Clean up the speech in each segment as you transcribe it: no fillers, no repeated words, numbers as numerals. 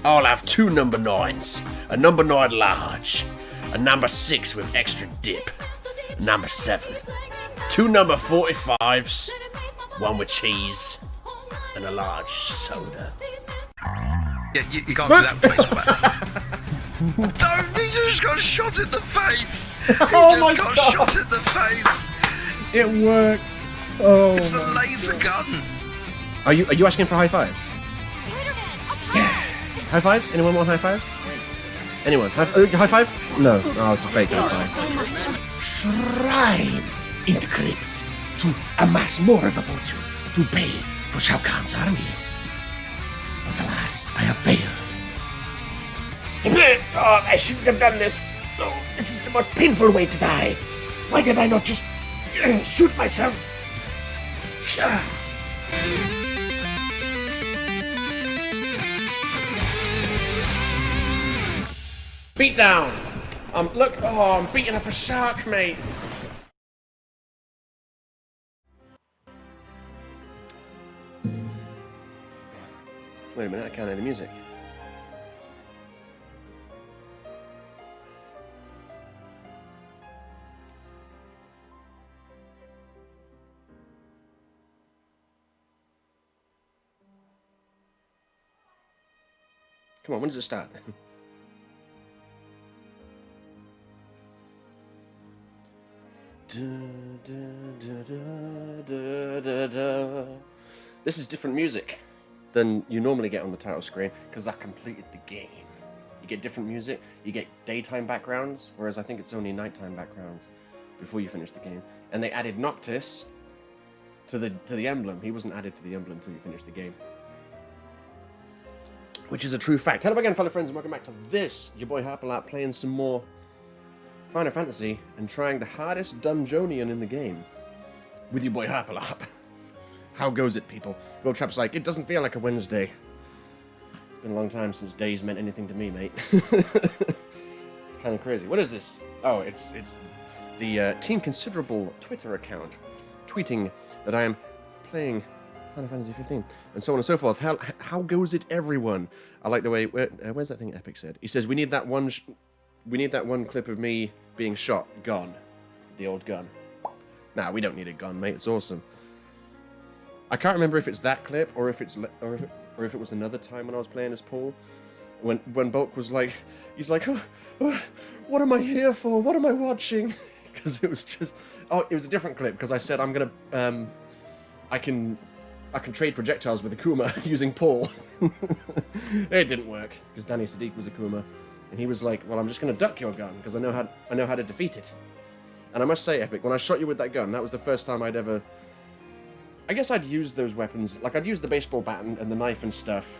I'll have 2 number 9s, a number 9 large, a number 6 with extra dip, a number 7, 2 number 45s, 1 with cheese, and a large soda. Yeah, you can't do that place well. Don't, he just got shot in the face! He just got shot in the face! It worked! Oh, it's a laser gun! Are you asking for a high five? Yeah. High fives? Anyone want high five? Anyone? High five? No. Oh, it's a fake high five. Shrine in the crypt to amass more of a fortune to pay for Shao Kahn's armies. But alas, I have failed. Oh, I shouldn't have done this. Oh, this is the most painful way to die. Why did I not just shoot myself? Beat down. Look. Oh, I'm beating up a shark, mate. Wait a minute, I can't hear the music. Come on, when does it start? This is different music than you normally get on the title screen, because I completed the game. You get different music, you get daytime backgrounds, whereas I think it's only nighttime backgrounds before you finish the game. And they added Noctis to the emblem. He wasn't added to the emblem until you finish the game. Which is a true fact. Hello again, fellow friends, and welcome back to this, your boy Harperlarp, playing some more Final Fantasy and trying the hardest dungeonian in the game with your boy Harperlarp. How goes it, people? World Trap's like, it doesn't feel like a Wednesday. It's been a long time since days meant anything to me, mate. It's kind of crazy. What is this? Oh, it's the Team Considerable Twitter account tweeting that I am playing Final Fantasy 15, and so on and so forth. How goes it, everyone? I like the way. Where's that thing Epic said? He says we need that one. We need that one clip of me being shot. Gone. The old gun. Nah, we don't need a gun, mate. It's awesome. I can't remember if it's that clip or if it was another time when I was playing as Paul. When Bulk was like, he's like, oh, what am I here for? What am I watching? Because it was just, it was a different clip. Because I said I'm gonna, I can trade projectiles with Akuma using Paul. It didn't work because Danny Sadiq was Akuma, and he was like, "Well, I'm just going to duck your gun because I know how to defeat it." And I must say, Epic, when I shot you with that gun, that was the first time I'd ever. I guess I'd used those weapons, like I'd used the baseball bat and the knife and stuff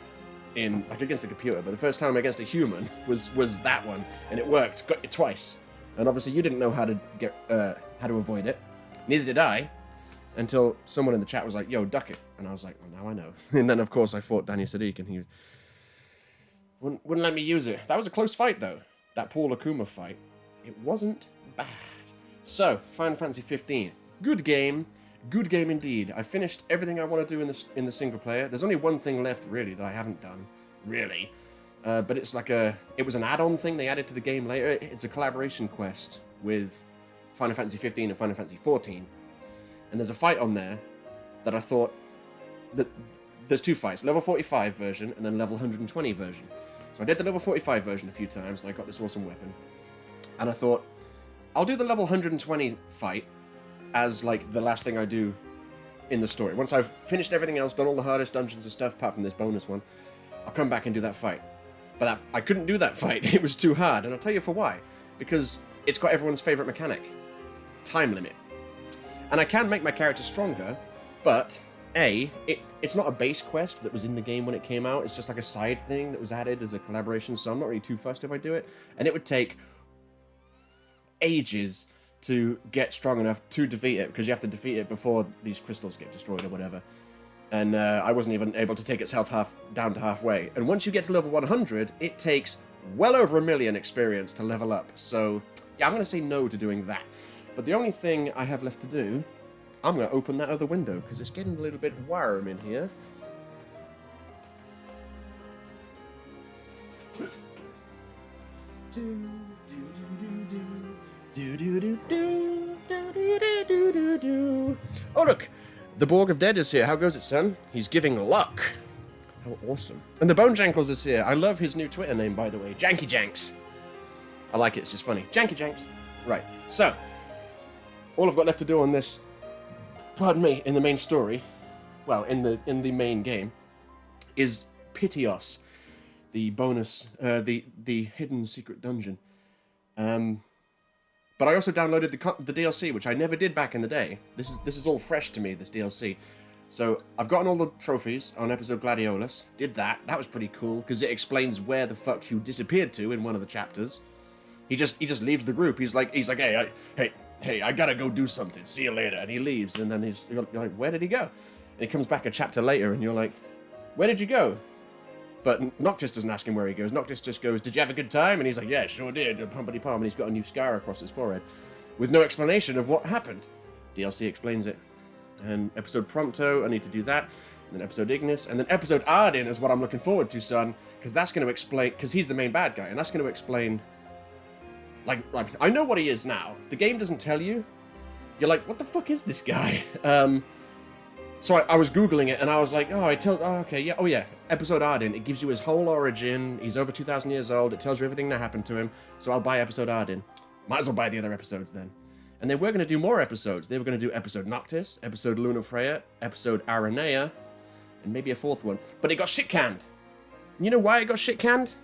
in like against the computer, but the first time against a human was that one, and it worked. Got you twice, and obviously you didn't know how to avoid it. Neither did I. Until someone in the chat was like, yo, duck it. And I was like, well, now I know. And then, of course, I fought Danny Sadiq, and he wouldn't let me use it. That was a close fight, though. That Paul Akuma fight. It wasn't bad. So, Final Fantasy 15. Good game. Good game indeed. I finished everything I want to do in the single player. There's only one thing left, really, that I haven't done. Really. But it's like it was an add-on thing they added to the game later. It's a collaboration quest with Final Fantasy 15 and Final Fantasy 14. And there's a fight on there that I thought that there's 2 fights, level 45 version and then level 120 version. So I did the level 45 version a few times and I got this awesome weapon. And I thought, I'll do the level 120 fight as like the last thing I do in the story. Once I've finished everything else, done all the hardest dungeons and stuff apart from this bonus one, I'll come back and do that fight. But I couldn't do that fight. It was too hard. And I'll tell you for why. Because it's got everyone's favorite mechanic. Time limit. And I can make my character stronger, but it's not a base quest that was in the game when it came out. It's just like a side thing that was added as a collaboration, so I'm not really too fussed if I do it. And it would take ages to get strong enough to defeat it, because you have to defeat it before these crystals get destroyed or whatever. And I wasn't even able to take its health down to halfway. And once you get to level 100, it takes well over 1 million experience to level up. So, yeah, I'm going to say no to doing that. But the only thing I have left to do, I'm going to open that other window, because it's getting a little bit warm in here. Oh, look! The Borg of Dead is here. How goes it, son? He's giving luck. How awesome. And the Bone Jankles is here. I love his new Twitter name, by the way. Janky Janks. I like it. It's just funny. Janky Janks. Right. So, all I've got left to do on this, pardon me, in the main story, well, in the main game, is Pitios, the bonus, the hidden secret dungeon. But I also downloaded the DLC, which I never did back in the day. This is all fresh to me, this DLC. So I've gotten all the trophies on episode Gladiolus. Did that. That was pretty cool because it explains where the fuck Hugh disappeared to in one of the chapters. He just leaves the group. He's like, hey, I gotta go do something. See you later. And he leaves, and then you're like, where did he go? And he comes back a chapter later, and you're like, where did you go? But Noctis doesn't ask him where he goes. Noctis just goes, did you have a good time? And he's like, yeah, sure did. And pumpity pump, and he's got a new scar across his forehead with no explanation of what happened. DLC explains it. And episode Prompto, I need to do that. And then episode Ignis. And then episode Arden is what I'm looking forward to, son. Because that's going to explain... Because he's the main bad guy. And that's going to explain... Like, I know what he is now. The game doesn't tell you. You're like, what the fuck is this guy? So I was Googling it, and I was like, episode Arden. It gives you his whole origin. He's over 2,000 years old. It tells you everything that happened to him. So I'll buy episode Arden. Might as well buy the other episodes then. And they were going to do more episodes. They were going to do episode Noctis, episode Luna Freya, episode Aranea, and maybe a fourth one. But it got shit-canned. You know why it got shit-canned?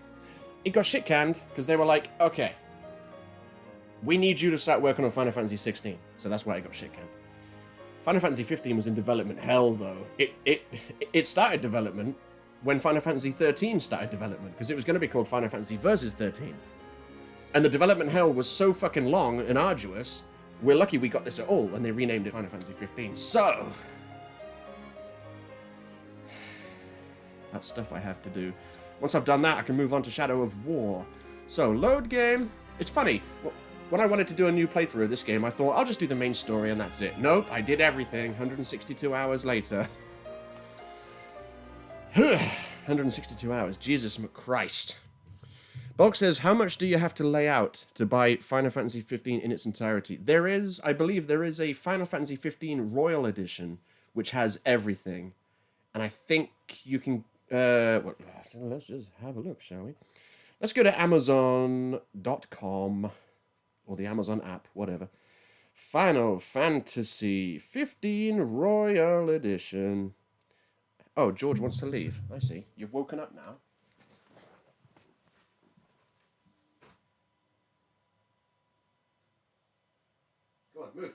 It got shit-canned because they were like, okay, we need you to start working on Final Fantasy 16. So that's why it got shit-canned. Final Fantasy 15 was in development hell, though. It started development when Final Fantasy 13 started development, because it was going to be called Final Fantasy Versus 13. And the development hell was so fucking long and arduous, we're lucky we got this at all, and they renamed it Final Fantasy 15. So, that's stuff I have to do. Once I've done that, I can move on to Shadow of War. So, load game. It's funny. When I wanted to do a new playthrough of this game, I thought, I'll just do the main story and that's it. Nope, I did everything 162 hours later. 162 hours. Jesus Christ. Bulk says, how much do you have to lay out to buy Final Fantasy 15 in its entirety? I believe there is a Final Fantasy 15 Royal Edition, which has everything. And I think you can... let's just have a look, shall we? Let's go to Amazon.com. Or the Amazon app, whatever. Final Fantasy 15 Royal Edition. Oh, George wants to leave. I see. You've woken up now. Go on, move.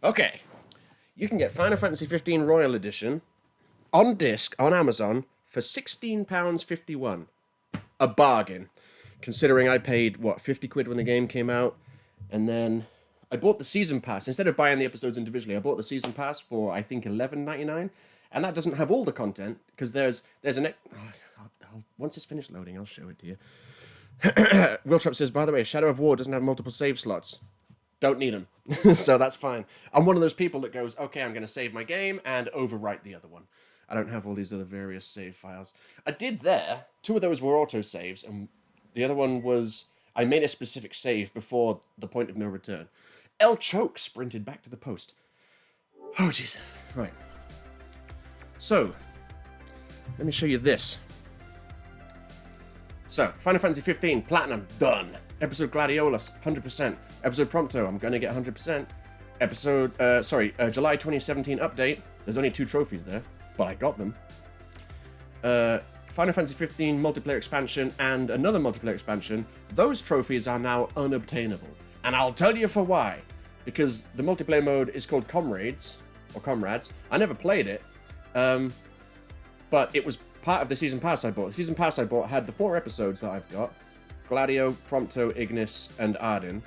Okay. You can get Final Fantasy 15 Royal Edition on disc on Amazon for £16.51. A bargain, considering I paid, 50 quid when the game came out, and then I bought the season pass. Instead of buying the episodes individually, I bought the season pass for, I think, $11.99, and that doesn't have all the content, because there's an... once it's finished loading, I'll show it to you. Wiltrop says, by the way, Shadow of War doesn't have multiple save slots. Don't need them, so that's fine. I'm one of those people that goes, okay, I'm going to save my game and overwrite the other one. I don't have all these other various save files. I did there. 2 of those were auto-saves, and the other one was... I made a specific save before the point of no return. El Choke sprinted back to the post. Oh, Jesus. Right. So, let me show you this. So, Final Fantasy 15, Platinum, done. Episode Gladiolus, 100%. Episode Prompto, I'm going to get 100%. July 2017 update. There's only 2 trophies there. But I got them. Final Fantasy 15 multiplayer expansion and another multiplayer expansion, those trophies are now unobtainable. And I'll tell you for why. Because the multiplayer mode is called Comrades, or Comrades. I never played it, but it was part of the Season Pass I bought. The Season Pass I bought had the 4 episodes that I've got. Gladio, Prompto, Ignis, and Arden.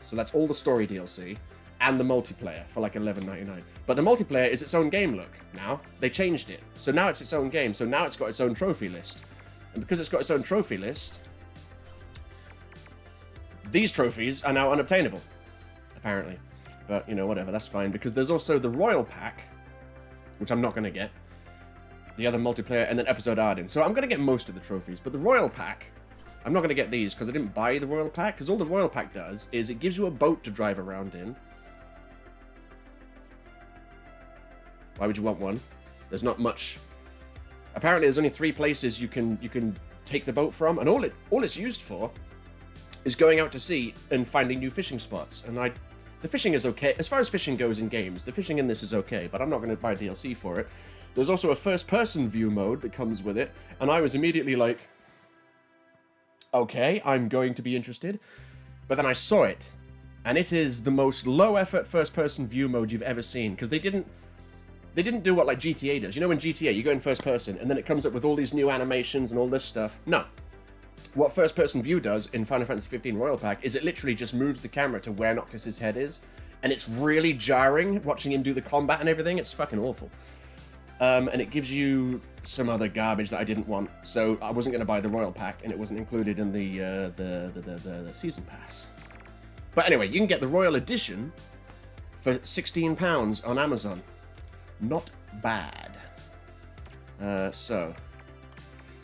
So that's all the story DLC. And the multiplayer for like $11.99. But the multiplayer is its own game, look, now. They changed it. So now it's its own game. So now it's got its own trophy list. And because it's got its own trophy list, these trophies are now unobtainable, apparently. But, whatever, that's fine. Because there's also the Royal Pack, which I'm not going to get. the other multiplayer, and then Episode Arden. So I'm going to get most of the trophies. But the Royal Pack, I'm not going to get these because I didn't buy the Royal Pack. Because all the Royal Pack does is it gives you a boat to drive around in. Why would you want one? There's not much. Apparently, there's only 3 places you can take the boat from, and all it's used for is going out to sea and finding new fishing spots. And the fishing is okay as far as fishing goes in games. The fishing in this is okay, but I'm not going to buy DLC for it. There's also a first-person view mode that comes with it, and I was immediately like, okay, I'm going to be interested. But then I saw it, and it is the most low-effort first-person view mode you've ever seen, because they didn't do what like GTA does. You know, in GTA, you go in first person, and then it comes up with all these new animations and all this stuff. No. What first-person view does in Final Fantasy 15 Royal Pack is it literally just moves the camera to where Noctis's head is, and it's really jarring watching him do the combat and everything. It's fucking awful. And it gives you some other garbage that I didn't want, so I wasn't going to buy the Royal Pack, and it wasn't included in the Season Pass. But anyway, you can get the Royal Edition for £16 on Amazon. Not bad. So,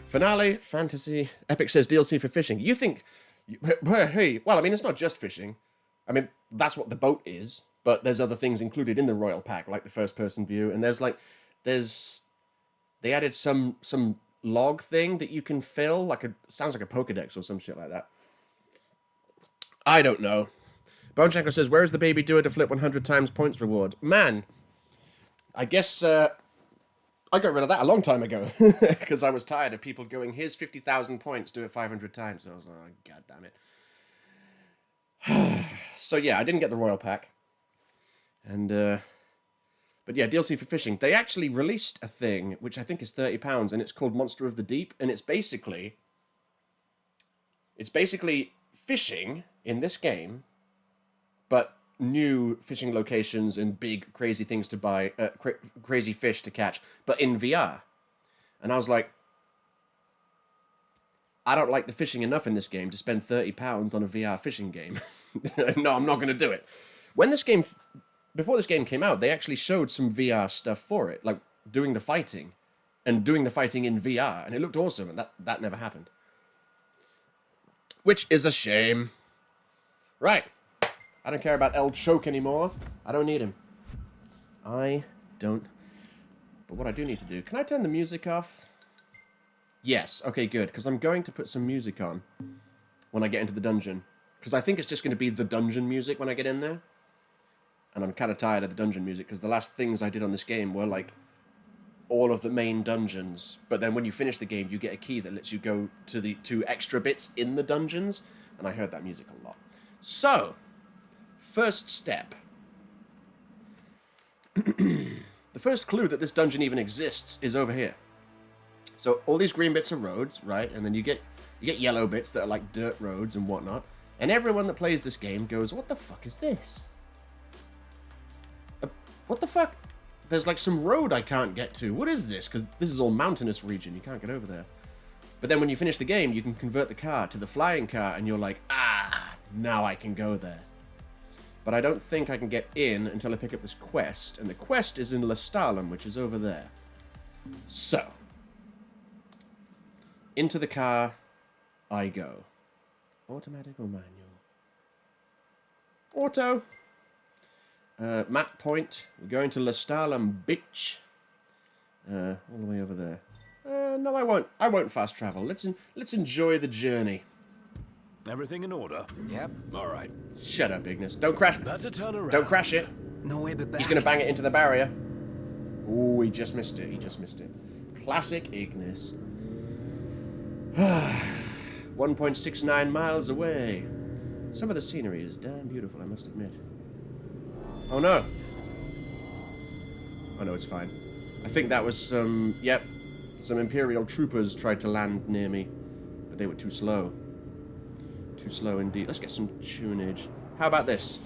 Finale, Fantasy, Epic says DLC for fishing. You think, hey, well, I mean, it's not just fishing. I mean, that's what the boat is, but there's other things included in the Royal Pack, like the first-person view, and they added some log thing that you can fill, sounds like a Pokedex or some shit like that. I don't know. Boneshanko says, where is the baby doer to flip 100 times points reward? Man, I guess I got rid of that a long time ago because I was tired of people going, here's 50,000 points, do it 500 times. So I was like, oh, god damn it. So yeah, I didn't get the Royal Pack. And, but yeah, DLC for fishing. They actually released a thing, which I think is £30, and it's called Monster of the Deep, and it's basically fishing in this game, but new fishing locations and big crazy things to buy, crazy fish to catch, but in VR. And I was like, I don't like the fishing enough in this game to spend £30 on a VR fishing game. No, I'm not going to do it. Before this game came out, they actually showed some VR stuff for it, like doing the fighting in VR, and it looked awesome, and that never happened. Which is a shame. Right. I don't care about El Choke anymore. I don't need him. I don't. But what I do need to do... Can I turn the music off? Yes. Okay, good. Because I'm going to put some music on when I get into the dungeon. Because I think it's just going to be the dungeon music when I get in there. And I'm kind of tired of the dungeon music, because the last things I did on this game were, like, all of the main dungeons. But then when you finish the game, you get a key that lets you go to the 2 extra bits in the dungeons. And I heard that music a lot. So... First step. The first clue that this dungeon even exists is over here. So all these green bits are roads, right? And then you get yellow bits that are like dirt roads and whatnot. And everyone that plays this game goes, what the fuck is this? What the fuck? There's like some road I can't get to. What is this? Because this is all mountainous region. You can't get over there. But then when you finish the game, you can convert the car to the flying car, and you're like, now I can go there. But I don't think I can get in until I pick up this quest. And the quest is in Lestalem, which is over there. So. Into the car I go. Automatic or manual? Auto. Map point. We're going to Lestalem, bitch. All the way over there. No, I won't. I won't fast travel. Let's enjoy the journey. Everything in order? Yep. All right. Shut up, Ignis. Don't crash. That's a turn around. Don't crash it. No way but back. He's going to bang it into the barrier. Ooh, he just missed it. He just missed it. Classic Ignis. 1.69 miles away. Some of the scenery is damn beautiful, I must admit. Oh, no. Oh, no, it's fine. I think that was some... Yep. Some Imperial troopers tried to land near me, but they were too slow. Too slow indeed. Let's get some tunage. How about this?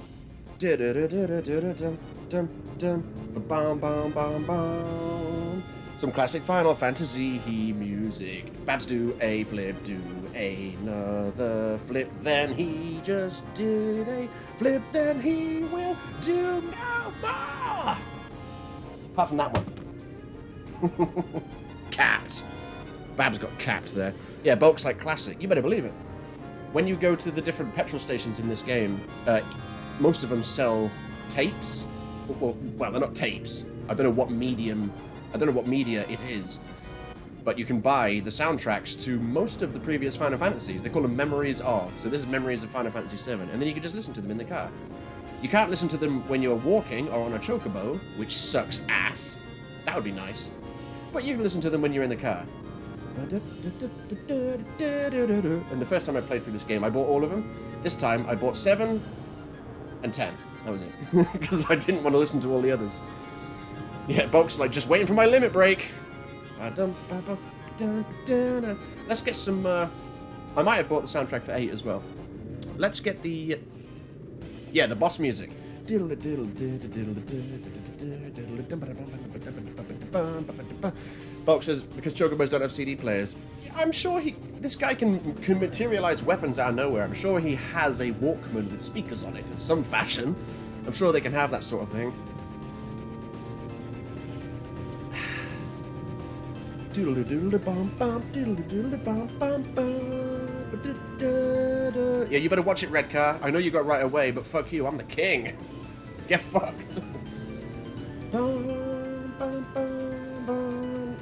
Some classic Final Fantasy music. Babs do a flip, do another flip, then he just did a flip, then he will do no more. Apart from that one. capped. Babs got capped there. Yeah, Bulk's like classic. You better believe it. When you go to the different petrol stations in this game, most of them sell tapes. Well, they're not tapes. I don't know what media it is. But you can buy the soundtracks to most of the previous Final Fantasies. They call them Memories of. So this is Memories of Final Fantasy VII. And then you can just listen to them in the car. You can't listen to them when you're walking or on a chocobo, which sucks ass. That would be nice. But you can listen to them when you're in the car. And the first time I played through this game, I bought all of them. This time, I bought 7 and 10. That was it. Because I didn't want to listen to all the others. Yeah, Bulk's like, just waiting for my limit break. Let's get some... I might have bought the soundtrack for 8 as well. Let's get the... Yeah, the boss music. Bulk says, because chocobos don't have CD players. I'm sure this guy can materialize weapons out of nowhere. I'm sure he has a Walkman with speakers on it of some fashion. I'm sure they can have that sort of thing. Yeah, you better watch it, Red Car. I know you got right away, but fuck you, I'm the king. Get fucked.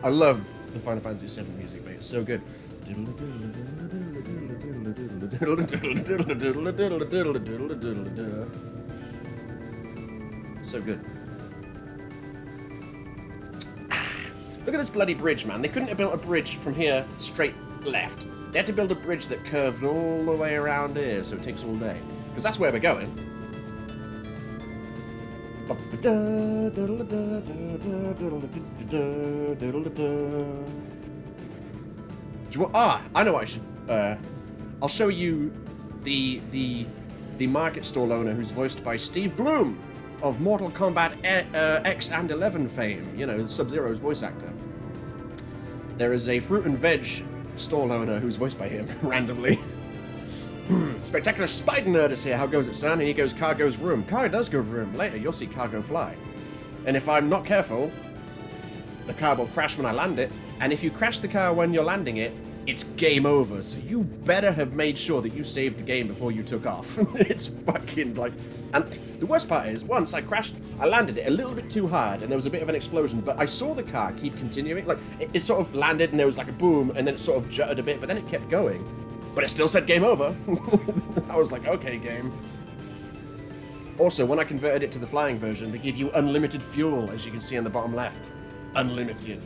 I love the Final Fantasy VII music, mate. It's so good. So good. Look at this bloody bridge, man. They couldn't have built a bridge from here straight left. They had to build a bridge that curved all the way around here, so it takes all day. Because that's where we're going. I know what I should... I'll show you the market stall owner who's voiced by Steve Bloom of Mortal Kombat X and 11 fame. You know, Sub-Zero's voice actor. There is a fruit and veg stall owner who's voiced by him, randomly. Spectacular Spider Nerd is here. How goes it, son? And he goes, car goes vroom. Car does go vroom. Later, you'll see car go fly. And if I'm not careful, the car will crash when I land it. And if you crash the car when you're landing it, it's game over. So you better have made sure that you saved the game before you took off. It's fucking like... And the worst part is, once I crashed, I landed it a little bit too hard, and there was a bit of an explosion, but I saw the car keep continuing. Like, it sort of landed, and there was like a boom, and then it sort of jutted a bit, but then it kept going. But it still said game over. I was like, okay, game. Also, when I converted it to the flying version, they give you unlimited fuel, as you can see on the bottom left. Unlimited.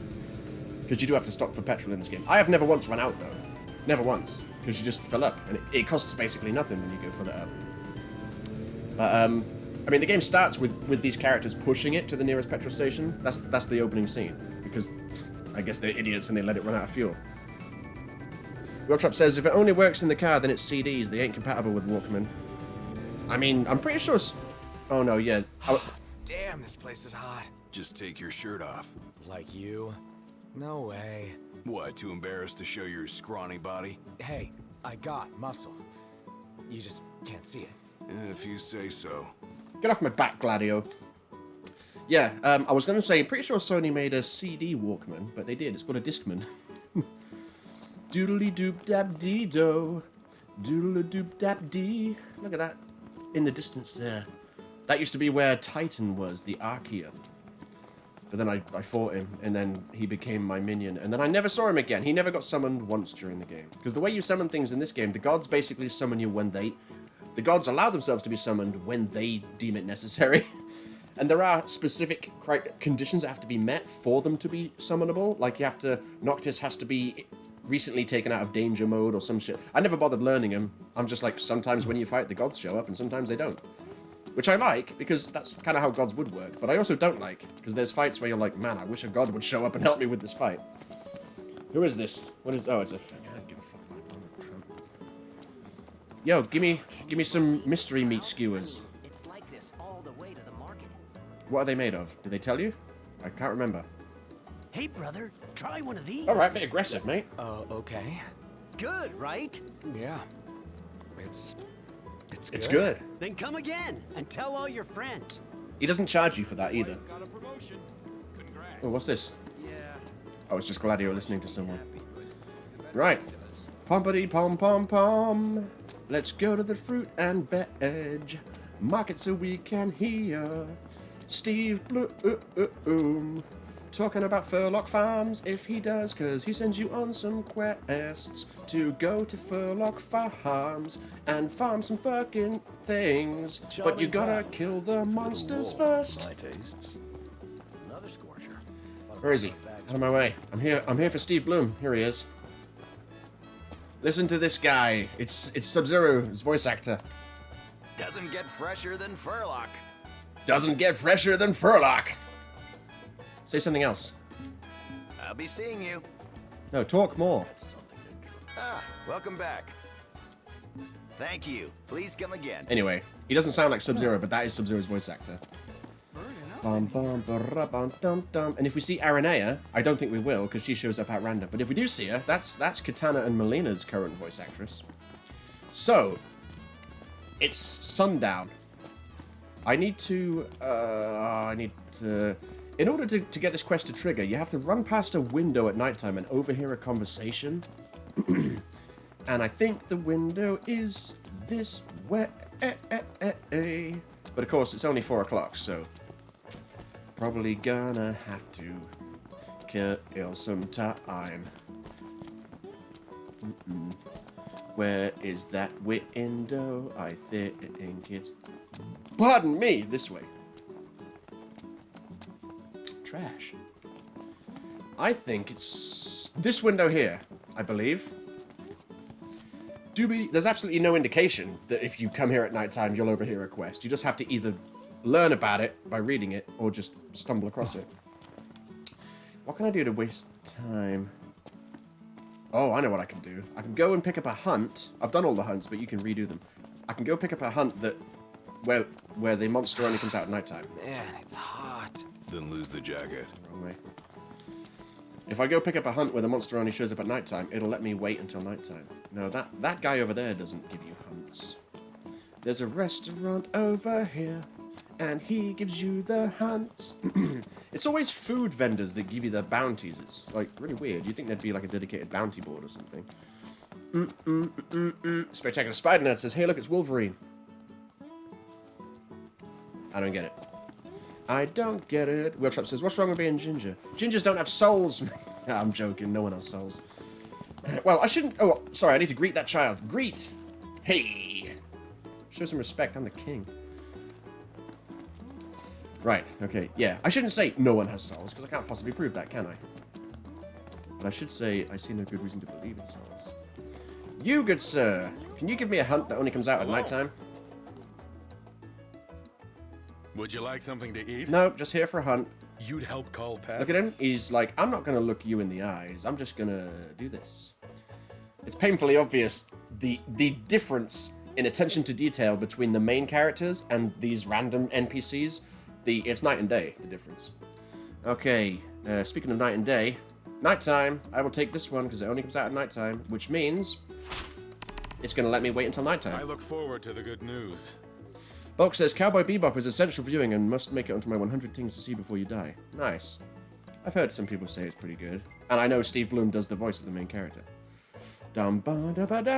Because you do have to stop for petrol in this game. I have never once run out, though. Never once. Because you just fill up, and it costs basically nothing when you go fill it up. But, I mean, the game starts with these characters pushing it to the nearest petrol station. That's the opening scene. Because I guess they're idiots and they let it run out of fuel. Rotrop says, if it only works in the car, then it's CDs. They ain't compatible with Walkman. I mean, I'm pretty sure... Oh, no, yeah. Damn, this place is hot. Just take your shirt off. Like you? No way. What, too embarrassed to show your scrawny body? Hey, I got muscle. You just can't see it. If you say so. Get off my back, Gladio. Yeah, I was going to say, I'm pretty sure Sony made a CD Walkman, but they did. It's called a Discman. Doodly-doop-dap-dee-do. Doodly-doop-dap-dee. Look at that. In the distance there. That used to be where Titan was, the Archean. But then I fought him, and then he became my minion. And then I never saw him again. He never got summoned once during the game. Because the way you summon things in this game, the gods basically summon you when they... The gods allow themselves to be summoned when they deem it necessary. And there are specific conditions that have to be met for them to be summonable. Like you have to... Noctis has to be recently taken out of danger mode or some shit. I never bothered learning him. I'm just like, sometimes when you fight, the gods show up, and sometimes they don't. Which I like, because that's kind of how gods would work. But I also don't like, because there's fights where you're like, man, I wish a god would show up and help me with this fight. Who is this? What is... Oh, it's a... I don't give a fuck about Donald Trump. Yo, give me some mystery meat skewers. It's like this all the way to the market. What are they made of? Did they tell you? I can't remember. Hey, brother, try one of these. Alright, bit aggressive, mate. Okay. Good, right? Yeah. It's good. It's good. Then come again and tell all your friends. He doesn't charge you for that either. Got a promotion. Congrats. Oh, what's this? Yeah. I was just glad you were listening to someone. Right. Pompity pom pom pom. Let's go to the fruit and veg market so we can hear Steve Bloom talking about Furlock Farms, if he does, cause he sends you on some quests to go to Furlock Farms and farm some fucking things. But you gotta kill the monsters first. My tastes. Another scorcher. Where is he? Out of my way. I'm here for Steve Bloom. Here he is. Listen to this guy. It's Sub-Zero, his voice actor. Doesn't get fresher than Furlock. Doesn't get fresher than Furlock. Say something else. I'll be seeing you. No, talk more. Ah, welcome back. Thank you. Please come again. Anyway, he doesn't sound like Sub-Zero, but that is Sub-Zero's voice actor. Bum, bum, ba, bum, dum, dum. And if we see Aranea, I don't think we will, because she shows up at random. But if we do see her, that's Katana and Melina's current voice actress. So, it's sundown. I need to... In order to get this quest to trigger, you have to run past a window at nighttime and overhear a conversation. And I think the window is this way. But of course, it's only 4 o'clock, so... Probably gonna have to kill some time. Where is that window? I think it's... Pardon me! This way. Trash. I think it's this window here, I believe. There's absolutely no indication that if you come here at night time, you'll overhear a quest. You just have to either learn about it by reading it or just stumble across it. What can I do to waste time? Oh, I know what I can do. I can go and pick up a hunt. I've done all the hunts, but you can redo them. I can go pick up a hunt that where the monster only comes out at nighttime. Man, it's hot. Then lose the jacket. Wrong way. If I go pick up a hunt where the monster only shows up at nighttime, it'll let me wait until nighttime. No, that guy over there doesn't give you hunts. There's a restaurant over here, and he gives you the hunts. It's always food vendors that give you the bounties. It's like really weird. You'd think there'd be like a dedicated bounty board or something. Spectacular Spider-Man says, hey look, it's Wolverine. I don't get it. I don't get it. Workshop says, what's wrong with being ginger? Gingers don't have souls. I'm joking. No one has souls. Well, I shouldn't... Oh, sorry. I need to greet that child. Greet. Hey. Show some respect. I'm the king. Right. Okay. Yeah. I shouldn't say no one has souls, because I can't possibly prove that, can I? But I should say I see no good reason to believe in souls. You, good sir. Can you give me a hunt that only comes out at nighttime? Would you like something to eat? Nope, just here for a hunt. You'd help call pests? Look at him. He's like, I'm not going to look you in the eyes. I'm just going to do this. It's painfully obvious the difference in attention to detail between the main characters and these random NPCs. It's night and day, the difference. Okay, speaking of night and day, nighttime. I will take this one because it only comes out at nighttime, which means it's going to let me wait until nighttime. I look forward to the good news. Bulk says, Cowboy Bebop is essential viewing and must make it onto my 100 things to see before you die. Nice. I've heard some people say it's pretty good. And I know Steve Bloom does the voice of the main character. Deadbook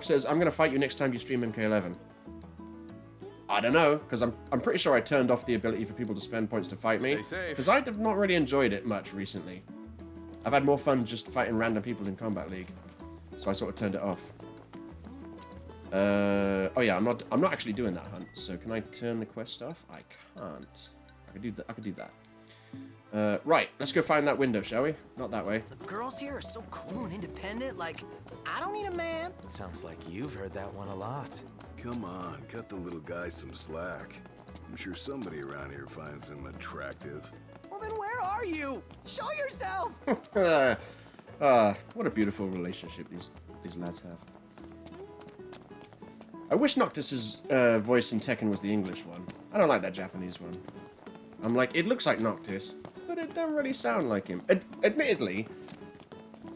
says, I'm going to fight you next time you stream MK11. I don't know, because I'm pretty sure I turned off the ability for people to spend points to fight me. Stay safe. Because I have not really enjoyed it much recently. I've had more fun just fighting random people in Combat League. So I sort of turned it off. Oh yeah, I'm not actually doing that hunt. So can I turn the quest off? I can't. I could do that. Right, let's go find that window, shall we? Not that way. The girls here are so cool and independent. Like, I don't need a man. Sounds like you've heard that one a lot. Come on, cut the little guy some slack. I'm sure somebody around here finds him attractive. Well, then where are you? Show yourself. What a beautiful relationship these lads have. I wish Noctis's voice in Tekken was the English one. I don't like that Japanese one. I'm like, it looks like Noctis, but it don't really sound like him. Admittedly,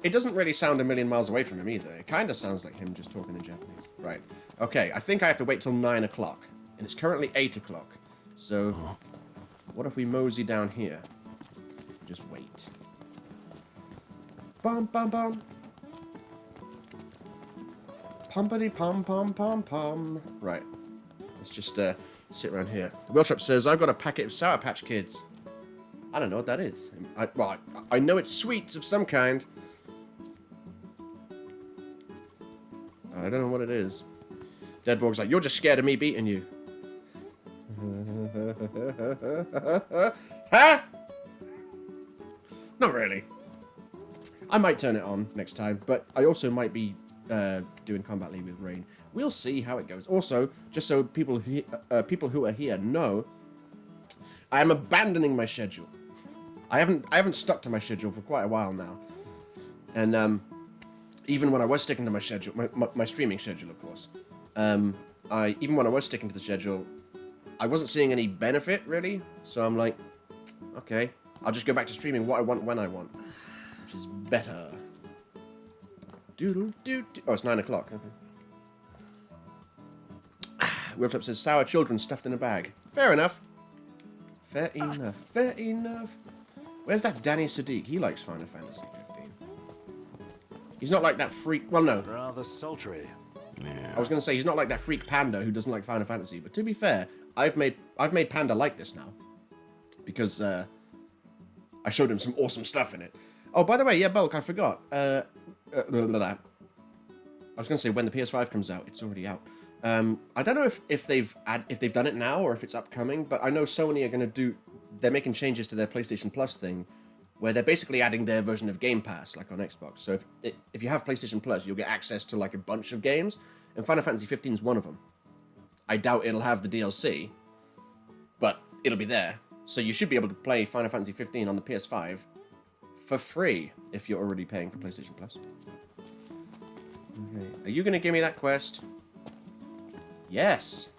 it doesn't really sound a million miles away from him either. It kind of sounds like him just talking in Japanese. Right. Okay, I think I have to wait till 9 o'clock. And it's currently 8 o'clock. So, what if we mosey down here? Just wait. Bum bum bum. Pumpity pum pum pum pum. Right. Let's just sit around here. Wheeltrap says, I've got a packet of Sour Patch Kids. I don't know what that is. I know it's sweets of some kind. I don't know what it is. Deadborg's like, you're just scared of me beating you. Huh? Not really. I might turn it on next time, but I also might be doing Combat League with Rain. We'll see how it goes. Also, just so people who are here know, I am abandoning my schedule. I haven't stuck to my schedule for quite a while now, and even when I was sticking to my schedule, my streaming schedule, of course, even when I was sticking to the schedule, I wasn't seeing any benefit really. So I'm like, okay, I'll just go back to streaming what I want when I want, which is better. Doodle doo. Oh, it's 9 o'clock. Okay. Wheeltrap says sour children stuffed in a bag. Fair enough. Fair enough. Fair enough. Where's that Danny Sadiq? He likes Final Fantasy 15. He's not like that freak. Well, no. Rather sultry. Yeah. I was going to say he's not like that freak Panda who doesn't like Final Fantasy. But to be fair, I've made Panda like this now because I showed him some awesome stuff in it. Oh, by the way, yeah, Bulk, I forgot. I was going to say when the PS5 comes out, it's already out. I don't know if they've done it now or if it's upcoming, but I know Sony are going to they're making changes to their PlayStation Plus thing, where they're basically adding their version of Game Pass, like on Xbox. So if you have PlayStation Plus, you'll get access to like a bunch of games, and Final Fantasy 15 is one of them. I doubt it'll have the DLC, but it'll be there. So you should be able to play Final Fantasy 15 on the PS5 for free if you're already paying for PlayStation Plus. Okay. Are you going to give me that quest? Yes.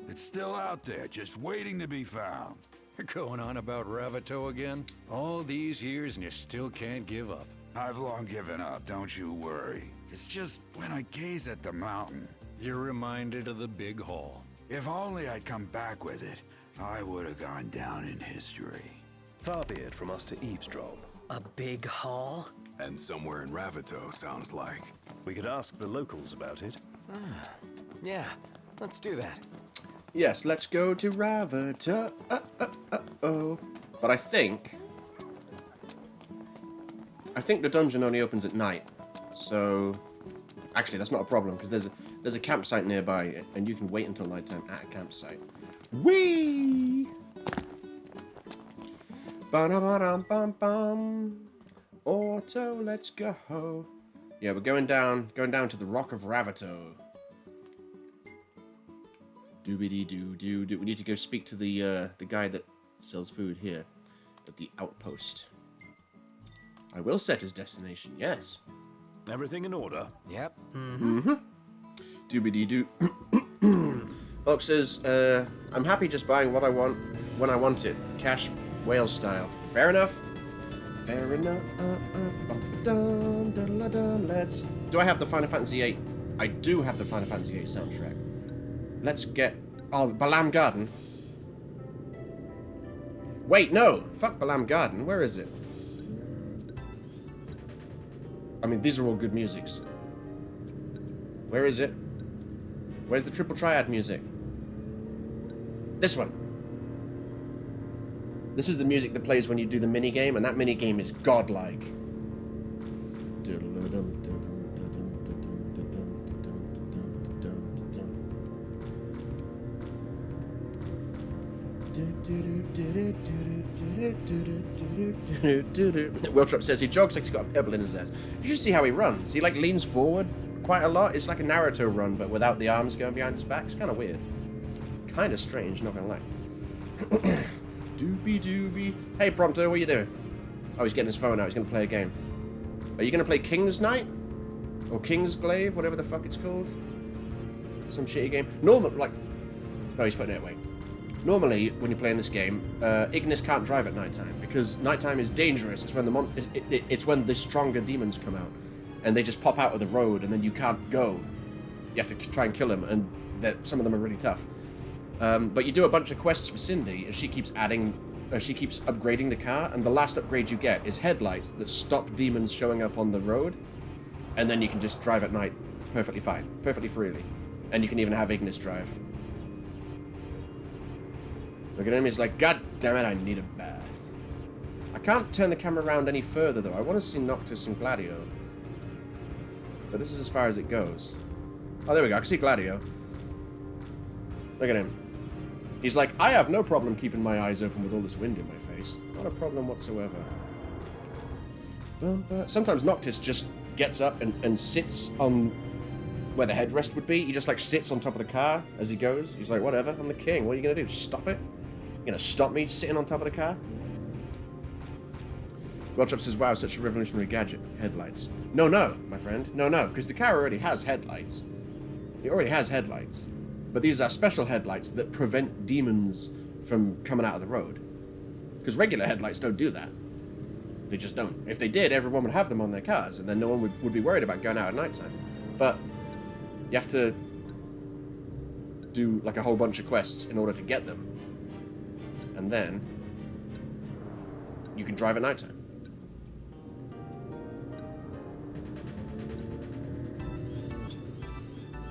It's still out there, just waiting to be found. You're going on about Ravito again? All these years and you still can't give up. I've long given up, don't you worry. It's just when I gaze at the mountain. You're reminded of the big haul. If only I'd come back with it, I would have gone down in history. Far be it from us to eavesdrop. A big haul? And somewhere in Ravito, sounds like. We could ask the locals about it. Yeah, let's do that. Yes, let's go to Ravito. Oh. But I think the dungeon only opens at night. So actually, that's not a problem because there's a campsite nearby, and you can wait until nighttime at a campsite. Whee! Ba-da-ba-dum-bum-bum. Auto, let's go. Yeah, we're going down to the Rock of Ravito. Doobity-doo-doo-doo. We need to go speak to the guy that sells food here at the outpost. I will set his destination, yes. Everything in order? Yep. Doobity-doo. Bulk says, I'm happy just buying what I want when I want it. Cash whale style. Fair enough. Fair enough. Let's... Do I have the Final Fantasy VIII? I do have the Final Fantasy VIII soundtrack. Let's get... Oh, Balam Garden. Wait, no! Fuck Balam Garden. Where is it? I mean, these are all good musics. Where is it? Where's the Triple Triad music? This one. This is the music that plays when you do the minigame, and that minigame is godlike. Wheeltrap says he jogs like he's got a pebble in his ass. You should see how he runs. He like leans forward quite a lot. It's like a Naruto run, but without the arms going behind his back. It's kind of weird. Kind of strange, not gonna lie. Doobie doobie. Hey Prompto, what are you doing? Oh, he's getting his phone out. He's gonna play a game. Are you gonna play King's Knight? Or King's Glaive, whatever the fuck it's called? Some shitty game. No, he's putting it away. Normally, when you're playing this game, Ignis can't drive at nighttime because nighttime is dangerous. It's when it's when the stronger demons come out, and they just pop out of the road, and then you can't go. You have to try and kill them, and some of them are really tough. But you do a bunch of quests for Cindy, and she keeps adding she keeps upgrading the car, and the last upgrade you get is headlights that stop demons showing up on the road, and then you can just drive at night perfectly fine, perfectly freely. And you can even have Ignis drive. Look at him, he's like, God damn it, I need a bath. I can't turn the camera around any further, though. I want to see Noctis and Gladio. But this is as far as it goes. Oh, there we go, I can see Gladio. Look at him. He's like, I have no problem keeping my eyes open with all this wind in my face. Not a problem whatsoever. Sometimes Noctis just gets up and sits on where the headrest would be. He just like sits on top of the car as he goes. He's like, whatever, I'm the king. What are you going to do? Stop it? You going to stop me sitting on top of the car? Welchop says, wow, such a revolutionary gadget. Headlights. No, my friend. No, because the car already has headlights. It already has headlights. But these are special headlights that prevent demons from coming out of the road. Because regular headlights don't do that. They just don't. If they did, everyone would have them on their cars, and then no one would be worried about going out at nighttime. But you have to do like a whole bunch of quests in order to get them. And then you can drive at nighttime.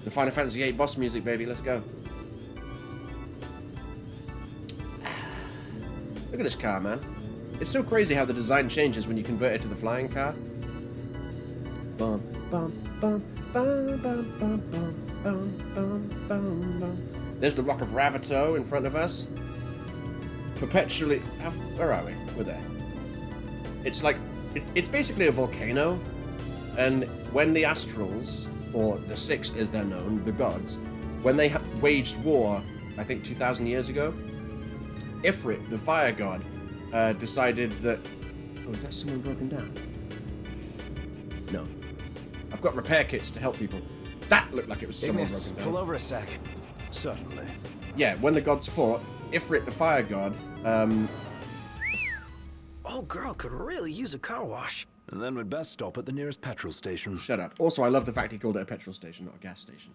The Final Fantasy VIII boss music, baby. Let's go. Look at this car, man. It's so crazy how the design changes when you convert it to the flying car. Bum, bum, bum, bum, bum, bum, bum, bum, bum, bum, bum. There's the Rock of Ravito in front of us. Perpetually... Where are we? We're there. It's like... It's basically a volcano. And when the Astrals, or the Six as they're known, the gods, when they waged war, I think 2,000 years ago, Ifrit, the fire god, decided that... Oh, is that someone broken down? No. I've got repair kits to help people. That looked like it was someone Ignis, broken down. pull over a sec. Certainly. Yeah, when the gods fought, Ifrit, the fire god, Old girl could really use a car wash. And then we'd best stop at the nearest petrol station. Shut up. Also, I love the fact he called it a petrol station, not a gas station.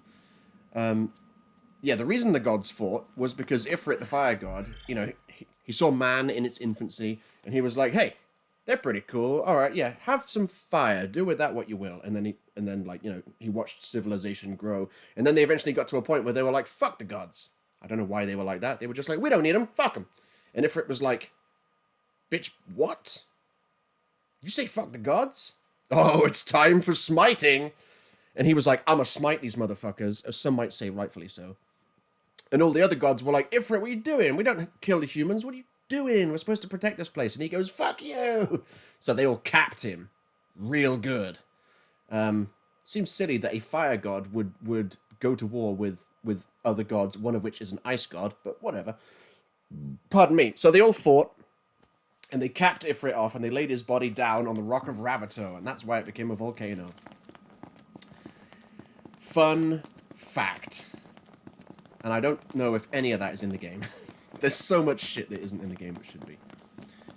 Yeah, the reason the gods fought was because Ifrit, the fire god, you know, he saw man in its infancy, and he was like, hey, they're pretty cool. All right, yeah, have some fire. Do with that what you will. And then, like, you know, he watched civilization grow. And then they eventually got to a point where they were like, fuck the gods. I don't know why they were like that. They were just like, we don't need them. Fuck them. And Ifrit was like, bitch, what? You say fuck the gods? Oh, it's time for smiting. And he was like, I'm gonna smite these motherfuckers, as some might say rightfully so. And all the other gods were like, Ifrit, what are you doing? We don't kill the humans. What are you doing? We're supposed to protect this place. And he goes, fuck you. So they all capped him real good. Seems silly that a fire god would go to war with other gods, one of which is an ice god, but whatever. Pardon me. So they all fought. And they capped Ifrit off, and they laid his body down on the Rock of Ravito, and that's why it became a volcano. Fun fact. And I don't know if any of that is in the game. There's so much shit that isn't in the game that should be.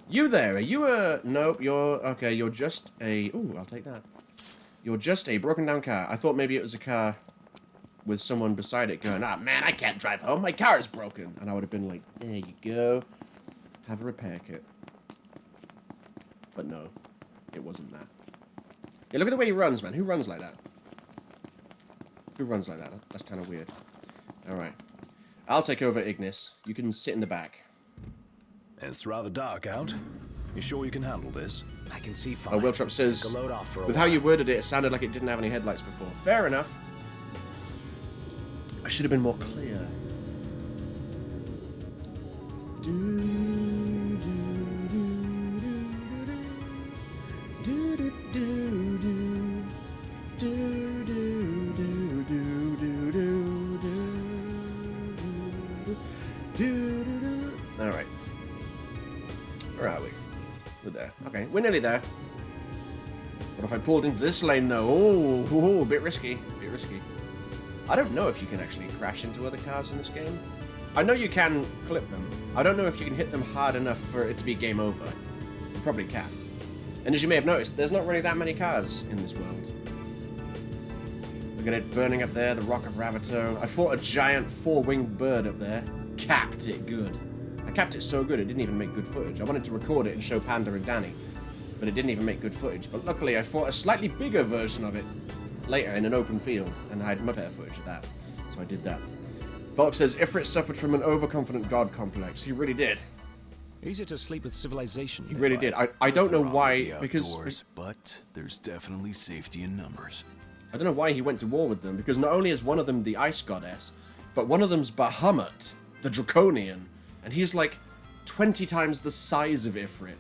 You there, are you a... Nope, you're... Okay, you're just a... Ooh, I'll take that. You're just a broken down car. I thought maybe it was a car with someone beside it going, ah, man, I can't drive home, my car is broken. And I would have been like, there you go. Have a repair kit. But no, it wasn't that. Yeah, look at the way he runs, man. Who runs like that? Who runs like that? That's kind of weird. Alright. I'll take over Ignis. You can sit in the back. It's rather dark out. You sure you can handle this? I can see fine. Oh, Wiltrop says, Take a load off for a with while. how you worded it, it sounded like it didn't have any headlights before. Fair enough. I should have been more clear. Alright. Where are we? We're there. Okay, we're nearly there. What if I pulled into this lane though? Oh, a bit risky. Bit risky. I don't know if you can actually crash into other cars in this game. I know you can clip them. I don't know if you can hit them hard enough for it to be game over. You probably can. And as you may have noticed, there's not really that many cars in this world. Look at it burning up there, the Rock of Ravito. I fought a giant four-winged bird up there. Capped it good. I capped it so good it didn't even make good footage. I wanted to record it and show Panda and Danny, but it didn't even make good footage. But luckily I fought a slightly bigger version of it later in an open field, and I had much better footage of that. So I did that. Bulk says, Ifrit suffered from an overconfident god complex. He really did. Easier to sleep with civilization. He really did. I don't know why, because... But there's definitely safety in numbers. I don't know why he went to war with them, because not only is one of them the ice goddess, but one of them's Bahamut, the Draconian, and he's like 20 times the size of Ifrit.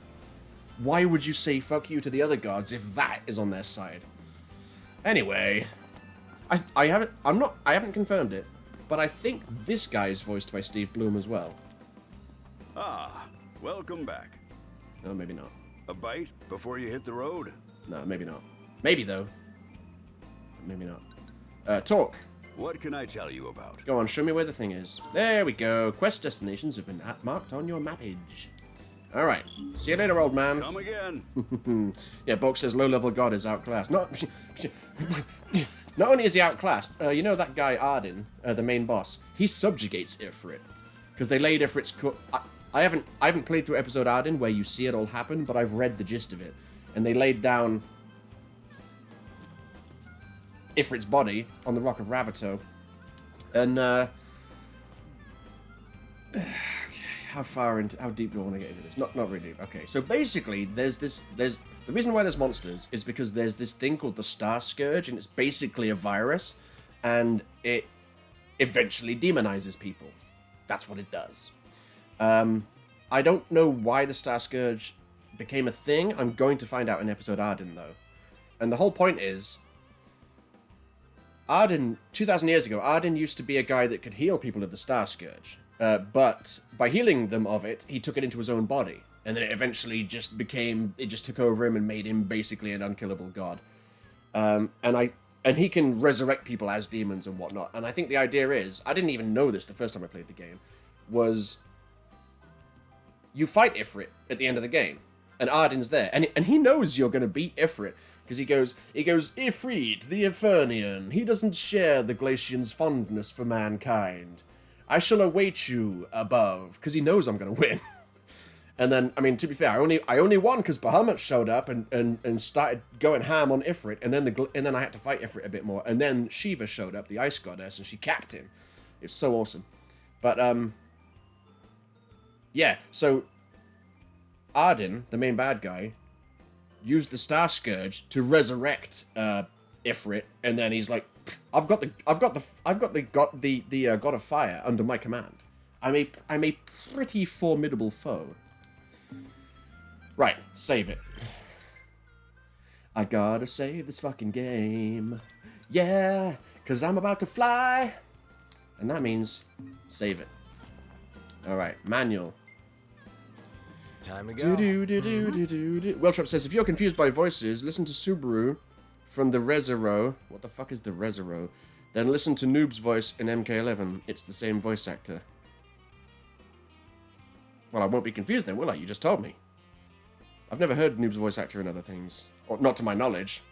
Why would you say fuck you to the other gods if that is on their side? Anyway, I haven't confirmed it, but I think this guy is voiced by Steve Bloom as well. Ah, welcome back. No, maybe not. A bite before you hit the road? No, maybe not. Maybe though. Maybe not. Talk. What can I tell you about? Go on, show me where the thing is. There we go. Quest destinations have been marked on your mappage. Alright. See you later, old man. Come again. Yeah, Bulk says low-level god is outclassed. Not only is he outclassed, you know that guy Arden, the main boss, he subjugates Ifrit. Because they laid Ifrit's... I haven't played through episode Arden where you see it all happen, but I've read the gist of it. And they laid down Ifrit's body on the Rock of Ravito. And, how deep do I want to get into this? Not really deep. Okay, so basically, the reason why there's monsters is because there's this thing called the Star Scourge, and it's basically a virus, and it eventually demonizes people. That's what it does. I don't know why the Star Scourge became a thing. I'm going to find out in episode Arden, though. And the whole point is, Arden, 2,000 years ago, Arden used to be a guy that could heal people of the Star Scourge. But by healing them of it, he took it into his own body. And then it eventually just took over him and made him basically an unkillable god. And he can resurrect people as demons and whatnot. And I think the idea is, I didn't even know this the first time I played the game, was you fight Ifrit at the end of the game. And Arden's there. And he knows you're going to beat Ifrit. Because he goes, Ifrit, the Efernian, he doesn't share the Glacian's fondness for mankind. I shall await you above, because he knows I'm going to win. And then, I mean, to be fair, I only won because Bahamut showed up and started going ham on Ifrit, and then I had to fight Ifrit a bit more, and then Shiva showed up, the ice goddess, and she capped him. It's so awesome. But yeah, so Arden, the main bad guy, used the Star Scourge to resurrect Ifrit, and then he's like, I've got the God of Fire under my command. I'm a pretty formidable foe. Right, save it. I gotta save this fucking game. Yeah, cause I'm about to fly. And that means save it. Alright, manual. Time to go. Welltrap says, if you're confused by voices, listen to Subaru from the Rezero. What the fuck is the Rezero? Then listen to Noob's voice in MK11. It's the same voice actor. Well, I won't be confused then, will I? You just told me. I've never heard Noob's voice actor in other things. Or not to my knowledge.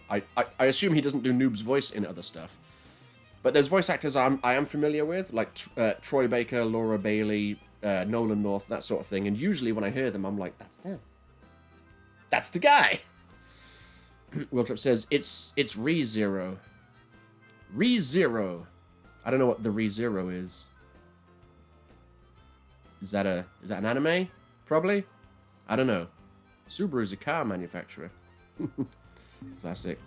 I assume he doesn't do Noob's voice in other stuff. But there's voice actors I am familiar with, like Troy Baker, Laura Bailey, Nolan North, that sort of thing. And usually when I hear them, I'm like, that's them. That's the guy! Welltrap says, it's ReZero. ReZero. I don't know what the ReZero is. Is that an anime? Probably? I don't know. Subaru's a car manufacturer. Classic.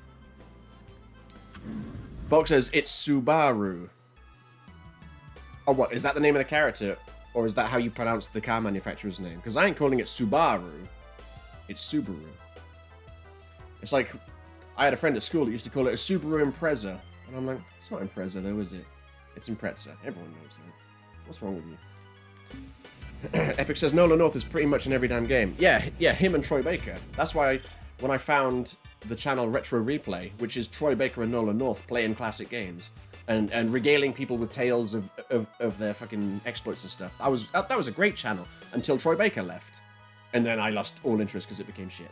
Box says, it's Subaru. Oh, what? Is that the name of the character? Or is that how you pronounce the car manufacturer's name? Because I ain't calling it Subaru. It's Subaru. It's like, I had a friend at school that used to call it a Subaru Impreza. And I'm like, it's not Impreza though, is it? It's Impreza. Everyone knows that. What's wrong with you? Epic says Nolan North is pretty much in every damn game. Yeah, him and Troy Baker. That's why when I found the channel Retro Replay, which is Troy Baker and Nolan North playing classic games and regaling people with tales of their fucking exploits and stuff, that was a great channel until Troy Baker left, and then I lost all interest because it became shit.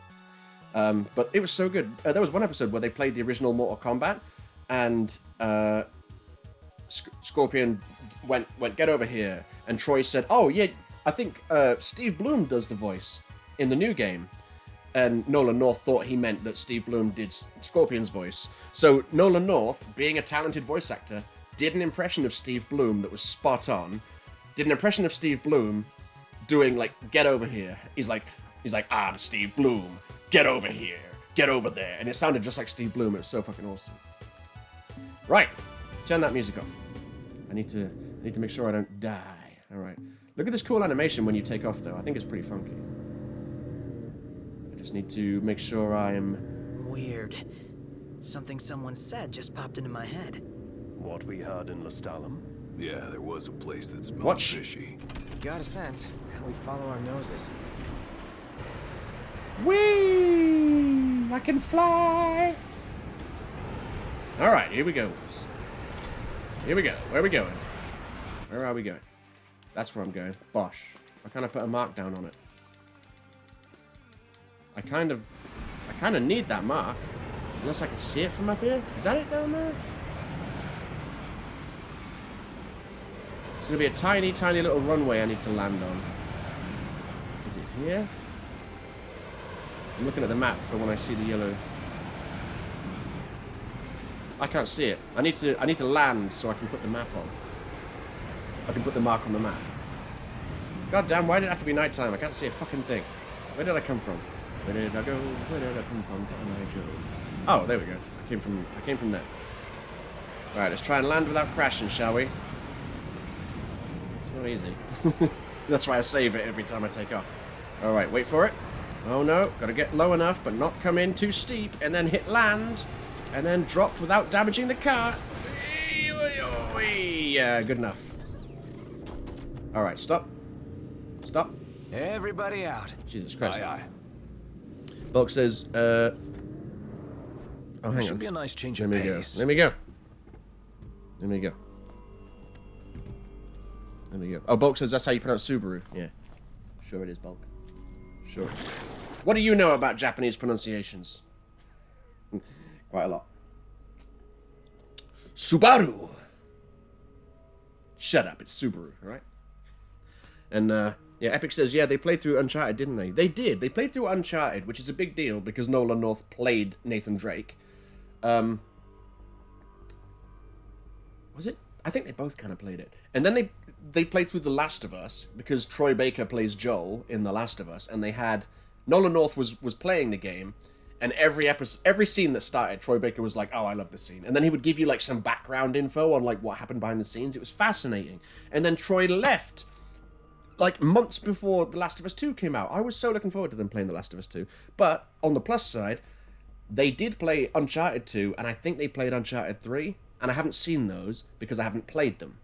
But it was so good. There was one episode where they played the original Mortal Kombat, and Scorpion went, get over here, and Troy said, oh yeah, I think Steve Bloom does the voice in the new game. And Nolan North thought he meant that Steve Bloom did Scorpion's voice. So Nolan North, being a talented voice actor, did an impression of Steve Bloom that was spot on. Did an impression of Steve Bloom doing, like, get over here. He's like, I'm Steve Bloom. Get over here. Get over there. And it sounded just like Steve Bloom. It was so fucking awesome. Right. Turn that music off. I need to make sure I don't die. All right. Look at this cool animation when you take off, though. I think it's pretty funky. I just need to make sure I am... Weird. Something someone said just popped into my head. What we heard in Lestalem? Yeah, there was a place that smelled fishy. Got a scent. We follow our noses. Whee! I can fly! Alright, here we go. Here we go. Where are we going? Where are we going? That's where I'm going. Bosh. I kind of put a mark down on it. I kind of need that mark. Unless I can see it from up here. Is that it down there? It's going to be a tiny, tiny little runway I need to land on. Is it here? I'm looking at the map for when I see the yellow. I can't see it. I need to land so I can put the map on. I can put the mark on the map. God damn, why did it have to be nighttime? I can't see a fucking thing. Where did I come from? Where did I go? Where did I come from? Can I go? Oh, there we go. I came from there. Alright, let's try and land without crashing, shall we? It's not easy. That's why I save it every time I take off. Alright, wait for it. Oh no, gotta get low enough, but not come in too steep, and then hit land, and then drop without damaging the car. Yeah, good enough. Alright, stop. Stop. Everybody out. Jesus Christ. Aye, aye. Bulk says, oh, hang Should on. be a nice change Let of me go. pace. Let me go. Let me go. Let me go. Oh, Bulk says that's how you pronounce Subaru. Yeah. Sure it is, Bulk. Sure. What do you know about Japanese pronunciations? Quite a lot. Subaru! Shut up, it's Subaru, alright? And, yeah, Epic says, yeah, they played through Uncharted, didn't they? They did. They played through Uncharted, which is a big deal because Nolan North played Nathan Drake. Was it? I think they both kind of played it. And then they played through The Last of Us because Troy Baker plays Joel in The Last of Us, and they had... Nolan North was playing the game, and every scene that started, Troy Baker was like, oh, I love this scene. And then he would give you, like, some background info on, like, what happened behind the scenes. It was fascinating. And then Troy left, like, months before The Last of Us 2 came out. I was so looking forward to them playing The Last of Us 2. But, on the plus side, they did play Uncharted 2, and I think they played Uncharted 3, and I haven't seen those because I haven't played them.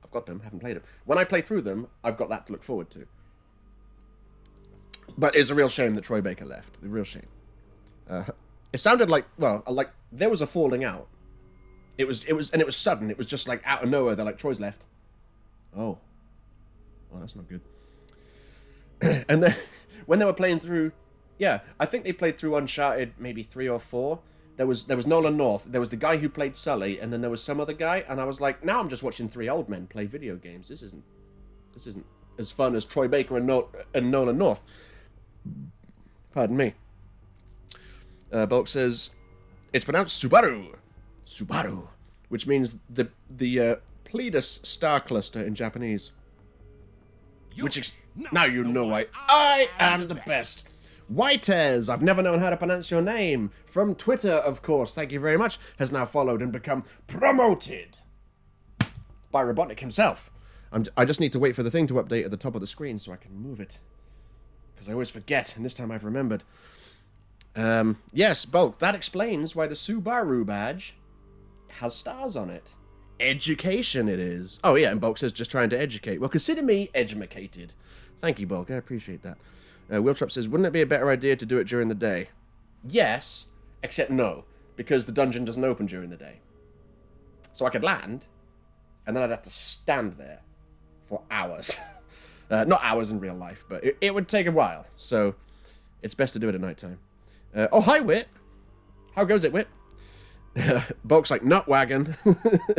I've got them, haven't played them. When I play through them, I've got that to look forward to. But it's a real shame that Troy Baker left. A real shame. It sounded like, well, like there was a falling out. It was sudden. It was just like out of nowhere. They're like, Troy's left. Oh, well, that's not good. And then when they were playing through, yeah, I think they played through Uncharted maybe 3 or 4. There was Nolan North. There was the guy who played Sully, and then there was some other guy. And I was like, now I'm just watching 3 old men play video games. This isn't as fun as Troy Baker and Nolan North. Pardon me. Bulk says, it's pronounced Subaru. Subaru. Which means the Pleiades star cluster in Japanese. Now you know I am the best. Whitez, I've never known how to pronounce your name. From Twitter, of course, thank you very much, has now followed and become promoted by Robotnik himself. I just need to wait for the thing to update at the top of the screen so I can move it. Because I always forget, and this time I've remembered. Yes, Bulk, that explains why the Subaru badge has stars on it. Education it is. Oh yeah, and Bulk says just trying to educate. Well, consider me educated. Thank you, Bulk, I appreciate that. Wiltrop says, wouldn't it be a better idea to do it during the day? Yes, except no, because the dungeon doesn't open during the day. So I could land, and then I'd have to stand there for hours. Not hours in real life, but it would take a while, so it's best to do it at night time. Oh, hi, Wit. How goes it, Wit? Bulk's like, nut wagon.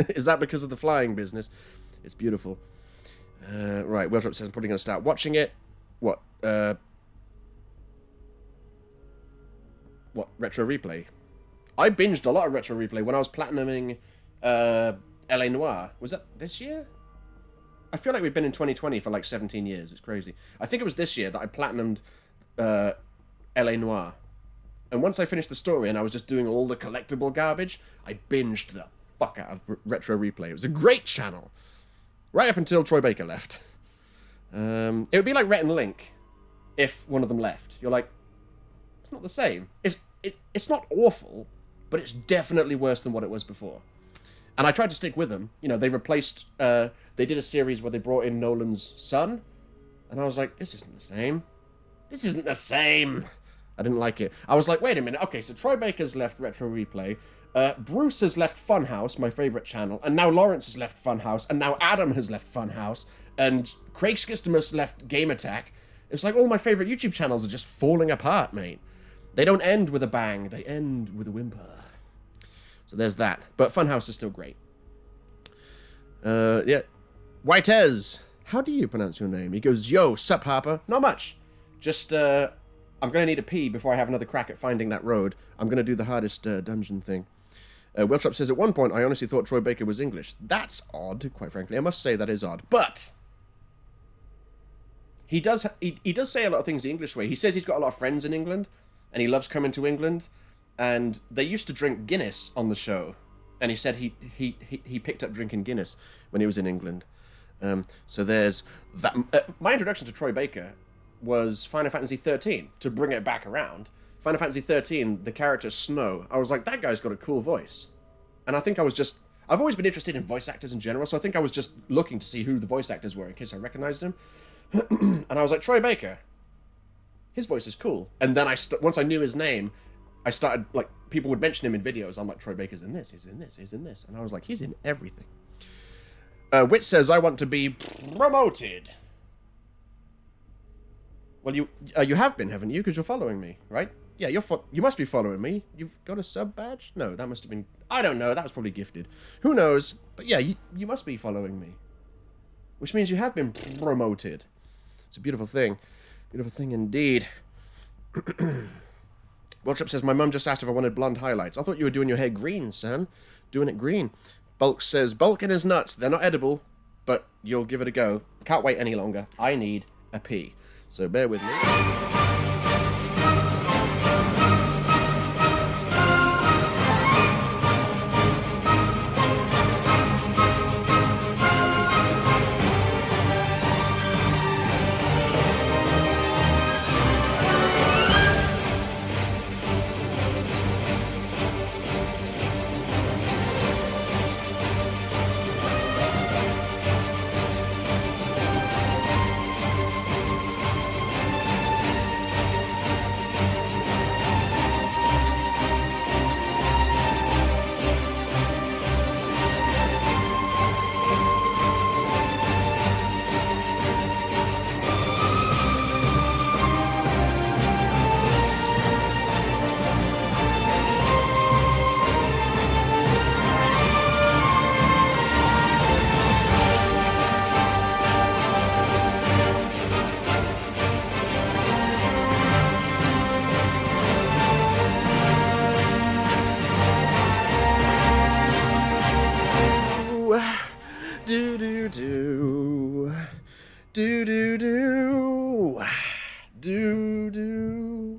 Is that because of the flying business? It's beautiful. Right, Wheeltrap says I'm probably going to start watching it. What, Retro Replay? I binged a lot of Retro Replay when I was platinuming LA Noire. Was that this year? I feel like we've been in 2020 for like 17 years. It's crazy. I think it was this year that I platinumed LA Noire. And once I finished the story and I was just doing all the collectible garbage, I binged the fuck out of Retro Replay. It was a great channel. Right up until Troy Baker left. It would be like Rhett and Link if one of them left. You're like, it's not the same. It's not awful, but it's definitely worse than what it was before. And I tried to stick with them. You know, they replaced... they did a series where they brought in Nolan's son. And I was like, this isn't the same. This isn't the same. I didn't like it. I was like, wait a minute. Okay, so Troy Baker's left Retro Replay. Bruce has left Funhouse, my favourite channel. And now Lawrence has left Funhouse. And now Adam has left Funhouse. And Craig Skistimus left Game Attack. It's like all my favourite YouTube channels are just falling apart, mate. They don't end with a bang. They end with a whimper. So there's that. But Funhouse is still great. Yeah. Whitez. How do you pronounce your name? He goes, yo, sup, Harper? Not much. Just, I'm going to need a pee before I have another crack at finding that road. I'm going to do the hardest dungeon thing. Welltrap says, at one point, I honestly thought Troy Baker was English. That's odd, quite frankly. I must say that is odd. But he does say a lot of things the English way. He says he's got a lot of friends in England, and he loves coming to England. And they used to drink Guinness on the show. And he said he picked up drinking Guinness when he was in England. So there's that. My introduction to Troy Baker was Final Fantasy 13, to bring it back around. Final Fantasy 13, the character Snow, I was like, that guy's got a cool voice. And I think I've always been interested in voice actors in general, so I think I was just looking to see who the voice actors were in case I recognized him. And I was like, Troy Baker, his voice is cool. And then once I knew his name, I started, like, people would mention him in videos. I'm like, Troy Baker's in this, he's in this, he's in this. And I was like, he's in everything. Witch says, I want to be promoted. Well, you have been, haven't you? Because you're following me, right? Yeah, you must be following me. You've got a sub badge? No, that must have been... I don't know, that was probably gifted. Who knows? But yeah, you must be following me. Which means you have been promoted. It's a beautiful thing. Beautiful thing indeed. Welltrap says, my mum just asked if I wanted blonde highlights. I thought you were doing your hair green, son. Doing it green. Bulk says, Bulk and his nuts. They're not edible, but you'll give it a go. Can't wait any longer. I need a pee. So bear with me.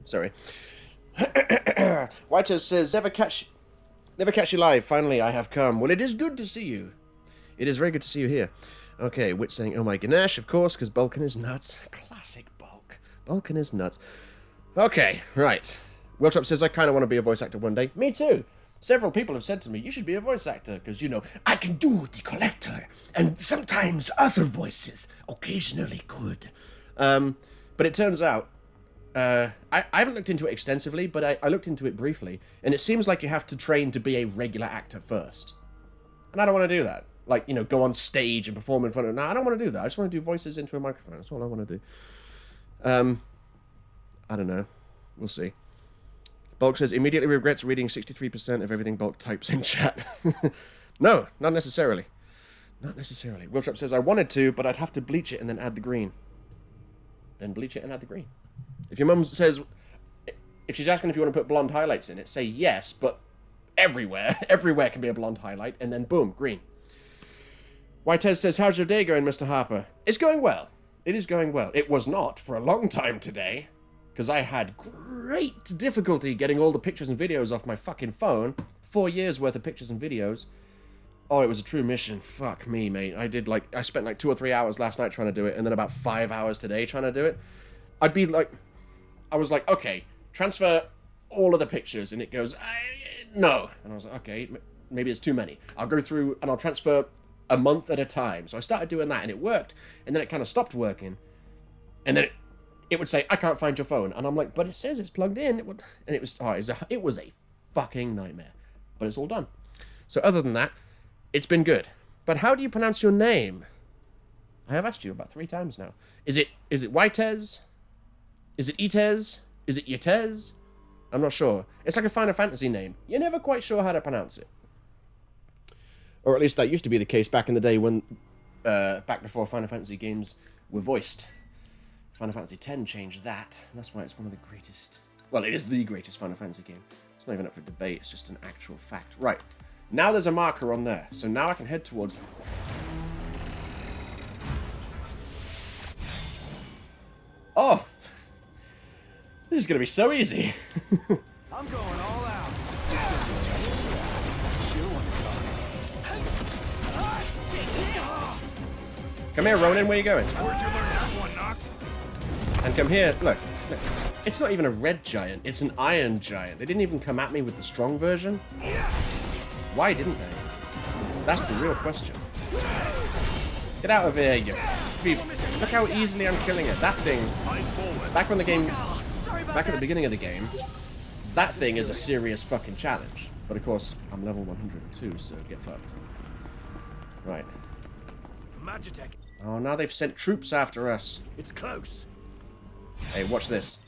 Sorry. Whiter says, never catch you live. Finally, I have come. Well, it is good to see you. It is very good to see you here. Okay, Witch saying, oh my Ganesh, of course, because Bulkin is nuts. Classic Bulk. Bulkin is nuts. Okay, right. Welltrap says, I kind of want to be a voice actor one day. Me too. Several people have said to me, you should be a voice actor, because, you know, I can do the collector, and sometimes other voices occasionally could. But it turns out, I haven't looked into it extensively, but I looked into it briefly, and it seems like you have to train to be a regular actor first. And I don't want to do that. Like, you know, go on stage and perform in front of... No, I don't want to do that. I just want to do voices into a microphone. That's all I want to do. I don't know. We'll see. Bulk says, immediately regrets reading 63% of everything Bulk types in chat. No, not necessarily. Not necessarily. Wiltrop says, I wanted to, but I'd have to bleach it and then add the green. Then bleach it and add the green. If your mum says... If she's asking if you want to put blonde highlights in it, say yes, but everywhere. Everywhere can be a blonde highlight, and then boom, green. Whitez says, how's your day going, Mr. Harper? It's going well. It is going well. It was not for a long time today, because I had great difficulty getting all the pictures and videos off my fucking phone. 4 years worth of pictures and videos. Oh, it was a true mission. Fuck me, mate. I spent like 2 or 3 hours last night trying to do it, and then about 5 hours today trying to do it. I was like, okay, transfer all of the pictures, and it goes, no. And I was like, okay, maybe it's too many. I'll go through and I'll transfer a month at a time. So I started doing that, and it worked, and then it kind of stopped working. And then it would say, I can't find your phone. And I'm like, but it says it's plugged in. And it was a fucking nightmare. But it's all done. So other than that, it's been good. But how do you pronounce your name? I have asked you about 3 times now. Is it Whitez? Is it Itez? Is it Yetez? I'm not sure. It's like a Final Fantasy name. You're never quite sure how to pronounce it. Or at least that used to be the case back in the day when... back before Final Fantasy games were voiced. Final Fantasy X changed that. And that's why it's one of the greatest... Well, it is the greatest Final Fantasy game. It's not even up for debate. It's just an actual fact. Right. Now there's a marker on there. So now I can head towards... Oh! This is going to be so easy. I'm going all out. Come here, Ronin. Where are you going? Where'd you learn that one, Noct? And come here. Look. It's not even a red giant. It's an iron giant. They didn't even come at me with the strong version. Why didn't they? That's the real question. Get out of here, you beep. Look how easily I'm killing it. That thing, back when the game, back at the beginning of the game, that thing is a serious fucking challenge. But of course, I'm level 102, so get fucked. Right. Magitech. Oh, now they've sent troops after us. It's close. Hey, watch this.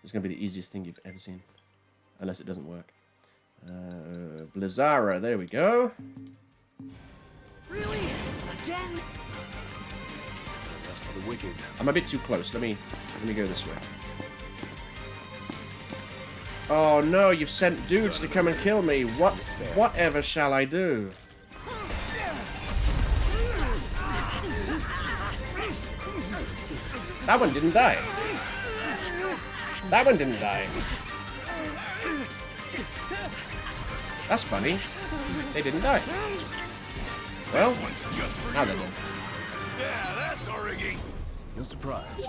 It's going to be the easiest thing you've ever seen. Unless it doesn't work. Blizzara, there we go. Really? Again? That's for the wicked. I'm a bit too close. Let me go this way. Oh no, you've sent dudes to come and kill me. Whatever shall I do? That one didn't die. That one didn't die. That's funny. They didn't die. Well, now they're dead. Yeah, that's our rigging. You're surprised.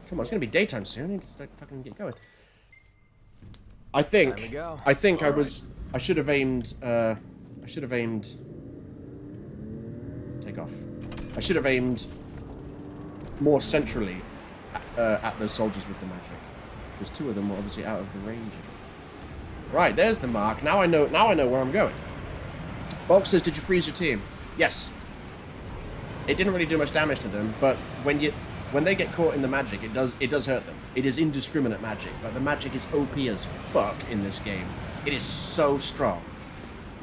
Come on, it's gonna be daytime soon. I need to start fucking get going. I think I should have aimed. Take off. I should have aimed more centrally at those soldiers with the magic, because 2 of them were obviously out of the range. Right, there's the mark. Now I know where I'm going. Bulk says, did you freeze your team? Yes. It didn't really do much damage to them, but when they get caught in the magic, it does hurt them. It is indiscriminate magic, but the magic is OP as fuck in this game. It is so strong.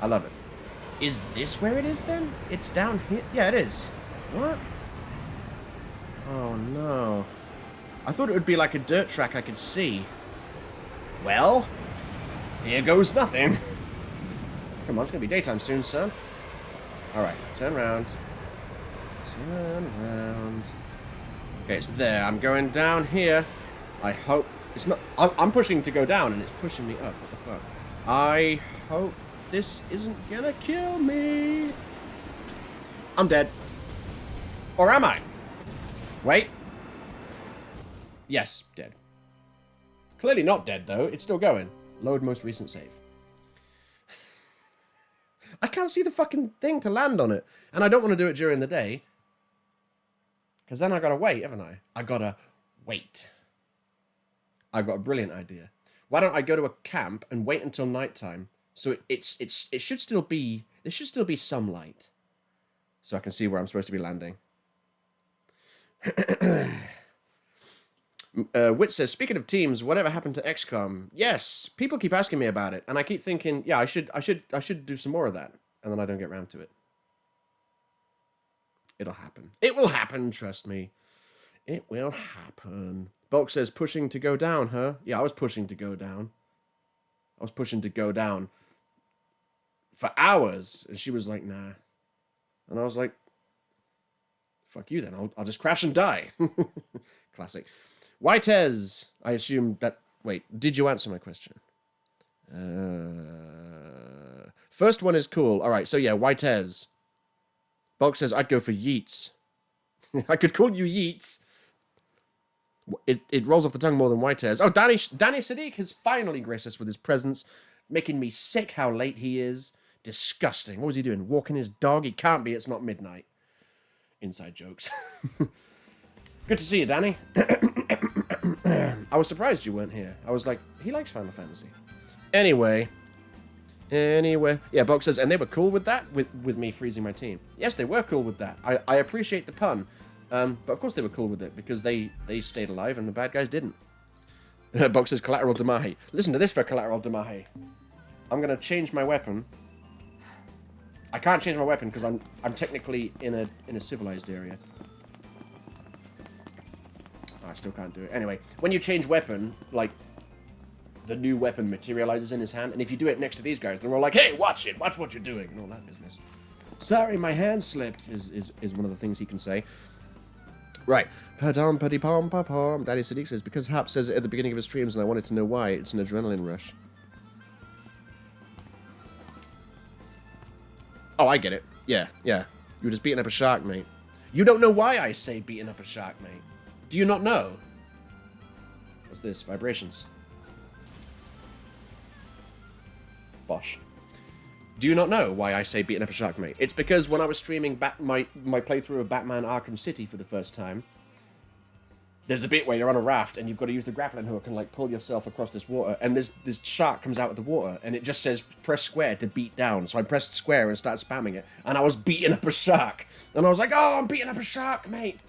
I love it. Is this where it is then? It's down here? Yeah, it is. What? Oh no. I thought it would be like a dirt track I could see. Well, here goes nothing. Come on, it's gonna be daytime soon, son. Alright, turn around. Turn around. Okay, it's there. I'm going down here. I hope it's not... I'm pushing to go down and it's pushing me up. What the fuck? I hope this isn't gonna kill me. I'm dead. Or am I? Wait. Yes, dead. Clearly not dead, though. It's still going. Load most recent save. I can't see the fucking thing to land on it. And I don't want to do it during the day. Because then I gotta wait, haven't I? I gotta wait. I've got a brilliant idea. Why don't I go to a camp and wait until nighttime, so it should still be... There should still be some light. So I can see where I'm supposed to be landing. Wit says, speaking of teams, whatever happened to XCOM? Yes, people keep asking me about it, and I keep thinking, yeah, I should do some more of that, and then I don't get around to it. It'll happen. It will happen, trust me. It will happen. Bulk says, pushing to go down, huh? Yeah, I was pushing to go down. I was pushing to go down for hours. And she was like, nah. And I was like, fuck you then. I'll just crash and die. Classic. Whitez. I assume that... Wait, did you answer my question? First one is cool. All right, so yeah, Whitez. Bulk says, I'd go for Yeats. I could call you Yeats. It rolls off the tongue more than Whitez. Oh, Danny Sadiq has finally graced us with his presence, making me sick how late he is. Disgusting. What was he doing? Walking his dog? He can't be. It's not midnight. Inside jokes. Good to see you, Danny. I was surprised you weren't here. I was like, he likes Final Fantasy. Anyway. Yeah, Bulk says, and they were cool with that? With me freezing my team. Yes, they were cool with that. I appreciate the pun. But of course they were cool with it, because they stayed alive and the bad guys didn't. Bulk says, Collateral Damahe. Listen to this for Collateral Damahe. I'm going to change my weapon. I can't change my weapon because I'm technically in a civilized area. Oh, I still can't do it. Anyway, when you change weapon, like, the new weapon materializes in his hand, and if you do it next to these guys, they're all like, hey, watch it, watch what you're doing, and all that business. Sorry, my hand slipped, is one of the things he can say. Right. Pa-dum, pa-di-pom, pa-pom. Daddy Sadiq says, because Hap says it at the beginning of his streams, and I wanted to know why. It's an adrenaline rush. Oh, I get it. Yeah. You were just beating up a shark, mate. You don't know why I say beating up a shark, mate. Do you not know? What's this? Vibrations. Bosh. Do you not know why I say beating up a shark, mate? It's because when I was streaming my playthrough of Batman Arkham City for the first time, there's a bit where you're on a raft and you've got to use the grappling hook and like pull yourself across this water, and this shark comes out of the water and it just says press square to beat down. So I pressed square and started spamming it, and I was beating up a shark, and I was like, oh, I'm beating up a shark, mate.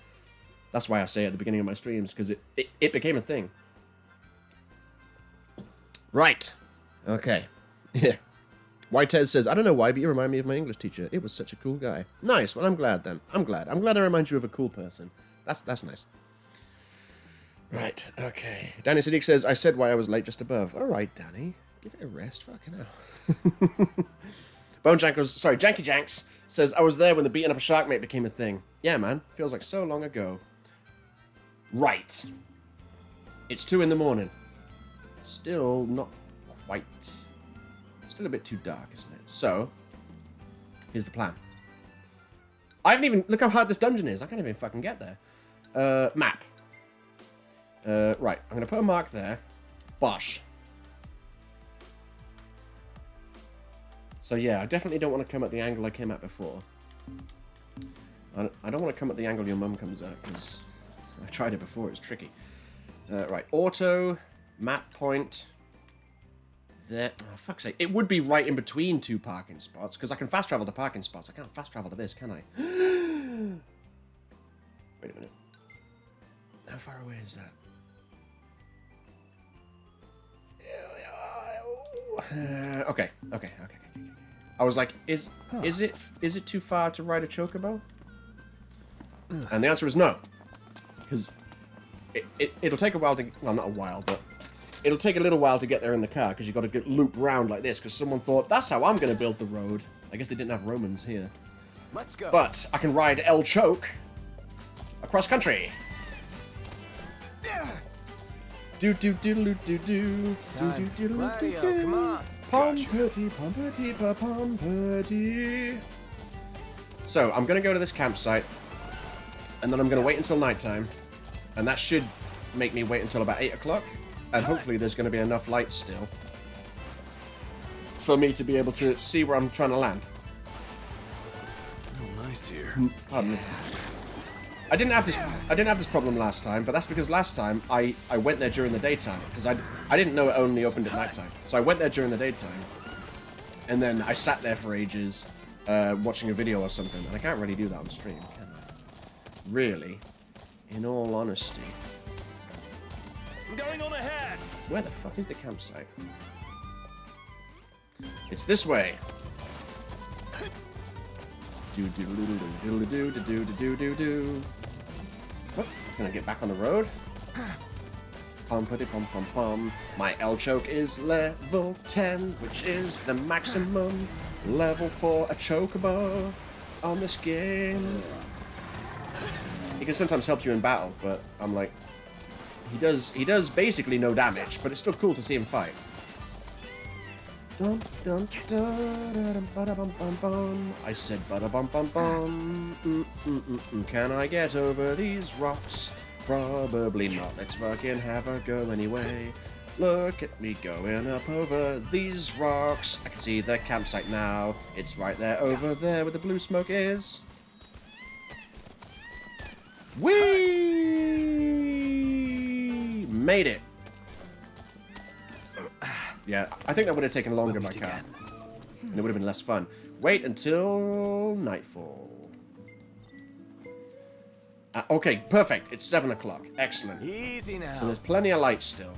That's why I say it at the beginning of my streams, because it became a thing. Right. Okay. Yeah. Whitez says, I don't know why, but you remind me of my English teacher. It was such a cool guy. Nice. Well, I'm glad then. I'm glad I remind you of a cool person. That's nice. Right. Okay. Danny Sadiq says, I said why I was late just above. All right, Danny. Give it a rest. Fucking hell. Janky Janks says, I was there when the beating up a shark mate became a thing. Yeah, man. Feels like so long ago. Right. It's 2 in the morning. Still not quite. Still a bit too dark, isn't it? So, here's the plan. I haven't even... Look how hard this dungeon is. I can't even fucking get there. Map. Right. I'm going to put a mark there. Bosh. So, yeah, I definitely don't want to come at the angle I came at before. I don't want to come at the angle your mum comes at, because I tried it before. It's tricky. Right. Auto. Map point. There. Oh, fuck's sake. It would be right in between 2 parking spots, because I can fast travel to parking spots. I can't fast travel to this, can I? Wait a minute. How far away is that? Okay. I was like, is it too far to ride a chocobo? And the answer is no. Because it'll take a while to... Well, not a while, but... It'll take a little while to get there in the car, because you've got to loop round like this, because someone thought, that's how I'm going to build the road. I guess they didn't have Romans here. Let's go. But I can ride El Choke across country. Do do do do do do do do. Come on. Pompity. So I'm going to go to this campsite, and then I'm going to wait until nighttime, and that should make me wait until about 8 o'clock. And hopefully there's going to be enough light still for me to be able to see where I'm trying to land. Oh, nice here. Pardon me. I didn't have this problem last time, but that's because last time I went there during the daytime, because I didn't know it only opened at nighttime. So I went there during the daytime, and then I sat there for ages watching a video or something, and I can't really do that on stream, can I? Really, in all honesty. I'm going on ahead. Where the fuck is the campsite? It's this way. Do. Oh, can I get back on the road? Pum pum pum. My L choke is level 10, which is the maximum level for a chocobo on this game. He can sometimes help you in battle, but I'm like, he does basically no damage, but it's still cool to see him fight. Dun, dun, dun, bum, bum, bum. I said bum bum bum. Can I get over these rocks? Probably not. Let's fucking have a go anyway. Look at me going up over these rocks. I can see the campsite now. It's right there over there where the blue smoke is. Whee! Made it. Yeah, I think that would have taken longer by car. And it would have been less fun. Wait until nightfall. Okay, perfect. It's 7 o'clock. Excellent. Easy now. So there's plenty of light still.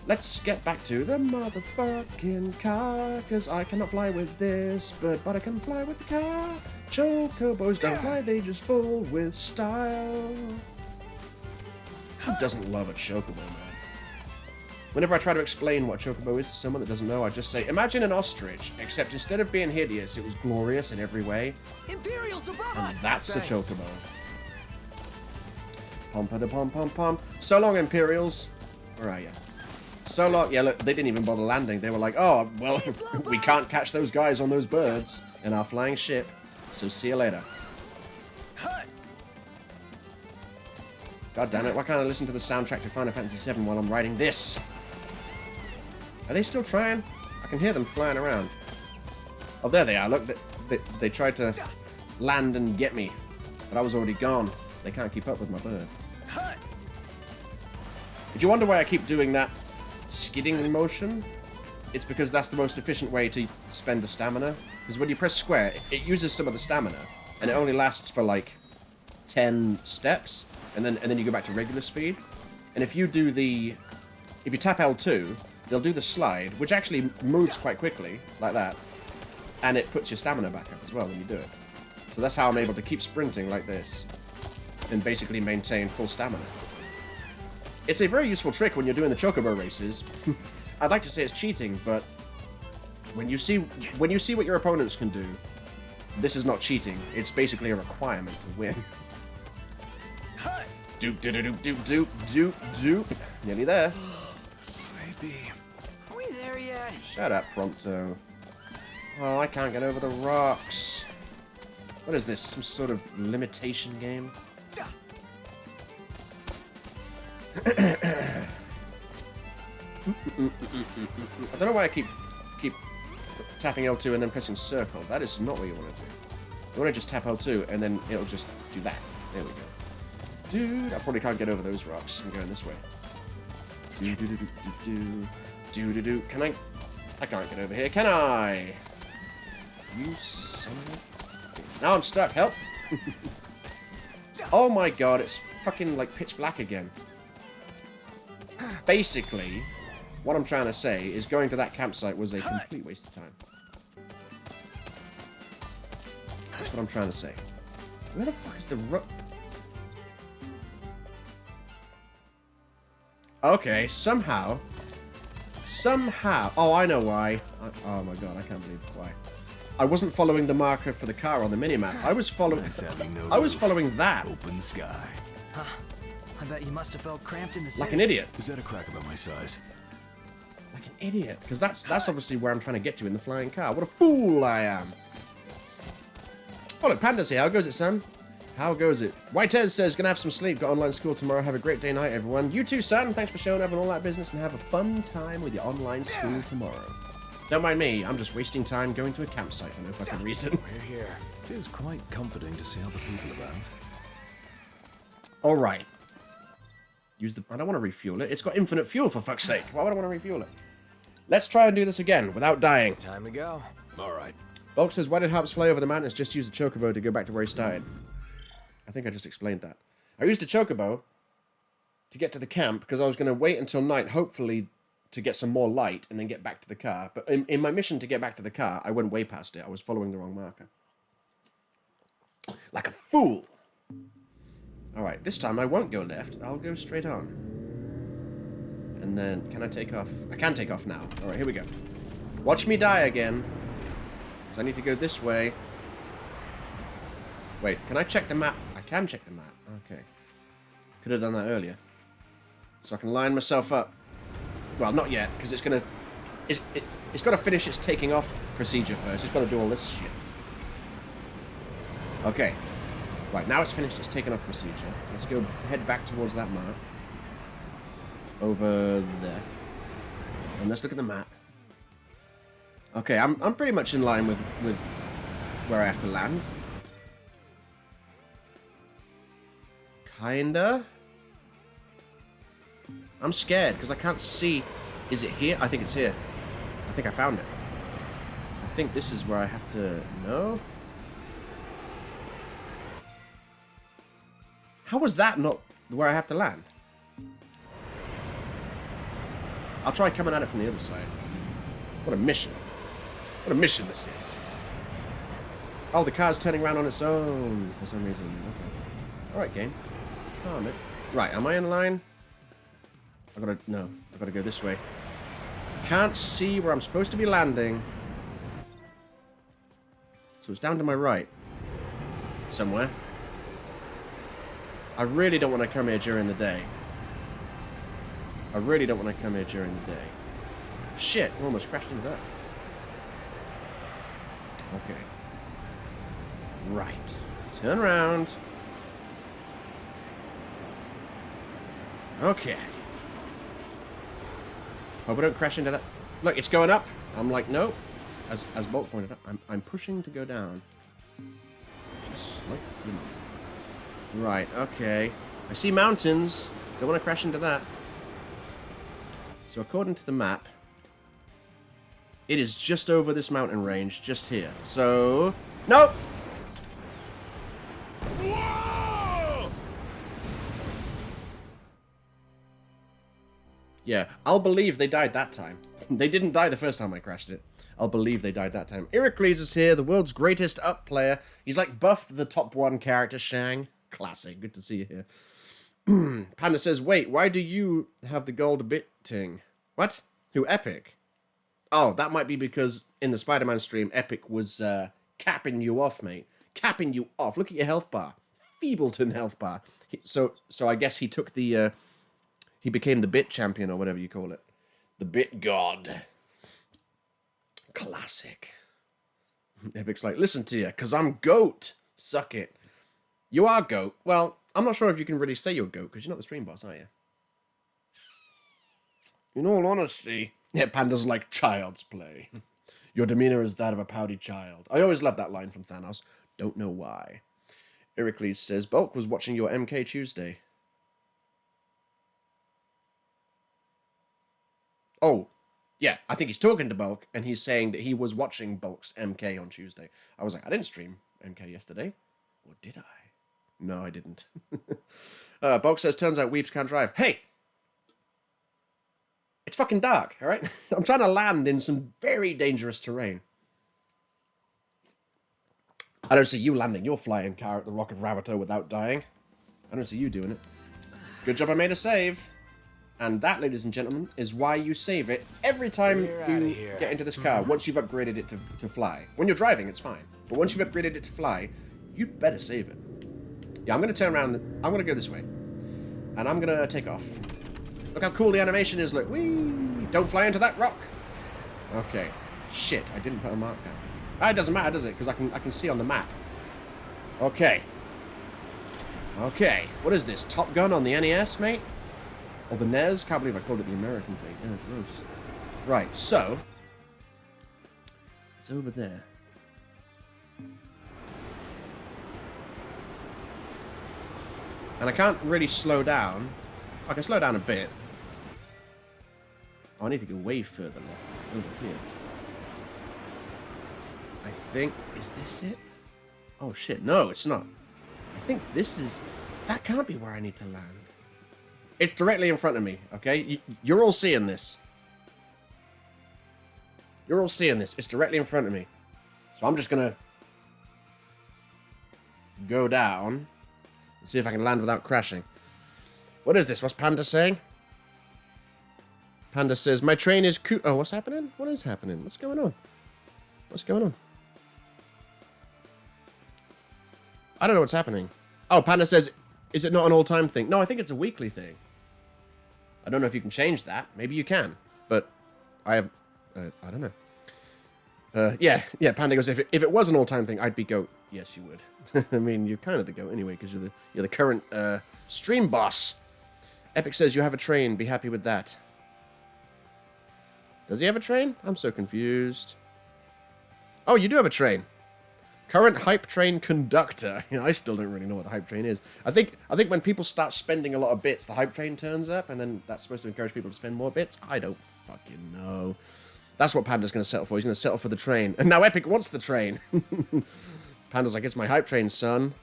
Let's get back to the motherfucking car, because I cannot fly with this bird, but I can fly with the car. Chocobos don't fly, they just fall with style. Who doesn't love a chocobo, man? Whenever I try to explain what a chocobo is to someone that doesn't know, I just say, imagine an ostrich, except instead of being hideous, it was glorious in every way. Imperials above And us! that's Thanks. a chocobo. Pom-pa-da-pom-pom-pom. So long, Imperials. Where are you? So long. Yeah, look, they didn't even bother landing. They were like, oh, well, we can't catch those guys on those birds in our flying ship, so see you later. God damn it, why can't I listen to the soundtrack to Final Fantasy VII while I'm writing this? Are they still trying? I can hear them flying around. Oh, there they are. Look, they tried to land and get me, but I was already gone. They can't keep up with my bird. If you wonder why I keep doing that skidding motion, it's because that's the most efficient way to spend the stamina. Because when you press square, it uses some of the stamina, and it only lasts for like 10 steps, and then you go back to regular speed. And if you tap L2, they'll do the slide, which actually moves quite quickly, like that, and it puts your stamina back up as well when you do it. So that's how I'm able to keep sprinting like this, and basically maintain full stamina. It's a very useful trick when you're doing the chocobo races. I'd like to say it's cheating, but when you see what your opponents can do, this is not cheating. It's basically a requirement to win. Doop, doop, doop, doop, doop, doop, doop. Nearly there. Sleepy. Are we there yet? Shut up, Prompto. Oh, I can't get over the rocks. What is this? Some sort of limitation game? I don't know why I keep tapping L2 and then pressing circle. That is not what you want to do. You want to just tap L2 and then it'll just do that. There we go. Dude, I probably can't get over those rocks. I'm going this way. Do. Can I? I can't get over here, can I? You son of a... Now I'm stuck. Help! Oh my god, it's fucking like pitch black again. Basically, what I'm trying to say is going to that campsite was a complete waste of time. That's what I'm trying to say. Where the fuck is the rook? Okay, somehow... Oh, I know why. Oh my god, I can't believe why. I wasn't following the marker for the car on the minimap. I was following... I was following that. Open sky. Huh. I bet you must have felt cramped in the city. Like an idiot. Is that a crack about my size? Like an idiot. Because that's obviously where I'm trying to get to in the flying car. What a fool I am. Oh, look, Panda's here. How goes it, son? How goes it? Whitehead says, gonna have some sleep. Got online school tomorrow. Have a great day night, everyone. You too, son. Thanks for showing up and all that business, and have a fun time with your online school tomorrow. Don't mind me. I'm just wasting time going to a campsite for no fucking reason. We're here. It is quite comforting to see other people around. All right. I don't want to refuel it. It's got infinite fuel, for fuck's sake. Why would I want to refuel it? Let's try and do this again without dying. Time to go. All right. Bulk says, why did Harps fly over the mountains? Just use the chocobo to go back to where he started. I think I just explained that. I used a chocobo to get to the camp because I was going to wait until night, hopefully to get some more light and then get back to the car. But in my mission to get back to the car, I went way past it. I was following the wrong marker. Like a fool. Alright, this time I won't go left. I'll go straight on. And then, can I take off? I can take off now. Alright, here we go. Watch me die again. Because I need to go this way. Wait, can I check the map? I can check the map. Okay. Could have done that earlier. So I can line myself up. Well, not yet, because it's gonna... It's got to finish its taking off procedure first. It's got to do all this shit. Okay. Right, now it's finished its taking off procedure. Let's go head back towards that mark. Over there. And let's look at the map. Okay, I'm pretty much in line with where I have to land. Kinda. I'm scared because I can't see. Is it here? I think it's here. I think I found it. I think this is where I have to... No? How was that not where I have to land? I'll try coming at it from the other side. What a mission. What a mission this is. Oh, the car's turning around on its own for some reason. Okay. Alright, game. Calm it. Right, am I in line? No, I've gotta go this way. Can't see where I'm supposed to be landing. So it's down to my right. Somewhere. I really don't want to come here during the day. I really don't want to come here during the day. Shit, I almost crashed into that. Okay. Right. Turn around. Okay. Hope I don't crash into that. Look, it's going up. I'm like, no. As Bolt pointed out, I'm pushing to go down. Just like, you know. Right, okay. I see mountains. Don't want to crash into that. So according to the map, it is just over this mountain range, just here. So, nope. Yeah, I'll believe they died that time. They didn't die the first time I crashed it. I'll believe they died that time. Heracles is here, the world's greatest up player. He's like buffed the top one character, Shang. Classic, good to see you here. Panda says, wait, why do you have the gold bit ting? What? Who, Epic? Oh, that might be because in the Spider-Man stream, Epic was capping you off, mate. Capping you off. Look at your health bar. Feebleton health bar. So I guess he took the... he became the bit champion, or whatever you call it. The bit god. Classic. Epic's like, listen to you, because I'm GOAT. Suck it. You are GOAT. Well, I'm not sure if you can really say you're GOAT, because you're not the stream boss, are you? In all honesty... Yeah, Panda's like child's play. Your demeanor is that of a pouty child. I always love that line from Thanos. Don't know why. Heracles says, Bulk was watching your MK Tuesday. Oh, yeah, I think he's talking to Bulk, and he's saying that he was watching Bulk's MK on Tuesday. I was like, I didn't stream MK yesterday. Or did I? No, I didn't. Bulk says, turns out Weeps can't drive. Hey! It's fucking dark, alright? I'm trying to land in some very dangerous terrain. I don't see you landing your flying car at the Rock of Ravito without dying. I don't see you doing it. Good job I made a save. And that, ladies and gentlemen, is why you save it every time you get into this car, once you've upgraded it to fly. When you're driving, it's fine. But once you've upgraded it to fly, you'd better save it. Yeah, I'm going to turn around. I'm going to go this way. And I'm going to take off. Look how cool the animation is, look. Whee! Don't fly into that rock. Okay. Shit, I didn't put a mark down. Ah, it doesn't matter, does it? Because I can see on the map. Okay. Okay. What is this? Top Gun on the NES, mate? Or the NES? Can't believe I called it the American thing. Yeah, gross. Right, so... it's over there. And I can't really slow down. I can slow down a bit. Oh, I need to go way further left. Over here. I think... is this it? Oh, shit. No, it's not. I think this is... that can't be where I need to land. It's directly in front of me, okay? You're all seeing this. You're all seeing this. It's directly in front of me. So I'm just gonna... go down. See if I can land without crashing. What is this? What's Panda saying? Panda says, my train is Oh, what's happening? What is happening? What's going on? What's going on? I don't know what's happening. Oh, Panda says, is it not an all-time thing? No, I think it's a weekly thing. I don't know if you can change that. Maybe you can. But I have... I don't know. Yeah, Panda goes, if it was an all-time thing, I'd be GOAT. Yes, you would. I mean, you're kind of the GOAT anyway, because you're the current stream boss. Epic says, you have a train. Be happy with that. Does he have a train? I'm so confused. Oh, you do have a train. Current hype train conductor. I still don't really know what the hype train is. I think when people start spending a lot of bits, the hype train turns up, and then that's supposed to encourage people to spend more bits. I don't fucking know. That's what Panda's going to settle for. He's going to settle for the train. And now Epic wants the train. Panda's like, it's my hype train, son.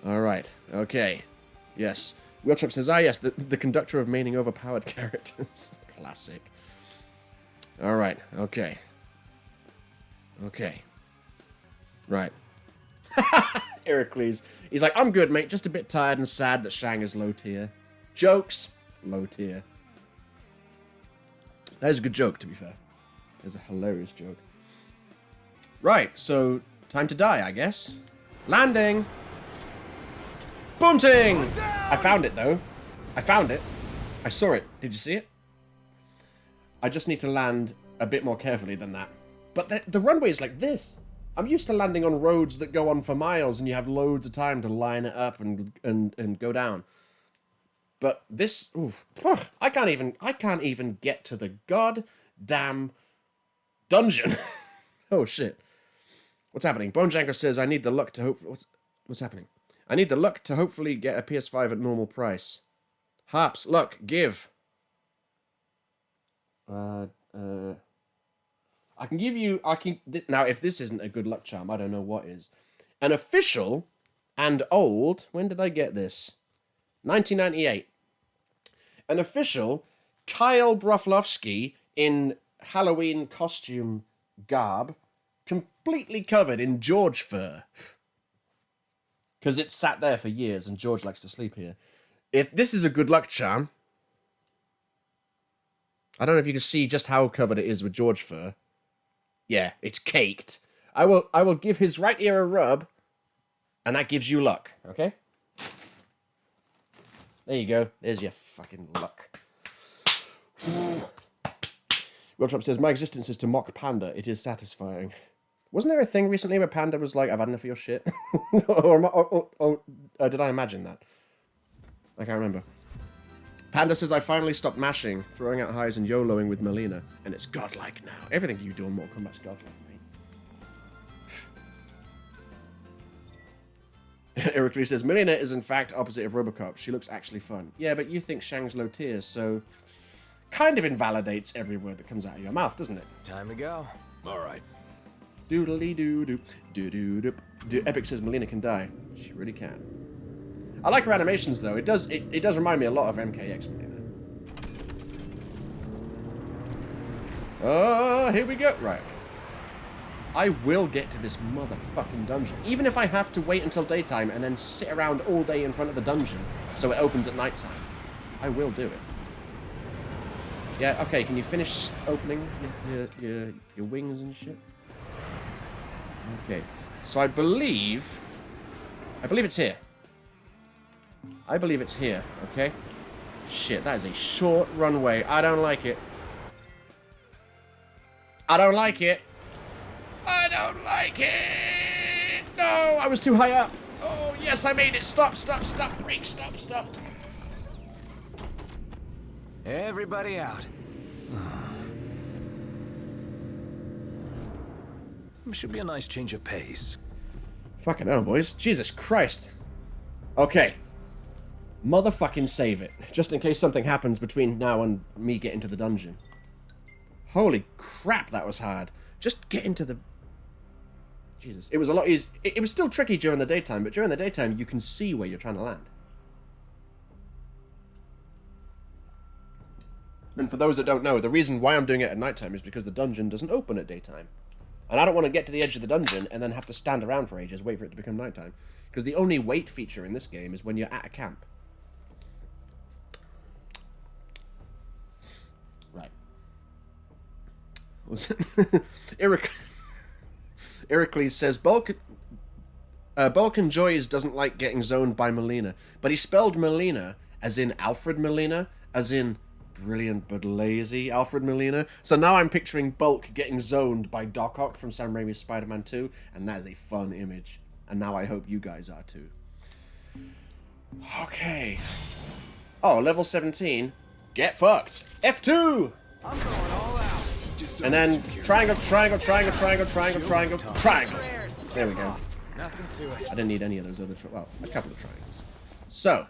Alright. Okay. Yes. Wheeltrap says, yes, the conductor of maining overpowered characters. Classic. Alright. Okay. Okay. Right. Heracles. He's like, I'm good, mate. Just a bit tired and sad that Shang is low tier. Jokes. Low tier. That is a good joke, to be fair. It's a hilarious joke. Right, so time to die, I guess. Landing! Boomting! I found it, though. I found it. I saw it. Did you see it? I just need to land a bit more carefully than that. But the runway is like this. I'm used to landing on roads that go on for miles and you have loads of time to line it up and go down. But this, oof, I can't even get to the goddamn dungeon. Oh shit. What's happening? Bone Janko says I need the luck to hope. What's happening? I need the luck to hopefully get a PS5 at normal price. Harps, luck, give. I can give you, now if this isn't a good luck charm, I don't know what is. An official and old, when did I get this? 1998. An official Kyle Broflovsky in Halloween costume garb, completely covered in George fur. Because it's sat there for years and George likes to sleep here. If this is a good luck charm, I don't know if you can see just how covered it is with George fur. Yeah, it's caked. I will give his right ear a rub, and that gives you luck, okay? There you go. There's your fucking luck. Wheeltrap says, my existence is to mock Panda. It is satisfying. Wasn't there a thing recently where Panda was like, I've had enough of your shit? or did I imagine that? I can't remember. Panda says, I finally stopped mashing, throwing out highs and YOLOing with Melina, and it's godlike now. Everything you do on Mortal Kombat's godlike, mate. Eric Lee says, Melina is in fact opposite of Robocop. She looks actually fun. Yeah, but you think Shang's low tier, so kind of invalidates every word that comes out of your mouth, doesn't it? Time to go. All right. Doodly doo doo doo doo doo. Epic says Melina can die. She really can. I like her animations though. It does remind me a lot of MKX Melina. Oh, here we go. Right. I will get to this motherfucking dungeon. Even if I have to wait until daytime and then sit around all day in front of the dungeon so it opens at nighttime. I will do it. Yeah, okay, can you finish opening your wings and shit? Okay. So I believe it's here. I believe it's here, okay? Shit, that is a short runway. I don't like it. I don't like it. I don't like it. No, I was too high up. Oh, yes, I made it. Stop, stop, stop. Brake, stop, stop. Everybody out. Should be a nice change of pace. Fucking hell, boys. Jesus Christ. Okay. Motherfucking save it. Just in case something happens between now and me getting to the dungeon. Holy crap, that was hard. Just get into the... Jesus. It was a lot easier. It was still tricky during the daytime, but during the daytime, you can see where you're trying to land. And for those that don't know, the reason why I'm doing it at nighttime is because the dungeon doesn't open at daytime. And I don't want to get to the edge of the dungeon and then have to stand around for ages, wait for it to become nighttime. Because the only wait feature in this game is when you're at a camp. Right. What was it? Heracles says, Balkan Joys doesn't like getting zoned by Melina. But he spelled Melina as in Alfred Molina, as in brilliant but lazy Alfred Molina. So now I'm picturing Bulk getting zoned by Doc Ock from Sam Raimi's Spider-Man 2, and that is a fun image. And now I hope you guys are too. Okay. Oh, level 17. Get fucked. F2! I'm going all out. And then triangle, triangle, triangle, triangle, triangle, triangle, triangle. There we go. Nothing to it. I didn't need any of those other, well, a couple of triangles. So.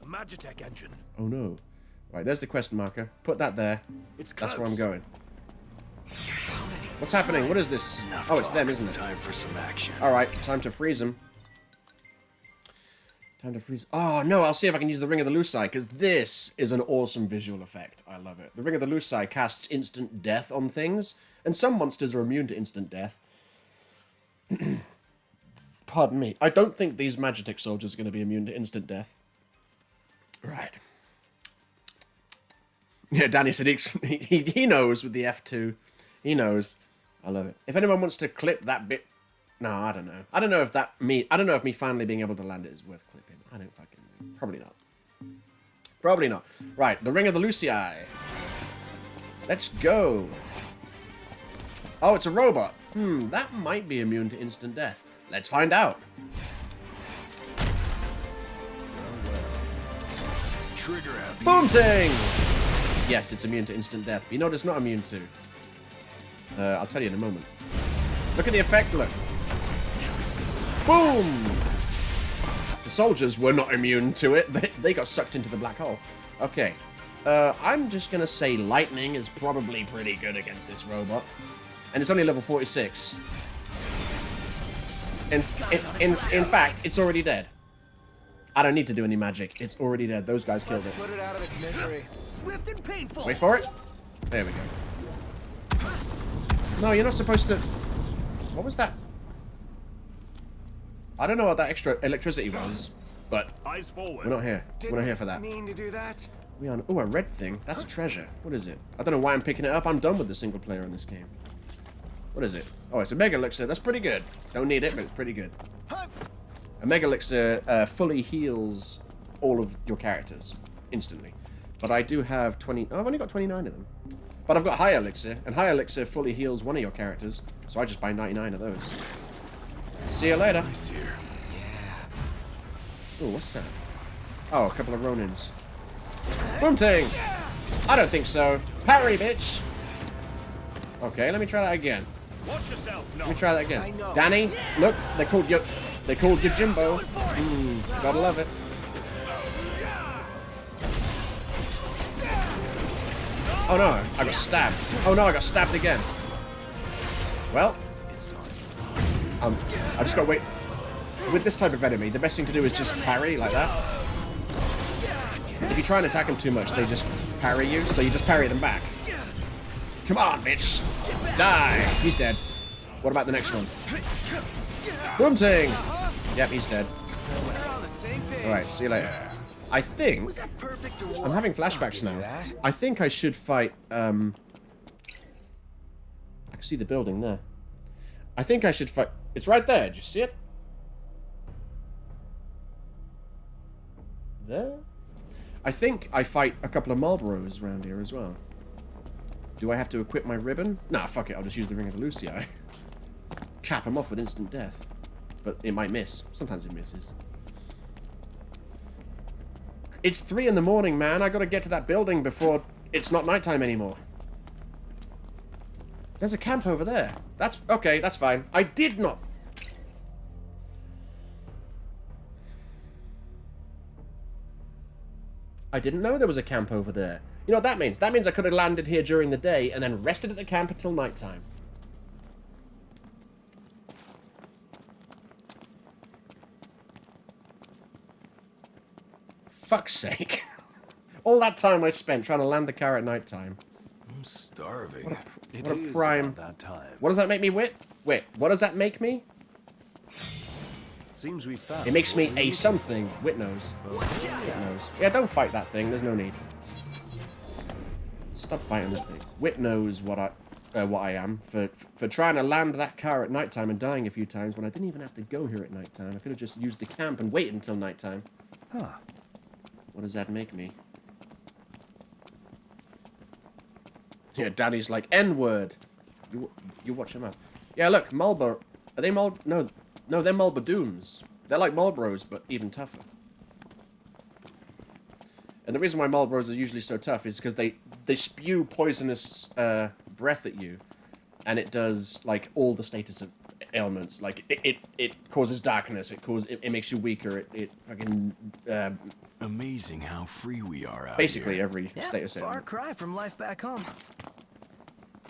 Magitech engine. Oh no. Right, there's the quest marker. Put that there. That's where I'm going. What's happening? What is this? Oh, it's them, isn't it? Time for some action. Alright, time to freeze them. Time to freeze. Oh no, I'll see if I can use the Ring of the Lucii, because this is an awesome visual effect. I love it. The Ring of the Lucii casts instant death on things, and some monsters are immune to instant death. Pardon me. I don't think these Magitech soldiers are going to be immune to instant death. Right. Yeah, Danny said he knows with the F2. He knows. I love it. If anyone wants to clip that bit... No, I don't know. I don't know if me finally being able to land it is worth clipping. I don't fucking know. Probably not. Probably not. Right, the Ring of the Lucii. Let's go. Oh, it's a robot. That might be immune to instant death. Let's find out. Trigger happy. Boom ting! Yes, it's immune to instant death. But you know what it's not immune to? I'll tell you in a moment. Look at the effect, look. Boom! The soldiers were not immune to it. They got sucked into the black hole. Okay. I'm just going to say lightning is probably pretty good against this robot. And it's only level 46. In fact, it's already dead. I don't need to do any magic. It's already dead. Those guys killed it. Put it out of its misery. Swift and painful. Wait for it. There we go. No, you're not supposed to... What was that? I don't know what that extra electricity was, but Eyes forward. we're not here. We're not here for that. Mean to do that? We are... Oh, a red thing. That's a treasure. What is it? I don't know why I'm picking it up. I'm done with the single player in this game. What is it? Oh, it's a Mega Elixir. That's pretty good. Don't need it, but it's pretty good. A Mega Elixir fully heals all of your characters instantly. But I do have 20... Oh, I've only got 29 of them. But I've got High Elixir, and High Elixir fully heals one of your characters, so I just buy 99 of those. See you later. Oh, what's that? Oh, a couple of Ronins. Boom ting! I don't think so. Parry, bitch! Okay, let me try that again. Watch yourself, no. Let me try that again. Danny, look, they called you Jimbo. Gotta love it. Oh no, I got stabbed. Oh no, I got stabbed again. Well, I just gotta wait. With this type of enemy, the best thing to do is just parry like that. If you try and attack them too much, they just parry you, so you just parry them back. Come on, bitch! Die! He's dead. What about the next one? Boom ting! Yep, he's dead. Alright, see you later. I think... I'm having flashbacks now. I think I should fight, I can see the building there. I think I should fight... It's right there. Did you see it? There? I think I fight a couple of Marlboros around here as well. Do I have to equip my ribbon? Nah, fuck it. I'll just use the Ring of the Lucii. Cap him off with instant death. But it might miss. Sometimes it misses. It's 3 in the morning, man. I gotta get to that building before it's not nighttime anymore. There's a camp over there. That's... Okay, that's fine. I did not... I didn't know there was a camp over there. You know what that means? That means I could have landed here during the day and then rested at the camp until nighttime. Fuck's sake. All that time I spent trying to land the car at nighttime. I'm starving. It What a is prime. about that time. What does that make me, Wit? Wait, what does that make me? Seems we found. It makes what me we a needed. something. Wit knows. Wit knows. Yeah, don't fight that thing. There's no need. Stop fighting this thing. Wit knows what I am for trying to land that car at nighttime and dying a few times when I didn't even have to go here at nighttime. I could have just used the camp and waited until nighttime. Huh. What does that make me? Yeah, Danny's like, N-word. You watch your mouth. Yeah, look, Marlboro. Are they No, they're Marlboroons. They're like Marlboros, but even tougher. And the reason why Marlboros are usually so tough is because they spew poisonous breath at you, and it does like all the status of ailments. Like it causes darkness. It makes you weaker. It fucking Amazing how free we are out basically here. every status Far ailment. cry from life back home.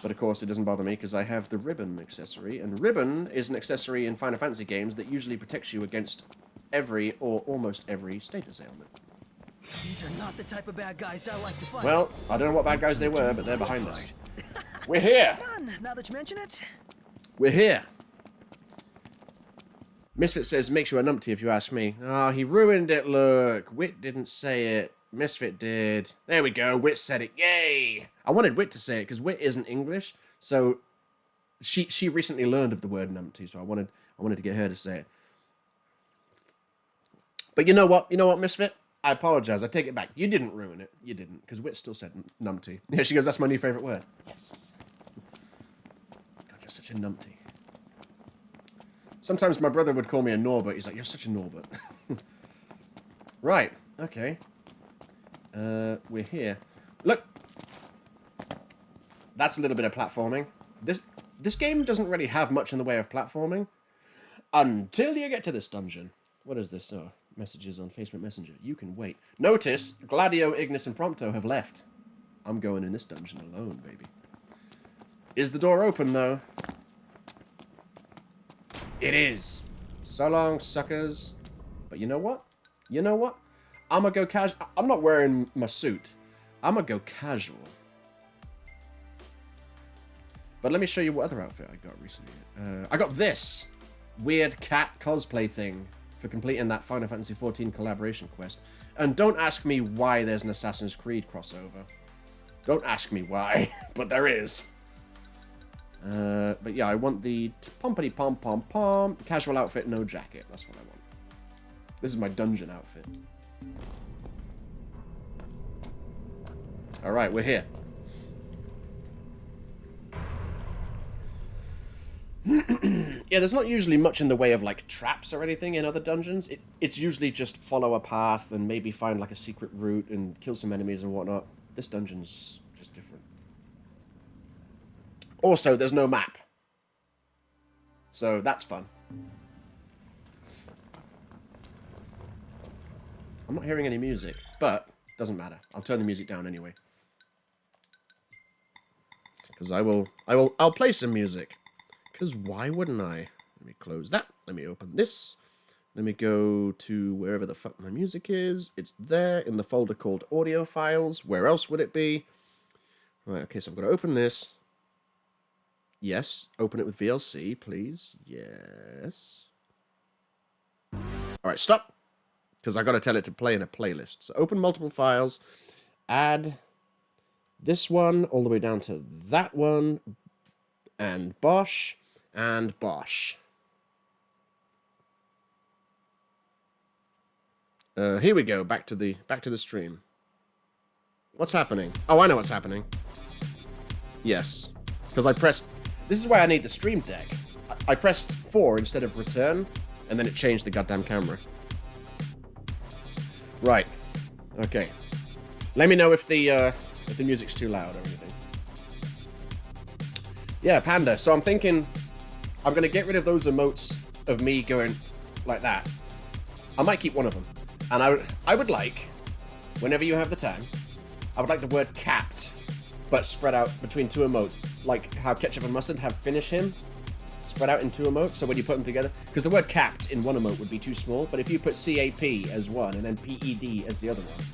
But of course, it doesn't bother me because I have the ribbon accessory, and ribbon is an accessory in Final Fantasy games that usually protects you against every or almost every status ailment. These are not the type of bad guys I like to fight. Well, I don't know what bad guys they were, but they're behind us. We're here! None, now that you mention it. We're here! Misfit says, makes you a numpty if you ask me. Oh, he ruined it, look. Wit didn't say it. Misfit did. There we go, Wit said it. Yay! I wanted Wit to say it, because Wit isn't English, so she recently learned of the word numpty, so I wanted to get her to say it. But you know what? You know what, Misfit? I apologize. I take it back. You didn't ruin it. You didn't, because Wit still said numpty. Yeah, she goes, that's my new favourite word. Yes. God, you're such a numpty. Sometimes my brother would call me a Norbert. He's like, you're such a Norbert. Right. Okay. We're here. Look. That's a little bit of platforming. This game doesn't really have much in the way of platforming until you get to this dungeon. What is this? Oh, messages on Facebook Messenger. You can wait. Notice, Gladio, Ignis, and Prompto have left. I'm going in this dungeon alone, baby. Is the door open, though? It is. So long, suckers. But you know what? You know what? I'm gonna go casual. I'm not wearing my suit. I'm gonna go casual. But let me show you what other outfit I got recently. I got this weird cat cosplay thing for completing that Final Fantasy XIV collaboration quest. And don't ask me why there's an Assassin's Creed crossover. Don't ask me why, but there is. But yeah, I want the pompity pom pom pom casual outfit, no jacket. That's what I want. This is my dungeon outfit. All right, we're here. Yeah, there's not usually much in the way of like traps or anything in other dungeons. It's usually just follow a path and maybe find like a secret route and kill some enemies and whatnot. This dungeon's just different. Also, there's no map. So that's fun. I'm not hearing any music, but doesn't matter. I'll turn the music down anyway. Because I'll play some music. Because why wouldn't I? Let me close that. Let me open this. Let me go to wherever the fuck my music is. It's there in the folder called audio files. Where else would it be? Right, okay, so I'm going to open this. Yes, open it with VLC, please. Yes. Alright, stop. Because I've got to tell it to play in a playlist. So open multiple files. Add this one all the way down to that one. And Bosch. And Bosch. Here we go. Back to the stream. What's happening? Oh, I know what's happening. Yes. Because I pressed... This is why I need the Stream Deck. I pressed 4 instead of return, and then it changed the goddamn camera. Right. Okay. Let me know if the music's too loud or anything. Yeah, Panda. So I'm thinking I'm going to get rid of those emotes of me going like that. I might keep one of them. And I would like, whenever you have the time, I would like the word capped, but spread out between two emotes. Like how Ketchup and Mustard have finish him spread out in two emotes, so when you put them together... Because the word capped in one emote would be too small, but if you put CAP as one and then PED as the other one,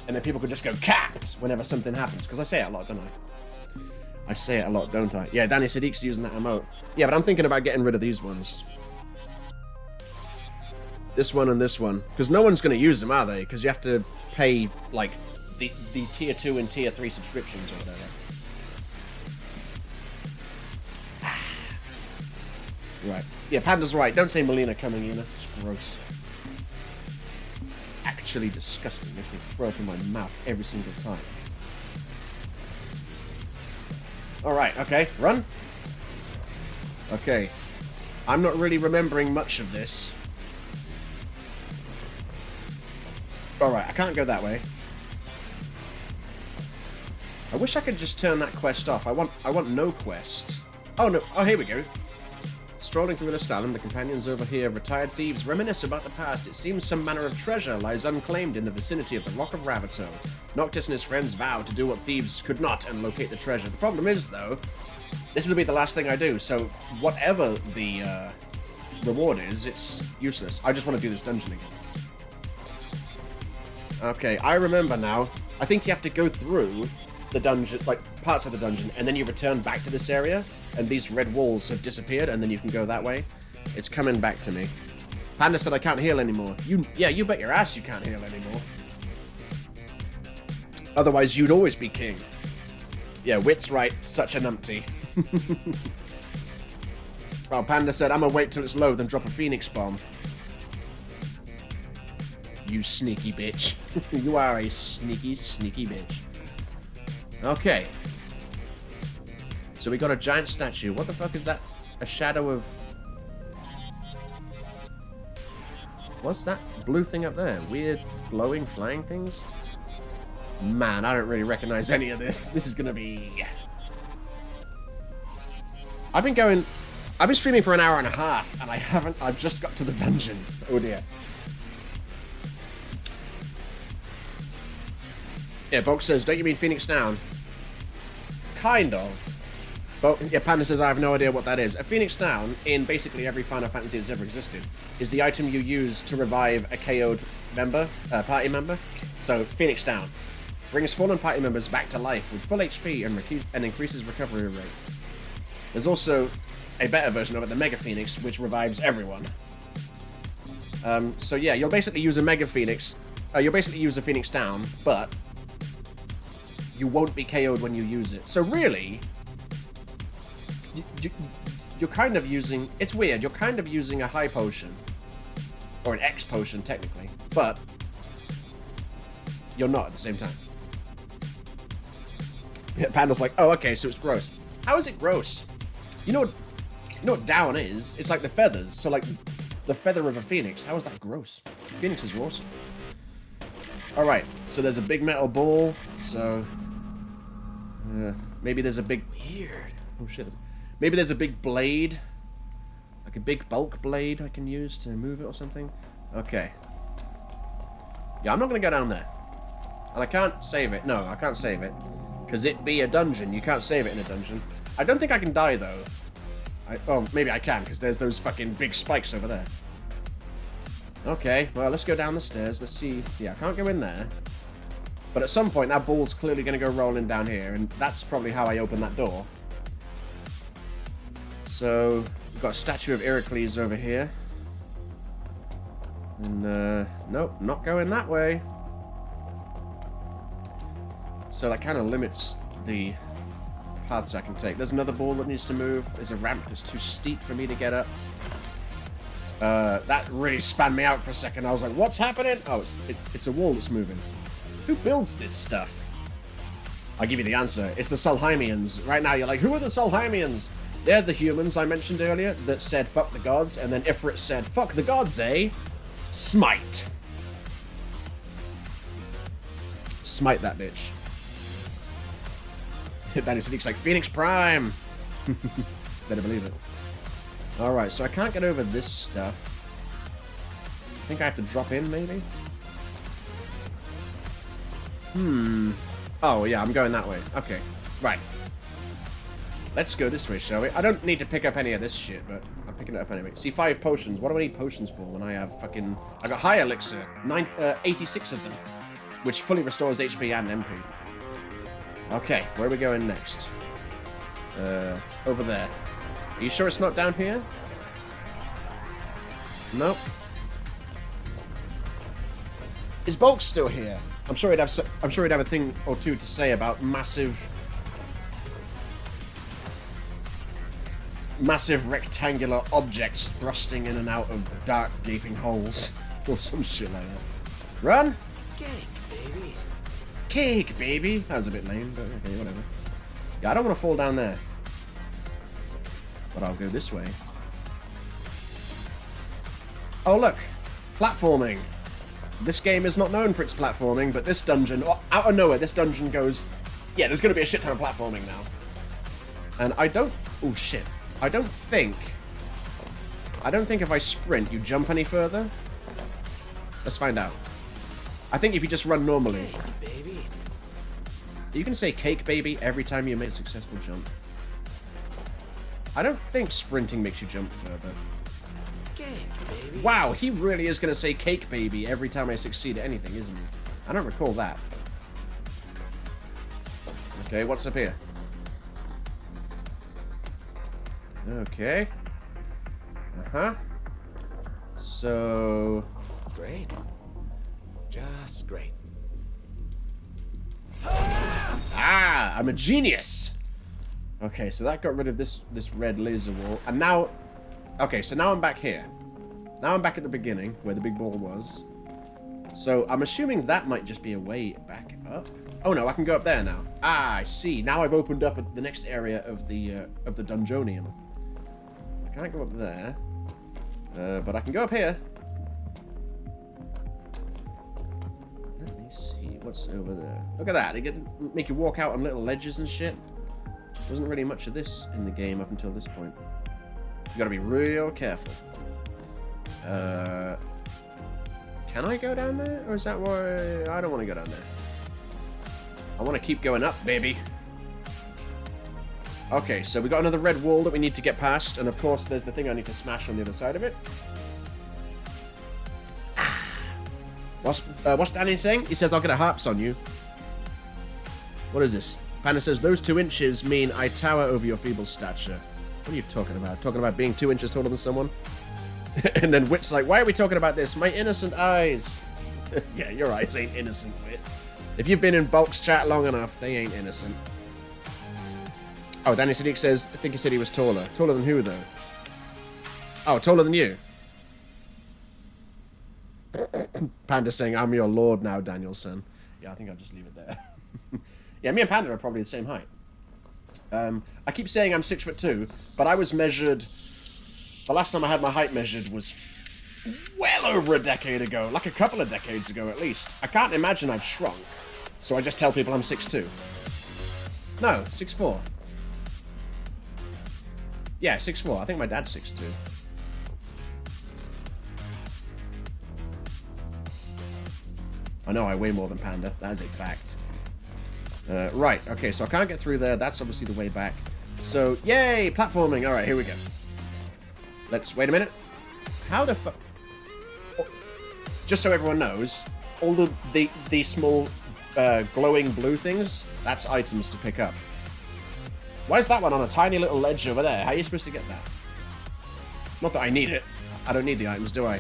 and then people could just go capped whenever something happens. Because I say it a lot, don't I? I say it a lot, don't I? Yeah, Danny Sadiq's using that emote. Yeah, but I'm thinking about getting rid of these ones. This one and this one. Because no one's going to use them, are they? Because you have to pay, like, the tier 2 and tier 3 subscriptions or whatever. Right. Yeah, Panda's right. Don't say Melina coming in. It's gross. Actually disgusting. Makes me throw up in my mouth every single time. Alright, okay. Run. Okay. I'm not really remembering much of this. Alright, I can't go that way. I wish I could just turn that quest off. I want no quest. Oh no. Oh, here we go. Strolling through the Stalin, the companions over here, retired thieves, reminisce about the past. It seems some manner of treasure lies unclaimed in the vicinity of the Rock of Ravito. Noctis and his friends vow to do what thieves could not and locate the treasure. The problem is, though, this will be the last thing I do, so whatever the reward is, it's useless. I just want to do this dungeon again. Okay, I remember now. I think you have to go through the dungeon, like parts of the dungeon, and then you return back to this area, and these red walls have disappeared, and then you can go that way. It's coming back to me. Panda said I can't heal anymore. Yeah, you bet your ass you can't heal anymore. Otherwise, you'd always be king. Yeah, Wit's right. Such a numpty. Well, Panda said, I'm gonna wait till it's low, then drop a Phoenix bomb. You sneaky bitch. You are a sneaky, sneaky bitch. Okay. So we got a giant statue. What the fuck is that? A shadow of... What's that blue thing up there? Weird, glowing, flying things? Man, I don't really recognize any of this. This is gonna be... I've been streaming for an hour and a half, and I've just got to the dungeon. Oh dear. Yeah, Bulk says, don't you mean Phoenix Down? Kind of. But yeah, Panda says, I have no idea what that is. A Phoenix Down, in basically every Final Fantasy that's ever existed, is the item you use to revive a KO'd member, party member. So, Phoenix Down. Brings fallen party members back to life with full HP and increases recovery rate. There's also a better version of it, the Mega Phoenix, which revives everyone. So yeah, you'll basically use a Mega Phoenix. You'll basically use a Phoenix Down, but you won't be KO'd when you use it. So really, you're kind of using... It's weird. You're kind of using a high potion. Or an X potion, technically. But you're not at the same time. Yeah, Panda's like, oh, okay, so it's gross. How is it gross? You know what down is? It's like the feathers. So like the feather of a phoenix. How is that gross? Phoenixes are awesome. Alright, so there's a big metal ball. So... maybe there's a big... Weird. Oh shit. Maybe there's a big blade. Like a big bulk blade I can use to move it or something. Okay. Yeah, I'm not going to go down there. And I can't save it. No, I can't save it. Because it be a dungeon. You can't save it in a dungeon. I don't think I can die, though. Oh, maybe I can, because there's those fucking big spikes over there. Okay, well, let's go down the stairs. Let's see. Yeah, I can't go in there. But at some point, that ball's clearly going to go rolling down here, and that's probably how I open that door. So, we've got a statue of Heracles over here. And, nope, not going that way. So that kind of limits the paths I can take. There's another ball that needs to move. There's a ramp that's too steep for me to get up. That really spanned me out for a second. I was like, what's happening? Oh, it's a wall that's moving. Who builds this stuff? I'll give you the answer. It's the Solheimians. Right now, you're like, who are the Solheimians? They're the humans I mentioned earlier that said, fuck the gods, and then Ifrit said, fuck the gods, eh? Smite. Smite that bitch. Danny Sadiq's like, Phoenix Prime! Better believe it. Alright, so I can't get over this stuff. I think I have to drop in, maybe? Oh, yeah, I'm going that way. Okay, right. Let's go this way, shall we? I don't need to pick up any of this shit, but I'm picking it up anyway. See, 5 potions. What do I need potions for when I have fucking... I got High Elixir. 86 of them. Which fully restores HP and MP. Okay, where are we going next? Over there. Are you sure it's not down here? Nope. Is Bulk still here? I'm sure he'd have a thing or two to say about massive rectangular objects thrusting in and out of dark gaping holes or some shit like that. Run! Cake, baby. Cake, baby. That was a bit lame, but okay, whatever. Yeah, I don't want to fall down there. But I'll go this way. Oh, look. Platforming. This game is not known for its platforming, but this dungeon, out of nowhere, this dungeon goes, yeah, there's going to be a shit ton of platforming now. And I don't, oh shit. I don't think if I sprint, you jump any further. Let's find out. I think if you just run normally. Cake, baby. You can say cake, baby, every time you make a successful jump. I don't think sprinting makes you jump further. Cake, baby. Wow, he really is going to say cake, baby, every time I succeed at anything, isn't he? I don't recall that. Okay, what's up here? Okay. Uh-huh. So... Great. Just great. Ah, I'm a genius! Okay, so that got rid of this red laser wall. And now... Okay, so now I'm back here. Now I'm back at the beginning, where the big ball was. So I'm assuming that might just be a way back up. Oh no, I can go up there now. Ah, I see. Now I've opened up the next area of the Dungeonium. I can't go up there. But I can go up here. Let me see what's over there. Look at that. It can make you walk out on little ledges and shit. Wasn't really much of this in the game up until this point. You gotta be real careful. Can I go down there? Or is that why... I don't want to go down there. I want to keep going up, baby. Okay, so we got another red wall that we need to get past. And of course, there's the thing I need to smash on the other side of it. What's Danny saying? He says, I'll get a harps on you. What is this? Panda says, those 2 inches mean I tower over your feeble stature. What are you talking about? Talking about being 2 inches taller than someone? And then Wit's like, why are we talking about this? My innocent eyes. Yeah, your eyes ain't innocent, Wit. If you've been in Bulk's chat long enough, they ain't innocent. Oh, Danny Sadiq says, I think he said he was taller. Taller than who, though? Oh, taller than you. Panda saying, I'm your lord now, Danielson. Yeah, I think I'll just leave it there. Yeah, me and Panda are probably the same height. I keep saying I'm 6'2", but I was measured... The last time I had my height measured was well over a decade ago. Like a couple of decades ago, at least. I can't imagine I've shrunk. So I just tell people I'm 6'2". No, 6'4". Yeah, 6'4". I think my dad's 6'2". I know I weigh more than Panda. That is a fact. Right, okay, so I can't get through there. That's obviously the way back. So, yay! Platforming! Alright, here we go. Let's... Wait a minute. How the fuck... Oh, just so everyone knows, all the small glowing blue things, that's items to pick up. Why is that one on a tiny little ledge over there? How are you supposed to get that? Not that I need it. I don't need the items, do I?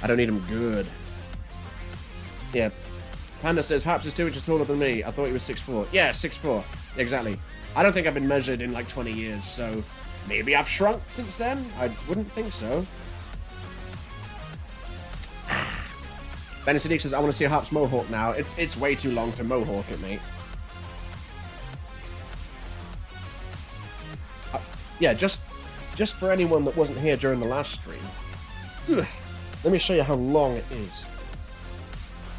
I don't need them good. Yeah. Panda says, Harps is 2 inches taller than me. I thought he was 6'4". Yeah, 6'4". Exactly. I don't think I've been measured in like 20 years, so maybe I've shrunk since then? I wouldn't think so. Danny Sadiq says, I want to see a Harps mohawk now. It's way too long to mohawk it, mate. Yeah, just for anyone that wasn't here during the last stream, let me show you how long it is.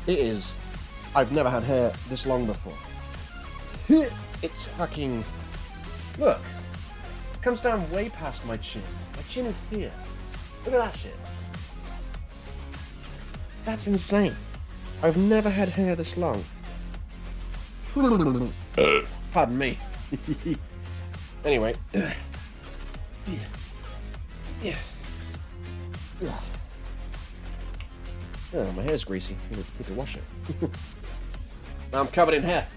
It is... I've never had hair this long before. It's fucking... Look. It comes down way past my chin. My chin is here. Look at that shit. That's insane. I've never had hair this long. Pardon me. Anyway. Oh, my hair's greasy. Need to wash it. Now I'm covered in hair.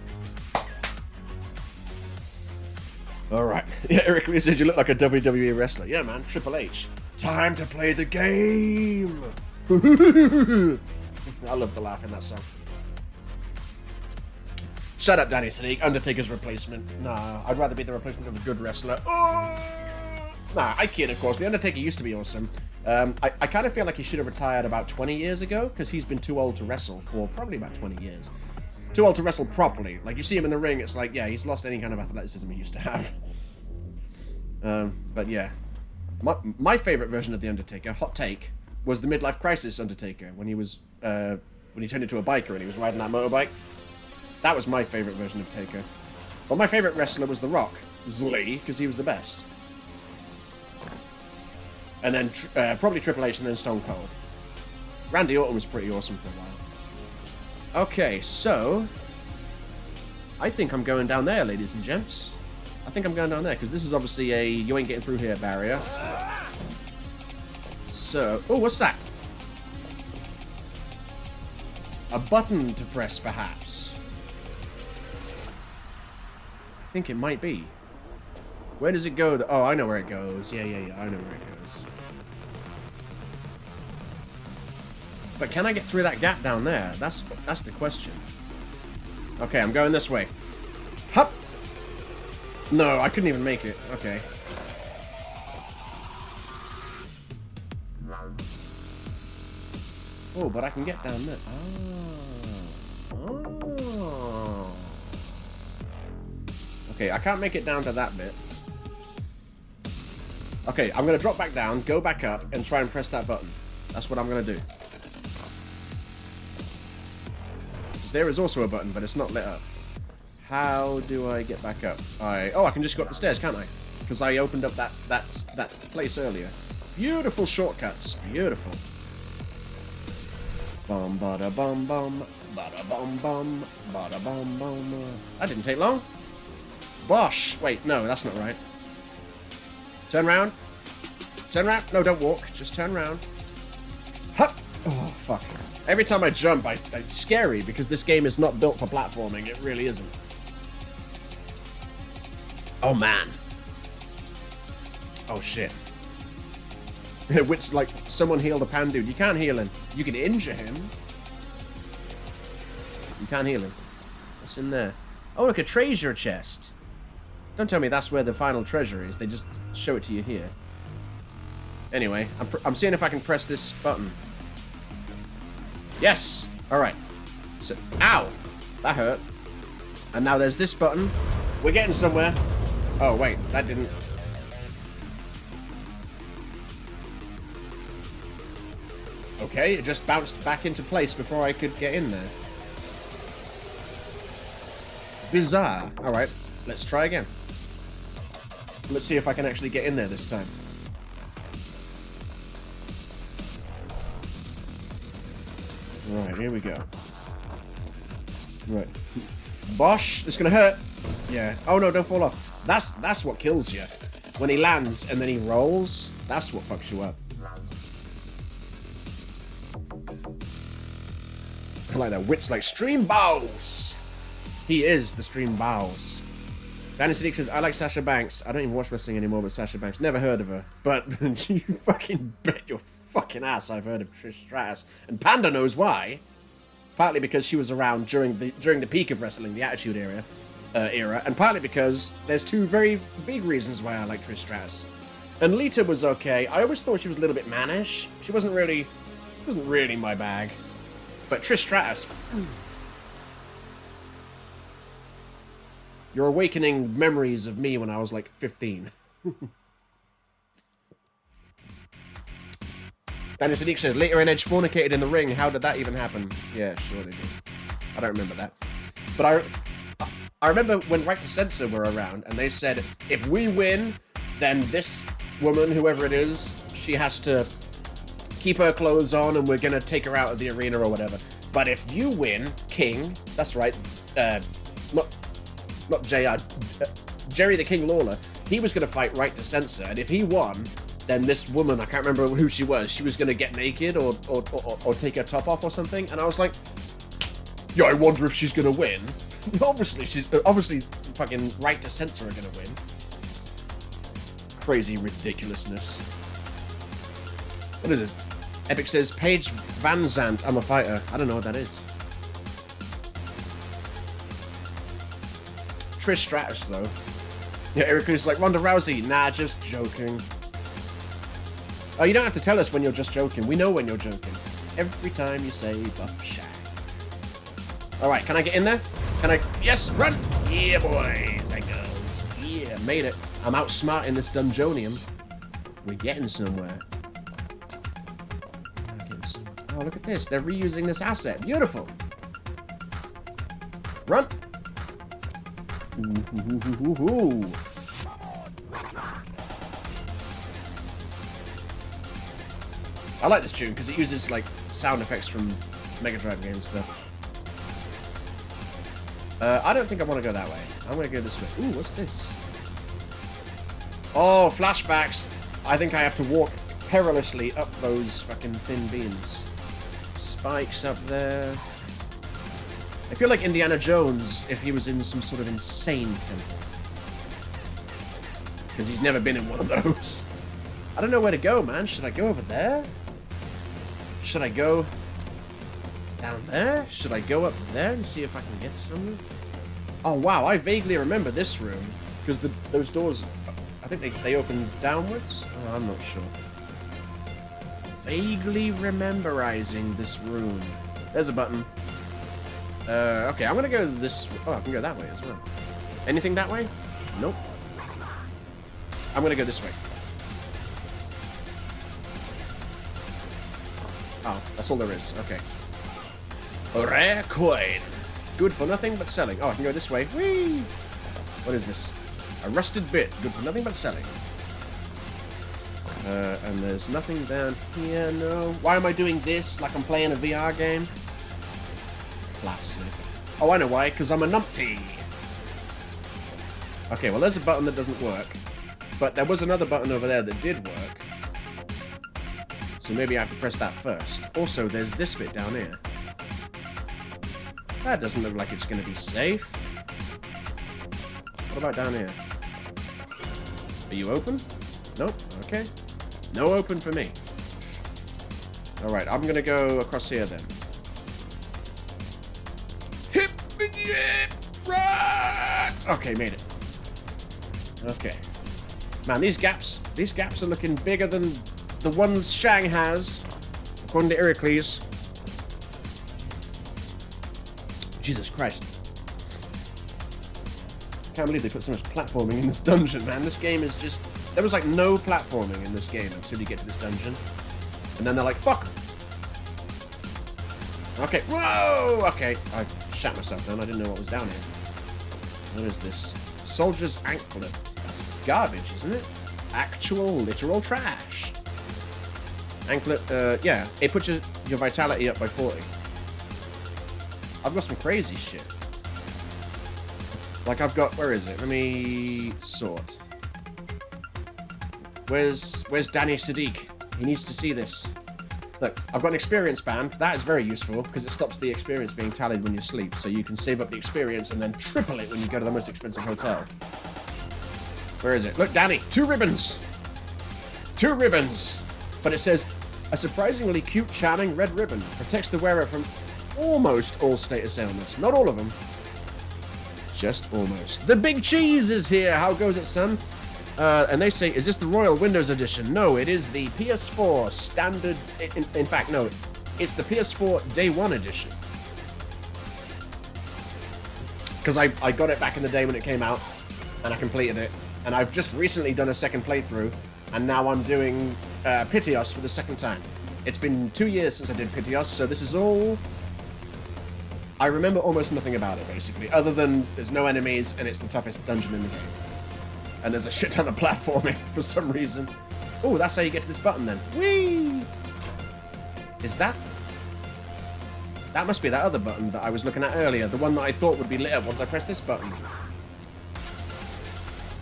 Alright. Yeah, Eric Lee says you look like a WWE wrestler. Yeah, man. Triple H. Time to play the game! I love the laugh in that song. Shut up, Danny Sadiq. Undertaker's replacement. Nah, I'd rather be the replacement of a good wrestler. Oh! Nah, I kid, of course. The Undertaker used to be awesome. I kind of feel like he should have retired about 20 years ago, because he's been too old to wrestle for probably about 20 years. Too old to wrestle properly. Like, you see him in the ring, it's like, yeah, he's lost any kind of athleticism he used to have. But yeah. My favorite version of The Undertaker, hot take, was the Midlife Crisis Undertaker, when he was, when he turned into a biker and he was riding that motorbike. That was my favorite version of Taker. But my favorite wrestler was The Rock. Zlee, because he was the best. And then, probably Triple H and then Stone Cold. Randy Orton was pretty awesome for a while. Okay, so... I think I'm going down there, ladies and gents. I think I'm going down there, because this is obviously a you ain't getting through here barrier. So... Oh, what's that? A button to press, perhaps. I think it might be. Where does it go? Oh, I know where it goes. Yeah, I know where it goes. But can I get through that gap down there? That's the question. Okay, I'm going this way. Hup! No, I couldn't even make it. Okay. Oh, but I can get down there. Oh. Okay, I can't make it down to that bit. Okay, I'm going to drop back down, go back up, and try and press that button. That's what I'm going to do. Because there is also a button, but it's not lit up. How do I get back up? Oh, I can just go up the stairs, can't I? Because I opened up that place earlier. Beautiful shortcuts. Beautiful. Bum bada bum bum. Bada bum bum. Bada bum bum. That didn't take long. Bosh! Wait, no, that's not right. Turn round. Turn round. No, don't walk. Just turn round. Hup! Oh, fuck. Every time I jump, it's scary because this game is not built for platforming. It really isn't. Oh, man. Oh, shit. Which, like, someone healed a pan dude. You can't heal him. You can injure him. You can't heal him. What's in there? Oh, look, a treasure chest. Don't tell me that's where the final treasure is. They just show it to you here. Anyway, I'm seeing if I can press this button. Yes! Alright. So, ow! That hurt. And now there's this button. We're getting somewhere. Oh, wait. That didn't... Okay, it just bounced back into place before I could get in there. Bizarre. Alright, let's try again. Let's see if I can actually get in there this time. Right, here we go. Right. Bosh! It's gonna hurt! Yeah. Oh no, don't fall off. That's what kills you. When he lands and then he rolls, that's what fucks you up. I like that. Wit's like, Stream Bows! He is the Stream Bows. Danny Sadiq says, I like Sasha Banks. I don't even watch wrestling anymore, but Sasha Banks. Never heard of her. But you fucking bet your fucking ass I've heard of Trish Stratus. And Panda knows why. Partly because she was around during the peak of wrestling, the Attitude era. And partly because there's two very big reasons why I like Trish Stratus. And Lita was okay. I always thought she was a little bit mannish. She wasn't really my bag. But Trish Stratus... You're awakening memories of me when I was like 15. Danny Sadiq says, later in Edge fornicated in the ring. How did that even happen? Yeah, sure they did. I don't remember that. But I remember when Right to Censor were around, and they said, if we win, then this woman, whoever it is, she has to keep her clothes on, and we're going to take her out of the arena or whatever. But if you win, King, that's right, not JR, Jerry the King Lawler, he was going to fight Right to Censor, and if he won, then this woman, I can't remember who she was going to get naked or take her top off or something, and I was like, yeah, I wonder if she's going to win. Obviously fucking Right to Censor are going to win. crazy ridiculousness. What is this? Epic says, Paige Van Zandt, I'm a fighter. I don't know what that is. Trish Stratus, though. Yeah, Eric's like, Ronda Rousey. Nah, just joking. Oh, you don't have to tell us when you're just joking. We know when you're joking. Every time you say Buff Shack. Alright, can I get in there? Can I? Yes, run! Yeah, boys and girls. Yeah, made it. I'm outsmarting this Dungeonium. We're getting somewhere. Oh, look at this. They're reusing this asset. Beautiful. Run. Ooh. I like this tune because it uses like sound effects from Mega Drive games and stuff. I don't think I want to go that way. I'm going to go this way. Ooh, what's this? Oh, flashbacks. I think I have to walk perilously up those fucking thin beams. Spikes up there. I feel like Indiana Jones if he was in some sort of insane temple. Because he's never been in one of those. I don't know where to go, man. Should I go over there? Should I go down there? Should I go up there and see if I can get somewhere? Oh, wow. I vaguely remember this room. Because those doors, I think they open downwards? Oh, I'm not sure. Vaguely rememberizing this room. There's a button. Okay, I'm gonna go this... Oh, I can go that way as well. Anything that way? Nope. I'm gonna go this way. Oh, that's all there is. Okay. A rare coin. Good for nothing but selling. Oh, I can go this way. Whee! What is this? A rusted bit. Good for nothing but selling. And there's nothing down here, no. Why am I doing this like I'm playing a VR game? Classic. Oh, I know why. Because I'm a numpty. Okay, well, there's a button that doesn't work. But there was another button over there that did work. So maybe I have to press that first. Also, there's this bit down here. That doesn't look like it's going to be safe. What about down here? Are you open? Nope. Okay. No open for me. Alright, I'm going to go across here then. Hip, right. Okay, made it. Okay. Man, these gaps are looking bigger than the ones Shang has, according to Heracles. Jesus Christ. I can't believe they put so much platforming in this dungeon, man. This game is just... There was like no platforming in this game until you get to this dungeon. And then they're like, fuck! Okay, whoa! Okay, I shat myself down. I didn't know what was down here. What is this? Soldier's anklet. That's garbage, isn't it? Actual, literal trash. Anklet, yeah. It puts your vitality up by 40. I've got some crazy shit. Like I've got... Where is it? Let me sort. Where's Danny Sadiq? He needs to see this. Look, I've got an experience band. That is very useful because it stops the experience being tallied when you sleep. So you can save up the experience and then triple it when you go to the most expensive hotel. Where is it? Look, Danny. 2 ribbons. 2 ribbons. But it says, a surprisingly cute, charming red ribbon protects the wearer from almost all status ailments. Not all of them. Just almost. The big cheese is here. How goes it, son? And they say, is this the Royal Windows Edition? No, it is the PS4 standard... In fact, no. It's the PS4 Day 1 Edition. Because I got it back in the day when it came out, and I completed it. And I've just recently done a second playthrough, and now I'm doing Pitios for the second time. It's been 2 years since I did Pitios, so this is all... I remember almost nothing about it, basically, other than there's no enemies, and it's the toughest dungeon in the game. And there's a shit ton of platforming for some reason. Oh, that's how you get to this button then. Whee! Is that... That must be that other button that I was looking at earlier. The one that I thought would be lit up once I press this button.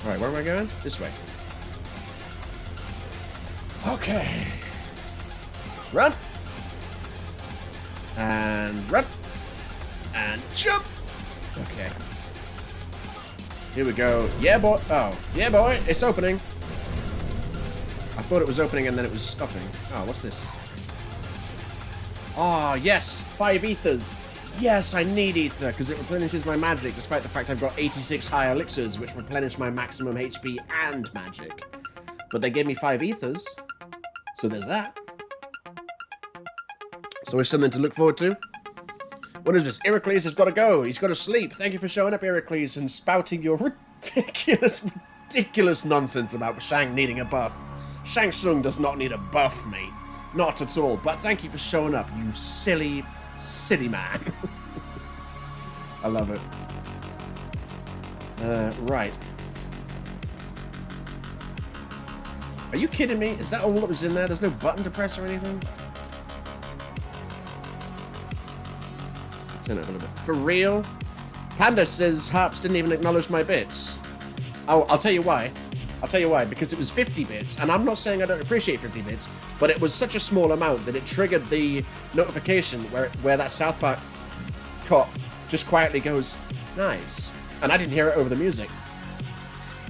Alright, where am I going? This way. Okay. Run. And run. And jump. Okay. Here we go. Yeah, boy. Oh, yeah, boy. It's opening. I thought it was opening and then it was stopping. Oh, what's this? Oh, yes! 5 ethers! Yes, I need ether, because it replenishes my magic, despite the fact I've got 86 high elixirs, which replenish my maximum HP and magic. But they gave me 5 ethers, so there's that. So it's something to look forward to. What is this? Iroquois has got to go. He's got to sleep. Thank you for showing up, Iroquois, and spouting your ridiculous nonsense about Shang needing a buff. Shang Tsung does not need a buff, mate. Not at all. But thank you for showing up, you silly man. I love it. Right. Are you kidding me? Is that all that was in there? There's no button to press or anything? Turn it up a little bit. For real? Panda says Harps didn't even acknowledge my bits. Oh, I'll tell you why. I'll tell you why. Because it was 50 bits, and I'm not saying I don't appreciate 50 bits, but it was such a small amount that it triggered the notification where that South Park cop just quietly goes, nice. And I didn't hear it over the music.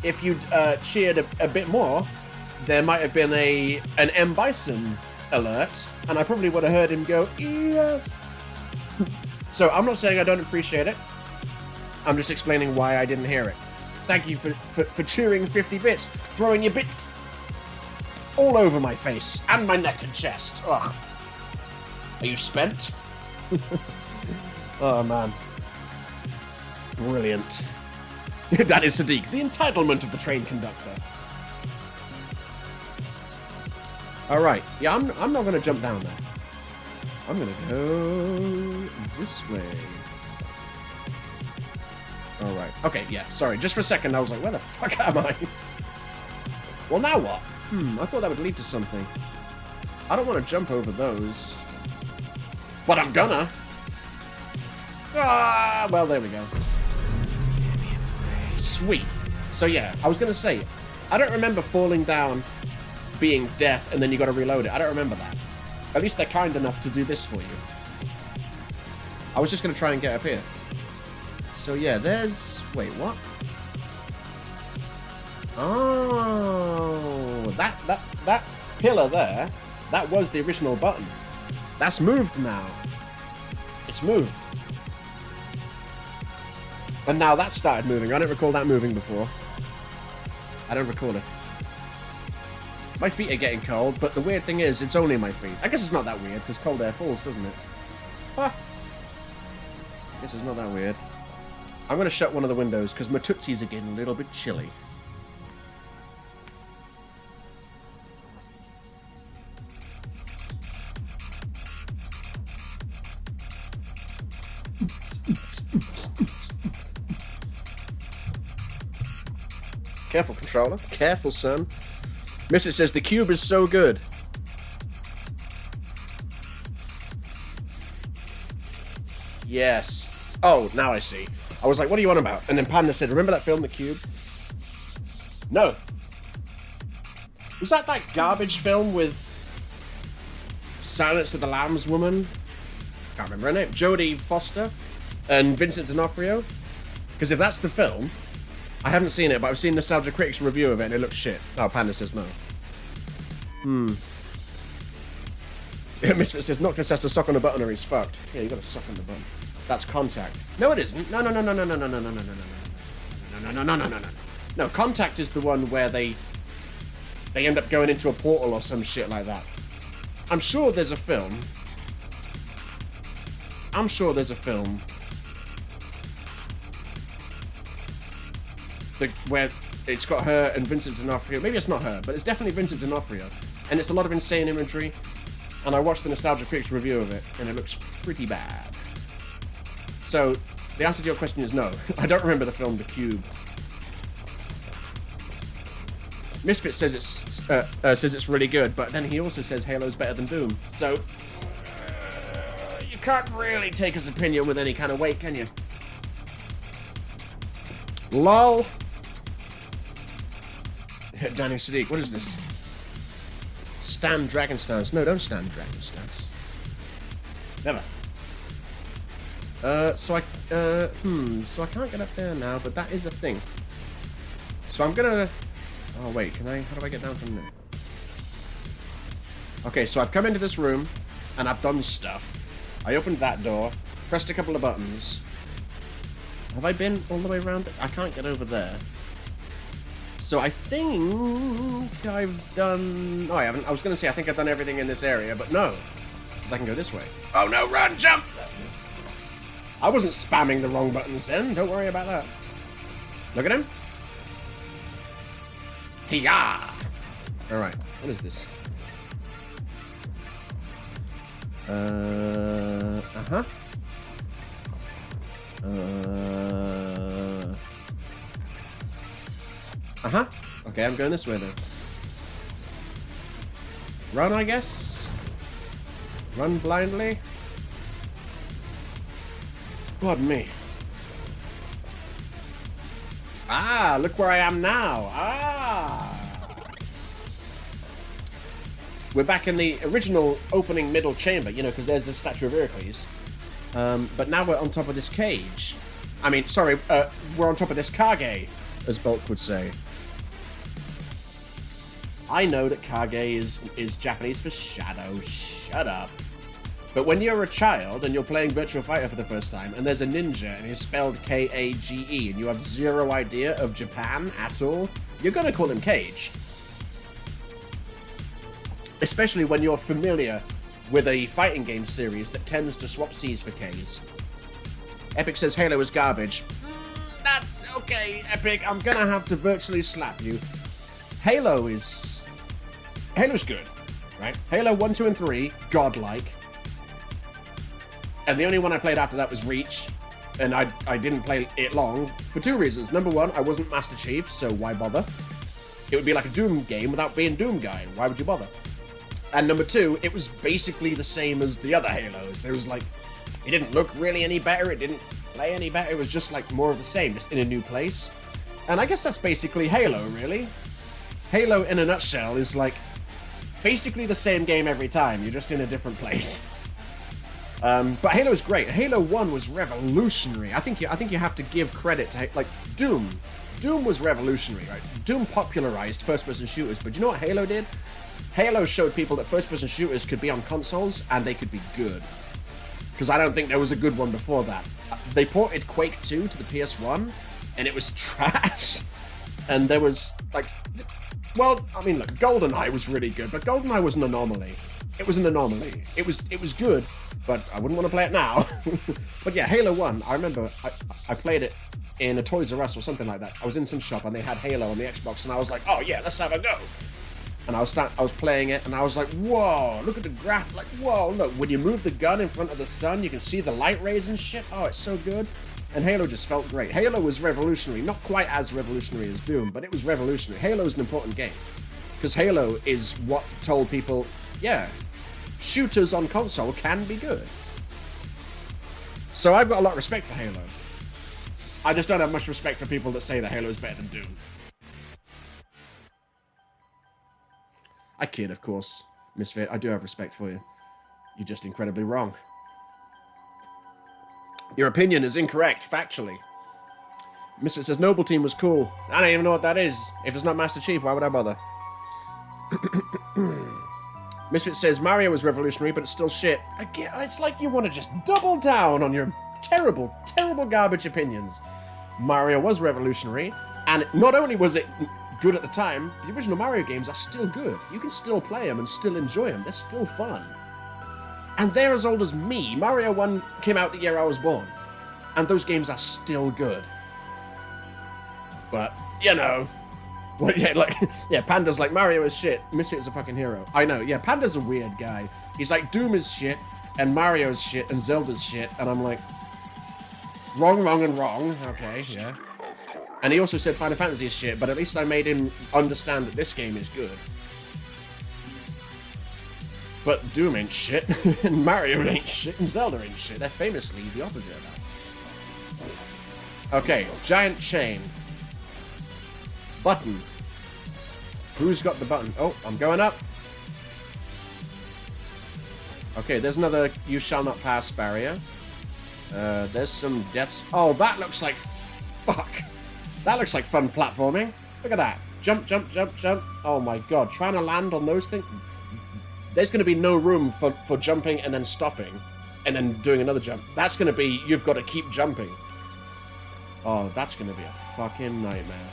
If you'd cheered a bit more, there might have been an M. Bison alert, and I probably would have heard him go, yes. So I'm not saying I don't appreciate it. I'm just explaining why I didn't hear it. Thank you for cheering 50 bits, throwing your bits all over my face and my neck and chest. Ugh. Are you spent? Oh, man. Brilliant. That is Sadiq, the entitlement of the train conductor. Alright, yeah, I'm not going to jump down there. I'm going to go this way. Alright, okay, yeah, sorry. Just for a second, I was like, where the fuck am I? Well, now what? I thought that would lead to something. I don't want to jump over those. But I'm gonna. Ah, well, there we go. Sweet. So yeah, I was gonna say, I don't remember falling down, being death, and then you gotta reload it. I don't remember that. At least they're kind enough to do this for you. I was just gonna try and get up here. So yeah, there's... Wait, what? Oh, that pillar there, that was the original button. That's moved now. It's moved. And now that started moving. I don't recall that moving before. I don't recall it. My feet are getting cold, but the weird thing is, it's only my feet. I guess it's not that weird, because cold air falls, doesn't it? Ah. I guess it's not that weird. I'm going to shut one of the windows, because my tootsies are getting a little bit chilly. Careful, controller. Careful, son. Misfit says, the cube is so good. Yes. Oh, now I see. I was like, what are you on about? And then Panda said, remember that film, The Cube? No. Was that garbage film with Silence of the Lambs woman? Can't remember her name. Jodie Foster and Vincent D'Onofrio? Because if that's the film, I haven't seen it, but I've seen Nostalgia Critic's review of it and it looks shit. Oh, Panda says no. Misfit says, Noctis has to suck on the button or he's fucked. Yeah, you gotta suck on the button. That's contact. No, it isn't. No. No, contact is the one where they end up going into a portal or some shit like that. I'm sure there's a film. Where it's got her and Vincent D'Onofrio. Maybe it's not her, but it's definitely Vincent D'Onofrio. And it's a lot of insane imagery. And I watched the Nostalgia Critics review of it, and it looks pretty bad. So, the answer to your question is no. I don't remember the film The Cube. Misfit says it's really good, but then he also says Halo's better than Doom. So, you can't really take his opinion with any kind of weight, can you? LOL. Danny Sadiq, what is this? Stand Dragon Stance. No, don't stand Dragon Stance. Never. So I can't get up there now, but that is a thing. So I'm gonna... Oh, wait, how do I get down from there? Okay, so I've come into this room, and I've done stuff. I opened that door, pressed a couple of buttons. Have I been all the way around it? I can't get over there. So I think I've done... Oh, I haven't. I was going to say I think I've done everything in this area, but no. Because I can go this way. Oh, no, run, jump! I wasn't spamming the wrong buttons then. Don't worry about that. Look at him. Hiya! Alright, what is this? Uh-huh. Uh-huh. Okay, I'm going this way then. Run, I guess? Run blindly? Pardon me. Ah, look where I am now. Ah! We're back in the original opening middle chamber, you know, because there's the statue of Heracles. But now we're on top of this cage. I mean, sorry, we're on top of this kage, as Bulk would say. I know that kage is Japanese for shadow. Shut up. But when you're a child and you're playing Virtua Fighter for the first time, and there's a ninja and he's spelled K-A-G-E, and you have zero idea of Japan at all, you're gonna call him Cage. Especially when you're familiar with a fighting game series that tends to swap C's for K's. Epic says Halo is garbage. That's okay, Epic. I'm gonna have to virtually slap you. Halo's good, right? Halo 1, 2, and 3, godlike. And the only one I played after that was Reach, and I didn't play it long for two reasons. Number one, I wasn't Master Chief, so why bother? It would be like a Doom game without being Doom Guy. Why would you bother? And number two, it was basically the same as the other Halos. There was like, it didn't look really any better, it didn't play any better, it was just like more of the same, just in a new place. And I guess that's basically Halo, really. Halo, in a nutshell, is like basically the same game every time, you're just in a different place. But Halo's great. Halo 1 was revolutionary. I think you have to give credit to, like, Doom. Doom was revolutionary, right? Doom popularized first-person shooters, but you know what Halo did? Halo showed people that first-person shooters could be on consoles, and they could be good. Because I don't think there was a good one before that. They ported Quake 2 to the PS1, and it was trash. And there was, like... Well, I mean, look, GoldenEye was really good, but GoldenEye was an anomaly. It was an anomaly. It was good, but I wouldn't want to play it now. But yeah, Halo 1, I remember I played it in a Toys R Us or something like that. I was in some shop and they had Halo on the Xbox, and I was like, oh yeah, let's have a go. And I was playing it, and I was like, whoa, look at the graph, like, whoa, look, when you move the gun in front of the sun, you can see the light rays and shit. Oh, it's so good. And Halo just felt great. Halo was revolutionary, not quite as revolutionary as Doom, but it was revolutionary. Halo is an important game, because Halo is what told people, yeah, shooters on console can be good. So I've got a lot of respect for Halo. I just don't have much respect for people that say that Halo is better than Doom. I kid, of course, Misfit. I do have respect for you. You're just incredibly wrong. Your opinion is incorrect, factually. Misfit says Noble Team was cool. I don't even know what that is. If it's not Master Chief, why would I bother? Misfit says Mario was revolutionary, but it's still shit. Again, it's like you want to just double down on your terrible, terrible garbage opinions. Mario was revolutionary, and not only was it good at the time, the original Mario games are still good. You can still play them and still enjoy them. They're still fun. And they're as old as me. Mario 1 came out the year I was born. And those games are still good. But, you know... Well, yeah, like, yeah, Panda's like, Mario is shit. Misfit is a fucking hero. I know, yeah, Panda's a weird guy. He's like, Doom is shit, and Mario's shit, and Zelda's shit, and I'm like, wrong, wrong, and wrong. Okay, yeah. And he also said Final Fantasy is shit, but at least I made him understand that this game is good. But Doom ain't shit, and Mario ain't shit, and Zelda ain't shit. They're famously the opposite of that. Okay, giant chain. Button. Who's got the button? Oh, I'm going up. Okay, there's another you shall not pass barrier. There's some deaths. Oh, that looks like... Fuck. That looks like fun platforming. Look at that. Jump, jump, jump, jump. Oh my god. Trying to land on those things... there's going to be no room for jumping and then stopping and then doing another jump. That's going to be, you've got to keep jumping. Oh, that's going to be a fucking nightmare.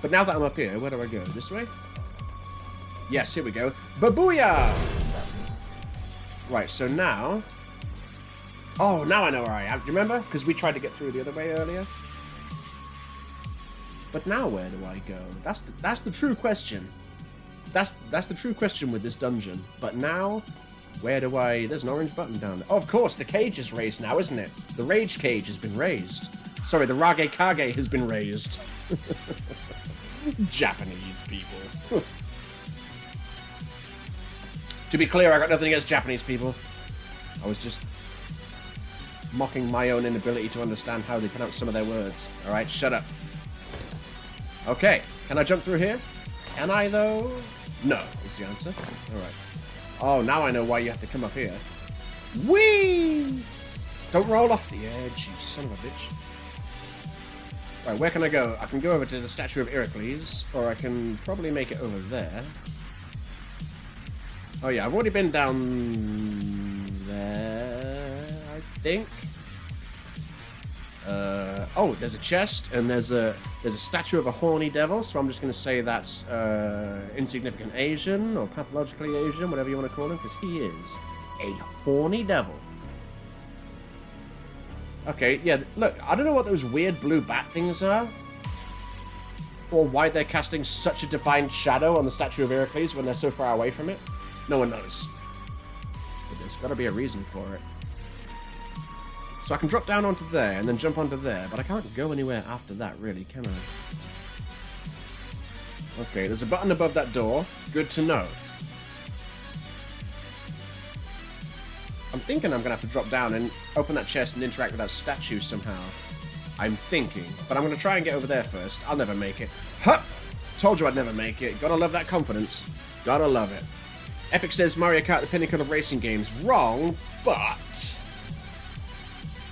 But now that I'm up here, where do I go? This way? Yes, here we go. Babooyah! Right, so now... Oh, now I know where I am. Do you remember? Because we tried to get through the other way earlier. But now where do I go? That's the true question. That's the true question with this dungeon. But now, where do I... There's an orange button down there. Oh, of course, the cage is raised now, isn't it? The rage cage has been raised. Sorry, the Rage Kage has been raised. Japanese people. To be clear, I got nothing against Japanese people. I was just mocking my own inability to understand how they pronounce some of their words. Alright, shut up. Okay, can I jump through here? Can I, though? No, is the answer. Alright. Oh, now I know why you have to come up here. Whee! Don't roll off the edge, you son of a bitch. Right, where can I go? I can go over to the statue of Heracles, or I can probably make it over there. Oh yeah, I've already been down there, I think. Oh, there's a chest, and there's a statue of a horny devil, so I'm just going to say that's insignificant Asian, or pathologically Asian, whatever you want to call him, because he is a horny devil. Okay, yeah, look, I don't know what those weird blue bat things are, or why they're casting such a defined shadow on the statue of Heracles when they're so far away from it. No one knows. But there's got to be a reason for it. So I can drop down onto there and then jump onto there, but I can't go anywhere after that, really, can I? Okay, there's a button above that door. Good to know. I'm thinking I'm going to have to drop down and open that chest and interact with that statue somehow. I'm thinking. But I'm going to try and get over there first. I'll never make it. Huh! Told you I'd never make it. Gotta love that confidence. Gotta love it. Epic says Mario Kart the pinnacle of racing games. Wrong, but...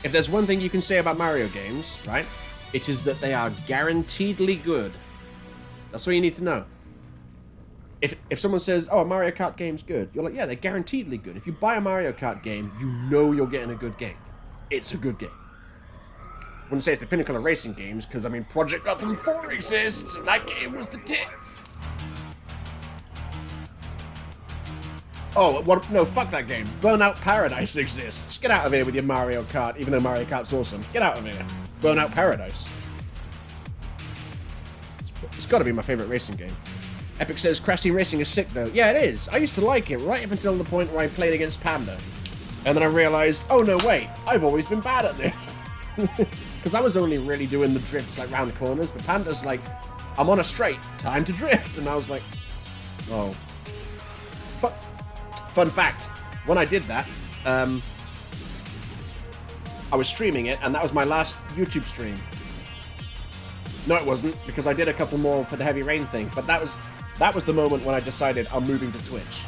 if there's one thing you can say about Mario games, right? It is that they are guaranteedly good. That's all you need to know. If someone says, oh, a Mario Kart game's good, you're like, yeah, they're guaranteedly good. If you buy a Mario Kart game, you know you're getting a good game. It's a good game. I wouldn't say it's the pinnacle of racing games, because, I mean, Project Gotham 4 exists, and that game was the tits. Oh, what? No, fuck that game. Burnout Paradise exists. Get out of here with your Mario Kart, even though Mario Kart's awesome. Get out of here. Burnout Paradise. It's got to be my favorite racing game. Epic says Crash Team Racing is sick, though. Yeah, it is. I used to like it right up until the point where I played against Panda. And then I realized, oh, no, wait. I've always been bad at this. Because I was only really doing the drifts, like, round corners. But Panda's like, I'm on a straight. Time to drift. And I was like, oh. Fun fact. When I did that, I was streaming it, and that was my last YouTube stream. No, it wasn't, because I did a couple more for the Heavy Rain thing. But that was the moment when I decided I'm moving to Twitch.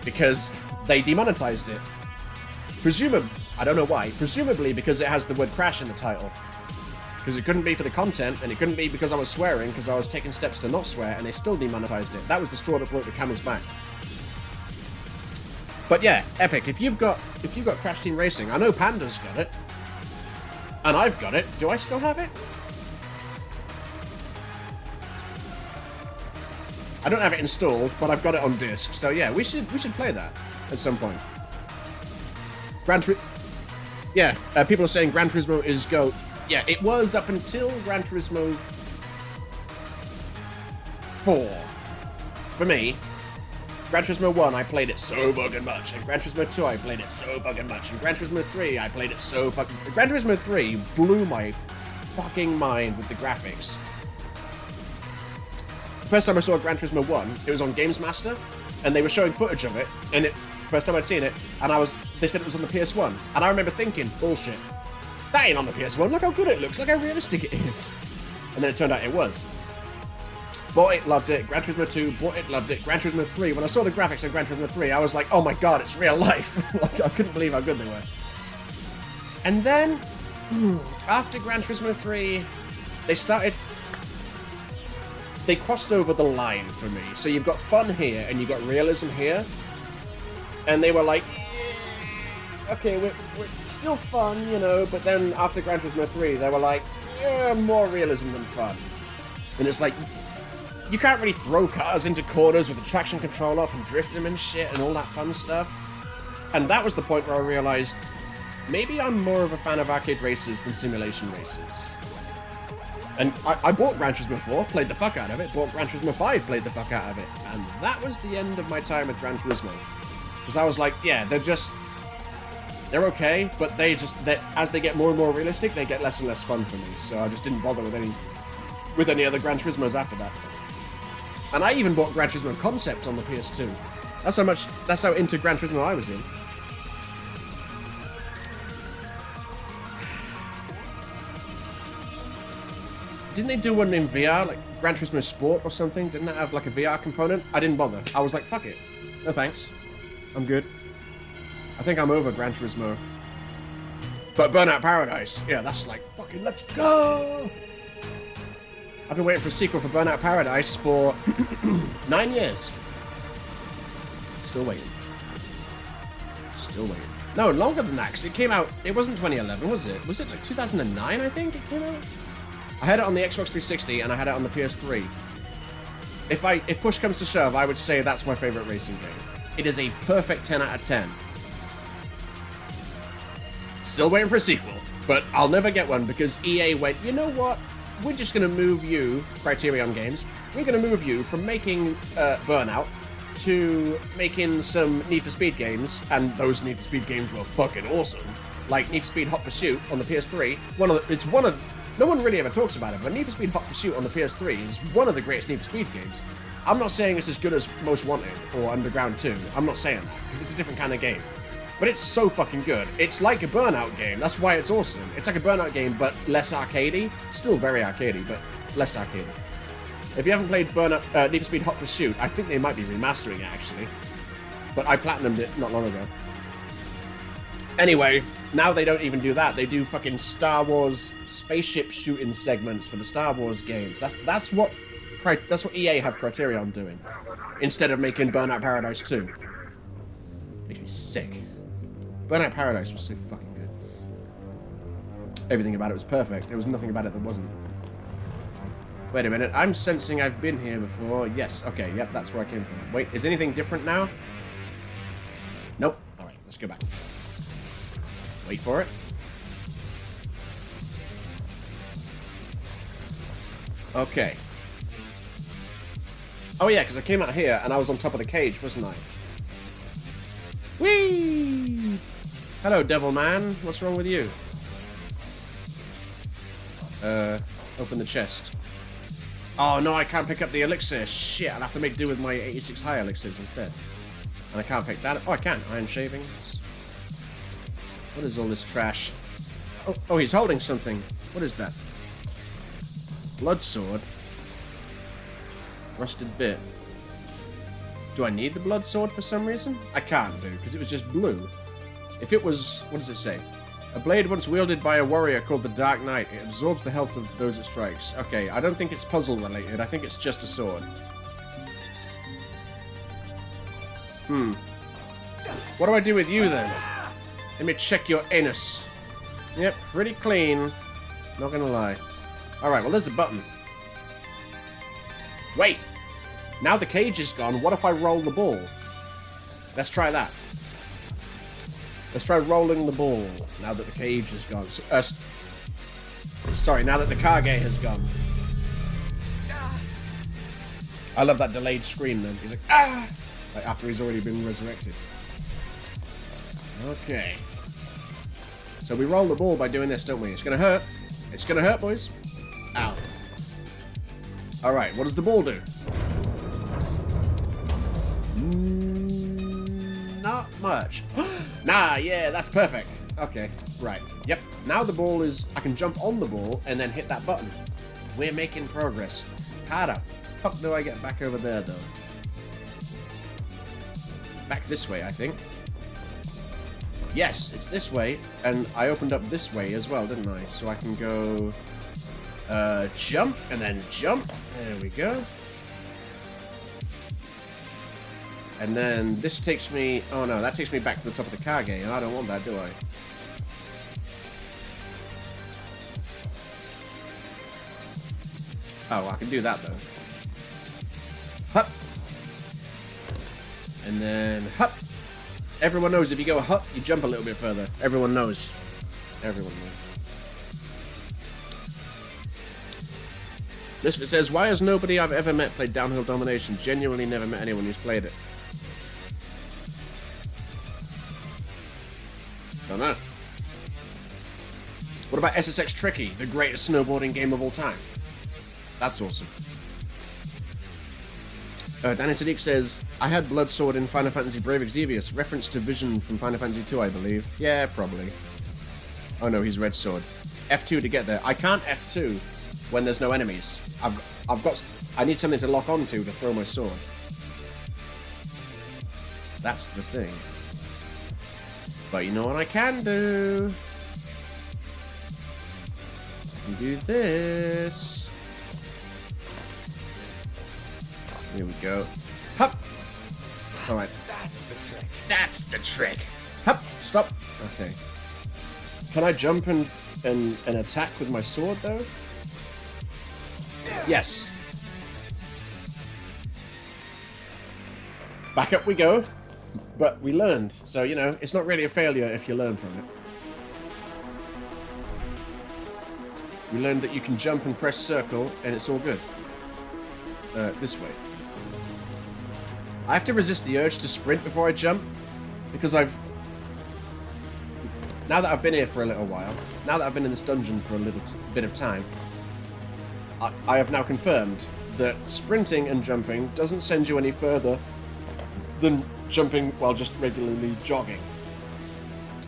Because they demonetized it. Presumably, I don't know why. Presumably because it has the word crash in the title. Because it couldn't be for the content, and it couldn't be because I was swearing, because I was taking steps to not swear, and they still demonetized it. That was the straw that broke the camel's back. But yeah, Epic, if you've got Crash Team Racing, I know Panda's got it. And I've got it. Do I still have it? I don't have it installed, but I've got it on disc. So yeah, we should play that at some point. Yeah, people are saying Gran Turismo is GOAT. Yeah, it was up until Gran Turismo 4. For me, Gran Turismo 1, I played it so fucking much. And Gran Turismo 2, I played it so fucking much. And Gran Turismo 3, I played it so fucking... Gran Turismo 3 blew my fucking mind with the graphics. The first time I saw Gran Turismo 1, it was on Games Master, and they were showing footage of it, and first time I'd seen it, and they said it was on the PS1. And I remember thinking, bullshit. That ain't on the PS1, look how good it looks, look how realistic it is. And then it turned out it was. Bought it, loved it. Gran Turismo 2, bought it, loved it. Gran Turismo 3, when I saw the graphics of Gran Turismo 3, I was like, oh my god, it's real life. Like, I couldn't believe how good they were. And then, after Gran Turismo 3, they started they crossed over the line for me. So you've got fun here and you've got realism here. And they were like, okay, we're still fun, you know, but then after Gran Turismo 3, they were like, yeah, more realism than fun. And it's like, you can't really throw cars into corners with the traction control off and drift them and shit and all that fun stuff. And that was the point where I realized, maybe I'm more of a fan of arcade races than simulation races. And I bought Gran Turismo 4, played the fuck out of it, bought Gran Turismo 5, played the fuck out of it. And that was the end of my time with Gran Turismo. Because I was like, yeah, they're okay, but as they get more and more realistic, they get less and less fun for me. So I just didn't bother with any other Gran Turismos after that. And I even bought Gran Turismo Concept on the PS2. That's how into Gran Turismo I was in. Didn't they do one in VR, like Gran Turismo Sport or something? Didn't that have like a VR component? I didn't bother. I was like, fuck it. No thanks. I'm good. I think I'm over Gran Turismo. But Burnout Paradise, yeah, that's like, fucking let's go! I've been waiting for a sequel for Burnout Paradise for 9 years. Still waiting. Still waiting. No, longer than that, because it came out, it wasn't 2011, was it? Was it like 2009, I think it came out? I had it on the Xbox 360 and I had it on the PS3. If push comes to shove, I would say that's my favorite racing game. It is a perfect 10 out of 10. Still waiting for a sequel, but I'll never get one because EA went, you know what? We're just going to move you, Criterion Games, we're going to move you from making Burnout to making some Need for Speed games, and those Need for Speed games were fucking awesome. Like Need for Speed Hot Pursuit on the PS3, no one really ever talks about it, but Need for Speed Hot Pursuit on the PS3 is one of the greatest Need for Speed games. I'm not saying it's as good as Most Wanted or Underground 2. I'm not saying that, because it's a different kind of game. But it's so fucking good. It's like a Burnout game. That's why it's awesome. It's like a Burnout game, but less arcadey. Still very arcadey, but less arcadey. If you haven't played Need for Speed Hot Pursuit, I think they might be remastering it, actually. But I platinumed it not long ago. Anyway, now they don't even do that. They do fucking Star Wars spaceship shooting segments for the Star Wars games. That's what EA have Criterion doing, instead of making Burnout Paradise 2. Makes me sick. Burnout Paradise was so fucking good. Everything about it was perfect. There was nothing about it that wasn't. Wait a minute. I'm sensing I've been here before. Yes. Okay. Yep. That's where I came from. Wait. Is anything different now? Nope. All right. Let's go back. Wait for it. Okay. Oh yeah, because I came out here and I was on top of the cage, wasn't I? Whee! Hello, Devil Man. What's wrong with you? Open the chest. Oh no, I can't pick up the elixir. Shit, I'll have to make do with my 86 high elixirs instead. And I can't pick that up. Oh, I can. Iron shavings. What is all this trash? Oh, he's holding something. What is that? Blood sword. Rusted bit. Do I need the blood sword for some reason? I can't do, because it was just blue. If it was... What does it say? A blade once wielded by a warrior called the Dark Knight. It absorbs the health of those it strikes. Okay, I don't think it's puzzle related. I think it's just a sword. What do I do with you then? Let me check your anus. Yep, pretty clean. Not gonna lie. Alright, well there's a button. Wait! Now the cage is gone, what if I roll the ball? Let's try that. Let's try rolling the ball, now that the cage is gone. Sorry, now that the Kage has gone. I love that delayed scream then. He's like, ah! Like after he's already been resurrected. Okay. So we roll the ball by doing this, don't we? It's gonna hurt. It's gonna hurt, boys. Ow. Alright, what does the ball do? Not much. Nah, yeah, that's perfect. Okay, right. Yep, now the ball is... I can jump on the ball and then hit that button. We're making progress. How the fuck do I get back over there, though? Back this way, I think. Yes, it's this way, and I opened up this way as well, didn't I? So I can go... jump, and then jump. There we go. And then this takes me... Oh no, that takes me back to the top of the Kage, and I don't want that, do I? Oh, I can do that though. Hup! And then hup! Everyone knows if you go hup, you jump a little bit further. Everyone knows. Everyone knows. Misfit says, why has nobody I've ever met played Downhill Domination? Genuinely never met anyone who's played it. Don't know. What about SSX Tricky, the greatest snowboarding game of all time? That's awesome. Danny Sadiq says, I had Blood Sword in Final Fantasy Brave Exvius. Reference to Vision from Final Fantasy 2, I believe. Yeah, probably. Oh no, he's Red Sword. F2 to get there. I can't F2 when there's no enemies. I need something to lock onto to throw my sword. That's the thing. But you know what I can do? I can do this. Here we go. Hup! Alright. That's the trick. That's the trick. Hup! Stop. Okay. Can I jump and attack with my sword, though? Yes. Back up we go. But we learned. So, you know, it's not really a failure if you learn from it. We learned that you can jump and press circle, and it's all good. This way. I have to resist the urge to sprint before I jump, because now that I've been here for a little while, now that I've been in this dungeon for a little bit of time, I have now confirmed that sprinting and jumping doesn't send you any further than jumping while just regularly jogging.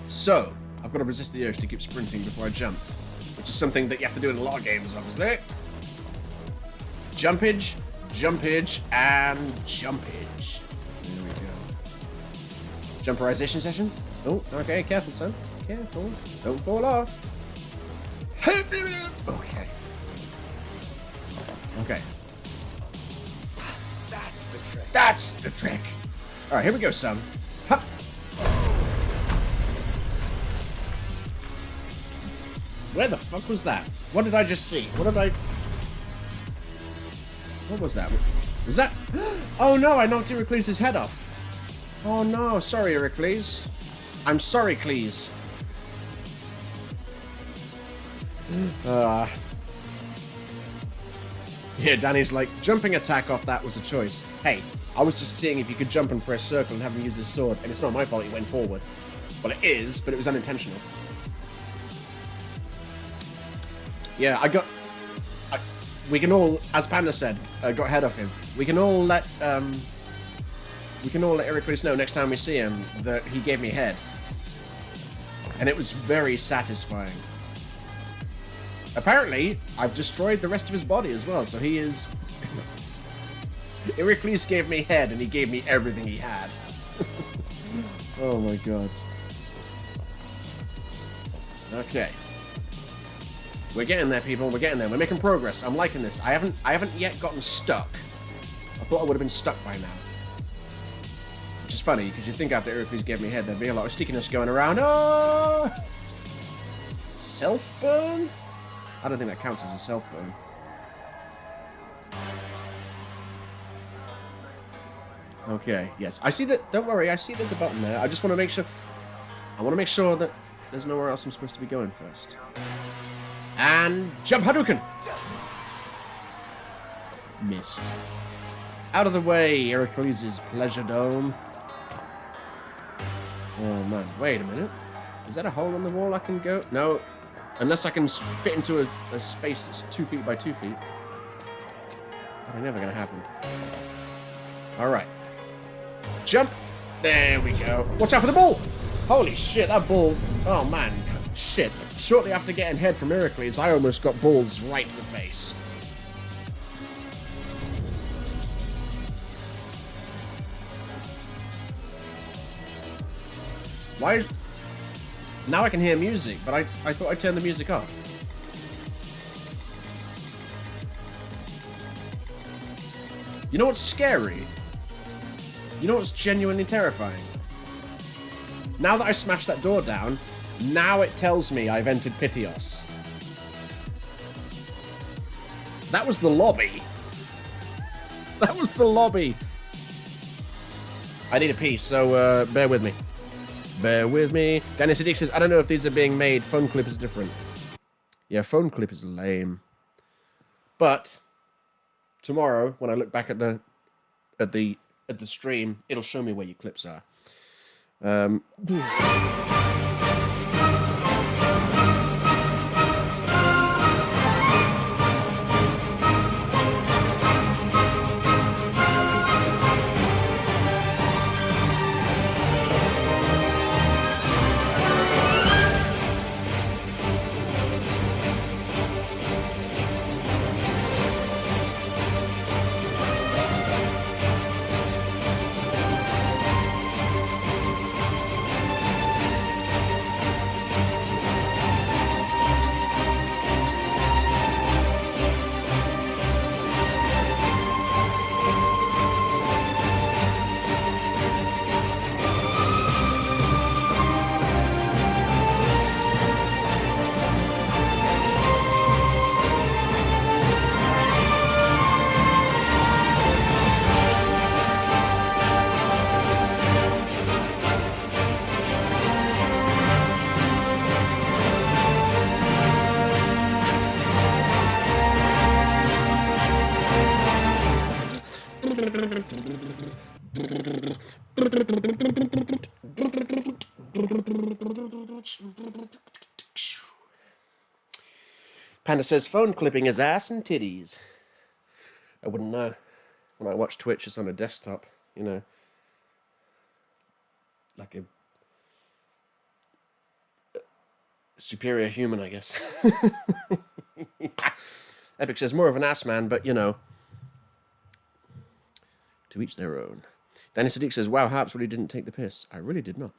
So, I've got to resist the urge to keep sprinting before I jump, which is something that you have to do in a lot of games, obviously. Jumpage, jumpage, and jumpage. There we go. Jumperization session? Oh, okay, careful, son. Careful. Don't fall off. Okay. Okay. That's the trick. That's the trick. Alright, here we go, son. Hup. Where the fuck was that? What did I just see? What was that? Was that... Oh no, I knocked Heracles' head off. Oh no, sorry, Heracles. I'm sorry, Cleese. Yeah, Danny's like, jumping attack off that was a choice. Hey, I was just seeing if you could jump and press circle and have him use his sword, and it's not my fault he went forward. Well, it is, but it was unintentional. Yeah, we can all, as Panda said, got ahead of him. We can all let Heracles know next time we see him that he gave me head. And it was very satisfying. Apparently, I've destroyed the rest of his body as well, so he is... Heracles gave me head, and he gave me everything he had. Oh my god. Okay. We're getting there, people. We're getting there. We're making progress. I'm liking this. I haven't yet gotten stuck. I thought I would have been stuck by now. Which is funny, because you'd think after Heracles gave me head, there'd be a lot of stickiness going around. Oh! Self-burn? I don't think that counts as a self-burn. Okay, yes. I see that... Don't worry, I see there's a button there. I just want to make sure... I want to make sure that there's nowhere else I'm supposed to be going first. And jump Hadouken! Missed. Out of the way, Heracles' pleasure dome. Oh man, wait a minute. Is that a hole in the wall I can go? No. Unless I can fit into a space that's 2 feet by 2 feet. Probably never gonna happen. Alright. Jump! There we go. Watch out for the ball! Holy shit, that ball... Oh man, shit. Shortly after getting head from Heracles, I almost got balls right to the face. Why? Now I can hear music, but I thought I'd turn the music off. You know what's scary? You know what's genuinely terrifying? Now that I smashed that door down, now it tells me I've entered Pitios. That was the lobby. That was the lobby. I need a pee, so bear with me. Bear with me. Danny Siddiq says, I don't know if these are being made. Phone clip is different. Yeah, phone clip is lame. But tomorrow, when I look back at the stream, it'll show me where your clips are. Panda says phone clipping is ass and titties. I wouldn't know. When I watch Twitch, it's on a desktop, you know. Like a superior human, I guess. Epic says more of an ass man, but you know. To each their own. Danny Sadiq says, wow, Harps really didn't take the piss. I really did not.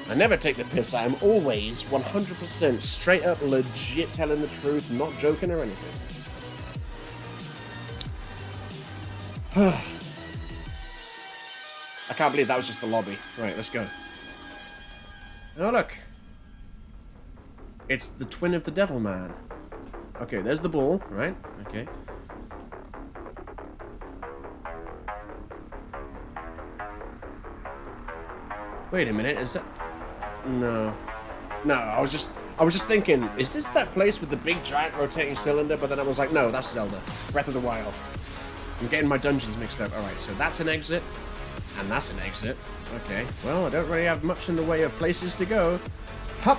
I never take the piss. I am always 100% straight up legit telling the truth, not joking or anything. I can't believe that was just the lobby. Right, let's go. Oh, look. It's the twin of the Devil Man. Okay, there's the ball, right? Okay. Wait a minute, is that... No. No, I was just thinking, is this that place with the big giant rotating cylinder? But then I was like, no, that's Zelda. Breath of the Wild. I'm getting my dungeons mixed up. Alright, so that's an exit. And that's an exit. Okay, well, I don't really have much in the way of places to go. Hup!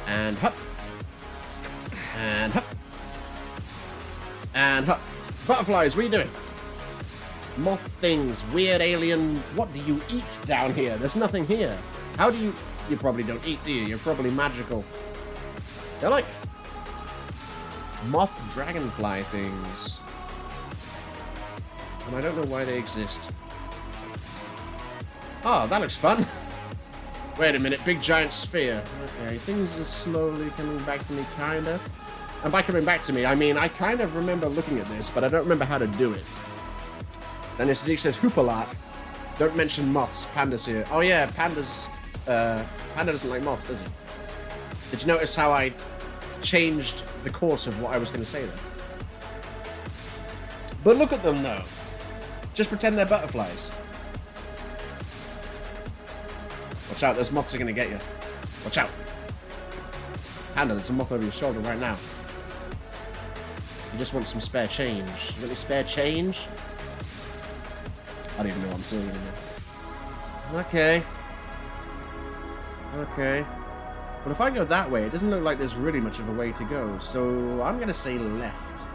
And hup! And hup! And hup! Butterflies, what are you doing? Moth things, weird alien... What do you eat down here? There's nothing here. How do you... You probably don't eat, do you? You're probably magical. They're like... moth dragonfly things. And I don't know why they exist. Oh, that looks fun. Wait a minute, big giant sphere. Okay, things are slowly coming back to me, kinda. And by coming back to me, I mean I kind of remember looking at this, but I don't remember how to do it. Then Sadiq says, Harperlarp. Don't mention moths. Panda's here. Oh yeah, Panda's... Panda doesn't like moths, does he? Did you notice how I changed the course of what I was going to say there? But look at them, though. Just pretend they're butterflies. Watch out, those moths are going to get you. Watch out. Panda, there's a moth over your shoulder right now. You just want some spare change. You want any spare change? I don't even know what I'm saying anymore. Okay. Okay. But if I go that way, it doesn't look like there's really much of a way to go. So I'm going to say left.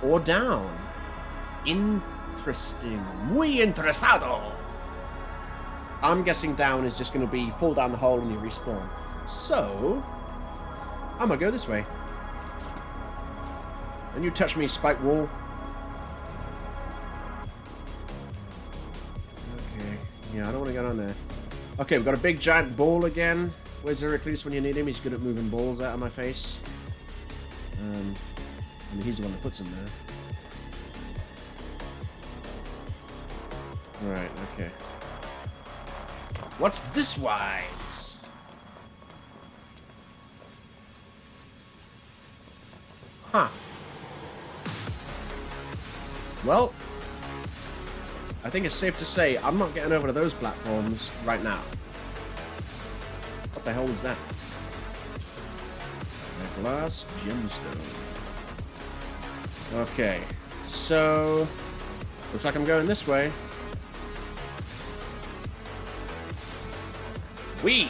Or down. Interesting. Muy interesado. I'm guessing down is just going to be fall down the hole and you respawn. So, I'm going to go this way. And you touch me, spike wall. Okay. Yeah, I don't want to get on there. Okay, we've got a big giant ball again. Where's Heracles when you need him? He's good at moving balls out of my face. I mean, he's the one that puts them there. Right, okay. What's this wise? Huh. Well, I think it's safe to say I'm not getting over to those platforms right now. What the hell is that? A glass gemstone. Okay, so looks like I'm going this way. Whee!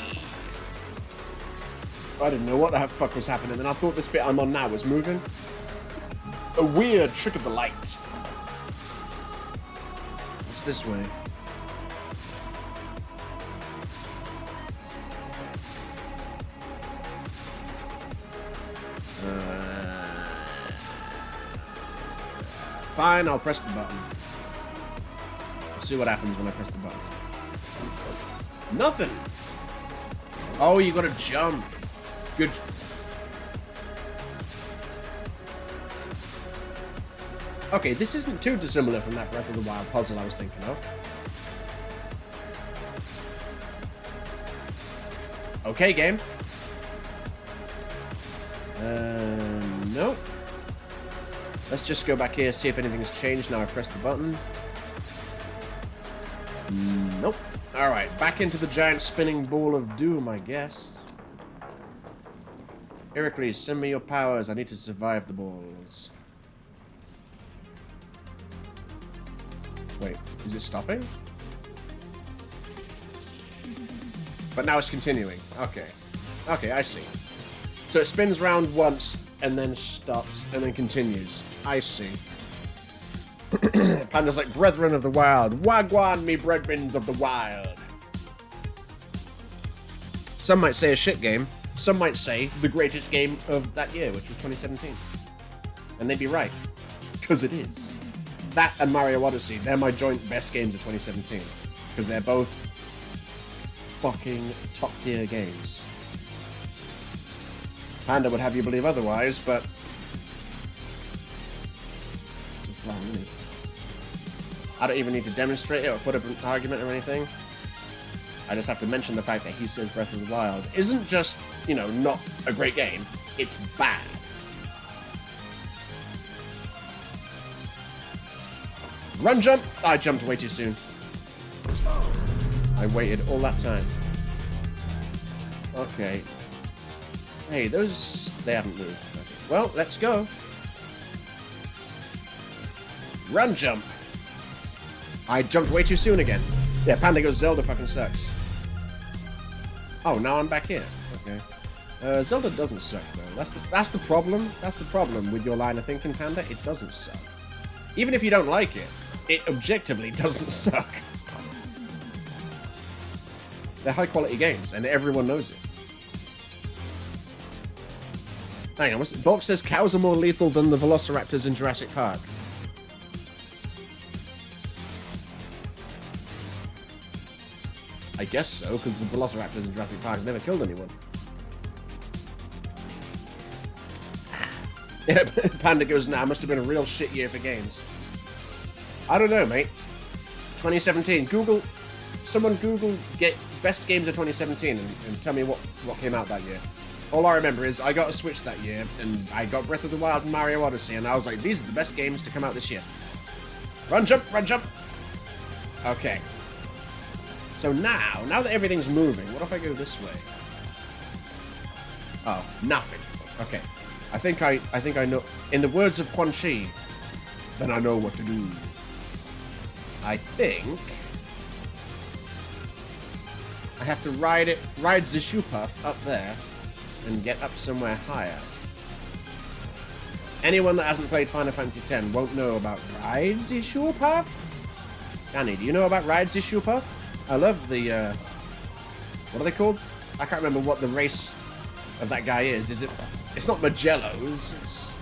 I didn't know what the fuck was happening, and I thought this bit I'm on now was moving. A weird trick of the light. What's this way? Fine, I'll press the button. We'll see what happens when I press the button. Nothing! Oh, you gotta jump. Good. Okay, this isn't too dissimilar from that Breath of the Wild puzzle I was thinking of. Okay, game. Nope. Let's just go back here, see if anything has changed now I press the button. Nope. Alright, back into the giant spinning ball of doom, I guess. Heracles, send me your powers. I need to survive the balls. Wait, is it stopping? But now it's continuing. Okay. Okay, I see. So it spins round once, and then stops, and then continues. I see. Panda's like, Brethren of the Wild. Wagwan, me brethrens of the wild. Some might say a shit game. Some might say the greatest game of that year, which was 2017. And they'd be right. Because it is. That and Mario Odyssey, they're my joint best games of 2017. Because they're both fucking top tier games. Panda would have you believe otherwise, but... I don't even need to demonstrate it or put up an argument or anything. I just have to mention the fact that he says Breath of the Wild isn't just, you know, not a great game, it's bad. Run jump! I jumped way too soon. I waited all that time. Okay. Hey, those... they haven't moved. Okay. Well, let's go. Run jump! I jumped way too soon again. Yeah, Panda goes, Zelda fucking sucks. Oh, now I'm back here. Okay. Zelda doesn't suck, though. That's the problem. That's the problem with your line of thinking, Panda. It doesn't suck. Even if you don't like it, it objectively doesn't suck. They're high-quality games, and everyone knows it. Hang on, Bob says cows are more lethal than the velociraptors in Jurassic Park. I guess so, because the velociraptors in Jurassic Park never killed anyone. Yeah, Panda goes, nah, must have been a real shit year for games. I don't know, mate. 2017, Google... Someone Google get best games of 2017 and tell me what came out that year. All I remember is I got a Switch that year, and I got Breath of the Wild and Mario Odyssey, and I was like, these are the best games to come out this year. Run, jump, run, jump! Okay. So now that everything's moving, what if I go this way? Oh, nothing. Okay. I think I know. In the words of Quan Chi, then I know what to do. I think I have to ride the Shoopuf up there and get up somewhere higher. Anyone that hasn't played Final Fantasy X won't know about Ride the Shoopuf. Danny, do you know about Ride the Shoopuf? I love the, what are they called? I can't remember what the race of that guy is. Is it... It's not Magellos, it's...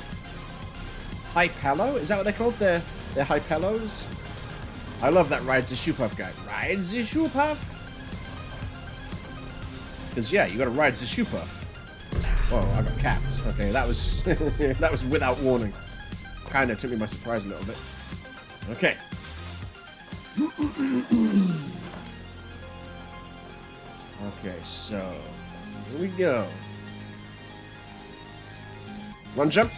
Hypello? Is that what they're called? They're Hypellos? I love that Rides the Shoopuf guy. Rides the Shoopuf? Because, yeah, you gotta ride the Shoopuf. Whoa, I got capped. Okay, that was... that was without warning. Kinda took me by surprise a little bit. Okay. Okay, so here we go. Run jump.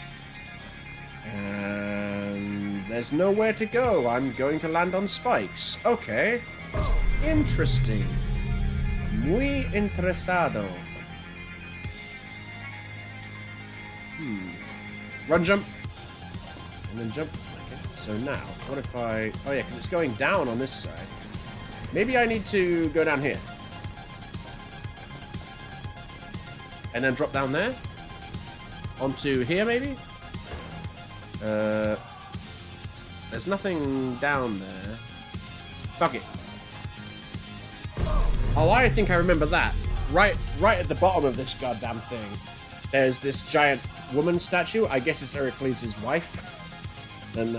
And there's nowhere to go. I'm going to land on spikes. Okay. Interesting. Muy interesado. Run jump. And then jump. Okay. So now, what if I... Oh yeah, because it's going down on this side. Maybe I need to go down here. And then drop down there. Onto here, maybe? There's nothing down there. Fuck it. Oh, I think I remember that. Right at the bottom of this goddamn thing, there's this giant woman statue. I guess it's Heracles' wife. And,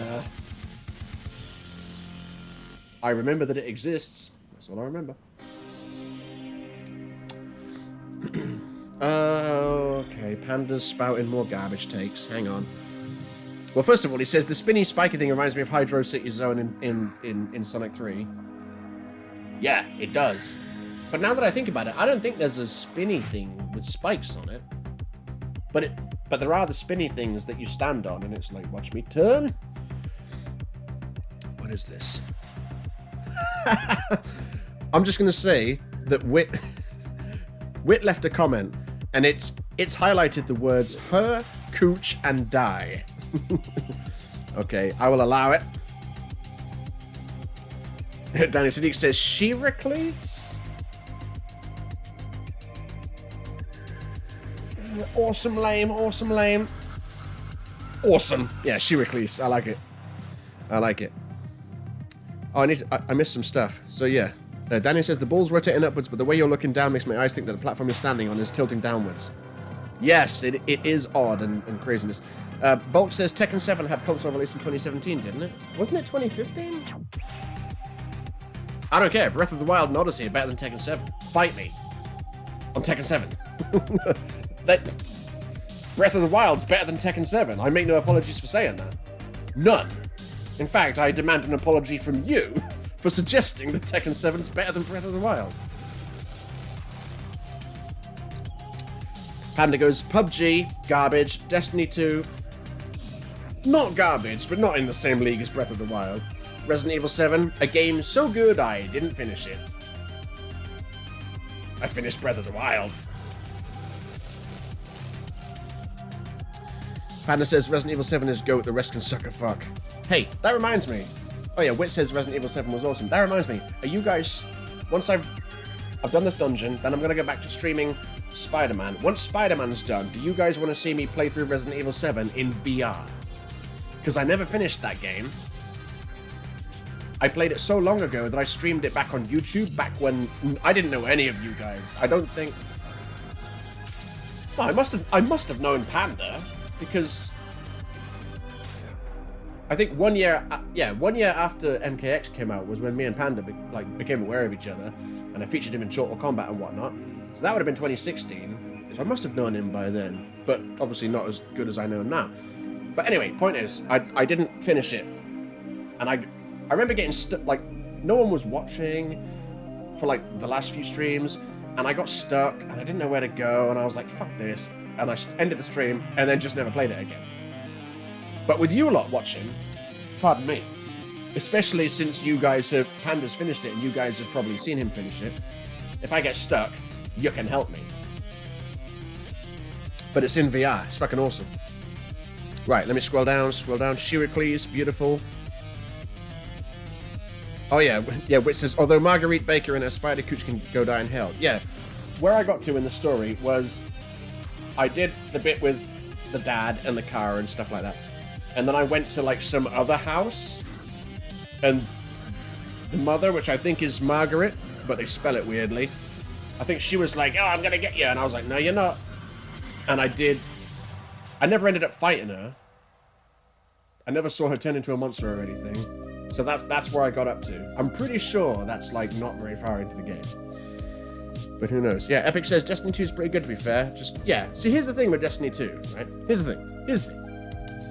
I remember that it exists. That's all I remember. Okay, Panda's spouting more garbage takes. Hang on. Well, first of all, he says the spinny spiky thing reminds me of Hydro City Zone in Sonic 3. Yeah, it does. But now that I think about it, I don't think there's a spinny thing with spikes on it. But there are the spinny things that you stand on, and it's like, watch me turn. What is this? I'm just gonna say that Wit left a comment, and it's highlighted the words her, cooch, and die. Okay, I will allow it. Danny Sadiq says Heracles. Awesome lame, awesome lame. Awesome. Yeah, Heracles. I like it. I like it. Oh, I missed some stuff. So yeah. Danny says the ball's rotating upwards, but the way you're looking down makes my eyes think that the platform you're standing on is tilting downwards. Yes, it is odd and craziness. Bulk says Tekken 7 had console release in 2017, didn't it? Wasn't it 2015? I don't care. Breath of the Wild and Odyssey are better than Tekken 7. Fight me. On Tekken 7. Breath of the Wild's better than Tekken 7. I make no apologies for saying that. None. In fact, I demand an apology from you for suggesting that Tekken 7's better than Breath of the Wild. Panda goes, PUBG, garbage, Destiny 2, not garbage, but not in the same league as Breath of the Wild. Resident Evil 7, a game so good I didn't finish it. I finished Breath of the Wild. Panda says Resident Evil 7 is GOAT, the rest can suck a fuck. Hey, that reminds me. Oh yeah, Wit says Resident Evil 7 was awesome. That reminds me. Are you guys... Once I've done this dungeon, then I'm going to go back to streaming Spider-Man. Once Spider-Man's done, do you guys want to see me play through Resident Evil 7 in VR? Because I never finished that game. I played it so long ago that I streamed it back on YouTube, back when I didn't know any of you guys. I don't think... Well, I must have known Panda, because... I think 1 year after MKX came out was when me and Panda became aware of each other, and I featured him in Mortal Kombat and whatnot. So that would have been 2016. So I must have known him by then, but obviously not as good as I know him now. But anyway, point is, I didn't finish it, and I remember getting stuck. Like, no one was watching for like the last few streams, and I got stuck, and I didn't know where to go, and I was like, "Fuck this," and I ended the stream, and then just never played it again. But with you lot watching, pardon me, especially since you guys have, Panda's finished it and you guys have probably seen him finish it, if I get stuck, you can help me. But it's in VR, it's fucking awesome. Right, let me scroll down. Heracles, beautiful. Oh yeah, which says, although Marguerite Baker and her spider cooch can go die in hell. Yeah, where I got to in the story was, I did the bit with the dad and the car and stuff like that. And then I went to like some other house, and the mother, which I think is Margaret, but they spell it weirdly, I think she was like, "Oh, I'm gonna get you," and I was like, "No, you're not." And I never ended up fighting her. I never saw her turn into a monster or anything. So that's where I got up to. I'm pretty sure that's like not very far into the game. But who knows? Yeah, Epic says Destiny 2 is pretty good, to be fair. See, here's the thing with Destiny 2, right? Here's the thing.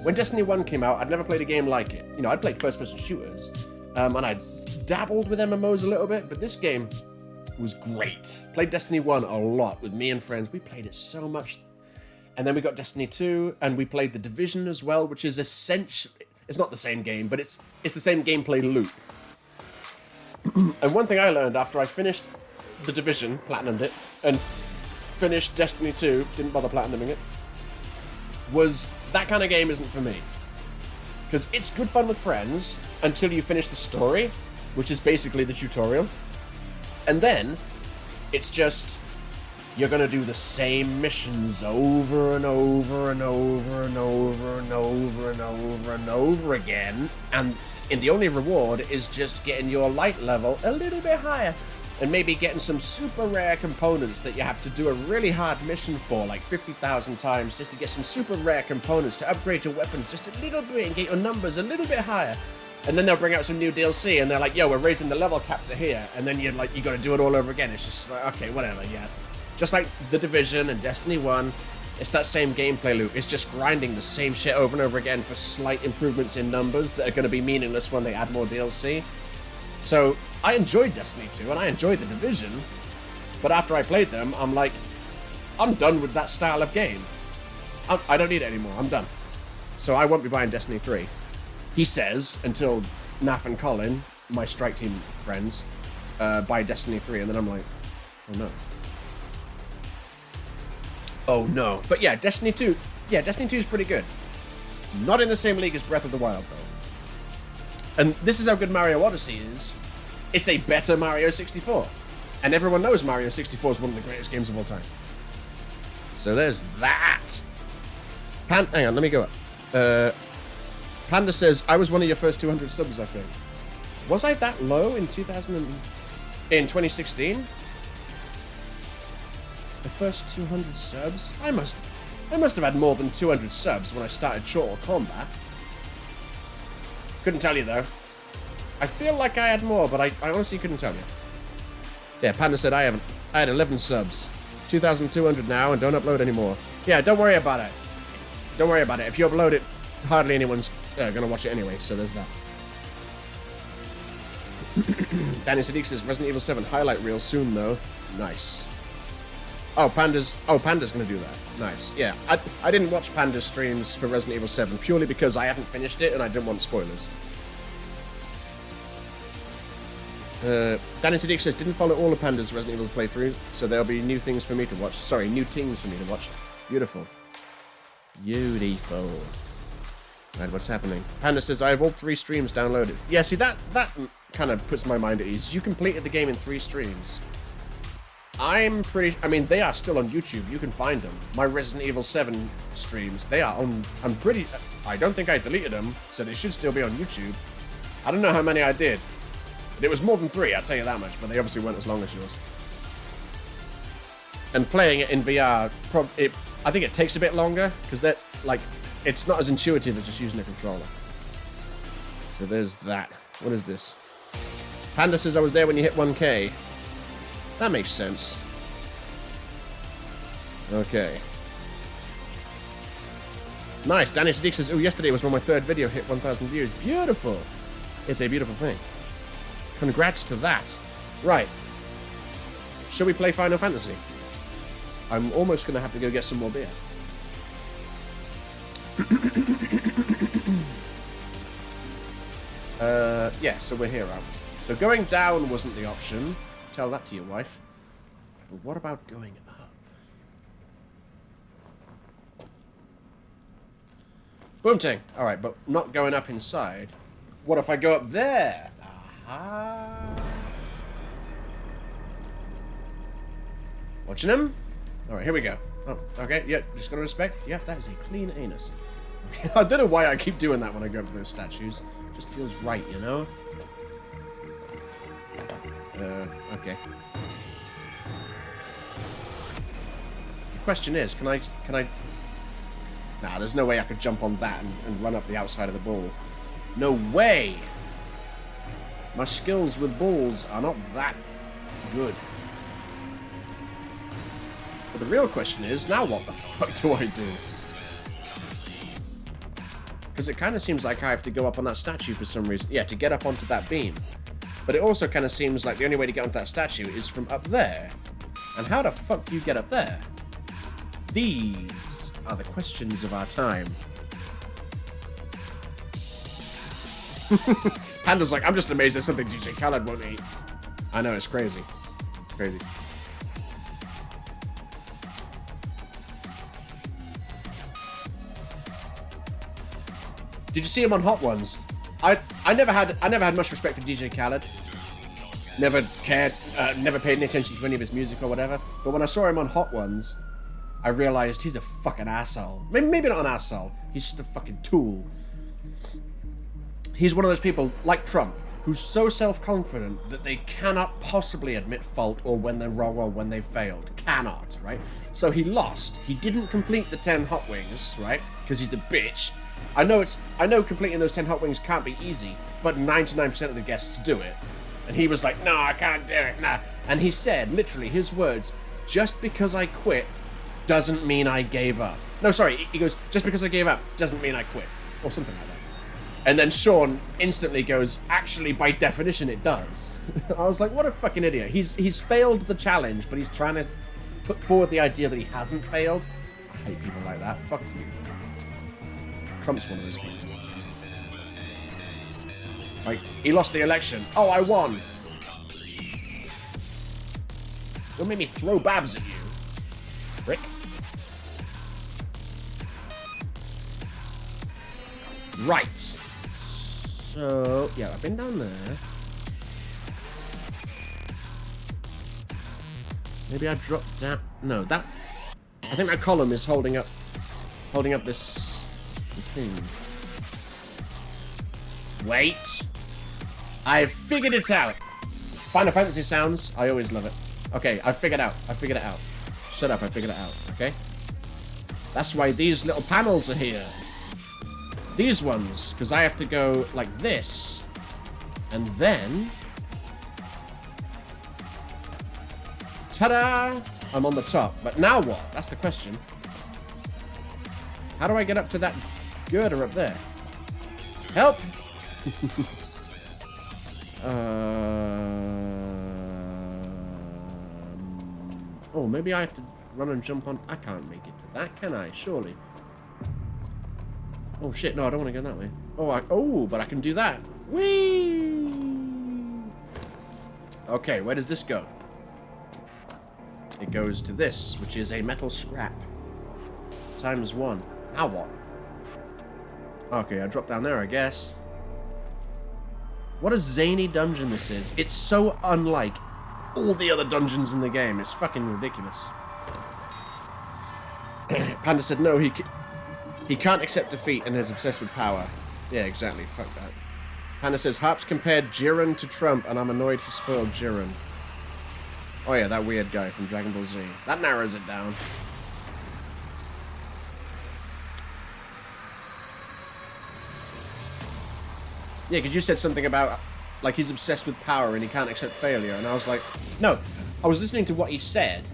When Destiny 1 came out, I'd never played a game like it. You know, I'd played first-person shooters, and I'd dabbled with MMOs a little bit, but this game was great. Played Destiny 1 a lot with me and friends. We played it so much. And then we got Destiny 2, and we played The Division as well, which is essentially... It's not the same game, but it's the same gameplay loop. And one thing I learned after I finished The Division, platinumed it, and finished Destiny 2, didn't bother platinuming it, was that kind of game isn't for me. Because it's good fun with friends until you finish the story, which is basically the tutorial. And then, it's just... You're gonna do the same missions over and over and over and over and over and over and over again, and the only reward is just getting your light level a little bit higher, and maybe getting some super rare components that you have to do a really hard mission for, like 50,000 times, just to get some super rare components to upgrade your weapons just a little bit and get your numbers a little bit higher. And then they'll bring out some new DLC, and they're like, yo, we're raising the level cap to here, and then you gotta do it all over again. It's just like, okay, whatever, yeah. Just like The Division and Destiny 1, it's that same gameplay loop. It's just grinding the same shit over and over again for slight improvements in numbers that are going to be meaningless when they add more DLC. So, I enjoyed Destiny 2, and I enjoyed The Division, but after I played them, I'm like, I'm done with that style of game. I don't need it anymore, I'm done. So I won't be buying Destiny 3. He says, until Naf and Colin, my Strike Team friends, buy Destiny 3, and then I'm like, oh no. Oh no. But yeah, Destiny 2. Yeah, Destiny 2 is pretty good. Not in the same league as Breath of the Wild, though. And this is how good Mario Odyssey is. It's a better Mario 64. And everyone knows Mario 64 is one of the greatest games of all time. So there's that. Hang on, let me go up. Panda says, I was one of your first 200 subs, I think. Was I that low in 2016? The first 200 subs? I must have had more than 200 subs when I started Short Combat. Couldn't tell you, though. I feel like I had more, but I honestly couldn't tell you. Yeah, Panda said I haven't. I had 11 subs. 2,200 now, and don't upload anymore. Yeah, don't worry about it. Don't worry about it. If you upload it, hardly anyone's gonna watch it anyway, so there's that. Danny Sadiq says Resident Evil 7 highlight reel soon, though. Nice. Oh, Panda's gonna do that. Nice. Yeah, I didn't watch Panda's streams for Resident Evil 7 purely because I haven't finished it and I didn't want spoilers. Danny Sadiq says, didn't follow all of Panda's Resident Evil playthrough, so there'll be new things for me to watch. Sorry, new things for me to watch. Beautiful. Beautiful. Right, what's happening? Panda says, I have all 3 streams downloaded. Yeah, see, that kind of puts my mind at ease. You completed the game in 3 streams. I mean, they are still on YouTube. You can find them. My Resident Evil 7 streams, they are on... I don't think I deleted them, so they should still be on YouTube. I don't know how many I did. But it was more than 3, I'll tell you that much, but they obviously weren't as long as yours. And playing it in VR, I think it takes a bit longer, because it's not as intuitive as just using a controller. So there's that. What is this? Panda says I was there when you hit 1K. That makes sense. Okay. Nice. Danny Sadiq says, oh, yesterday was when my 3rd video hit 1,000 views. Beautiful. It's a beautiful thing. Congrats to that. Right. Shall we play Final Fantasy? I'm almost going to have to go get some more beer. Yeah, so we're here, aren't we? So going down wasn't the option. Tell that to your wife. But what about going up? Boomting. Alright, but not going up inside. What if I go up there? Aha. Watching him? Alright, here we go. Oh, okay, yeah, just gotta respect. Yep, that is a clean anus. I don't know why I keep doing that when I go up to those statues. It just feels right, you know? Okay. The question is, can I... Nah, there's no way I could jump on that and run up the outside of the ball. No way! My skills with balls are not that good. But the real question is, now what the fuck do I do? Because it kind of seems like I have to go up on that statue for some reason. Yeah, to get up onto that beam. But it also kind of seems like the only way to get onto that statue is from up there. And how the fuck do you get up there? These are the questions of our time. Panda's like, I'm just amazed there's something DJ Khaled won't eat. I know, it's crazy. It's crazy. Did you see him on Hot Ones? I never had much respect for DJ Khaled. Never cared, never paid any attention to any of his music or whatever. But when I saw him on Hot Ones, I realized he's a fucking asshole. Maybe not an asshole. He's just a fucking tool. He's one of those people, like Trump, who's so self-confident that they cannot possibly admit fault or when they're wrong or when they failed. Cannot, right? So he lost. He didn't complete the 10 hot wings, right? Because he's a bitch. I know completing those 10 hot wings can't be easy, but 99% of the guests do it. And he was like, no, I can't do it, nah. And he said, literally, his words, just because I quit doesn't mean I gave up. No, sorry, he goes, just because I gave up doesn't mean I quit. Or something like that. And then Sean instantly goes, actually, by definition, it does. I was like, what a fucking idiot. He's failed the challenge, but he's trying to put forward the idea that he hasn't failed. I hate people like that. Fuck you. Trump's one of those things. Like, he lost the election. Oh, I won. Don't make me throw babs at you, prick. Right. So, yeah, I've been down there. Maybe I dropped down. No, that. I think that column is holding up this thing. Wait. I've figured it out. Final Fantasy sounds. I always love it. Okay, I figured it out. Shut up, I figured it out, okay? That's why these little panels are here. These ones, because I have to go like this. And then... ta-da! I'm on the top. But now what? That's the question. How do I get up to that girder up there? Help! Oh, maybe I have to run and jump on... I can't make it to that, can I? Surely. Oh, shit. No, I don't want to go that way. Oh, but I can do that. Whee! Okay, where does this go? It goes to this, which is a metal scrap. Times 1. Now what? Okay, I dropped down there, I guess. What a zany dungeon this is. It's so unlike all the other dungeons in the game. It's fucking ridiculous. Panda said no, he can't accept defeat and is obsessed with power. Yeah, exactly. Fuck that. Panda says, Harps compared Jiren to Trump, and I'm annoyed he spoiled Jiren. Oh yeah, that weird guy from Dragon Ball Z. That narrows it down. Yeah, because you said something about, like, he's obsessed with power and he can't accept failure. And I was like, no. I was listening to what he said,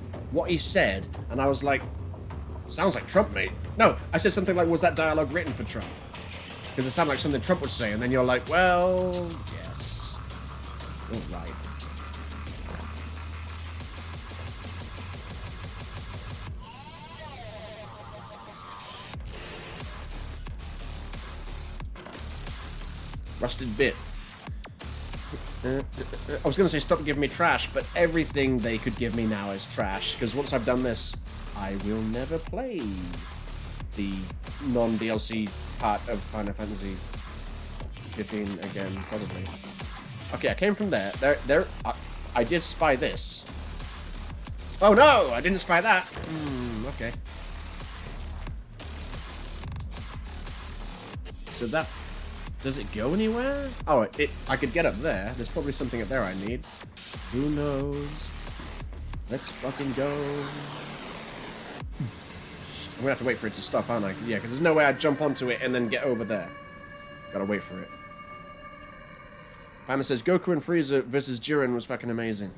and I was like, sounds like Trump, mate. No, I said something like, was that dialogue written for Trump? Because it sounded like something Trump would say, and then you're like, well, yes. All right. Rusted bit. I was going to say stop giving me trash, but everything they could give me now is trash, because once I've done this, I will never play the non-DLC part of Final Fantasy 15 again, probably. Okay, I came from there. I did spy this. Oh no, I didn't spy that. Okay. So that... does it go anywhere? Oh, I could get up there. There's probably something up there I need. Who knows? Let's fucking go. I'm gonna have to wait for it to stop, aren't I? Yeah, because there's no way I'd jump onto it and then get over there. Gotta wait for it. Panda says, Goku and Frieza versus Jiren was fucking amazing.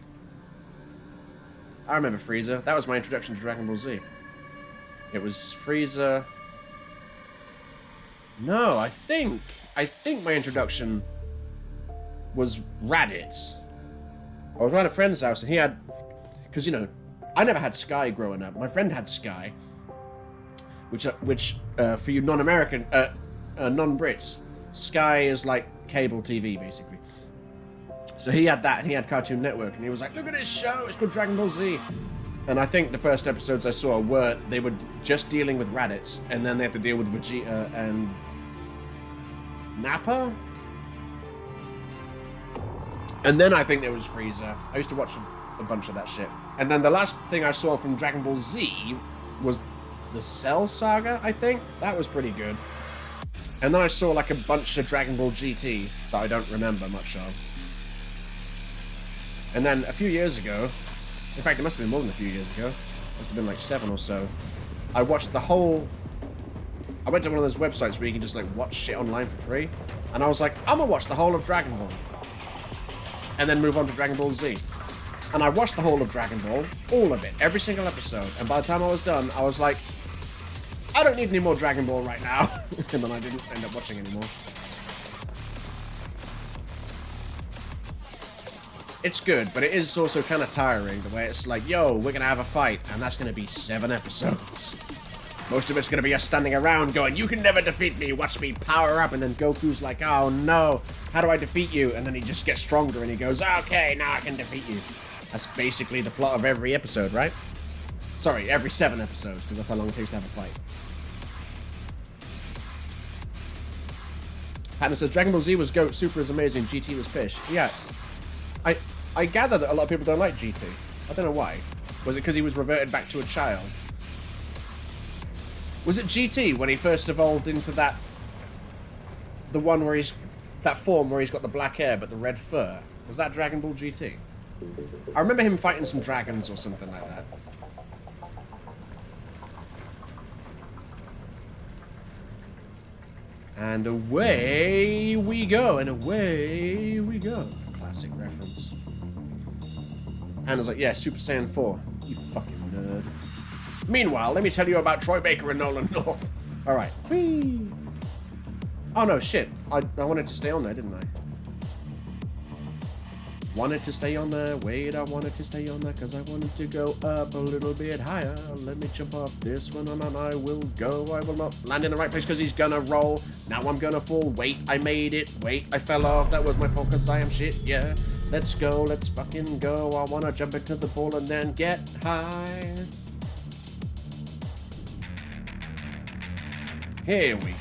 I remember Frieza. That was my introduction to Dragon Ball Z. It was Frieza... No, I think my introduction was Raditz. I was around a friend's house and he had, because you know, I never had Sky growing up. My friend had Sky, which for you non-American, non-Brits, Sky is like cable TV basically. So he had that, and he had Cartoon Network, and he was like, "Look at this show! It's called Dragon Ball Z." And I think the first episodes I saw were they were just dealing with Raditz, and then they had to deal with Vegeta and Nappa. And then I think there was Frieza. I used to watch a bunch of that shit. And then the last thing I saw from Dragon Ball Z was the Cell Saga, I think. That was pretty good. And then I saw like a bunch of Dragon Ball GT that I don't remember much of. And then a few years ago, in fact it must have been more than a few years ago, it must have been like 7 or so, I watched the whole... I went to one of those websites where you can just like watch shit online for free. And I was like, I'm gonna watch the whole of Dragon Ball. And then move on to Dragon Ball Z. And I watched the whole of Dragon Ball, all of it, every single episode. And by the time I was done, I was like, I don't need any more Dragon Ball right now. And then I didn't end up watching anymore. It's good, but it is also kind of tiring, the way it's like, yo, we're gonna have a fight, and that's gonna be 7 episodes. Most of it's gonna be us standing around going, you can never defeat me, watch me power up, and then Goku's like, oh no, how do I defeat you? And then he just gets stronger and he goes, okay, now I can defeat you. That's basically the plot of every episode, right? Sorry, every 7 episodes, because that's how long it takes to have a fight. Patton says, Dragon Ball Z was GOAT, Super is amazing, GT was fish. Yeah, I gather that a lot of people don't like GT. I don't know why. Was it because he was reverted back to a child? Was it GT when he first evolved into that... the one where he's... that form where he's got the black hair but the red fur? Was that Dragon Ball GT? I remember him fighting some dragons or something like that. And away we go, and away we go. Classic reference. Hannah's like, yeah, Super Saiyan 4. You fucking nerd. Meanwhile, let me tell you about Troy Baker and Nolan North. Alright. Whee! Oh no, shit. I wanted to stay on there, didn't I? Wanted to stay on there. Wait, I wanted to stay on there because I wanted to go up a little bit higher. Let me jump off this one and I will go. I will not land in the right place because he's gonna roll. Now I'm gonna fall. Wait, I made it. Wait, I fell off. That was my focus. I am shit. Yeah. Let's go. Let's fucking go. I wanna jump into the ball and then get high. Here we go.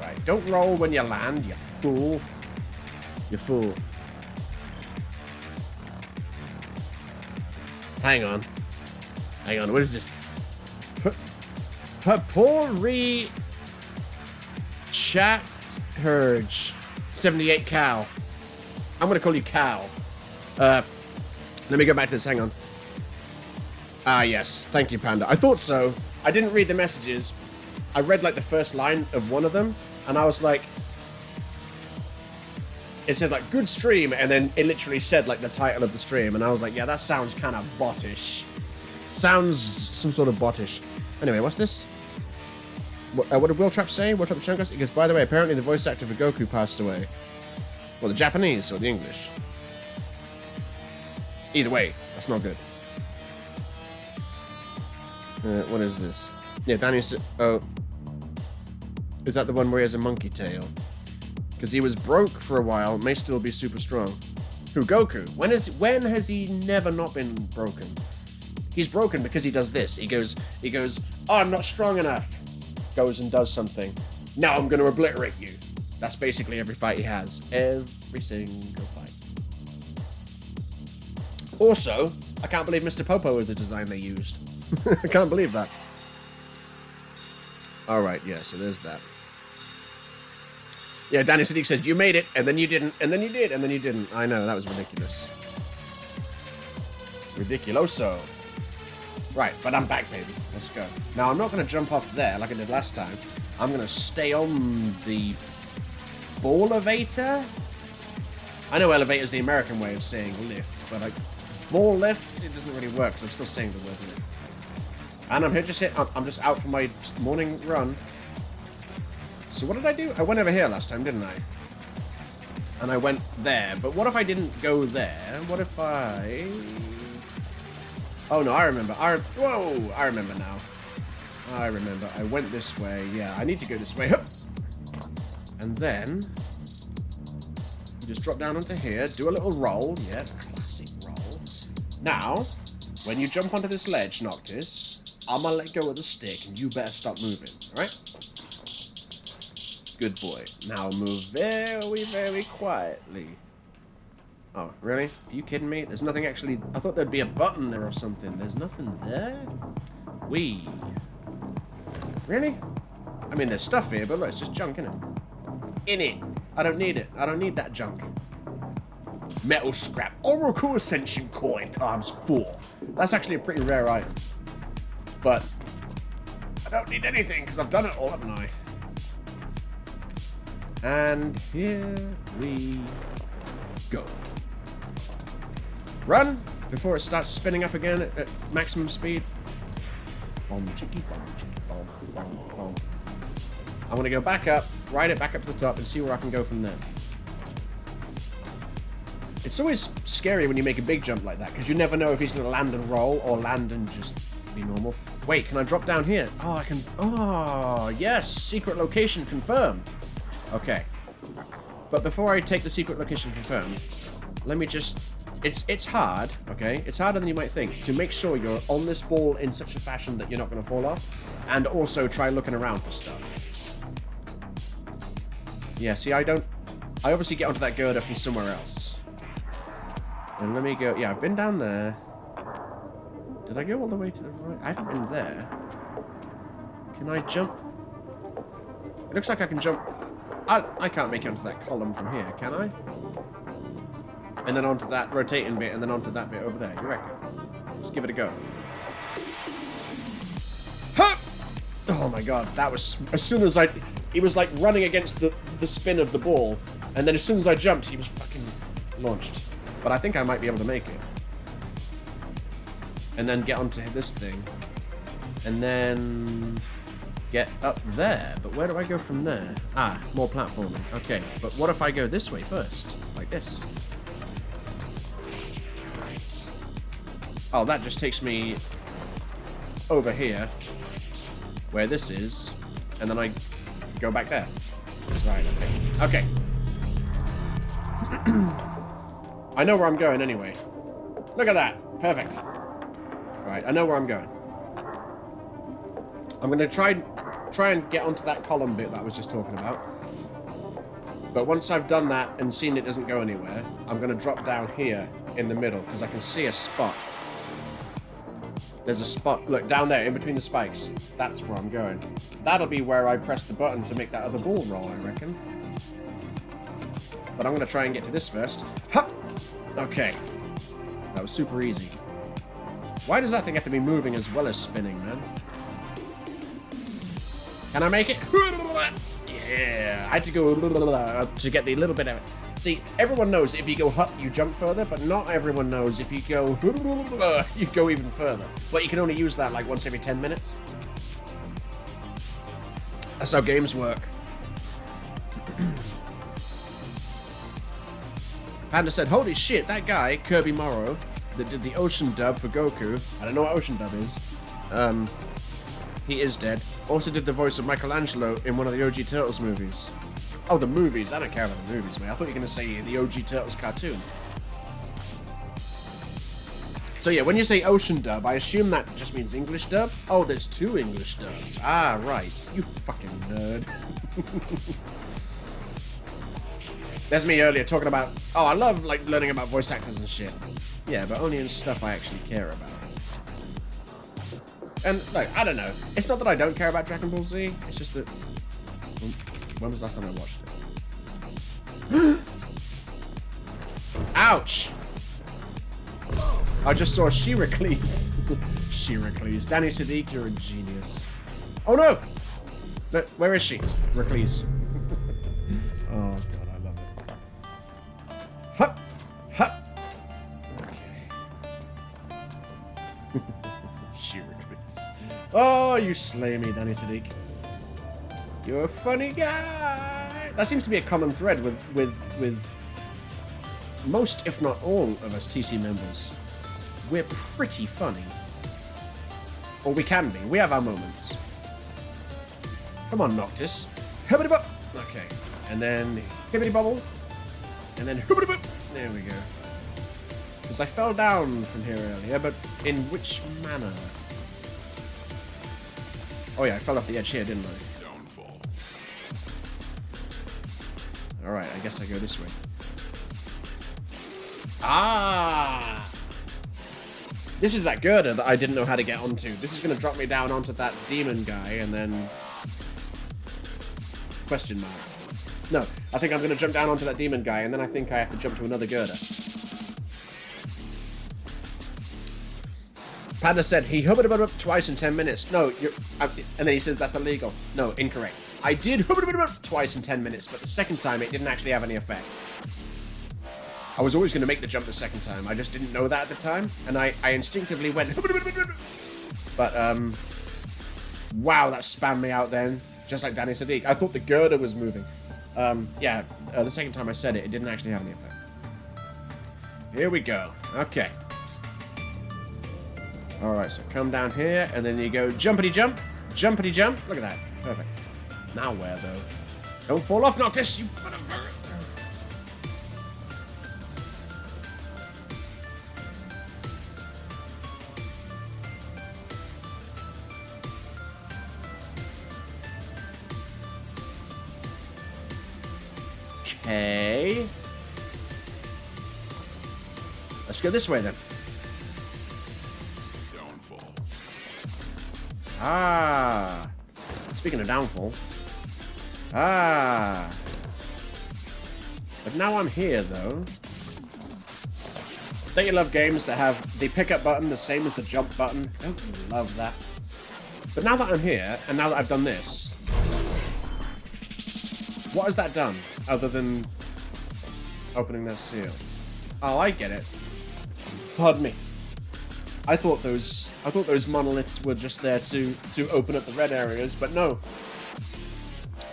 Alright, don't roll when you land, you fool. You fool. Hang on. Hang on, what is this? Papori Chat Herge 78 Cow. I'm gonna call you Cow. Let me go back to this, hang on. Ah, yes. Thank you, Panda. I thought so. I didn't read the messages. I read, like, the first line of one of them, and I was like... It said, like, good stream, and then it literally said, like, the title of the stream, and I was like, yeah, that sounds kind of bottish. Sounds some sort of bottish. Anyway, what's this? What did Will Trap say? Will Trap Chungus? He goes, by the way, apparently the voice actor for Goku passed away. Well, the Japanese or the English? Either way, that's not good. What is this? Yeah, Danny said, oh. Is that the one where he has a monkey tail? Because he was broke for a while, may still be super strong. Who, Goku? When has he never not been broken? He's broken because he does this. He goes, oh, I'm not strong enough. Goes and does something. Now I'm going to obliterate you. That's basically every fight he has. Every single fight. Also, I can't believe Mr. Popo is the design they used. I can't believe that. Alright, yeah, so there's that. Yeah, Danny Siddiq said, you made it, and then you didn't, and then you did, and then you didn't. I know, that was ridiculous. Ridiculoso. Right, but I'm back, baby. Let's go. Now, I'm not going to jump off there like I did last time. I'm going to stay on the ball elevator. I know elevator's the American way of saying lift, but like ball lift, it doesn't really work, because I'm still saying the word lift. And I'm here just here. I'm just out for my morning run. So what did I do? I went over here last time, didn't I? And I went there. But what if I didn't go there? What if I... Oh, no, I remember. Whoa! I remember now. I remember. I went this way. Yeah, I need to go this way. Hup. And then... just drop down onto here. Do a little roll. Yeah, classic roll. Now, when you jump onto this ledge, Noctis, I'm gonna let go of the stick, and you better stop moving. Alright? Good boy. Now move very, very quietly. Oh, really? Are you kidding me? There's nothing actually... I thought there'd be a button there or something. There's nothing there? Wee. Really? I mean, there's stuff here, but look, it's just junk, innit? In it. I don't need it. I don't need that junk. Metal scrap. Oracle Ascension coin times 4. That's actually a pretty rare item. But I don't need anything because I've done it all, haven't I? And here we go. Run before it starts spinning up again at maximum speed. Bomb, chicky, bomb, chicky, bomb, bomb, bomb. I'm going to go back up, ride it back up to the top, and see where I can go from there. It's always scary when you make a big jump like that, because you never know if he's going to land and roll, or land and just be normal. Wait, can I drop down here? Oh, I can... Oh, yes! Secret location confirmed. Okay. But before I take the secret location confirmed, let me just... It's hard, okay? It's harder than you might think, to make sure you're on this ball in such a fashion that you're not going to fall off, and also try looking around for stuff. Yeah, see, I obviously get onto that girder from somewhere else. And let me go... Yeah, I've been down there. Did I go all the way to the right? I haven't been there. Can I jump? It looks like I can jump... I can't make it onto that column from here, can I? And then onto that rotating bit, and then onto that bit over there. You reckon? Just give it a go. Huh! Oh my god, that was... As soon as I... He was like running against the spin of the ball, and then as soon as I jumped, he was fucking launched. But I think I might be able to make it. And then get onto this thing. And then... get up there. But where do I go from there? Ah, more platforming. Okay, but what if I go this way first? Like this. Oh, that just takes me over here, where this is, and then I go back there. Right, okay. Okay. I know where I'm going anyway. Look at that. Perfect. Right, I know where I'm going. I'm going to try and get onto that column bit that I was just talking about. But once I've done that and seen it doesn't go anywhere, I'm going to drop down here in the middle, because I can see a spot. There's a spot, look, down there, in between the spikes. That's where I'm going. That'll be where I press the button to make that other ball roll, I reckon. But I'm going to try and get to this first. Hup! Okay. That was super easy. Why does that thing have to be moving as well as spinning, man? Can I make it? Yeah, I had to go to get the little bit of it. See, everyone knows if you go up, you jump further, but not everyone knows if you go you go even further. But you can only use that like once every 10 minutes. That's how games work. Panda said, holy shit, that guy, Kirby Morrow, that did the ocean dub for Goku, I don't know what ocean dub is, he is dead, also did the voice of Michelangelo in one of the OG Turtles movies. Oh, the movies. I don't care about the movies, man. I thought you were going to say the OG Turtles cartoon. So yeah, when you say ocean dub, I assume that just means English dub? Oh, there's 2 English dubs. Ah, right. You fucking nerd. There's me earlier talking about... Oh, I love, like, learning about voice actors and shit. Yeah, but only in stuff I actually care about. And, like, I don't know. It's not that I don't care about Dragon Ball Z. It's just that... When was the last time I watched it? Ouch! I just saw Shiracles. Shiracles. Danny Sadiq, you're a genius. Oh no! Where is she? Recluse. Oh god, I love it. Hup! Hup! Okay. Shiracles. Oh, you slay me, Danny Sadiq. You're a funny guy. That seems to be a common thread with most, if not all, of us TC members, we're pretty funny. Or we can be. We have our moments. Come on, Noctis. Hibbity bop. Okay. And then hibbity bobble. And then hibbity bop. There we go. Because I fell down from here earlier, but in which manner? Oh yeah, I fell off the edge here, didn't I? Downfall. Alright, I guess I go this way. Ah! This is that girder that I didn't know how to get onto. This is going to drop me down onto that demon guy, and then... Question mark. No, I think I'm going to jump down onto that demon guy, and then I think I have to jump to another girder. Panda said he hubba up twice in 10 minutes. No, and then he says that's illegal. No, incorrect. I did hubba up twice in 10 minutes, but the second time it didn't actually have any effect. I was always going to make the jump the second time. I just didn't know that at the time, and I instinctively went. But wow, that spammed me out then, just like Danny Sadiq. I thought the girder was moving. Yeah, the second time I said it, it didn't actually have any effect. Here we go. Okay. All right, so come down here, and then you go jumpity jump, jumpity jump. Look at that, perfect. Now where though? Don't fall off, Noctis, you motherfucker. Okay. Let's go this way then. Downfall. Ah. Speaking of downfall. Ah. But now I'm here though. Don't you love games that have the pickup button the same as the jump button? Don't you love that? But now that I'm here, and now that I've done this, what has that done, other than opening that seal? Oh, I get it. Pardon me. I thought those monoliths were just there to open up the red areas, but no.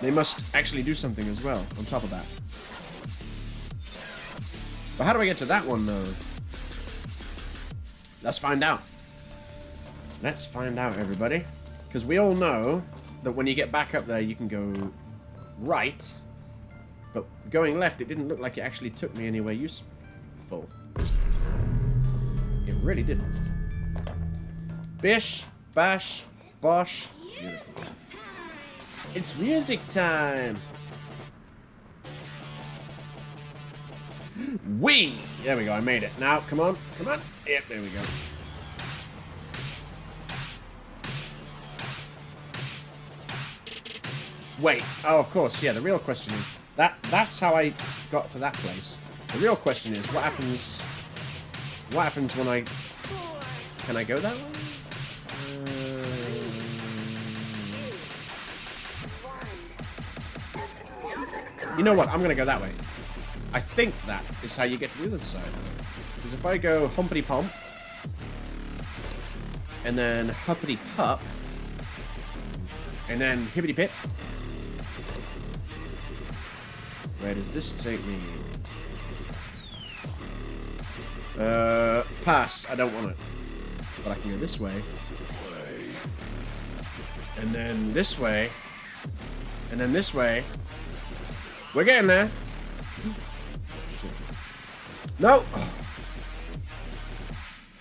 They must actually do something as well, on top of that. But how do I get to that one, though? Let's find out. Let's find out, everybody. Because we all know that when you get back up there, you can go right. But going left, it didn't look like it actually took me anywhere useful. It really didn't. Bish, bash, bosh. Beautiful. It's music time! Whee! There we go, I made it. Now, come on, come on. Yep, there we go. Wait, oh, of course, yeah, the real question is, that's how I got to that place. The real question is, what happens when I... Can I go that way? You know what, I'm gonna go that way. I think that is how you get to the other side. Because if I go humpity pomp, and then huppity pup, and then hippity pip, where does this take me? Pass. I don't want it. But I can go this way. And then this way. And then this way. We're getting there. No! Oh.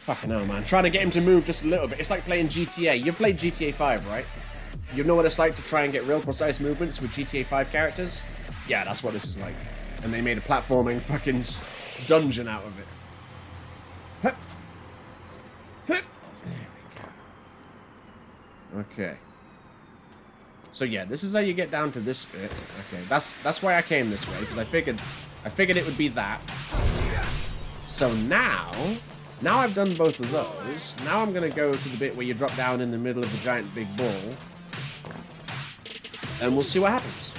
Fucking hell, man. Trying to get him to move just a little bit. It's like playing GTA. You've played GTA 5, right? You know what it's like to try and get real precise movements with GTA 5 characters? Yeah, that's what this is like. And they made a platforming fucking dungeon out of it. Hup. Hup. There we go. Okay. So yeah, this is how you get down to this bit. Okay, that's why I came this way, because I figured it would be that. So now I've done both of those. Now I'm gonna go to the bit where you drop down in the middle of the giant big ball. And we'll see what happens.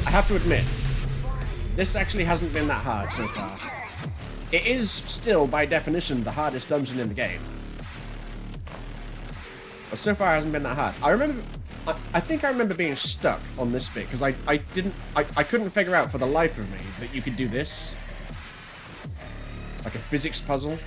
I have to admit, this actually hasn't been that hard so far. It is still, by definition, the hardest dungeon in the game. But so far, it hasn't been that hard. I remember I think I remember being stuck on this bit, because I couldn't figure out for the life of me that you could do this. Like a physics puzzle.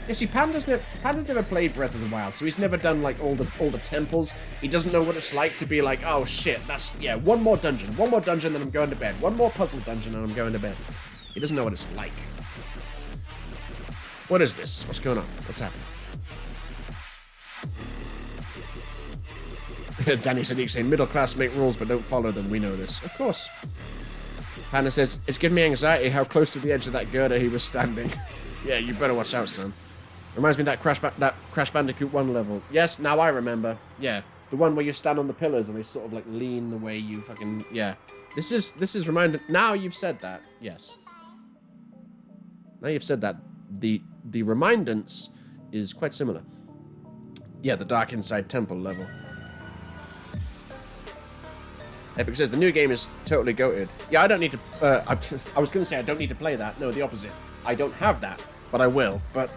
Yeah, see, Panda's never played Breath of the Wild, so he's never done, like, all the temples. He doesn't know what it's like to be like, oh shit, that's, yeah, one more dungeon, then I'm going to bed. One more puzzle dungeon, and I'm going to bed. He doesn't know what it's like. What is this? What's going on? What's happening? Danny Sadiq saying, middle class make rules but don't follow them. We know this. Of course. Panda says, it's giving me anxiety how close to the edge of that girder he was standing. Yeah, you better watch out, son. Reminds me of that Crash Bandicoot 1 level. Yes, now I remember. Yeah, the one where you stand on the pillars and they sort of like lean the way you fucking... Yeah. This is reminded... Now you've said that. Yes. Now you've said that. The remindance is quite similar. Yeah, the Dark Inside Temple level. Epic says, the new game is totally goated. Yeah, I don't need to... I was going to say I don't need to play that. No, the opposite. I don't have that, but I will. But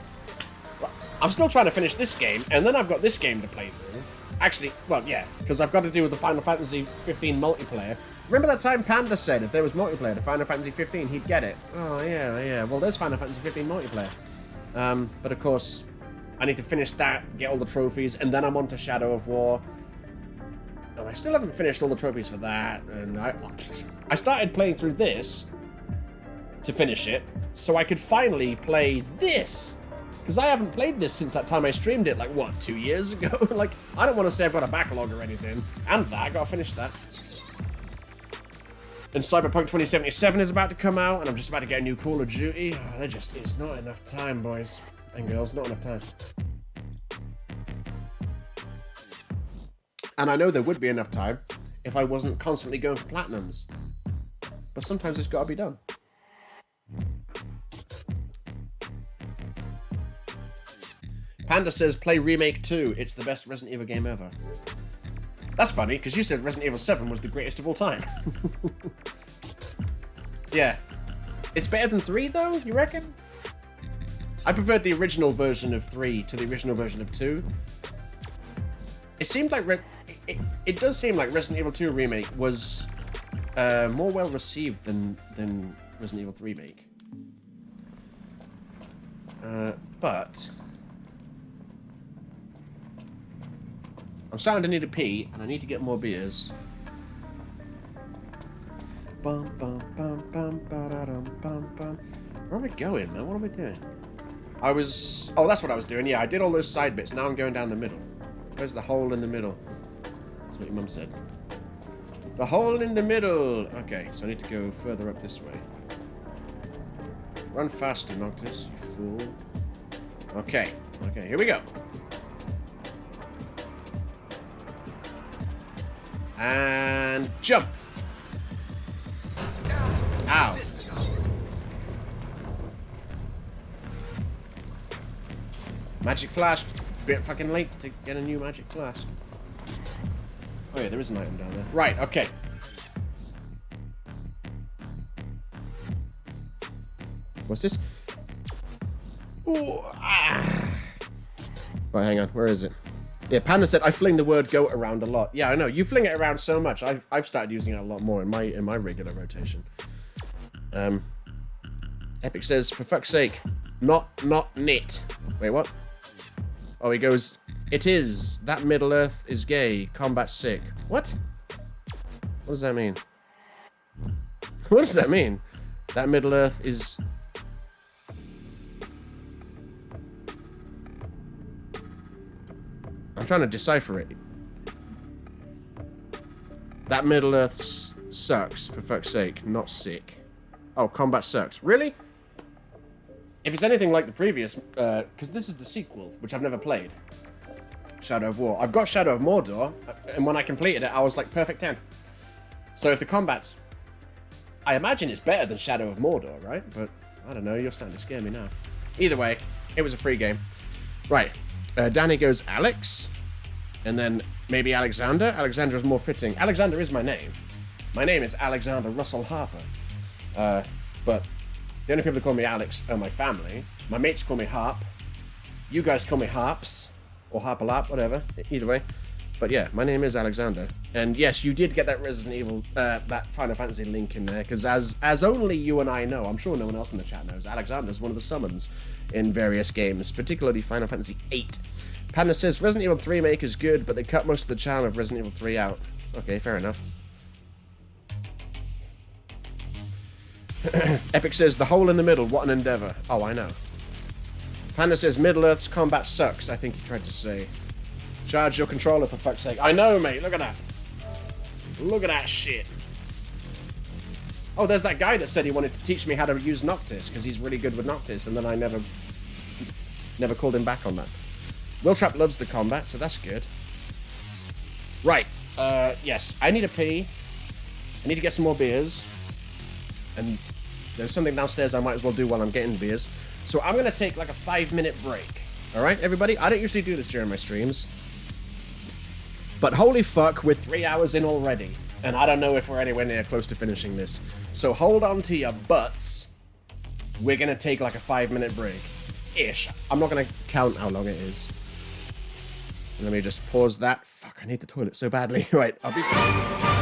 I'm still trying to finish this game, and then I've got this game to play through. Actually, well, yeah, because I've got to do with the Final Fantasy 15 multiplayer. Remember that time Panda said if there was multiplayer to Final Fantasy 15, he'd get it? Oh, yeah. Well, there's Final Fantasy 15 multiplayer. But of course, I need to finish that, get all the trophies, and then I'm on to Shadow of War. And I still haven't finished all the trophies for that, and I started playing through this to finish it, so I could finally play this. Because I haven't played this since that time I streamed it, like, what, 2 years ago? Like, I don't want to say I've got a backlog or anything. And that, I gotta finish that. And Cyberpunk 2077 is about to come out, and I'm just about to get a new Call of Duty. Oh, it's not enough time, boys and girls, not enough time. And I know there would be enough time if I wasn't constantly going for platinums. But sometimes it's got to be done. Panda says, play Remake 2. It's the best Resident Evil game ever. That's funny, because you said Resident Evil 7 was the greatest of all time. Yeah. It's better than 3, though, you reckon? I preferred the original version of 3 to the original version of 2. It seemed like... It does seem like Resident Evil 2 Remake was more well received than Resident Evil 3 Remake. But I'm starting to need a pee, and I need to get more beers. Where are we going, man? What are we doing? Oh, that's what I was doing. Yeah, I did all those side bits. Now I'm going down the middle. Where's the hole in the middle? That's what your mum said. The hole in the middle! Okay, so I need to go further up this way. Run faster, Noctis, you fool. Okay, here we go. And jump! Ow. Magic flash. Bit fucking late to get a new magic flash. Oh yeah, there is an item down there. Right, okay. What's this? Ooh, ah. Right, hang on. Where is it? Yeah, Panda said I fling the word goat around a lot. Yeah, I know. You fling it around so much. I've started using it a lot more in my regular rotation. Epic says, for fuck's sake, not knit. Wait, what? Oh, he goes, it is. That Middle Earth is gay. Combat sick. What? What does that mean? What does that mean? That Middle Earth is... I'm trying to decipher it. That Middle Earth sucks, for fuck's sake. Not sick. Oh, combat sucks. Really? If it's anything like the previous, because this is the sequel, which I've never played. Shadow of War. I've got Shadow of Mordor, and when I completed it, I was like perfect 10. So if the combat's... I imagine it's better than Shadow of Mordor, right? But, I don't know, you're starting to scare me now. Either way, it was a free game. Right. Danny goes Alex, and then maybe Alexander. Alexander is more fitting. Alexander is my name. My name is Alexander Russell Harper. But the only people that call me Alex are my family. My mates call me Harp. You guys call me Harps, or Harperlarp, whatever. Either way. But yeah, my name is Alexander, and yes, you did get that Resident Evil, that Final Fantasy link in there, because as only you and I know, I'm sure no one else in the chat knows, Alexander's one of the summons in various games, particularly Final Fantasy VIII. Panda says, Resident Evil 3 remake is good, but they cut most of the charm of Resident Evil 3 out. Okay, fair enough. Epic says, the hole in the middle, what an endeavor. Oh, I know. Panda says, Middle-earth's combat sucks, I think he tried to say. Charge your controller, for fuck's sake. I know, mate. Look at that. Look at that shit. Oh, there's that guy that said he wanted to teach me how to use Noctis, because he's really good with Noctis, and then I never called him back on that. Willtrap loves the combat, so that's good. Right. Yes. I need a pee. I need to get some more beers. And there's something downstairs I might as well do while I'm getting beers. So I'm going to take like a 5-minute break. Alright, everybody? I don't usually do this during my streams. But holy fuck, we're 3 hours in already. And I don't know if we're anywhere near close to finishing this. So hold on to your butts. We're going to take like a 5-minute break. Ish. I'm not going to count how long it is. Let me just pause that. Fuck, I need the toilet so badly. Right, I'll be back.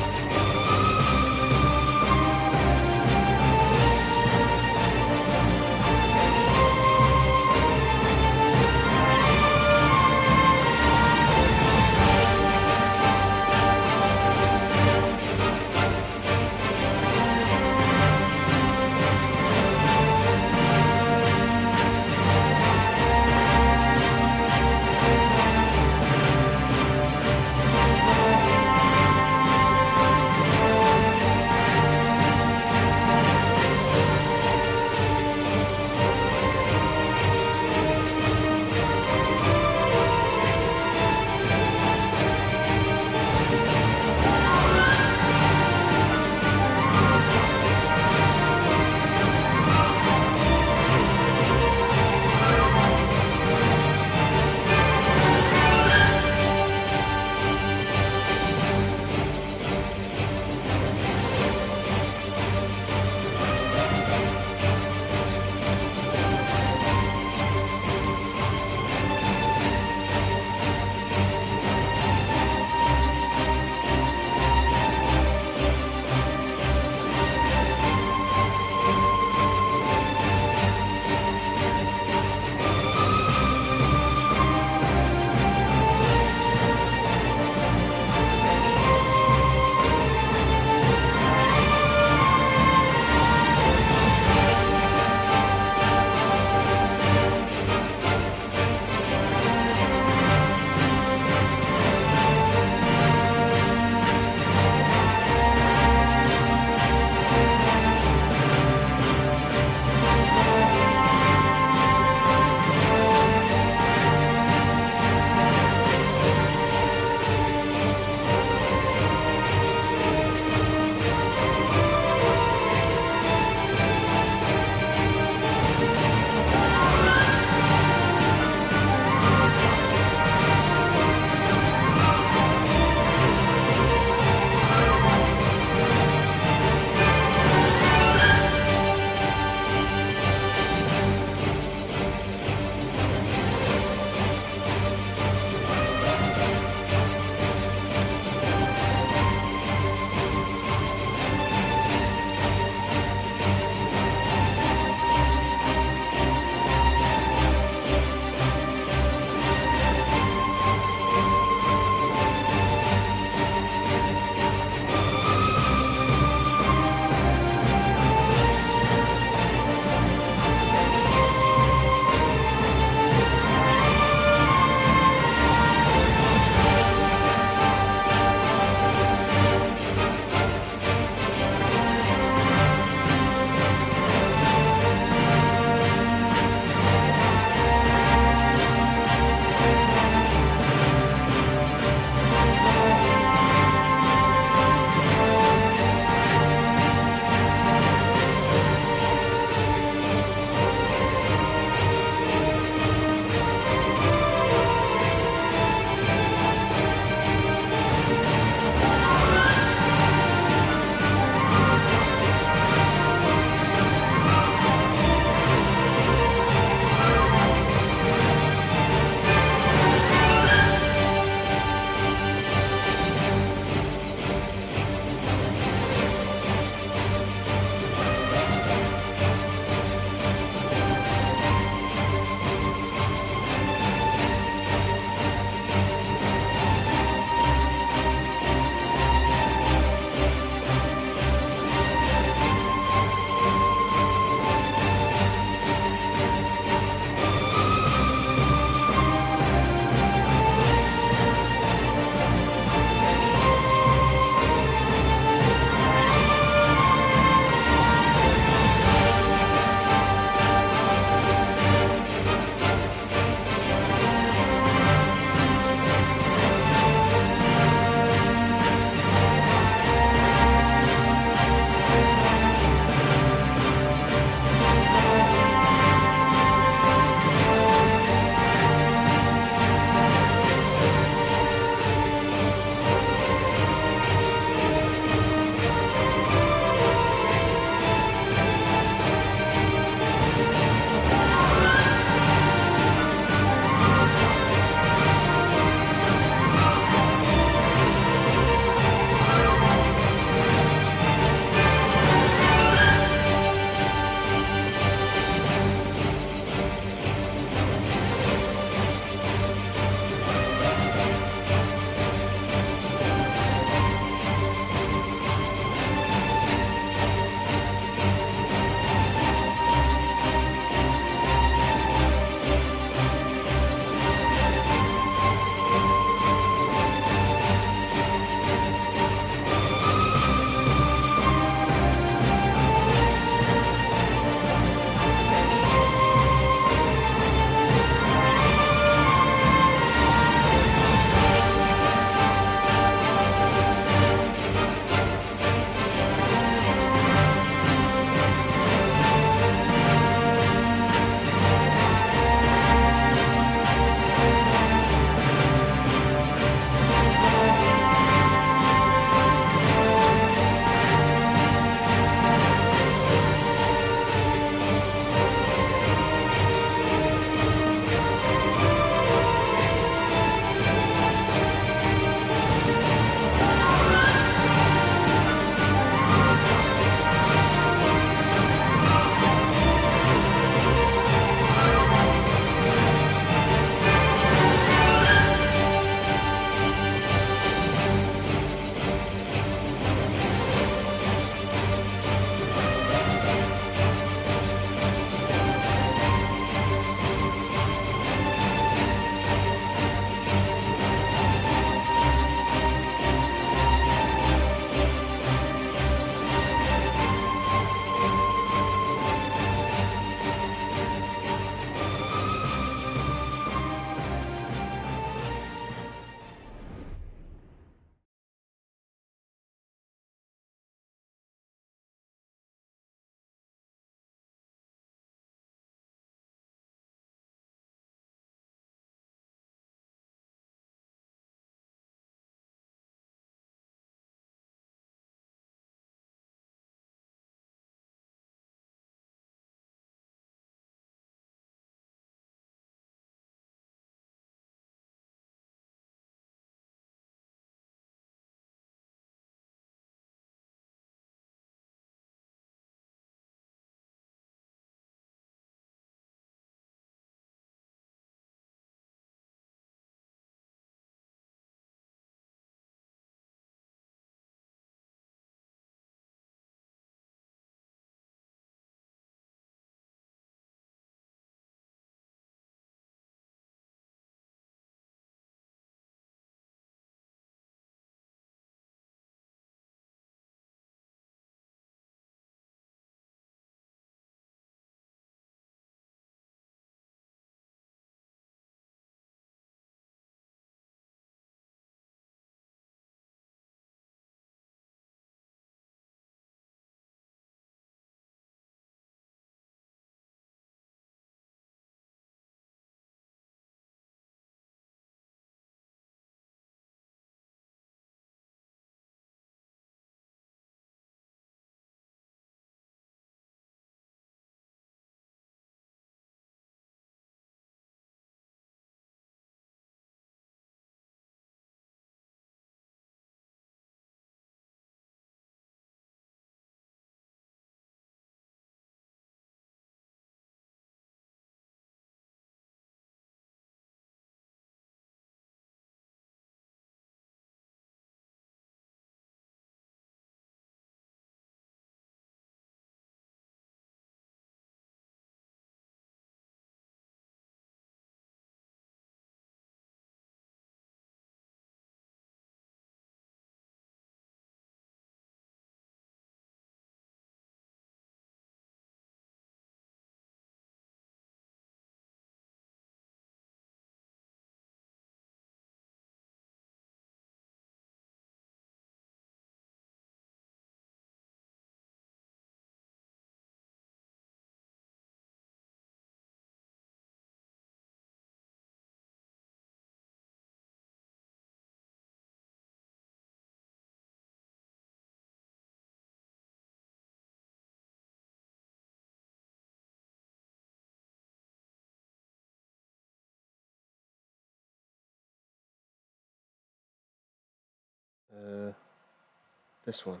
This one.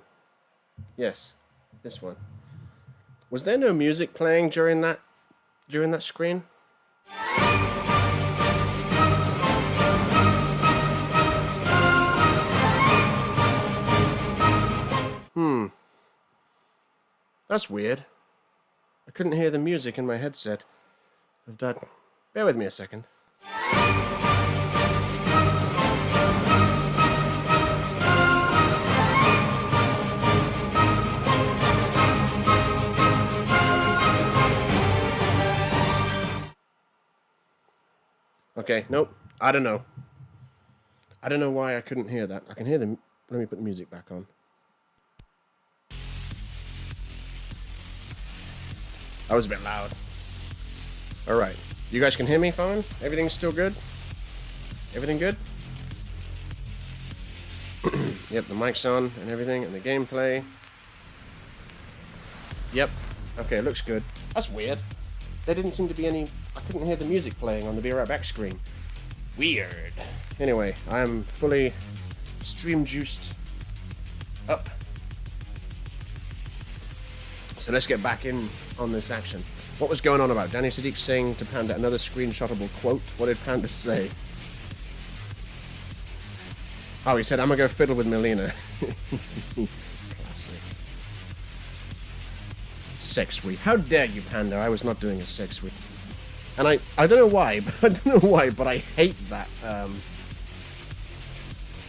Yes, this one. Was there no music playing during that screen? That's weird. I couldn't hear the music in my headset of that. Bear with me a second. Okay, nope. I don't know. I don't know why I couldn't hear that. I can hear them. Let me put the music back on. That was a bit loud. Alright. You guys can hear me fine? Everything's still good? Everything good? Yep, the mic's on and everything, and the gameplay. Yep. Okay, it looks good. That's weird. There didn't seem to be any... I couldn't hear the music playing on the Be Right Back screen. Weird. Anyway, I am fully stream juiced up. So let's get back in on this action. What was going on about? Danny Sadiq saying to Panda another screenshotable quote. What did Panda say? Oh, he said, I'm gonna go fiddle with Melina. Classic. Sex week. How dare you, Panda? I was not doing a sex week. And I don't know why, but I hate that.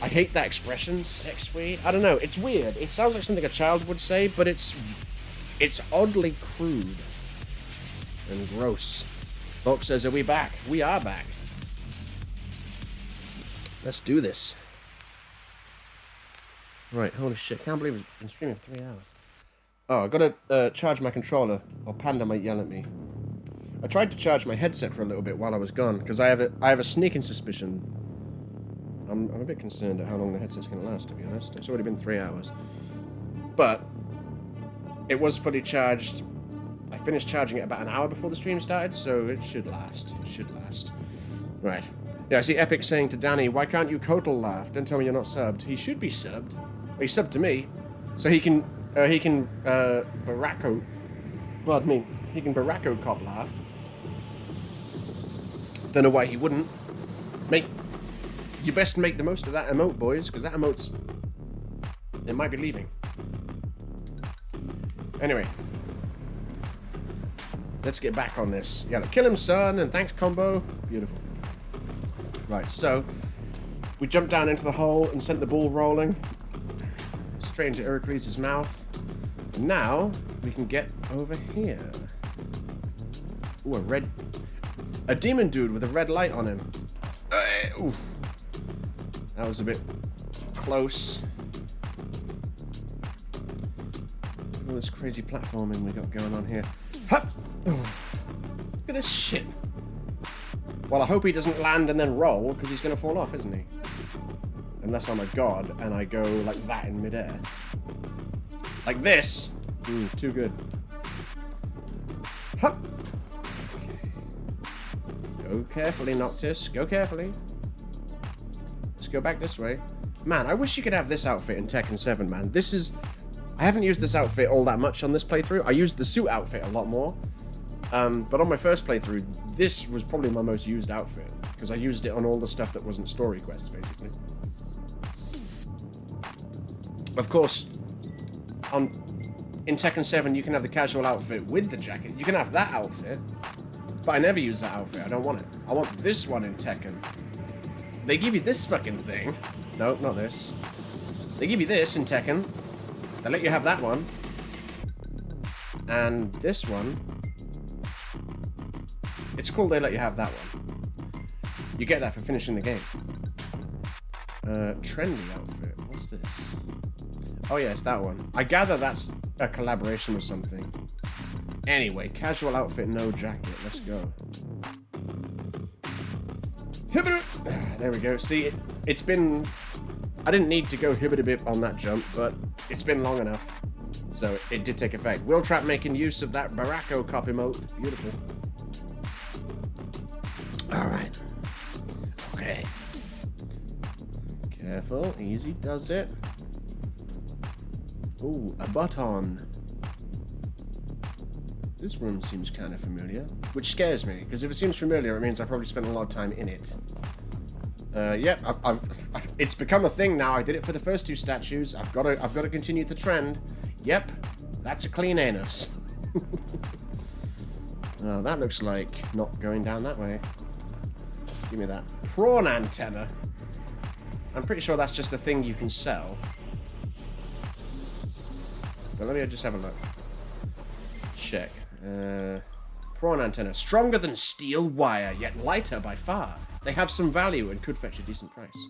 I hate that expression, sex weed. I don't know, it's weird. It sounds like something a child would say, but it's oddly crude and gross. Bulk says, are we back? We are back. Let's do this. Right, holy shit, can't believe it's been streaming for 3 hours. Oh, I gotta charge my controller, or Panda might yell at me. I tried to charge my headset for a little bit while I was gone, because I have a sneaking suspicion. I'm a bit concerned at how long the headset's going to last, to be honest. It's already been 3 hours. But it was fully charged. I finished charging it about an hour before the stream started, so it should last. It should last. Right. Yeah, I see Epic saying to Danny, why can't you Kotal laugh? Don't tell me you're not subbed. He should be subbed. Well, he's subbed to me. So he can Baracco... Well, I mean, he can Baracco cop laugh. Don't know why he wouldn't. You best make the most of that emote, boys, because that emote's... It might be leaving. Anyway. Let's get back on this. Yeah, kill him, son, and thanks, combo. Beautiful. Right, so... We jumped down into the hole and sent the ball rolling. Straight into Heracles' mouth. And now, we can get over here. Ooh, a demon dude with a red light on him. Oof. That was a bit close. All this crazy platforming we got going on here. Hup! Look at this shit. Well, I hope he doesn't land and then roll, because he's going to fall off, isn't he? Unless I'm a god and I go like that in midair. Like this. Too good. Hup! Go carefully, Noctis. Go carefully. Let's go back this way. Man, I wish you could have this outfit in Tekken 7, man. This is... I haven't used this outfit all that much on this playthrough. I used the suit outfit a lot more. But on my first playthrough, this was probably my most used outfit. Because I used it on all the stuff that wasn't story quests, basically. Of course, in Tekken 7, you can have the casual outfit with the jacket. You can have that outfit. But I never use that outfit. I don't want it. I want this one in Tekken. They give you this fucking thing. No, not this. They give you this in Tekken. They let you have that one. And this one. It's cool they let you have that one. You get that for finishing the game. Trendy outfit. What's this? Oh yeah, it's that one. I gather that's a collaboration or something. Anyway, casual outfit, no jacket. Let's go. There we go. See, it's been... I didn't need to go hibbity-bip on that jump, but it's been long enough. So it did take effect. Will Trap making use of that Baracco cop emote. Beautiful. Alright. Okay. Careful, easy does it. Ooh, a button. This room seems kind of familiar, which scares me, because if it seems familiar, it means I probably spent a lot of time in it. Yep, it's become a thing now. I did it for the first 2 statues. I've got to continue the trend. Yep, that's a clean anus. Oh, that looks like not going down that way. Give me that. Prawn antenna. I'm pretty sure that's just a thing you can sell. But let me just have a look. Check. Prawn antenna. Stronger than steel wire, yet lighter by far. They have some value and could fetch a decent price.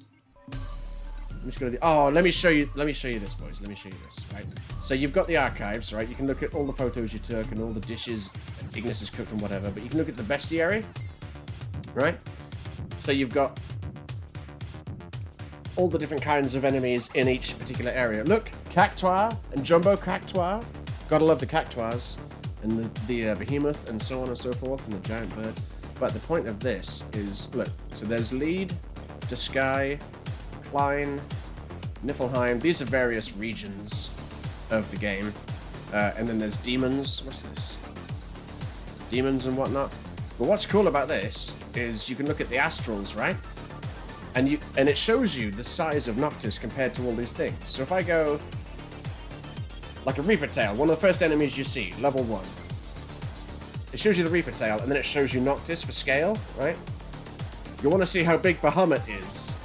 I'm just gonna do, oh, let me show you this, boys. Let me show you this, right? So you've got the archives, right? You can look at all the photos you took and all the dishes Ignis has cooked and whatever, but you can look at the bestiary, right? So you've got all the different kinds of enemies in each particular area. Look, cactuar and jumbo cactuar. Gotta love the cactuars. And the behemoth and so on and so forth, and the giant bird. But the point of this is, look, so there's Lead, Disguy, Klein, Niflheim. These are various regions of the game. And then there's demons. What's this? Demons and whatnot. But what's cool about this is you can look at the astrals, right? And it shows you the size of Noctis compared to all these things. So if I go like a Reaper Tail, one of the first enemies you see, level 1. It shows you the Reaper Tail, and then it shows you Noctis for scale, right? You want to see how big Bahamut is?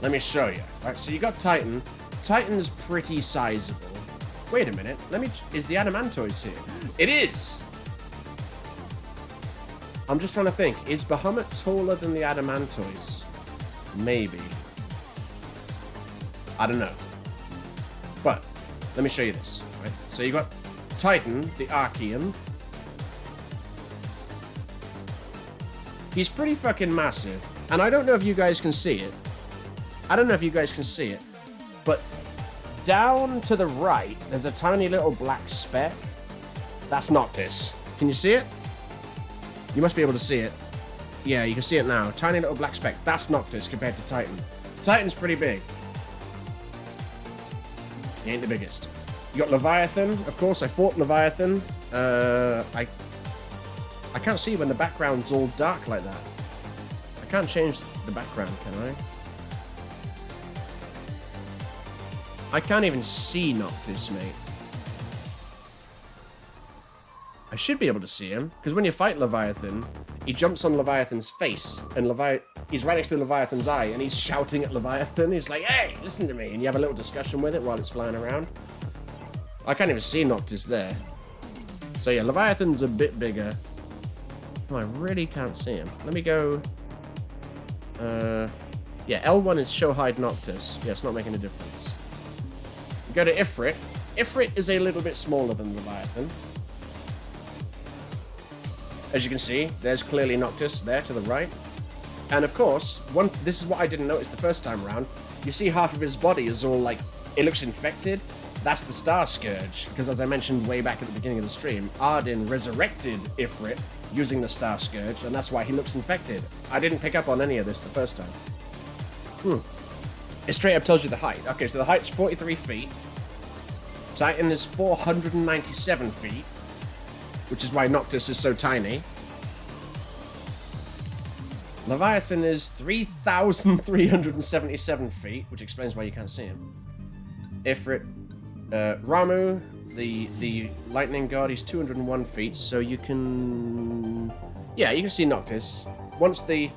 Let me show you. Right, so you got Titan. Titan's pretty sizable. Wait a minute. Is the Adamantoise here? It is! I'm just trying to think. Is Bahamut taller than the Adamantoise? Maybe. I don't know. But let me show you this. Right? So you got Titan, the Archean. He's pretty fucking massive. And I don't know if you guys can see it. But down to the right, there's a tiny little black speck. That's Noctis. Can you see it? You must be able to see it. Yeah, you can see it now. Tiny little black speck. That's Noctis compared to Titan. Titan's pretty big. He ain't the biggest. You got Leviathan, of course. I fought Leviathan. I can't see when the background's all dark like that. I can't change the background, can I? I can't even see Noctis, mate. I should be able to see him, because when you fight Leviathan, he jumps on Leviathan's face, and he's right next to Leviathan's eye, and he's shouting at Leviathan. He's like, hey, listen to me, and you have a little discussion with it while it's flying around. I can't even see Noctis there. So yeah, Leviathan's a bit bigger. Oh, I really can't see him. Let me go... yeah, L1 is show hide Noctis. Yeah, it's not making a difference. Go to Ifrit. Ifrit is a little bit smaller than Leviathan. As you can see, there's clearly Noctis there to the right. And of course, this is what I didn't notice the first time around. You see half of his body is all like, it looks infected. That's the Star Scourge, because as I mentioned way back at the beginning of the stream, Arden resurrected Ifrit using the Star Scourge, and that's why he looks infected. I didn't pick up on any of this the first time. It straight up tells you the height. Okay, so the height's 43 feet. Titan is 497 feet, which is why Noctis is so tiny. Leviathan is 3,377 feet, which explains why you can't see him. Ifrit, Ramu, the lightning god, he's 201 feet, so you can... Yeah, you can see Noctis. Once the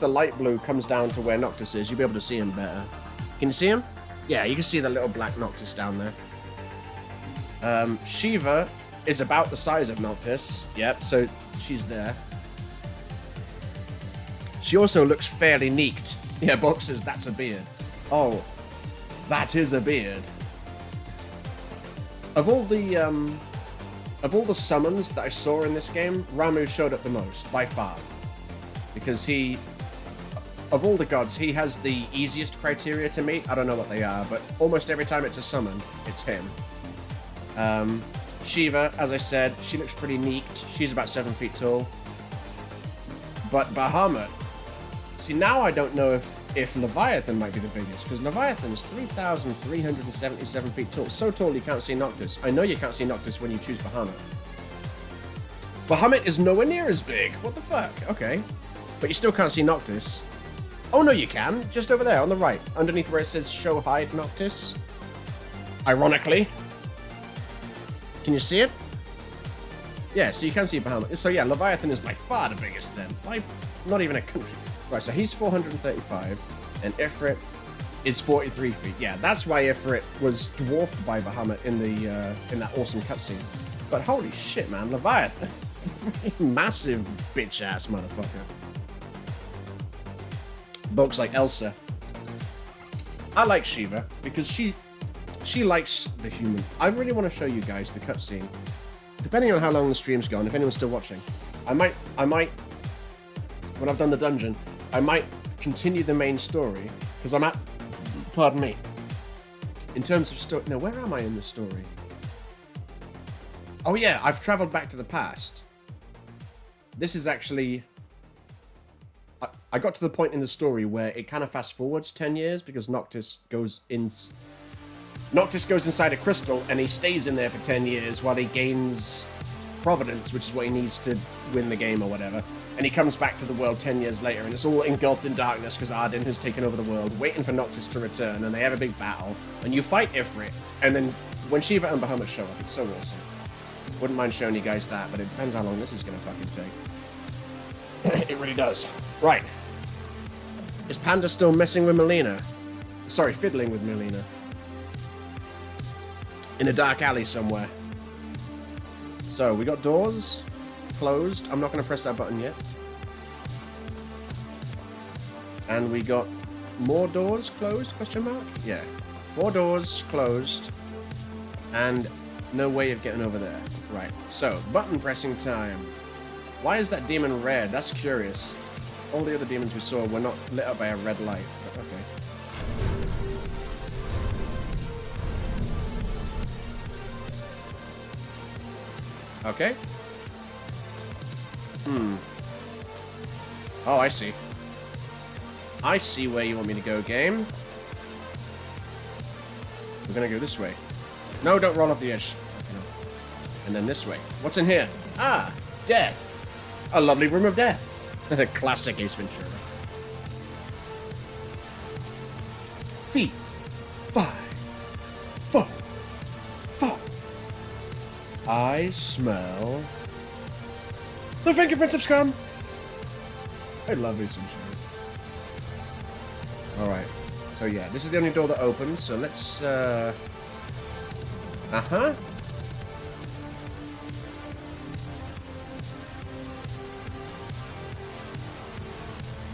light blue comes down to where Noctis is, you'll be able to see him better. Can you see him? Yeah, you can see the little black Noctis down there. Shiva is about the size of Noctis. Yep, so she's there. She also looks fairly neat. Yeah, Bob says that's a beard. Oh, that is a beard. Of all the summons that I saw in this game, Ramu showed up the most, by far. Because of all the gods, he has the easiest criteria to meet. I don't know what they are, but almost every time it's a summon, it's him. Shiva, as I said, she looks pretty neat. She's about 7 feet tall. But Bahamut, see, now I don't know if if Leviathan might be the biggest, because Leviathan is 3,377 feet tall. So tall you can't see Noctis. I know you can't see Noctis when you choose Bahamut. Bahamut is nowhere near as big. What the fuck? Okay. But you still can't see Noctis. Oh, no, you can. Just over there on the right. Underneath where it says Show Hide Noctis. Ironically. Can you see it? Yeah, so you can see Bahamut. So yeah, Leviathan is by far the biggest then. By not even a country. Right, so he's 435, and Ifrit is 43 feet. Yeah, that's why Ifrit was dwarfed by Bahamut in that awesome cutscene. But holy shit, man, Leviathan. Massive bitch-ass motherfucker. Folks like Elsa. I like Shiva, because she likes the human. I really want to show you guys the cutscene. Depending on how long the stream's gone, if anyone's still watching, I might, when I've done the dungeon, I might continue the main story, because I'm at, pardon me, in terms of story, no, where am I in the story? Oh yeah, I've traveled back to the past. This is actually, I got to the point in the story where it kind of fast forwards 10 years, because Noctis goes inside a crystal, and he stays in there for 10 years while he gains providence, which is what he needs to win the game or whatever. And he comes back to the world 10 years later, and it's all engulfed in darkness because Arden has taken over the world, waiting for Noctis to return, and they have a big battle, and you fight Ifrit, and then when Shiva and Bahamut show up, it's so awesome. Wouldn't mind showing you guys that, but it depends how long this is going to fucking take. It really does. Right. Is Panda still messing with Melina? Sorry, fiddling with Melina. In a dark alley somewhere. So, we got doors closed. I'm not going to press that button yet. And we got more doors closed, question mark? Yeah. More doors closed. And no way of getting over there. Right. So, button pressing time. Why is that demon red? That's curious. All the other demons we saw were not lit up by a red light. But okay. Okay. Oh, I see. I see where you want me to go, game. We're gonna go this way. No, don't roll off the edge. Okay. And then this way. What's in here? Ah, death. A lovely room of death. Classic Ace Ventura. Feet. 5, 4, 5. I smell the fingerprints of scum. I love Ace Ventura. Alright. So yeah, this is the only door that opens, so let's uh-huh.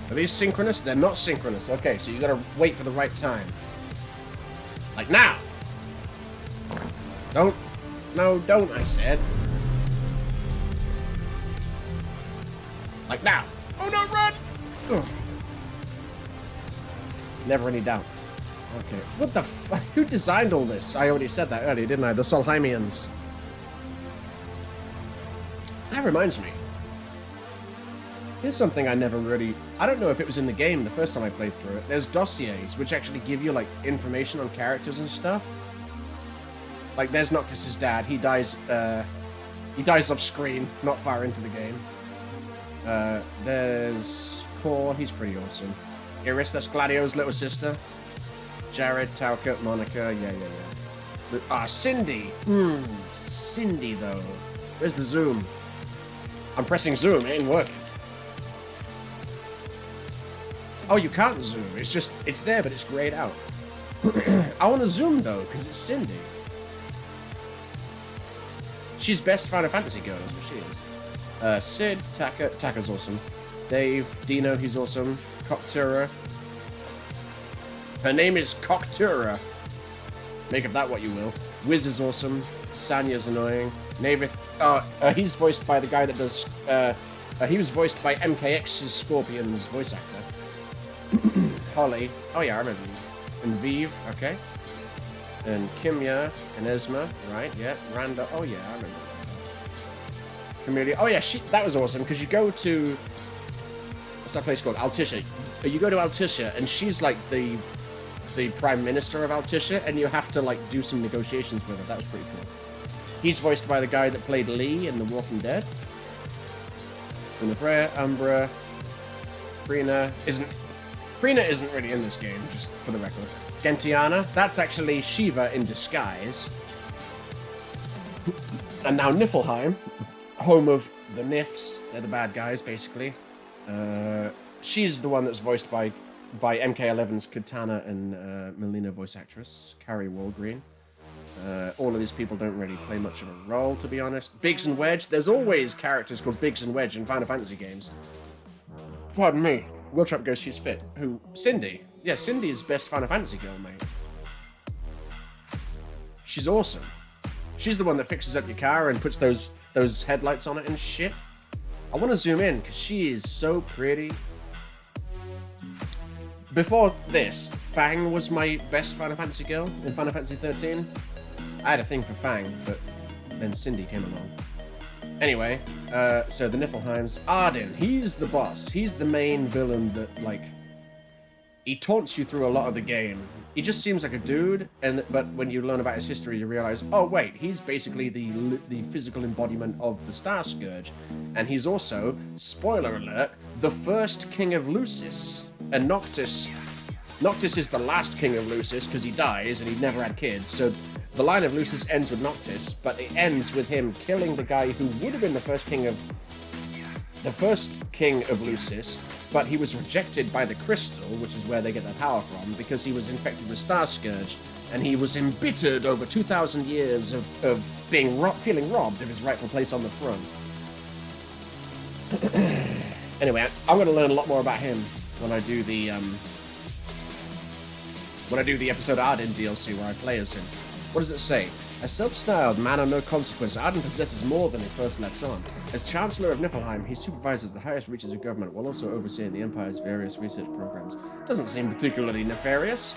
Are these synchronous? They're not synchronous. Okay, so you gotta wait for the right time. Like now! Don't. No, don't, I said. Like now. Oh no, run! Ugh. Never any doubt. Okay. What the fuck? Who designed all this? I already said that earlier, didn't I? The Solheimians. That reminds me. Here's something I never really... I don't know if it was in the game the first time I played through it. There's dossiers, which actually give you, like, information on characters and stuff. Like, there's Noctis' dad. He dies off screen, not far into the game. There's Core. He's pretty awesome. Iris, that's Gladio's little sister. Jared, Tauka, Monica. Yeah. Ah, Cindy. Cindy, though. Where's the zoom? I'm pressing zoom. It ain't working. Oh, you can't zoom. It's just, it's there, but it's grayed out. I want to zoom, though, because it's Cindy. She's best Final Fantasy girl, is what she is. Sid, Taka's awesome. Dave, Dino, he's awesome. Coctura. Her name is Coctura. Make of that what you will. Wiz is awesome. Sanya's annoying. Navith, he's voiced by the guy that does, he was voiced by MKX's Scorpion's voice actor. Holly. Oh yeah, I remember him. And Vive, okay. And Kimya and Esma, right, yeah. Randa, oh yeah, I remember that. Camellia, oh yeah, that was awesome, because you go to what's that place called? Altissia. You go to Altissia, and she's like the prime minister of Altissia, and you have to like do some negotiations with her. That was pretty cool. He's voiced by the guy that played Lee in The Walking Dead. Lunafreya, Umbra, Prina isn't really in this game, just for the record. Gentiana, that's actually Shiva in disguise. And now Niflheim, home of the Nifs. They're the bad guys, basically. She's the one that's voiced by MK11's Katana and Melina voice actress, Carrie Walgreen. All of these people don't really play much of a role, to be honest. Biggs and Wedge, there's always characters called Biggs and Wedge in Final Fantasy games. Pardon me. Wiltrap goes, she's fit. Who? Cindy. Yeah, Cindy is best Final Fantasy girl, mate. She's awesome. She's the one that fixes up your car and puts those headlights on it and shit. I want to zoom in, because she is so pretty. Before this, Fang was my best Final Fantasy girl in Final Fantasy 13. I had a thing for Fang, but then Cindy came along. Anyway, so the Niflheims. Arden, he's the boss. He's the main villain that, like, he taunts you through a lot of the game. He just seems like a dude, but when you learn about his history, you realize, oh wait, he's basically the physical embodiment of the Star Scourge. And he's also, spoiler alert, the first king of Lucis. And Noctis is the last king of Lucis because he dies and he never had kids. So the line of Lucis ends with Noctis, but it ends with him killing the guy who would have been the first king of Lucis, but he was rejected by the crystal, which is where they get their power from, because he was infected with Star Scourge, and he was embittered over 2,000 years of feeling robbed of his rightful place on the throne. Anyway, I'm going to learn a lot more about him when I do the episode Arden DLC where I play as him. What does it say? A self-styled man of no consequence, Arden possesses more than he first lets on. As Chancellor of Niflheim, he supervises the highest reaches of government while also overseeing the Empire's various research programs. Doesn't seem particularly nefarious.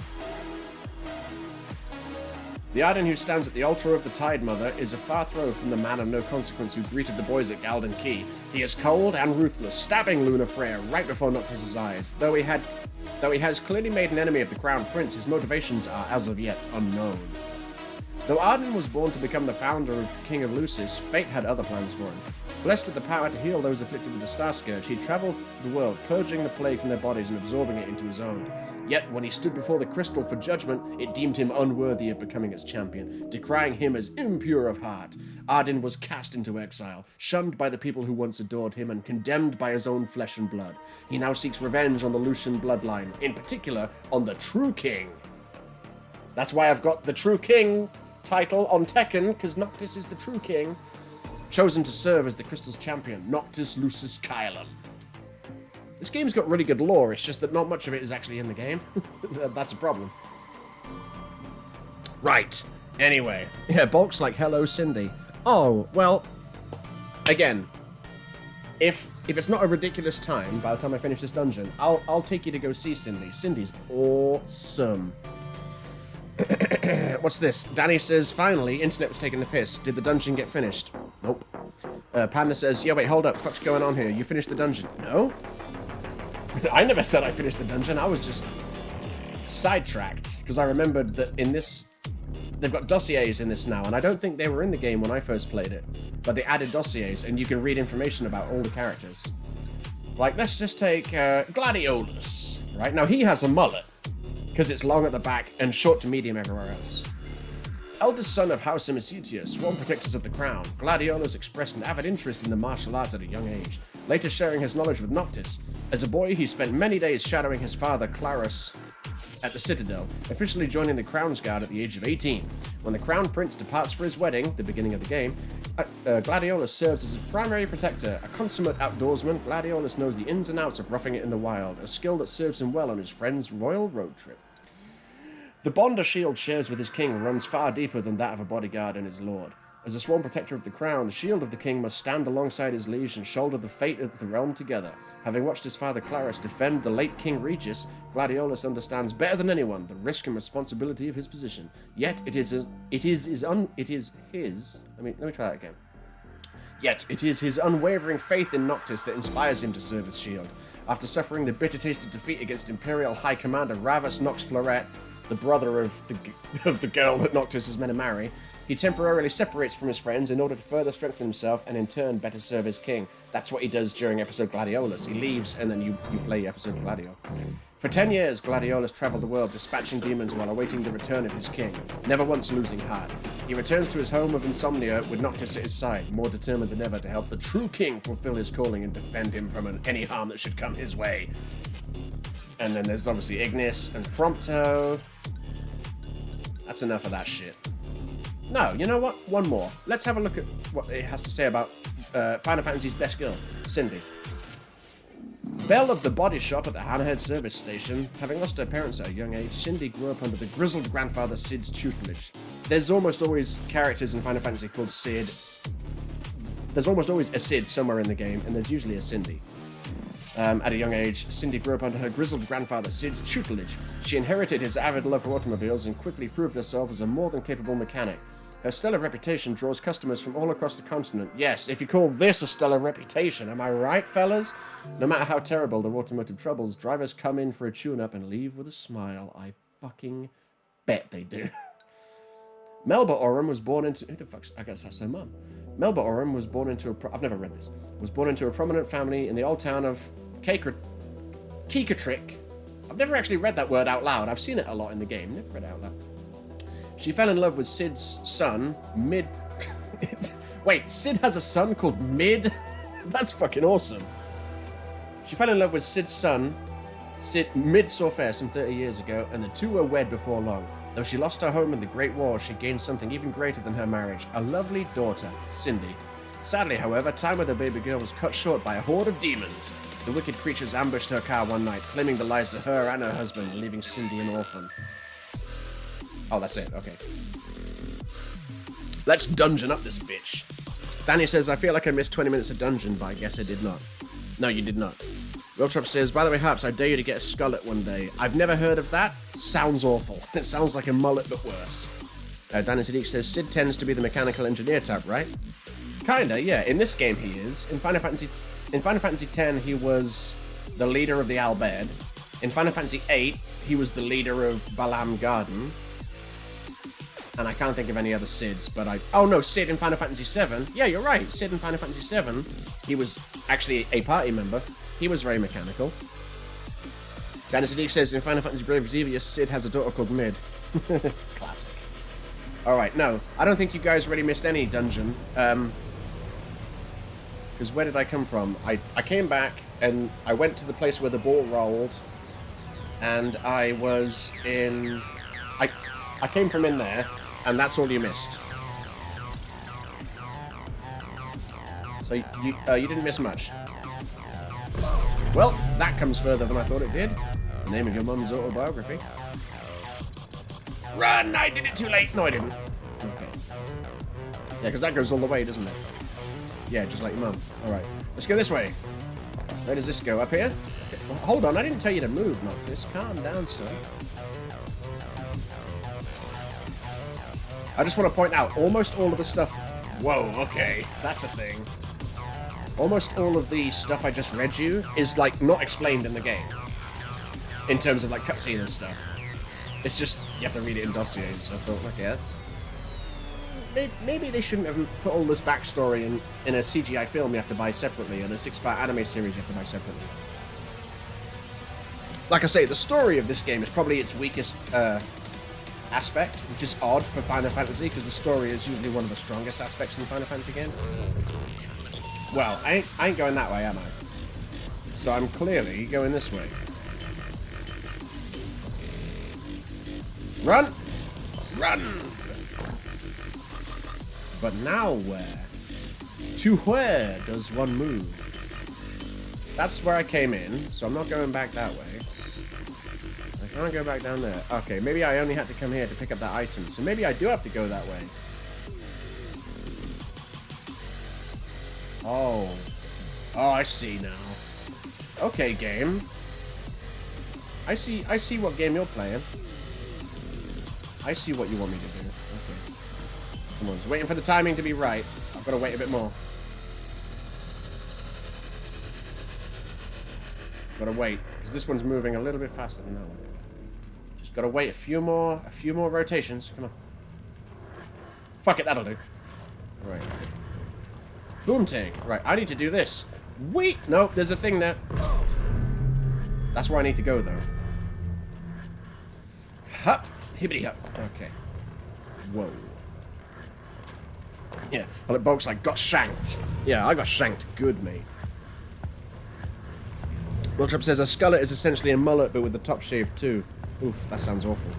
The Arden who stands at the altar of the Tide Mother is a far throw from the man of no consequence who greeted the boys at Galden Key. He is cold and ruthless, stabbing Lunafreya right before Noctis' eyes. Though he has clearly made an enemy of the Crown Prince, his motivations are as of yet unknown. Though Arden was born to become the founder of King of Lucis, fate had other plans for him. Blessed with the power to heal those afflicted with the Star Scourge, he traveled the world, purging the plague from their bodies and absorbing it into his own. Yet, when he stood before the crystal for judgment, it deemed him unworthy of becoming its champion, decrying him as impure of heart. Arden was cast into exile, shunned by the people who once adored him, and condemned by his own flesh and blood. He now seeks revenge on the Lucian bloodline, in particular, on the True King. That's why I've got the True King title on Tekken, because Noctis is the True King. Chosen to serve as the Crystal's champion, Noctis Lucis Caelum. This game's got really good lore, it's just that not much of it is actually in the game. That's a problem. Right. Anyway. Yeah, Bulk's like, hello, Cindy. Oh, well, again, if it's not a ridiculous time by the time I finish this dungeon, I'll take you to go see Cindy. Cindy's awesome. What's this? Danny says, finally, internet was taking the piss. Did the dungeon get finished? Nope. Panda says, yeah, wait, hold up. What's going on here? You finished the dungeon? No? I never said I finished the dungeon. I was just sidetracked. Because I remembered that in this... They've got dossiers in this now, and I don't think they were in the game when I first played it. But they added dossiers, and you can read information about all the characters. Like, let's just take Gladiolus. Right? Now, he has a mullet, because it's long at the back and short to medium everywhere else. Eldest son of House Imicitia, sworn protectors of the crown, Gladiolus expressed an avid interest in the martial arts at a young age, later sharing his knowledge with Noctis. As a boy, he spent many days shadowing his father, Clarus, at the Citadel, officially joining the Crown's Guard at the age of 18. When the Crown Prince departs for his wedding, the beginning of the game, Gladiolus serves as his primary protector. A consummate outdoorsman, Gladiolus knows the ins and outs of roughing it in the wild, a skill that serves him well on his friend's royal road trip. The bond a shield shares with his king runs far deeper than that of a bodyguard and his lord. As a sworn protector of the crown, the shield of the king must stand alongside his liege and shoulder the fate of the realm together. Having watched his father Clarus defend the late King Regis, Gladiolus understands better than anyone the risk and responsibility of his position. Yet it is his unwavering faith in Noctis that inspires him to serve as shield. After suffering the bitter taste of defeat against Imperial High Commander Ravus Nox Floret, the brother of the girl that Noctis is meant to marry, he temporarily separates from his friends in order to further strengthen himself and in turn better serve his king. That's what he does during episode Gladiolus. He leaves and then you play episode Gladio. For 10 years, Gladiolus traveled the world dispatching demons while awaiting the return of his king, never once losing heart. He returns to his home of Insomnia with Noctis at his side, more determined than ever to help the true king fulfill his calling and defend him from any harm that should come his way. And then there's obviously Ignis and Prompto. That's enough of that shit. No, you know what? One more. Let's have a look at what it has to say about Final Fantasy's best girl, Cindy. Belle of the body shop at the Hammerhead service station, having lost her parents at a young age, Cindy grew up under the grizzled grandfather Cid's tutelage. There's almost always characters in Final Fantasy called Cid. There's almost always a Cid somewhere in the game, and there's usually a Cindy. At a young age, Cindy grew up under her grizzled grandfather Cid's tutelage. She inherited his avid love for automobiles and quickly proved herself as a more than capable mechanic. Her stellar reputation draws customers from all across the continent. Yes, if you call this a stellar reputation, am I right, fellas? No matter how terrible their automotive troubles, drivers come in for a tune-up and leave with a smile. I fucking bet they do. Melba Oram was born into... Who the fuck's... I guess that's her mum. Melba Oram was born into a... I've never read this. Was born into a prominent family in the old town of Kikatrick. I've never actually read that word out loud. I've seen it a lot in the game. Never read it out loud. She fell in love with Cid's son, Mid... Wait, Cid has a son called Mid? That's fucking awesome. She fell in love with Cid's son, Mid Sorfair, some 30 years ago, and the two were wed before long. Though she lost her home in the Great War, she gained something even greater than her marriage, a lovely daughter, Cindy. Sadly, however, time with her baby girl was cut short by a horde of demons. The wicked creatures ambushed her car one night, claiming the lives of her and her husband, leaving Cindy an orphan. Oh, that's it. Okay. Let's dungeon up this bitch. Danny says, I feel like I missed 20 minutes of dungeon, but I guess I did not. No, you did not. Wiltrop says, by the way, Harps, I dare you to get a skullet one day. I've never heard of that. Sounds awful. It sounds like a mullet, but worse. Danny Sadiq says, Cid tends to be the mechanical engineer type, right? Kinda, yeah. In this game, he is. In Final Fantasy X, he was the leader of the Albed. In Final Fantasy VIII, he was the leader of Balam Garden. And I can't think of any other Cids, but oh no, Cid in Final Fantasy VII. Yeah, you're right. Cid in Final Fantasy VII. He was actually a party member. He was very mechanical. Danny Sadiq says, in Final Fantasy Brave Exvius, Cid has a daughter called Mid. Classic. Alright, no. I don't think you guys really missed any dungeon. Because where did I come from? I came back, and I went to the place where the ball rolled. And I was in... I came from in there. And that's all you missed. So you didn't miss much. Well, that comes further than I thought it did. The name of your mum's autobiography. Run! I did it too late! No, I didn't. Okay. Yeah, because that goes all the way, doesn't it? Yeah, just like your mum. Alright. Let's go this way. Where does this go? Up here? Okay. Well, hold on, I didn't tell you to move, Noctis. Calm down, sir. I just want to point out, almost all of the stuff... Whoa, okay, that's a thing. Almost all of the stuff I just read you is, like, not explained in the game. In terms of, like, cutscene and stuff. It's just, you have to read it in dossiers, so I thought, okay. Maybe they shouldn't have put all this backstory in a CGI film you have to buy separately, and a 6-part anime series you have to buy separately. Like I say, the story of this game is probably its weakest, aspect, which is odd for Final Fantasy, because the story is usually one of the strongest aspects in Final Fantasy games. Well, I ain't going that way, am I? So I'm clearly going this way. Run! Run! But now where? To where does one move? That's where I came in, so I'm not going back that way. I can't go back down there. Okay, maybe I only had to come here to pick up that item, so maybe I do have to go that way. Oh. Oh, I see now. Okay, game. I see what game you're playing. I see what you want me to do. Okay. Come on, just waiting for the timing to be right. I've got to wait a bit more. Gotta wait, because this one's moving a little bit faster than that one. Just gotta wait a few more rotations. Come on. Fuck it, that'll do. Right. Boomting. Right, I need to do this. Wait! Nope, there's a thing there. That's where I need to go, though. Hup! Hibbity hup. Okay. Whoa. Yeah, well, it bulks like got shanked. Yeah, I got shanked good, mate. Wiltrop says a skullet is essentially a mullet, but with the top shaved too. Oof, that sounds awful.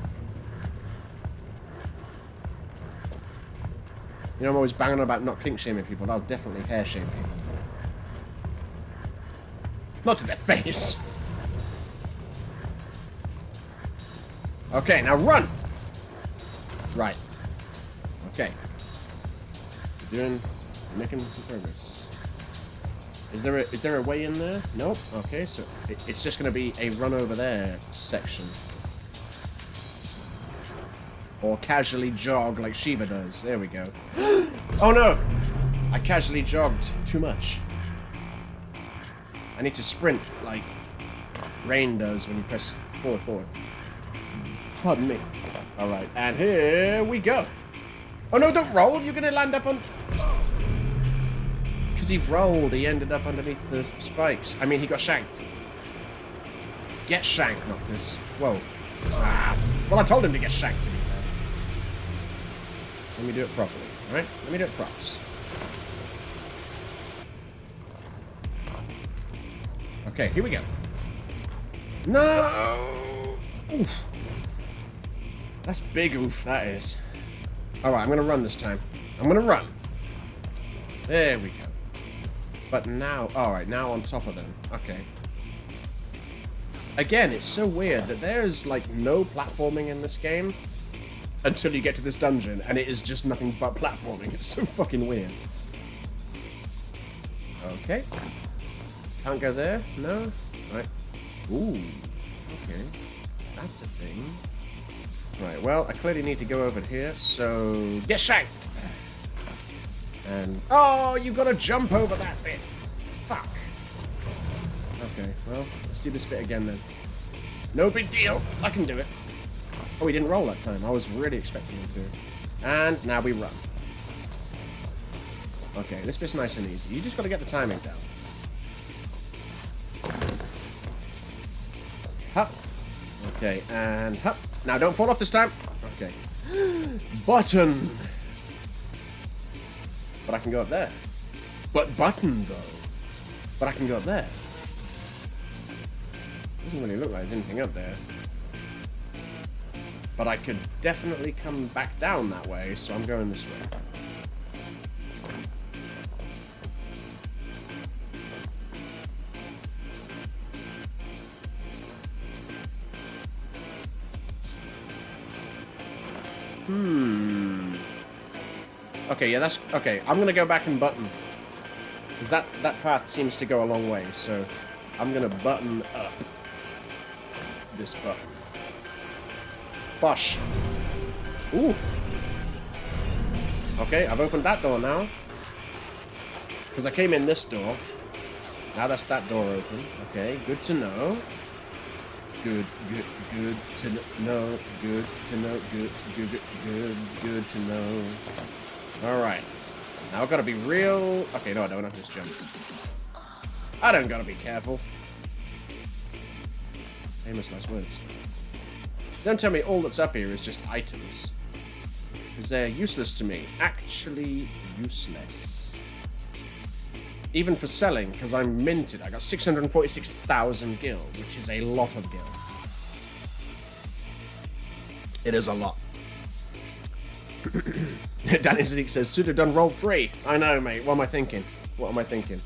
You know, I'm always banging on about not kink shaming people. I'll definitely hair shame people. Not to their face. Okay, now run! Right. Okay. We're making some progress. Is there a way in there? Nope. Okay, so it's just going to be a run over there section. Or casually jog like Shiva does. There we go. Oh no! I casually jogged too much. I need to sprint like Rain does when you press forward. Pardon me. Alright, and here we go. Oh no, don't roll! You're gonna land up on... Because he rolled, he ended up underneath the spikes. I mean, he got shanked. Get shanked, Noctis. Whoa. Ah. Well, I told him to get shanked, to be fair. Let me do it properly, alright? Let me do it props. Okay, here we go. No! Oof. That's big oof, that is. Alright, I'm gonna run this time. I'm gonna run. There we go. But now, alright, now on top of them. Okay. Again, it's so weird that there's, like, no platforming in this game until you get to this dungeon, and it is just nothing but platforming. It's so fucking weird. Okay. Can't go there? No? Right. Ooh. Okay. That's a thing. Right, well, I clearly need to go over here, so... Get shanked! And... Oh, you've got to jump over that bit! Fuck. Okay, well, let's do this bit again then. No big deal! I can do it. Oh, he didn't roll that time. I was really expecting him to. And now we run. Okay, this bit's nice and easy. You just got to get the timing down. Hup. Okay, and hup. Now don't fall off this time. Okay. Button. But I can go up there. But button, though. But I can go up there. Doesn't really look like there's anything up there. But I could definitely come back down that way, so I'm going this way. Okay, yeah, that's... Okay, I'm gonna go back and button. Because that path seems to go a long way, so... I'm gonna button up this button. Bosh. Ooh. Okay, I've opened that door now. Because I came in this door. Now that's that door open. Okay, good to know. Good to know. Good to know. Good to know. Alright. Now I've got to be real... Okay, no, I don't have this jump. I don't gotta be careful. Famous last words. Don't tell me all that's up here is just items. Because they're useless to me. Actually useless. Even for selling, because I'm minted. I got 646,000 gil, which is a lot of gil. It is a lot. Danny Zedek says, should have done roll 3. I know, mate. What am I thinking? What am I thinking?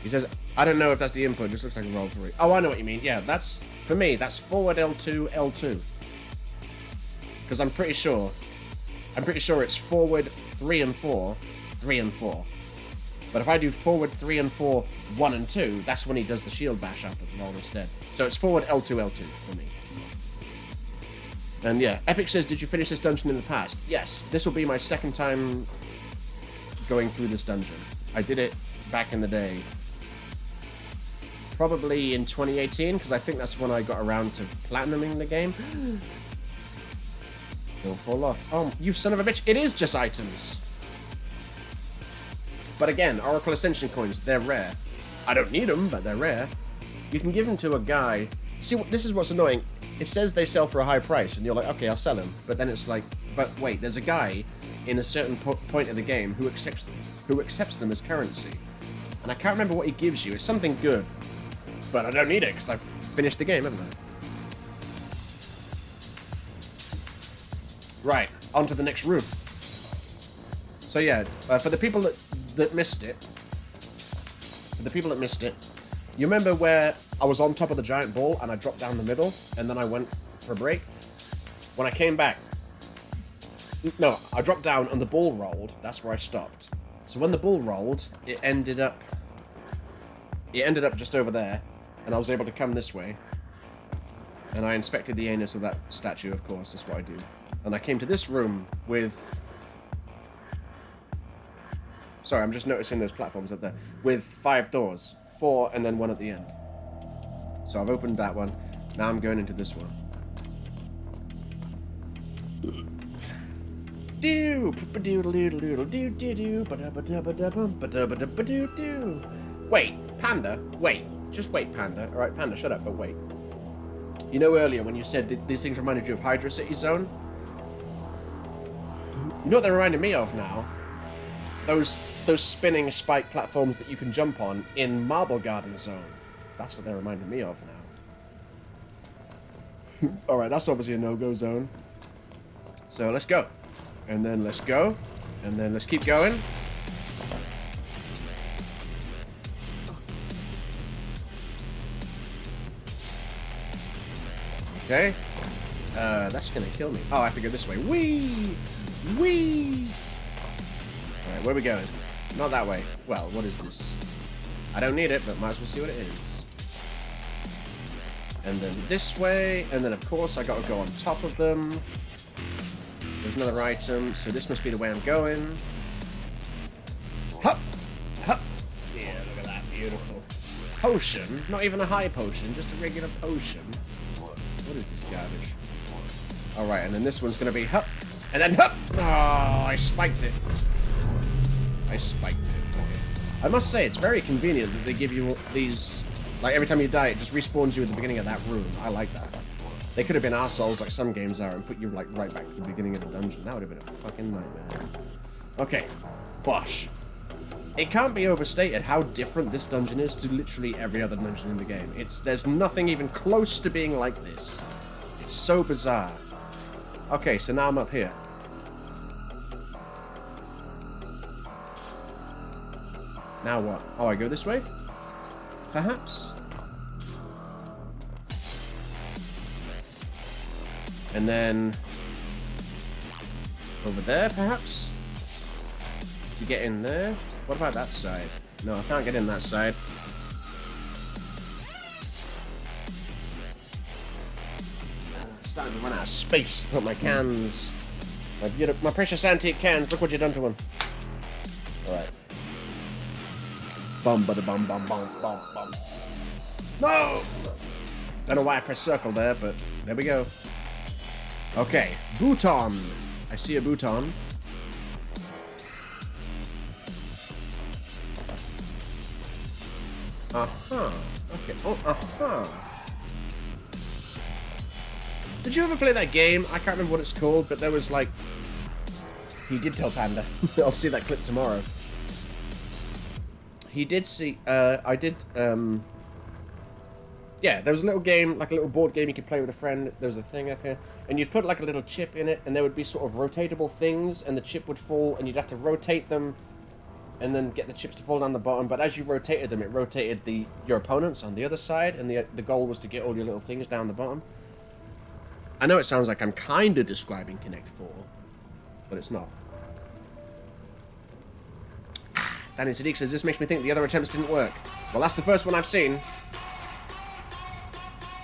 He says, I don't know if that's the input. It just looks like a roll 3. Oh, I know what you mean. Yeah, that's, for me, that's forward L2, L2. Because I'm pretty sure it's forward 3 and 4, 3 and 4. But if I do forward 3 and 4, 1 and 2, that's when he does the shield bash after the roll instead. So it's forward L2, L2 for me. And yeah, Epic says, did you finish this dungeon in the past? Yes, this will be my second time going through this dungeon. I did it back in the day. Probably in 2018, because I think that's when I got around to platinuming the game. Don't fall off. Oh, you son of a bitch. It is just items. But again, Oracle Ascension coins, they're rare. I don't need them, but they're rare. You can give them to a guy. See, this is what's annoying. It says they sell for a high price, and you're like, okay, I'll sell them. But then it's like, but wait, there's a guy in a certain point of the game who accepts them as currency. And I can't remember what he gives you. It's something good. But I don't need it, because I've finished the game, haven't I? Right, on to the next room. So yeah, for the people that missed it, you remember where I was on top of the giant ball and I dropped down the middle and then I went for a break? When I came back, no, I dropped down and the ball rolled. That's where I stopped. So when the ball rolled, it ended up just over there, and I was able to come this way. And I inspected the anus of that statue, of course, that's what I do. And I came to this room with... Sorry, I'm just noticing those platforms up there. With 5 doors. 4 and then 1 at the end. So I've opened that one. Now I'm going into this one. Wait, Panda? Wait. Just wait, Panda. Alright, Panda, shut up, but wait. You know earlier when you said that these things reminded you of Hydra City Zone? You know what they're reminding me of now? Those spinning spike platforms that you can jump on in Marble Garden Zone. That's what they're reminding me of now. Alright, that's obviously a no-go zone. So let's go. And then let's go. And then let's keep going. Okay. That's gonna kill me. Oh, I have to go this way. Whee! Whee! Alright, where are we going? Not that way. Well, what is this? I don't need it, but might as well see what it is. And then this way, and then of course I gotta go on top of them. There's another item, so this must be the way I'm going. Hup! Hup! Yeah, look at that, beautiful. Potion? Not even a high potion, just a regular potion. What is this garbage? Alright, and then this one's gonna be hup! And then hup! Oh, I spiked it. I spiked it. Okay. I must say, it's very convenient that they give you these... Like, every time you die, it just respawns you at the beginning of that room. I like that. They could have been arseholes like some games are and put you, like, right back to the beginning of the dungeon. That would have been a fucking nightmare. Okay. Bosh. It can't be overstated how different this dungeon is to literally every other dungeon in the game. There's nothing even close to being like this. It's so bizarre. Okay, so now I'm up here. Now what? Oh, I go this way? Perhaps? And then... over there, perhaps? To get in there? What about that side? No, I can't get in that side. I'm starting to run out of space. Put my cans. My precious antique cans. Look what you've done to them. Alright. Bum bada bum bum bum bum bum. No! Don't know why I pressed circle there, but there we go. Okay. Bhutan. I see a Bhutan. Uh-huh. Okay. Oh, uh-huh. Did you ever play that game? I can't remember what it's called, but there was like... He did tell Panda. I'll see that clip tomorrow. He did see... I did... Yeah, there was a little game, like a little board game you could play with a friend. There was a thing up here. And you'd put like a little chip in it, and there would be sort of rotatable things, and the chip would fall, and you'd have to rotate them, and then get the chips to fall down the bottom. But as you rotated them, it rotated your opponents on the other side, and the goal was to get all your little things down the bottom. I know it sounds like I'm kind of describing Connect 4, but it's not. Danny Sadiq says, this makes me think the other attempts didn't work. Well, that's the first one I've seen.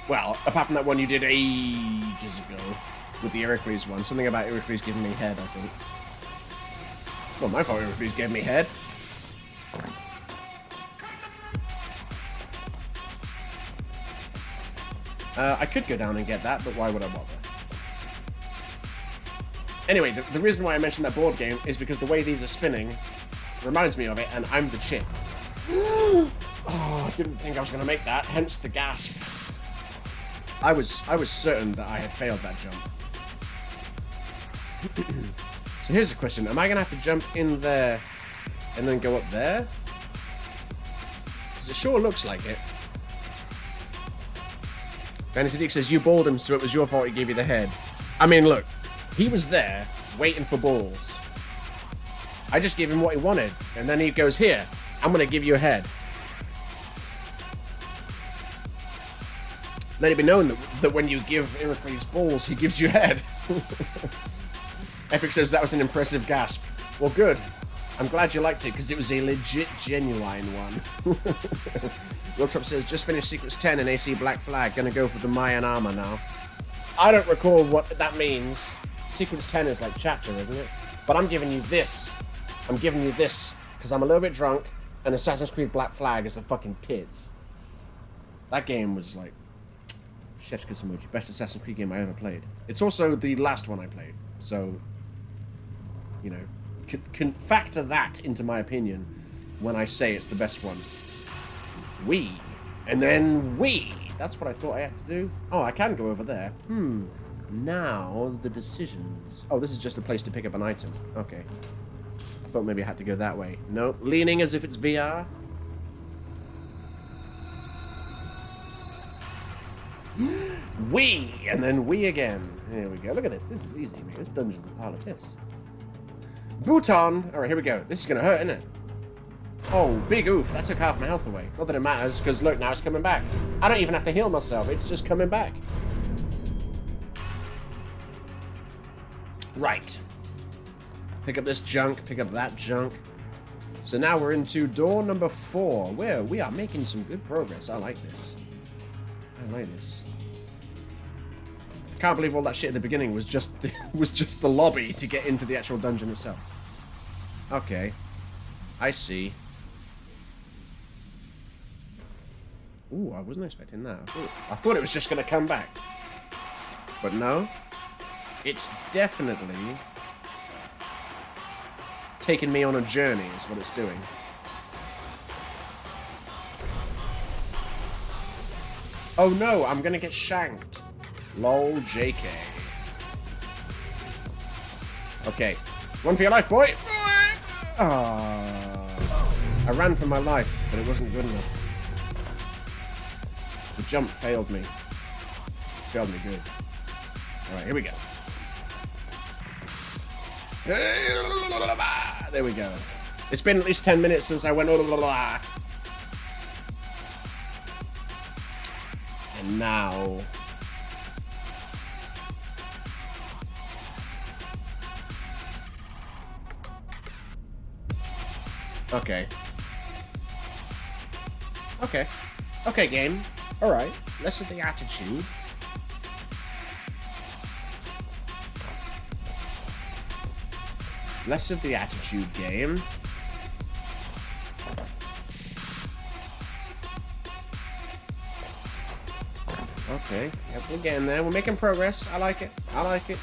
Well, apart from that one you did ages ago with the Iroquois one. Something about Iroquois giving me head, I think. It's not my fault Iroquois gave me head. I could go down and get that, but why would I bother? Anyway, the reason why I mentioned that board game is because the way these are spinning reminds me of it, and I'm the chip. Oh, I didn't think I was going to make that, hence the gasp. I was certain that I had failed that jump. So here's the question. Am I going to have to jump in there and then go up there? Because it sure looks like it. Fantasy Dick says, you balled him, so it was your fault he gave you the head. I mean, look. He was there, waiting for balls. I just gave him what he wanted. And then he goes, here, I'm going to give you a head. Let it be known that when you give Iroquois balls, he gives you a head. Epic says that was an impressive gasp. Well, good. I'm glad you liked it, because it was a legit, genuine one. Roadtrop says, just finished Secrets 10 and AC Black Flag. Gonna go for the Mayan armor now. I don't recall what that means. Sequence 10 is like chapter, isn't it? But I'm giving you this. I'm giving you this because I'm a little bit drunk, and Assassin's Creed Black Flag is a fucking tits. That game was like chef's kiss emoji. Best Assassin's Creed game I ever played. It's also the last one I played, so you know, can factor that into my opinion when I say it's the best one. We and then we. That's what I thought I had to do. Oh, I can go over there. Now, the decisions. Oh, this is just a place to pick up an item. Okay. I thought maybe I had to go that way. No, leaning as if it's VR. We! And then we again. There we go. Look at this. This is easy, man. This dungeon's a pile of piss. Bhutan! Alright, here we go. This is gonna hurt, isn't it? Oh, big oof. That took half my health away. Not that it matters, because look, now it's coming back. I don't even have to heal myself. It's just coming back. Right. Pick up this junk, pick up that junk. So now we're into door number 4, where we are making some good progress. I like this. I like this. I can't believe all that shit at the beginning was just the lobby to get into the actual dungeon itself. Okay. I see. Ooh, I wasn't expecting that. I thought it was just going to come back. But no. It's definitely taking me on a journey, is what it's doing. Oh no, I'm gonna get shanked. Lol, JK. Okay. Run for your life, boy! I ran for my life, but it wasn't good enough. The jump failed me. Failed me good. Alright, here we go. There we go. It's been at least 10 minutes since I went and now okay. Okay, game. Alright. Less of the attitude. Less of the attitude, game. Okay, yep, we're getting there. We're making progress. I like it. I like it.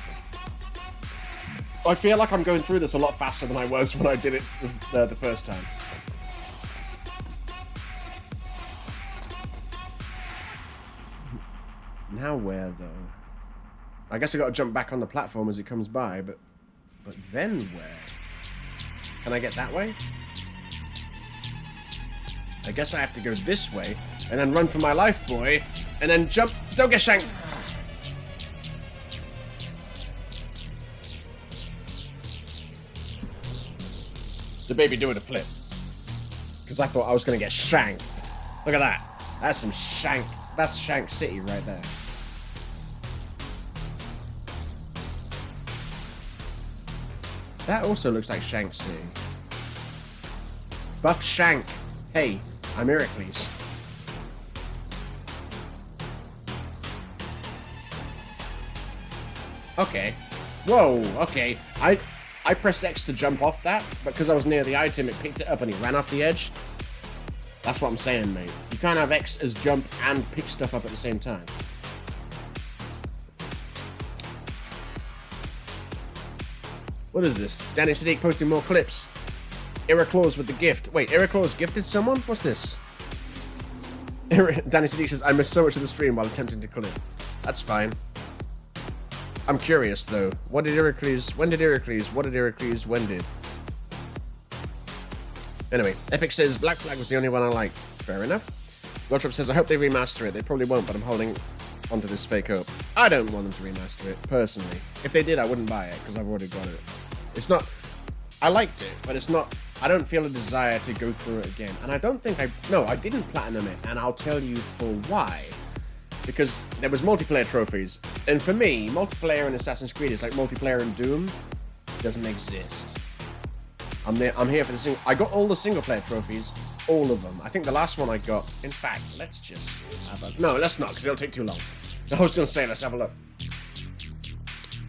I feel like I'm going through this a lot faster than I was when I did it the first time. Now where, though? I guess I gotta jump back on the platform as it comes by, but then where? Can I get that way? I guess I have to go this way, and then run for my life, boy, and then jump. Don't get shanked! The baby doing a flip. Because I thought I was going to get shanked. Look at that. That's some shank. That's Shank City right there. That also looks like Shank City. Buff Shank. Hey, I'm Heracles. Okay. Whoa, okay. I pressed X to jump off that, but because I was near the item, it picked it up and he ran off the edge. That's what I'm saying, mate. You can't have X as jump and pick stuff up at the same time. What is this? Danny Sadiq posting more clips. Iraclaws with the gift. Wait, Iraclaws gifted someone? What's this? Danny Sadiq says, I missed so much of the stream while attempting to clip. That's fine. I'm curious, though. What did Heracles... When did Heracles... What did Heracles... When did... Anyway, Epic says, Black Flag was the only one I liked. Fair enough. Gotrop says, I hope they remaster it. They probably won't, but I'm holding onto this fake hope. I don't want them to remaster it, personally. If they did, I wouldn't buy it, because I've already got it. It's not... I liked it, but it's not... I don't feel a desire to go through it again. And I don't think I... No, I didn't platinum it, and I'll tell you for why. Because there was multiplayer trophies. And for me, multiplayer in Assassin's Creed is like multiplayer in Doom. It doesn't exist. I'm here for the single... I got all the single-player trophies. All of them. I think the last one I got... In fact, let's just have a... No, let's not, because it'll take too long. I was going to say, let's have a look.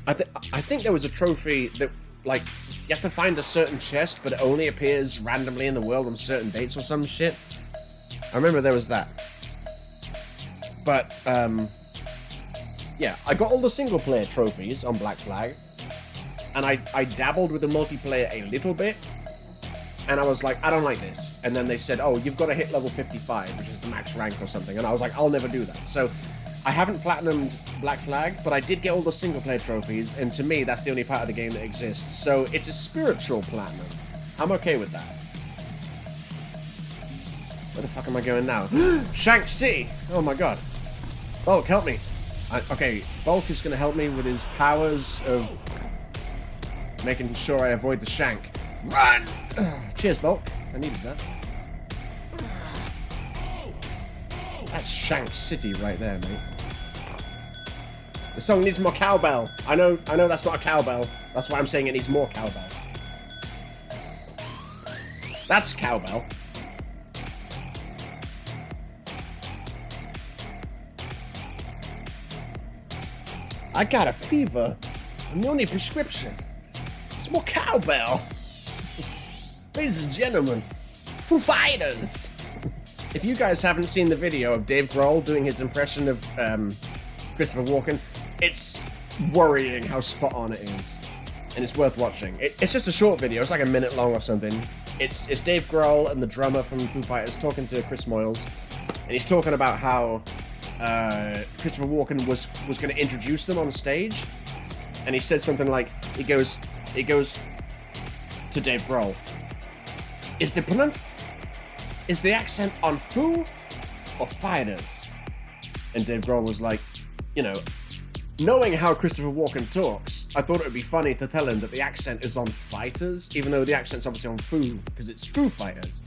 I think there was a trophy that, like, you have to find a certain chest, but it only appears randomly in the world on certain dates or some shit. I remember there was that. But, yeah, I got all the single-player trophies on Black Flag, and I dabbled with the multiplayer a little bit, and I was like, I don't like this. And then they said, oh, you've got to hit level 55, which is the max rank or something, and I was like, I'll never do that. So, I haven't platinumed Black Flag, but I did get all the single-player trophies, and to me, that's the only part of the game that exists. So, it's a spiritual platinum. I'm okay with that. Where the fuck am I going now? Shank City! Oh my god. Bulk, help me. Okay, Bulk is going to help me with his powers of making sure I avoid the Shank. Run! Cheers, Bulk. I needed that. That's Shank City right there, mate. The song needs more cowbell. I know that's not a cowbell. That's why I'm saying it needs more cowbell. That's cowbell. I got a fever. And the only prescription is more cowbell. Ladies and gentlemen, Foo Fighters. If you guys haven't seen the video of Dave Grohl doing his impression of Christopher Walken, it's worrying how spot on it is. And it's worth watching. It's just a short video. It's like a minute long or something. It's Dave Grohl and the drummer from Foo Fighters talking to Chris Moyles. And he's talking about how Christopher Walken was going to introduce them on stage. And he said something like, he goes to Dave Grohl. Is the accent on Foo or Fighters? And Dave Grohl was like, you know, knowing how Christopher Walken talks, I thought it would be funny to tell him that the accent is on Fighters, even though the accent's obviously on Foo, because it's Foo Fighters.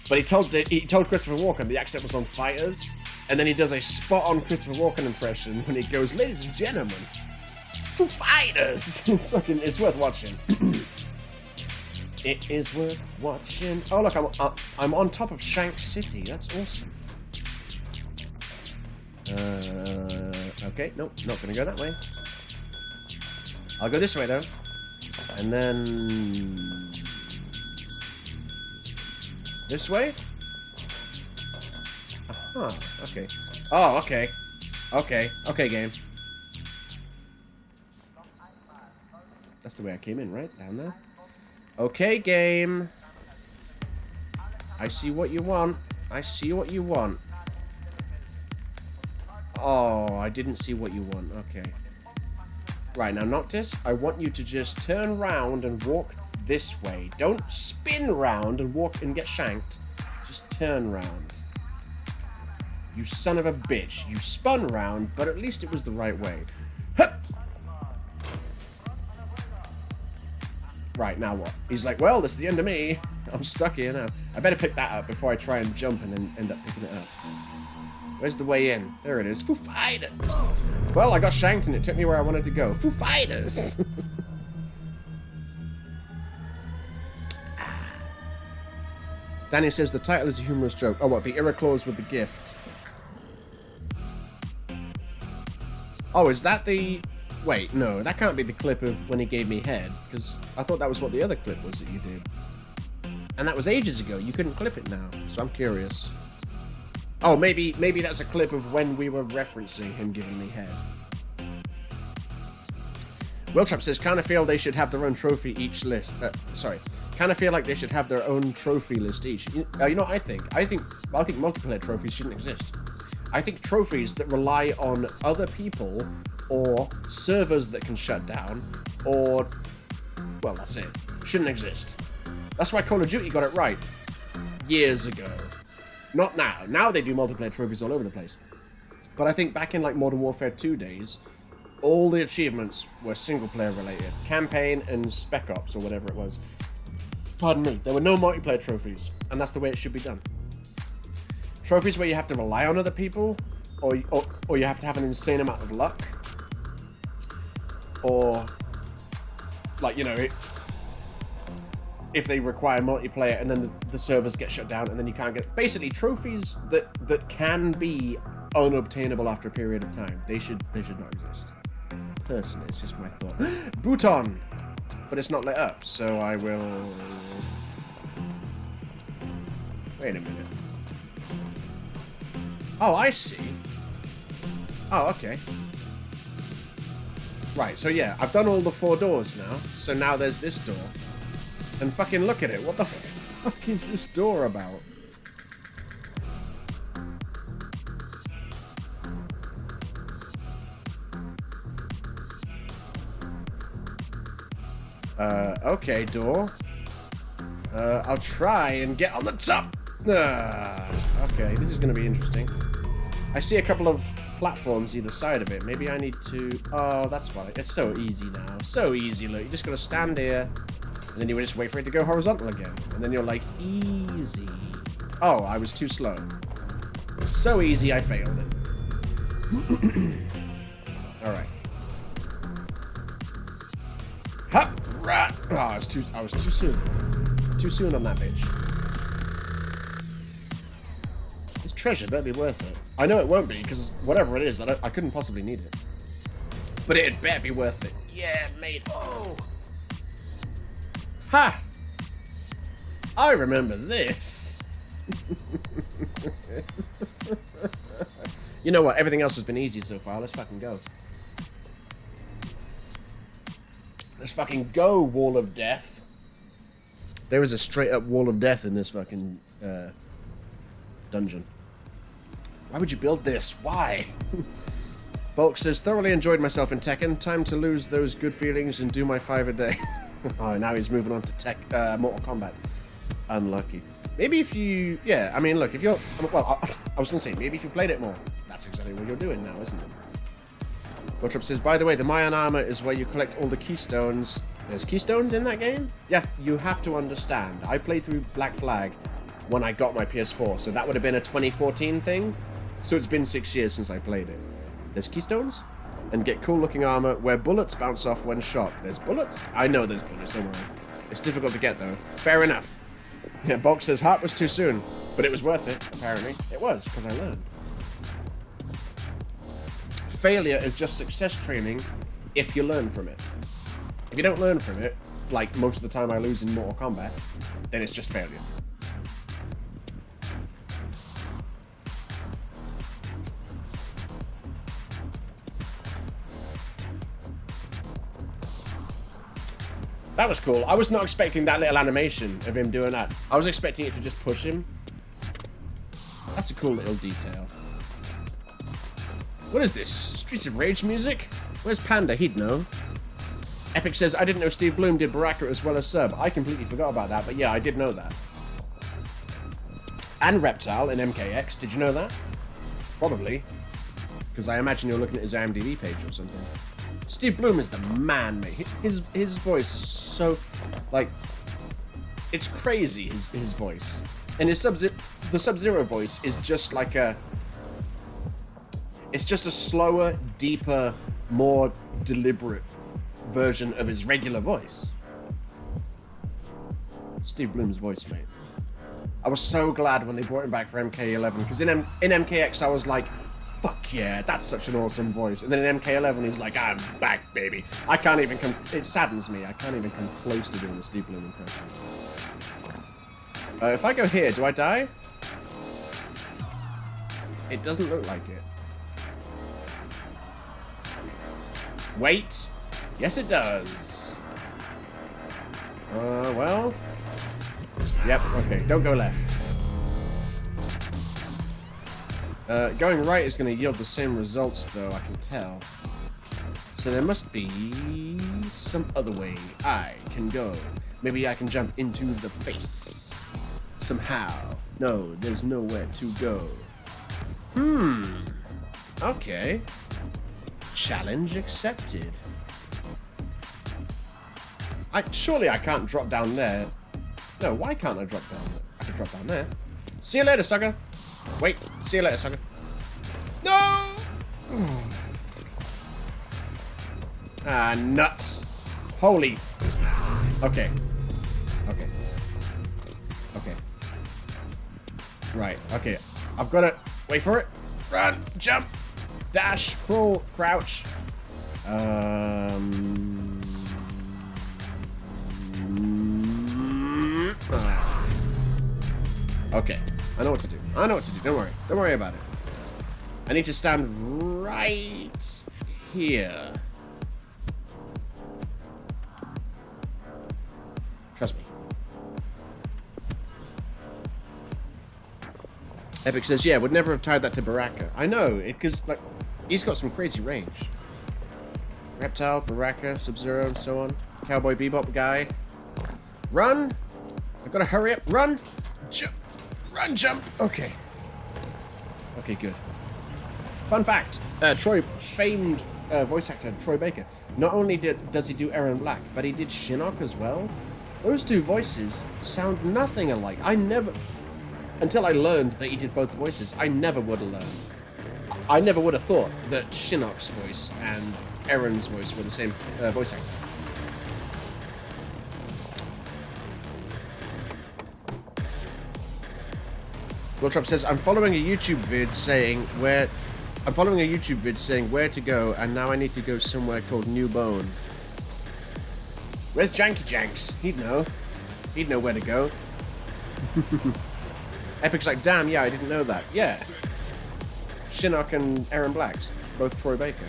But he told Christopher Walken the accent was on Fighters, and then he does a spot-on Christopher Walken impression when he goes, ladies and gentlemen, Foo Fighters! It's worth watching. It is worth watching. Oh look, I'm on top of Shank City. That's awesome. Okay, nope, not gonna go that way. I'll go this way though, and then this way. Aha. Okay. Oh, okay. Okay, game. That's the way I came in, right? Down there. Okay, game. I see what you want. I see what you want. Oh, I didn't see what you want. Okay. Right, now, Noctis, I want you to just turn round and walk this way. Don't spin round and walk and get shanked. Just turn round. You son of a bitch. You spun round, but at least it was the right way. Hup! Right, now what? He's like, well, this is the end of me. I'm stuck here now. I better pick that up before I try and jump and then end up picking it up. Where's the way in? There it is. Foo Fighters! Well, I got shanked and it took me where I wanted to go. Foo Fighters! Danny says the title is a humorous joke. Oh, what? The Iraclaws with the gift. Oh, is that the... Wait, no, that can't be the clip of when he gave me head, because I thought that was what the other clip was that you did. And that was ages ago. You couldn't clip it now, so I'm curious. Oh, maybe that's a clip of when we were referencing him giving me head. Willtrap says, kind of feel they should have their own trophy each list. Kind of feel like they should have their own trophy list each. You know what I think? I think multiplayer trophies shouldn't exist. I think trophies that rely on other people or servers that can shut down or, well, that's it. Shouldn't exist. That's why Call of Duty got it right years ago. Not now. Now they do multiplayer trophies all over the place. But I think back in like Modern Warfare 2 days, all the achievements were single-player related. Campaign and Spec Ops or whatever it was. Pardon me. There were no multiplayer trophies, and that's the way it should be done. Trophies where you have to rely on other people, or you have to have an insane amount of luck, or, like, you know, if they require multiplayer and then the servers get shut down and then you can't get... Basically, trophies that can be unobtainable after a period of time, they should not exist. Personally, it's just my thought. Bhutan! But it's not lit up, so I will... Wait a minute. Oh, I see. Oh, okay. Right, so yeah, I've done all the 4 doors now, so now there's this door. And fucking look at it, what the fuck is this door about? Okay, door. I'll try and get on the top. Okay, this is going to be interesting. I see a couple of platforms either side of it. Maybe I need to... Oh, that's fine. It's so easy now. So easy, look. You just got to stand here, and then you just wait for it to go horizontal again. And then you're like, easy. Oh, I was too slow. So easy, I failed it. Alright. Hup! Rat! Oh, I was too soon. Too soon on that bitch. This treasure better be worth it. I know it won't be, because whatever it is, I couldn't possibly need it. But it better be worth it. Yeah, mate. Oh! Ha! I remember this. You know what? Everything else has been easy so far. Let's fucking go. Let's fucking go, Wall of Death. There is a straight-up Wall of Death in this fucking dungeon. Why would you build this? Why? Bulk says, thoroughly enjoyed myself in Tekken. Time to lose those good feelings and do my 5 a day. Oh, now he's moving on to Mortal Kombat. Unlucky. Maybe if you... Yeah, I mean, look, if you're... Well, I was going to say, maybe if you played it more. That's exactly what you're doing now, isn't it? Gotrip says, by the way, the Mayan armor is where you collect all the keystones. There's keystones in that game? Yeah, you have to understand. I played through Black Flag when I got my PS4, so that would have been a 2014 thing. So it's been 6 years since I played it. There's keystones, and get cool-looking armor where bullets bounce off when shot. There's bullets? I know there's bullets, don't worry. It's difficult to get, though. Fair enough. Yeah, Bulk says, heart was too soon, but it was worth it, apparently. It was, because I learned. Failure is just success training if you learn from it. If you don't learn from it, like most of the time I lose in Mortal Kombat, then it's just failure. That was cool. I was not expecting that little animation of him doing that. I was expecting it to just push him. That's a cool little detail. What is this? Streets of Rage music? Where's Panda? He'd know. Epic says, I didn't know Steve Bloom did Baraka as well as Sub. I completely forgot about that, but yeah, I did know that. And Reptile in MKX. Did you know that? Probably. Because I imagine you're looking at his IMDb page or something. Steve Bloom is the man, mate. His voice is so, like, it's crazy, his voice. And the Sub-Zero voice is just like it's just a slower, deeper, more deliberate version of his regular voice. Steve Bloom's voice, mate. I was so glad when they brought him back for MK11, because in MKX I was like, fuck yeah, that's such an awesome voice. And then in MK11 he's like, I'm back, baby. I can't even come... It saddens me. I can't even come close to doing the Steve Bloom impression. If I go here, do I die? It doesn't look like it. Wait. Yes, it does. Well. Yep, okay, don't go left. Going right is going to yield the same results, though, I can tell. So there must be some other way I can go. Maybe I can jump into the face. Somehow. No, there's nowhere to go. Okay. Challenge accepted. Surely I can't drop down there. No, why can't I drop down there? I can drop down there. See you later, sucker. Wait, see you later, sucker. No! Ah, nuts. Holy. Okay. Okay. Okay. Right, okay. I've got to wait for it. Run, jump, dash, crawl, crouch. Okay. I know what to do. I know what to do. Don't worry. Don't worry about it. I need to stand right here. Trust me. Epic says, yeah, would never have tied that to Baraka. I know, because, like, he's got some crazy range. Reptile, Baraka, Sub-Zero, and so on. Cowboy Bebop guy. Run! I've got to hurry up. Run! Jump! Run, jump! Okay. Okay, good. Fun fact, famed voice actor Troy Baker, not only does he do Aaron Black, but he did Shinnok as well. Those two voices sound nothing alike. Until I learned that he did both voices, I never would have learned. I never would have thought that Shinnok's voice and Aaron's voice were the same voice actor. Wiltrop says, I'm following a YouTube vid saying where to go, and now I need to go somewhere called New Bone. Where's Janky Janks? He'd know. He'd know where to go. Epic's like, damn, yeah, I didn't know that. Yeah. Shinnok and Aaron Blacks, both Troy Baker.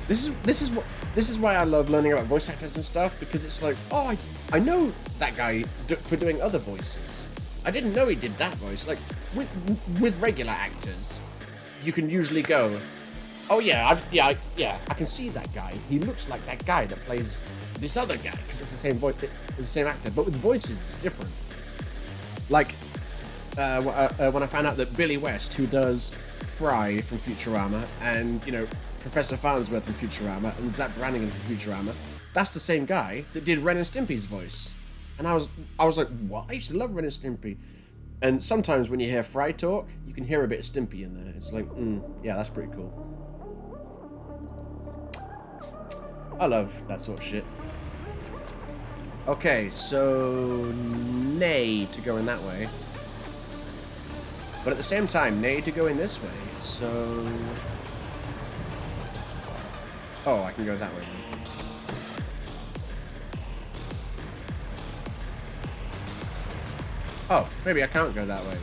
This is why I love learning about voice actors and stuff, because it's like, oh, I know that guy for doing other voices. I didn't know he did that voice. Like, with regular actors, you can usually go, oh yeah, I can see that guy. He looks like that guy that plays this other guy, because it's the same voice, it's the same actor. But with voices, it's different. Like, when I found out that Billy West, who does Fry from Futurama, and, you know, Professor Farnsworth from Futurama, and Zach Brannigan from Futurama, that's the same guy that did Ren and Stimpy's voice. And I was like, what? I used to love Ren and Stimpy. And sometimes when you hear Fry talk, you can hear a bit of Stimpy in there. It's like, yeah, that's pretty cool. I love that sort of shit. Okay, so nay to go in that way. But at the same time, nay to go in this way, so... Oh, I can go that way then. Oh, maybe I can't go that way.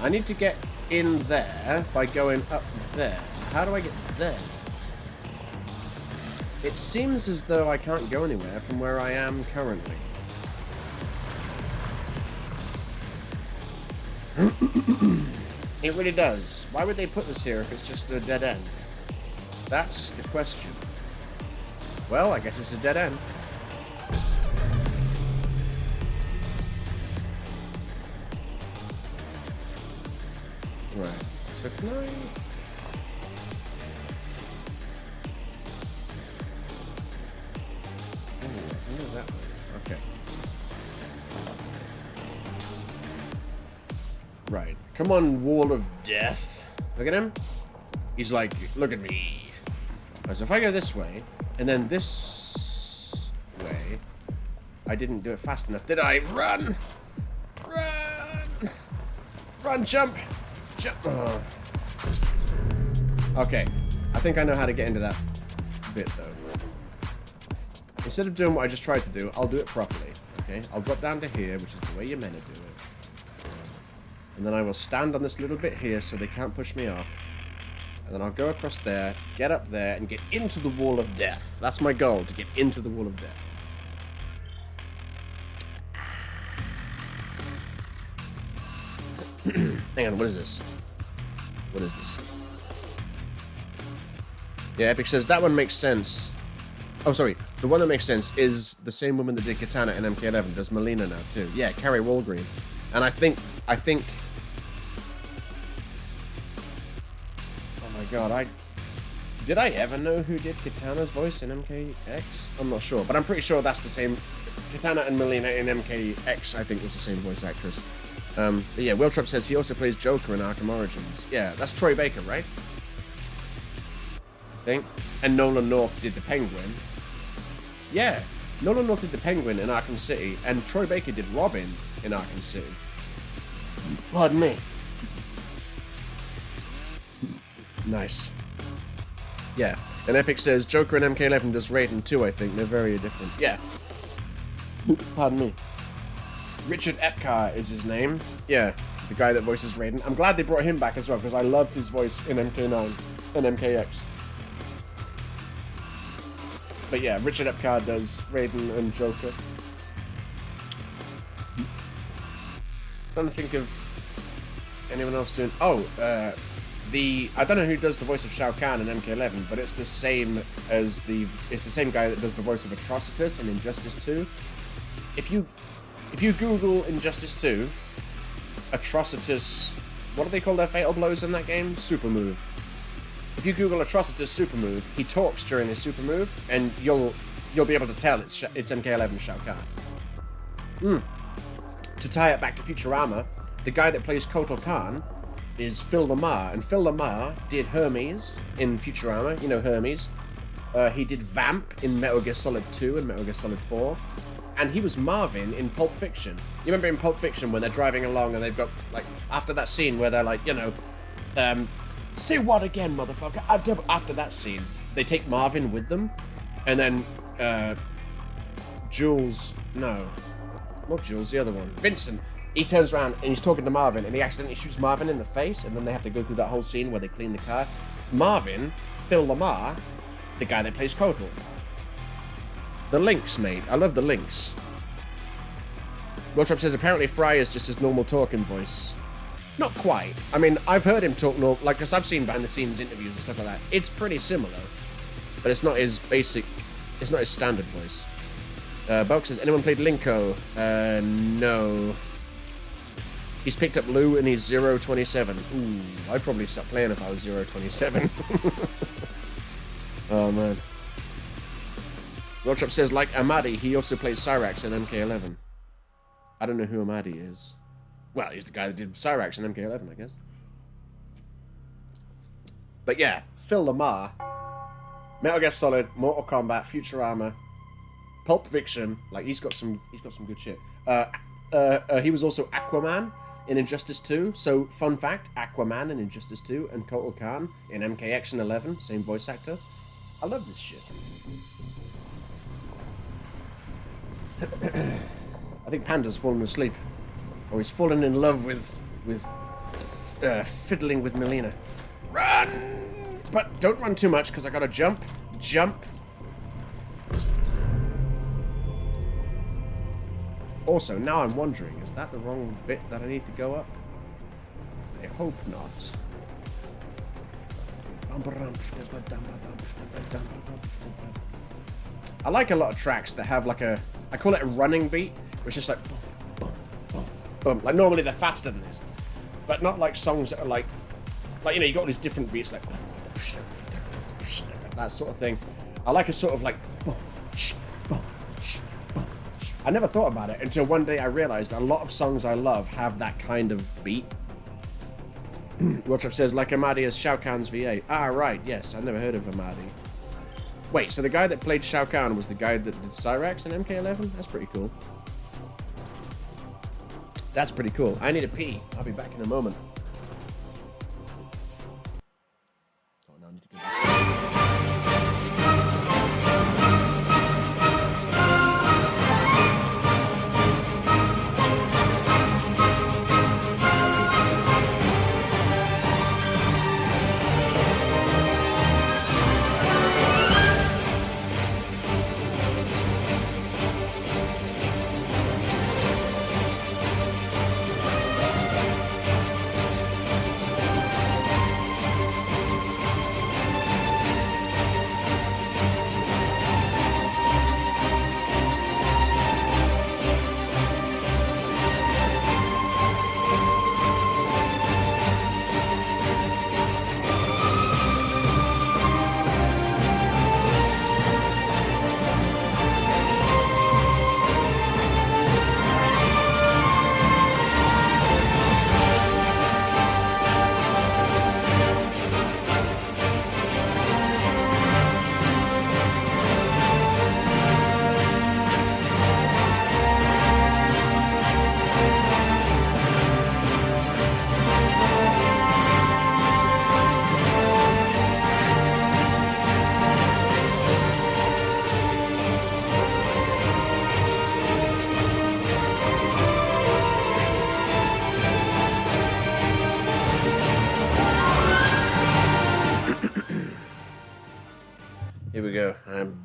I need to get in there by going up there. How do I get there? It seems as though I can't go anywhere from where I am currently. It really does. Why would they put this here if it's just a dead end? That's the question. Well, I guess it's a dead end. Right. So can I... Oh, that way. Okay. Right. Come on, Wall of Death. Look at him. He's like, look at me. Right, so if I go this way, and then this way, I didn't do it fast enough, did I? Run! Run! Run, jump! Jump! Oh. Okay. I think I know how to get into that bit, though. Instead of doing what I just tried to do, I'll do it properly. Okay? I'll drop down to here, which is the way you're meant to do it. And then I will stand on this little bit here so they can't push me off. And then I'll go across there, get up there, and get into the wall of death. That's my goal, to get into the wall of death. Hang on, what is this? What is this? Yeah, Epic says that one makes sense. Oh, sorry. The one that makes sense is the same woman that did Katana in MK11 does Melina now, too. Yeah, Carrie Walgreen. And I think... Oh my god, Did I ever know who did Katana's voice in MKX? I'm not sure, but I'm pretty sure that's the same... Katana and Melina in MKX, I think, was the same voice actress. But yeah, Will Trump says he also plays Joker in Arkham Origins. Yeah, that's Troy Baker, right? I think. And Nolan North did the Penguin. Yeah, Nolan North did the Penguin in Arkham City, and Troy Baker did Robin in Arkham City. Pardon me. Nice. Yeah, and Epic says Joker in MK11 does Raiden too, I think. They're very different. Yeah. Pardon me. Richard Epcar is his name. Yeah, the guy that voices Raiden. I'm glad they brought him back as well, because I loved his voice in MK9 and MKX. But yeah, Richard Epcar does Raiden and Joker. Trying to think of anyone else doing... Oh, I don't know who does the voice of Shao Kahn in MK11, but it's the same as it's the same guy that does the voice of Atrocitus in Injustice 2. If you Google Injustice 2, Atrocitus, what do they call their fatal blows in that game? Super move. If you Google Atrocitus super move, he talks during his super move, and you'll be able to tell it's MK11 Shao Kahn. To tie it back to Futurama, the guy that plays Kotal Khan is Phil Lamar, and Phil Lamar did Hermes in Futurama. You know Hermes. He did Vamp in Metal Gear Solid 2 and Metal Gear Solid 4. And he was Marvin in Pulp Fiction. You remember in Pulp Fiction when they're driving along and they've got, like, after that scene where they're like, you know, say what again, motherfucker? After that scene, they take Marvin with them, and then Jules, no, not Jules, the other one, Vincent, he turns around and he's talking to Marvin, and he accidentally shoots Marvin in the face, and then they have to go through that whole scene where they clean the car. Marvin, Phil Lamar, the guy that plays Kotal. The links, mate. I love the links. Wiltrop says apparently Fry is just his normal talking voice. Not quite. I mean, I've heard him talk normal, like, because I've seen behind the scenes interviews and stuff like that. It's pretty similar, but it's not his basic, it's not his standard voice. Bulk says, anyone played Linko? No. He's picked up Lou and he's 027. Ooh, I'd probably stop playing if I was 027. Oh, man. Wiltrop says, like Amadi, he also plays Cyrax in MK11. I don't know who Amadi is. Well, he's the guy that did Cyrax in MK11, I guess. But yeah, Phil Lamar, Metal Gear Solid, Mortal Kombat, Futurama, Pulp Fiction. Like, he's got some good shit. He was also Aquaman in Injustice 2. So, fun fact, Aquaman in Injustice 2 and Kotal Khan in MKX and 11, same voice actor. I love this shit. I think Panda's fallen asleep. Or he's fallen in love with fiddling with Melina. Run! But don't run too much, because I gotta jump. Jump. Also, now I'm wondering, is that the wrong bit that I need to go up? I hope not. I like a lot of tracks that have like a, I call it a running beat, which is like boom, boom, boom, boom. Like normally they're faster than this, but not like songs that are like you know, you got all these different beats like that sort of thing. I like a sort of like I never thought about it until one day I realized a lot of songs I love have that kind of beat. Wiltrop says, like Amadi as Shao Kahn's VA. Ah, right, yes, I never heard of Amadi. Wait, so the guy that played Shao Kahn was the guy that did Cyrax in MK11? That's pretty cool. That's pretty cool. I need a pee. I'll be back in a moment. Oh, no, I need to go back.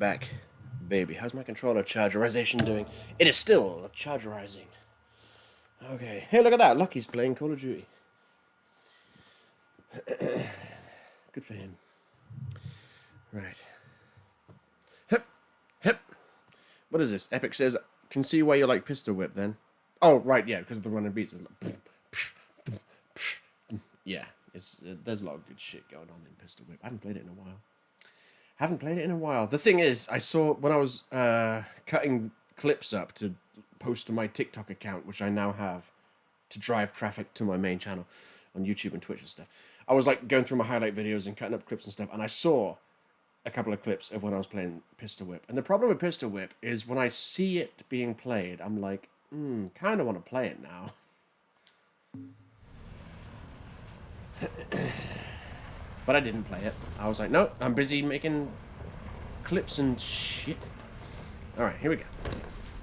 back, baby. How's my controller chargerization doing? It is still chargerizing. Okay. Hey, look at that. Lucky's playing Call of Duty. Good for him. Right. Hip. Hip. What is this? Epic says, can see why you like pistol whip then. Oh, right, yeah, because of the running beats. It's like, yeah, there's a lot of good shit going on in pistol whip. I haven't played it in a while. The thing is, I saw when I was cutting clips up to post to my TikTok account, which I now have to drive traffic to my main channel on YouTube and Twitch and stuff. I was like going through my highlight videos and cutting up clips and stuff, and I saw a couple of clips of when I was playing Pistol Whip. And the problem with Pistol Whip is when I see it being played, I'm like, kind of want to play it now. But I didn't play it. I was like, no, I'm busy making clips and shit. Alright, here we go.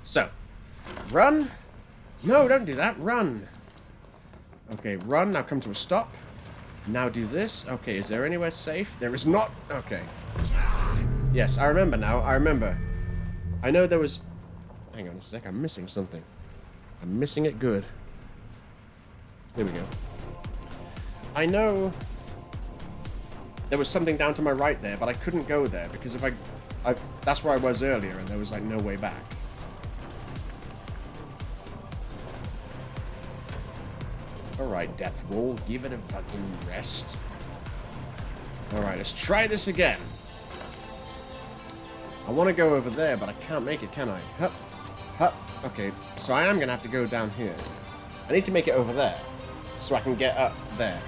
So, run. No, don't do that. Run. Okay, run. Now come to a stop. Now do this. Okay, is there anywhere safe? There is not. Okay. Yes, I remember now. I remember. I know there was... Hang on a sec. I'm missing something. I'm missing it good. Here we go. I know there was something down to my right there, but I couldn't go there because if I that's where I was earlier and there was like no way back. Alright, Death Wall, give it a fucking rest. Alright, let's try this again. I want to go over there, but I can't make it, can I? Hup, hup. Okay, so I am going to have to go down here. I need to make it over there, so I can get up there.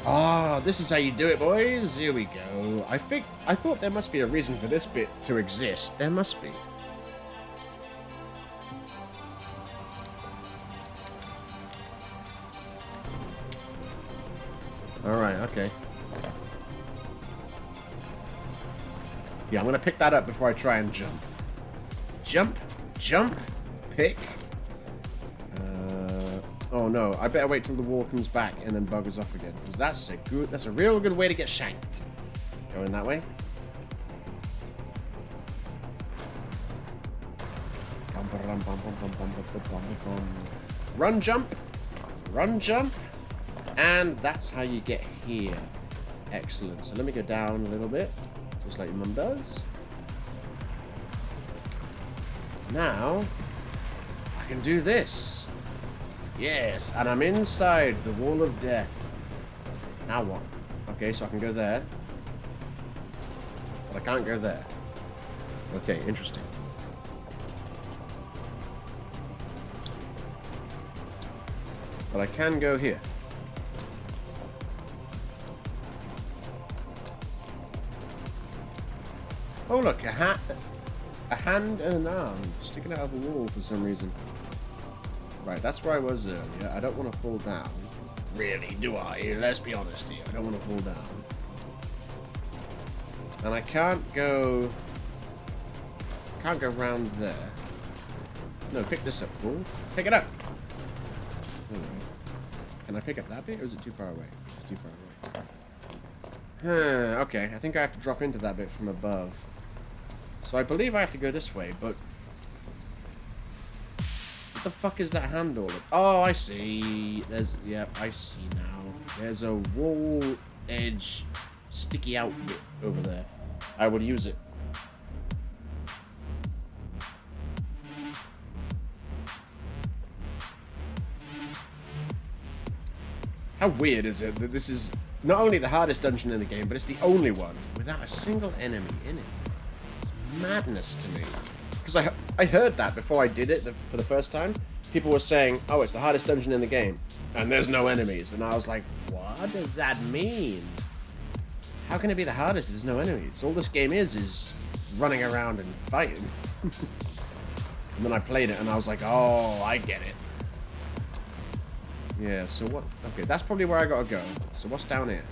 Ah, this is how you do it, boys. Here we go. I thought there must be a reason for this bit to exist. There must be. Alright, okay. Yeah, I'm gonna pick that up before I try and jump. Jump, jump, pick. Oh no, I better wait till the wall comes back and then buggers off again. Because that's a real good way to get shanked. Going that way. Run, jump. Run, jump. And that's how you get here. Excellent. So let me go down a little bit. Just like your mum does. Now, I can do this. Yes, and I'm inside the wall of death. Now what? Okay, so I can go there. But I can't go there. Okay, interesting. But I can go here. Oh look, a hand and an arm sticking out of the wall for some reason. Right, that's where I was earlier. I don't want to fall down. Really, do I? Let's be honest here. I don't want to fall down. And I can't go... Can't go round there. No, pick this up, fool. Pick it up! Anyway. Can I pick up that bit, or is it too far away? It's too far away. Okay, I think I have to drop into that bit from above. So I believe I have to go this way, but... What the fuck is that handle? Oh, I see. Yep, I see now. There's a wall edge sticky out bit over there. I will use it. How weird is it that this is not only the hardest dungeon in the game, but it's the only one without a single enemy in it. It's madness to me. Because I heard that before I did it for the first time. People were saying, oh, it's the hardest dungeon in the game. And there's no enemies. And I was like, what does that mean? How can it be the hardest if there's no enemies? All this game is running around and fighting. And then I played it and I was like, oh, I get it. Yeah, so what? Okay, that's probably where I gotta go. So what's down here?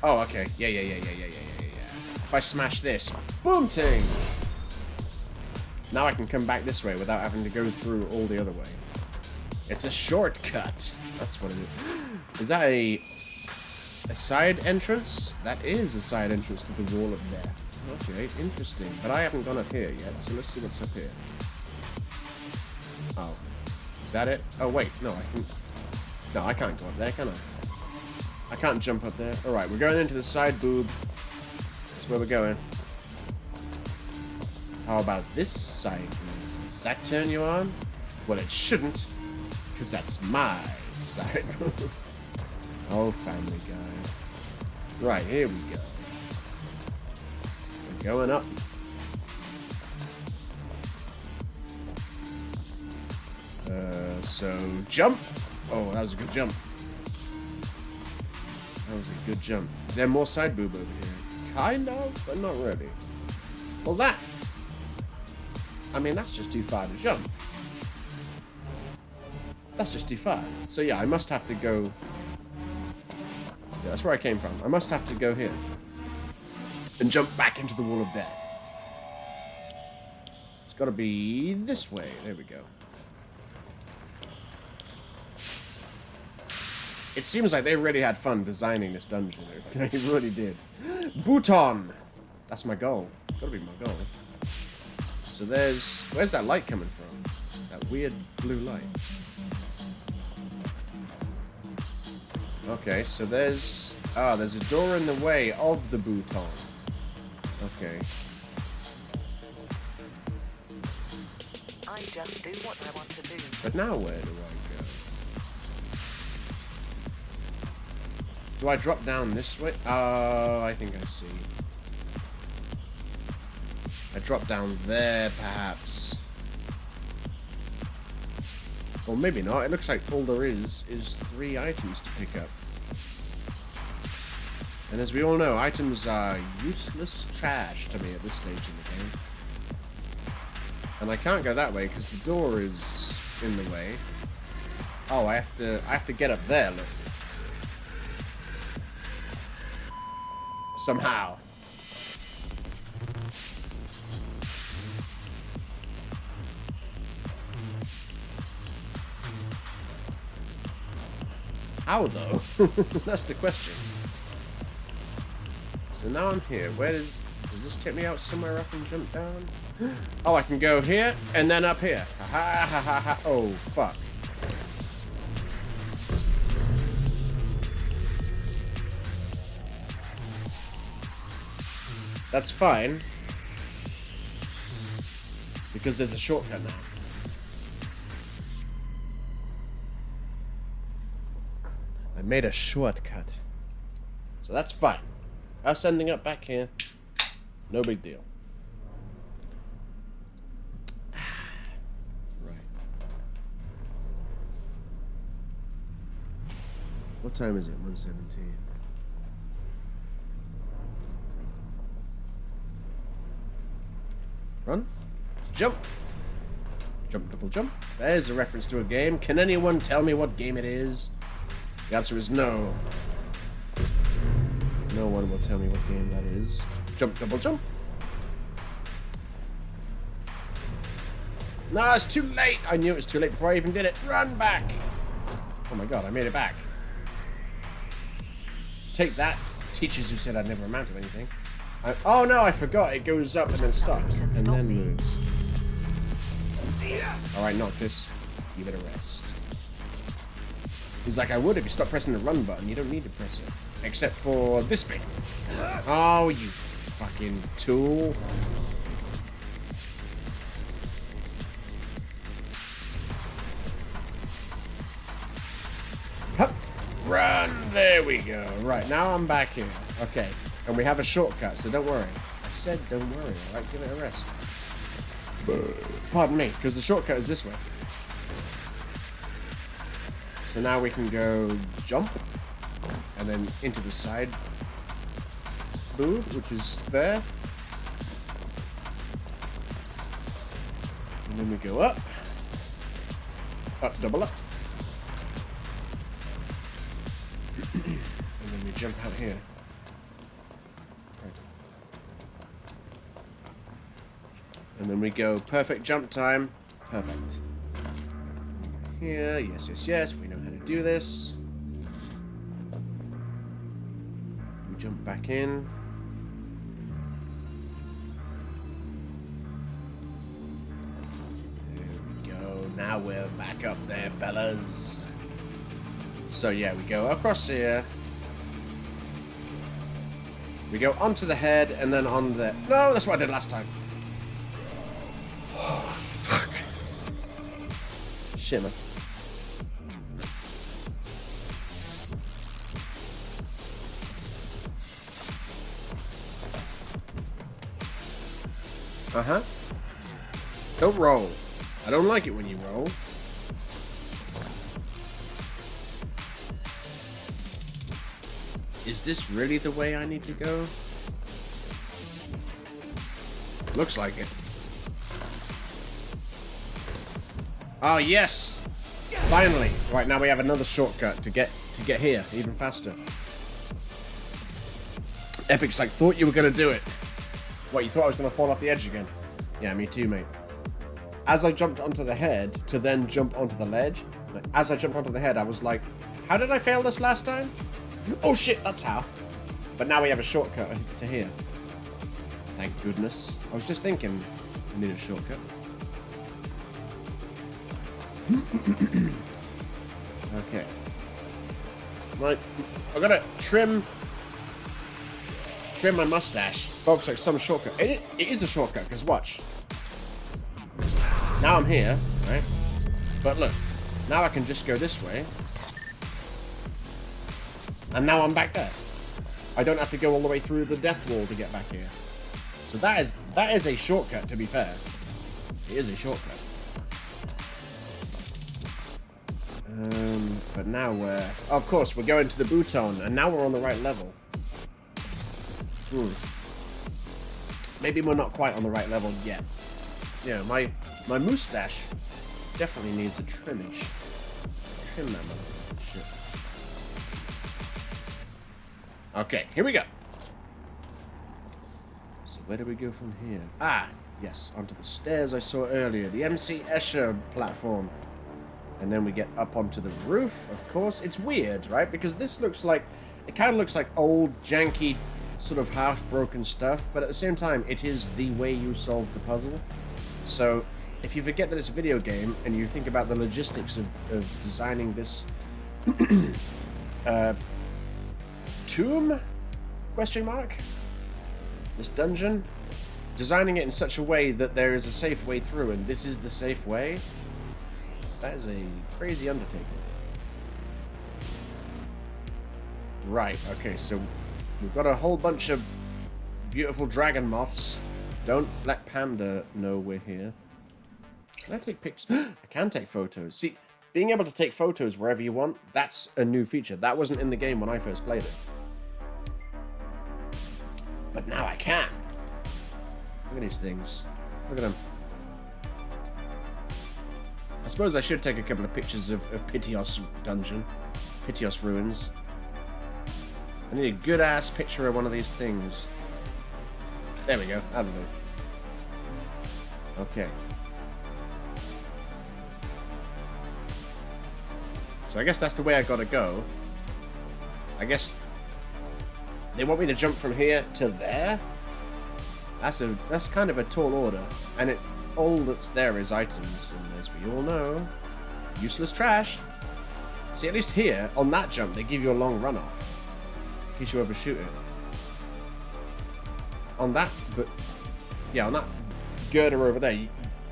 Oh, okay. Yeah. If I smash this, boom ting! Now I can come back this way without having to go through all the other way. It's a shortcut. That's what it is. Is that a side entrance? That is a side entrance to the Wall of Death. Okay, interesting. But I haven't gone up here yet, so let's see what's up here. Oh. Is that it? Oh, wait. No, I can... No, I can't go up there, can I? I can't jump up there. Alright, we're going into the side boob. That's where we're going. How about this side boob? Does that turn you on? Well, it shouldn't, because that's my side boob. Oh, Family Guy. Right, here we go. We're going up. So, jump. Oh, that was a good jump. That was a good jump. Is there more side boob over here? Kind of, but not really. Well, that... I mean, that's just too far to jump. That's just too far. So yeah, I must have to go... Yeah, that's where I came from. I must have to go here. And jump back into the Wall of Death. It's got to be this way. There we go. It seems like they really had fun designing this dungeon. They really did. Bhutan! That's my goal. It's got to be my goal. So there's... Where's that light coming from? That weird blue light. Okay, so there's... Ah, there's a door in the way of the Bhutan. Okay. I just do what I want to do. But now where do I go? Do I drop down this way? Oh, I think I see. I drop down there, perhaps. Or maybe not. It looks like all there is 3 items to pick up. And as we all know, items are useless trash to me at this stage in the game. And I can't go that way because the door is in the way. Oh, I have to get up there, look. Somehow. How though? That's the question. So now I'm here. Where does this take me out somewhere up and jump down? Oh, I can go here and then up here. Ha ha ha ha ha. Oh fuck. That's fine. Because there's a shortcut now. I made a shortcut. So that's fine. Us ending up back here, no big deal. Right. What time is it? 1:17. Run. Jump. Jump, double jump. There's a reference to a game. Can anyone tell me what game it is? The answer is no. No one will tell me what game that is. Jump, double jump. No, it's too late. I knew it was too late before I even did it. Run back. Oh my god, I made it back. Take that. Teachers who said I'd never amount to anything. Oh no, I forgot. It goes up and then stops. And then moves. Alright, Noctis. Give it a rest. He's like, I would if you stop pressing the run button. You don't need to press it. Except for this bit. Oh, you fucking tool. Hup. Run. There we go. Right, now I'm back here. Okay. And we have a shortcut, so don't worry. I said don't worry, alright? Give it a rest. Pardon me, because the shortcut is this way. So now we can go jump, and then into the side boob, which is there. And then we go up. Up, double up. And then we jump out here. And then we go perfect jump time. Perfect. here. Yes, yes, yes. We know how to do this. We jump back in. Now we're back up there, fellas. So yeah, we go across here. We go onto the head and then on the... No, that's what I did last time. Oh, fuck. Shit, man. Uh-huh. Don't roll. I don't like it when you roll. Is this really the way I need to go? Looks like it. Oh yes! Finally! Right, now we have another shortcut to get here even faster. Epic's like, thought you were gonna do it. What, you thought I was gonna fall off the edge again? Yeah, me too, mate. As I jumped onto the head to then jump onto the ledge, as I jumped onto the head, I was like, how did I fail this last time? Oh shit, that's how. But now we have a shortcut to here. Thank goodness. I was just thinking I need a shortcut. Okay. Right, I gotta trim my mustache. Looks like some shortcut. It is a shortcut, because watch. Now I'm here, right? But look, now I can just go this way. And now I'm back there. I don't have to go all the way through the death wall to get back here. So that is a shortcut, to be fair. It is a shortcut. But now we're... Of course, we're going to the Bhutan, and now we're on the right level. Maybe we're not quite on the right level yet. Yeah, my mustache definitely needs a trimmage. Trim that motherfucker. Shit. Okay, here we go. So where do we go from here? Ah, yes, onto the stairs I saw earlier. The MC Escher platform. And then we get up onto the roof, of course. It's weird, right? Because this looks like... It kind of looks like old, janky, sort of half-broken stuff. But at the same time, it is the way you solve the puzzle. So, if you forget that it's a video game, and you think about the logistics of designing this... tomb? Question mark? This dungeon? Designing it in such a way that there is a safe way through, and this is the safe way? That is a crazy undertaking. Right, okay, so we've got a whole bunch of beautiful dragon moths. Don't let Panda know we're here. Can I take pictures? I can take photos. See, being able to take photos wherever you want, that's a new feature. That wasn't in the game when I first played it. But now I can. Look at these things. Look at them. I suppose I should take a couple of pictures of Pitios dungeon. Pitios ruins. I need a good-ass picture of one of these things. There we go. That'll do. Okay. So I guess that's the way I gotta go. I guess they want me to jump from here to there? That's kind of a tall order. And all that's there is items, and as we all know, useless trash. See, at least here, on that jump, they give you a long run-off. In case you overshoot it. On that, but... Yeah, on that girder over there,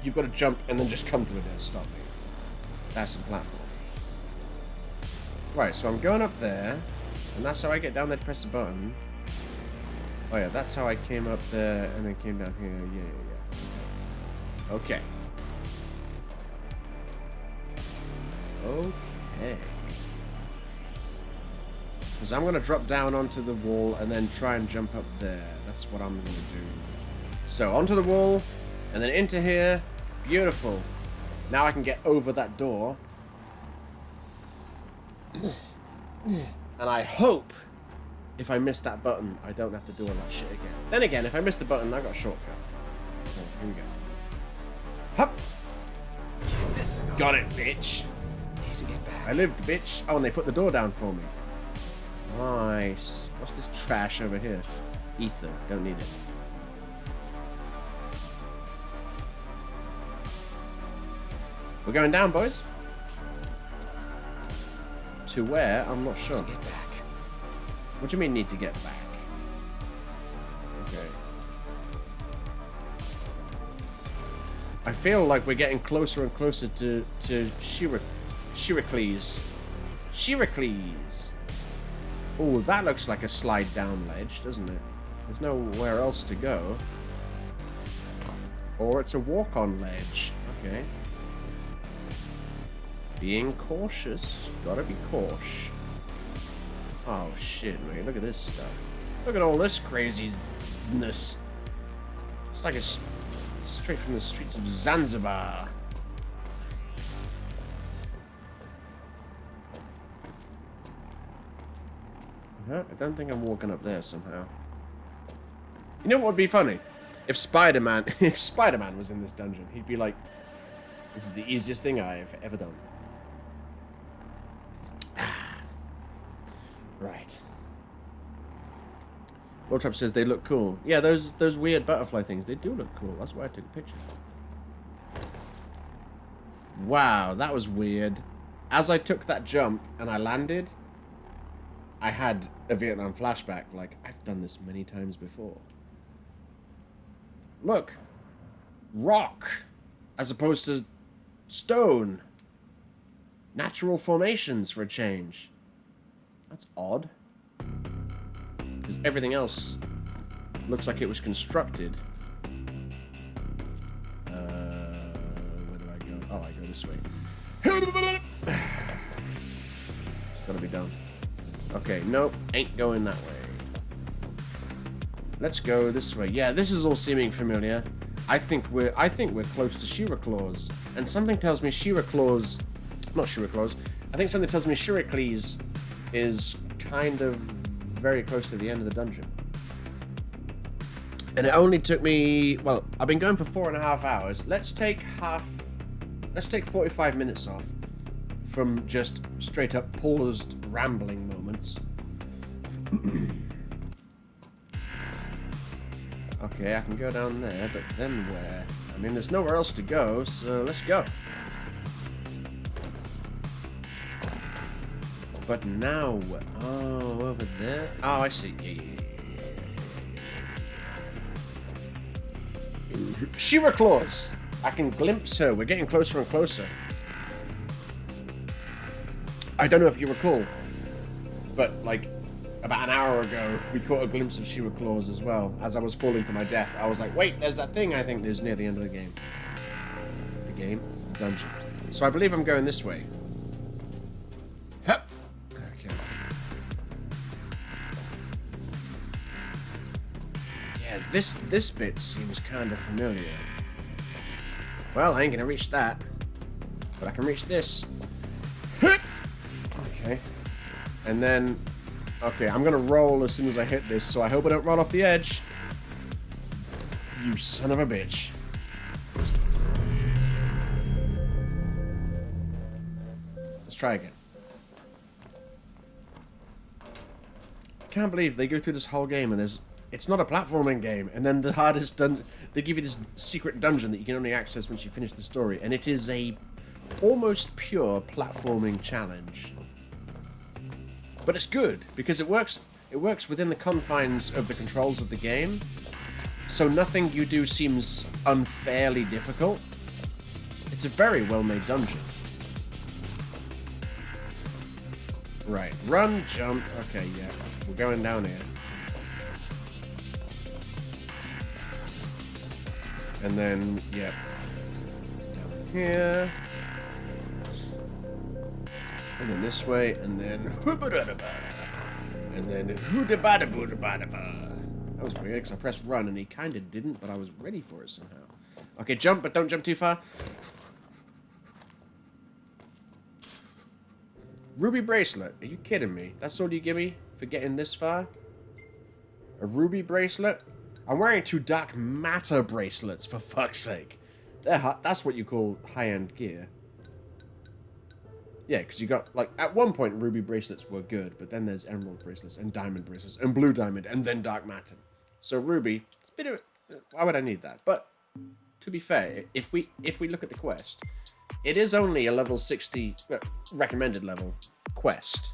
you've got to jump and then just come to a dead stop. That's the platform. Right, so I'm going up there, and that's how I get down there to press the button. Oh yeah, that's how I came up there and then came down here. Yeah. Okay. Okay. Because I'm going to drop down onto the wall and then try and jump up there. That's what I'm going to do. So, onto the wall, and then into here. Beautiful. Now I can get over that door. And I hope, if I miss that button, I don't have to do all that shit again. Then again, if I miss the button, I got a shortcut. Oh, here we go. Hup! Got it, bitch. I lived, bitch. Oh, and they put the door down for me. Nice. What's this trash over here? Ether. Don't need it. We're going down, boys. To where? I'm not sure. To get back. What do you mean need to get back? Okay. I feel like we're getting closer and closer to Shiracles. Oh, that looks like a slide down ledge, doesn't it? There's nowhere else to go. Or it's a walk-on ledge. Okay. Being cautious. Gotta be cautious. Oh shit, man. Look at this stuff. Look at all this craziness. It's like it's straight from the streets of Zanzibar. I don't think I'm walking up there somehow. You know what would be funny? If Spider-Man was in this dungeon, he'd be like, this is the easiest thing I've ever done. Right. Lord Trump says they look cool. Yeah, those weird butterfly things, they do look cool. That's why I took a picture. Wow, that was weird. As I took that jump and I landed, I had a Vietnam flashback. Like, I've done this many times before. Look. Rock. As opposed to stone. Natural formations for a change. That's odd. Because everything else looks like it was constructed. Where do I go? Oh, I go this way. It's gotta be done. Okay, nope, ain't going that way. Let's go this way. Yeah, this is all seeming familiar. I think we're close to Shiracles, and something tells me Shiracles, not Shiracles. I think something tells me Shiracles is kind of very close to the end of the dungeon. And it only took me, well, I've been going for 4.5 hours. Let's take 45 minutes off from just straight up paused rambling moments. Okay, I can go down there, but then where? I mean, there's nowhere else to go, so let's go. But now, oh, over there. Oh, I see. Yeah. Shiracles! I can glimpse her. We're getting closer and closer. I don't know if you recall, but like about an hour ago, we caught a glimpse of Shiracles as well. As I was falling to my death, I was like, wait, there's that thing I think is near the end of the game. The dungeon. So I believe I'm going this way. Hup. Okay. Yeah, this bit seems kind of familiar. Well, I ain't gonna reach that, but I can reach this. Okay. And then, okay, I'm gonna roll as soon as I hit this, so I hope I don't run off the edge. You son of a bitch. Let's try again. I can't believe they go through this whole game and it's not a platforming game, and then the hardest they give you this secret dungeon that you can only access once you finish the story, and it is a almost pure platforming challenge. But it's good because it works within the confines of the controls of the game, so nothing you do seems unfairly difficult. It's a very well-made dungeon. Right, run, jump. Okay, yeah, we're going down here. And then, yeah, down here. And then this way, and then and then that was weird because I pressed run and he kind of didn't, but I was ready for it somehow. Okay, jump, but don't jump too far. Ruby bracelet. Are you kidding me? That's all you give me for getting this far? A ruby bracelet? I'm wearing 2 dark matter bracelets, for fuck's sake. That's what you call high-end gear. Yeah, because you got, like, at one point, ruby bracelets were good, but then there's emerald bracelets, and diamond bracelets, and blue diamond, and then dark matter. So ruby, it's a bit of... Why would I need that? But, to be fair, if we look at the quest, it is only a level 60, recommended level, quest.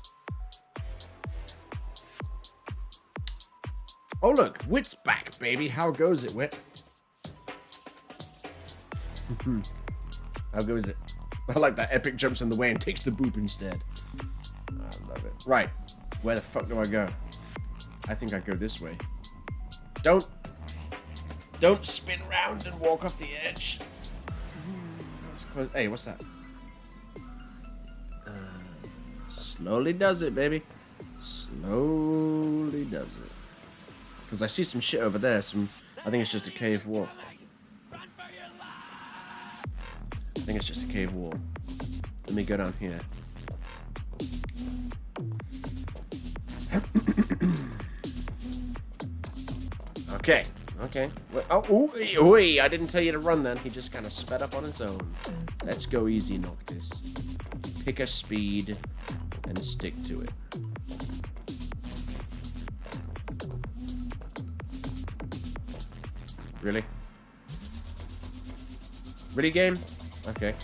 Oh, look, Wit's back, baby. How goes it, Wit? How goes it? I like that epic jumps in the way and takes the boop instead. I love it. Right. Where the fuck do I go? I think I go this way. Don't spin around and walk off the edge. Hey, what's that? Slowly does it, baby. Slowly does it. Because I see some shit over there. I think it's just a cave wall. I think it's just a cave wall. Let me go down here. Okay. Okay. Oh, ooh, I didn't tell you to run then. He just kind of sped up on his own. Let's go easy, Noctis. Pick a speed and stick to it. Really? Really, game? Okay.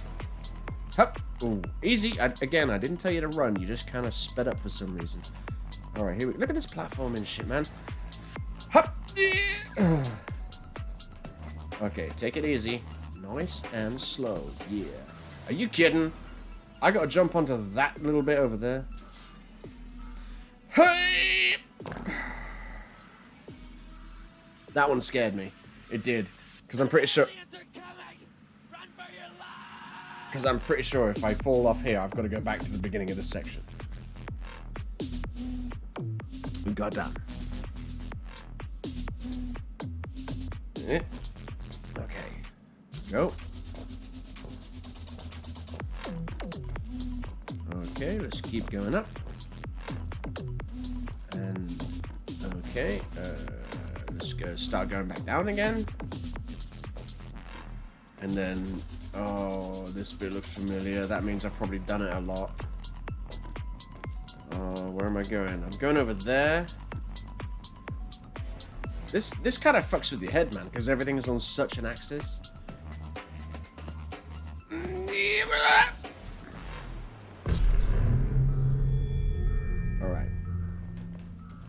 Hup. Ooh, easy. Again, I didn't tell you to run. You just kind of sped up for some reason. All right, here we go. Look at this platforming shit, man. Hup. Okay, take it easy. Nice and slow. Yeah. Are you kidding? I gotta jump onto that little bit over there. Hey! That one scared me. It did. Because I'm pretty sure... Because I'm pretty sure if I fall off here, I've got to go back to the beginning of this section. We got that. Okay. Go. Okay, let's keep going up. And... Okay. Let's go start going back down again. And then... Oh, this bit looks familiar. That means I've probably done it a lot. Where am I going? I'm going over there. This kind of fucks with your head, man, because everything is on such an axis. Alright.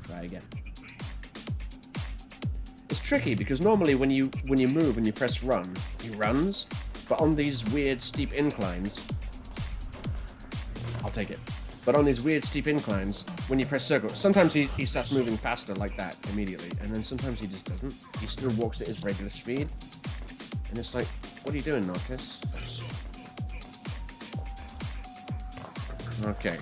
Try again. It's tricky because normally when you move and you press run, he runs. But on these weird steep inclines, I'll take it. But on these weird steep inclines, when you press circle, sometimes he starts moving faster like that immediately, and then sometimes he just doesn't. He still walks at his regular speed. And it's like, what are you doing, Noctis? Okay.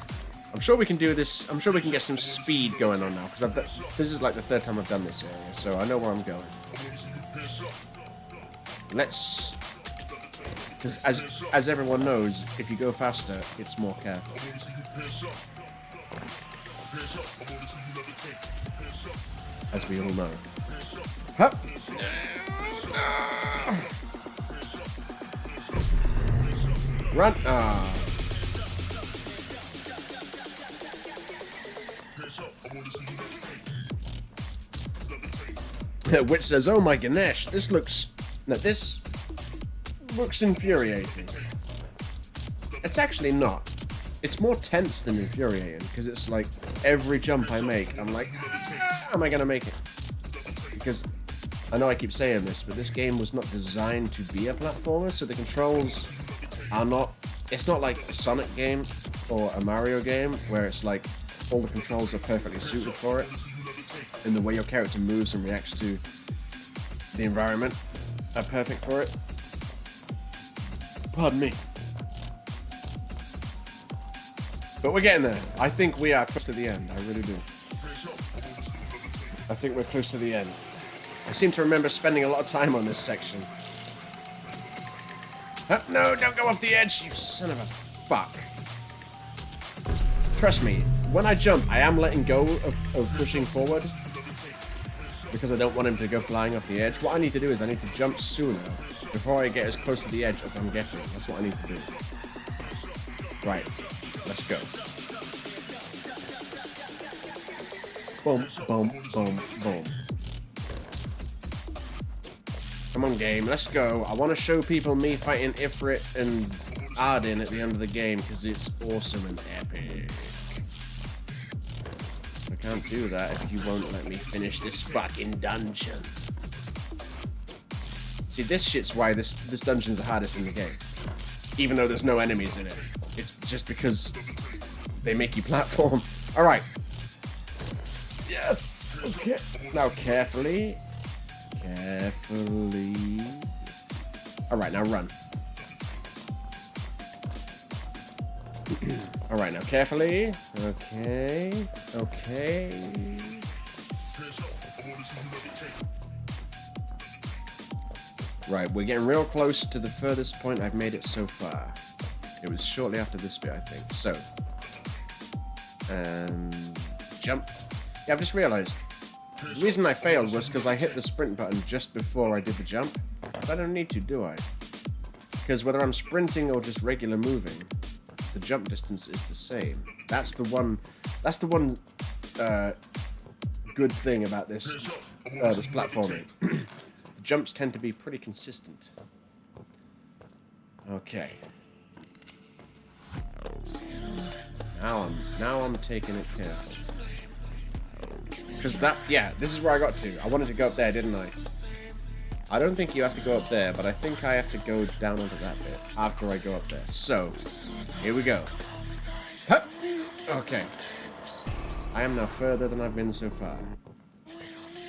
I'm sure we can do this. I'm sure we can get some speed going on now, because this is like the third time I've done this area, so I know where I'm going. Let's... Because as everyone knows, if you go faster, it's more careful. As we all know. Hup! Run! Ah. Which says, "Oh my Ganesh, this looks infuriating." It's actually not. It's more tense than infuriating, because it's like every jump I make, I'm like, am I gonna make it? Because I know I keep saying this, but this game was not designed to be a platformer, so the controls are not. It's not like a Sonic game or a Mario game where it's like all the controls are perfectly suited for it, and the way your character moves and reacts to the environment are perfect for it. Pardon me. But we're getting there. I think we are close to the end. I really do. I think we're close to the end. I seem to remember spending a lot of time on this section. No, don't go off the edge, you son of a fuck. Trust me, when I jump, I am letting go of pushing forward. Because I don't want him to go flying off the edge. What I need to do is I need to jump sooner before I get as close to the edge as I'm getting. That's what I need to do. Right. Let's go. Boom, boom, boom, boom. Come on, game. Let's go. I want to show people me fighting Ifrit and Arden at the end of the game because it's awesome and epic. I can't do that if you won't let me finish this fucking dungeon. See, this shit's why this dungeon's the hardest in the game. Even though there's no enemies in it. It's just because they make you platform. Alright. Yes! Okay. Now carefully. Carefully. Alright, now run. Alright, now carefully. Okay. Okay. Right, we're getting real close to the furthest point I've made it so far. It was shortly after this bit, I think. So. Jump. Yeah, I've just realized. The reason I failed was because I hit the sprint button just before I did the jump. But I don't need to, do I? Because whether I'm sprinting or just regular moving, the jump distance is the same. That's the one good thing about this platforming. The jumps tend to be pretty consistent. Okay. Now I'm taking it careful. Because this is where I got to. I wanted to go up there, didn't I? I don't think you have to go up there, but I think I have to go down onto that bit after I go up there. So, here we go. Hup! Okay. I am now further than I've been so far.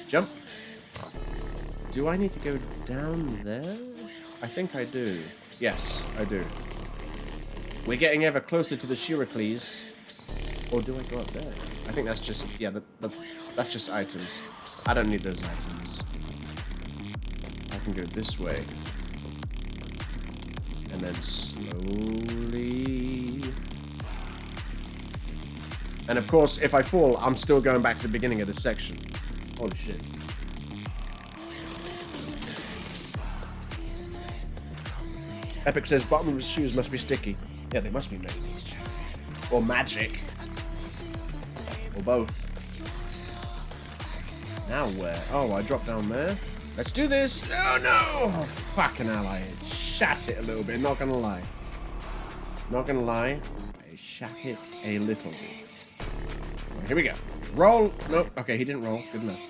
Jump. Do I need to go down there? I think I do. Yes, I do. We're getting ever closer to the Shiracles. Or do I go up there? I think that's just, that's just items. I don't need those items. I can go this way. And then slowly... And of course, if I fall, I'm still going back to the beginning of this section. Holy shit. Epic says, bottom of his shoes must be sticky. Yeah, they must be made. Or magic. Or both. Now where? Oh, I dropped down there. Let's do this! Oh no! Oh, fucking hell, I shat it a little bit, not gonna lie. Not gonna lie, I shat it a little bit. Right, here we go. Roll! Nope, okay, he didn't roll. Good enough.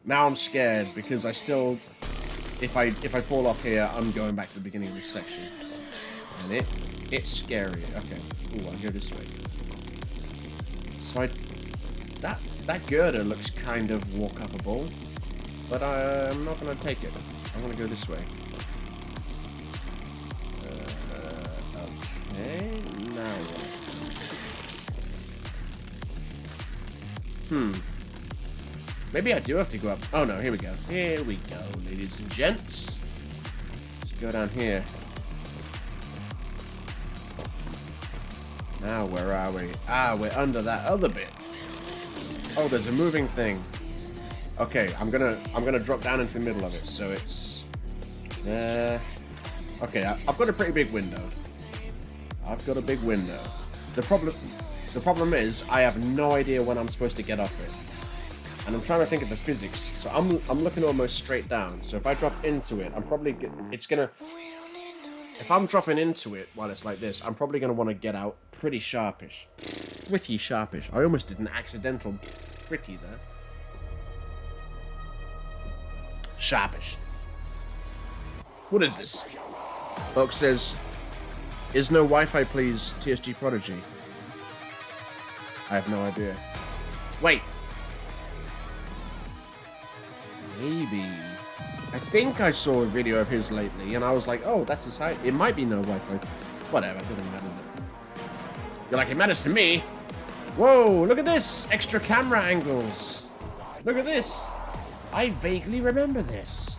Now I'm scared because I still... If I fall off here, I'm going back to the beginning of this section. And it's scary. Okay. Ooh, I'll go this way. So that girder looks kind of walk-upable, but I'm not going to take it. I'm going to go this way. Okay, now what? Maybe I do have to go up. Oh no, here we go. Here we go, ladies and gents. Let's go down here. Now, where are we? Ah, we're under that other bit. Oh, there's a moving thing. Okay, I'm gonna drop down into the middle of it, so it's there. Okay, I've got a pretty big window. I've got a big window. The problem is I have no idea when I'm supposed to get off it, and I'm trying to think of the physics. So I'm looking almost straight down. So if I drop into it, it's gonna. If I'm dropping into it while it's like this, I'm probably going to want to get out pretty sharpish. Pretty sharpish. I almost did an accidental pretty there. Sharpish. What is this? Folks says, is no Wi-Fi please, TSG Prodigy? I have no idea. Wait. Maybe. I think I saw a video of his lately, and I was like, oh, that's his height. It might be no Wi-Fi. Whatever, it doesn't matter. You're like, it matters to me. Whoa, look at this. Extra camera angles. Look at this. I vaguely remember this.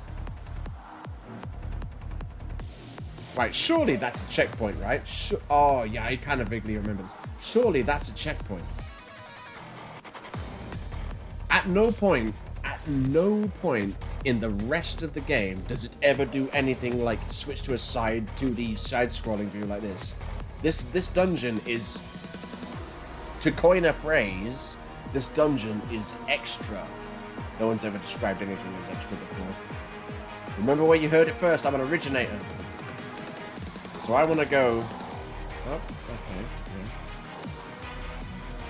Right, surely that's a checkpoint, right? Oh, yeah, I kind of vaguely remember this. Surely that's a checkpoint. At no point in the rest of the game does it ever do anything like switch to a 2D side-scrolling view like this. This dungeon is, to coin a phrase, this dungeon is extra. No one's ever described anything as extra before. Remember where you heard it first, I'm an originator. So I want to go... Oh, okay.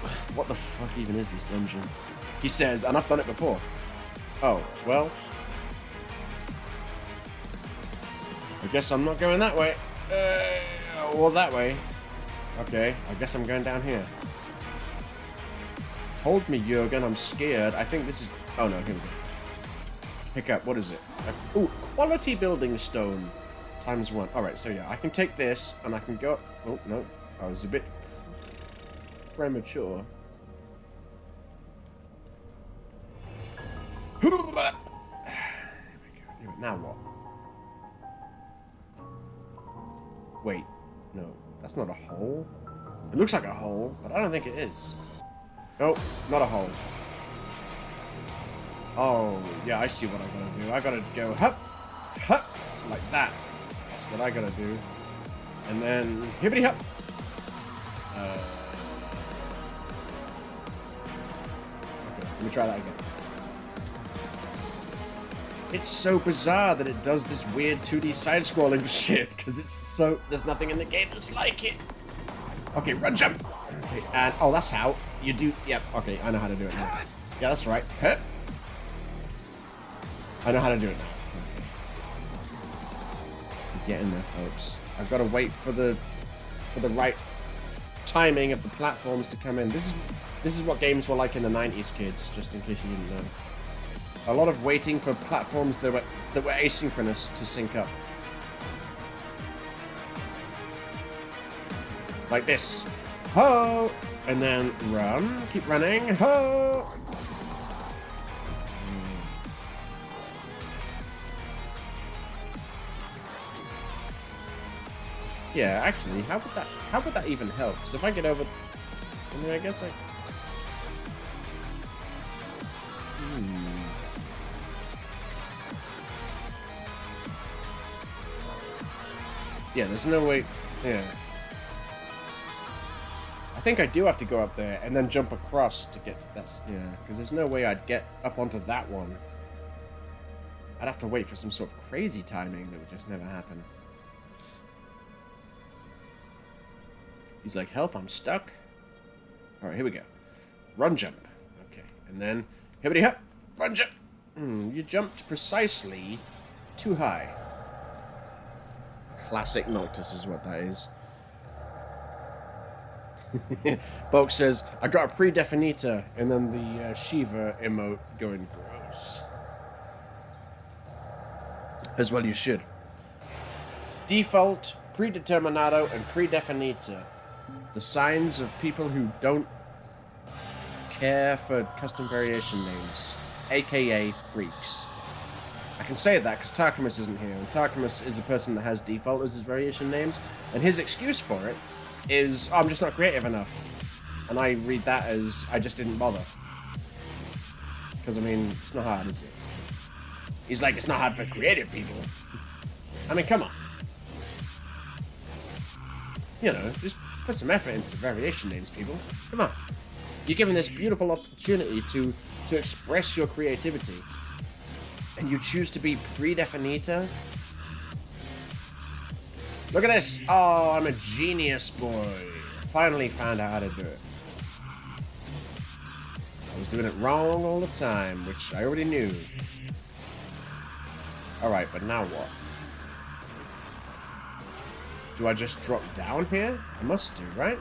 Yeah. What the fuck even is this dungeon? He says, and I've done it before. Oh, well... I guess I'm not going that way. Or that way. Okay, I guess I'm going down here. Hold me, Jurgen, I'm scared. I think this is... Oh no, here we go. Pick up, what is it? Ooh, quality building stone. ×1. Alright, so yeah, I can take this, and I can go... Oh, no. I was a bit... premature. Here we go. Now what? Wait, no, that's not a hole. It looks like a hole, but I don't think it is. Nope, not a hole. Oh, yeah, I see what I gotta do. I gotta go hup, hup, like that. That's what I gotta do. And then hippity hup. Okay, let me try that again. It's so bizarre that it does this weird 2D side-scrolling shit, because it's so... There's nothing in the game that's like it. Okay, run, jump. Okay, and... Oh, that's how you do... Yep, okay, I know how to do it now. Yeah, that's right. Huh? I know how to do it now. Okay. Get in there, folks. I've got to wait for the right timing of the platforms to come in. This is what games were like in the 90s, kids, just in case you didn't know. A lot of waiting for platforms that were asynchronous to sync up. Like this. Ho! And then run. Keep running. Ho! Yeah, actually, how would that even help? Because if I get over... I mean, I guess I... Yeah, there's no way... Yeah. I think I do have to go up there and then jump across to get to that... Yeah, because there's no way I'd get up onto that one. I'd have to wait for some sort of crazy timing that would just never happen. He's like, help, I'm stuck. Alright, here we go. Run jump. Okay, and then... Hibbity hop! Run jump! You jumped precisely too high. Classic Noctis is what that is. Bulk says, I got a pre-definiter, and then the Shiva emote going gross. As well you should. Default, predeterminado, and pre-definiter. The signs of people who don't care for custom variation names, aka freaks. I can say that because Tarkamus isn't here, and Tarkamus is a person that has default as his variation names, and his excuse for it is, oh, I'm just not creative enough. And I read that as, I just didn't bother. Because, I mean, it's not hard, is it? He's like, it's not hard for creative people. I mean, come on. You know, just put some effort into the variation names, people. Come on. You're given this beautiful opportunity to express your creativity. And you choose to be pre-definita? Look at this! Oh, I'm a genius, boy. Finally found out how to do it. I was doing it wrong all the time, which I already knew. Alright, but now what? Do I just drop down here? I must do, right?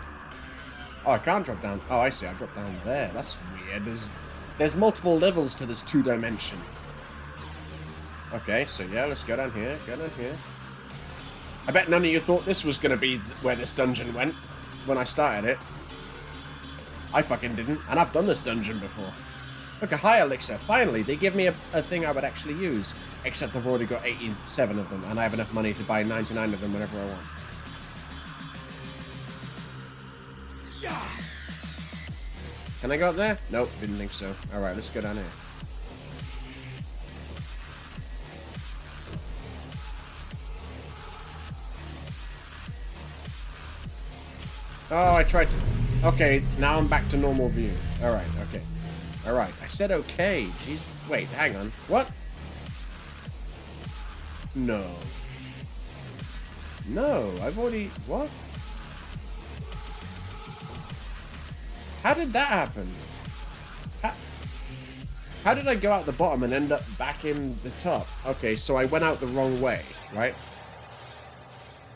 Oh, I can't drop down. Oh, I see. I dropped down there. That's weird. There's multiple levels to this 2-dimension. Okay, so yeah, let's go down here. Go down here. I bet none of you thought this was going to be where this dungeon went when I started it. I fucking didn't, and I've done this dungeon before. Look, a high elixir. Finally, they give me a thing I would actually use. Except I've already got 87 of them, and I have enough money to buy 99 of them whenever I want. Can I go up there? Nope, didn't think so. Alright, let's go down here. Oh, I tried to... Okay, now I'm back to normal view. Alright, okay. Alright, I said okay. Jeez. Wait, hang on. What? No. No, I've already... What? How did that happen? How did I go out the bottom and end up back in the top? Okay, so I went out the wrong way, right?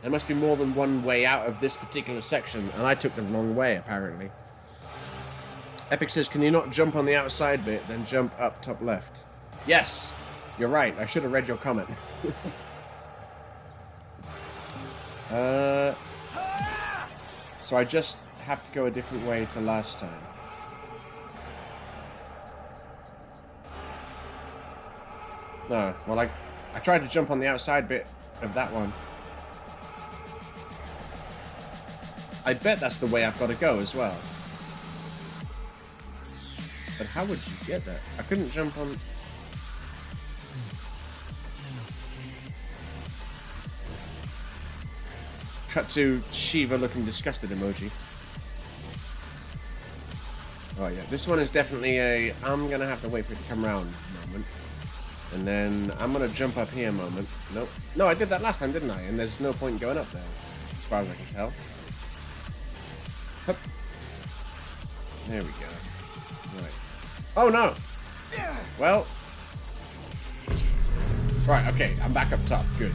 There must be more than one way out of this particular section, and I took the wrong way, apparently. Epic says, can you not jump on the outside bit, then jump up top left? Yes! You're right, I should have read your comment. So I just have to go a different way to last time. No, well I tried to jump on the outside bit of that one. I bet that's the way I've got to go as well. But how would you get there? I couldn't jump on... Cut to Shiva looking disgusted emoji. Oh yeah, this one is definitely a I'm gonna have to wait for it to come around moment. And then I'm gonna jump up here moment. Nope. No, I did that last time, didn't I? And there's no point going up there, as far as I can tell. Hup. There we go. Right. Oh no! Well. Right, okay, I'm back up top. Good.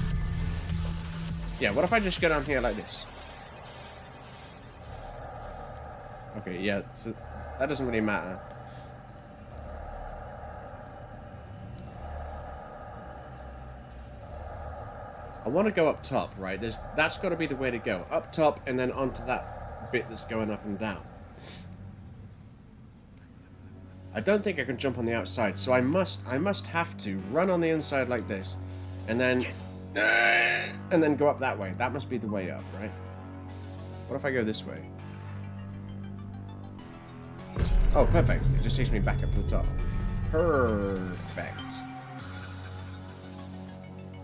Yeah, what if I just go down here like this? Okay, yeah, so that doesn't really matter. I want to go up top, right? That's got to be the way to go. Up top and then onto that bit that's going up and down. I don't think I can jump on the outside, so I must have to run on the inside like this, and then go up that way. That must be the way up, right? What if I go this way? Oh, perfect. It just takes me back up to the top. Perfect.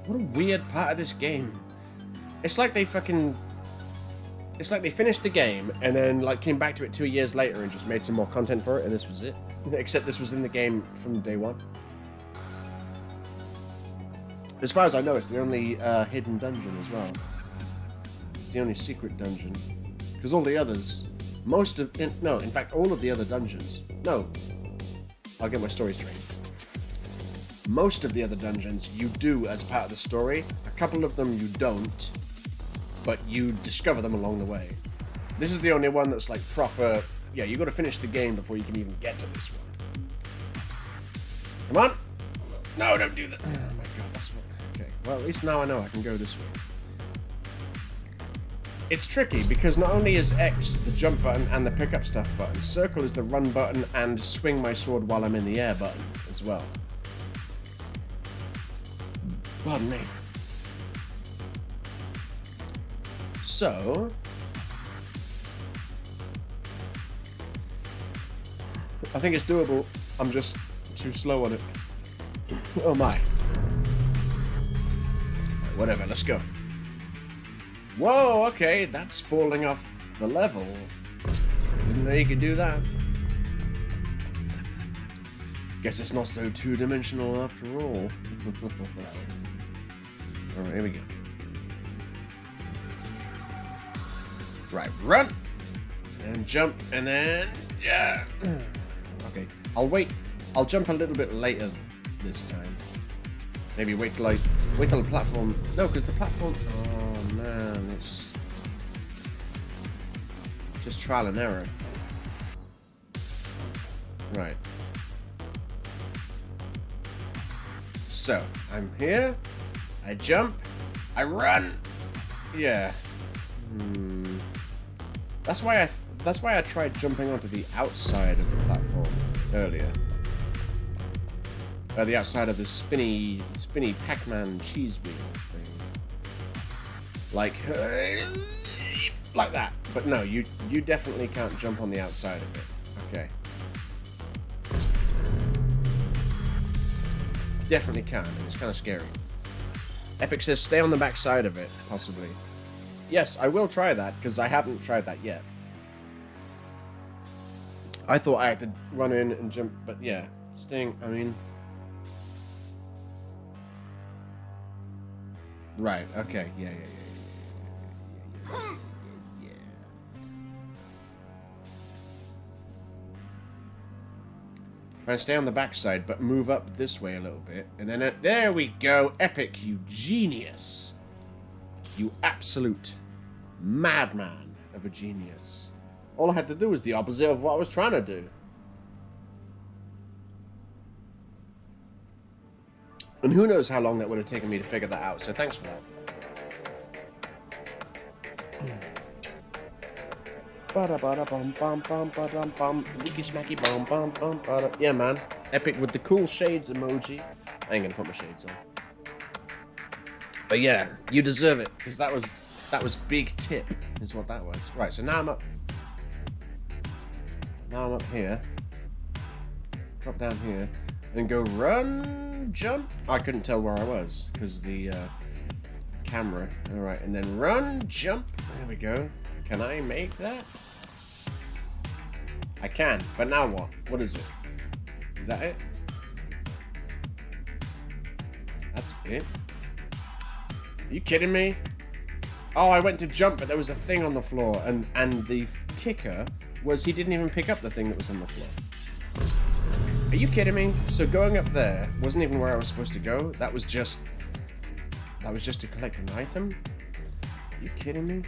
What a weird part of this game. It's like they fucking... It's like they finished the game and then like came back to it 2 years later and just made some more content for it, and this was it. Except this was in the game from day one. As far as I know, it's the only hidden dungeon as well. It's the only secret dungeon. Because all the others... in fact, all of the other dungeons... No. I'll get my story straight. Most of the other dungeons you do as part of the story. A couple of them you don't. But you discover them along the way. This is the only one that's like proper... Yeah, you got to finish the game before you can even get to this one. Come on! No, don't do that. Oh my god, that's what... Okay, well at least now I know I can go this way. It's tricky because not only is X the jump button and the pick up stuff button, circle is the run button and swing my sword while I'm in the air button as well. Pardon me. So... I think it's doable. I'm just too slow on it. Oh my. Whatever, let's go. Whoa, okay, that's falling off the level. Didn't know you could do that. Guess it's not so two-dimensional after all. Alright, here we go. Right, run! And jump, and then... Yeah! Okay, I'll wait. I'll jump a little bit later this time. Maybe wait till the platform... No, because the platform... Oh, man, it's... just trial and error. Right. So, I'm here. I jump. I run. Yeah. That's why I tried jumping onto the outside of the platform earlier. The outside of the spinny Pac-Man cheese wheel thing. Like that. But no, you definitely can't jump on the outside of it. Okay. Definitely can, and it's kind of scary. Epic says stay on the back side of it, possibly. Yes, I will try that, because I haven't tried that yet. I thought I had to run in and jump, but yeah. Sting, I mean... Right, okay, yeah. Try and stay on the backside, but move up this way a little bit. And then, there we go. Epic, you genius. You absolute madman of a genius. All I had to do was the opposite of what I was trying to do. And who knows how long that would have taken me to figure that out, so thanks for that. Yeah, man. Epic with the cool shades emoji. I ain't gonna put my shades on. But yeah, you deserve it, because that was big tip, is what that was. Right, so now I'm up. Now I'm up here. Drop down here. And go run, jump. I couldn't tell where I was, because the camera. Alright, and then run, jump. There we go. Can I make that? I can, but now what? What is it? Is that it? That's it? Are you kidding me? Oh, I went to jump, but there was a thing on the floor, and the kicker was he didn't even pick up the thing that was on the floor. Are you kidding me? So going up there wasn't even where I was supposed to go. That was just to collect an item. Are you kidding me?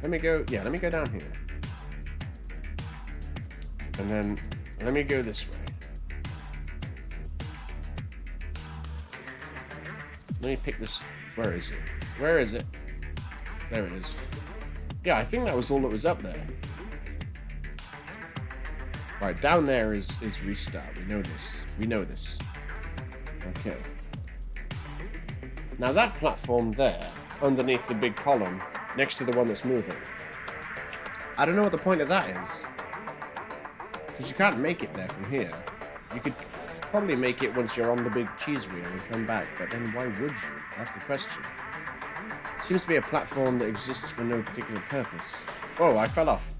Let me go. Yeah, let me go down here. And then let me go this way. Let me pick this. Where is it? Where is it? There it is. Yeah, I think that was all that was up there. Right, down there is restart. We know this. We know this. Okay. Now that platform there, underneath the big column, next to the one that's moving. I don't know what the point of that is. Because you can't make it there from here. You could probably make it once you're on the big cheese wheel and come back, but then why would you? That's the question. It seems to be a platform that exists for no particular purpose. Oh, I fell off.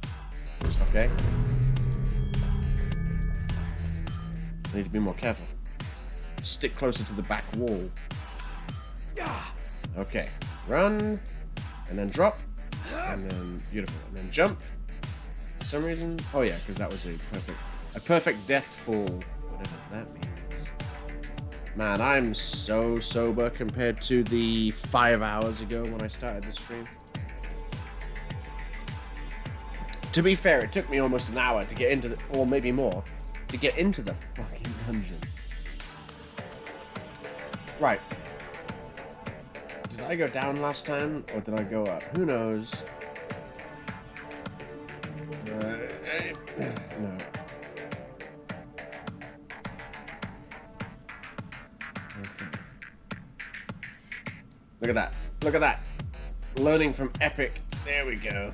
Okay. I need to be more careful. Stick closer to the back wall. Okay. Run. And then drop. And then beautiful. And then jump. For some reason. Oh yeah, because that was a perfect death fall. Whatever that means. Man, I'm so sober compared to the 5 hours ago when I started the stream. To be fair, it took me almost an hour to get into the, or maybe more, to get into the fucking dungeon. Right. Did I go down last time, or did I go up? Who knows? No. Okay. Look at that. Look at that. Learning from Epic. There we go.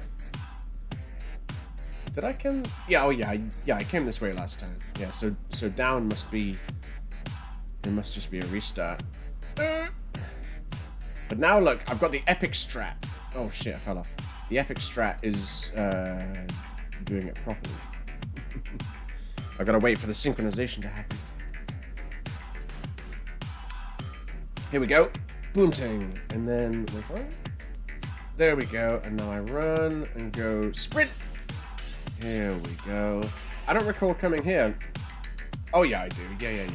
Did I come? Yeah, oh yeah, I came this way last time. Yeah, so down must be... It must just be a restart. But now look, I've got the Epic strat. Oh shit, I fell off. The Epic strat is doing it properly. I've got to wait for the synchronization to happen. Here we go. Boom ting. And then... wait for it. There we go. And now I run and go sprint. Here we go. I don't recall coming here. Oh yeah, I do. Yeah.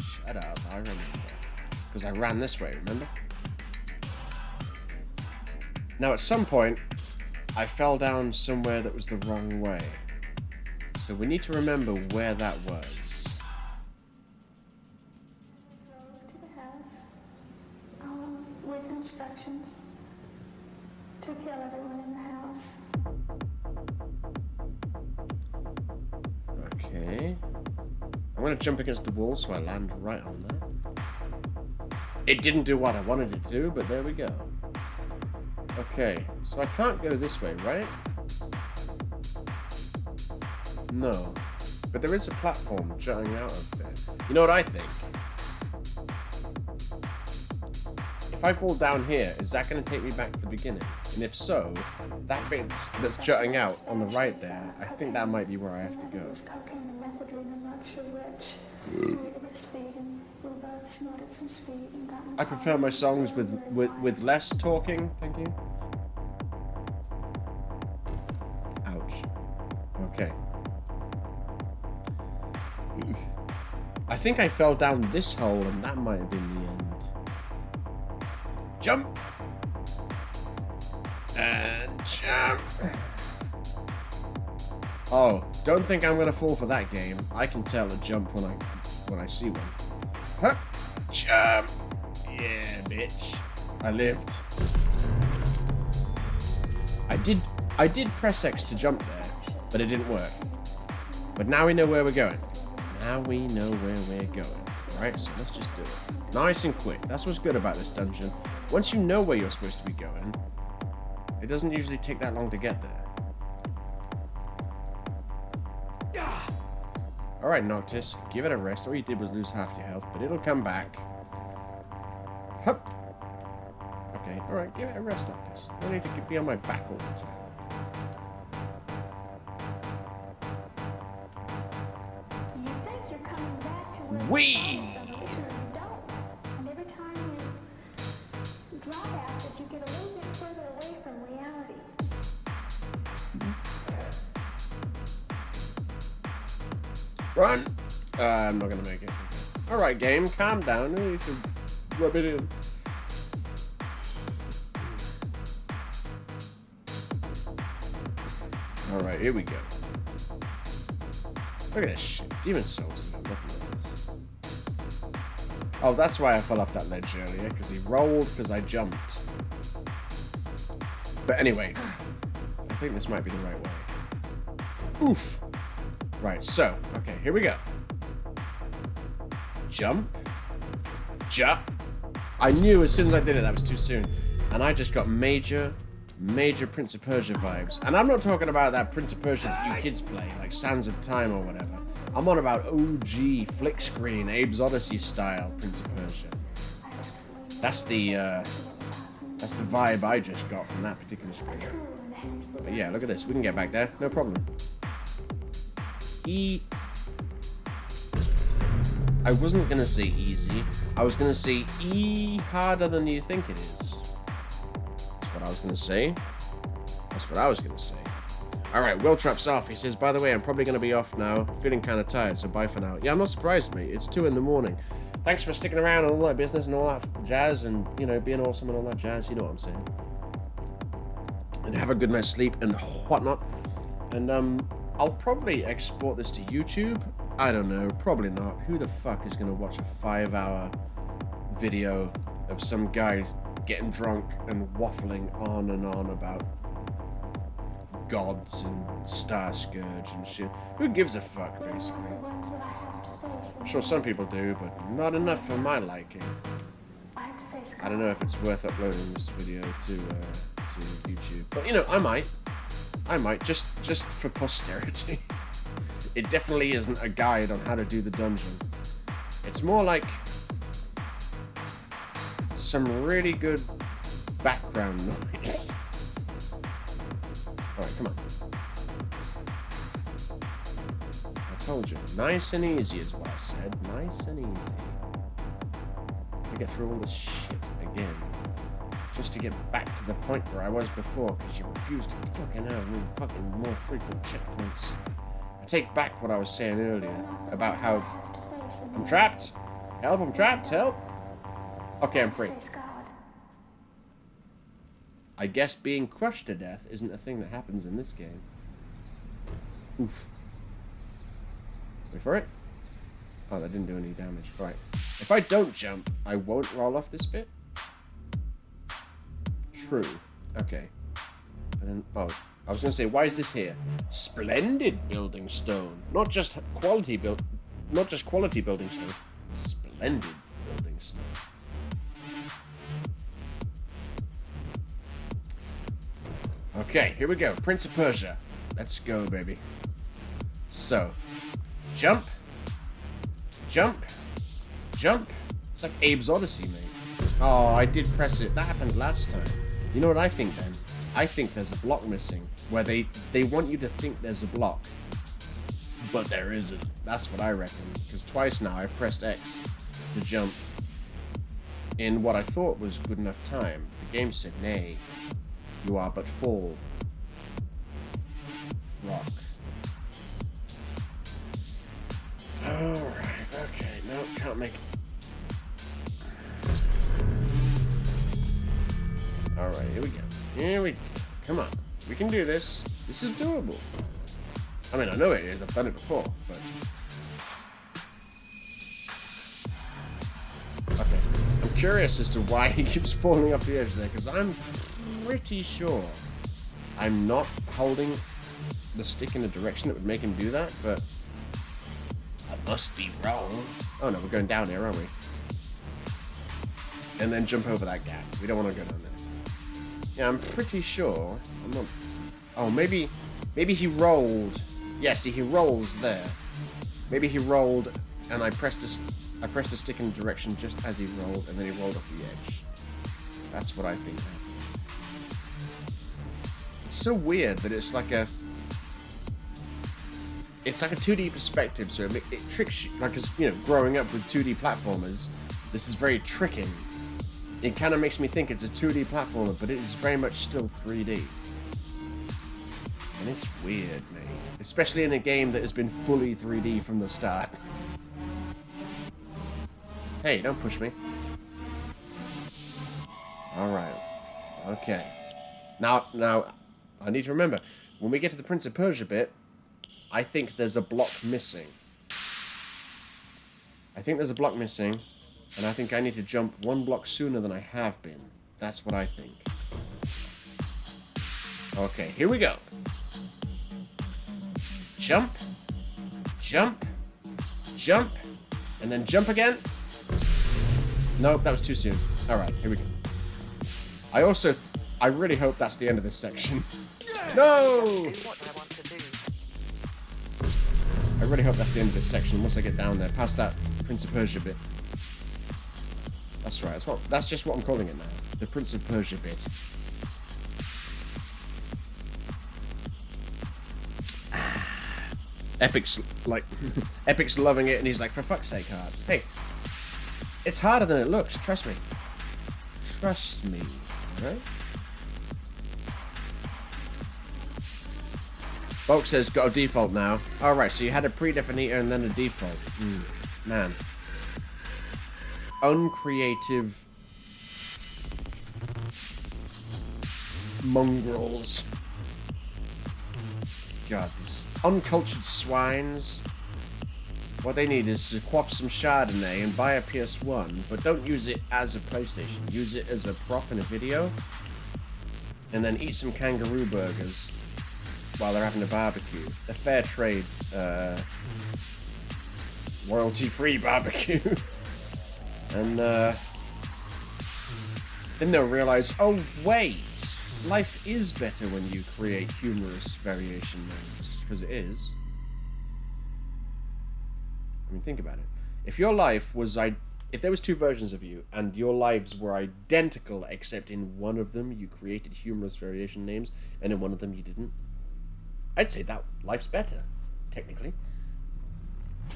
Shut up. I remember. Because I ran this way, remember? Now at some point, I fell down somewhere that was the wrong way. So we need to remember where that was. To the house, with instructions to kill everyone in the house. Okay. I'm going to jump against the wall so I land right on that. It didn't do what I wanted it to, but there we go. Okay, so I can't go this way, right? No. But there is a platform jutting out of there. You know what I think? If I fall down here, is that going to take me back to the beginning? And if so, that bit that's jutting out on the right there, I think that might be where I have to go. I prefer my songs with less talking, thank you. Ouch. Okay. I think I fell down this hole and that might have been the end. Jump! And jump! Oh, don't think I'm gonna fall for that game. I can tell a jump when I see one. Huh? Jump! Yeah, bitch. I lived. I did press X to jump there, but it didn't work. But now we know where we're going. Now we know where we're going. Right, so let's just do it. Nice and quick. That's what's good about this dungeon. Once you know where you're supposed to be going, it doesn't usually take that long to get there. Alright, Noctis, give it a rest. All you did was lose half your health, but it'll come back. Hup. Okay, alright, give it a rest, Noctis. I don't need to be on my back all the time. You think you're coming back to where Whee! you don't. And every time you drop acid, you get a little bit further away from reality. Run! I'm not gonna make it. Alright, game, calm down. You can rub it in. Alright, here we go. Look at this shit. Demon Souls. No, nothing like this. Oh, that's why I fell off that ledge earlier, because he rolled because I jumped. But anyway, I think this might be the right way. Oof! Right, so, okay, here we go. Jump. Jump. I knew as soon as I did it that was too soon. And I just got major Prince of Persia vibes. And I'm not talking about that Prince of Persia that you kids play, like Sands of Time or whatever. I'm on about OG, flick screen, Abe's Odyssey style Prince of Persia. That's the vibe I just got from that particular screen. But yeah, look at this. We can get back there, no problem. I wasn't gonna say easy. I was gonna say harder than you think it is. That's what I was gonna say. That's what I was gonna say. Alright, Will Trap's off. He says, by the way, I'm probably gonna be off now. Feeling kinda tired, so bye for now. Yeah, I'm not surprised, mate. It's 2 in the morning. Thanks for sticking around and all that business and all that jazz and, you know, being awesome and all that jazz. You know what I'm saying. And have a good night's sleep and whatnot. And, I'll probably export this to YouTube. I don't know, probably not. Who the fuck is gonna watch a 5-hour video of some guy getting drunk and waffling on and on about gods and Star Scourge and shit? Who gives a fuck, basically? I'm sure some people do, but not enough for my liking. I don't know if it's worth uploading this video to YouTube, but you know, I might just for posterity. It definitely isn't a guide on how to do the dungeon. It's more like some really good background noise. Alright, come on. I told you, nice and easy is what I said. Nice and easy. I get through all this shit again. Just to get back to the point where I was before, because you refused to fucking have fucking more frequent checkpoints. I take back what I was saying earlier about how I'm trapped. Help, I'm trapped, help. Okay, I'm free. I guess being crushed to death isn't a thing that happens in this game. Oof. Wait for it. Oh, that didn't do any damage. Right. If I don't jump, I won't roll off this bit. True. Okay. But then, oh, I was going to say, why is this here? Splendid building stone. Not just quality building stone. Splendid building stone. Okay, here we go. Prince of Persia. Let's go, baby. So, jump. Jump. Jump. It's like Abe's Odyssey, mate. Oh, I did press it. That happened last time. You know what I think then? I think there's a block missing, where they want you to think there's a block, but there isn't. That's what I reckon, because twice now I pressed X to jump in what I thought was good enough time. The game said, nay, you are but fall. Rock. Alright, okay, no, can't make it. Alright, here we go. Here we go. Come on. We can do this. This is doable. I mean, I know it is. I've done it before, but... Okay. I'm curious as to why he keeps falling off the edge there, because I'm pretty sure I'm not holding the stick in a direction that would make him do that, but... I must be wrong. Oh no, we're going down here, aren't we? And then jump over that gap. We don't want to go down there. Yeah, I'm pretty sure. I'm not... Oh, maybe he rolled. Yeah, see, he rolls there. Maybe he rolled, and I pressed the stick in the direction just as he rolled, and then he rolled off the edge. That's what I think happened. It's so weird that it's like a 2D perspective, so it tricks you. Like, you know, growing up with 2D platformers, this is very tricking. It kind of makes me think it's a 2D platformer, but it is very much still 3D. And it's weird, mate. Especially in a game that has been fully 3D from the start. Hey, don't push me. Alright. Okay. Now, I need to remember, when we get to the Prince of Persia bit, I think there's a block missing. And I think I need to jump one block sooner than I have been. That's what I think. Okay, here we go. Jump. Jump. Jump. And then jump again. Nope, that was too soon. Alright, here we go. I really hope that's the end of this section. No! I really hope that's the end of this section once I get down there, past that Prince of Persia bit. That's right, that's just what I'm calling it now. The Prince of Persia bit. Epic's loving it, and he's like, for fuck's sake, hard. Hey, it's harder than it looks, trust me. Trust me, right? Bulk says, got a default now. Alright, so you had a pre-definitor and then a default. Man. Uncreative mongrels. God, these uncultured swines. What they need is to quaff some Chardonnay and buy a PS1, but don't use it as a PlayStation. Use it as a prop in a video, and then eat some kangaroo burgers while they're having a barbecue. A fair trade, royalty-free barbecue. And then they'll realize, oh wait, life is better when you create humorous variation modes, because it is. I mean, think about it. If your life was, if there was two versions of you, and your lives were identical, except in one of them you created humorous variation names, and in one of them you didn't, I'd say that life's better, technically.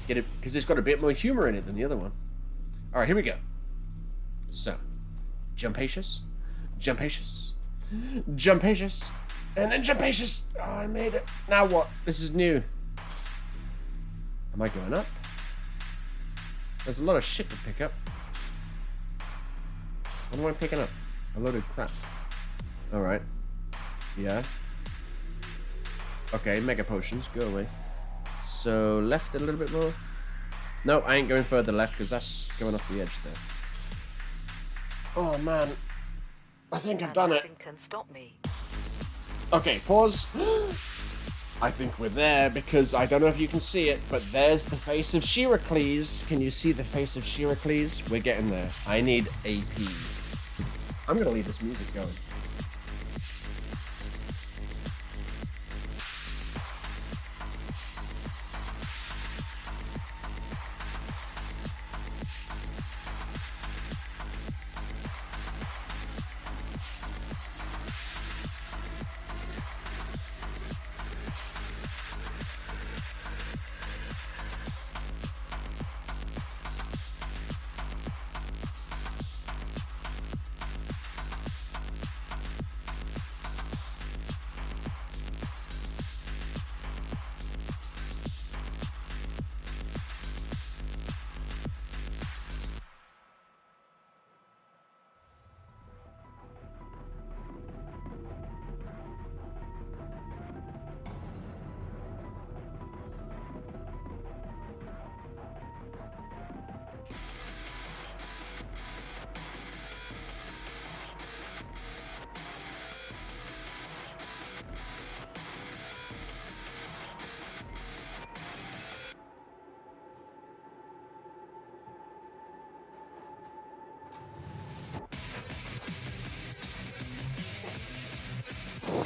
Get it? Because it's got a bit more humor in it than the other one. Alright, here we go. So, Jumpacious, Jumpacious, Jumpacious, and then Jumpacious. Oh, I made it. Now what? This is new. Am I going up? There's a lot of shit to pick up. What am I picking up? A load of crap. Alright. Yeah. Okay, mega potions, go away. So, left a little bit more. No, I ain't going further left because that's going off the edge there. Oh man, I think I've done it. Can stop me. Okay, pause. I think we're there because I don't know if you can see it, but there's the face of Shiracles. Can you see the face of Shiracles? We're getting there. I need AP. I'm gonna leave this music going.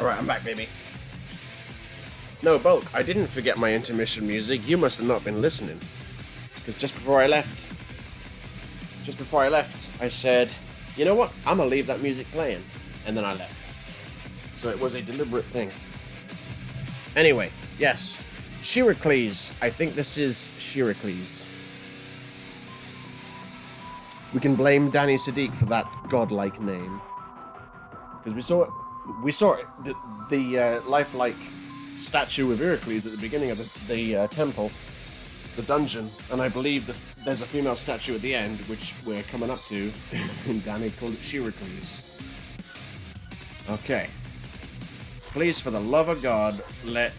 Alright, I'm back, baby. No, Bulk, I didn't forget my intermission music. You must have not been listening. Because just before I left, I said, you know what? I'm going to leave that music playing. And then I left. So it was a deliberate thing. Anyway, yes. Shiracles. I think this is Shiracles. We can blame Danny Sadiq for that godlike name. Because we saw it, the lifelike statue of Heracles at the beginning of the temple, the dungeon, and I believe there's a female statue at the end, which we're coming up to, and Danny called it Shiracles. Okay. Please, for the love of God, let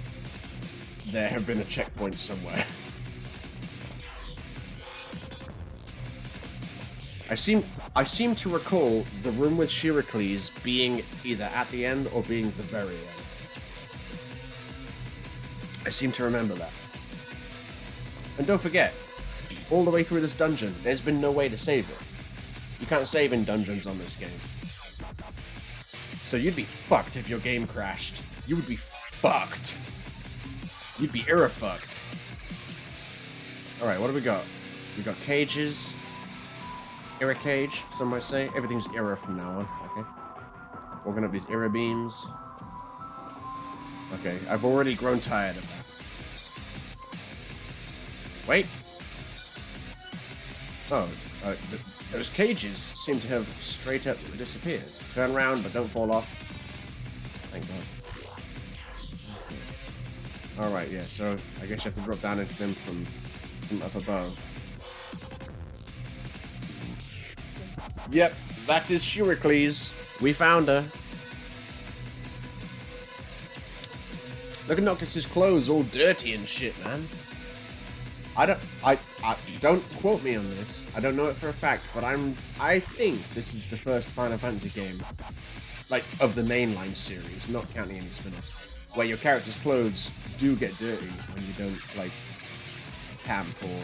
there have been a checkpoint somewhere. I seem to recall the room with Shiracles being either at the end or being the very end. I seem to remember that. And don't forget, all the way through this dungeon, there's been no way to save it. You can't save in dungeons on this game. So you'd be fucked if your game crashed. You would be fucked. You'd be era-fucked. Alright, what do we got? We got cages. Era cage, some might say. Everything's era from now on, okay? Walking up these era beams. Okay, I've already grown tired of that. Wait. Oh, those cages seem to have straight up disappeared. Turn around, but don't fall off. Thank God. Alright, yeah, so I guess you have to drop down into them from up above. Yep, that is Shiracles. We found her. Look at Noctis's clothes, all dirty and shit, man. I don't quote me on this. I don't know it for a fact, but I think this is the first Final Fantasy game, like, of the mainline series, not counting any spin-offs, where your character's clothes do get dirty when you don't, like, camp or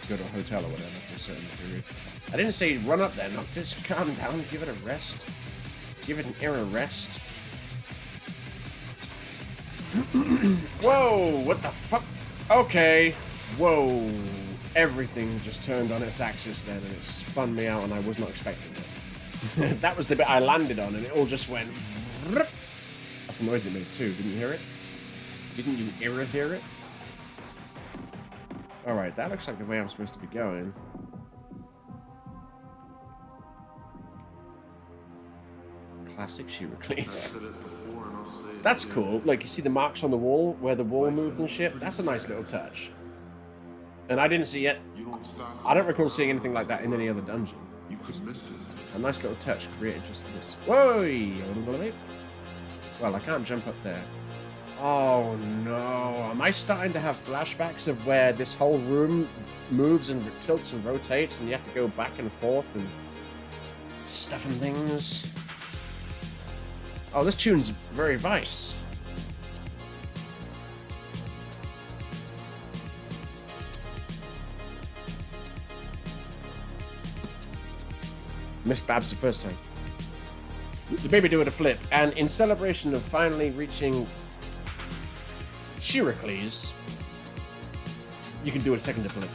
go to a hotel or whatever for a certain period. I didn't say run up there, Noctis. Calm down, give it a rest. Give it an era rest. Whoa, what the fuck? Okay. Whoa. Everything just turned on its axis then, and it spun me out, and I was not expecting it. That was the bit I landed on, and it all just went... That's the noise it made too, didn't you hear it? Didn't you era hear it? Alright, that looks like the way I'm supposed to be going. Classic Shiracles. That's cool. Like, you see the marks on the wall where the wall moved and shit? That's a nice little touch. And I didn't see it. I don't recall seeing anything like that in any other dungeon. A nice little touch created just for this. Whoa! Well, I can't jump up there. Oh no. Am I starting to have flashbacks of where this whole room moves and tilts and rotates and you have to go back and forth and stuff and things? Oh, this tune's very Vice. Missed Babs the first time. The baby doing a flip, and in celebration of finally reaching Shiracles, you can do a second flip.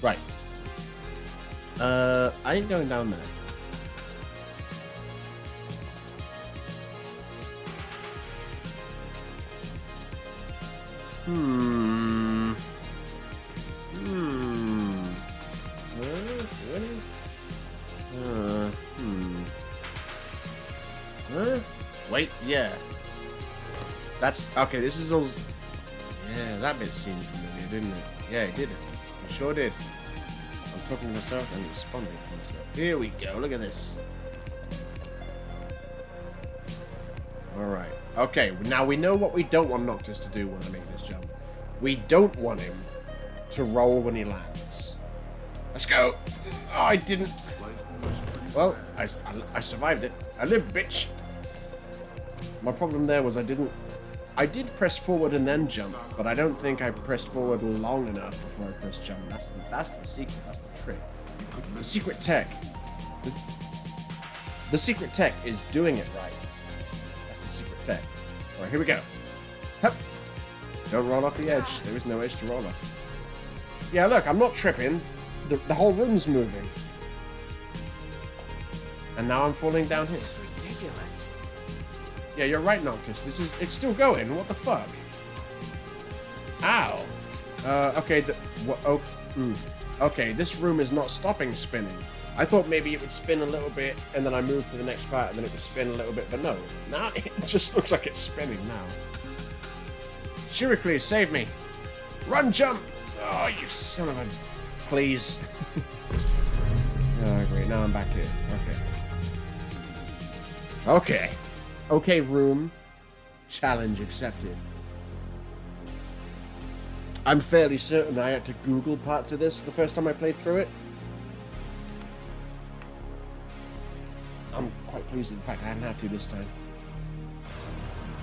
Right. I ain't going down there. Wait, yeah. That's okay. This is all. Yeah, that bit seemed familiar, didn't it? Yeah, it did. It sure did. I'm talking to myself and responding to myself. Here we go. Look at this. Alright. Okay, now we know what we don't want Noctis to do when I make this jump. We don't want him to roll when he lands. Let's go. Oh, I didn't. Well, I survived it. I lived, bitch. My problem there was I did press forward and then jump, but I don't think I pressed forward long enough before I pressed jump. That's the secret. That's the trick. The secret tech. The secret tech is doing it right. That's the secret tech. Alright, here we go. Hup. Don't roll off the edge. There is no edge to roll off. Yeah, look, I'm not tripping. The whole room's moving. And now I'm falling down here. This is ridiculous. Yeah, you're right, Noctis. It's still going. What the fuck? Ow. Okay, okay, this room is not stopping spinning. I thought maybe it would spin a little bit, and then I moved to the next part, and then it would spin a little bit, but no. Now it just looks like it's spinning now. Shirikli, save me! Run, jump! Oh, you son of a... Please. Oh, great. Now I'm back here. Okay. Okay. Okay, room. Challenge accepted. I'm fairly certain I had to Google parts of this the first time I played through it. I'm quite pleased with the fact I hadn't had to this time.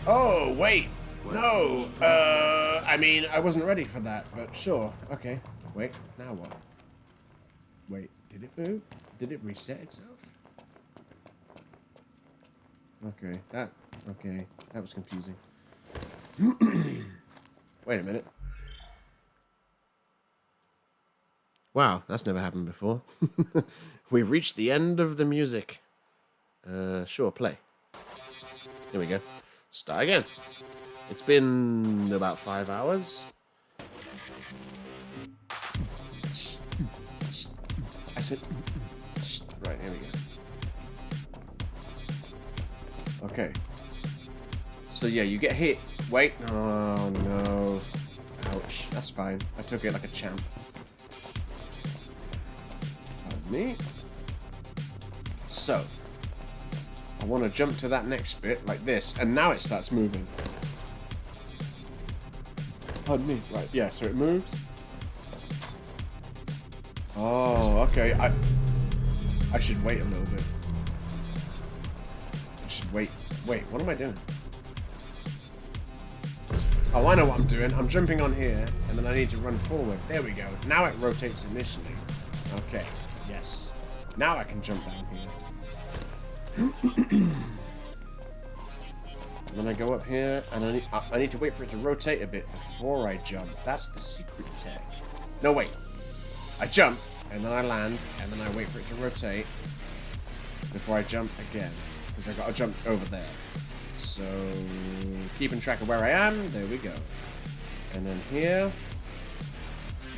Oh, wait. No. I mean, I wasn't ready for that, but sure. Okay. Wait, now what? Wait, did it move? Did it reset itself? Okay, that was confusing. Wait a minute. Wow, that's never happened before. We've reached the end of the music. Sure, play. Here we go. Start again. It's been about 5 hours. I said... Right, here we go. Okay. So yeah, you get hit. Wait. Oh no. Ouch. That's fine. I took it like a champ. Pardon me. So. I want to jump to that next bit like this, and now it starts moving. Pardon me. Right, yeah, so it moves. Oh, okay. I should wait a little bit. I should wait. Wait, what am I doing? Oh, I know what I'm doing. I'm jumping on here, and then I need to run forward. There we go. Now it rotates initially. Okay, yes. Now I can jump down here. And then I go up here, and I need to wait for it to rotate a bit before I jump. That's the secret tech. No, wait. I jump, and then I land, and then I wait for it to rotate before I jump again. Because I gotta jump over there. So, keeping track of where I am, there we go. And then here,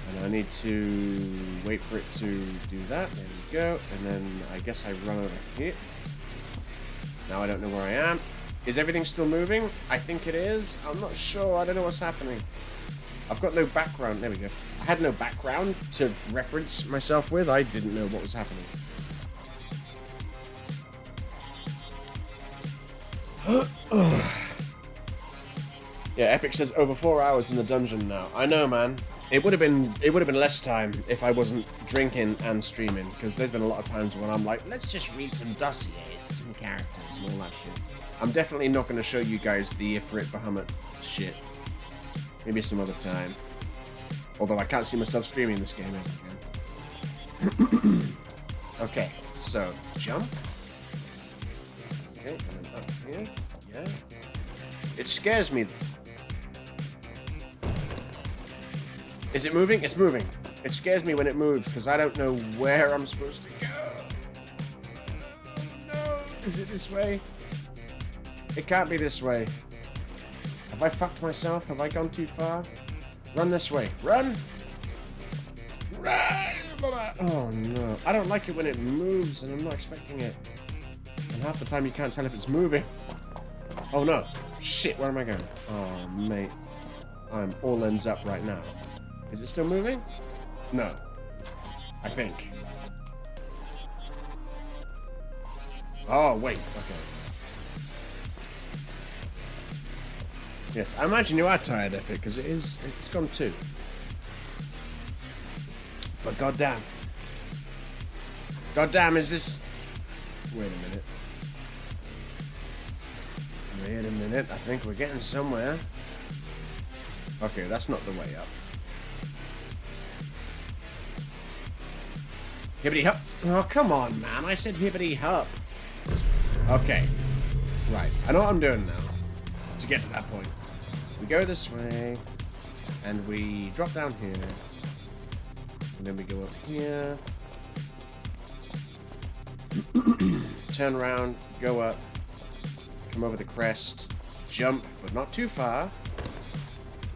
and I need to wait for it to do that, there we go. And then I guess I run over here. Now I don't know where I am. Is everything still moving? I think it is. I'm not sure, I don't know what's happening. I've got no background, there we go. I had no background to reference myself with, I didn't know what was happening. Yeah, Epic says over 4 hours in the dungeon now. I know, man. It would have been less time if I wasn't drinking and streaming, because there's been a lot of times when I'm like, let's just read some dossiers, some characters, and all that shit. I'm definitely not going to show you guys the Ifrit Bahamut shit. Maybe some other time. Although I can't see myself streaming this game ever again. Okay, so jump. Okay, and then up here. Yeah. It scares me. Is it moving? It's moving. It scares me when it moves because I don't know where I'm supposed to go. No. Is it this way? It can't be this way. Have I fucked myself? Have I gone too far? Run this way. Run! Run! Oh no. I don't like it when it moves and I'm not expecting it. And half the time you can't tell if it's moving. Oh no. Shit, where am I going? Oh mate. I'm all ends up right now. Is it still moving? No. I think. Oh wait, okay. Yes, I imagine you are tired, Epic, because it's gone too. But goddamn. Goddamn, is this... Wait a minute. Wait a minute, I think we're getting somewhere. Okay, that's not the way up. Hippity hop. Oh, come on, man. I said hippity hop. Okay. Right. I know what I'm doing now to get to that point. We go this way, and we drop down here, and then we go up here. Turn around, go up, come over the crest, jump, but not too far.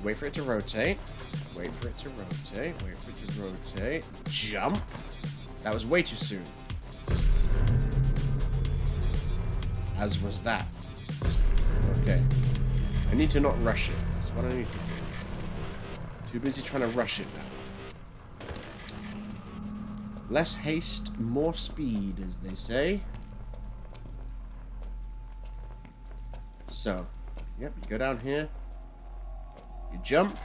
Wait for it to rotate. Wait for it to rotate. Wait for it to rotate. Jump. That was way too soon. As was that. Okay. I need to not rush it. That's what I need to do. Too busy trying to rush it now. Less haste, more speed, as they say. So, yep, you go down here. You jump.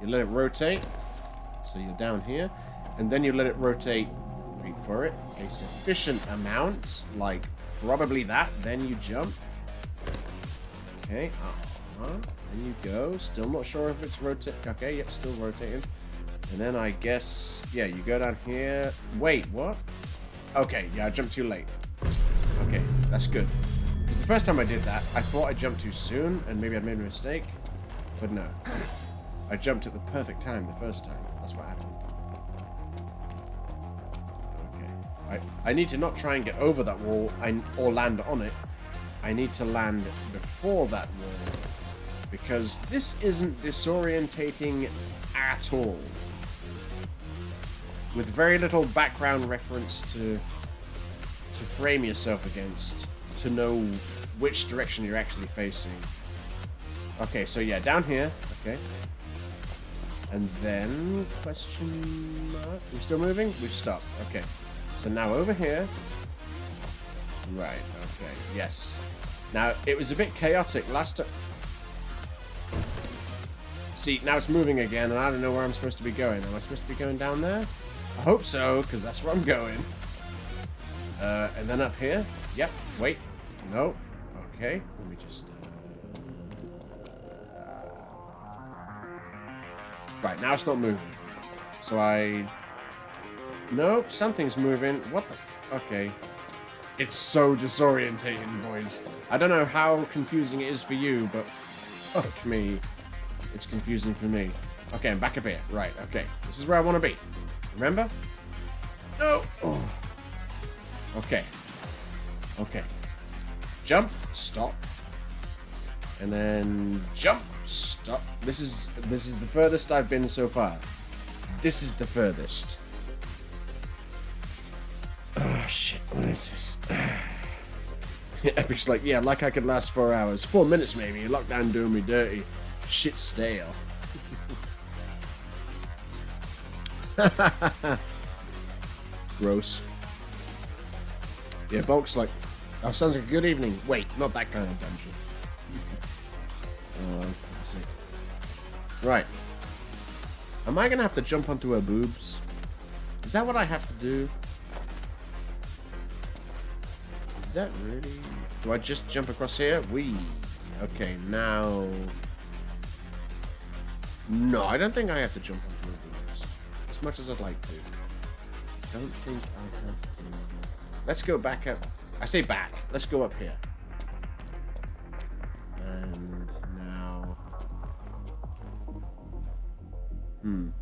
You let it rotate. So you're down here. And then you let it rotate, wait for it, a sufficient amount, like probably that. Then you jump. Okay, then you go. Still not sure if it's rotating. Okay, yep, still rotating. And then I guess, yeah, you go down here. Wait, what? Okay, yeah, I jumped too late. Okay, that's good. Because the first time I did that, I thought I jumped too soon, and maybe I made a mistake. But no. I jumped at the perfect time the first time. That's what happened. Okay. I need to not try and get over that wall or land on it. I need to land before that wall. Because this isn't disorientating at all. With very little background reference to frame yourself against, to know which direction you're actually facing. Okay, so yeah, down here. Okay. And then, question mark. We're still moving? We've stopped. Okay. So now over here. Right, okay. Yes. Now, it was a bit chaotic last time. See, now it's moving again, and I don't know where I'm supposed to be going. Am I supposed to be going down there? I hope so, because that's where I'm going. And then up here. Yep. Wait. No. Okay. Let me just... Right, now it's not moving. So I... No, something's moving. What the okay. It's so disorientating, boys. I don't know how confusing it is for you, but fuck me. It's confusing for me. Okay, I'm back up here. Right, okay. This is where I want to be. Remember? No! Oh. Okay. Okay. Jump. Stop. And then jump. Stop. This is the furthest I've been so far. This is the furthest. Oh shit, what is this? Epic's like, yeah, like I could last 4 hours. 4 minutes maybe. Lockdown doing me dirty. Shit's stale. Gross. Yeah, Bulk's like, oh, sounds like a good evening. Wait, not that kind of dungeon. Oh, classic. Right. Am I gonna have to jump onto her boobs? Is that what I have to do? Is that really... Do I just jump across here? Wee. Okay, now... No, I don't think I have to jump onto her boobs. As much as I'd like to. I don't think I have to. Let's go back up. I say back. Let's go up here. And now...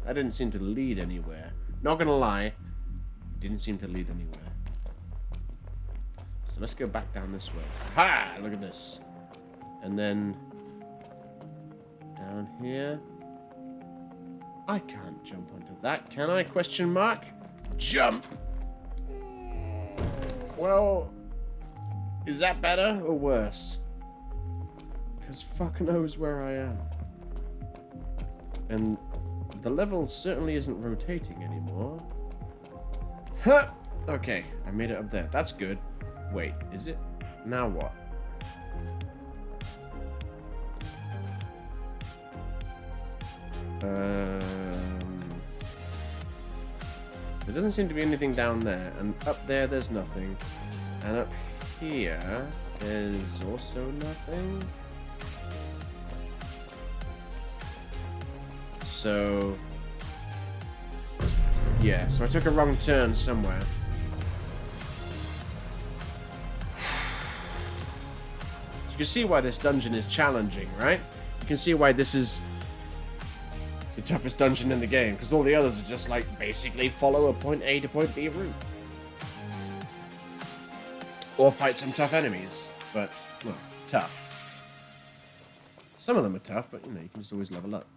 That didn't seem to lead anywhere. Not gonna lie. Didn't seem to lead anywhere. So let's go back down this way. Ha! Look at this. And then... Down here... I can't jump onto that, can I? Question mark? Jump! Well... Is that better or worse? Because fuck knows where I am. And the level certainly isn't rotating anymore. Huh! Okay, I made it up there. That's good. Wait, is it? Now what? There doesn't seem to be anything down there. And up there, there's nothing. And up here, there's also nothing. So... Yeah, so I took a wrong turn somewhere. can see why this dungeon is challenging, right? You can see why this is the toughest dungeon in the game, because all the others are just like basically follow a point A to point B route. Or fight some tough enemies, but, well, tough. Some of them are tough, but you know, you can just always level up.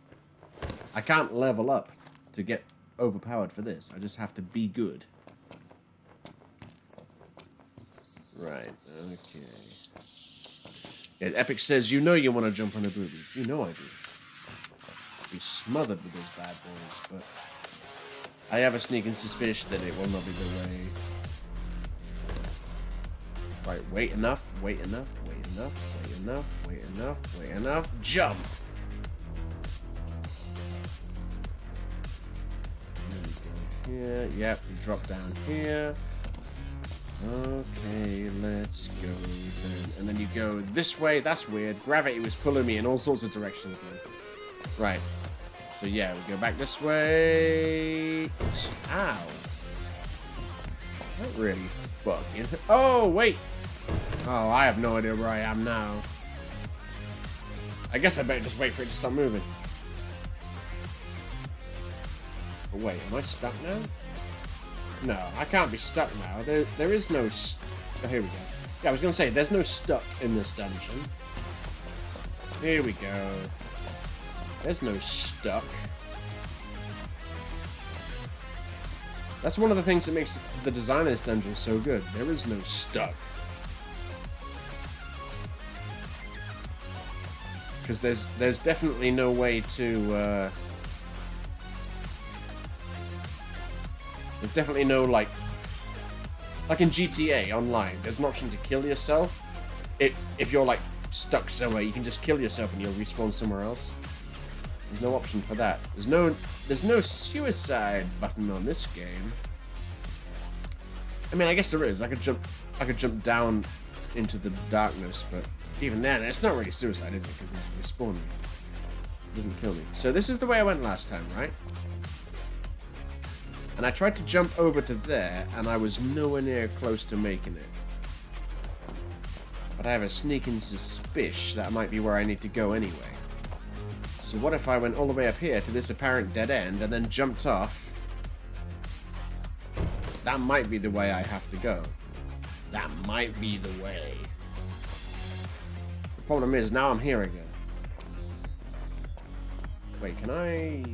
I can't level up to get overpowered for this. I just have to be good. Right, okay. Yeah, Epic says, you know you want to jump on a booby. You know I do. Be smothered with those bad boys, but I have a sneaking suspicion that it will not be the way. Right, wait enough, wait enough, wait enough, wait enough, wait enough, wait enough, jump! Here, yep, you drop down here. Okay, let's go then. And then you go this way, that's weird. Gravity was pulling me in all sorts of directions then. Right. So yeah, we go back this way. Ow. Not really fucking. Oh, wait. Oh, I have no idea where I am now. I guess I better just wait for it to stop moving. But wait, am I stuck now? No, I can't be stuck now. There is no... Oh, here we go. Yeah, I was going to say, there's no stuck in this dungeon. Here we go. There's no stuck. That's one of the things that makes the design of this dungeon so good. There is no stuck. Because there's definitely no way to... There's definitely no, like in GTA Online, there's an option to kill yourself. If you're, like, stuck somewhere, you can just kill yourself and you'll respawn somewhere else. There's no option for that. There's no suicide button on this game. I mean, I guess there is. I could jump down into the darkness, but even then, it's not really suicide, is it? Because it respawn me. It doesn't kill me. So this is the way I went last time, right? And I tried to jump over to there, and I was nowhere near close to making it. But I have a sneaking suspicion that might be where I need to go anyway. So what if I went all the way up here to this apparent dead end, and then jumped off? That might be the way I have to go. That might be the way. The problem is, now I'm here again. Wait, can I...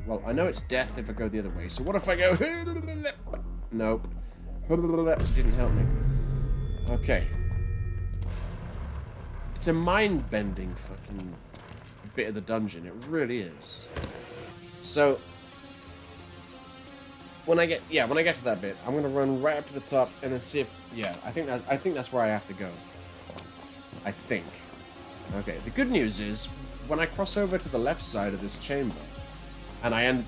Well, I know it's death if I go the other way, so what if I go... Nope. Didn't help me. Okay. It's a mind-bending fucking bit of the dungeon. It really is. So... When I get to that bit, I'm gonna run right up to the top and then see if... Yeah, I think that's where I have to go. I think. Okay, the good news is, when I cross over to the left side of this chamber, and I end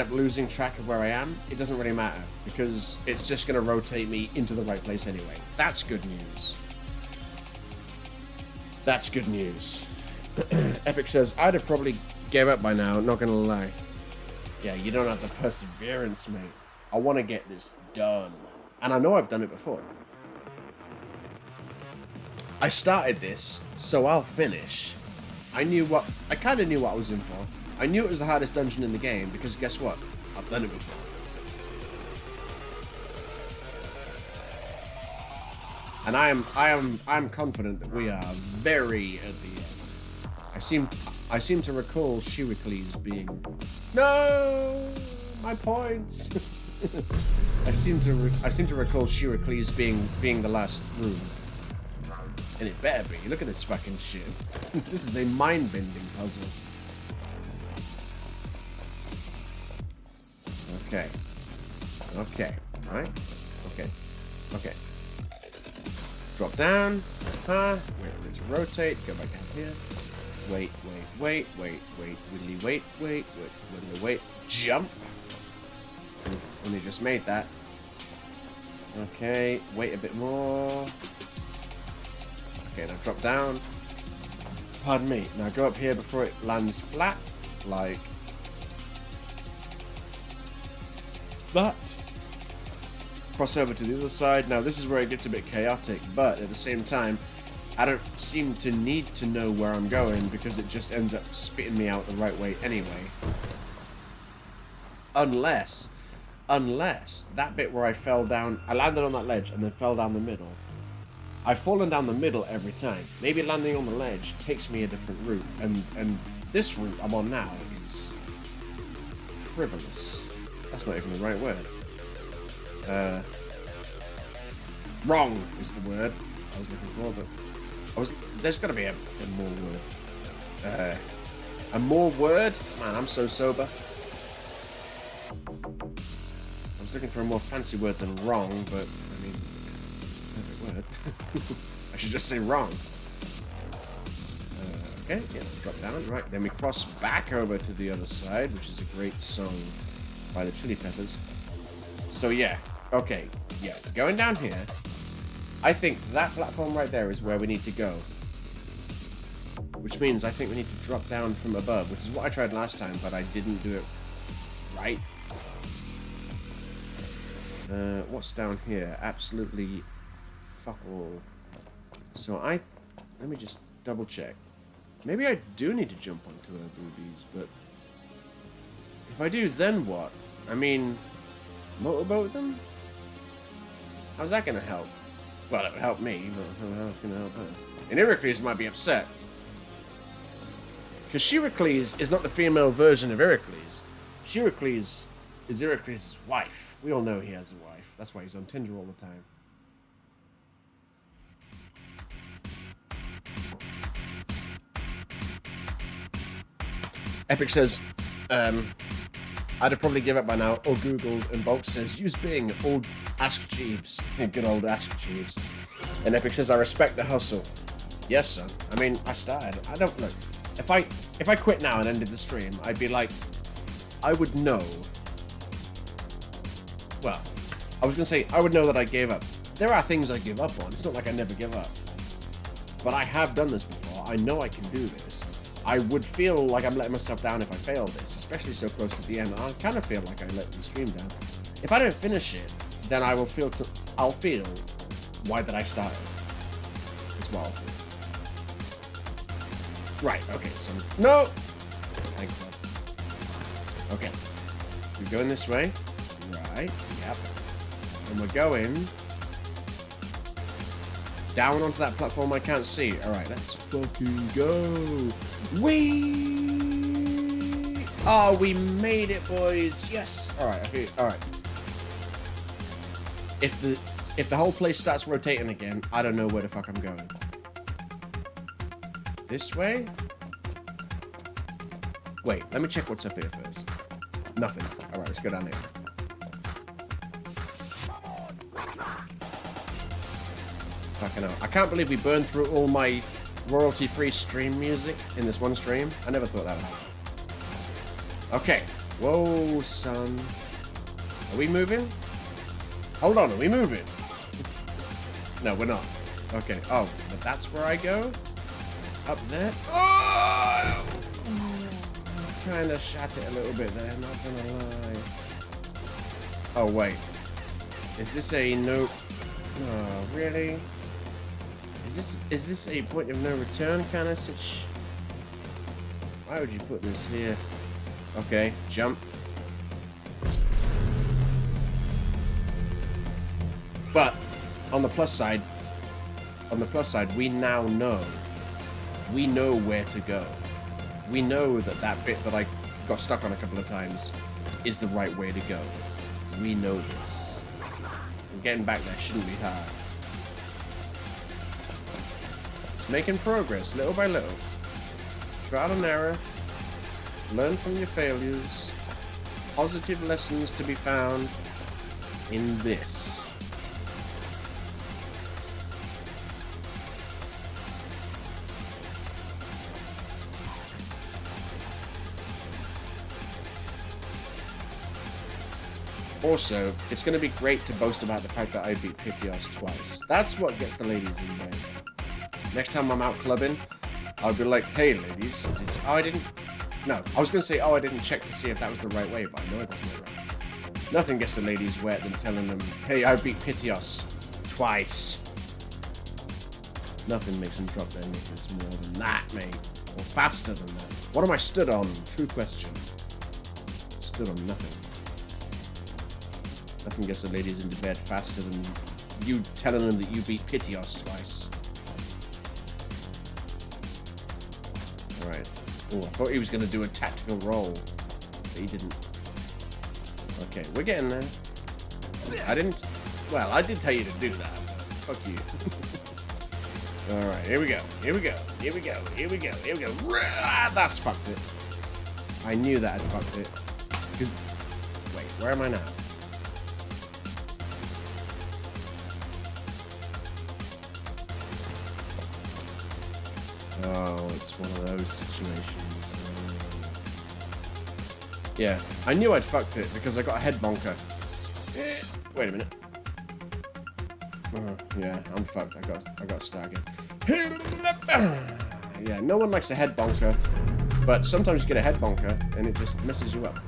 up losing track of where I am, it doesn't really matter, because it's just going to rotate me into the right place anyway. That's good news. That's good news. Epic says, I'd have probably gave up by now, not going to lie. Yeah, you don't have the perseverance, mate. I want to get this done. And I know I've done it before. I started this, so I'll finish. I kind of knew what I was in for. I knew it was the hardest dungeon in the game, because guess what? I've done it before. And I'm confident that we are very at the end. I seem to recall Shiricles being... No! My points! I seem to recall Shiricles being the last room. And it better be. Look at this fucking shit. This is a mind-bending puzzle. Okay. Okay. Alright. Okay. Okay. Drop down. Wait for it to rotate. Go back down here. Wait. Widdly wait. Jump. Only just made that. Okay. Wait a bit more. Okay, now drop down. Pardon me. Now go up here before it lands flat. Like that. cross over to the other side. Now, this is where it gets a bit chaotic, but at the same time, I don't seem to need to know where I'm going because it just ends up spitting me out the right way anyway. Unless that bit where I fell down, I landed on that ledge and then fell down the middle. I've fallen down the middle every time. Maybe landing on the ledge takes me a different route, and this route I'm on now is frivolous. That's not even the right word. Wrong is the word I was looking for, but there's got to be a more word. A more word? Man, I'm so sober. I was looking for a more fancy word than wrong, but I mean, perfect word. I should just say wrong. Okay, yeah, drop down. Right, then we cross back over to the other side, which is a great song by the Chili Peppers. So yeah, okay, yeah, going down here. I think that platform right there is where we need to go. Which means I think we need to drop down from above, which is what I tried last time, but I didn't do it right. What's down here? Absolutely fuck all. So let me just double check. Maybe I do need to jump onto her boobies, but if I do, then what? I mean, motorboat them? How's that gonna help? Well, it would help me, but how's it gonna help her? And Heracles might be upset. Because Heracles is not the female version of Heracles. Heracles is Heracles' wife. We all know he has a wife. That's why he's on Tinder all the time. Epic says, I'd have probably give up by now, or Googled, and Bulk says, use Bing, old Ask Jeeves. Good old Ask Jeeves. And Epic says, I respect the hustle. Yes, son. I mean, I started. I don't look. If I quit now and ended the stream, I'd be like, I would know. Well, I was gonna say I would know that I gave up. There are things I give up on. It's not like I never give up. But I have done this before. I know I can do this. I would feel like I'm letting myself down if I fail this, especially so close to the end. I kind of feel like I let the stream down. If I don't finish it, then I will feel. I'll feel why did I start as well. Right. Okay. So no. Thank God. Okay. We're going this way. Right. Yep. And we're going down onto that platform I can't see. Alright, let's fucking go. Whee! Oh, we made it, boys. Yes. Alright, okay, alright. If the whole place starts rotating again, I don't know where the fuck I'm going. This way? Wait, let me check what's up here first. Nothing. Alright, let's go down here. Fucking hell. I can't believe we burned through all my royalty-free stream music in this one stream. I never thought that would happen. Okay. Whoa, son. Are we moving? Hold on, are we moving? No, we're not. Okay. Oh, but that's where I go? Up there? Oh! Kind of shat it a little bit there, not gonna lie. Oh, wait. Is this a no... Oh, really? Is this a point of no return kind of situation? Why would you put this here? Okay, jump. But on the plus side, we now know. We know where to go. We know that that bit that I got stuck on a couple of times is the right way to go. We know this. And getting back there shouldn't be hard. It's making progress, little by little. Trial and error. Learn from your failures. Positive lessons to be found in this. Also, it's going to be great to boast about the fact that I beat Pitios twice. That's what gets the ladies in bed. Next time I'm out clubbing, I'll be like, hey ladies, did you... Oh, I didn't... No, I was going to say, oh, I didn't check to see if that was the right way, but I know it wasn't right. Nothing gets the ladies wet than telling them, hey, I beat Pitios twice. Nothing makes them drop their knickers more than that, mate. Or faster than that. What am I stood on? True question. Stood on nothing. Nothing gets the ladies into bed faster than you telling them that you beat Pitios twice. Alright. Oh, I thought he was going to do a tactical roll. But he didn't. Okay, we're getting there. I didn't... Well, I did tell you to do that. Fuck you. Alright, here we go. Here we go. Here we go. Here we go. Here we go. That's fucked it. I knew that had fucked it. Wait, where am I now? Oh, it's one of those situations. Yeah, I knew I'd fucked it because I got a head bonker. Wait a minute. Yeah, I'm fucked. I got staggered. Yeah, no one likes a head bonker, but sometimes you get a head bonker and it just messes you up.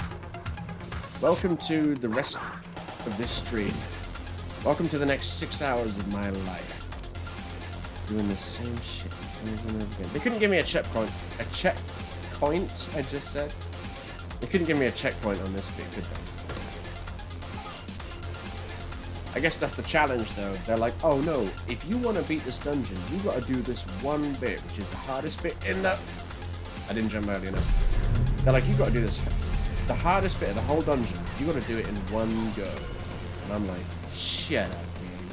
Welcome to the rest of this stream. Welcome to the next 6 hours of my life. Doing the same shit over and over again. They couldn't give me a checkpoint. A checkpoint, I just said. They couldn't give me a checkpoint on this bit, could they? I guess that's the challenge, though. They're like, oh no, if you want to beat this dungeon, you got to do this one bit, which is the hardest bit in the... I didn't jump early enough. They're like, you got to do this, the hardest bit of the whole dungeon. You got to do it in one go. And I'm like, shut up, game.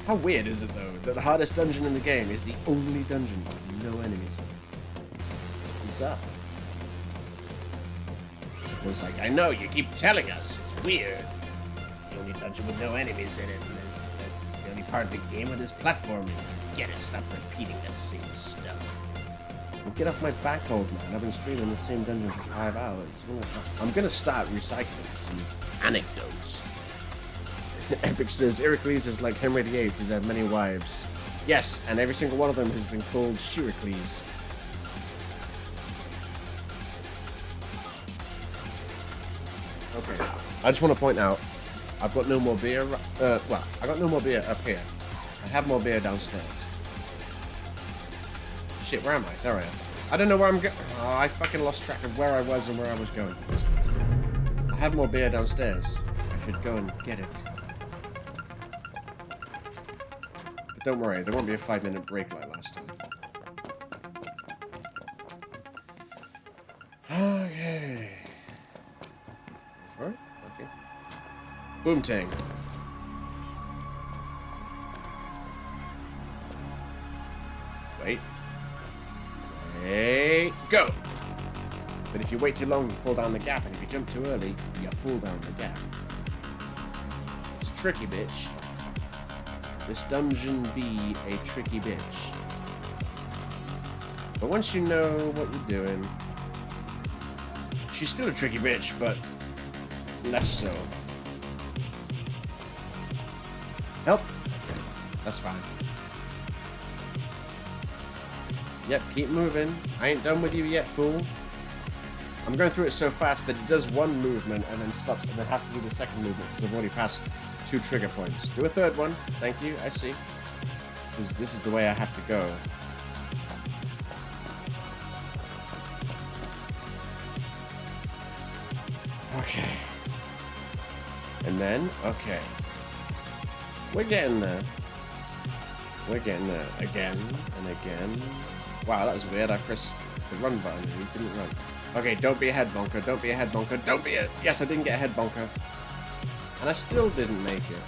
How weird is it, though, that the hardest dungeon in the game is the only dungeon with no enemies in it? What's up? It's like, I know, you keep telling us. It's weird. It's the only dungeon with no enemies in it. And this is the only part of the game with this platforming. Get it, stop repeating the same stuff. Well, get off my back, old man. I've been streaming the same dungeon for 5 hours. I'm gonna start recycling some anecdotes. Epic says, Heracles is like Henry VIII, who's had many wives. Yes, and every single one of them has been called Shiracles. Okay, I just want to point out, I've got no more beer, well, I got no more beer up here. I have more beer downstairs. Shit, where am I? There I am. I don't know where I'm going. Oh, I fucking lost track of where I was and where I was going. I have more beer downstairs. I should go and get it. But don't worry, there won't be a 5-minute break like last time. Okay. Okay. Boomtang. Wait. Hey, go! But if you wait too long, you fall down the gap, and if you jump too early, you fall down the gap. It's a tricky bitch. This dungeon be a tricky bitch. But once you know what you're doing, she's still a tricky bitch, but less so. Help! Okay, that's fine. Yep, keep moving. I ain't done with you yet, fool. I'm going through it so fast that it does one movement and then stops and then has to do the second movement because I've already passed 2 trigger points. Do a third one. Thank you, I see. Because this is the way I have to go. Okay. And then, okay. We're getting there. We're getting there. Again and again. Wow, that was weird. I pressed the run button and he didn't run. Okay, don't be a head bonker. Don't be a head bonker. Don't be a... Yes, I didn't get a head bonker. And I still didn't make it.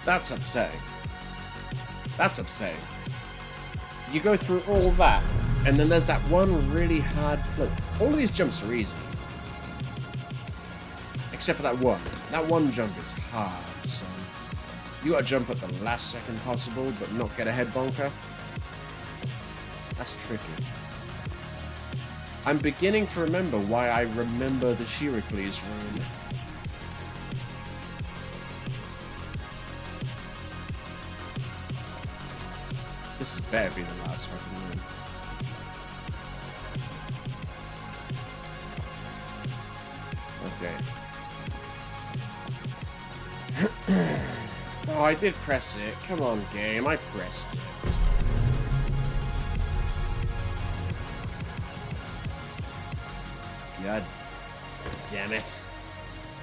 That's upsetting. That's upsetting. You go through all that, and then there's that one really hard... Look, all of these jumps are easy. Except for that one. That one jump is hard, so... You gotta jump at the last second possible, but not get a head bonker. That's tricky. I'm beginning to remember why I remember the Shiracles room. This is better be the last fucking room. Okay. Oh, I did press it. Come on, game. I pressed it. God damn it.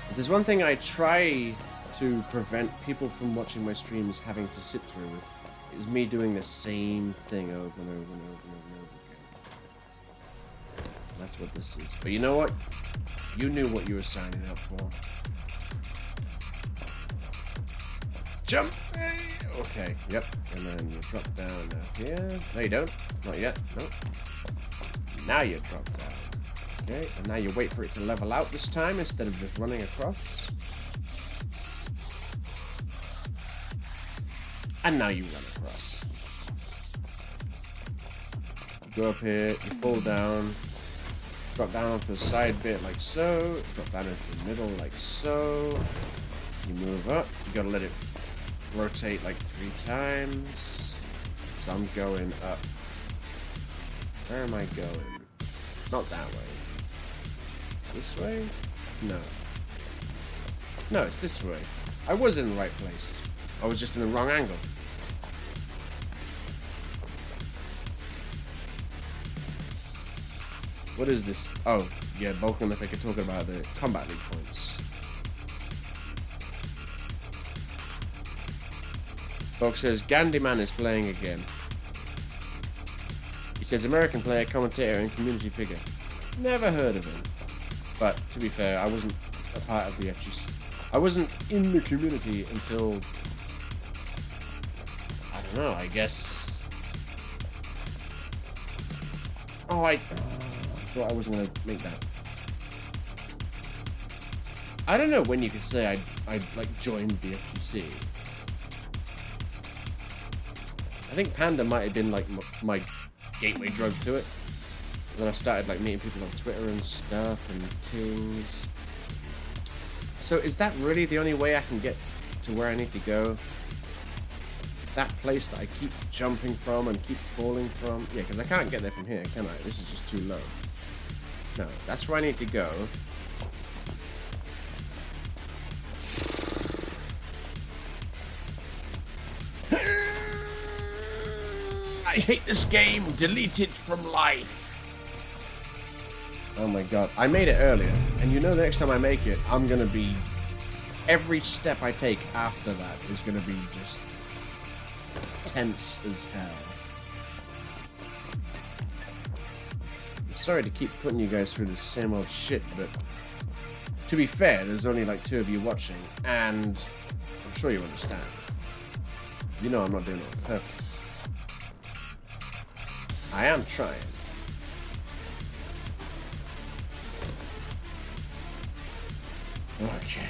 If there's one thing I try to prevent people from watching my streams having to sit through, is me doing the same thing over and over and over and over and over again. That's what this is. But you know what? You knew what you were signing up for. Jump! Okay, yep. And then you drop down here. No, you don't. Not yet. Nope. Now you drop down. Okay, and now you wait for it to level out this time instead of just running across. And now you run across. You go up here, you fall down, drop down onto the side bit like so, drop down into the middle like so. You move up, you gotta let it rotate like 3 times. So I'm going up. Where am I going? Not that way. This way? No. No, it's this way. I was in the right place. I was just in the wrong angle. What is this? Oh, yeah, Vulcan, if I could talk about the combat league points. Fox says, Gandhiman is playing again. He says, American player, commentator, and community figure. Never heard of him. But, to be fair, I wasn't a part of the FGC. I wasn't in the community until... I don't know, I guess... Oh, I thought I wasn't going to make that. I don't know when you could say I like, joined the FGC. I think Panda might have been, like, my gateway drug to it. And then I started, like, meeting people on Twitter and stuff and things. So is that really the only way I can get to where I need to go? That place that I keep jumping from and keep falling from? Yeah, because I can't get there from here, can I? This is just too low. No, that's where I need to go. I hate this game. Delete it from life. Oh my god. I made it earlier. And you know the next time I make it, I'm going to be... Every step I take after that is going to be just... tense as hell. I'm sorry to keep putting you guys through the same old shit, but... To be fair, there's only like 2 of you watching, and... I'm sure you understand. You know I'm not doing it on purpose. I am trying. Okay.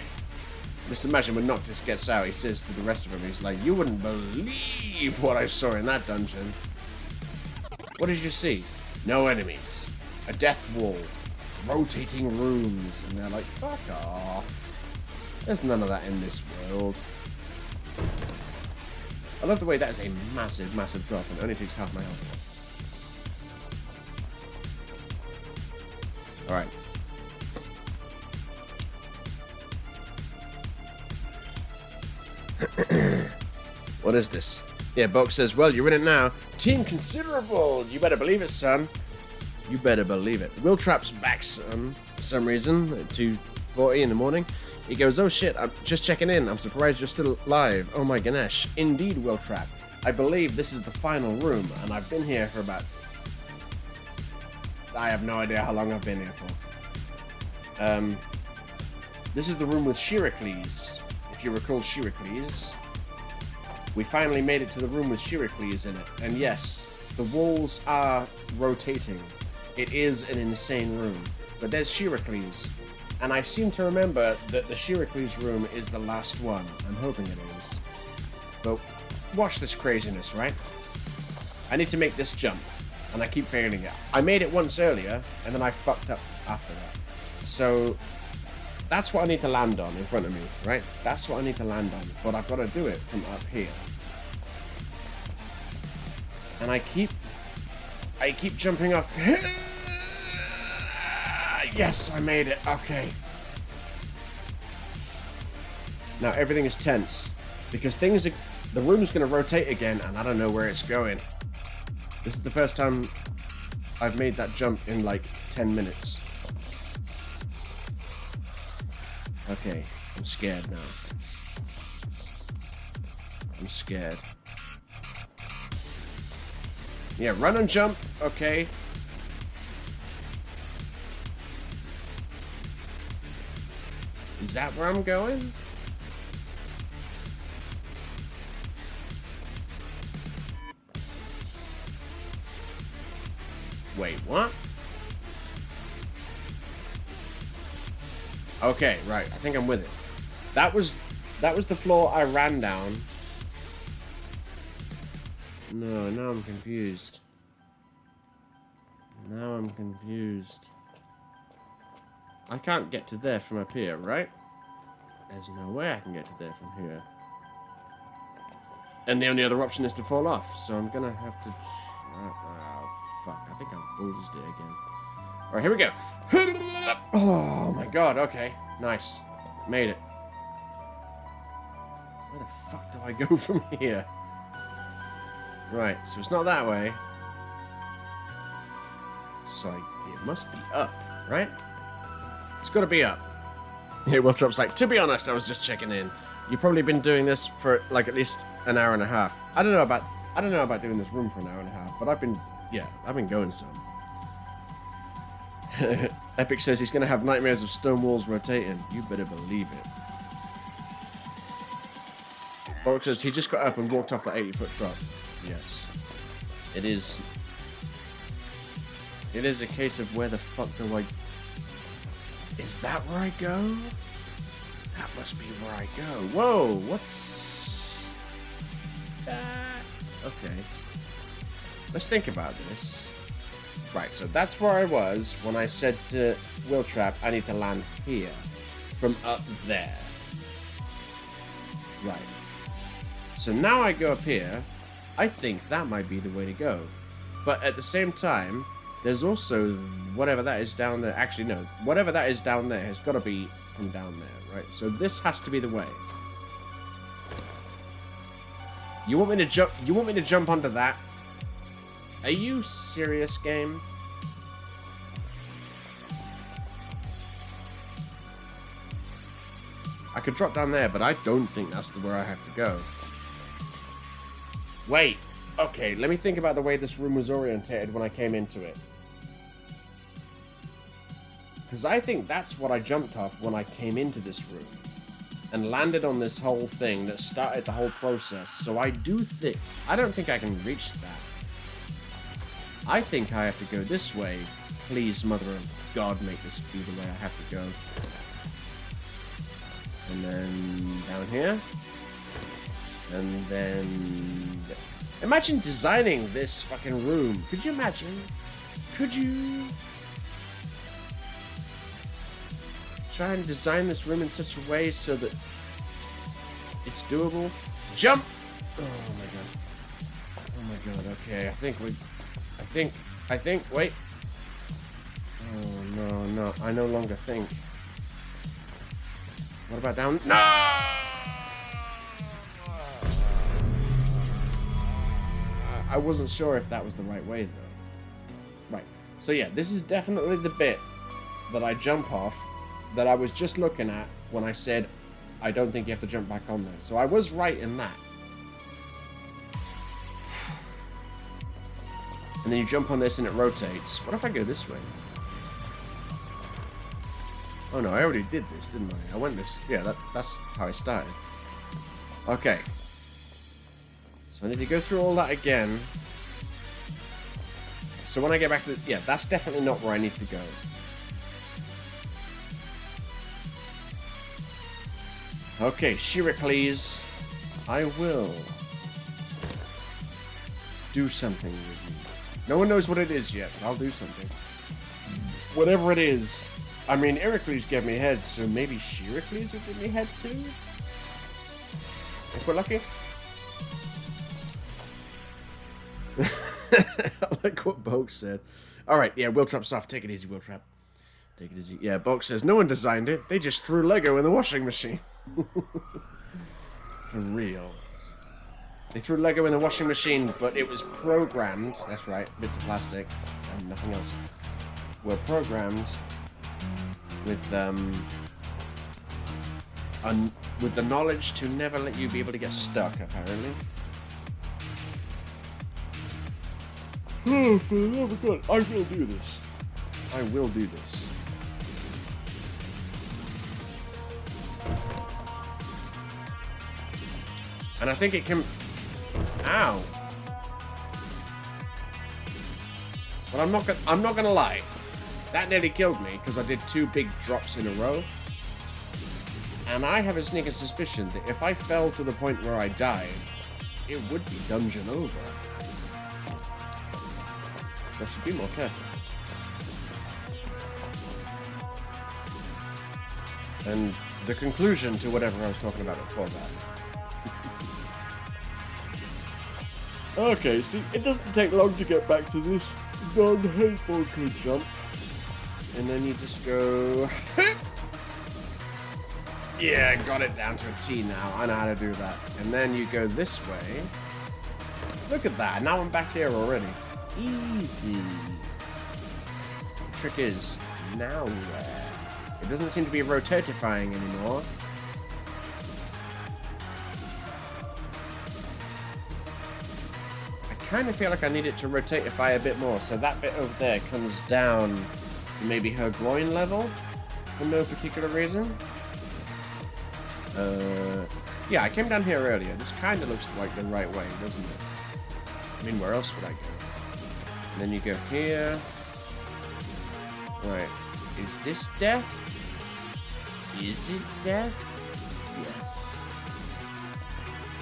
Just imagine when Noctis gets out, he says to the rest of them, he's like, you wouldn't believe what I saw in that dungeon. What did you see? No enemies. A death wall. Rotating rooms. And they're like, fuck off. There's none of that in this world. I love the way that is a massive, massive drop and only takes half my health. Alright. What is this? Yeah, Bulk says, well, you're in it now. Team considerable. You better believe it, son. You better believe it. Will Trap's back, son, for some reason, at 2:40 in the morning. He goes, oh shit, I'm just checking in. I'm surprised you're still alive. Oh my Ganesh. Indeed, Will Trap. I believe this is the final room, and I've been here for about... I have no idea how long I've been here for. This is the room with Shiracles. If you recall Shiracles. We finally made it to the room with Shiracles in it. And yes, the walls are rotating. It is an insane room. But there's Shiracles. And I seem to remember that the Shiracles room is the last one. I'm hoping it is. But watch this craziness, right? I need to make this jump. And I keep failing it. I made it once earlier, and then I fucked up after that. So, that's what I need to land on in front of me, right? That's what I need to land on. But I've got to do it from up here. And I keep jumping off. Yes, I made it. Okay. Now everything is tense because the room's going to rotate again, and I don't know where it's going. This is the first time I've made that jump in like 10 minutes. Okay, I'm scared now. I'm scared. Yeah, run and jump. Okay. Is that where I'm going? Wait, what? Okay, right. I think I'm with it. That was the floor I ran down. No, now I'm confused. Now I'm confused. I can't get to there from up here, right? There's no way I can get to there from here. And the only other option is to fall off, so I'm gonna have to... Oh, fuck. I think I bullsed it again. Alright, here we go. Oh my god, okay. Nice. Made it. Where the fuck do I go from here? Right, so it's not that way. So it must be up, right? It's gotta be up. Yeah, Wiltrop's like, to be honest, I was just checking in. You've probably been doing this for like at least an hour and a half. I don't know about doing this room for an hour and a half, but I've been going some. Epic says he's gonna have nightmares of stone walls rotating. You better believe it. Bork says he just got up and walked off that 80-foot drop. Yes. It is a case of where the fuck do I... Is that where I go? That must be where I go. Whoa, what's that? Okay. Let's think about this. Right, so that's where I was when I said to Wiltrap, I need to land here. From up there. Right. So now I go up here. I think that might be the way to go. But at the same time, there's also whatever that is down there. Actually, no. Whatever that is down there has got to be from down there, right? So this has to be the way. You want me to jump? You want me to jump onto that? Are you serious, game? I could drop down there, but I don't think that's where I have to go. Wait. Okay, let me think about the way this room was orientated when I came into it. Because I think that's what I jumped off when I came into this room. And landed on this whole thing that started the whole process. So I don't think I can reach that. I think I have to go this way. Please, Mother of God, make this be the way I have to go. And then down here. And then... Imagine designing this fucking room. Could you imagine? Could you... Try and design this room in such a way so that it's doable? Jump! Oh my god. Oh my god, okay. I think, wait. Oh no, I no longer think. What about down? No! I wasn't sure if that was the right way, though. Right. So yeah, this is definitely the bit that I jump off that I was just looking at when I said I don't think you have to jump back on there. So I was right in that. And then you jump on this and it rotates. What if I go this way? Oh no, I already did this, didn't I? I went this. Yeah, that's how I started. Okay. So I need to go through all that again. So when I get back to the... Yeah, that's definitely not where I need to go. Okay, Shiracles. I will do something with you. No one knows what it is yet, but I'll do something. Whatever it is. I mean, Heracles gave me head, so maybe Shiracles will give me head too? If we're lucky. I like what Bulk said. Alright, yeah, Wheel Trap's off. Take it easy, Wheel Trap. Take it easy. Yeah, Bulk says, no one designed it. They just threw Lego in the washing machine. For real. They threw Lego in the washing machine, but it was programmed. That's right, bits of plastic and nothing else. Were programmed with the knowledge to never let you be able to get stuck, apparently. Oh, for the love of God, I will do this. I will do this. And I think it can... Ow. Well, I'm not gonna lie. That nearly killed me, because I did 2 big drops in a row. And I have a sneaking suspicion that if I fell to the point where I died, it would be dungeon over. So I should be more careful. And the conclusion to whatever I was talking about before that. Okay, see, it doesn't take long to get back to this non-hateful jump. And then you just go... Yeah, got it down to a T now. I know how to do that. And then you go this way. Look at that. Now I'm back here already. Easy. The trick is, now where? It doesn't seem to be rotatifying anymore. I kind of feel like I need it to rotatify a bit more. So that bit over there comes down to maybe her groin level for no particular reason. Yeah, I came down here earlier. This kind of looks like the right way, doesn't it? I mean, where else would I go? And then you go here. Right. Is this death? Is it death? Yes.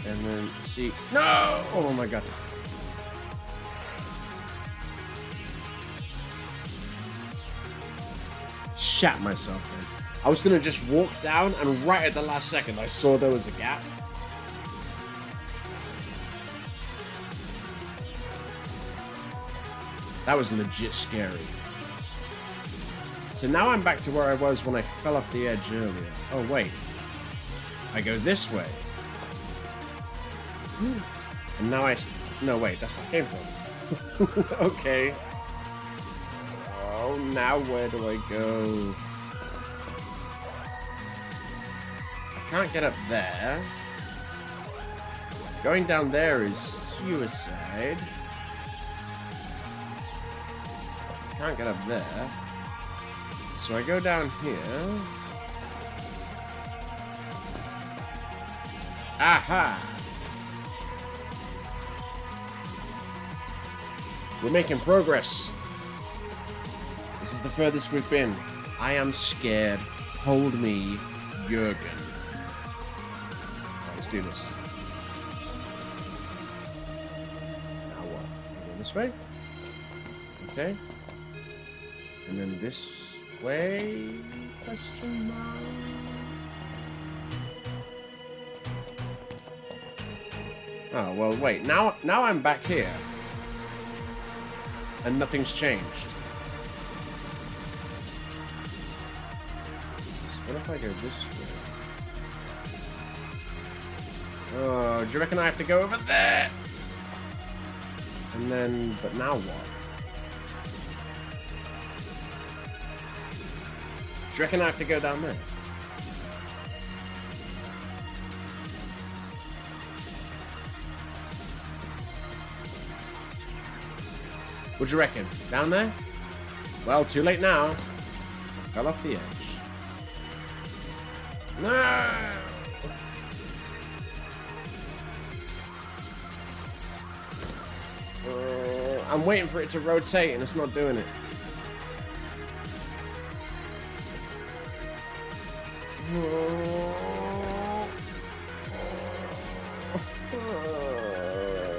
And then, see... No! Oh my god. Shat myself then. I was going to just walk down, and right at the last second, I saw there was a gap. That was legit scary. So now I'm back to where I was when I fell off the edge earlier. Oh, wait. I go this way. And now I... No, wait, that's where I came from. Okay. Oh, now where do I go? Can't get up there. Going down there is suicide. Can't get up there. So I go down here. Aha! We're making progress. This is the furthest we've been. I am scared. Hold me, Jurgen. Let's do this. Now what? Go this way? Okay. And then this way? Question mark? Oh, well, wait. Now I'm back here. And nothing's changed. So what if I go this way? Oh, do you reckon I have to go over there? And then, but now what? Do you reckon I have to go down there? What do you reckon? Down there? Well, too late now. I fell off the edge. No! I'm waiting for it to rotate and it's not doing it.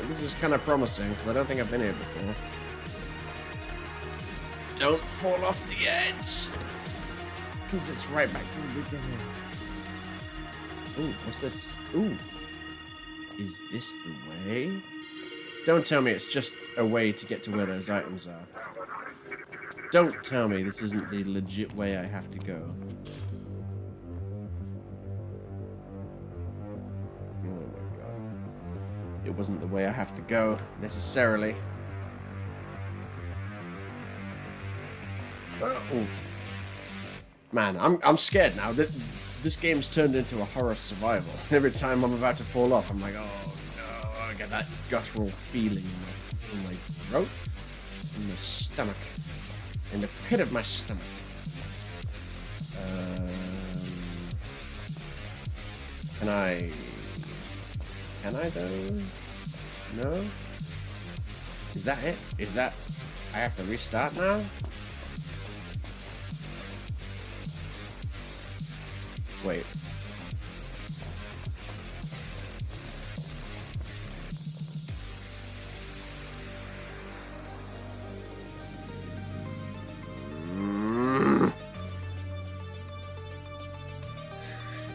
This is kind of promising because I don't think I've been here before. Don't fall off the edge! Because it's right back to the beginning. Ooh, what's this? Ooh. Is this the way? Don't tell me it's just a way to get to where those items are. Don't tell me this isn't the legit way I have to go. Oh my god. It wasn't the way I have to go, necessarily. Oh. Man, I'm scared now. This game's turned into a horror survival. Every time I'm about to fall off, I'm like, oh no, I get that guttural feeling in my throat, in my stomach, in the pit of my stomach. Can I though? No? Is that it? Is that... I have to restart now? Wait.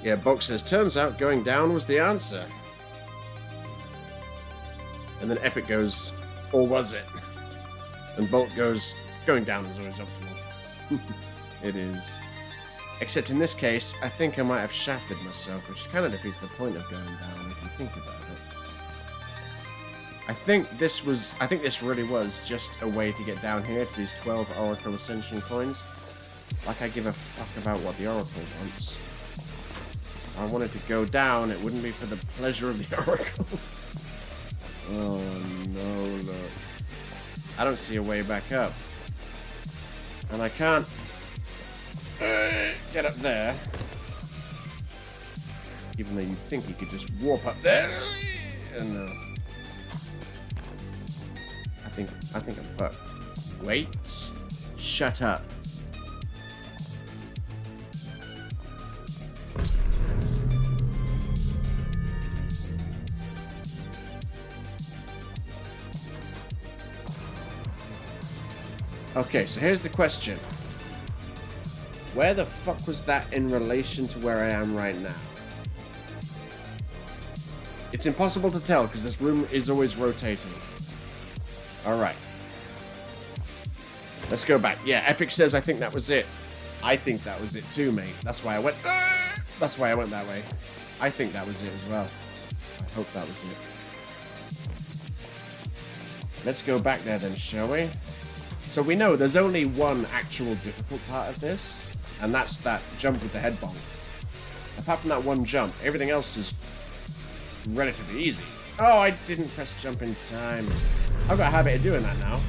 Yeah, Box says, turns out going down was the answer. And then Epic goes, or was it? And Bolt goes, going down is always optimal. It is. Except in this case, I think I might have shafted myself, which kind of defeats the point of going down if you think about it. I think this really was just a way to get down here to these 12 Oracle Ascension coins. Like I give a fuck about what the Oracle wants. If I wanted to go down, it wouldn't be for the pleasure of the Oracle. Oh no, look. I don't see a way back up. And I can't get up there. Even though you think you could just warp up there. No. I think I'm fucked. Wait. Shut up. Okay, so here's the question. Where the fuck was that in relation to where I am right now? It's impossible to tell because this room is always rotating. Alright. Let's go back. Yeah, Epic says I think that was it. I think that was it too, mate. That's why I went... That's why I went that way. I think that was it as well. I hope that was it. Let's go back there then, shall we? So we know there's only one actual difficult part of this, and that's that jump with the head bonk. Apart from that one jump, everything else is relatively easy. Oh, I didn't press jump in time. I've got a habit of doing that now.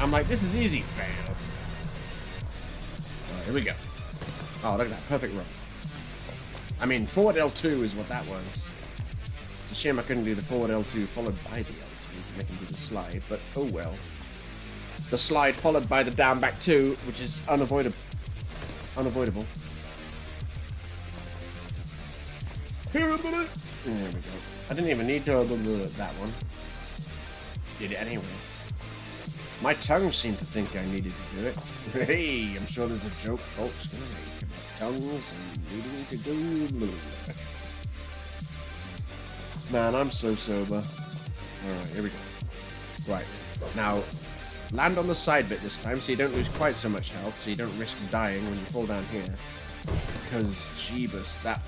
I'm like, this is easy. Fail. Alright, here we go. Oh, look at that. Perfect run. I mean, forward L2 is what that was. It's a shame I couldn't do the forward L2 followed by the L2 to make him do the slide, but oh well. The slide followed by the down back 2, which is unavoidable. There we go. I didn't even need to that one. Did it anyway. My tongue seemed to think I needed to do it. Hey, I'm sure there's a joke folks gonna make about tongues and needing to do. Man, I'm so sober. Alright, here we go. Right, now land on the side bit this time so you don't lose quite so much health, so you don't risk dying when you fall down here. Because, jeebus, that...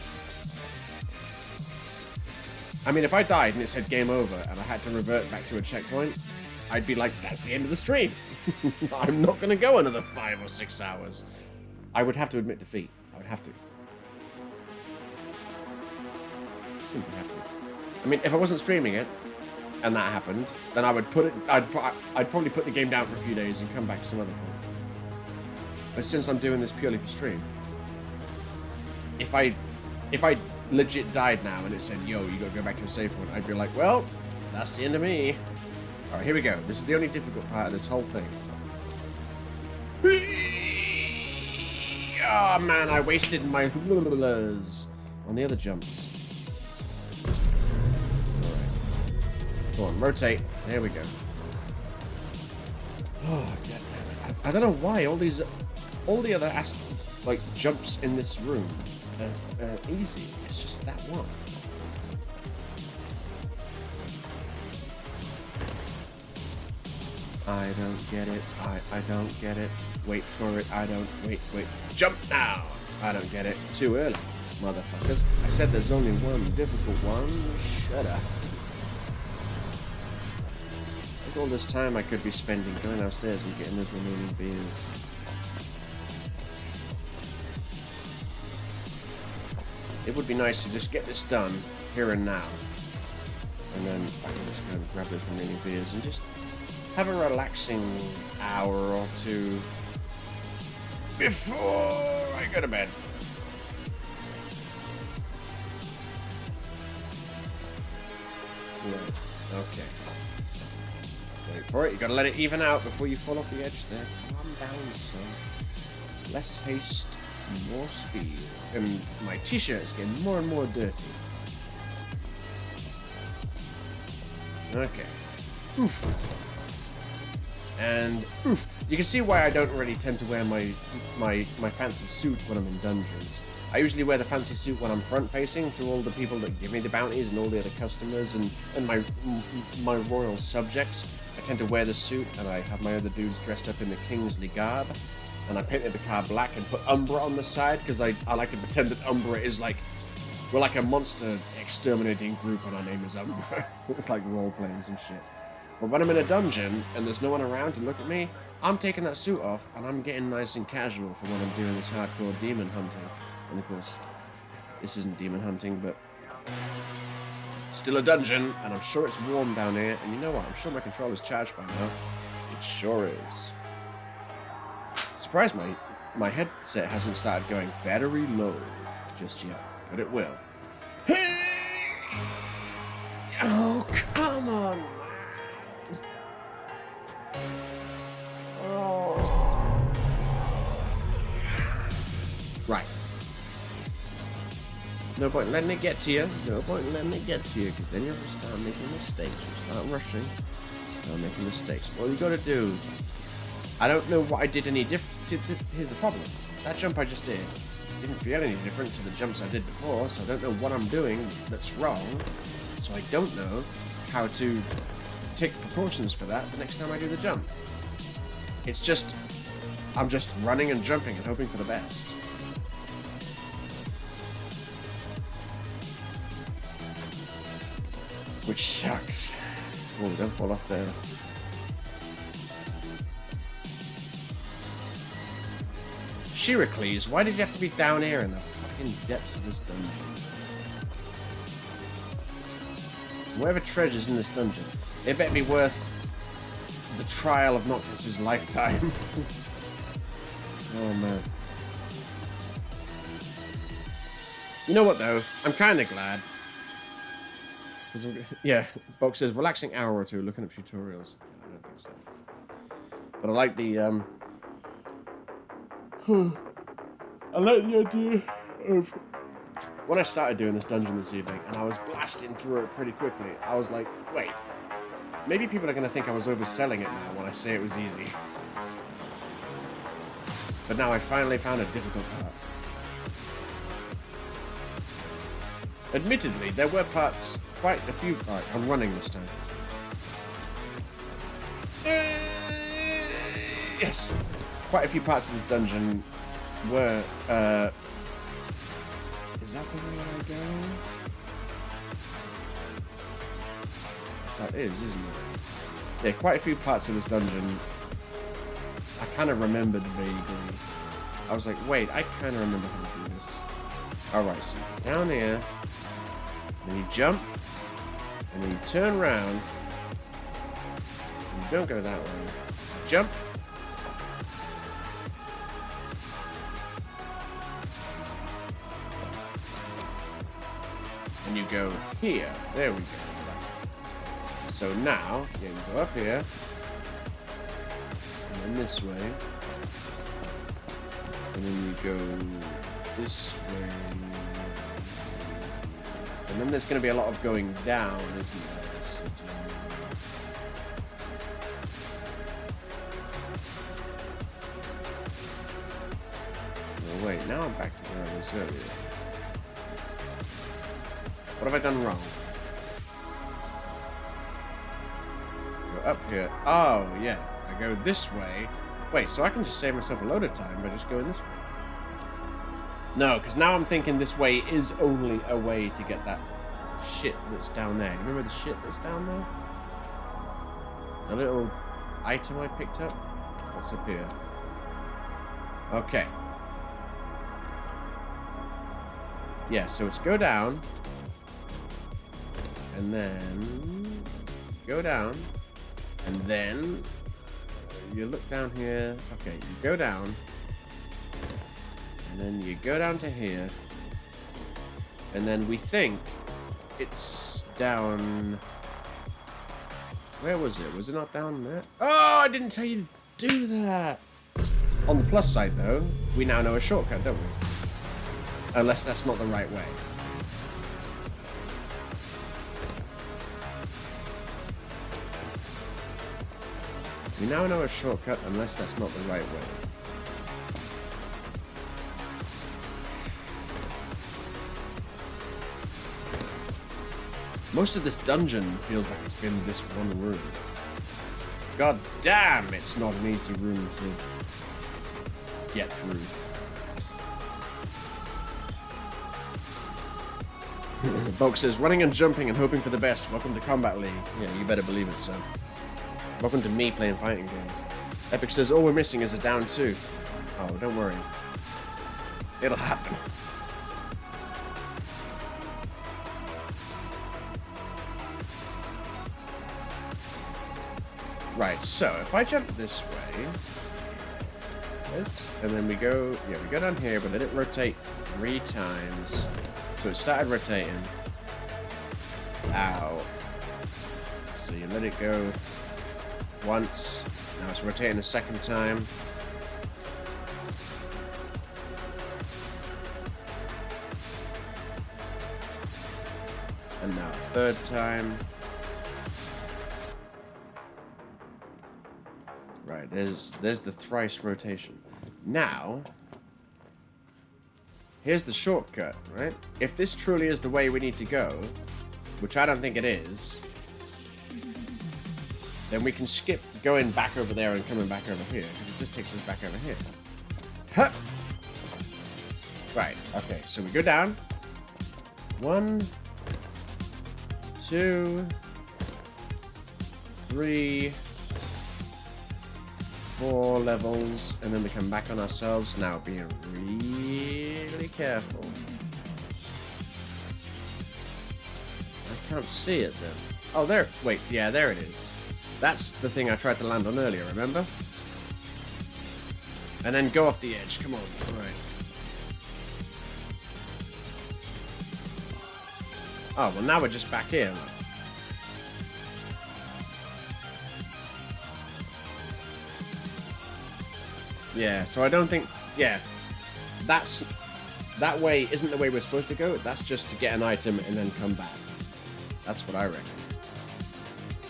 I mean, if I died and it said game over and I had to revert back to a checkpoint, I'd be like, that's the end of the stream. I'm not going to go another 5 or 6 hours. I would have to admit defeat. I would have to. Simply have to. I mean, if I wasn't streaming it, and that happened, then I would put it. I'd probably put the game down for a few days and come back some other point. But since I'm doing this purely for stream, if I legit died now and it said, "Yo, you gotta go back to a save point," I'd be like, "Well, that's the end of me." All right, here we go. This is the only difficult part of this whole thing. Oh man, I wasted my on the other jumps. Go on, rotate. There we go. Oh, god damn it. I don't know why all the other jumps in this room are easy. It's just that one. I don't get it. I don't get it. Wait for it. I don't. Wait. Jump now. I don't get it. Too early, motherfuckers. I said there's only one difficult one. Shut up. Look all this time I could be spending going downstairs and getting those remaining beers. It would be nice to just get this done here and now. And then I can just go and grab those remaining beers and just have a relaxing hour or two before I go to bed. Right, okay. Wait for it, you gotta let it even out before you fall off the edge there. Calm down, son. Less haste, more speed. And my t-shirt is getting more and more dirty. Okay. Oof. And oof. You can see why I don't really tend to wear my fancy suit when I'm in dungeons. I usually wear the fancy suit when I'm front-facing to all the people that give me the bounties and all the other customers and my royal subjects. I tend to wear the suit, and I have my other dudes dressed up in the Kingsley garb. And I painted the car black and put Umbra on the side, because I like to pretend that Umbra is like... We're like a monster exterminating group, and our name is Umbra. It's like role-playing some shit. But when I'm in a dungeon, and there's no one around to look at me, I'm taking that suit off, and I'm getting nice and casual for when I'm doing this hardcore demon hunting. And of course, this isn't demon hunting, but still a dungeon, and I'm sure it's warm down here. And you know what? I'm sure my controller's charged by now. It sure is. Surprised my headset hasn't started going battery low just yet, but it will. Oh, come on, man. Oh. Right. No point in letting it get to you. No point in letting it get to you, because then you'll start making mistakes. You'll start rushing. Start making mistakes. All you gotta do... I don't know what I did any different. See, here's the problem. That jump I just did didn't feel any different to the jumps I did before, so I don't know what I'm doing that's wrong. So I don't know how to take precautions for that the next time I do the jump. It's just... I'm just running and jumping and hoping for the best. Which sucks. Oh, don't fall off there. Shiracles, why did you have to be down here in the fucking depths of this dungeon? Whatever treasure's in this dungeon, it better be worth the trial of Noctis's lifetime. Oh man. You know what though? I'm kind of glad. Yeah, Box says relaxing hour or two looking up tutorials. I don't think so. But I like the I like the idea of when I started doing this dungeon this evening and I was blasting through it pretty quickly, I was like, wait, maybe people are going to think I was overselling it now when I say it was easy. But now I finally found a difficult part. Admittedly, there were parts, quite a few parts. I'm running this time. Yes! Quite a few parts of this dungeon were, is that the way I go? That is, isn't it? Yeah, quite a few parts of this dungeon I kind of remembered vaguely. I was like, wait, I kind of remember how to do this. Alright, so down here, then you jump, and then you turn around, and you don't go that way. Jump, and you go here. There we go. So now, you can go up here, and then this way, and then you go this way, and then there's going to be a lot of going down, isn't there? Oh wait, now I'm back to where I was earlier. What have I done wrong? Go up here. Oh, yeah. go this way. Wait, so I can just save myself a load of time by just going this way. No, because now I'm thinking this way is only a way to get that shit that's down there. You remember the shit that's down there? The little item I picked up? What's up here? Okay. Yeah, so it's go down. And then go down. And then you look down here. Okay, you go down. And then you go down to here. And then we think it's down... Where was it? Was it not down there? Oh, I didn't tell you to do that! On the plus side, though, we now know a shortcut, don't we? Unless that's not the right way. We now know a shortcut, unless that's not the right way. Most of this dungeon feels like it's been this one room. God damn, it's not an easy room to get through. Bulk says, running and jumping and hoping for the best. Welcome to Combat League. Yeah, you better believe it, son. Welcome to me playing fighting games. Epic says, all we're missing is a down 2. Oh, don't worry. It'll happen. Right, so if I jump this way, this, and then we go down here, but let it rotate 3 times. So it started rotating. Ow. So you let it go once. Now it's rotating a second time. And now a third time. Right, there's the thrice rotation. Now, here's the shortcut, right? If this truly is the way we need to go, which I don't think it is, then we can skip going back over there and coming back over here, because it just takes us back over here. Huh. Right, okay, so we go down. 1, 2, 3, 4 levels, and then we come back on ourselves. Now being really careful. I can't see it then. Oh, there. Wait, yeah, there it is. That's the thing I tried to land on earlier, remember? And then go off the edge. Come on. Alright. Oh, well, now we're just back here. Look. Yeah, so I don't think... Yeah. That way isn't the way we're supposed to go. That's just to get an item and then come back. That's what I reckon.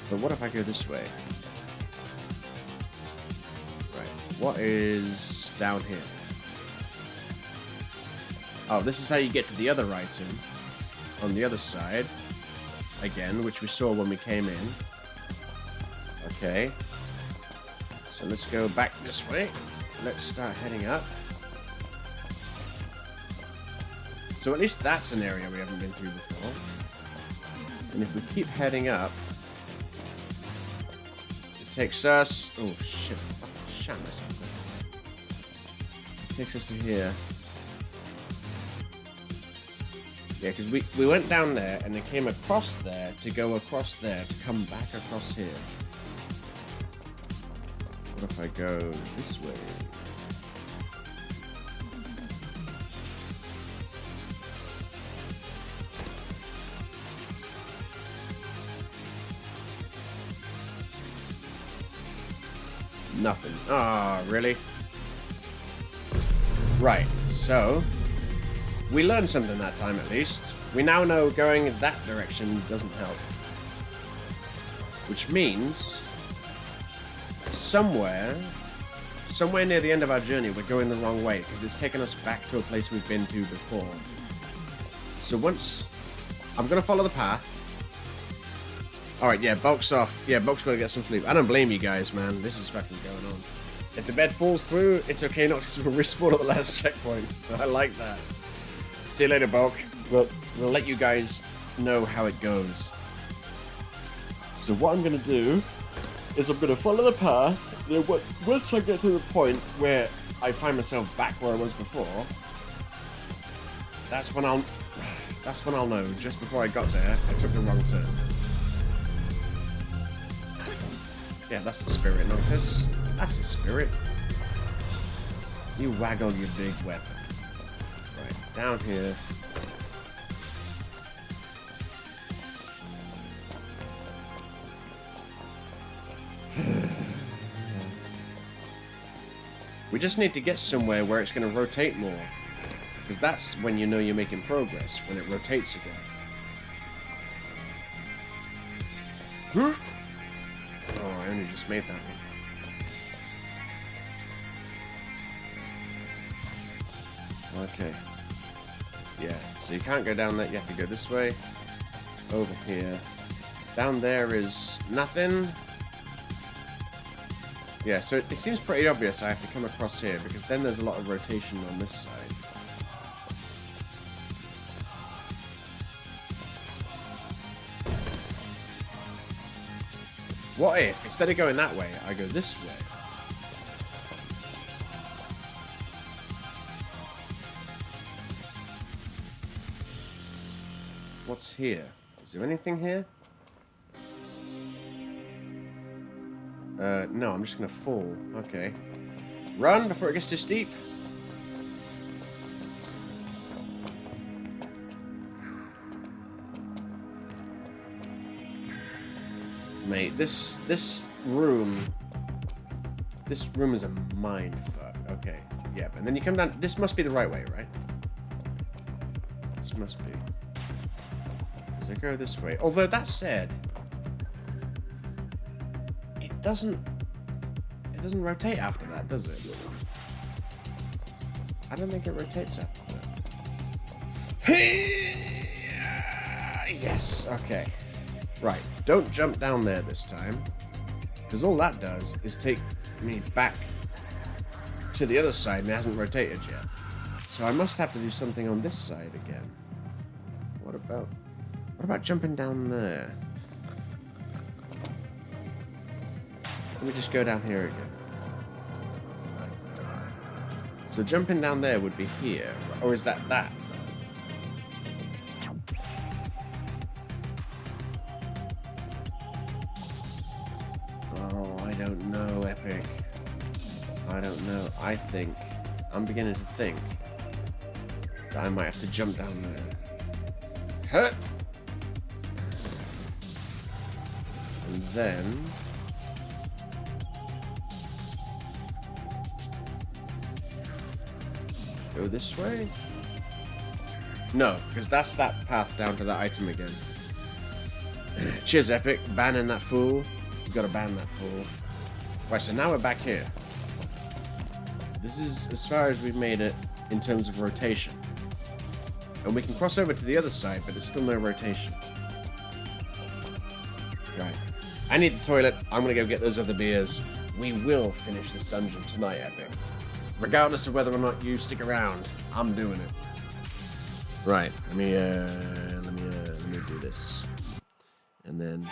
But what if I go this way? Right. What is down here? Oh, this is how you get to the other item. On the other side. Again, which we saw when we came in. Okay. So let's go back this way. Let's start heading up. So at least that's an area we haven't been through before. And if we keep heading up, it takes us... Oh, shit. Sham myself. It takes us to here. Yeah, because we went down there and then came across there to go across there to come back across here. What if I go this way? Nothing. Ah, oh, really? Right, so we learned something that time at least. We now know going that direction doesn't help. Which means somewhere near the end of our journey we're going the wrong way because it's taken us back to a place we've been to before. So once I'm going to follow the path Alright, yeah, Bulk's off. Yeah, Bulk's gotta get some sleep. I don't blame you guys, man. This is fucking going on. If the bed falls through, it's okay not to respawn at the last checkpoint. I like that. See you later, Bulk. We'll let you guys know how it goes. So what I'm gonna do is I'm gonna follow the path. Then once I get to the point where I find myself back where I was before, that's when I'll know. Just before I got there, I took the wrong turn. Yeah, that's the spirit, Noctis. That's the spirit. You waggle your big weapon. Right, down here. We just need to get somewhere where it's going to rotate more. Because that's when you know you're making progress, when it rotates again. Huh? Oh, I only just made that one. Okay. Yeah, so you can't go down there, you have to go this way. Over here. Down there is nothing. Yeah, so it seems pretty obvious I have to come across here, because then there's a lot of rotation on this side. What if, instead of going that way, I go this way? What's here? Is there anything here? No, I'm just gonna fall. Okay. Run before it gets too steep. Mate, this room is a mindfuck. Okay, yep. And then you come down. This must be the right way, right? This must be. Does it go this way? Although that said, it doesn't rotate after that, does it? I don't think it rotates after that. Yes. Okay. Right, don't jump down there this time, because all that does is take me back to the other side and it hasn't rotated yet. So I must have to do something on this side again. What about jumping down there? Let me just go down here again. So jumping down there would be here, or is that that? I don't know, Epic. I don't know. I'm beginning to think that I might have to jump down there. Huh? And then go this way? No, because that's that path down to that item again. Cheers, Epic. Banning that fool. You gotta ban that fool. Right, so now we're back here. This is as far as we've made it in terms of rotation. And we can cross over to the other side, but there's still no rotation. Right. I need the toilet. I'm gonna go get those other beers. We will finish this dungeon tonight, Epic. Regardless of whether or not you stick around, I'm doing it. Right. Let me do this. And then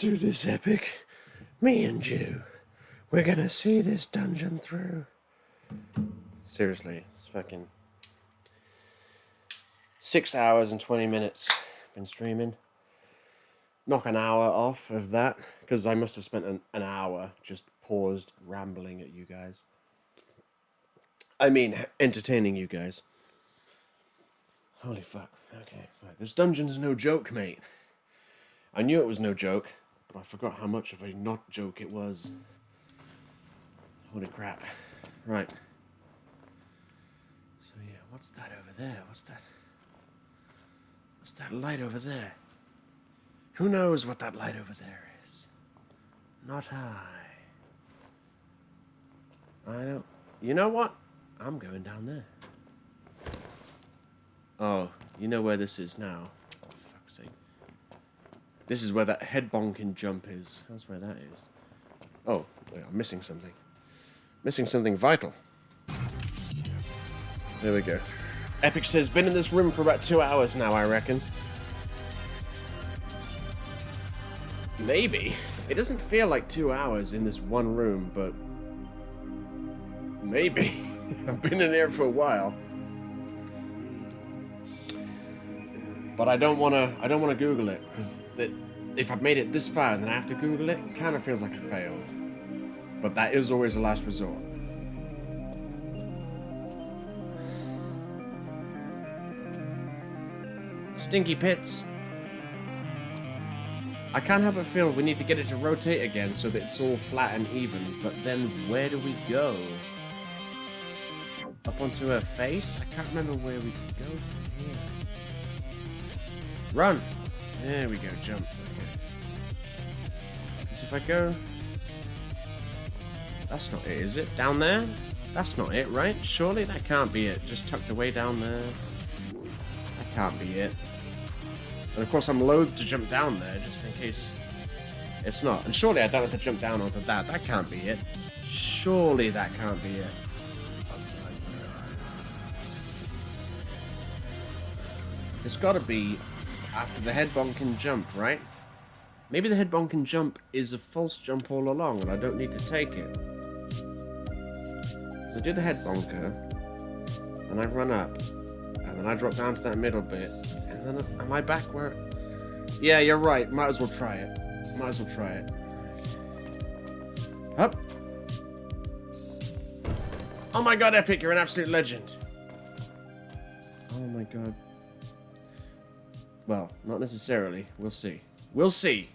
do this, Epic. Me and you. We're gonna see this dungeon through. Seriously, it's fucking 6 hours and 20 minutes been streaming. Knock an hour off of that, because I must have spent an hour just paused rambling at you guys. I mean, entertaining you guys. Holy fuck. Okay, right. This dungeon's no joke, mate. I knew it was no joke, but I forgot how much of a not joke it was. Holy crap. Right. So yeah, what's that over there? What's that light over there? Who knows what that light over there is? Not I. I don't... You know what? I'm going down there. Oh, you know where this is now. For fuck's sake. This is where that head bonking jump is. That's where that is. Oh, wait, I'm missing something. Missing something vital. There we go. Epic says, been in this room for about 2 hours now, I reckon. Maybe. It doesn't feel like 2 hours in this one room, but... maybe. I've been in here for a while. But I don't wanna Google it, because if I've made it this far and then I have to Google it, it kind of feels like I failed. But that is always the last resort. Stinky pits. I can't help but feel we need to get it to rotate again so that it's all flat and even, but then where do we go? Up onto her face? I can't remember where we could go from here. Run! There we go, jump. Okay. Because if I go... That's not it, is it? Down there? That's not it, right? Surely that can't be it. Just tucked away down there. That can't be it. And of course I'm loath to jump down there, just in case it's not. And surely I don't have to jump down onto that. That can't be it. Surely that can't be it. It's gotta be after the head bonk jump, right? Maybe the head bonk jump is a false jump all along and I don't need to take it. So I do the head bonker, and I run up, and then I drop down to that middle bit, and then am I back where... Yeah, you're right. Might as well try it. Might as well try it. Up. Oh my god, Epic, you're an absolute legend. Oh my god. Well, not necessarily. We'll see. We'll see.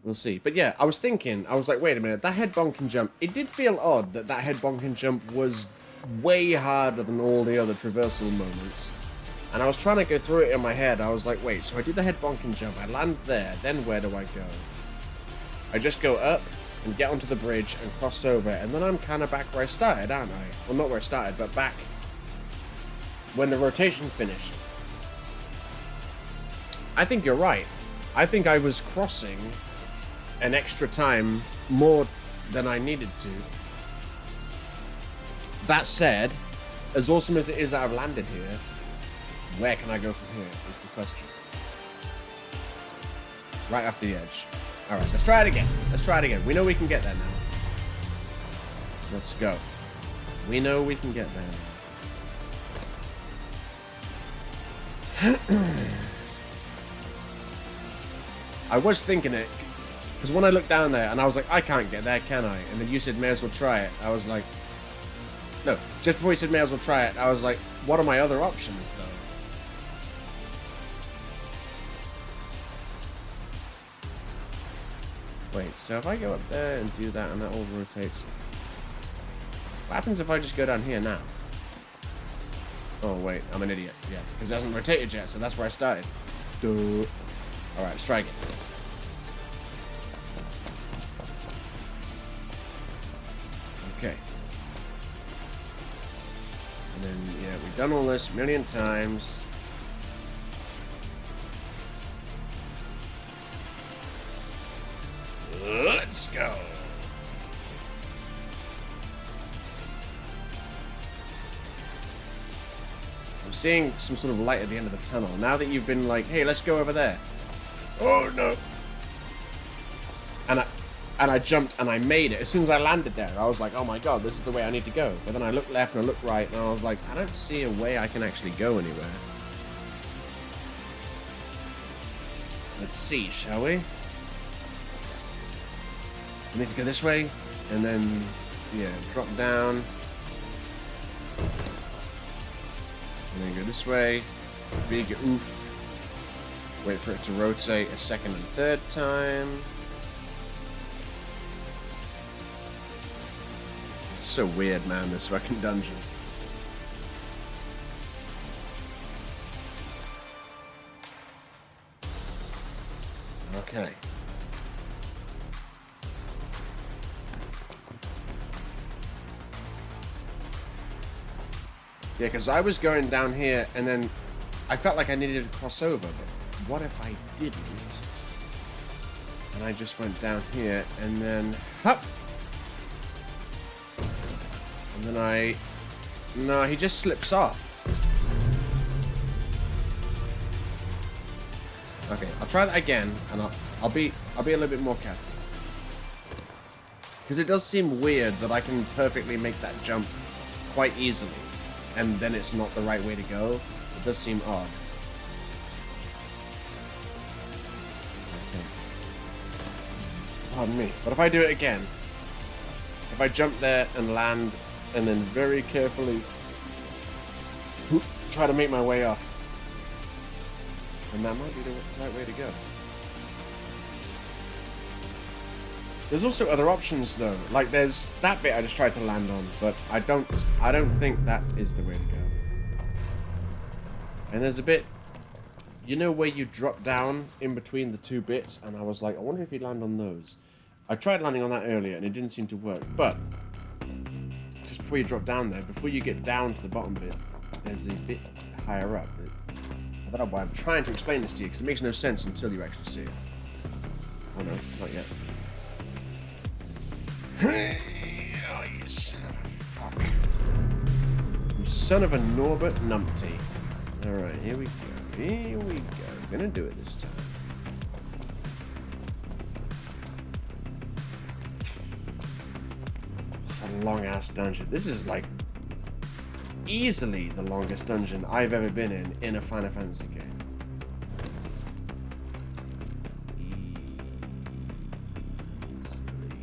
We'll see. But yeah, I was thinking, I was like, wait a minute, that head bonking jump, it did feel odd that that head bonking jump was way harder than all the other traversal moments. And I was trying to go through it in my head. I was like, wait, so I do the head bonking jump, I land there, then where do I go? I just go up and get onto the bridge and cross over, and then I'm kind of back where I started, aren't I? Well, not where I started, but back when the rotation finished. I think you're right. I think I was crossing an extra time more than I needed to. That said, as awesome as it is that I've landed here, where can I go from here is the question. Right off the edge. Alright, let's try it again. Let's try it again. We know we can get there now. Let's go. We know we can get there. I was thinking it, because when I looked down there and I was like, I can't get there, can I? And then you said, may as well try it. I was like, no, just before you said, may as well try it, I was like, what are my other options, though? Wait, so if I go up there and do that and that all rotates, what happens if I just go down here now? Oh, wait, I'm an idiot. Yeah, because it hasn't rotated yet, so that's where I started. Duh. Alright, let's try again. Okay. And then, yeah, we've done all this a million times. Let's go. I'm seeing some sort of light at the end of the tunnel. Now that you've been like, hey, let's go over there. Oh, no. And I jumped and I made it. As soon as I landed there, I was like, oh my god, this is the way I need to go. But then I looked left and I looked right, and I was like, I don't see a way I can actually go anywhere. Let's see, shall we? I need to go this way, and then, yeah, drop down. And then go this way. Big oof. Wait for it to rotate a second and third time. It's so weird, man, this fucking dungeon. Okay. Yeah, because I was going down here, and then I felt like I needed to cross over, but what if I didn't? And I just went down here, and then... Hup! And then I... No, he just slips off. Okay, I'll try that again, and I'll be a little bit more careful. Because it does seem weird that I can perfectly make that jump quite easily, and then it's not the right way to go. It does seem odd. Okay. Pardon me. But if I do it again, if I jump there and land, and then very carefully try to make my way off, and that might be the right way to go. There's also other options though. Like there's that bit I just tried to land on, but I don't think that is the way to go. And there's a bit, you know, where you drop down in between the two bits, and I was like, I wonder if you land on those. I tried landing on that earlier and it didn't seem to work, but just before you drop down there, before you get down to the bottom bit, there's a bit higher up. I don't know why I'm trying to explain this to you, because it makes no sense until you actually see it. Oh no, not yet. Oh, you son of a fuck. You son of a Norbert numpty. Alright, here we go. Here we go. I'm gonna do it this time. It's a long-ass dungeon. This is like easily the longest dungeon I've ever been in a Final Fantasy game.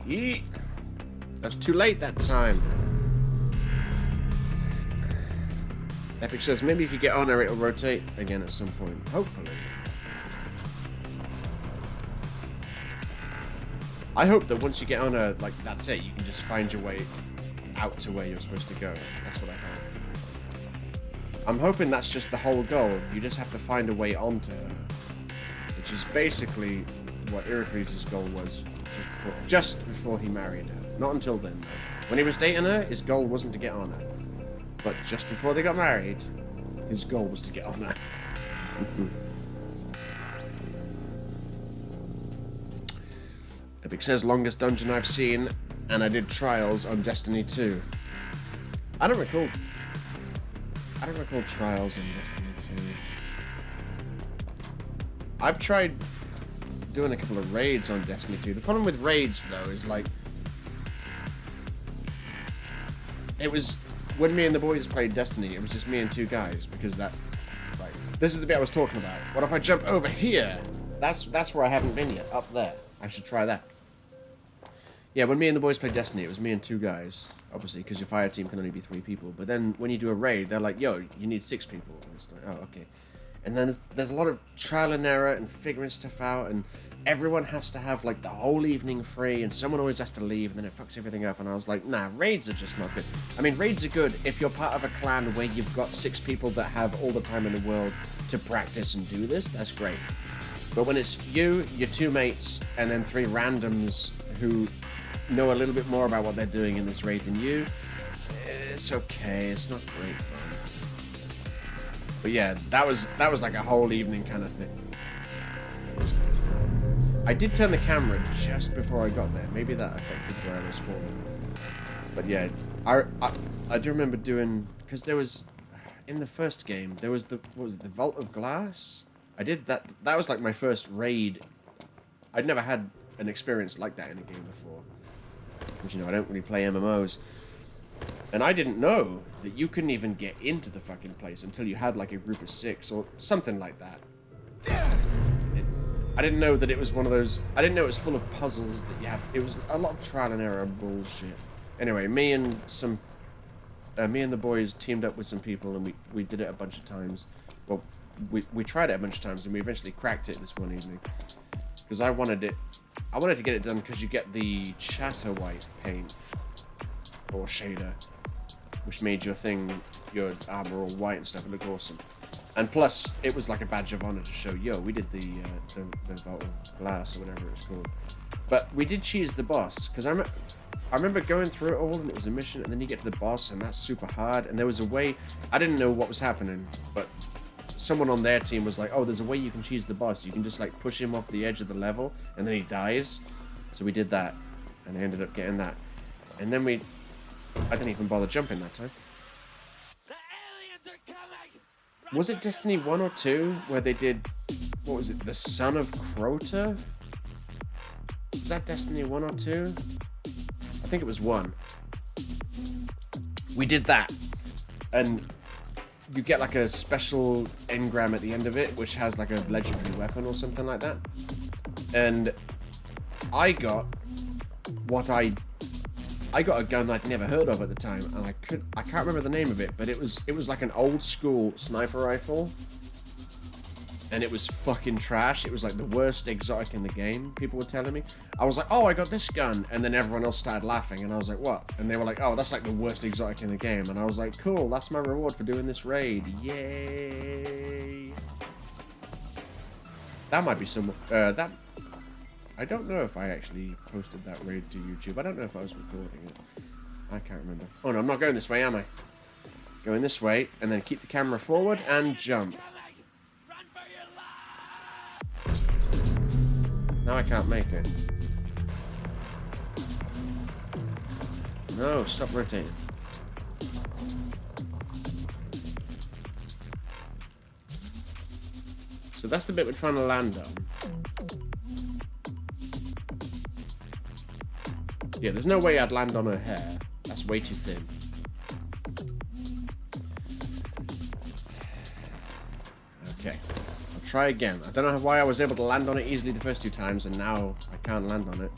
Easily. That's too late that time. Epic says maybe if you get on there it'll rotate again at some point. Hopefully. I hope that once you get on a, like, that's it, you can just find your way out to where you're supposed to go. That's what I hope. I'm hoping that's just the whole goal. You just have to find a way onto her. Which is basically what Iroquois' goal was just before he married her. Not until then, though. When he was dating her, his goal wasn't to get on her. But just before they got married, his goal was to get on her. Epic says longest dungeon I've seen, and I did trials on Destiny 2. I don't recall trials in Destiny 2. I've tried doing a couple of raids on Destiny 2. The problem with raids, though, is like, it was when me and the boys played Destiny, it was just me and two guys, because that, like, this is the bit I was talking about. What if I jump over here? That's where I haven't been yet, up there. I should try that. Yeah, when me and the boys played Destiny, it was me and two guys, obviously, because your fire team can only be 3 people. But then when you do a raid, they're like, yo, you need 6 people. And it's like, oh, okay. And then there's a lot of trial and error and figuring stuff out, and everyone has to have, like, the whole evening free, and someone always has to leave, and then it fucks everything up. And I was like, nah, raids are just not good. I mean, raids are good if you're part of a clan where you've got 6 people that have all the time in the world to practice and do this. That's great. But when it's you, your 2 mates, and then 3 randoms who know a little bit more about what they're doing in this raid than you, it's okay. It's not great fun. But yeah, that was like a whole evening kind of thing. I did turn the camera just before I got there. Maybe that affected where I was falling. But yeah, I do remember doing, because there was, in the first game, there was the, what was it, the Vault of Glass? I did that. That was like my first raid. I'd never had an experience like that in a game before. Because, you know, I don't really play MMOs. And I didn't know that you couldn't even get into the fucking place until you had like a group of 6 or something like that. I didn't know that it was one of those... I didn't know it was full of puzzles that you have... It was a lot of trial and error bullshit. Anyway, me and the boys teamed up with some people and we did it a bunch of times. Well, we tried it a bunch of times and we eventually cracked it this one evening. Because I wanted to get it done because you get the chatter white paint. Or shader. Which made your armor all white and stuff. It looked awesome. And plus, it was like a badge of honor to show, yo, we did the Vault of Glass, or whatever it's called. But we did cheese the boss, because I remember going through it all, and it was a mission, and then you get to the boss, and that's super hard, and there was a way, I didn't know what was happening, but someone on their team was like, oh, there's a way you can cheese the boss. You can just, like, push him off the edge of the level, and then he dies. So we did that, and I ended up getting that. And then I didn't even bother jumping that time. Was it Destiny 1 or 2 where they did, what was it, the Son of Crota? Was that Destiny 1 or 2? I think it was 1. We did that. And you get like a special engram at the end of it, which has like a legendary weapon or something like that. And I got a gun I'd never heard of at the time, and I can't remember the name of it, but it was like an old school sniper rifle, and it was fucking trash. It was like the worst exotic in the game, people were telling me. I was like, oh, I got this gun, and then everyone else started laughing, and I was like, what? And they were like, oh, that's like the worst exotic in the game, and I was like, cool, that's my reward for doing this raid, yay. That might be some, I don't know if I actually posted that raid to YouTube. I don't know if I was recording it. I can't remember. Oh no, I'm not going this way, am I? Going this way, and then keep the camera forward and jump. Now I can't make it. No, stop rotating. So that's the bit we're trying to land on. Yeah, there's no way I'd land on her hair. That's way too thin. Okay. I'll try again. I don't know why I was able to land on it easily the first 2 times, and now I can't land on it.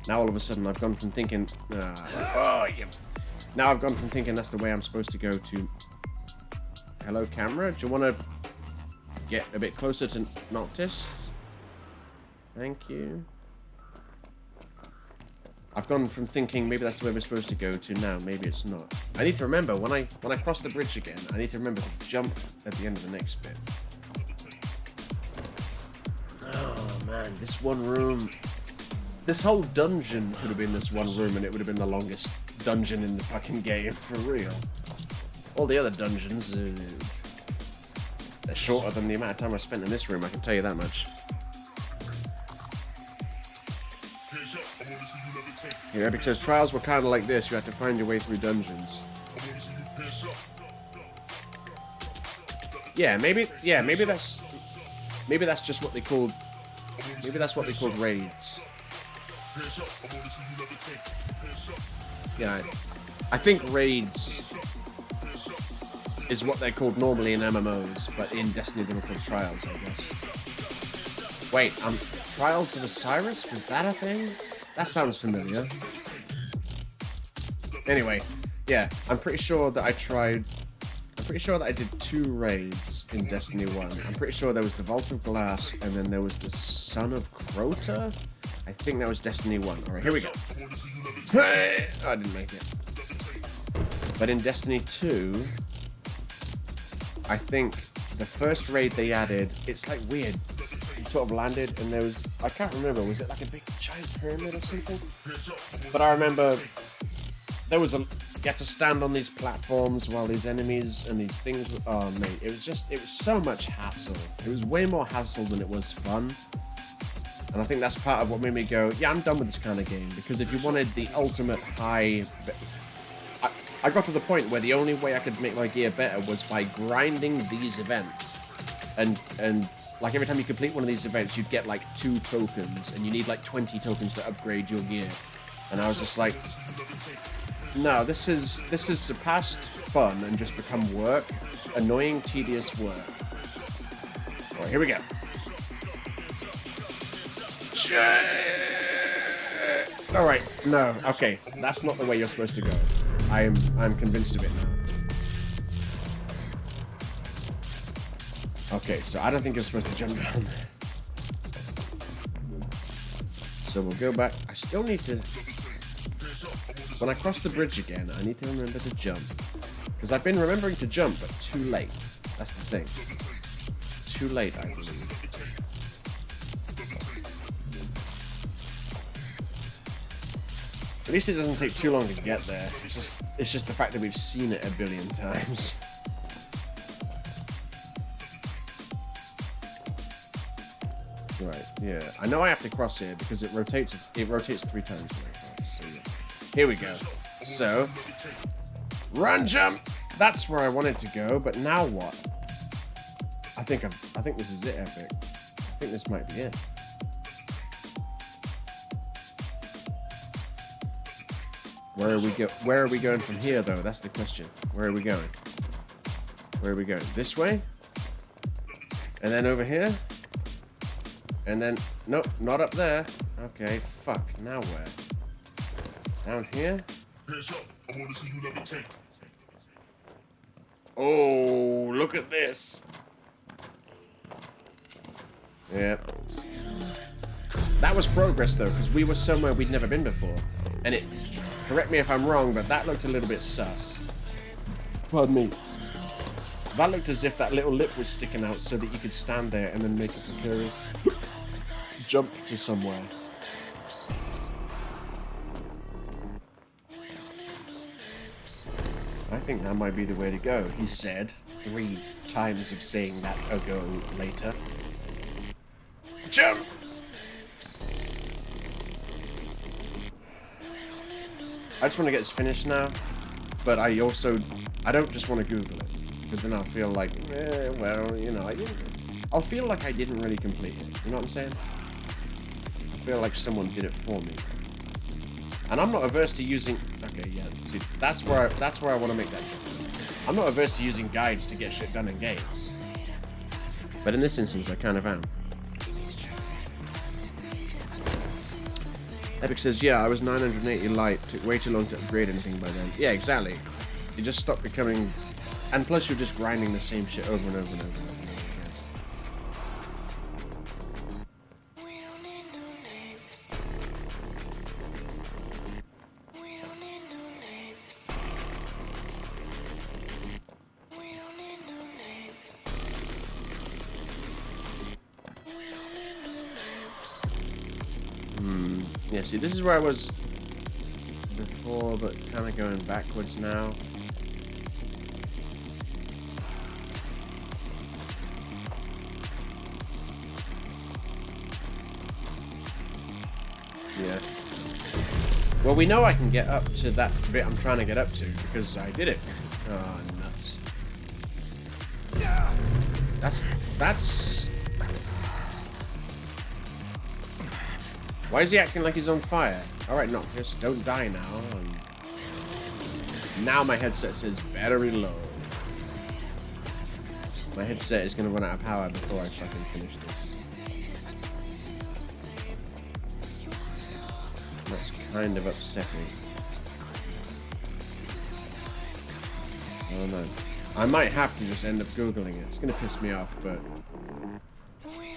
Now all of a sudden I've gone from thinking... oh, yeah. Now I've gone from thinking that's the way I'm supposed to go to... Hello, camera? Do you want to get a bit closer to Noctis? Thank you. I've gone from thinking maybe that's the way we're supposed to go to now maybe it's not. I need to remember when I cross the bridge again, I need to remember to jump at the end of the next bit. Oh man, this one room, this whole dungeon could have been this one room and it would have been the longest dungeon in the fucking game, for real. All the other dungeons, they're shorter than the amount of time I spent in this room, I can tell you that much. Yeah, because trials were kind of like this. You had to find your way through dungeons. Yeah, maybe that's just what they called. Maybe that's what they called raids. Yeah, I think raids is what they're called normally in MMOs, but in Destiny they're called trials, I guess. Wait, Trials of Osiris? Was that a thing? That sounds familiar. Anyway, yeah, I'm pretty sure that I did 2 raids in Destiny 1. I'm pretty sure there was the Vault of Glass, and then there was the Son of Crota? I think that was Destiny 1. Alright, here we go. Oh, I didn't make it. But in Destiny 2, I think the first raid they added, it's like weird. Sort of landed and there was, I can't remember, was it like a big giant pyramid or something? But I remember there was you had to stand on these platforms while these enemies and these things, oh mate, it was so much hassle. It was way more hassle than it was fun. And I think that's part of what made me go, yeah, I'm done with this kind of game, because if you wanted the ultimate high, I got to the point where the only way I could make my gear better was by grinding these events and like every time you complete one of these events, you'd get like 2 tokens, and you need like 20 tokens to upgrade your gear. And I was just like, no, this is surpassed fun and just become work, annoying, tedious work. All right, here we go. All right, no, okay, that's not the way you're supposed to go. I'm convinced of it now. Okay, so I don't think you're supposed to jump down there. So we'll go back. I still need to... When I cross the bridge again, I need to remember to jump. Because I've been remembering to jump, but too late. That's the thing. Too late, I believe. At least it doesn't take too long to get there. It's just the fact that we've seen it a billion times. Right, yeah. I know I have to cross here because it rotates 3 times when I cross. So yeah. Here we go. So, run, jump. That's where I wanted to go, but now what? I think this is it, Epic. I think this might be it. Where are we going from here, though? That's the question. Where are we going? Where are we going? This way? And then over here? And then... Nope, not up there. Okay, fuck. Now where? Down here? Oh, look at this. Yep. That was progress, though, because we were somewhere we'd never been before. And it... Correct me if I'm wrong, but that looked a little bit sus. Pardon me. That looked as if that little lip was sticking out so that you could stand there and then make a precarious jump to somewhere. I think that might be the way to go, he said, 3 times of saying that ago later. Jump! I just want to get this finished now, but I don't just want to Google it, because then I'll feel like, well, you know, I'll feel like I didn't really complete it, you know what I'm saying? I feel like someone did it for me. And I'm not averse to using, okay, yeah, see, that's where I want to make that jump. I'm not averse to using guides to get shit done in games. But in this instance, I kind of am. Epic says, yeah, I was 980 light. Took way too long to upgrade anything by then. Yeah, exactly. You just stop becoming... And plus you're just grinding the same shit over and over and over and over. Yeah, see, this is where I was before, but kind of going backwards now. Yeah. Well, we know I can get up to that bit I'm trying to get up to, because I did it. Oh, nuts. That's... Why is he acting like he's on fire? Alright, Noctis, don't die now. Now my headset says battery low. My headset is going to run out of power before I fucking finish this. That's kind of upsetting. Oh no. I might have to just end up Googling it. It's going to piss me off, but...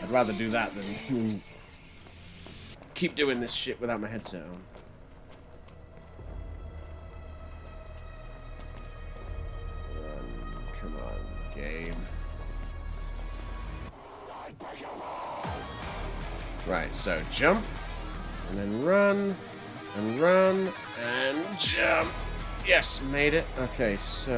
I'd rather do that than... keep doing this shit without my headset on. Come on, game. Right, so jump, and then run, and run, and jump. Yes, made it. Okay, so...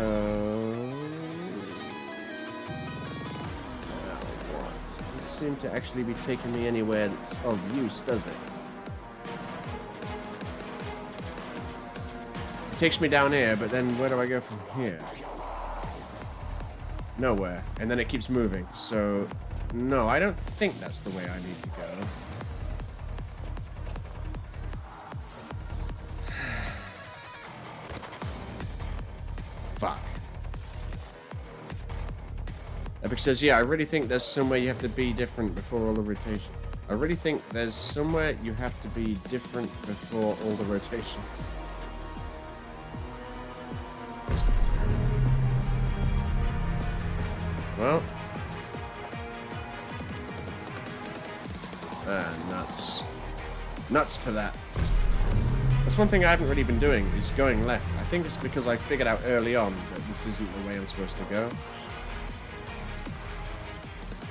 What? Doesn't seem to actually be taking me anywhere that's of use, does it? It takes me down here, but then where do I go from here? Nowhere. And then it keeps moving, so No, I don't think that's the way I need to go. Fuck. Epic says, yeah, I really think there's somewhere you have to be different before all the rotation. I really think there's somewhere you have to be different before all the rotations. Well. Nuts. Nuts to that. That's one thing I haven't really been doing, is going left. I think it's because I figured out early on that this isn't the way I'm supposed to go.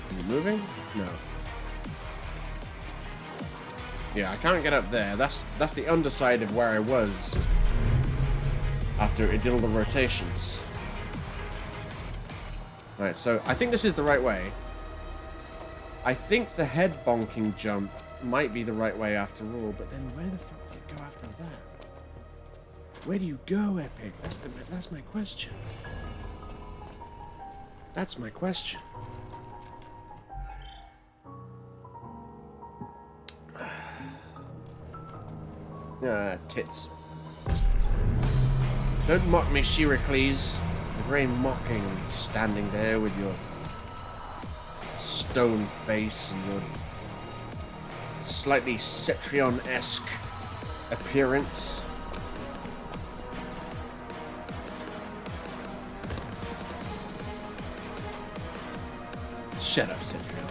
Are you moving? No. Yeah, I can't get up there. That's the underside of where I was after it did all the rotations. Right, so I think this is the right way. I think the head bonking jump might be the right way after all, but then where the fuck do you go after that? Where do you go, Epic? That's my question. That's my question. Tits. Don't mock me, Shiracles. You're very mocking, standing there with your stone face and your slightly Cetrion-esque appearance. Shut up, Cetrion.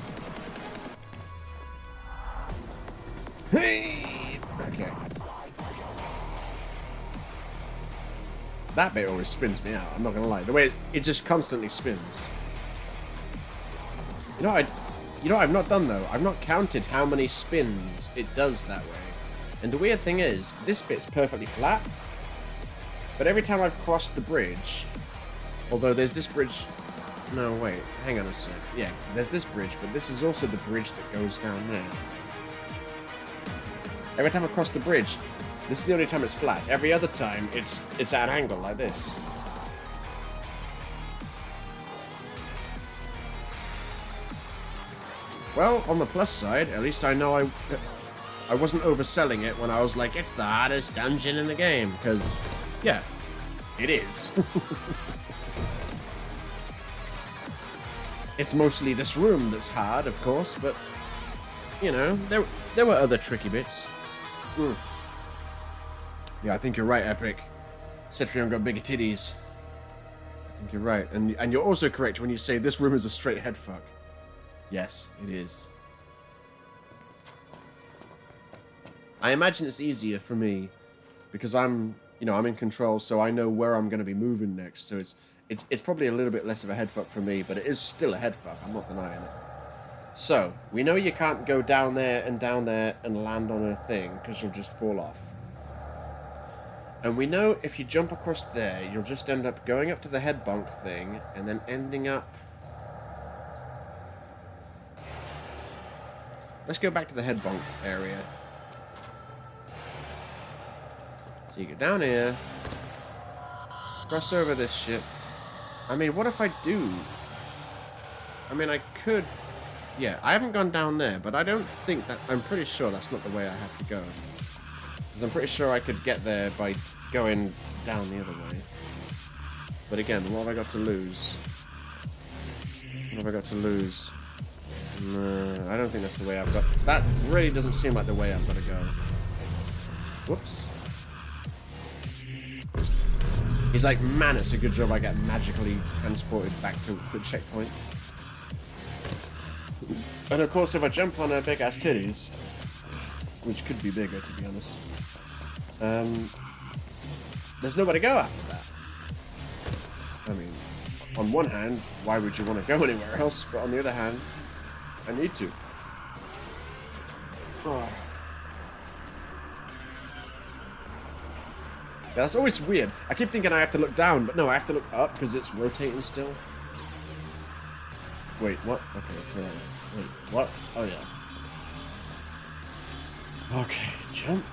Hey! Okay. That bit always spins me out, I'm not gonna lie. The way it just constantly spins. You know what I've not done though? I've not counted how many spins it does that way. And the weird thing is, this bit's perfectly flat. But every time I've crossed the bridge, although there's this bridge... No, wait, hang on a sec. Yeah, there's this bridge, but this is also the bridge that goes down there. Every time I cross the bridge, this is the only time it's flat. Every other time, it's at an angle like this. Well, on the plus side, at least I know I wasn't overselling it when I was like, it's the hardest dungeon in the game. Because, yeah, it is. It's mostly this room that's hard, of course, but, you know, there were other tricky bits. Mm. Yeah, I think you're right, Epic. Cetrion got bigger titties. I think you're right. And you're also correct when you say this room is a straight head fuck. Yes, it is. I imagine it's easier for me because I'm in control, so I know where I'm going to be moving next. So it's probably a little bit less of a head fuck for me, but it is still a head fuck. I'm not denying it. So we know you can't go down there and land on a thing because you'll just fall off. And we know if you jump across there, you'll just end up going up to the head bonk thing and then ending up... Let's go back to the head bonk area. So you get down here, cross over this shit. I mean, what if I do? I mean, I could... Yeah, I haven't gone down there, but I don't think that... I'm pretty sure that's not the way I have to go. Because I'm pretty sure I could get there by going down the other way. But again, what have I got to lose? What have I got to lose? No, I don't think that's the way I've got... That really doesn't seem like the way I've got to go. Whoops. He's like, man, it's a good job I get magically transported back to the checkpoint. And of course, if I jump on her big-ass titties, which could be bigger, to be honest, there's nowhere to go after that. I mean, on one hand, why would you want to go anywhere else? But on the other hand, I need to. Oh. Yeah, that's always weird. I keep thinking I have to look down, but no, I have to look up because it's rotating still. Wait, what? Okay, wait, what? Oh, yeah. Okay, jump.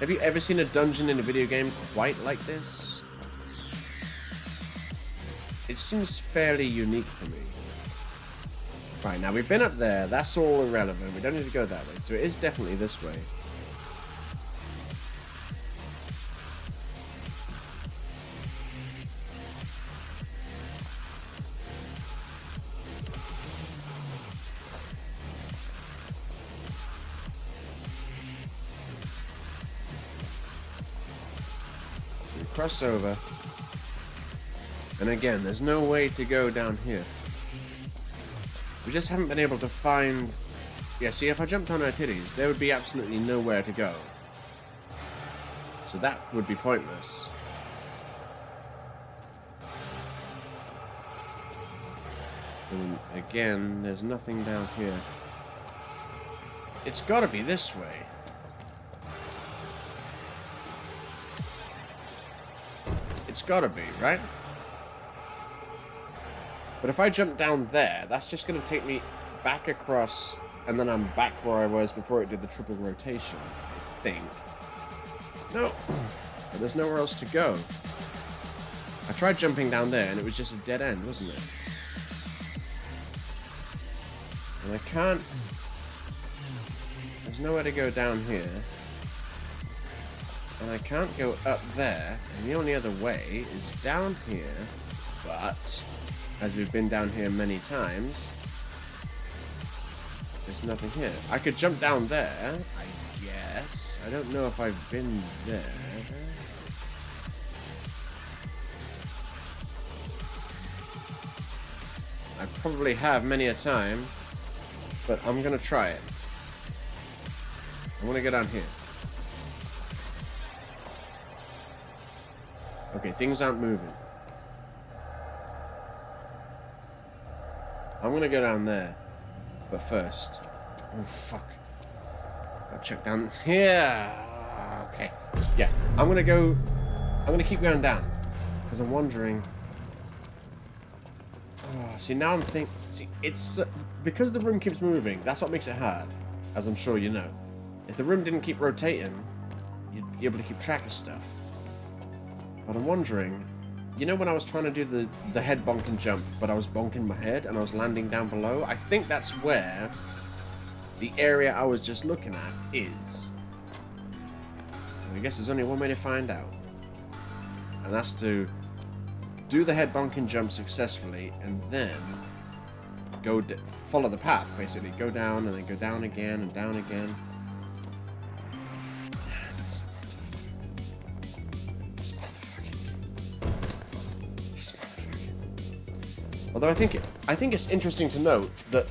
Have you ever seen a dungeon in a video game quite like this? It seems fairly unique for me. Right, now we've been up there. That's all irrelevant. We don't need to go that way. So it is definitely this way. So we cross over. And again, there's no way to go down here. We just haven't been able to find... Yeah, see, if I jumped on her titties, there would be absolutely nowhere to go. So that would be pointless. And again, there's nothing down here. It's gotta be this way. It's gotta be, right? But if I jump down there, that's just going to take me back across, and then I'm back where I was before it did the triple rotation, I think. No. But there's nowhere else to go. I tried jumping down there, and it was just a dead end, wasn't it? And I can't... There's nowhere to go down here. And I can't go up there, and the only other way is down here, but... As we've been down here many times, there's nothing here. I could jump down there, I guess. I don't know if I've been there. I probably have many a time, but I'm gonna try it. I want to go down here. Okay, things aren't moving. I'm gonna go down there, but first, oh fuck, gotta check down here. Okay, yeah, I'm gonna keep going down because I'm wondering. Oh, see, now I'm thinking. See, it's because the room keeps moving. That's what makes it hard, as I'm sure you know. If the room didn't keep rotating, you'd be able to keep track of stuff. But I'm wondering. You know when I was trying to do the head bonk and jump, but I was bonking my head and I was landing down below? I think that's where the area I was just looking at is. And I guess there's only one way to find out. And that's to do the head bonk and jump successfully and then follow the path, basically. Go down and then go down again and down again. Although I think it's interesting to note that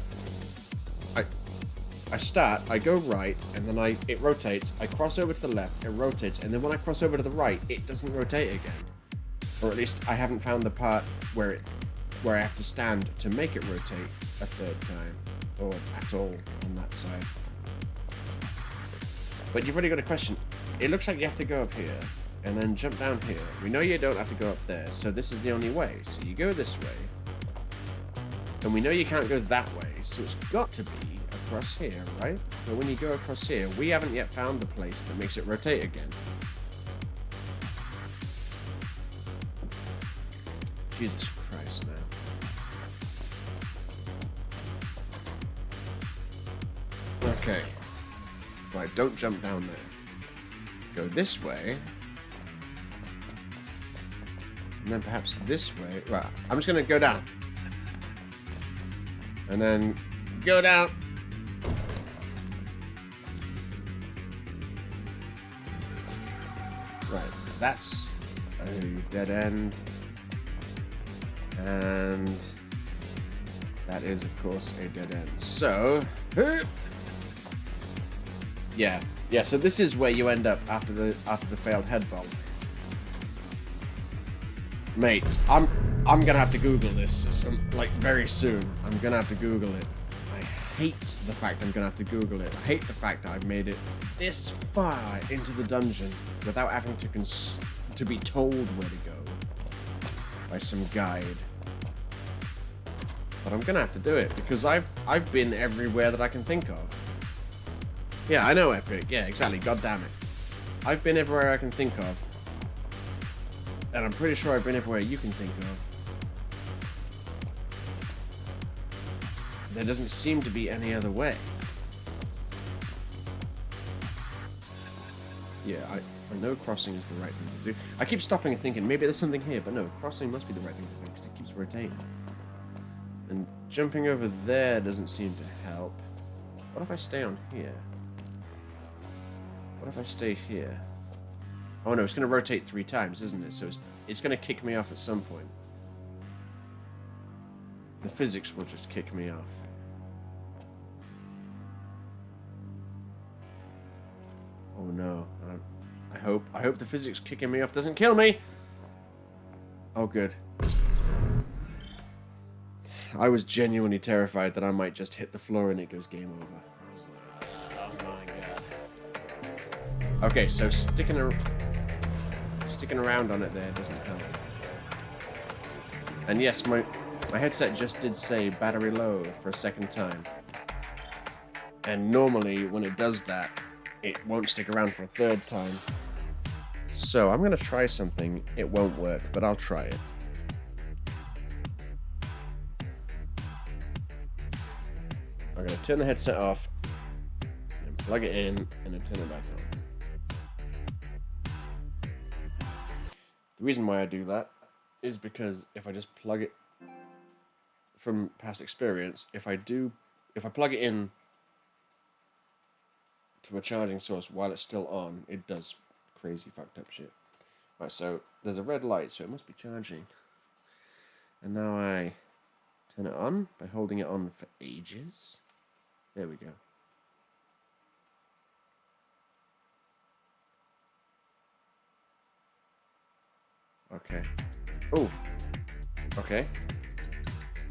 I start, I go right, and then it rotates. I cross over to the left, it rotates, and then when I cross over to the right, it doesn't rotate again. Or at least I haven't found the part where I have to stand to make it rotate a third time, or at all on that side. But you've already got a question. It looks like you have to go up here and then jump down here. We know you don't have to go up there, so this is the only way. So you go this way. And we know you can't go that way, so it's got to be across here, right? But when you go across here, we haven't yet found the place that makes it rotate again. Jesus Christ, man. Okay. Right, don't jump down there. Go this way. And then perhaps this way. Right, I'm just going to go down. And then go down. Right, that's a dead end. And that is, of course, a dead end. So, yeah, so this is where you end up after the failed head bomb. Mate, I'm gonna have to Google this like very soon. I'm gonna have to Google it. I hate the fact I'm gonna have to Google it. I hate the fact that I've made it this far into the dungeon without having to be told where to go by some guide. But I'm gonna have to do it because I've been everywhere that I can think of. Yeah, I know, Epic. Yeah, exactly. God damn it. I've been everywhere I can think of. And I'm pretty sure I've been everywhere you can think of. There doesn't seem to be any other way. Yeah, I know crossing is the right thing to do. I keep stopping and thinking, maybe there's something here, but no, crossing must be the right thing to do because it keeps rotating. And jumping over there doesn't seem to help. What if I stay on here? What if I stay here? Oh no, it's going to rotate 3 times, isn't it? So it's going to kick me off at some point. The physics will just kick me off. Oh no. I hope the physics kicking me off doesn't kill me! Oh good. I was genuinely terrified that I might just hit the floor and it goes game over. I was like, oh my god. Okay, so sticking around on it there doesn't help. And yes, my headset just did say battery low for a second time. And normally when it does that, it won't stick around for a 3rd time. So I'm gonna try something. It won't work, but I'll try it. I'm gonna turn the headset off, and plug it in, and then turn it back on. The reason why I do that is because if I just plug it, from past experience, if I plug it in to a charging source while it's still on, it does crazy fucked up shit. Right, so there's a red light, so it must be charging. And now I turn it on by holding it on for ages. There we go. Okay. Oh. Okay.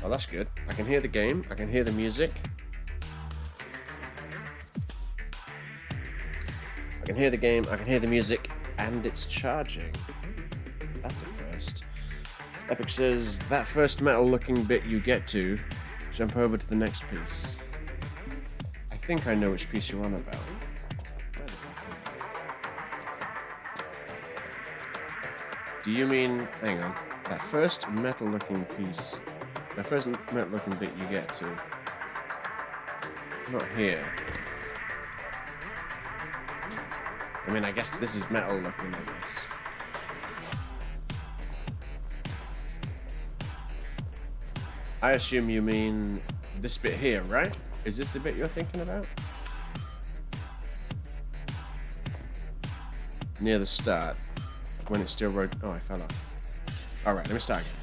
Oh, that's good. I can hear the game. I can hear the music. I can hear the game. I can hear the music. And it's charging. That's a first. Epic says, that first metal-looking bit you get to, jump over to the next piece. I think I know which piece you're on about. Do you mean... Hang on. That first metal-looking piece... That first metal-looking bit you get to... Not here. I mean, I guess this is metal-looking, I guess. I assume you mean this bit here, right? Is this the bit you're thinking about? Near the start. When it's still Oh, I fell off. Alright, let me start again.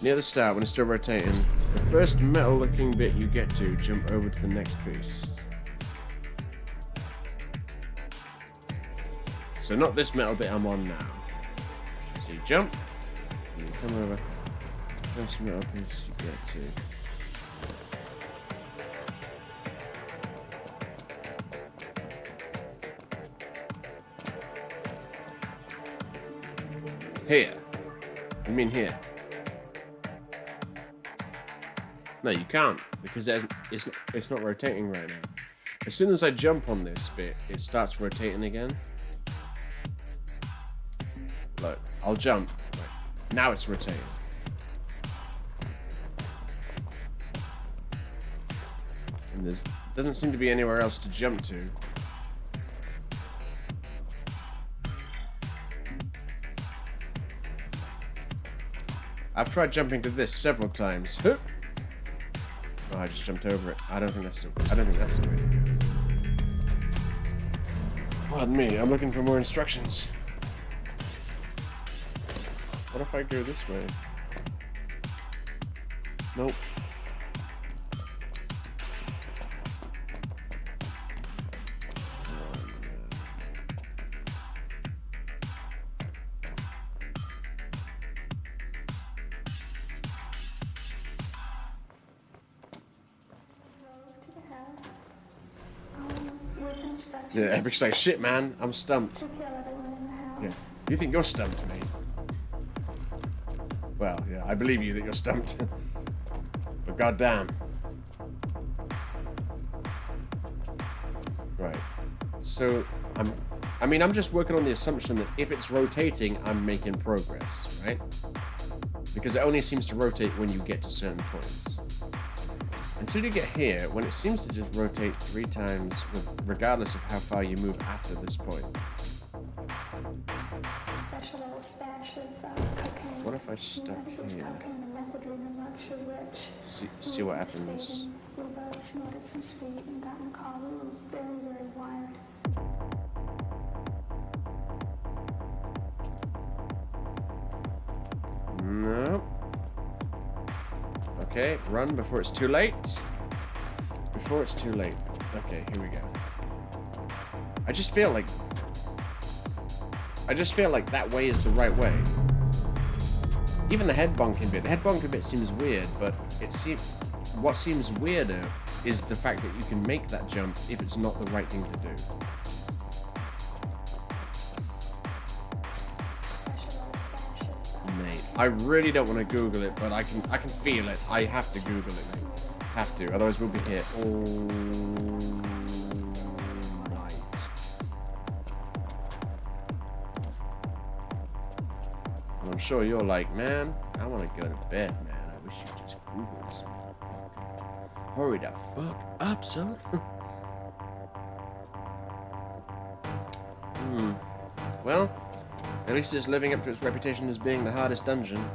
Near the start, when it's still rotating, the first metal-looking bit you get to, jump over to the next piece. So not this metal bit I'm on now. So you jump, and you come over. First metal piece you get to. Here. I mean here. No, you can't, because it's not rotating right now. As soon as I jump on this bit, it starts rotating again. Look, I'll jump. Right. Now it's rotating. And there doesn't seem to be anywhere else to jump to. I've tried jumping to this several times. Oh, I just jumped over it. I don't think that's the way. Pardon me, I'm looking for more instructions. What if I go this way? Nope. Yeah, Epic's like, shit, man, I'm stumped. Yeah. You think you're stumped, mate? Well, yeah, I believe you that you're stumped. But goddamn. Right. So, I mean, I'm just working on the assumption that if it's rotating, I'm making progress, right? Because it only seems to rotate when you get to certain points. Until you get here, when it seems to just rotate 3 times, regardless of how far you move after this point. What if I stop here? See what happens. Nope. Okay, run before it's too late. Before it's too late. Okay, here we go. I just feel like that way is the right way. Even the head bonking bit. The head bonking bit seems weird, but what seems weirder is the fact that you can make that jump if it's not the right thing to do. Mate, I really don't want to Google it, but I can feel it. I have to Google it, mate. Have to, otherwise we'll be here all night. And I'm sure you're like, man, I want to go to bed, man. I wish you just Google this motherfucker. Hurry the fuck up, son. Well, at least it's living up to its reputation as being the hardest dungeon.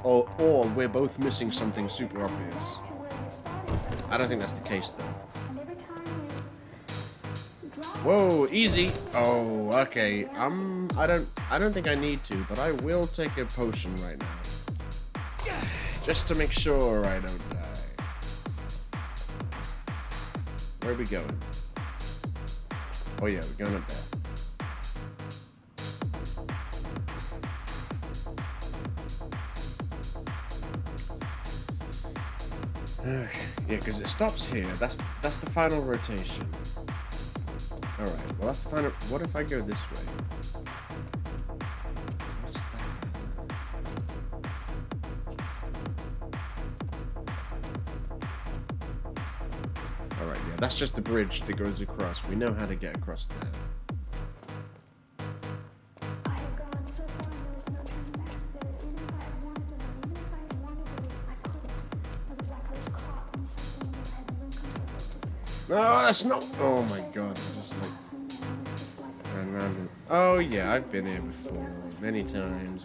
Or we're both missing something super obvious. I don't think that's the case, though. Whoa, easy. Oh, okay. I don't think I need to, but I will take a potion right now. Just to make sure I don't die. Where are we going? Oh yeah, we're going up there. Okay. Yeah, because it stops here. That's the final rotation. Alright, well that's the final... What if I go this way? What's that? Alright, yeah, that's just the bridge that goes across. We know how to get across there. No, that's not. Oh my god! Just like random. Oh yeah, I've been here before, many times,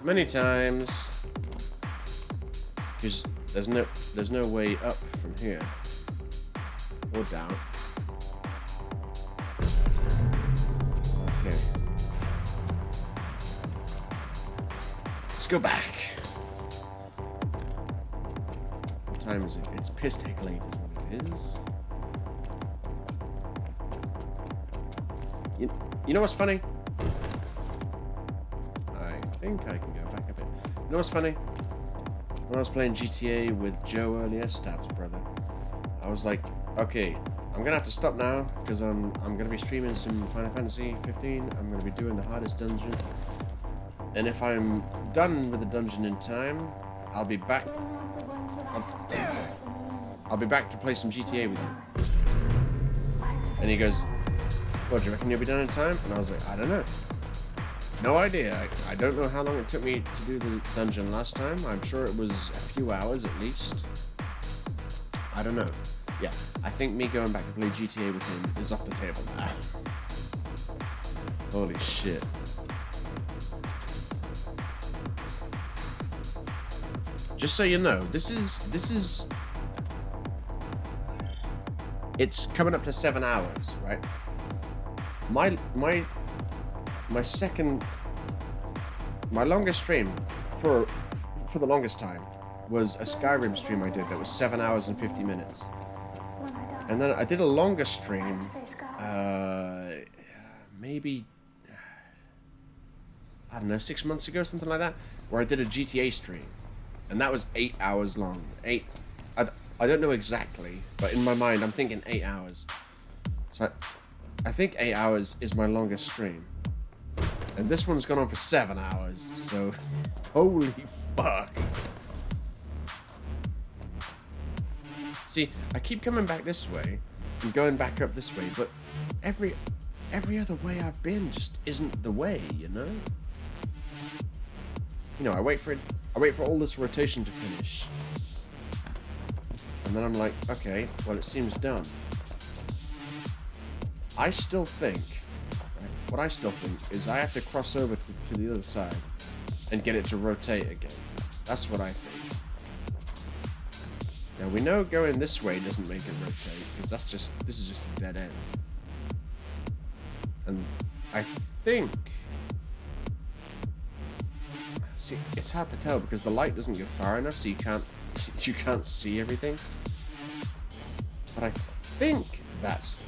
Because there's no way up from here or down. Okay, let's go back. What time is it? It's piss take late, is what it is. You know what's funny? I think I can go back a bit. You know what's funny? When I was playing GTA with Joe earlier, Stav's brother, I was like, okay, I'm gonna have to stop now because I'm gonna be streaming some Final Fantasy 15. I'm gonna be doing the hardest dungeon, and if I'm done with the dungeon in time, I'll be back. I'll be back to play some GTA with you. And he goes, "What, do you reckon you'll be done in time?" And I was like, I don't know. No idea. I don't know how long it took me to do the dungeon last time. I'm sure it was a few hours at least. I don't know. Yeah, I think me going back to play GTA with him is off the table now. Holy shit. Just so you know, this is... It's coming up to 7 hours, right? My longest stream for the longest time was a Skyrim stream I did that was 7 hours and 50 minutes. And then I did a longer stream, maybe, I don't know, 6 months ago, something like that, where I did a GTA stream. And that was 8 hours long. I don't know exactly, but in my mind I'm thinking 8 hours. So I think 8 hours is my longest stream. And this one's gone on for 7 hours, so holy fuck. See, I keep coming back this way and going back up this way, but every other way I've been just isn't the way, you know? You know, I wait for all this rotation to finish. And then I'm like, okay, well, it seems done. I still think, right, what I still think is I have to cross over to the other side and get it to rotate again. That's what I think. Now, we know going this way doesn't make it rotate, because this is just a dead end. And I think... See, it's hard to tell because the light doesn't go far enough, so you can't see everything. But I think that's...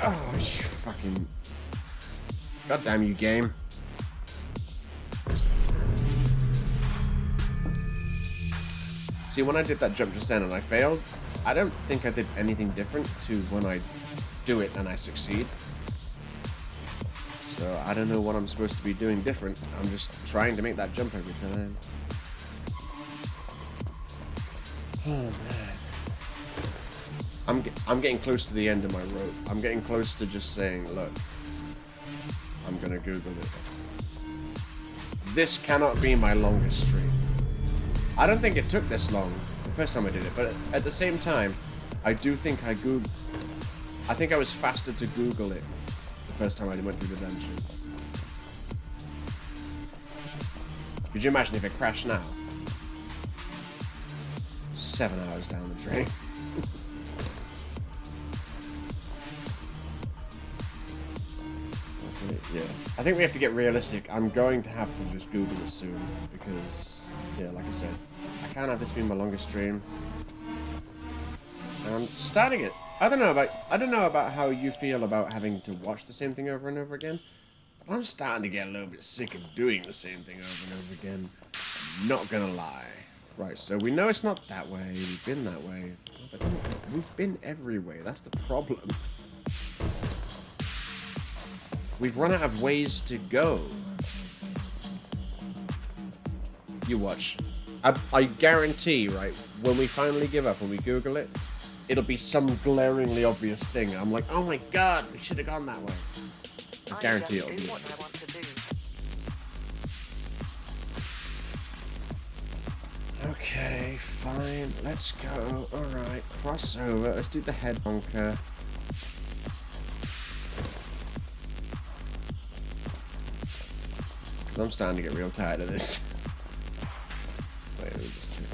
Oh, you fucking... God damn you, game. See, when I did that jump just then and I failed, I don't think I did anything different to when I do it and I succeed. So I don't know what I'm supposed to be doing different. I'm just trying to make that jump every time. Oh man. I'm getting close to the end of my rope. I'm getting close to just saying, look, I'm gonna Google it. This cannot be my longest stream. I don't think it took this long the first time I did it, but at the same time, I do think I think I was faster to Google it the first time I went through the dungeon. Could you imagine if it crashed now? 7 hours down the drain. Yeah, I think we have to get realistic. I'm going to have to just Google it soon because, yeah, like I said, I can't have this be my longest stream. And I'm starting it. I don't know about how you feel about having to watch the same thing over and over again, but I'm starting to get a little bit sick of doing the same thing over and over again. I'm not gonna lie. Right, so we know it's not that way. We've been that way, but we've been every way. That's the problem. We've run out of ways to go. You watch. I guarantee, right, when we finally give up and we Google it, it'll be some glaringly obvious thing. I'm like, oh my god, we should have gone that way. I guarantee it'll be. Okay, fine. Let's go. Alright, cross over. Let's do the head bonker. Because I'm starting to get real tired of this. Wait, let me just check.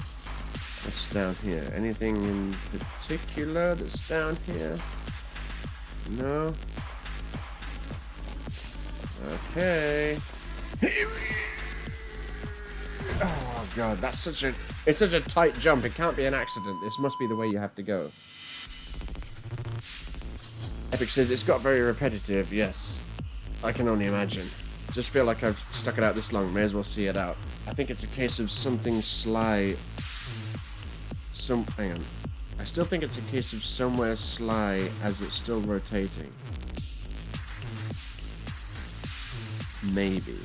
What's down here? Anything in particular that's down here? No? Okay. Oh god, that's it's such a tight jump. It can't be an accident. This must be the way you have to go. Epic says it's got very repetitive. Yes, I can only imagine. Just feel like I've stuck it out this long. May as well see it out. I think it's a case of something sly. Hang on. I still think it's a case of somewhere sly as it's still rotating. Maybe.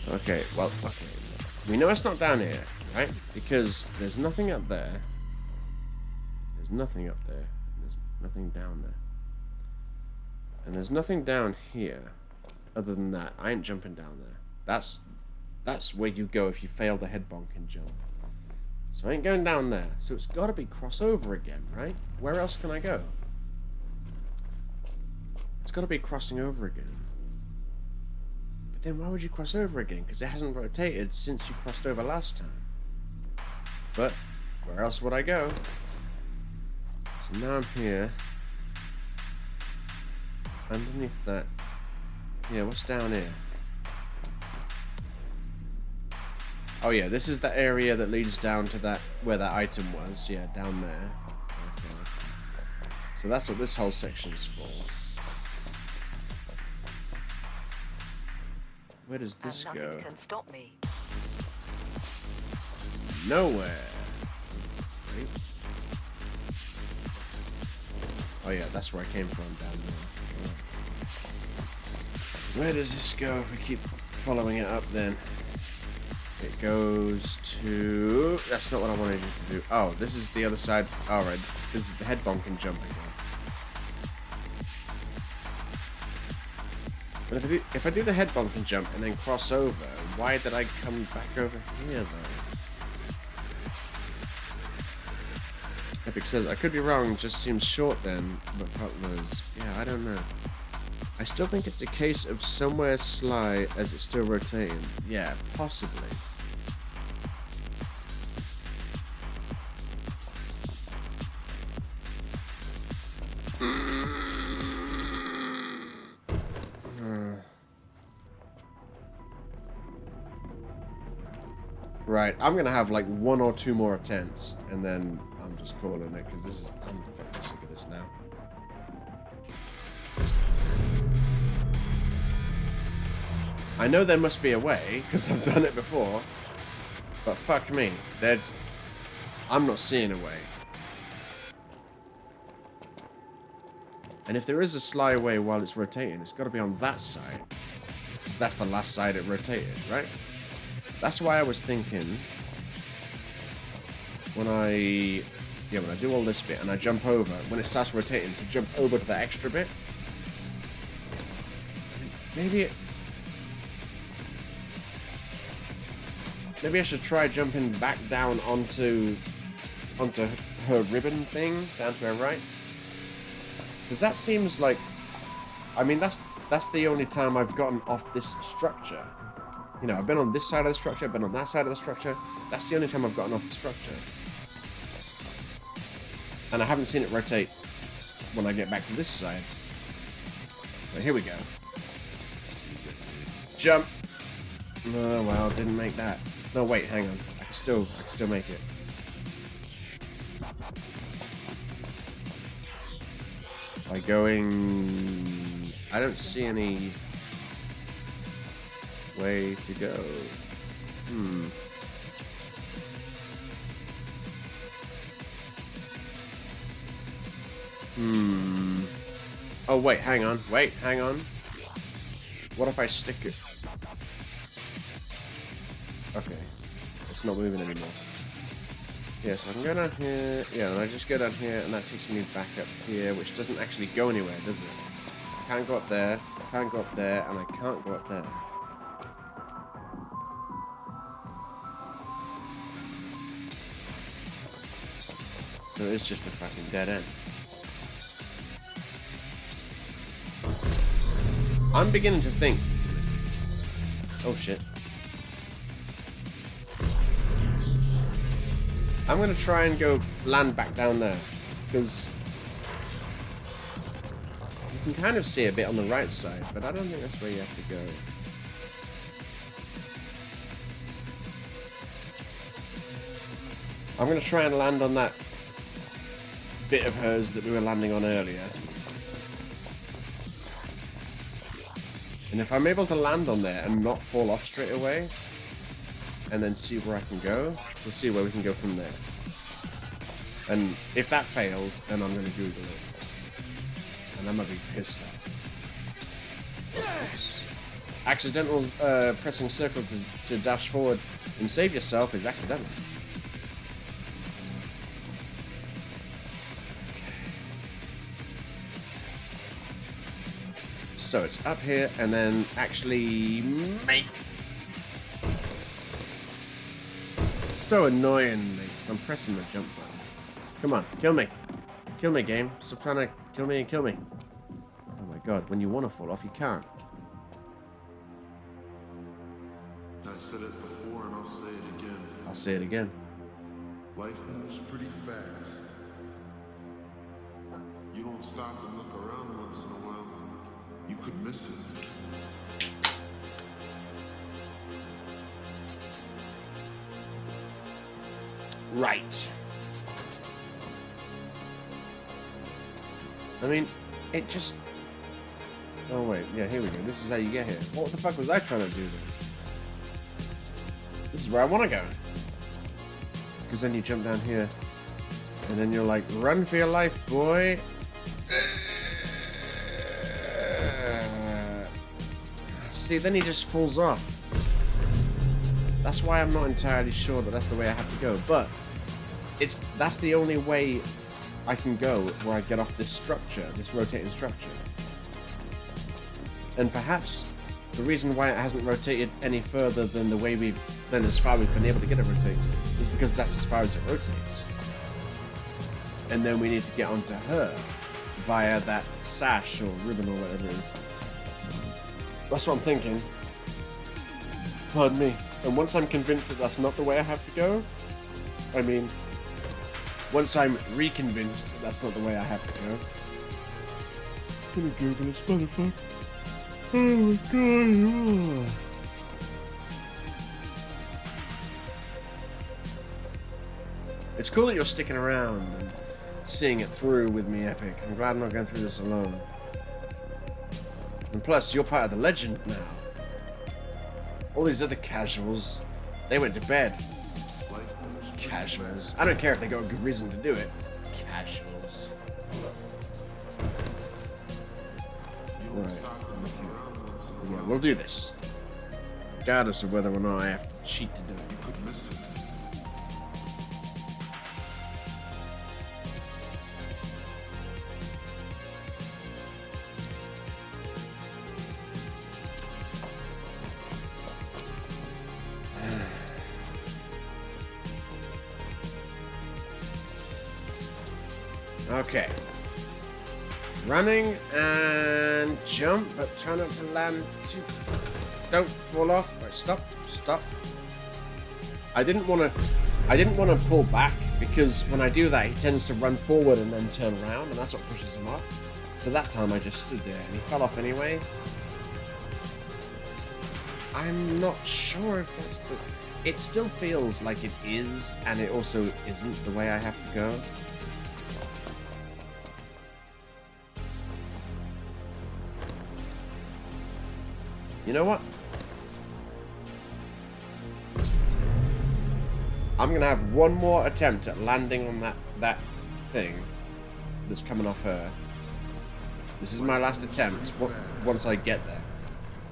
Okay, well, okay. We know it's not down here, right? Because there's nothing up there. There's nothing up there. There's nothing down there. And there's nothing down here. Other than that, I ain't jumping down there. That's where you go if you fail the head bonk and jump. So I ain't going down there. So it's got to be crossover again, right? Where else can I go? It's got to be crossing over again. But then why would you cross over again? Because it hasn't rotated since you crossed over last time. But where else would I go? So now I'm here. Underneath that. Yeah, what's down here? Oh yeah, this is the area that leads down to that where that item was. Yeah, down there. Okay. So that's what this whole section's for. Where does this go? Nothing can stop me. Nowhere. Right. Oh yeah, that's where I came from, down there. Where does this go if we keep following it up then. It goes to... That's not what I wanted you to do. Oh, this is the other side. Alright, this is the head bonk and jump again. But if I do the head bonk and jump and then cross over, why did I come back over here though? Epic says, I could be wrong, just seems short then, but fuck knows. Yeah, I don't know. I still think it's a case of somewhere sly as it's still rotating. Yeah, possibly. Right, I'm gonna have like 1 or 2 more attempts, and then I'm just calling it, because this is... I'm fucking sick of this now. I know there must be a way, because I've done it before, but fuck me, I'm not seeing a way. And if there is a sly way while it's rotating, it's got to be on that side, because that's the last side it rotated, right? That's why I was thinking when I do all this bit and I jump over, when it starts rotating, to jump over to the extra bit. Maybe I should try jumping back down onto her ribbon thing, down to her right. Because that seems like, I mean, that's the only time I've gotten off this structure. You know, I've been on this side of the structure, I've been on that side of the structure. That's the only time I've gotten off the structure. And I haven't seen it rotate when I get back to this side. But here we go. Jump! Oh, well, didn't make that. No, wait, hang on. I can still make it. By going... I don't see any way to go. Oh, wait, hang on. Wait, hang on. What if I stick it? Okay. It's not moving anymore. Yeah, so I can go down here. Yeah, and I just go down here, and that takes me back up here, which doesn't actually go anywhere, does it? I can't go up there, I can't go up there, and I can't go up there. So it's just a fucking dead end. I'm beginning to think... Oh shit. I'm gonna try and go land back down there, because you can kind of see a bit on the right side, but I don't think that's where you have to go. I'm gonna try and land on that bit of hers that we were landing on earlier. And if I'm able to land on there and not fall off straight away, and then see where I can go, we'll see where we can go from there. And if that fails, then I'm going to Google it. And I'm going to be pissed off. Oops. Accidental pressing circle to dash forward and save yourself is accidental. So it's up here, and then actually make... It's so annoying, because I'm pressing the jump button. Come on, kill me. Kill me, game. Stop trying to kill me and kill me. Oh my god, when you want to fall off, you can't. I said it before, and I'll say it again. I'll say it again. Life moves pretty fast. You don't stop and look around once in a while, you could miss it. Right. I mean, it just... Oh wait, yeah, here we go. This is how you get here. What the fuck was I trying to do then? This is where I want to go. Because then you jump down here, and then you're like, run for your life, boy. See, then he just falls off. That's why I'm not entirely sure that that's the way I have to go. But that's the only way I can go where I get off this structure, this rotating structure. And perhaps the reason why it hasn't rotated any further than as far we've been able to get it rotate is because that's as far as it rotates. And then we need to get onto her via that sash or ribbon or whatever it is. That's what I'm thinking. Pardon me. And once I'm convinced that that's not the way I have to go, I mean, once I'm reconvinced that's not the way I have to go. I'm gonna Google this motherfucker. Oh my god. It's cool that you're sticking around and seeing it through with me, Epic. I'm glad I'm not going through this alone. And plus, you're part of the legend now. All these other casuals, they went to bed. Casuals. I don't care if they got a good reason to do it. Casuals. Right. Yeah, we'll do this. Regardless of whether or not I have to cheat to do it. Okay. Running and jump, but try not to land too... Don't fall off. Right, stop. I didn't want to pull back because when I do that, he tends to run forward and then turn around, and that's what pushes him off. So that time I just stood there, and he fell off anyway. I'm not sure if that's the... It still feels like it is, and it also isn't the way I have to go. You know what? I'm gonna have one more attempt at landing on that thing that's coming off her. This is my last attempt once I get there.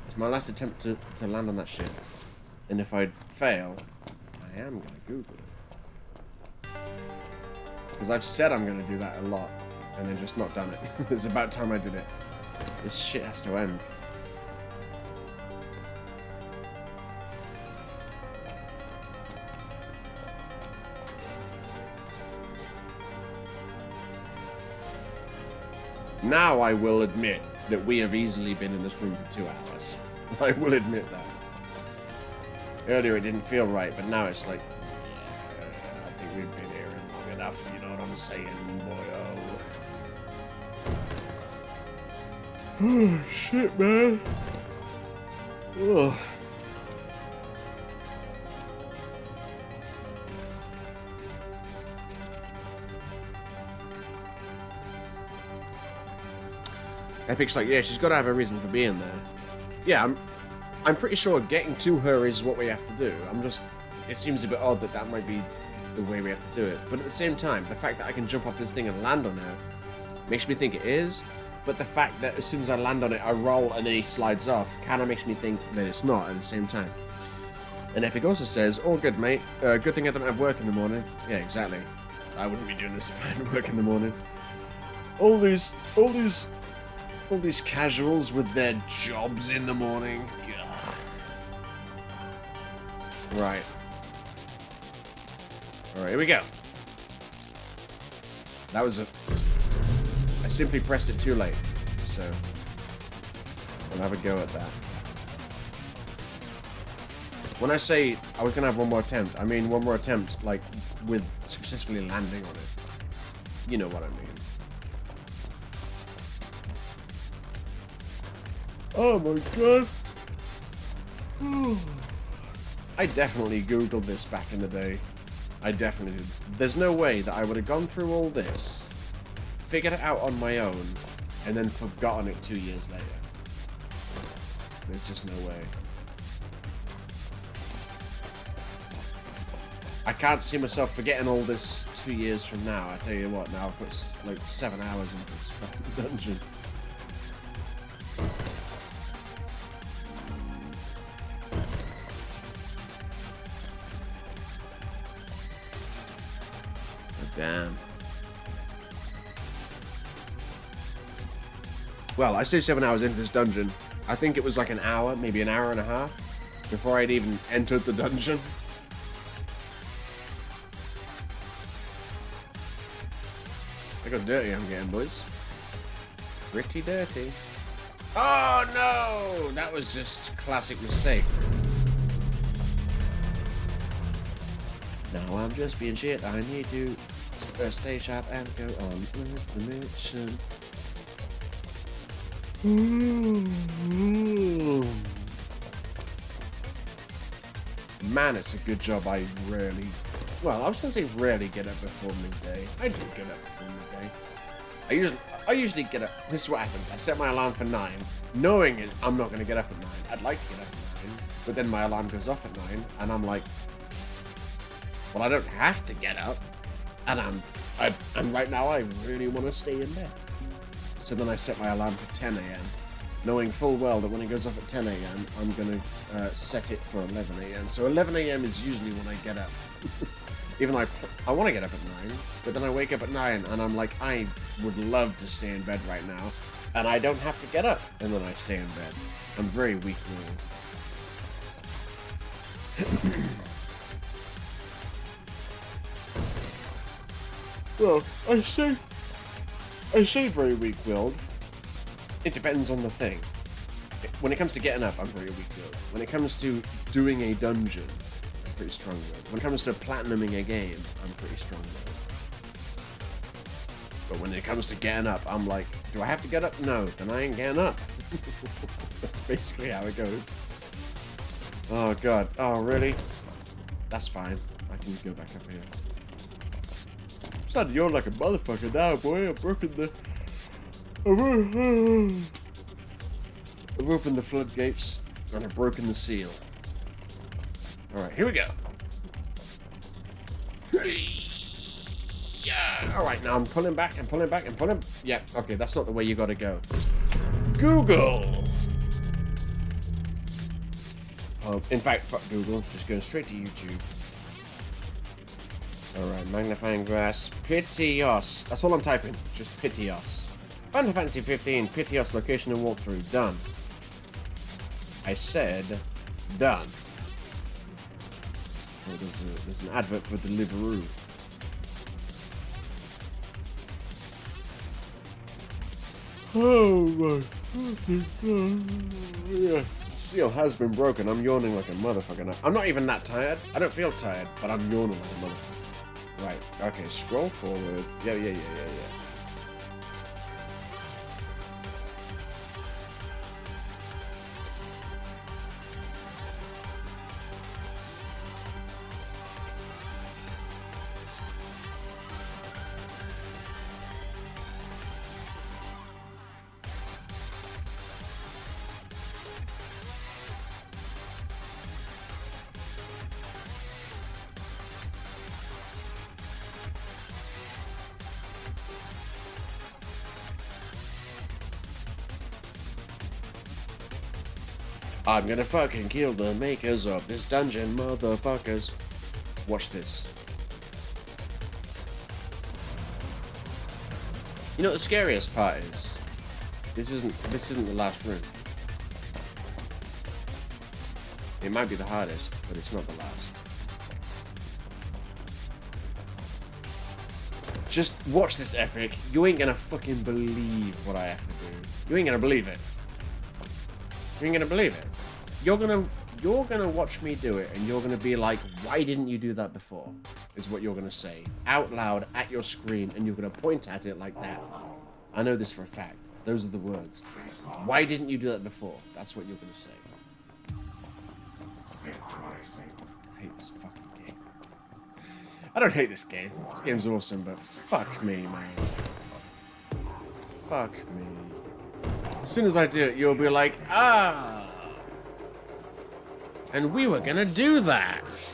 It's my last attempt to land on that shit. And if I fail, I am gonna Google it. Because I've said I'm gonna do that a lot, and then just not done it. It's about time I did it. This shit has to end. Now I will admit that we have easily been in this room for 2 hours. I will admit that. Earlier it didn't feel right, but now it's like, yeah, I think we've been here long enough, you know what I'm saying, boyo. Oh, shit, man. Ugh. Epic's like, yeah, she's got to have a reason for being there. Yeah, I'm pretty sure getting to her is what we have to do. It seems a bit odd that might be the way we have to do it. But at the same time, the fact that I can jump off this thing and land on her makes me think it is. But the fact that as soon as I land on it, I roll and then he slides off kind of makes me think that it's not at the same time. And Epic also says, all good, mate. Good thing I don't have work in the morning. Yeah, exactly. I wouldn't be doing this if I had work in the morning. All these casuals with their jobs in the morning. Ugh. Right. Alright, here we go. That was I simply pressed it too late. So, we'll have a go at that. When I say I was going to have one more attempt, I mean one more attempt, like, with successfully landing on it. You know what I mean. Oh my god. I definitely Googled this back in the day. I definitely did. There's no way that I would have gone through all this, figured it out on my own, and then forgotten it 2 years later. There's just no way. I can't see myself forgetting all this 2 years from now. I tell you what, now I've put like 7 hours into this fucking dungeon. Damn. Well, I say 7 hours into this dungeon. I think it was like an hour, maybe an hour and a half, before I'd even entered the dungeon. I got dirty, I'm getting, boys. Pretty dirty. Oh no! That was just a classic mistake. Now I'm just being shit. I need to stay sharp and go on with the mission. Man, it's a good job I rarely... Well, I was going to say rarely get up before midday. I do get up before midday. I usually get up... This is what happens. I set my alarm for 9, knowing I'm not going to get up at 9. I'd like to get up at 9, but then my alarm goes off at 9, and I'm like... Well, I don't have to get up, and right now I really want to stay in bed. So then I set my alarm for 10 a.m., knowing full well that when it goes off at 10 a.m., I'm going to set it for 11 a.m. So 11 a.m. is usually when I get up. Even though I want to get up at 9, but then I wake up at 9, and I'm like, I would love to stay in bed right now, and I don't have to get up, and then I stay in bed. I'm very weak-willed. Well, I say very weak-willed. It depends on the thing. When it comes to getting up, I'm very weak-willed. When it comes to doing a dungeon, I'm pretty strong-willed. When it comes to platinuming a game, I'm pretty strong-willed. But when it comes to getting up, I'm like, do I have to get up? No, then I ain't getting up. That's basically how it goes. Oh god. Oh, really? That's fine. I can go back up here. I'm starting to yawn like a motherfucker now, boy. I've opened the floodgates and I've broken the seal. Alright, here we go. Yeah. Alright, now I'm pulling back. Yeah, okay, that's not the way you gotta go. Google! In fact, fuck Google. Just going straight to YouTube. Alright, magnifying glass. Pitios. That's all I'm typing. Just Pitios. Final Fantasy 15. Pitios location and walkthrough. Done. I said done. Oh, there's an advert for Deliveroo. Oh my fucking god. Yeah. The seal has been broken. I'm yawning like a motherfucker now. I'm not even that tired. I don't feel tired, but I'm yawning like a motherfucker. Right, okay, scroll forward. Yeah. I'm gonna fucking kill the makers of this dungeon, motherfuckers. Watch this. You know what the scariest part is? This isn't the last room. It might be the hardest, but it's not the last. Just watch this epic. You ain't gonna fucking believe what I have to do. You ain't gonna believe it. You ain't gonna believe it. You're gonna watch me do it, and you're gonna be like, why didn't you do that before? Is what you're gonna say. Out loud, at your screen, and you're gonna point at it like that. I know this for a fact. Those are the words. Why didn't you do that before? That's what you're gonna say. I hate this fucking game. I don't hate this game. This game's awesome, but fuck me, man. Fuck me. As soon as I do it, you'll be like, ah! And we were gonna do that!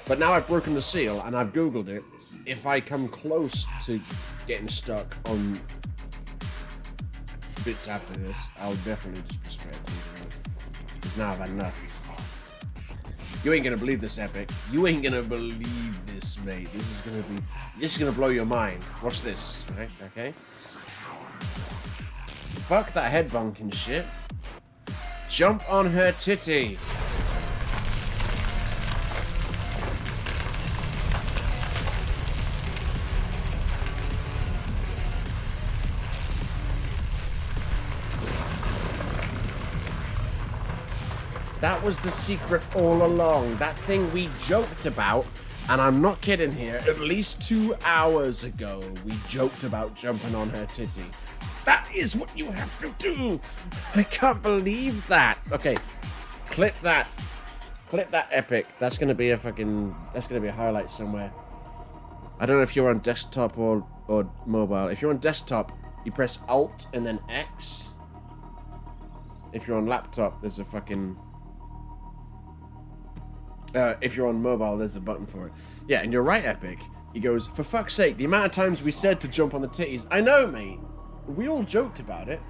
But now I've broken the seal, and I've googled it. If I come close to getting stuck on bits after this, I'll definitely just be straight up. Because now I've had enough. You ain't gonna believe this, Epic. You ain't gonna believe this, mate. This is gonna blow your mind. Watch this, right? Okay. Fuck that head bonking shit. Jump on her titty. That was the secret all along. That thing we joked about, and I'm not kidding here, at least 2 hours ago, we joked about jumping on her titty. That is what you have to do. I can't believe that. Okay, clip that. Clip that, Epic. That's gonna be a highlight somewhere. I don't know if you're on desktop or mobile. If you're on desktop, you press Alt and then X. If you're on laptop, there's a fucking... if you're on mobile, there's a button for it. Yeah, and you're right, Epic. He goes, for fuck's sake, the amount of times we said to jump on the titties. I know, mate. We all joked about it.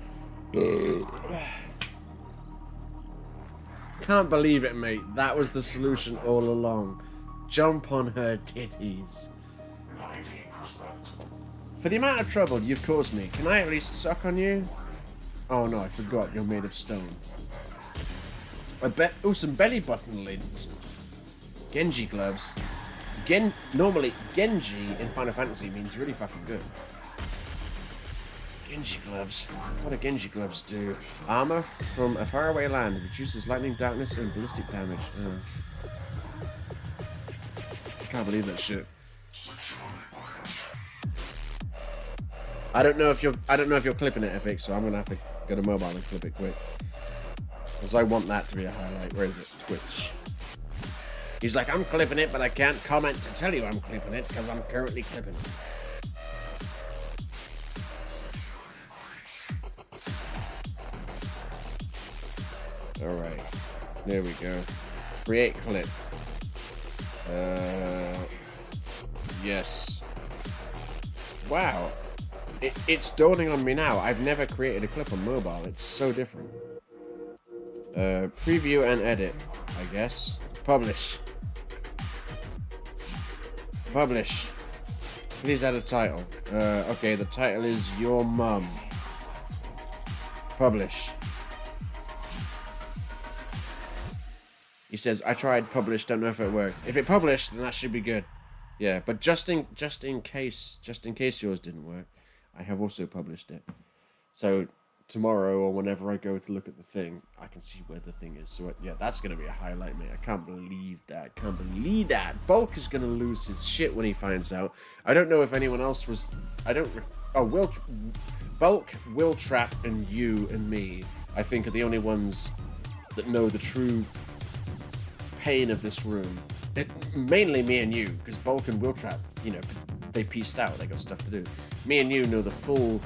Can't believe it, mate. That was the solution all along. Jump on her titties. For the amount of trouble you've caused me, can I at least suck on you? Oh no, I forgot. You're made of stone. I bet... Oh, some belly button lids. Genji gloves. Normally, Genji in Final Fantasy means really fucking good. Genji gloves. What do Genji gloves do? Armor from a faraway land. Reduces lightning, darkness, and ballistic damage. I can't believe that shit. I don't know if you're clipping it, Epic, so I'm gonna have to go to mobile and clip it quick. Because I want that to be a highlight. Where is it? Twitch. He's like, I'm clipping it, but I can't comment to tell you I'm clipping it, because I'm currently clipping it. Alright. There we go. Create clip. Yes. Wow. It's dawning on me now. I've never created a clip on mobile. It's so different. Preview and edit, I guess. Publish. Publish. Please add a title. Okay, the title is Your Mum. Publish. He says, I tried publish, don't know if it worked. If it published, then that should be good. Yeah, but just in case yours didn't work, I have also published it. So tomorrow or whenever I go to look at the thing, I can see where the thing is. So yeah, that's gonna be a highlight, mate. I can't believe that. Can't believe that. Bulk is gonna lose his shit when he finds out. I don't know if anyone else was. Bulk, Will Trap, and you and me, I think, are the only ones that know the true pain of this room. Mainly me and you, because Bulk and Will Trap, you know, they pieced out. They got stuff to do. Me and you know the full.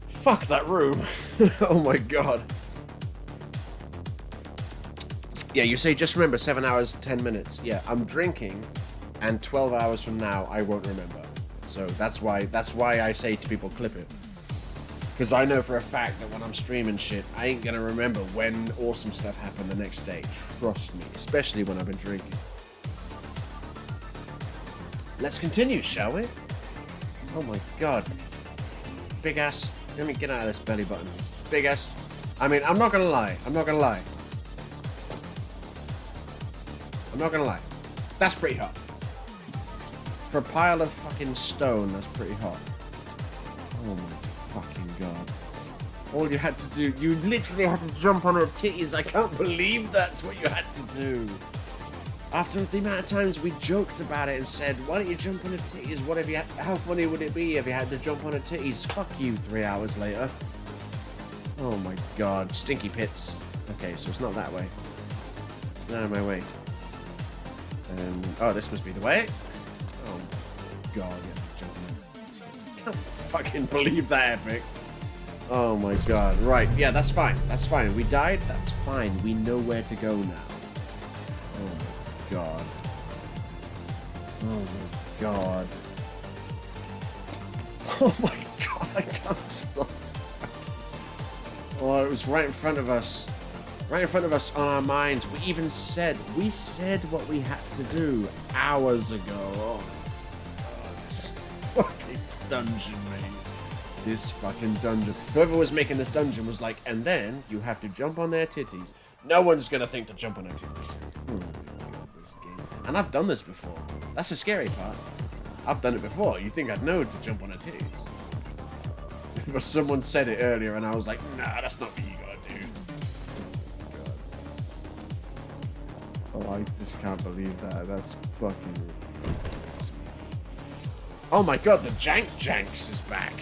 Fuck that room. Oh my god. Yeah, you say just remember 7 hours, 10 minutes. Yeah, I'm drinking, and 12 hours from now I won't remember. So that's why I say to people, clip it. Because I know for a fact that when I'm streaming shit, I ain't gonna remember when awesome stuff happened the next day. Trust me, especially when I've been drinking. Let's continue, shall we? Oh my god. Big ass. Let me get out of this belly button. Big ass. I mean, I'm not gonna lie. That's pretty hot. For a pile of fucking stone, that's pretty hot. Oh my fucking god. All you had to do, you literally had to jump on her titties. I can't believe that's what you had to do. After the amount of times we joked about it and said, why don't you jump on her titties? What if you had, how funny would it be if you had to jump on her titties? Fuck you 3 hours later. Oh my god. Stinky pits. Okay, so it's not that way. Get out of my way. Oh, this must be the way. Oh my god, yeah, jumping on her titties. I can't fucking believe that, Epic. Oh my god. Right, yeah, that's fine. That's fine. We died? That's fine. We know where to go now. Oh my god. Oh my god. Oh my god, I can't stop. Oh, it was right in front of us. Right in front of us on our minds. We said what we had to do hours ago. Oh, this fucking dungeon, mate. This fucking dungeon. Whoever was making this dungeon was like, and then you have to jump on their titties. No one's gonna think to jump on their titties. Oh my God, this game. And I've done this before. That's the scary part. I've done it before. You think I'd know to jump on her titties. But someone said it earlier and I was like, nah, that's not what you gotta do. Oh, I just can't believe that. That's fucking ridiculous. Oh my God, the Janks is back.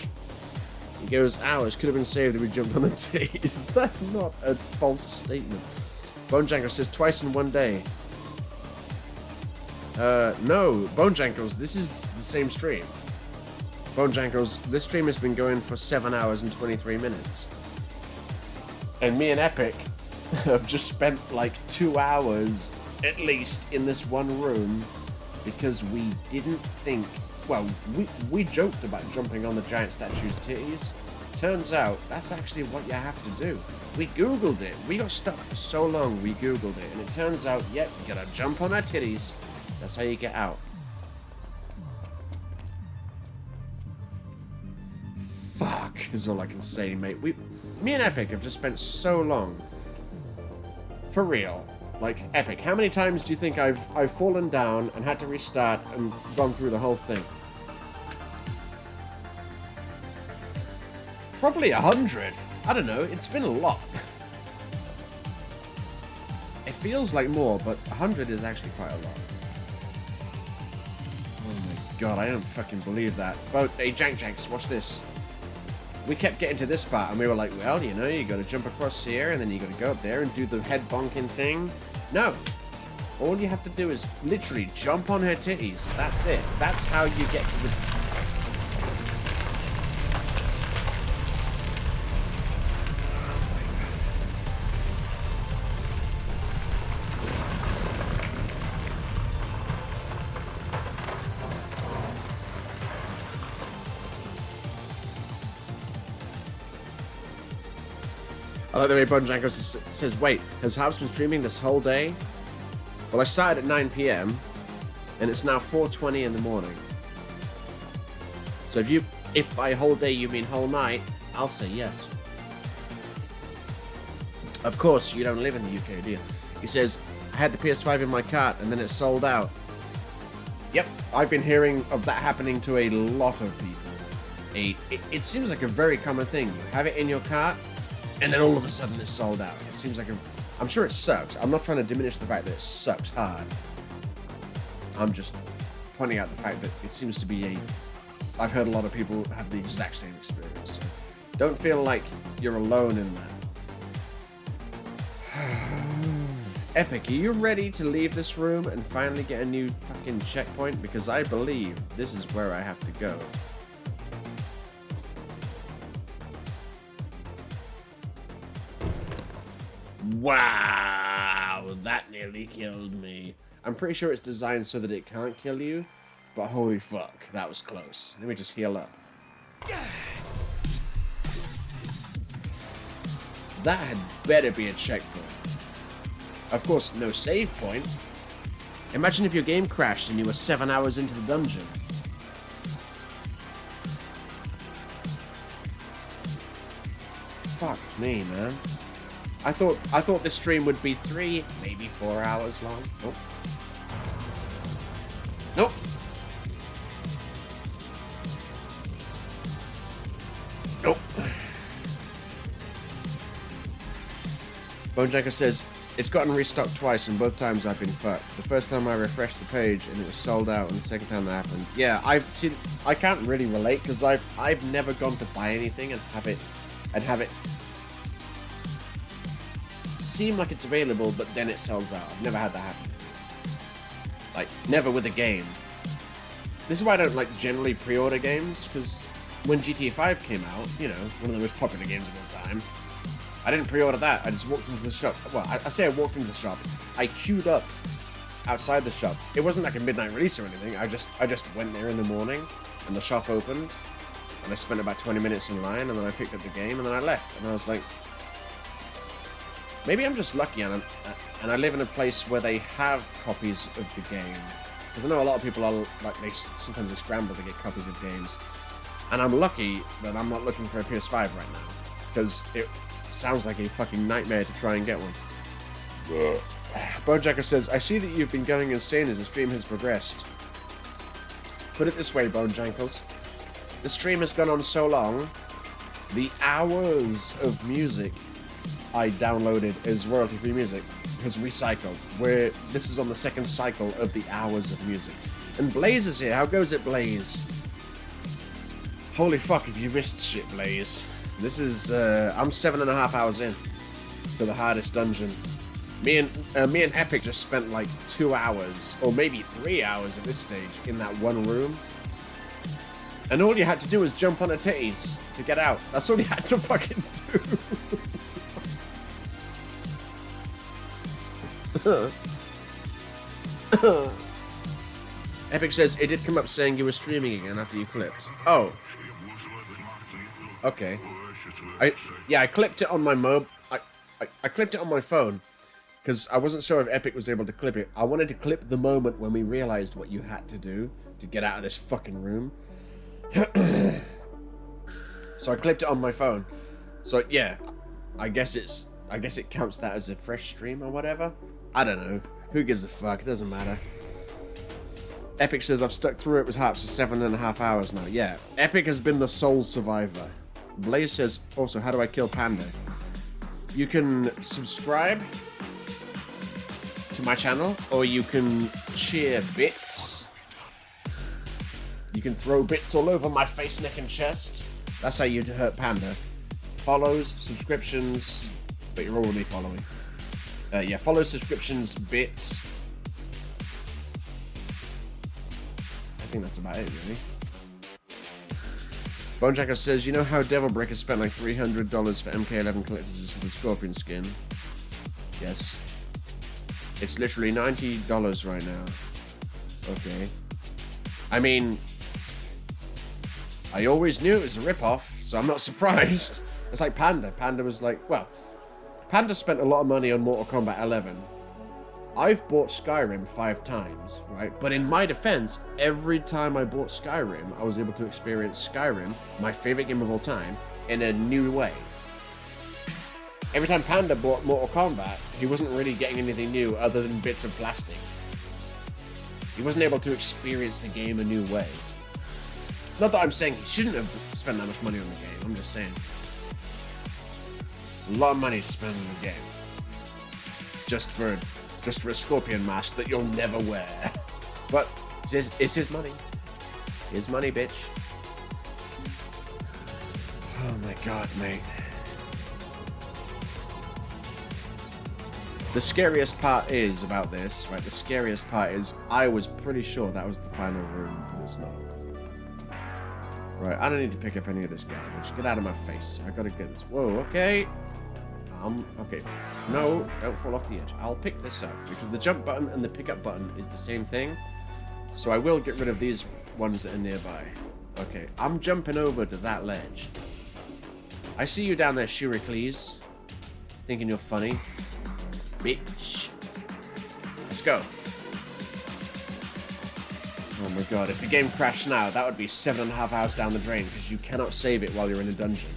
He goes, hours could have been saved if we jumped on the titties. That's not a false statement. Bonejanko says twice in one day. No, Bonejankos, this is the same stream. Bonejankos, this stream has been going for 7 hours and 23 minutes. And me and Epic have just spent like 2 hours at least in this one room because we didn't think, well, we joked about jumping on the giant statue's titties. Turns out that's actually what you have to do. We googled it. We got stuck for so long we googled it, and it turns out, yep, you gotta jump on her titties. That's how you get out. Fuck is all I can say, mate. Me and Epic have just spent so long. For real. Like, Epic, how many times do you think I've fallen down and had to restart and gone through the whole thing? Probably 100. I don't know. It's been a lot. It feels like more, but 100 is actually quite a lot. Oh my God, I don't fucking believe that. But, hey, Janks, watch this. We kept getting to this part, and we were like, well, you know, you gotta jump across here, and then you gotta go up there and do the head bonking thing. No. All you have to do is literally jump on her titties. That's it. That's how you get to the... I like the way Bonejanko says, wait, has Harps been streaming this whole day? Well, I started at 9 PM, and it's now 4:20 in the morning. So if by whole day you mean whole night, I'll say yes. Of course, you don't live in the UK, do you? He says, I had the PS5 in my cart, and then it sold out. Yep, I've been hearing of that happening to a lot of people. It seems like a very common thing. You have it in your cart, and then all of a sudden it's sold out. It seems like I'm sure it sucks. I'm not trying to diminish the fact that it sucks hard. I'm just pointing out the fact that it seems to be I've heard a lot of people have the exact same experience. So don't feel like you're alone in that. Epic, are you ready to leave this room and finally get a new fucking checkpoint? Because I believe this is where I have to go. Wow, that nearly killed me. I'm pretty sure it's designed so that it can't kill you, but holy fuck, that was close. Let me just heal up. That had better be a checkpoint. Of course, no save point. Imagine if your game crashed and you were 7 hours into the dungeon. Fuck me, man. I thought this stream would be 3, maybe 4 hours long. Nope. Nope. Nope. Bonejacker says, it's gotten restocked twice and both times I've been fucked. The first time I refreshed the page and it was sold out, and the second time that happened. Yeah, I can't really relate because I've never gone to buy anything and have it seem like it's available, but then it sells out. I've never had that happen. Like, never with a game. This is why I don't, like, generally pre-order games, because when GTA 5 came out, you know, one of the most popular games of all time, I didn't pre-order that. I just walked into the shop. Well, I say I walked into the shop. I queued up outside the shop. It wasn't like a midnight release or anything. I just went there in the morning, and the shop opened, and I spent about 20 minutes in line, and then I picked up the game, and then I left. And I was like, Maybe I'm just lucky and I live in a place where they have copies of the game. Because I know a lot of people are like, they sometimes scramble to get copies of games. And I'm lucky that I'm not looking for a PS5 right now. Because it sounds like a fucking nightmare to try and get one. Bonejacker says, I see that you've been going insane as the stream has progressed. Put it this way, Bonejankles. The stream has gone on so long, the hours of music I downloaded as royalty-free music has recycled. Where this is on the second cycle of the hours of music. And Blaze is here. How goes it, Blaze? Holy fuck, if you missed shit, Blaze. This is, I'm 7.5 hours in to the hardest dungeon. Me and Epic just spent like 2 hours, or maybe 3 hours at this stage, in that one room. And all you had to do was jump on her titties to get out. That's all you had to fucking do. Epic says, it did come up saying you were streaming again after you clipped. Oh. Okay. I clipped it on my I clipped it on my phone. Because I wasn't sure if Epic was able to clip it. I wanted to clip the moment when we realized what you had to do to get out of this fucking room. So I clipped it on my phone. So yeah, I guess it counts that as a fresh stream or whatever. I don't know. Who gives a fuck? It doesn't matter. Epic says I've stuck through it with Harps for 7.5 hours now. Yeah, Epic has been the sole survivor. Blaze says also, how do I kill Panda? You can subscribe to my channel, or you can cheer bits. You can throw bits all over my face, neck, and chest. That's how you hurt Panda. Follows, subscriptions, but you're already following. Yeah, follow, subscriptions, bits. I think that's about it, really. Bonejacker says, you know how Devilbreaker spent like $300 for MK11 collectors for the Scorpion skin? Yes. It's literally $90 right now. Okay. I mean, I always knew it was a rip-off, so I'm not surprised. It's like Panda. Panda was like, well, Panda spent a lot of money on Mortal Kombat 11. I've bought Skyrim 5 times, right? But in my defense, every time I bought Skyrim, I was able to experience Skyrim, my favorite game of all time, in a new way. Every time Panda bought Mortal Kombat, he wasn't really getting anything new other than bits of plastic. He wasn't able to experience the game a new way. Not that I'm saying he shouldn't have spent that much money on the game, I'm just saying. It's a lot of money spent on the game. Just for a Scorpion mask that you'll never wear. But it's his money. His money, bitch. Oh my god, mate. The scariest part is about this, right? The scariest part is I was pretty sure that was the final room, but it's not. Right, I don't need to pick up any of this garbage. Get out of my face. I gotta get this. Whoa, okay. Okay. No, don't fall off the edge. I'll pick this up, because the jump button and the pickup button is the same thing. So I will get rid of these ones that are nearby. Okay, I'm jumping over to that ledge. I see you down there, Shuricles. Thinking you're funny. Bitch. Let's go. Oh my god, if the game crashed now, that would be 7.5 hours down the drain, because you cannot save it while you're in a dungeon.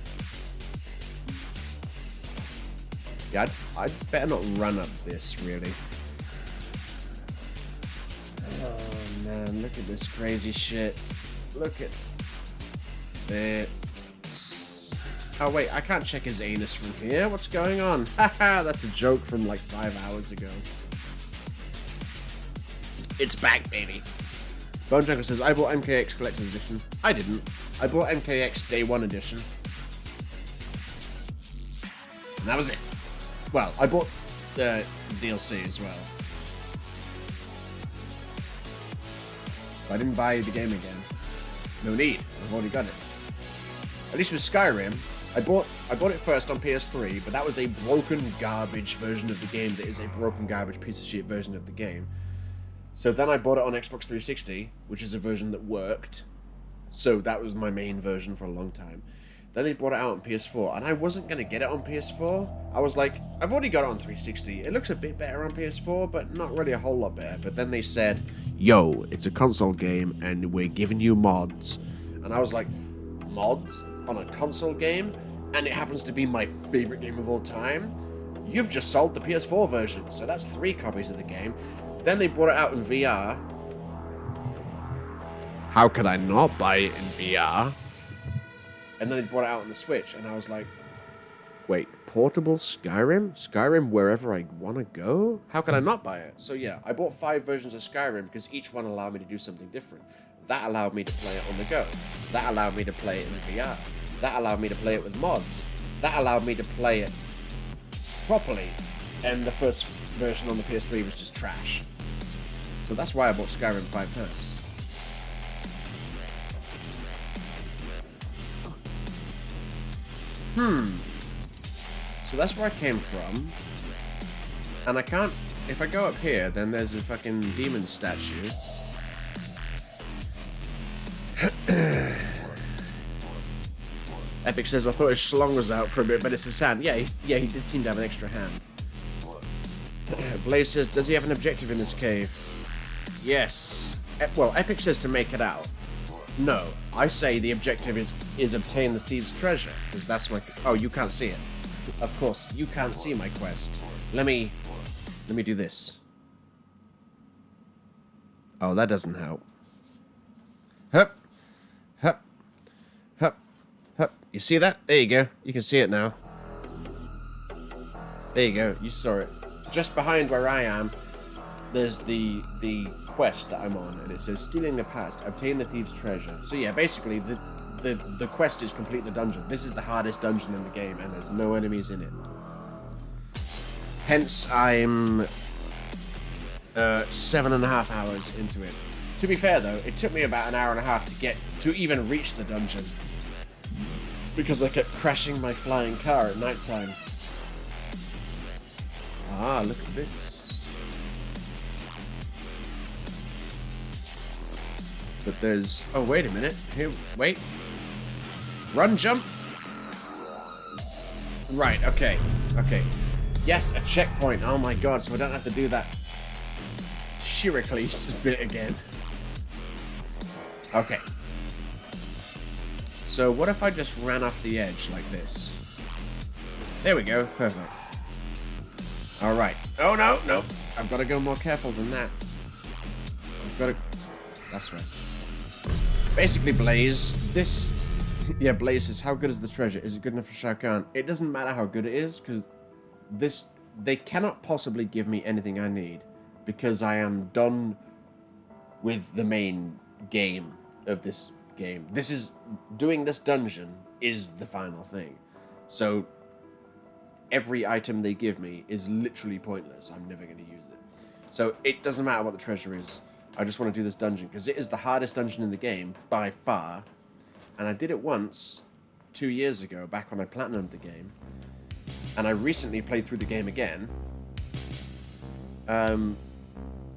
Yeah, I'd better not run up this, really. Oh man, look at this crazy shit. Look at this. Oh wait, I can't check his anus from here. What's going on? Haha, that's a joke from like 5 hours ago. It's back, baby. Bonejunker says, I bought MKX Collector's Edition. I didn't. I bought MKX Day 1 Edition. And that was it. Well, I bought the DLC as well. But I didn't buy the game again. No need. I've already got it. At least with Skyrim, I bought it first on PS3, but that was a broken garbage version of the game that is a broken garbage piece of shit version of the game. So then I bought it on Xbox 360, which is a version that worked. So that was my main version for a long time. Then they brought it out on PS4, and I wasn't going to get it on PS4. I was like, I've already got it on 360. It looks a bit better on PS4, but not really a whole lot better. But then they said, yo, it's a console game, and we're giving you mods. And I was like, mods on a console game? And it happens to be my favorite game of all time? You've just sold the PS4 version, so that's 3 copies of the game. Then they brought it out in VR. How could I not buy it in VR? And then they brought it out on the Switch, and I was like, wait, portable Skyrim? Skyrim wherever I want to go? How can I not buy it? So yeah, I bought 5 versions of Skyrim because each one allowed me to do something different. That allowed me to play it on the go. That allowed me to play it in VR. That allowed me to play it with mods. That allowed me to play it properly. And the first version on the PS3 was just trash. So that's why I bought Skyrim 5 times. So that's where I came from. And I can't... If I go up here, then there's a fucking demon statue. Epic says, I thought his schlong was out for a bit, but it's his hand. Yeah, he did seem to have an extra hand. Blaze says, does he have an objective in this cave? Yes. Well, Epic says to make it out. No, I say the objective is obtain the thieves' treasure, because that's my... Oh, you can't see it. Of course, you can't see my quest. Let me do this. Oh, that doesn't help. Hup. Hup. Hup. Hup. You see that? There you go. You can see it now. There you go. You saw it. Just behind where I am, there's the quest that I'm on, and it says stealing the past, obtain the thieves' treasure. So yeah, basically the quest is complete the dungeon. This is the hardest dungeon in the game, and there's no enemies in it. Hence, I'm 7.5 hours into it. To be fair though, it took me about an hour and a half to even reach the dungeon, because I kept crashing my flying car at night time. Ah, look at this. But there's... Oh, wait a minute. Here, wait. Run, jump. Right, okay. Okay. Yes, a checkpoint. Oh my god, so I don't have to do that Shiricles bit again. Okay. So what if I just ran off the edge like this? There we go. Perfect. Alright. Oh, no, no. I've got to go more careful than that. I've got to... That's right. Basically, Blaze, this... Yeah, Blaze says, how good is the treasure? Is it good enough for Shao Kahn? It doesn't matter how good it is, because this... They cannot possibly give me anything I need, because I am done with the main game of this game. This is... Doing this dungeon is the final thing. So, every item they give me is literally pointless. I'm never going to use it. So, it doesn't matter what the treasure is. I just want to do this dungeon, because it is the hardest dungeon in the game, by far. And I did it once, 2 years ago, back when I platinumed the game. And I recently played through the game again. And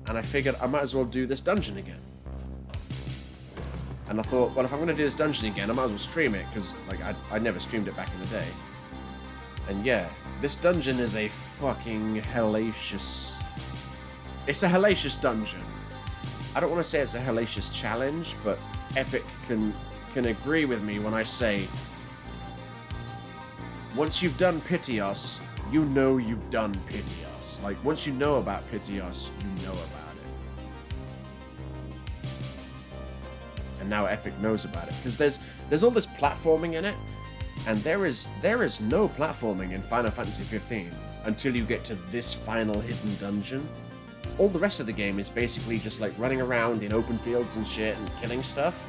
I figured I might as well do this dungeon again. And I thought, well, if I'm going to do this dungeon again, I might as well stream it, because like, I never streamed it back in the day. And yeah, this dungeon is a fucking hellacious... It's a hellacious dungeon. I don't want to say it's a hellacious challenge, but Epic can agree with me when I say, once you've done Pitios, you know you've done Pitios. Like, once you know about Pitios, you know about it. And now Epic knows about it, because there's all this platforming in it, and there is no platforming in Final Fantasy 15 until you get to this final hidden dungeon. All the rest of the game is basically just like running around in open fields and shit and killing stuff.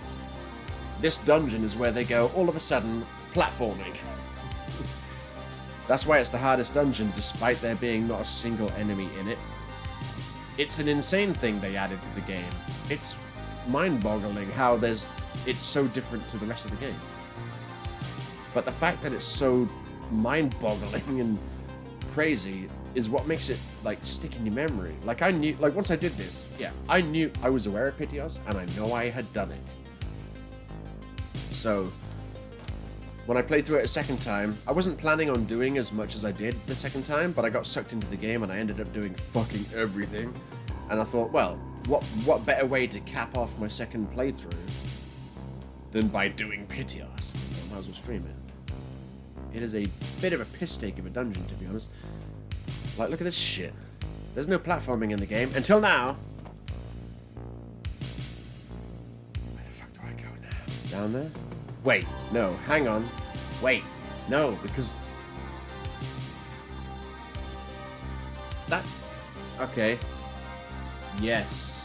This dungeon is where they go, all of a sudden, platforming. That's why it's the hardest dungeon, despite there being not a single enemy in it. It's an insane thing they added to the game. It's mind-boggling how it's so different to the rest of the game. But the fact that it's so mind-boggling and crazy is what makes it, like, stick in your memory. Like, I knew, like, once I did this, yeah, I knew, I was aware of Pitios, and I know I had done it. So, when I played through it a second time, I wasn't planning on doing as much as I did the second time, but I got sucked into the game and I ended up doing fucking everything. And I thought, well, what better way to cap off my second playthrough than by doing Pity Arse? I might as well stream it. It is a bit of a piss take of a dungeon, to be honest. Like, look at this shit. There's no platforming in the game, until now. Where the fuck do I go now? Down there? Wait, no, hang on. Wait, no, because... that... okay. Yes.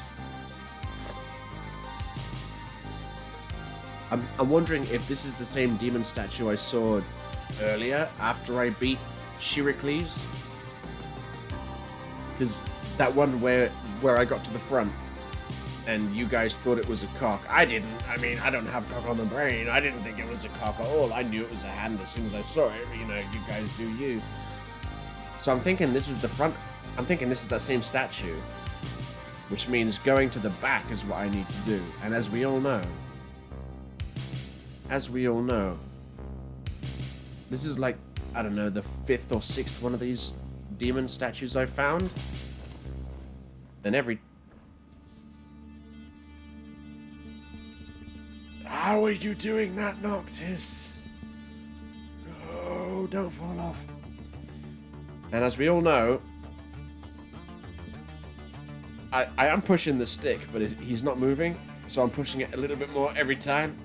I'm wondering if this is the same demon statue I saw earlier after I beat Shiricles. Because that one where I got to the front and you guys thought it was a cock. I didn't. I mean, I don't have cock on the brain. I didn't think it was a cock at all. I knew it was a hand as soon as I saw it. You know, you guys do you. So I'm thinking this is the front. I'm thinking this is that same statue. Which means going to the back is what I need to do. And as we all know, this is like, I don't know, the 5th or 6th one of these demon statues I found. And every... How are you doing that, Noctis? No, don't fall off. And as we all know, I am pushing the stick, but he's not moving, so I'm pushing it a little bit more every time.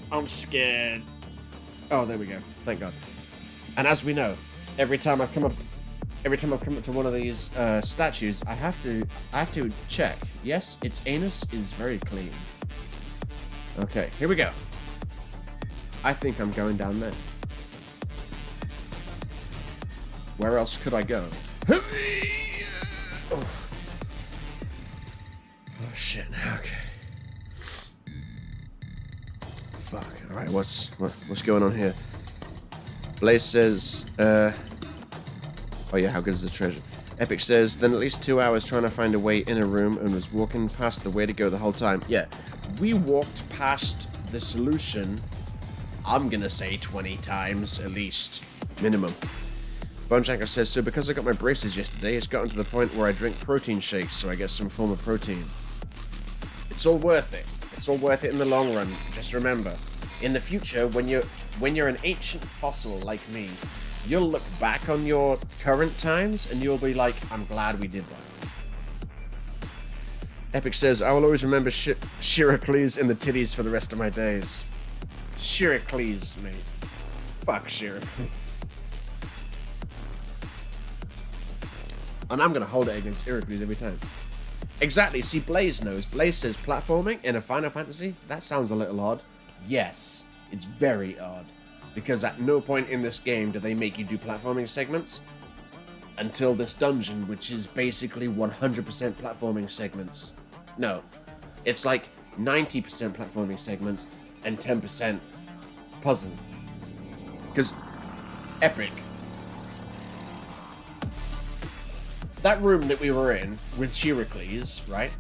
I'm scared. Oh, there we go. Thank God. And as we know, every time I've come up to one of these statues, I have to check. Yes, its anus is very clean. Okay, here we go. I think I'm going down there. Where else could I go? Oh shit. Okay. Fuck. All right. What's going on here? Blaze says, oh yeah, how good is the treasure? Epic says, then at least 2 hours trying to find a way in a room and was walking past the way to go the whole time. Yeah, we walked past the solution, I'm gonna say 20 times at least, minimum. Bonejacker says, so because I got my braces yesterday, it's gotten to the point where I drink protein shakes so I get some form of protein. It's all worth it. It's all worth it in the long run. Just remember, in the future, when you're an ancient fossil like me, you'll look back on your current times and you'll be like, I'm glad we did that. Epic says, I will always remember Shiricles in the titties for the rest of my days. Shiricles, mate. Fuck Shiricles. And I'm going to hold it against Heracles every time. Exactly. See, Blaze knows. Blaze says platforming in a Final Fantasy? That sounds a little odd. Yes, it's very odd. Because at no point in this game do they make you do platforming segments. Until this dungeon, which is basically 100% platforming segments. No. It's like 90% platforming segments and 10% puzzle. Because Epic... that room that we were in with Shiricles, right?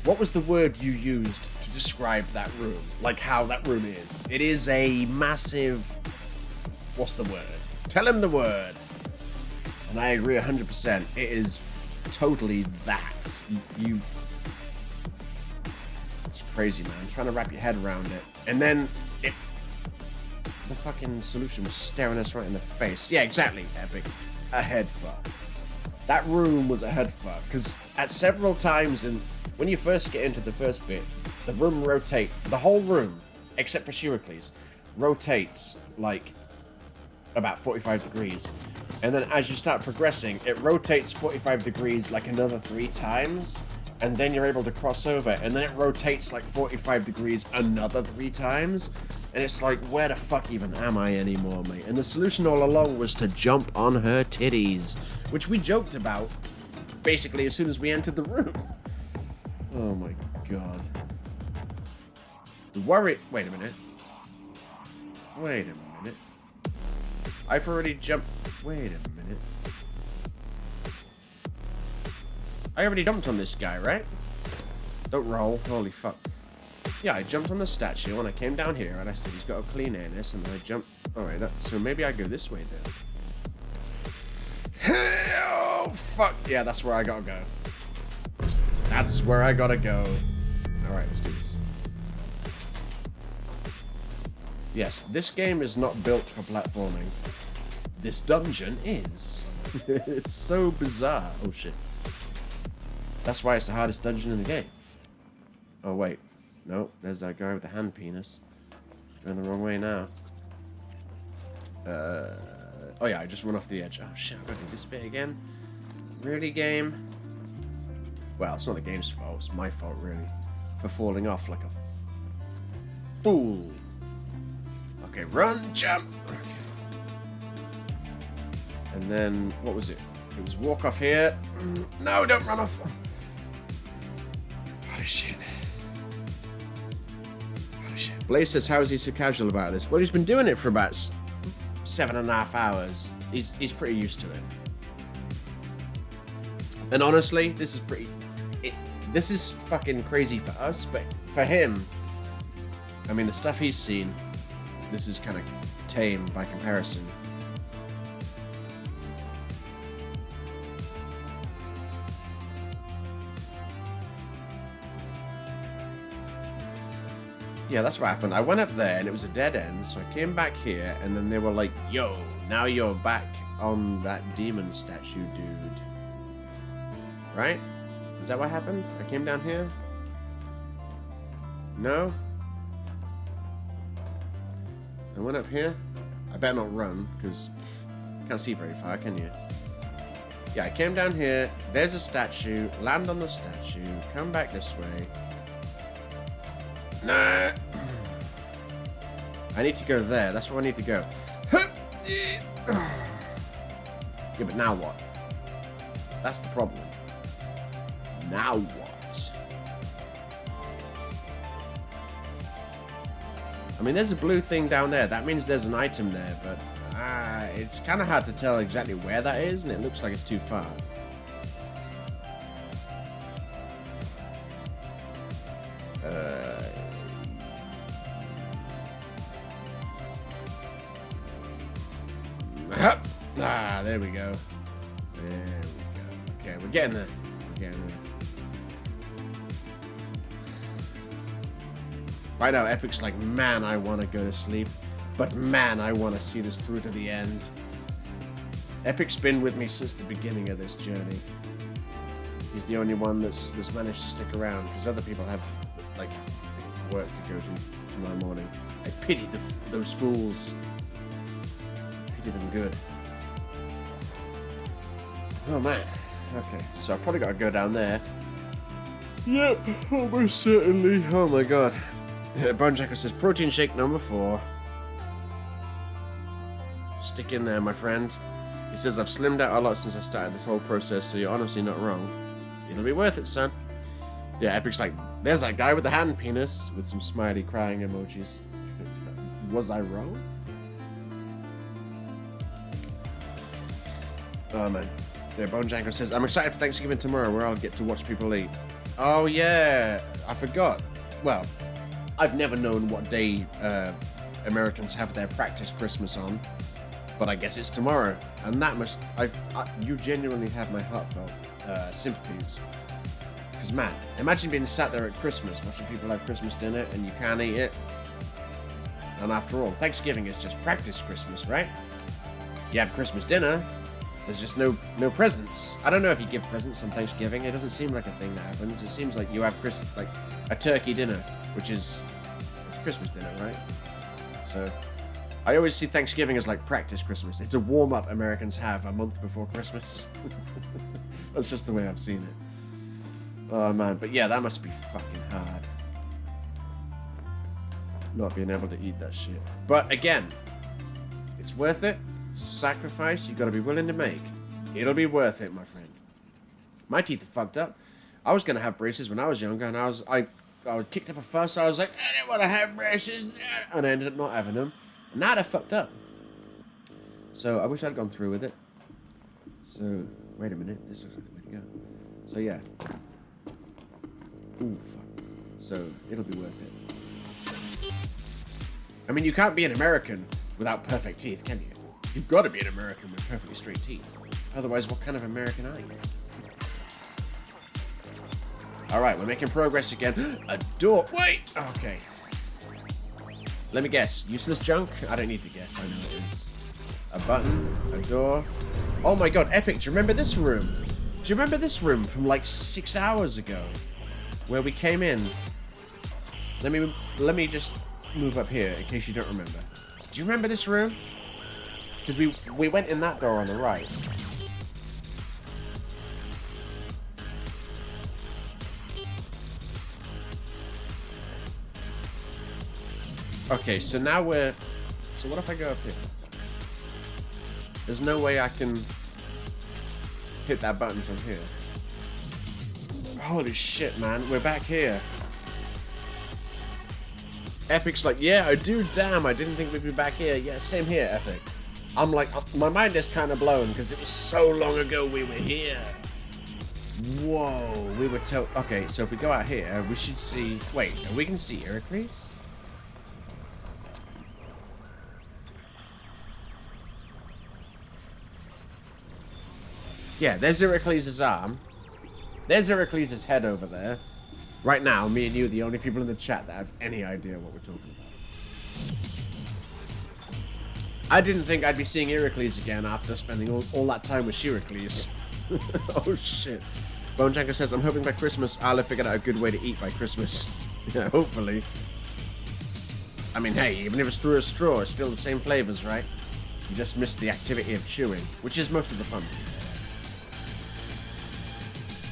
What was the word you used to describe that room? Like how that room is? It is a massive... what's the word? Tell him the word. And I agree 100%. It is totally that. You... It's crazy, man. I'm trying to wrap your head around it. And then it... the fucking solution was staring us right in the face. Yeah, exactly, Epic. A head fuck. That room was a head fuck, because at several times, when you first get into the first bit, the room rotates, the whole room, except for Shiricles, rotates like about 45 degrees. And then as you start progressing, it rotates 45 degrees like another 3 times, and then you're able to cross over, and then it rotates like 45 degrees another 3 times. And it's like, where the fuck even am I anymore, mate? And the solution all along was to jump on her titties, which we joked about, basically, as soon as we entered the room. Oh my god. The worry... wait a minute. Wait a minute. I've already jumped... wait a minute. I already jumped on this guy, right? Don't roll. Holy fuck. Yeah, I jumped on the statue and I came down here and I said he's got a clean anus, and then I jumped. Alright, so maybe I go this way then. Oh, fuck. Yeah, that's where I gotta go. That's where I gotta go. Alright, let's do this. Yes, this game is not built for platforming. This dungeon is. It's so bizarre. Oh, shit. That's why it's the hardest dungeon in the game. Oh, wait. No, there's that guy with the hand penis. Going the wrong way now. Oh yeah, I just run off the edge. Oh shit, I've got to do this bit again. Really, game? Well, it's not the game's fault. It's my fault, really. For falling off like a fool. Okay, run, jump. Okay. And then, what was it? It was walk off here. No, don't run off. Holy shit. Blaze says, how is he so casual about this? Well, he's been doing it for about 7.5 hours. He's pretty used to it. And honestly, this is this is fucking crazy for us, but for him, I mean, the stuff he's seen, this is kind of tame by comparison. Yeah, that's what happened. I went up there and it was a dead end, so I came back here and then they were like, yo, now you're back on that demon statue, dude. Right? Is that what happened? I came down here? No? I went up here? I better not run, because can't see very far, can you? Yeah, I came down here, there's a statue, land on the statue, come back this way. Nah. I need to go there. That's where I need to go. Yeah, but now what? That's the problem. Now what? I mean, there's a blue thing down there. That means there's an item there, but it's kind of hard to tell exactly where that is, and it looks like it's too far. There we go. There we go. Okay, we're getting there. We're getting there. Right now, Epic's like, man, I want to go to sleep, but man, I want to see this through to the end. Epic's been with me since the beginning of this journey. He's the only one that's managed to stick around, because other people have, like, work to go to tomorrow morning. I pity those fools. Pity them good. Oh man. Okay, so I probably got to go down there. Yep, almost certainly. Oh my god. Bonejacker says, protein shake number 4. Stick in there, my friend. He says, I've slimmed out a lot since I started this whole process, so you're honestly not wrong. It'll be worth it, son. Yeah, Epic's like, there's that guy with the hand penis, with some smiley crying emojis. Was I wrong? Oh man. Yeah, Bonejacker says, I'm excited for Thanksgiving tomorrow where I'll get to watch people eat. Oh yeah, I forgot. Well, I've never known what day Americans have their practice Christmas on, but I guess it's tomorrow. And that must, you genuinely have my heartfelt sympathies. Because man, imagine being sat there at Christmas watching people have Christmas dinner and you can't eat it. And after all, Thanksgiving is just practice Christmas, right? You have Christmas dinner, there's just no presents. I don't know if you give presents on Thanksgiving. It doesn't seem like a thing that happens. It seems like you have like a turkey dinner, which is Christmas dinner, right? So I always see Thanksgiving as like practice Christmas. It's a warm-up Americans have a month before Christmas. That's just the way I've seen it. Oh man, but yeah, that must be fucking hard. Not being able to eat that shit. But again, it's worth it. It's a sacrifice you got to be willing to make. It'll be worth it, my friend. My teeth are fucked up. I was gonna have braces when I was younger, and I was kicked up a fuss. So I was like, I don't want to have braces, and I ended up not having them. And now they're fucked up. So I wish I'd gone through with it. So wait a minute, this looks like the way to go. So yeah. Ooh, fuck. so it'll be worth it. I mean, you can't be an American without perfect teeth, can you? You've got to be an American with perfectly straight teeth. Otherwise, what kind of American are you? Alright, we're making progress again. A door. Wait! Okay. Let me guess. Useless junk? I don't need to guess. I know it is. A button. A door. Oh my god, Epic, do you remember this room? Do you remember this room from like 6 hours ago? Where we came in? Let me just move up here in case you don't remember. Do you remember this room? Because we went in that door on the right. Okay, so now we're... So what if I go up here? There's no way I can hit that button from here. Holy shit, man. We're back here. Epic's like, yeah, I do. Damn, I didn't think we'd be back here. Yeah, same here, Epic. I'm like, my mind is kind of blown because it was so long ago we were here. Whoa, we were okay, so if we go out here, we should see... Wait, we can see Heracles? Yeah, there's Heracles' arm. There's Heracles' head over there. Right now, me and you are the only people in the chat that have any idea what we're talking about. I didn't think I'd be seeing Heracles again after spending all that time with Heracles. Oh shit. Bonejanker says, I'm hoping by Christmas I'll have figured out a good way to eat by Christmas. Yeah, hopefully. I mean, hey, even if it's through a straw, it's still the same flavors, right? You just miss the activity of chewing, which is most of the fun.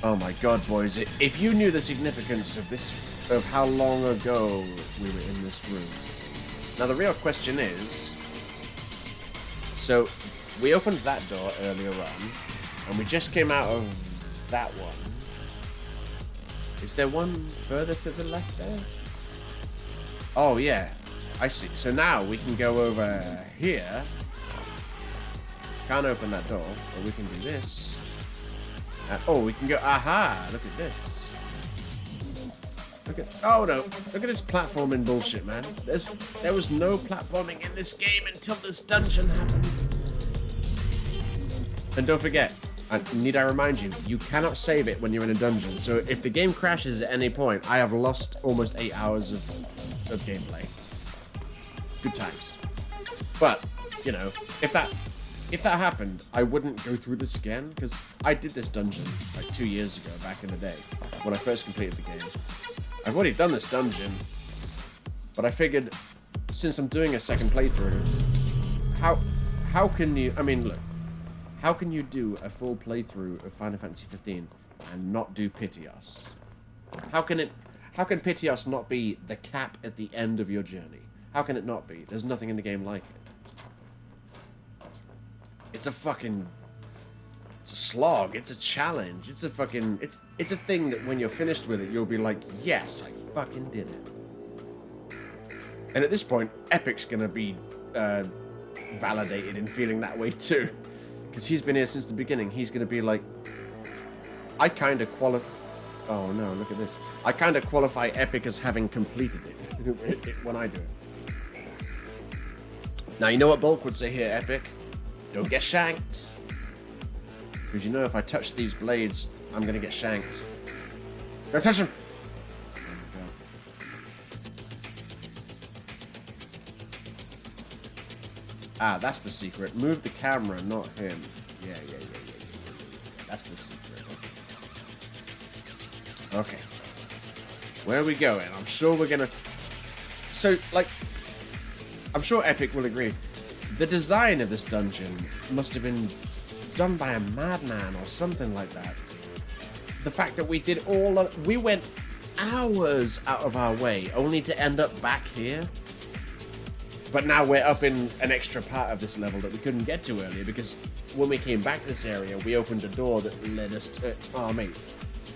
Oh my god, boys, if you knew the significance of this, of how long ago we were in this room. Now the real question is, so we opened that door earlier on, and we just came out of that one. Is there one further to the left there? Oh yeah, I see. So now we can go over here. Can't open that door, but we can do this. Oh, we can go. Aha! Look at this. Look at. Oh no! Look at this platforming bullshit, man. There was no platforming in this game until this dungeon happened. And don't forget, need I remind you, you cannot save it when you're in a dungeon. So if the game crashes at any point, I have lost almost 8 hours of gameplay. Good times. But you know, if that happened, I wouldn't go through this again, because I did this dungeon like 2 years ago, back in the day, when I first completed the game. I've already done this dungeon, but I figured, since I'm doing a second playthrough, how can you, I mean, look, how can you do a full playthrough of Final Fantasy 15 and not do Pitios? How can Pitios not be the cap at the end of your journey? How can it not be? There's nothing in the game like it. It's a fucking... It's a slog. It's a challenge. It's a fucking... It's a thing that when you're finished with it, you'll be like, yes, I fucking did it. And at this point, Epic's gonna be validated in feeling that way too. Because he's been here since the beginning. He's gonna be like... I kind of qualify... Oh no, look at this. I kind of qualify Epic as having completed it when I do it. Now, you know what Bulk would say here, Epic? Don't get shanked. Because you know if I touch these blades, I'm going to get shanked. Don't touch them! There we go. Ah, that's the secret. Move the camera, not him. Yeah. That's the secret. Okay. Where are we going? I'm sure we're going to... So, like... I'm sure Epic will agree. The design of this dungeon must have been done by a madman or something like that. The fact that we did we went hours out of our way only to end up back here. But now we're up in an extra part of this level that we couldn't get to earlier because when we came back to this area, we opened a door that led us to... Oh, mate.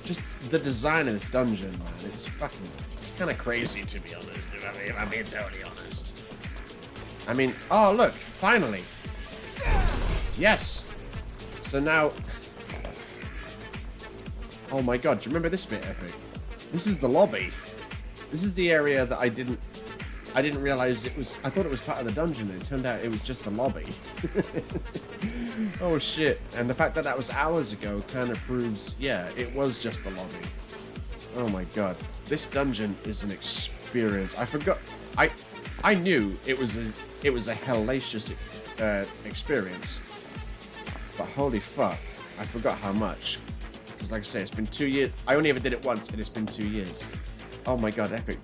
Just the design of this dungeon, man. It's kind of crazy, to be honest, if I'm being totally honest. I mean, oh look, finally. Yes. So now... Oh my god, do you remember this bit, Epic? This is the lobby. This is the area that I didn't realize it was. I thought it was part of the dungeon. And it turned out it was just the lobby. Oh shit! And the fact that that was hours ago kind of proves, yeah, it was just the lobby. Oh my god, this dungeon is an experience. I forgot. I knew it was a hellacious experience, but holy fuck, I forgot how much. Because like I say, it's been 2 years. I only ever did it once, and it's been 2 years. Oh my god, epic.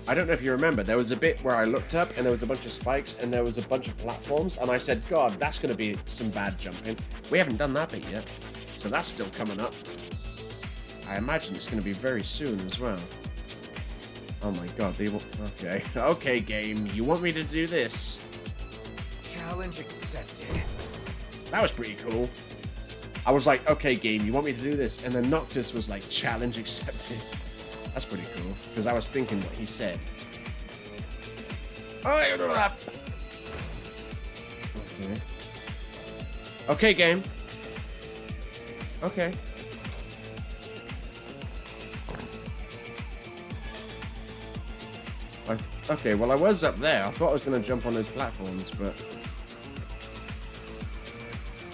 I don't know if you remember, there was a bit where I looked up, and there was a bunch of spikes, and there was a bunch of platforms, and I said, God, that's going to be some bad jumping. We haven't done that bit yet, so that's still coming up. I imagine it's going to be very soon as well. Oh my god, they will... Okay. Okay, game, you want me to do this? Challenge accepted. That was pretty cool. I was like, okay, game, you want me to do this? And then Noctis was like, challenge accepted. That's pretty cool, because I was thinking what he said. Okay. Okay, game. Okay. Okay, well, I was up there. I thought I was going to jump on those platforms, but...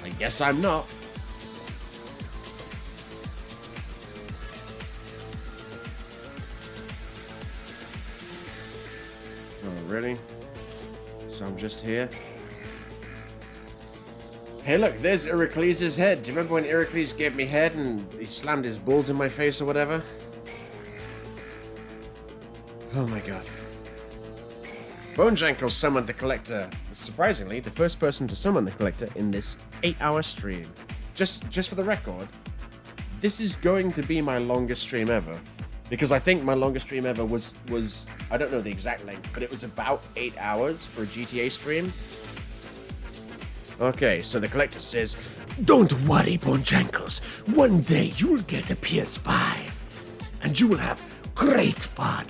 I guess I'm not. Oh, really? So I'm just here? Hey, look, there's Heracles' head. Do you remember when Heracles gave me head and he slammed his balls in my face or whatever? Oh my god. Bonejankle summoned the Collector. Surprisingly, the first person to summon the Collector in this 8-hour stream. Just for the record, this is going to be my longest stream ever. Because I think my longest stream ever was I don't know the exact length, but it was about 8 hours for a GTA stream. Okay, so the Collector says, "Don't worry, Bonejankles. One day you'll get a PS5, and you will have great fun."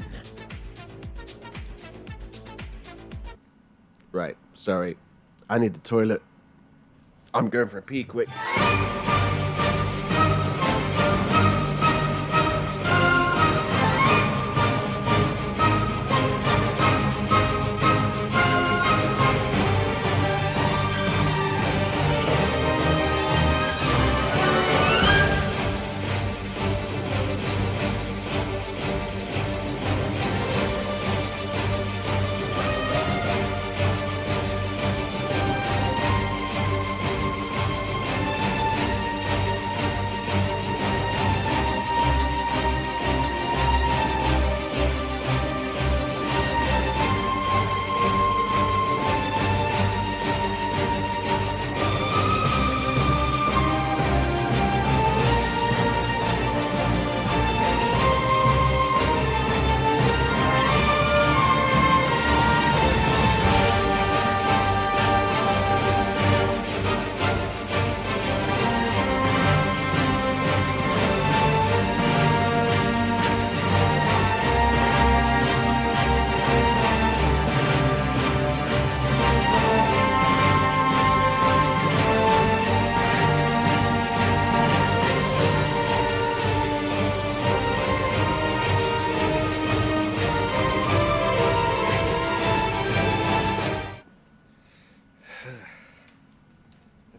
Right, sorry. I need the toilet. I'm going for a pee quick.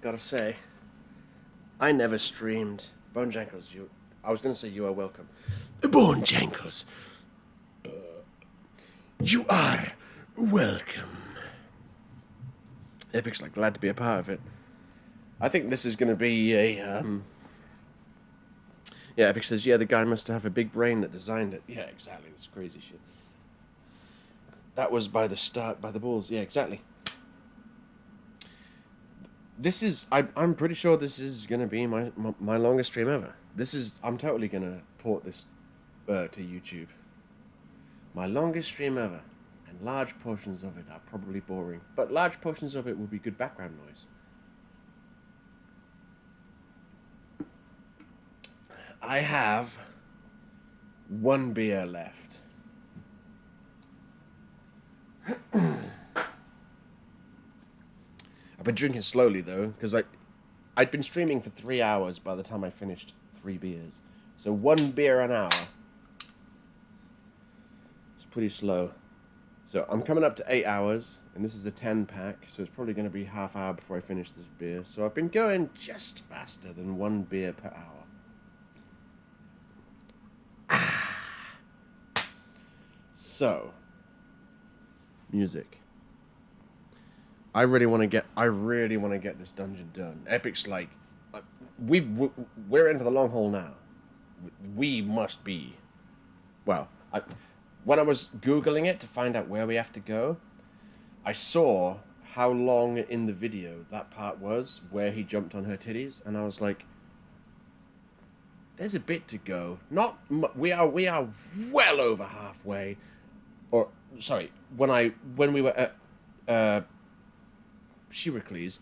Gotta say, I never streamed. Bonejankles, I was gonna say you are welcome. Bonejankles, you are welcome. Epic's like glad to be a part of it. I think this is gonna be a yeah, Epic says, yeah, the guy must have a big brain that designed it. Yeah, exactly. This crazy shit. That was by the balls. Yeah, exactly. This is, I'm pretty sure this is going to be my longest stream ever. I'm totally going to port this to YouTube. My longest stream ever. And large portions of it are probably boring. But large portions of it will be good background noise. I have 1 beer left. I've been drinking slowly, though, because I'd been streaming for 3 hours by the time I finished 3 beers. So 1 beer an hour. pretty slow. So I'm coming up to 8 hours, and this is a 10-pack, so it's probably going to be half hour before I finish this beer. So I've been going just faster than 1 beer per hour. So, music. I really want to get this dungeon done. Epic's like, we're in for the long haul now. We must be. Well, when I was Googling it to find out where we have to go, I saw how long in the video that part was where he jumped on her titties, and I was like, there's a bit to go. We are well over halfway. Or sorry, when we were at Shiracles,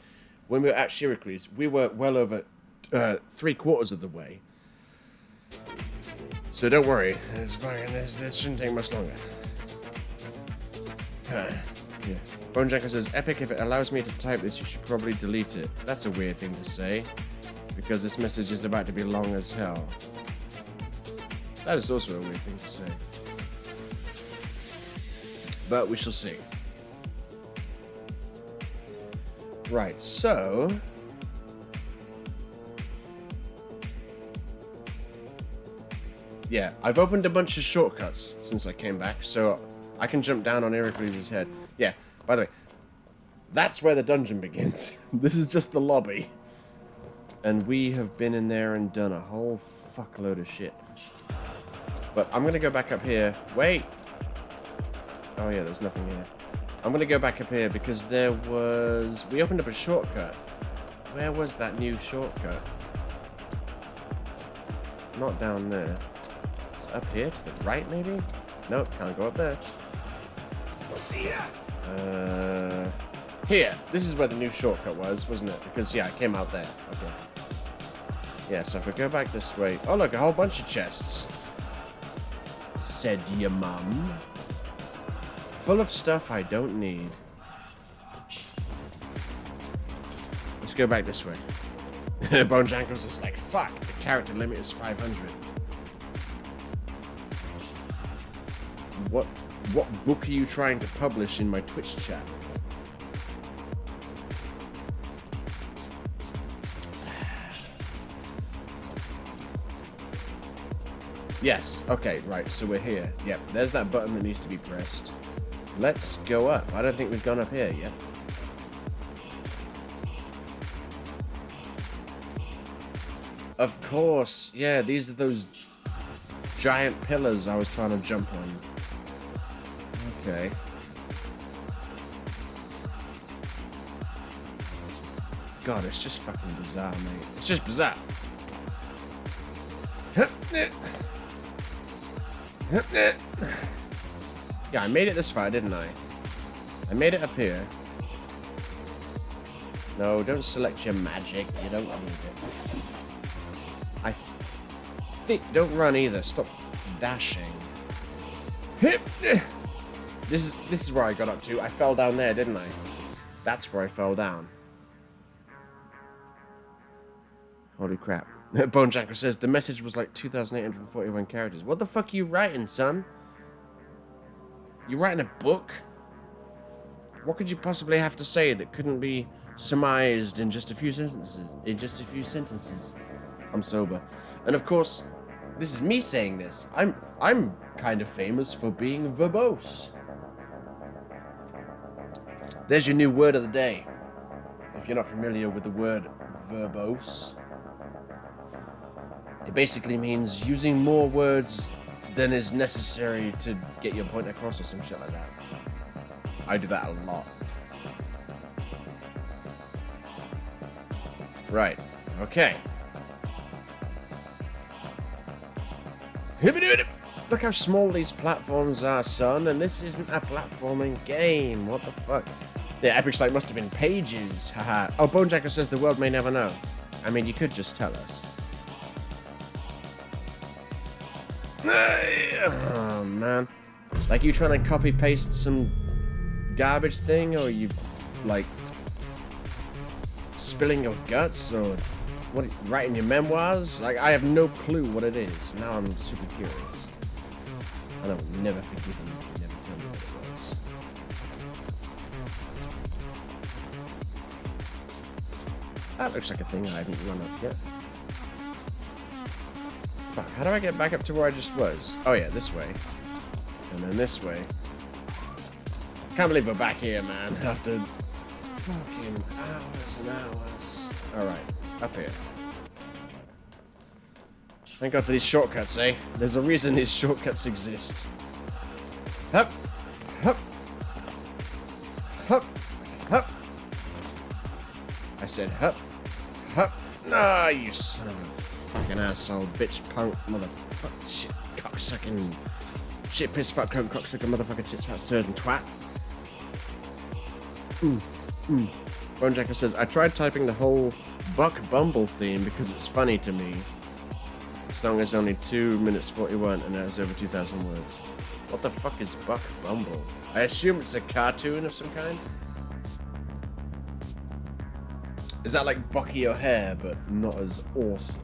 we were well over 3/4 of the way. So don't worry, this shouldn't take much longer. Yeah. Bonejacker says, Epic, if it allows me to type this, you should probably delete it. That's a weird thing to say, because this message is about to be long as hell. That is also a weird thing to say. But we shall see. Right, so... yeah, I've opened a bunch of shortcuts since I came back, so I can jump down on Heracles' head. Yeah, by the way, that's where the dungeon begins. This is just the lobby. And we have been in there and done a whole fuckload of shit. But I'm going to go back up here. Wait! Oh yeah, there's nothing here. I'm going to go back up here because there was... we opened up a shortcut. Where was that new shortcut? Not down there. It's up here to the right, maybe? Nope, can't go up there. Here. This is where the new shortcut was, wasn't it? Because, yeah, it came out there. Okay. Yeah, so if I go back this way... oh, look, a whole bunch of chests. Said your mum. Full of stuff I don't need. Let's go back this way. Bonejankle's just like, fuck, the character limit is 500. What book are you trying to publish in my Twitch chat? Yes, okay, right, so we're here. Yep, there's that button that needs to be pressed. Let's go up. I don't think we've gone up here yet. Of course, yeah, these are those giant pillars I was trying to jump on. Okay. God, it's just fucking bizarre, mate. It's just bizarre. Yeah, I made it this far, didn't I? I made it up here. No, don't select your magic. You don't need it. I think... don't run either. Stop dashing. This is where I got up to. I fell down there, didn't I? That's where I fell down. Holy crap. Bonejacker says, the message was like 2,841 characters. What the fuck are you writing, son? You writing a book? What could you possibly have to say that couldn't be surmised in just a few sentences? I'm sober. And of course, this is me saying this. I'm kind of famous for being verbose. There's your new word of the day. If you're not familiar with the word verbose. It basically means using more words than is necessary to get your point across or some shit like that. I do that a lot. Right. Okay. Look how small these platforms are, son, and this isn't a platforming game. What the fuck? The epic site must have been pages. Haha. Oh, Bonejacker says the world may never know. I mean, you could just tell us. Oh, man. Like, you trying to copy-paste some garbage thing, or you, like, spilling your guts, or what, writing your memoirs? Like, I have no clue what it is. Now I'm super curious. And I will never forgive him if he never tell me what it was. That looks like a thing I haven't run up yet. Fuck, how do I get back up to where I just was? Oh yeah, this way. And then this way. Can't believe we're back here, man. After fucking hours and hours. Alright, up here. Thank God for these shortcuts, eh? There's a reason these shortcuts exist. Hup! Hup! Hup! Hup! I said hup! Hup! Nah, you son of a fucking asshole, bitch, punk, motherfucker, shit, cocksucking, shit, piss, fuck, cunt, cocksucker, motherfucker, shit, fat, stirred, and twat. Bonejacker says, I tried typing the whole Buck Bumble theme because it's funny to me. The song is only 2 minutes 41 and it has over 2,000 words. What the fuck is Buck Bumble? I assume it's a cartoon of some kind? Is that like Bucky O'Hare, but not as awesome?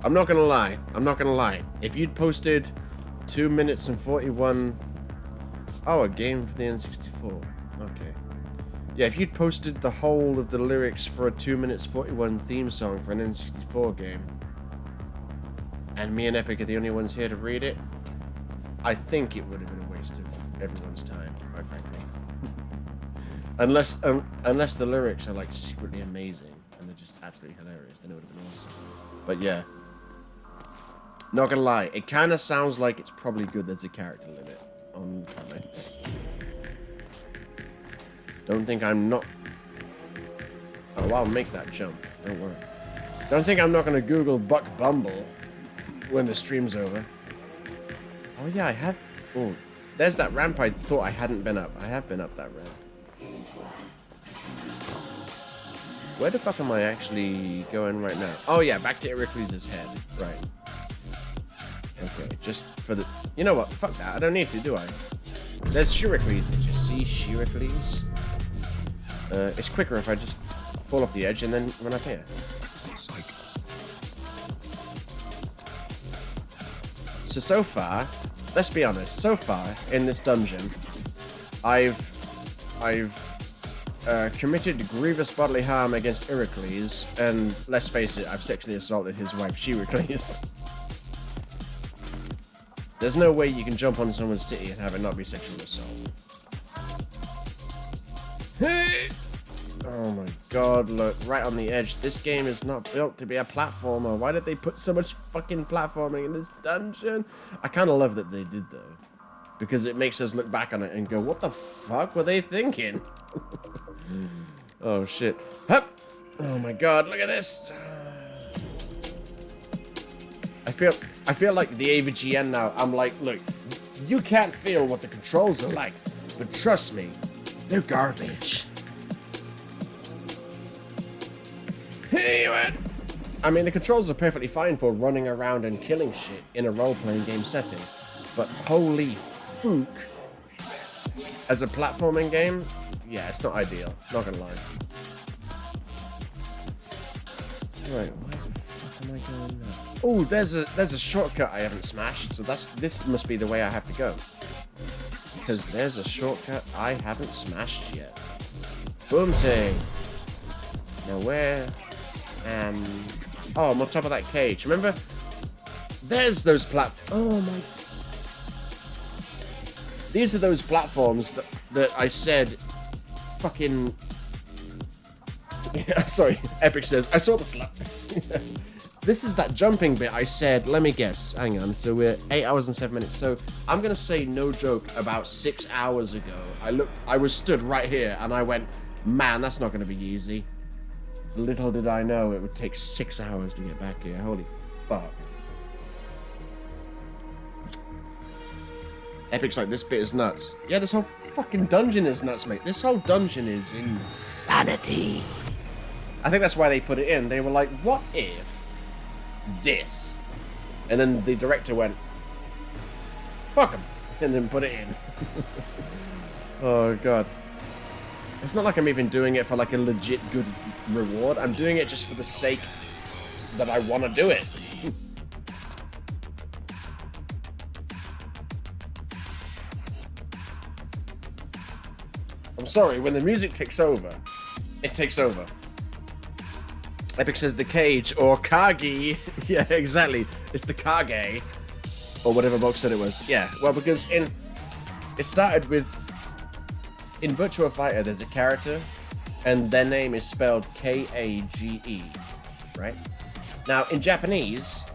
I'm not gonna lie. If you'd posted 2 minutes and 41... Oh, a game for the N64. Okay. Yeah, if you'd posted the whole of the lyrics for a 2 minutes 41 theme song for an N64 game, and me and Epic are the only ones here to read it, I think it would have been a waste of everyone's time, quite frankly. Unless the lyrics are like secretly amazing and they're just absolutely hilarious, then it would have been awesome. But yeah. Not gonna lie, it kind of sounds like it's probably good there's a character limit on comments. Don't think I'm not... Oh, I'll make that jump. Don't worry. Don't think I'm not gonna Google Buck Bumble when the stream's over. Oh yeah, I have... Oh, there's that ramp I thought I hadn't been up. I have been up that ramp. Where the fuck am I actually going right now? Oh yeah, back to Heracles' head. Right. Okay, just for the... You know what? Fuck that. I don't need to, do I? There's Heracles. Did you see Heracles? It's quicker if I just fall off the edge and then run up here. So far, let's be honest. So far in this dungeon, I've committed grievous bodily harm against Heracles, and let's face it, I've sexually assaulted his wife, Heracles. There's no way you can jump on someone's titty and have it not be sexual assault. Oh my god, look, right on the edge. This game is not built to be a platformer. Why did they put so much fucking platforming in this dungeon? I kind of love that they did, though. Because it makes us look back on it and go, what the fuck were they thinking? Oh shit. Hup! Oh my god, look at this! I feel like the AVGN now. I'm like, look, you can't feel what the controls are like, but trust me, they're garbage. Hey, man. I mean, the controls are perfectly fine for running around and killing shit in a role-playing game setting, but holy fuck, as a platforming game, yeah, it's not ideal. Not gonna lie. Right, where the fuck am I going now? Oh, there's a shortcut I haven't smashed, so this must be the way I have to go. Because there's a shortcut I haven't smashed yet. Boom ting. Now where oh, I'm on top of that cage. Remember? There's those oh my. These are those platforms that I said fucking. Yeah, sorry, Epic says, I saw the slap. This is that jumping bit I said, let me guess, hang on, so we're 8 hours and 7 minutes, so I'm gonna say, no joke, about 6 hours ago, I was stood right here, and I went, man, that's not gonna be easy. Little did I know it would take 6 hours to get back here, holy fuck. Epic's like, this bit is nuts. Yeah, this whole fucking dungeon is nuts, mate. This whole dungeon is insanity. I think that's why they put it in. They were like, what if this? And then the director went, fuck him, and then put it in. Oh god. It's not like I'm even doing it for like a legit good reward. I'm doing it just for the sake that I want to do it. I'm sorry, when the music takes over, it takes over. Epic says the cage, or Kagi. Yeah, exactly. It's the Kage. Or whatever Box said it was. Yeah, well, because it started with... In Virtua Fighter, there's a character, and their name is spelled K-A-G-E, right? Now, in Japanese,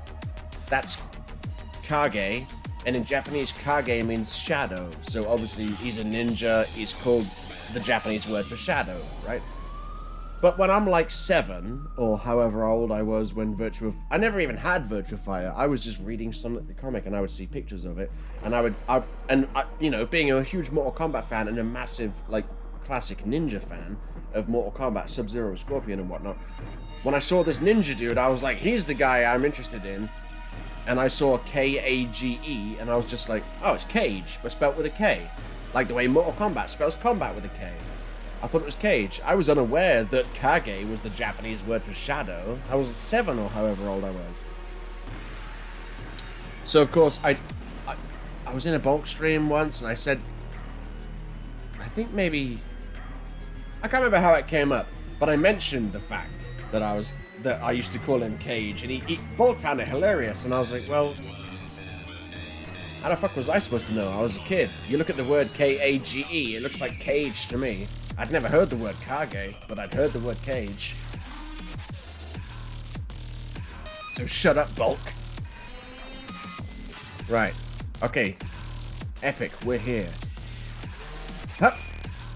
that's Kage, and in Japanese, Kage means shadow. So obviously, he's a ninja, he's called the Japanese word for shadow, right? But when I'm like 7, or however old I was when I never even had Virtua Fighter. I was just reading the comic, and I would see pictures of it, and I you know, being a huge Mortal Kombat fan and a massive like classic ninja fan of Mortal Kombat, Sub-Zero, Scorpion, and whatnot. When I saw this ninja dude, I was like, he's the guy I'm interested in. And I saw K-A-G-E, and I was just like, oh, it's Cage, but spelt with a K, like the way Mortal Kombat spells combat with a K. I thought it was Cage. I was unaware that Kage was the Japanese word for shadow. I was 7 or however old I was. So of course I was in a bulk stream once, and I said, I think maybe, I can't remember how it came up, but I mentioned the fact that I used to call him Cage, and he bulk found it hilarious, and I was like, well, how the fuck was I supposed to know? I was a kid. You look at the word K-A-G-E, it looks like cage to me. I'd never heard the word Kage, but I'd heard the word cage. So shut up, Bulk. Right. Okay. Epic, we're here. Hup.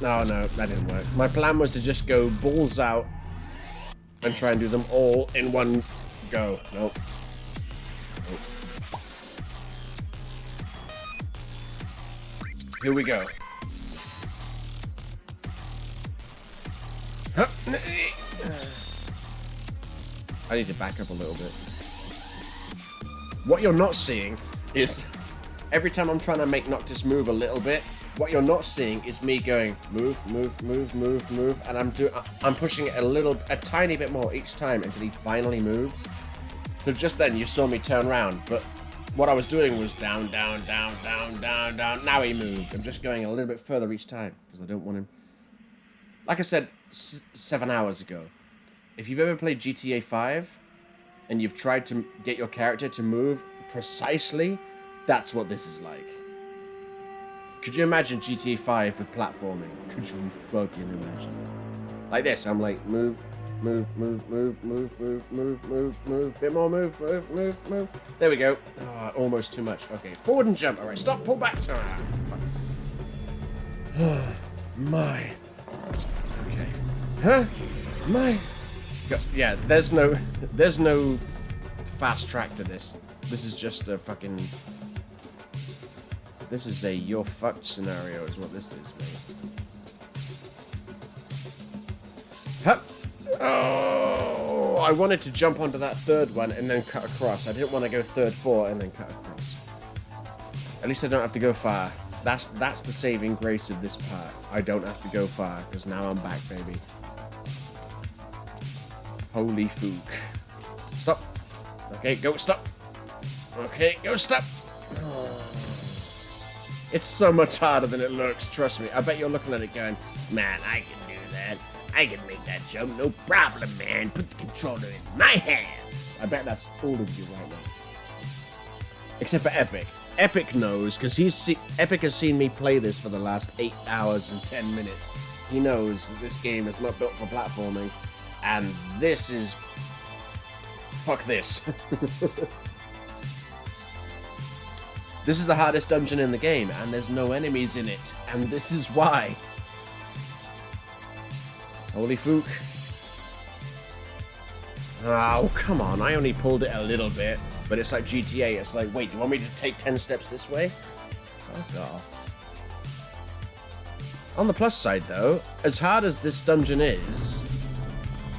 No, that didn't work. My plan was to just go balls out and try and do them all in one go. Nope. Here we go. I need to back up a little bit. What you're not seeing is every time I'm trying to make Noctis move a little bit, what you're not seeing is me going move, and I'm pushing it a tiny bit more each time until he finally moves. So just then you saw me turn around, but what I was doing was down. Now he moved. I'm just going a little bit further each time because I don't want him. Like I said 7 hours ago, if you've ever played GTA 5 and you've tried to get your character to move precisely, that's what this is like. Could you imagine GTA 5 with platforming? Could you fucking imagine? Like this, I'm like, move. Bit more move. There we go. Oh, almost too much. Okay, forward and jump. Alright, stop, pull back. My. Okay. Huh? My. Yeah, there's no fast track to this. This is just a fucking... This is a you're fucked scenario is what this is, mate. Hup. Oh, I wanted to jump onto that third one and then cut across. I didn't want to go third, 4 and then cut across. At least I don't have to go far. That's the saving grace of this part. I don't have to go far because now I'm back, baby. Holy fook. Stop. Okay, go stop. Okay, go stop. Oh. It's so much harder than it looks, trust me. I bet you're looking at it going, man, I can do that. I can make that jump, no problem, man. Put the controller in my hands. I bet that's all of you right now. Except for Epic. Epic knows, because Epic has seen me play this for the last 8 hours and 10 minutes. He knows that this game is not built for platforming, and this is... Fuck this. This is the hardest dungeon in the game, and there's no enemies in it, and this is why. Holy fook. Oh, come on, I only pulled it a little bit, but it's like GTA, it's like, wait, do you want me to take 10 steps this way? Fuck off. On the plus side, though, as hard as this dungeon is,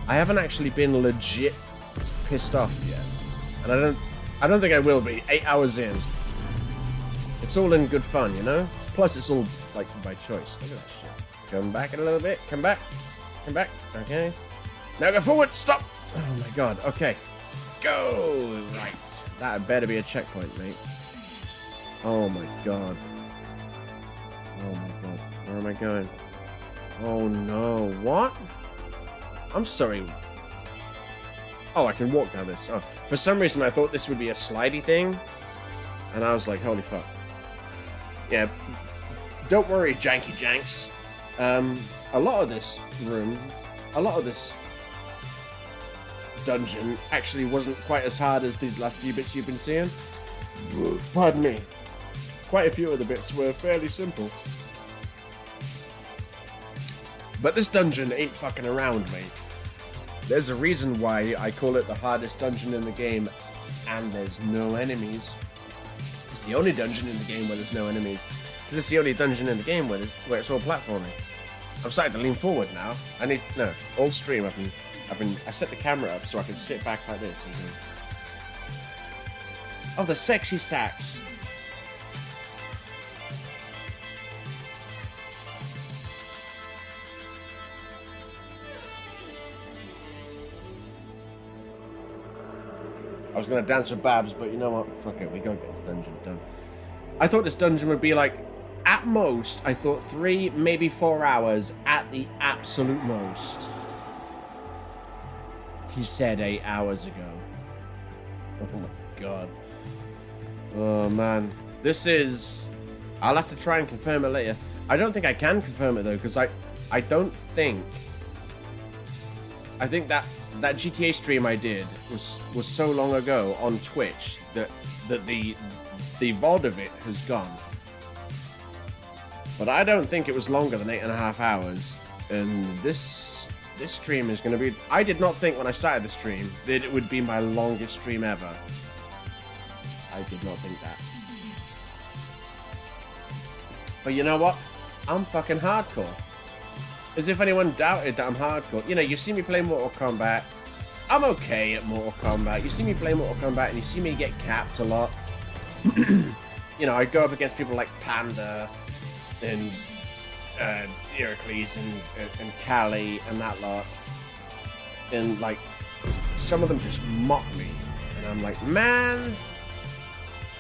I haven't actually been legit pissed off yet. And I don't think I will be, 8 hours in. It's all in good fun, you know? Plus, it's all, like, by choice. Look at that shit. Come back a little bit. Come back. Come back. Okay. Now go forward. Stop. Oh, my God. Okay. go! Right. That better be a checkpoint, mate. Oh my god. Oh my god. Where am I going? Oh no. What? I'm sorry. Oh, I can walk down this. Oh, for some reason I thought this would be a slidey thing. And I was like, holy fuck. Yeah. Don't worry, janky janks. A lot of this dungeon actually wasn't quite as hard as these last few bits you've been seeing. Pardon me. Quite a few of the bits were fairly simple. But this dungeon ain't fucking around, mate. There's a reason why I call it the hardest dungeon in the game, and there's no enemies. It's the only dungeon in the game where there's no enemies. Because it's the only dungeon in the game where it's all platforming. I'm starting to lean forward now. All stream I set the camera up so I can sit back like this. Oh, the sexy sax. I was gonna dance with Babs, but you know what? Fuck it, we gotta get this dungeon done. I thought this dungeon would be like, at most, I thought 3, maybe 4 hours at the absolute most. He said 8 hours ago. Oh my god. Oh man. This is... I'll have to try and confirm it later. I don't think I can confirm it though, because I don't think... I think that GTA stream I did was so long ago on Twitch that the VOD of it has gone. But I don't think it was longer than 8.5 hours. And this stream is going to be... I did not think when I started the stream that it would be my longest stream ever. I did not think that. But you know what? I'm fucking hardcore. As if anyone doubted that I'm hardcore. You know, you see me play Mortal Kombat. I'm okay at Mortal Kombat. You see me play Mortal Kombat and you see me get capped a lot. You know, I go up against people like Panda and Heracles and Kali and that lot. And, like, some of them just mock me. And I'm like, man,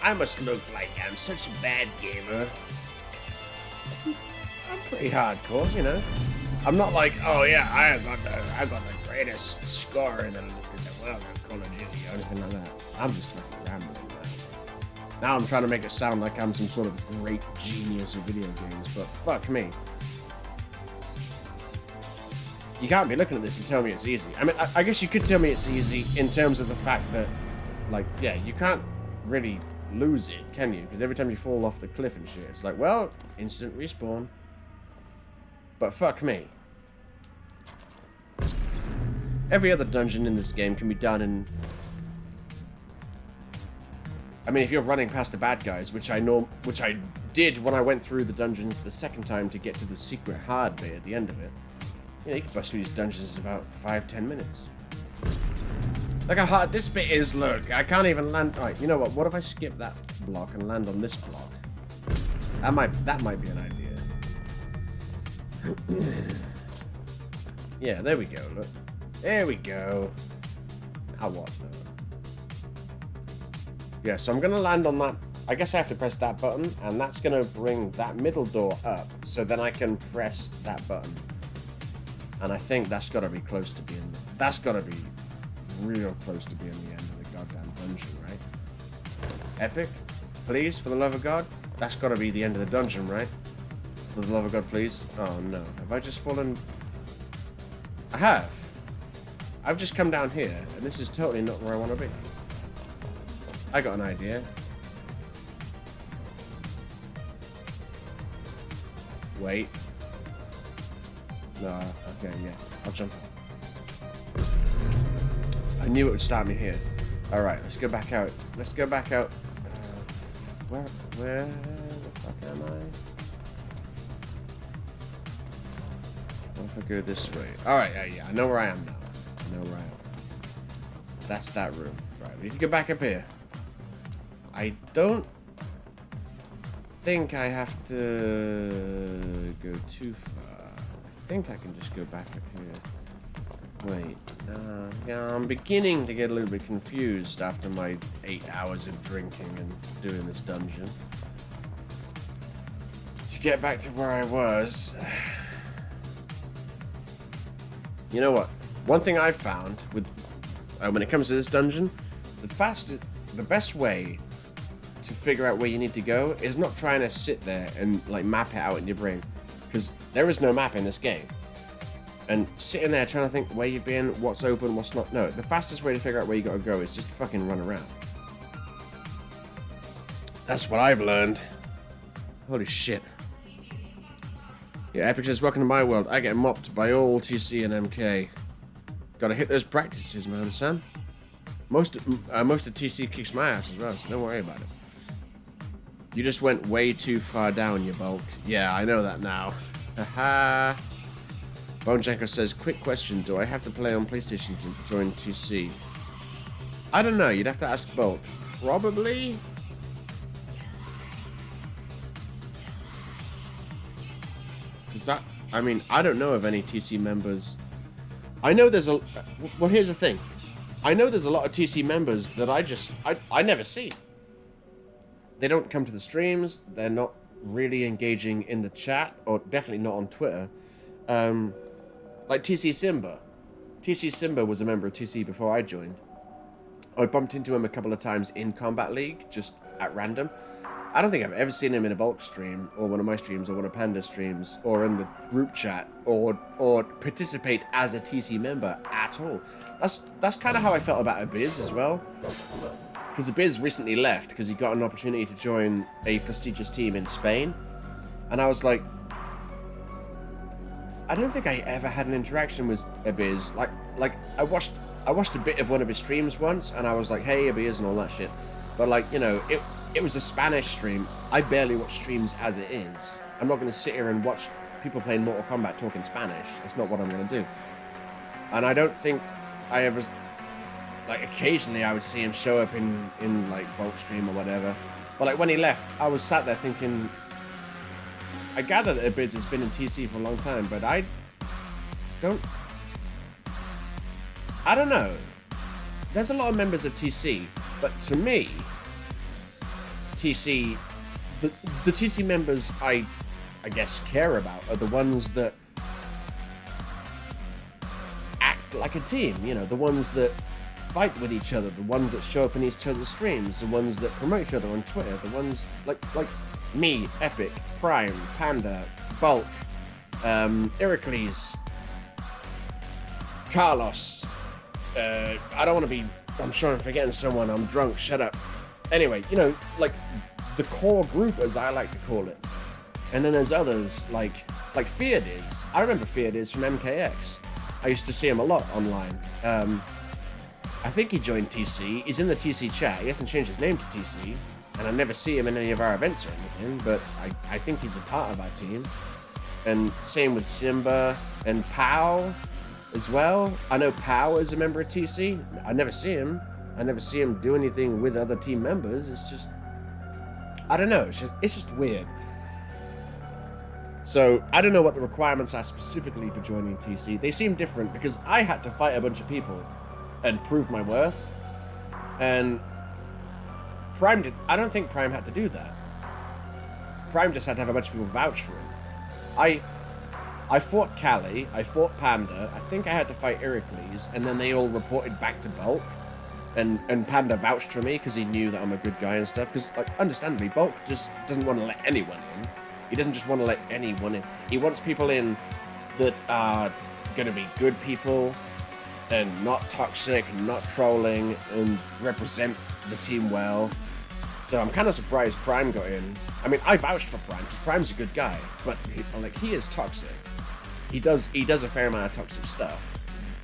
I must look like I'm such a bad gamer. I'm pretty hardcore, you know. I'm not like, oh yeah, I got the greatest score in the world of Call of Duty or anything like that. I'm just fucking rambling now. Now I'm trying to make it sound like I'm some sort of great genius of video games, but fuck me. You can't be looking at this and tell me it's easy. I mean, I guess you could tell me it's easy in terms of the fact that, like, yeah, you can't really lose it, can you? Because every time you fall off the cliff and shit, it's like, well, instant respawn. But fuck me. Every other dungeon in this game can be done in... I mean, if you're running past the bad guys, which I did when I went through the dungeons the second time to get to the secret hard bit at the end of it. You know, you can bust through these dungeons in about 5-10 minutes. Look how hard this bit is, look. I can't even land... Right, you know what? What if I skip that block and land on this block? That might be an idea. Yeah, there we go, look. There we go. Now what, though? Yeah, so I'm going to land on that. I guess I have to press that button, and that's going to bring that middle door up, so then I can press that button. And I think that's got to be close to being... That's got to be real close to being the end of the goddamn dungeon, right? Epic? Please, for the love of God? That's got to be the end of the dungeon, right? For the love of God, please. Oh, no. Have I just fallen... I have. I've just come down here, and this is totally not where I want to be. I got an idea. Wait. No, okay, yeah. I'll jump up. I knew it would start me here. Alright, let's go back out. Let's go back out. Where the fuck am I? What if I go this way? Alright, yeah, I know where I am now. I know where I am. That's that room. Right, we need to go back up here. I don't think I have to go too far. I think I can just go back up here. Wait. Yeah, I'm beginning to get a little bit confused after my 8 hours of drinking and doing this dungeon. To get back to where I was... You know what? One thing I've found with when it comes to this dungeon, the best way to figure out where you need to go is not trying to sit there and like map it out in your brain, because there is no map in this game. And sitting there trying to think where you've been, what's open, what's not. No, the fastest way to figure out where you gotta go is just fucking run around. That's what I've learned. Holy shit. Yeah, Epic says, welcome to my world. I get mopped by all TC and MK. Gotta hit those practices, man, son. Most of TC kicks my ass as well, so don't worry about it. You just went way too far down, you bulk. Yeah, I know that now. Haha. Bonejanko says, quick question, do I have to play on PlayStation to join TC? I don't know, you'd have to ask Bulk. Probably? Because I mean, I don't know of any TC members. I know there's a... Well, here's the thing. I know there's a lot of TC members that I never see. They don't come to the streams, they're not really engaging in the chat, or definitely not on Twitter. Like TC Simba. TC Simba was a member of TC before I joined. I bumped into him a couple of times in Combat League, just at random. I don't think I've ever seen him in a Bulk stream, or one of my streams, or one of Panda's streams, or in the group chat, or participate as a TC member at all. That's kind of how I felt about Abiz as well. Because Abiz recently left because he got an opportunity to join a prestigious team in Spain. And I was like, I don't think I ever had an interaction with Abiz. Like I watched a bit of one of his streams once, and I was like, hey, Abiz, and all that shit. But like, you know, it was a Spanish stream. I barely watch streams as it is. I'm not going to sit here and watch people playing Mortal Kombat talking Spanish. That's not what I'm going to do. And I don't think I ever... Like, occasionally I would see him show up in like, Bulk stream or whatever. But, like, when he left, I was sat there thinking... I gather that Abiz has been in TC for a long time, but I don't know. There's a lot of members of TC, but to me, TC... The TC members I guess, care about are the ones that act like a team, you know, the ones that fight with each other, the ones that show up in each other's streams, the ones that promote each other on Twitter, the ones like me, Epic, Prime, Panda, Bulk, Heracles, Carlos. I don't want to be... I'm sure I'm forgetting someone. I'm drunk. Shut up. Anyway, you know, like the core group, as I like to call it. And then there's others like Feardiz. I remember Feardiz from MKX. I used to see him a lot online. I think he joined TC. He's in the TC chat. He hasn't changed his name to TC. And I never see him in any of our events or anything, but I think he's a part of our team. And same with Simba and Pow as well. I know Pow is a member of TC. I never see him. I never see him do anything with other team members. It's just... I don't know. It's just weird. So, I don't know what the requirements are specifically for joining TC. They seem different because I had to fight a bunch of people and prove my worth. And Prime did... I don't think Prime had to do that. Prime just had to have a bunch of people vouch for him. I fought Callie, I fought Panda, I think I had to fight Heracles, and then they all reported back to Bulk. And Panda vouched for me because he knew that I'm a good guy and stuff. Because, like, understandably, Bulk just doesn't want to let anyone in. He doesn't just want to let anyone in. He wants people in that are going to be good people and not toxic, not trolling, and represent the team well. So I'm kind of surprised Prime got in. I mean, I vouched for Prime because Prime's a good guy, but he is toxic. He does a fair amount of toxic stuff,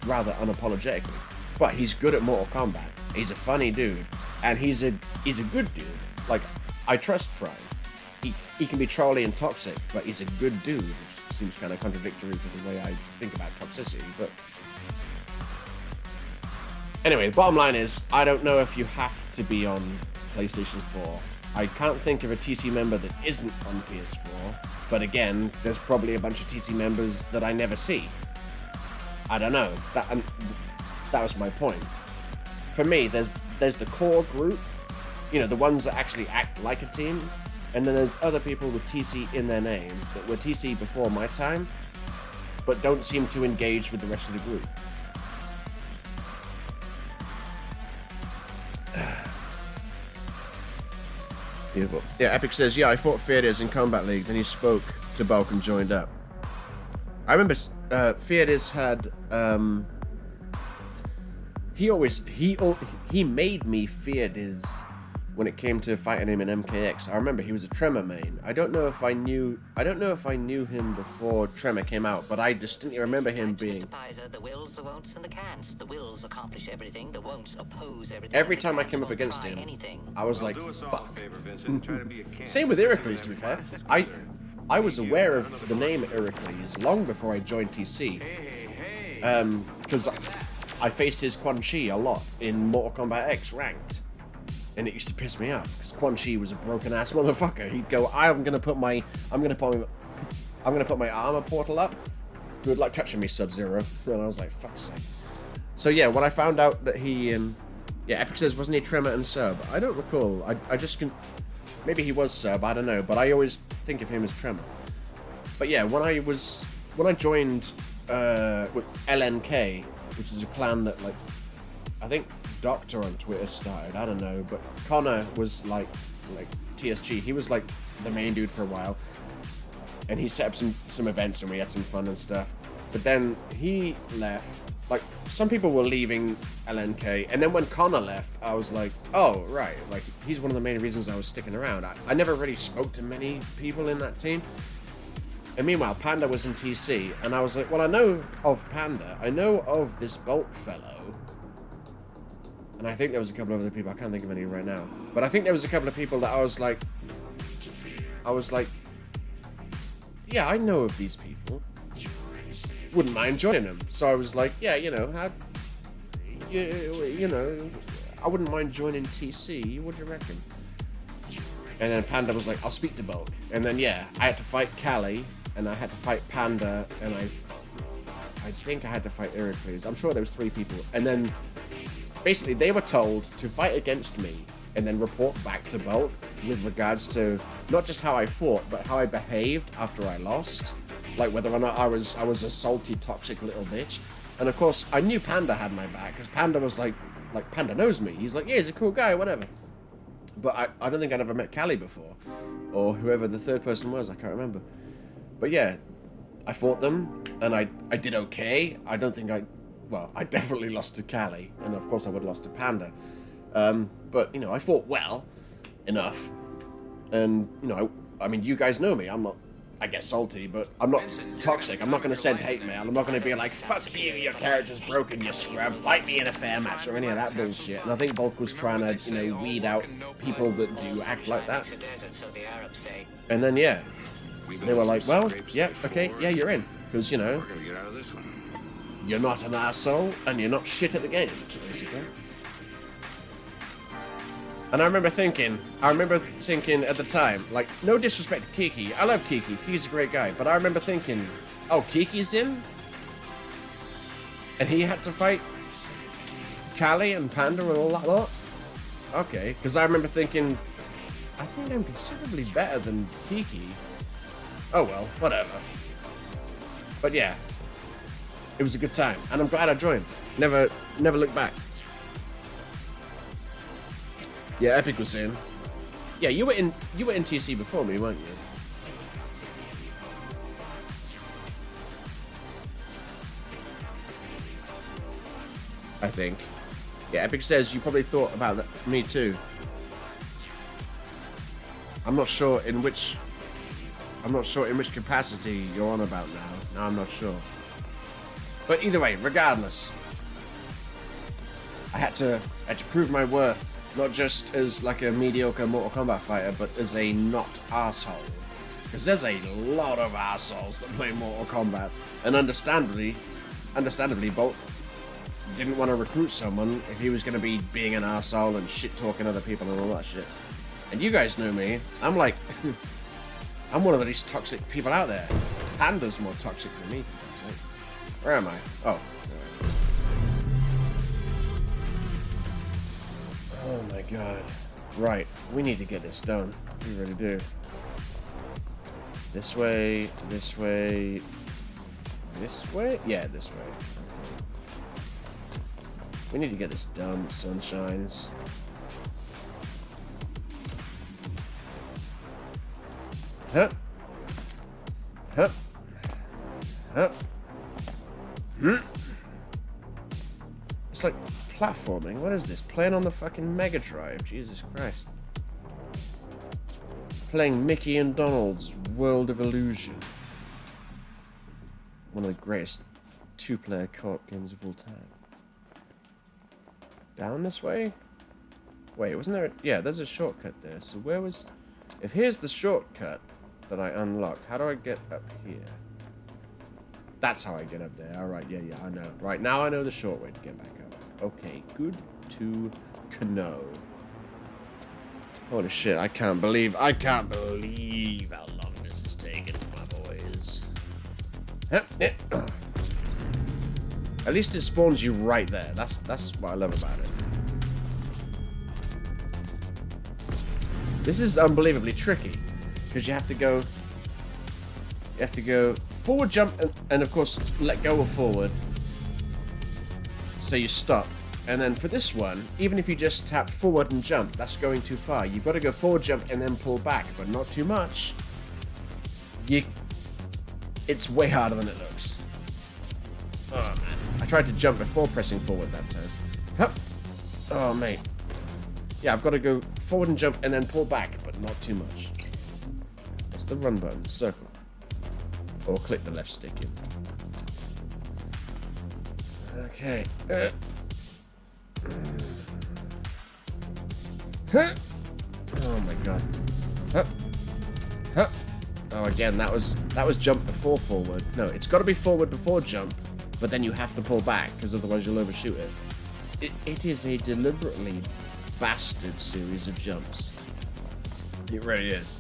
rather unapologetically. But he's good at Mortal Kombat. He's a funny dude, and he's a good dude. Like, I trust Prime. He can be trolly and toxic, but he's a good dude, which seems kind of contradictory to the way I think about toxicity, but... Anyway, the bottom line is, I don't know if you have to be on PlayStation 4. I can't think of a TC member that isn't on PS4, but again, there's probably a bunch of TC members that I never see. I don't know. that was my point. For me, there's the core group, you know, the ones that actually act like a team, and then there's other people with TC in their name that were TC before my time, but don't seem to engage with the rest of the group. Beautiful. Yeah, Epic says, yeah, I fought Feardiz in Combat League, then he spoke to Bulk and joined up. I remember Feardiz had, he made me Feardiz when it came to fighting him in MKX. I remember he was a Tremor main. I don't know if I knew him before Tremor came out, but I distinctly remember him being. Mr. Pizer, the wills, the won'ts, and the can'ts. The wills accomplish everything, the won'ts oppose everything. Every time I came up against him, I was like, fuck. Same with Iroquois, to be fair. I was aware of the name Iroquois long before I joined TC. Because I faced his Quan Chi a lot in Mortal Kombat X ranked. And it used to piss me off because Quan Chi was a broken ass motherfucker. He'd go, I'm gonna put my armor portal up. Good luck touching me, Sub-Zero. And I was like, fuck's sake. So yeah, when I found out that he, yeah, Epic says, wasn't he Tremor and Sub? I don't recall. I just can, maybe he was Sub. I don't know. But I always think of him as Tremor. But yeah, when I joined with LNK, which is a clan that like, I think Doctor on Twitter started, I don't know, but Connor was like TSG, he was like the main dude for a while, and he set up some events and we had some fun and stuff, but then he left. Like, some people were leaving LNK, and then when Connor left, I was like, oh, right, like, he's one of the main reasons I was sticking around. I never really spoke to many people in that team. And meanwhile, Panda was in TC, and I was like, well, I know of Panda, I know of this Bulk fellow, and I think there was a couple of other people, I can't think of any right now, but I think there was a couple of people that I was like, yeah, I know of these people, wouldn't mind joining them. So I was like, yeah, you know, I wouldn't mind joining TC, what do you reckon? And then Panda was like, I'll speak to Bulk. And then, yeah, I had to fight Callie, and I had to fight Panda, and I think I had to fight Iroquois. I'm sure there was 3 people. And then, basically, they were told to fight against me, and then report back to Bulk with regards to not just how I fought, but how I behaved after I lost. Like, whether or not I was a salty, toxic little bitch. And, of course, I knew Panda had my back, because Panda was like, Panda knows me. He's like, yeah, he's a cool guy, whatever. But I don't think I'd ever met Callie before. Or whoever the third person was, I can't remember. But yeah, I fought them, and I did okay. I don't think I definitely lost to Callie, and of course I would have lost to Panda. But, you know, I fought well enough. And, you know, I mean, you guys know me. I'm not, I get salty, but I'm not toxic. I'm not going to send hate mail. I'm not going to be like, fuck you, your character's broken, you scrub. Fight me in a fair match, or any of that bullshit. And I think Bulk was trying to, you know, weed out people that do act like that. And then, yeah, they were like, well, yeah, okay, yeah, you're in. Because, you know, you're not an asshole, and you're not shit at the game, basically. And I remember thinking at the time, like, no disrespect to Kiki. I love Kiki. Kiki's a great guy. But I remember thinking, oh, Kiki's in? And he had to fight Callie and Panda and all that lot? Okay. Because I remember thinking, I think I'm considerably better than Kiki. Oh, well, whatever. But yeah, it was a good time. And I'm glad I joined. Never looked back. Yeah, Epic was in. Yeah, you were in TC before me, weren't you? I think. Yeah, Epic says you probably thought about that. Me too. I'm not sure in which capacity you're on about now. No, I'm not sure. But either way, regardless, I had to prove my worth. Not just as like a mediocre Mortal Kombat fighter, but as a not arsehole. Because there's a lot of arseholes that play Mortal Kombat. And understandably, Bolt didn't want to recruit someone if he was going to be being an arsehole and shit-talking other people and all that shit. And you guys know me. I'm like, I'm one of the least toxic people out there. Panda's more toxic than me. Where am I? Oh. god. Right, we need to get this done. We really do. This way, this way, this way? Yeah, this way. Okay. We need to get this done, sunshines. Huh? Huh? Huh? Hmm? It's like platforming. What is this? Playing on the fucking Mega Drive. Jesus Christ. Playing Mickey and Donald's World of Illusion. One of the greatest two-player co-op games of all time. Down this way? Wait, wasn't there... Yeah, there's a shortcut there. So where was... If here's the shortcut that I unlocked, how do I get up here? That's how I get up there. Alright, yeah, I know. Right, now I know the short way to get back up. Okay, good to know. Holy shit, I can't believe how long this is taking, my boys. At least it spawns you right there. That's what I love about it. This is unbelievably tricky, because you have to go forward jump and of course let go of forward. So you stop. And then for this one, even if you just tap forward and jump, that's going too far. You've got to go forward jump and then pull back, but not too much. It's way harder than it looks. Oh man. I tried to jump before pressing forward that time. Hup. Oh mate. Yeah, I've got to go forward and jump and then pull back, but not too much. What's the run button? Circle. Or click the left stick in. Okay. Oh my god. Oh, again, that was jump before forward. No, it's got to be forward before jump, but then you have to pull back, because otherwise you'll overshoot it. It is a deliberately bastard series of jumps. It really is.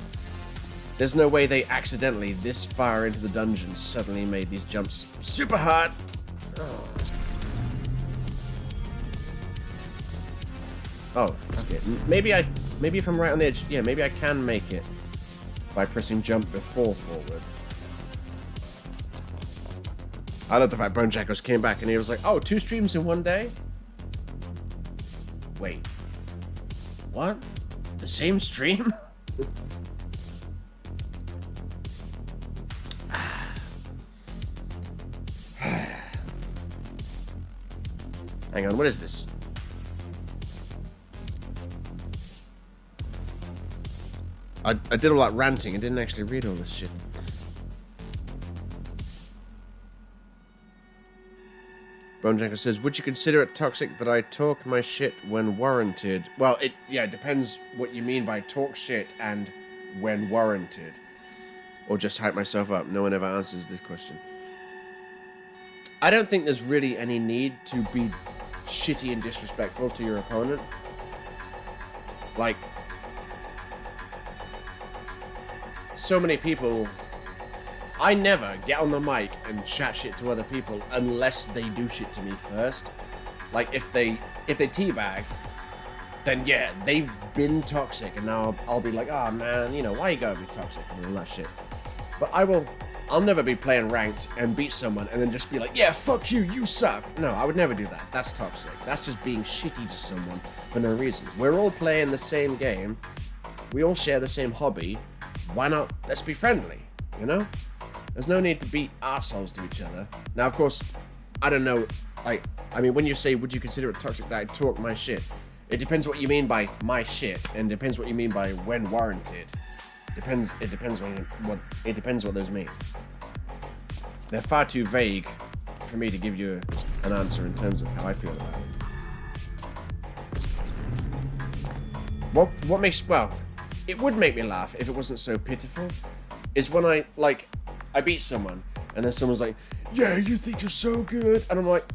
There's no way they accidentally, this far into the dungeon, suddenly made these jumps super hard. Oh, okay. Maybe if I'm right on the edge, yeah, maybe I can make it by pressing jump before forward. I love the fact Bone Jackals came back and he was like, oh, 2 streams in one day? Wait. What? The same stream? Hang on, what is this? I did all that ranting and didn't actually read all this shit. Bonejacker says, would you consider it toxic that I talk my shit when warranted? Well, it depends what you mean by talk shit and when warranted. Or just hype myself up. No one ever answers this question. I don't think there's really any need to be shitty and disrespectful to your opponent. Like, so many people, I never get on the mic and chat shit to other people unless they do shit to me first. Like, if they teabag, then yeah, they've been toxic, and now I'll be like, oh man, you know, why you gotta be toxic and all that shit. But I'll never be playing ranked and beat someone and then just be like, yeah, fuck you, you suck. No, I would never do that. That's toxic. That's just being shitty to someone for no reason. We're all playing the same game. We all share the same hobby. Why not? Let's be friendly, you know? There's no need to be arseholes to each other. Now, of course, I don't know. I mean, when you say, would you consider it toxic that I talk my shit? It depends what you mean by my shit, and depends what you mean by when warranted. It depends what those mean. They're far too vague for me to give you an answer in terms of how I feel about it. What makes, well, it would make me laugh if it wasn't so pitiful, is when I beat someone, and then someone's like, yeah, you think you're so good, and I'm like,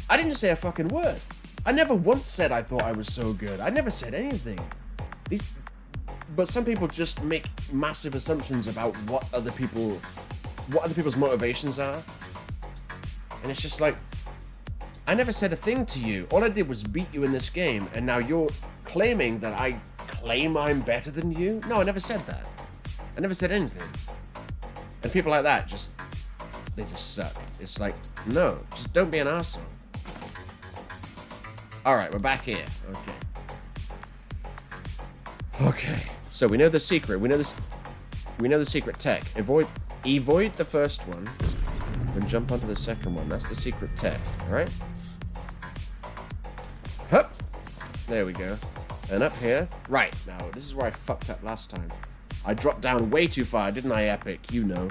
I didn't say a fucking word. I never once said I thought I was so good. I never said anything. But some people just make massive assumptions about what other people's motivations are. And it's just like, I never said a thing to you. All I did was beat you in this game, and now you're claiming that I claim I'm better than you? No, I never said that. I never said anything. And people like that they just suck. It's like, no, just don't be an arsehole. Alright, we're back here. Okay, so we know the secret. We know the secret tech. Avoid the first one, and jump onto the second one. That's the secret tech, alright? Hup! There we go. And up here. Right, now, this is where I fucked up last time. I dropped down way too far, didn't I, Epic? You know.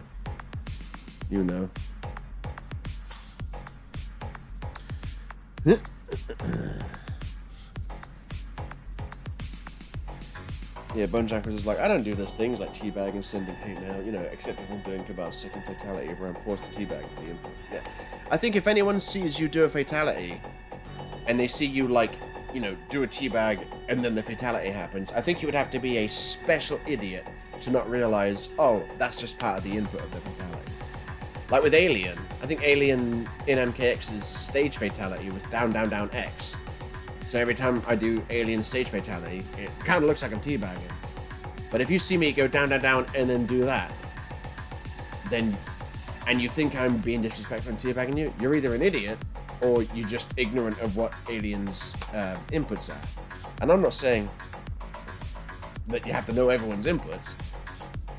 You know. Yeah, Bonejackers is like, I don't do those things like teabag and sending hate mail, you know, except if I'm doing Cabal's second fatality where I'm forced to teabag for the input. Yeah. I think if anyone sees you do a fatality, and they see you, like, you know, do a teabag, and then the fatality happens, I think you would have to be a special idiot to not realize, oh, that's just part of the input of the fatality. Like with Alien, I think Alien in MKX's stage fatality was down, down, down, X. So every time I do Alien stage fatality, it kind of looks like I'm teabagging. But if you see me go down, down, down, and then do that, then, and you think I'm being disrespectful and teabagging you, you're either an idiot, or you're just ignorant of what Alien's inputs are. And I'm not saying that you have to know everyone's inputs,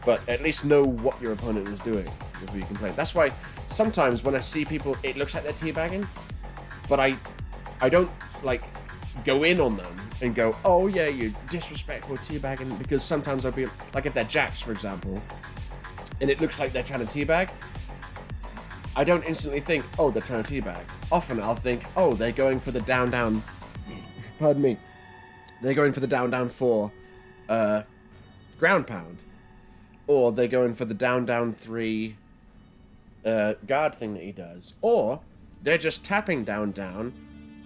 but at least know what your opponent is doing before you complain. That's why sometimes when I see people, it looks like they're teabagging, but I don't, like, go in on them and go, oh yeah, you're disrespectful teabagging, because sometimes I'll be, like if they're jacks, for example, and it looks like they're trying to teabag, I don't instantly think, oh, they're trying to teabag. Often I'll think, oh, they're going for the down, down, pardon me, they're going for the down, down 4 ground pound, or they're going for the down, down 3 guard thing that he does, or they're just tapping down, down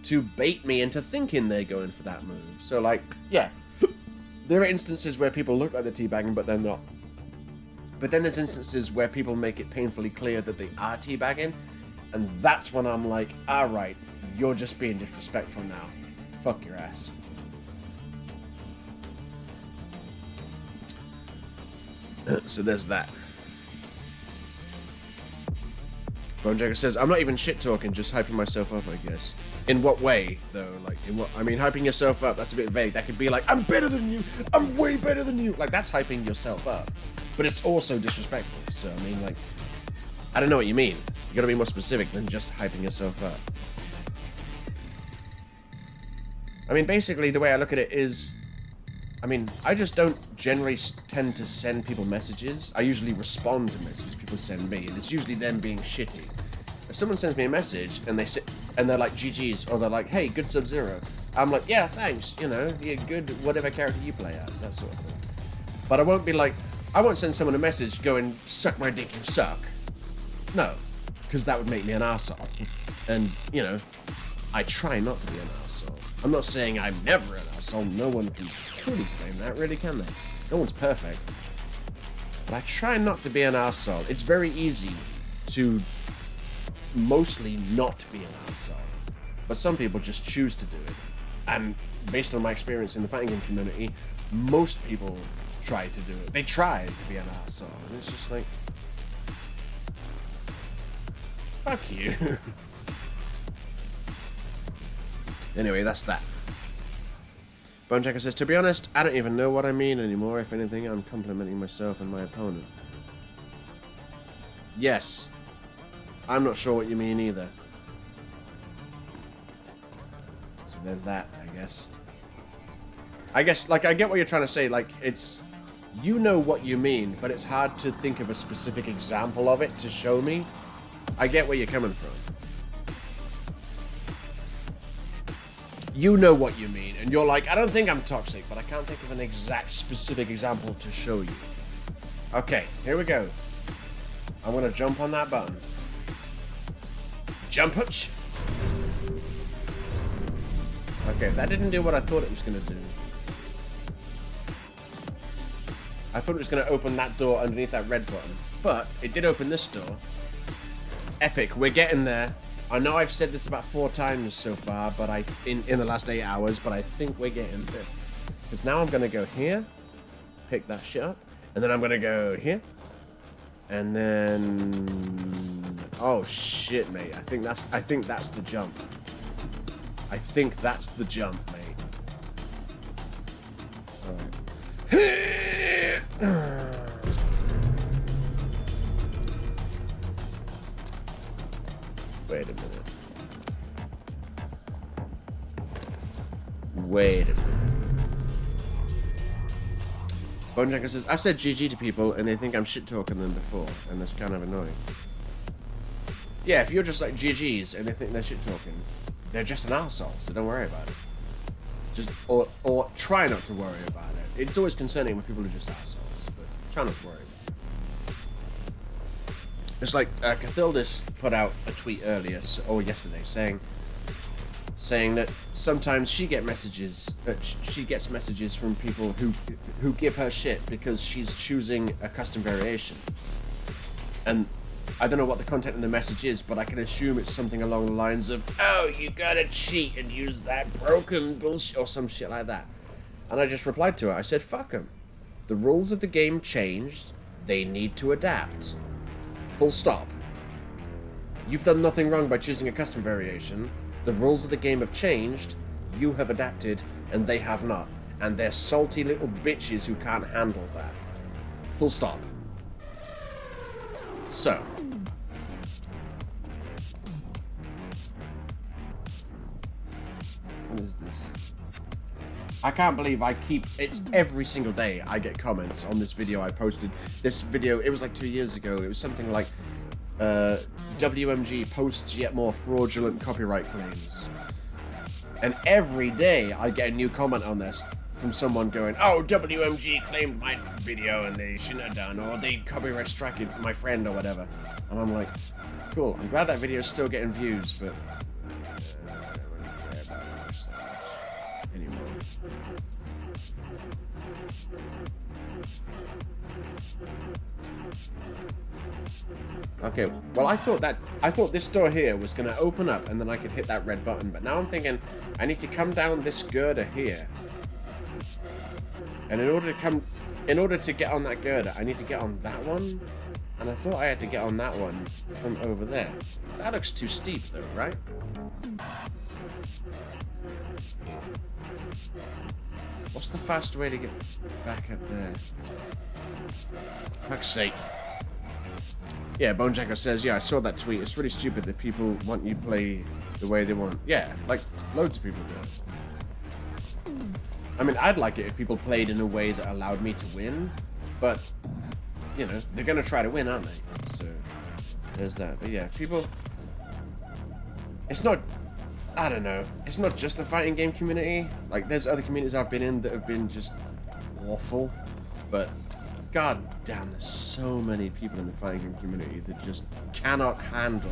to bait me into thinking they're going for that move. So, like, yeah, there are instances where people look like they're teabagging, but they're not. But then there's instances where people make it painfully clear that they are teabagging, and that's when I'm like, alright, you're just being disrespectful now. Fuck your ass. So there's that. Bonejacker says, I'm not even shit-talking, just hyping myself up, I guess. In what way, though? Like, in what? I mean, hyping yourself up, that's a bit vague. That could be like, I'm better than you! I'm way better than you! Like, that's hyping yourself up. But it's also disrespectful. So, I mean, like, I don't know what you mean. You gotta be more specific than just hyping yourself up. I mean, basically, the way I look at it is, I mean, I just don't generally tend to send people messages. I usually respond to messages people send me, and it's usually them being shitty. If someone sends me a message and they're like GG's, or they're like, hey, good Sub-Zero, I'm like, yeah, thanks, you know, you're good, whatever character you play as, that sort of thing. But I won't be like, I won't send someone a message going, suck my dick, you suck. No, because that would make me an arsehole. And, you know, I try not to be an arsehole. I'm not saying I'm never an arsehole. No one can truly claim that, really, can they? No one's perfect. But I try not to be an arsehole. It's very easy to mostly not be an arsehole. But some people just choose to do it. And based on my experience in the fighting game community, most people try to do it. They try to be an arsehole. And it's just like, fuck you. Anyway, that's that. Bonejacker says, to be honest, I don't even know what I mean anymore. If anything, I'm complimenting myself and my opponent. Yes. I'm not sure what you mean either. So there's that, I guess. I guess, like, I get what you're trying to say. Like, it's, you know what you mean, but it's hard to think of a specific example of it to show me. I get where you're coming from. You know what you mean, and you're like, I don't think I'm toxic, but I can't think of an exact specific example to show you. Okay, here we go. I'm gonna jump on that button. Jump it! Okay, that didn't do what I thought it was gonna do. I thought it was gonna open that door underneath that red button, but it did open this door. Epic, we're getting there. I know I've said this about 4 times so far, but in the last 8 hours, but I think we're getting there. Because now I'm gonna go here, pick that shit up, and then I'm gonna go here, and then oh shit, mate! I think that's the jump. I think that's the jump, mate. All right. Wait a minute. Wait a minute. Bonejacker says, I've said GG to people and they think I'm shit-talking them before, and that's kind of annoying. Yeah, if you're just like GGs and they think they're shit-talking, they're just an arsehole, so don't worry about it. Just, or try not to worry about it. It's always concerning when people are just assholes, but try not to worry about it. It's like Cathildis put out a tweet earlier, or yesterday, saying that sometimes she gets messages from people who give her shit because she's choosing a custom variation. And I don't know what the content of the message is, but I can assume it's something along the lines of, oh, you gotta cheat and use that broken bullshit, or some shit like that. And I just replied to her, I said, fuck them. The rules of the game changed, they need to adapt. Full stop. You've done nothing wrong by choosing a custom variation. The rules of the game have changed, you have adapted, and they have not. And they're salty little bitches who can't handle that. Full stop. So. What is this? I can't believe it's every single day I get comments on this video I posted. This video, it was like 2 years ago. It was something like, WMG posts yet more fraudulent copyright claims. And every day I get a new comment on this from someone going, oh, WMG claimed my video and they shouldn't have done, or they copyright struck my friend or whatever. And I'm like, cool, I'm glad that video's still getting views, but I don't really care about it much so much anymore. Okay, well I thought this door here was gonna open up and then I could hit that red button, but now I'm thinking I need to come down this girder here. And in order to get on that girder, I need to get on that one. And I thought I had to get on that one from over there. That looks too steep though, right? What's the fast way to get back up there? Fuck's sake. Yeah, Bonejacker says, yeah, I saw that tweet. It's really stupid that people want you to play the way they want. Yeah, like, loads of people do. I mean, I'd like it if people played in a way that allowed me to win, but, you know, they're gonna try to win, aren't they? So, there's that. But yeah, people... It's not... I don't know. It's not just the fighting game community. Like, there's other communities I've been in that have been just awful, but... God damn, there's so many people in the fighting game community that just cannot handle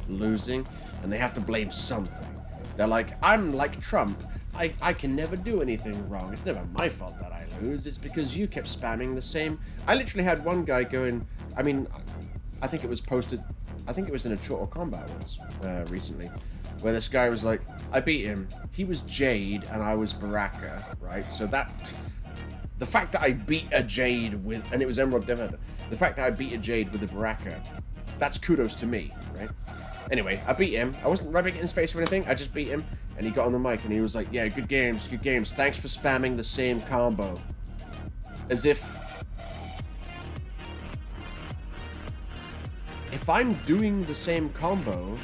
losing, and they have to blame something. They're like, I'm like Trump. I can never do anything wrong. It's never my fault that I lose. It's because you kept spamming the same. I literally had one guy going, I mean, I think it was posted, I think it was in a Total Combat once recently, where this guy was like, I beat him. He was Jade and I was Baraka, right? So that... The fact that I beat a Jade with, and it was Emerald Defender, the fact that I beat a Jade with a Baraka, that's kudos to me, right? Anyway, I beat him. I wasn't rubbing it in his face or anything, I just beat him, and he got on the mic and he was like, yeah, good games, thanks for spamming the same combo. As if I'm doing the same combo,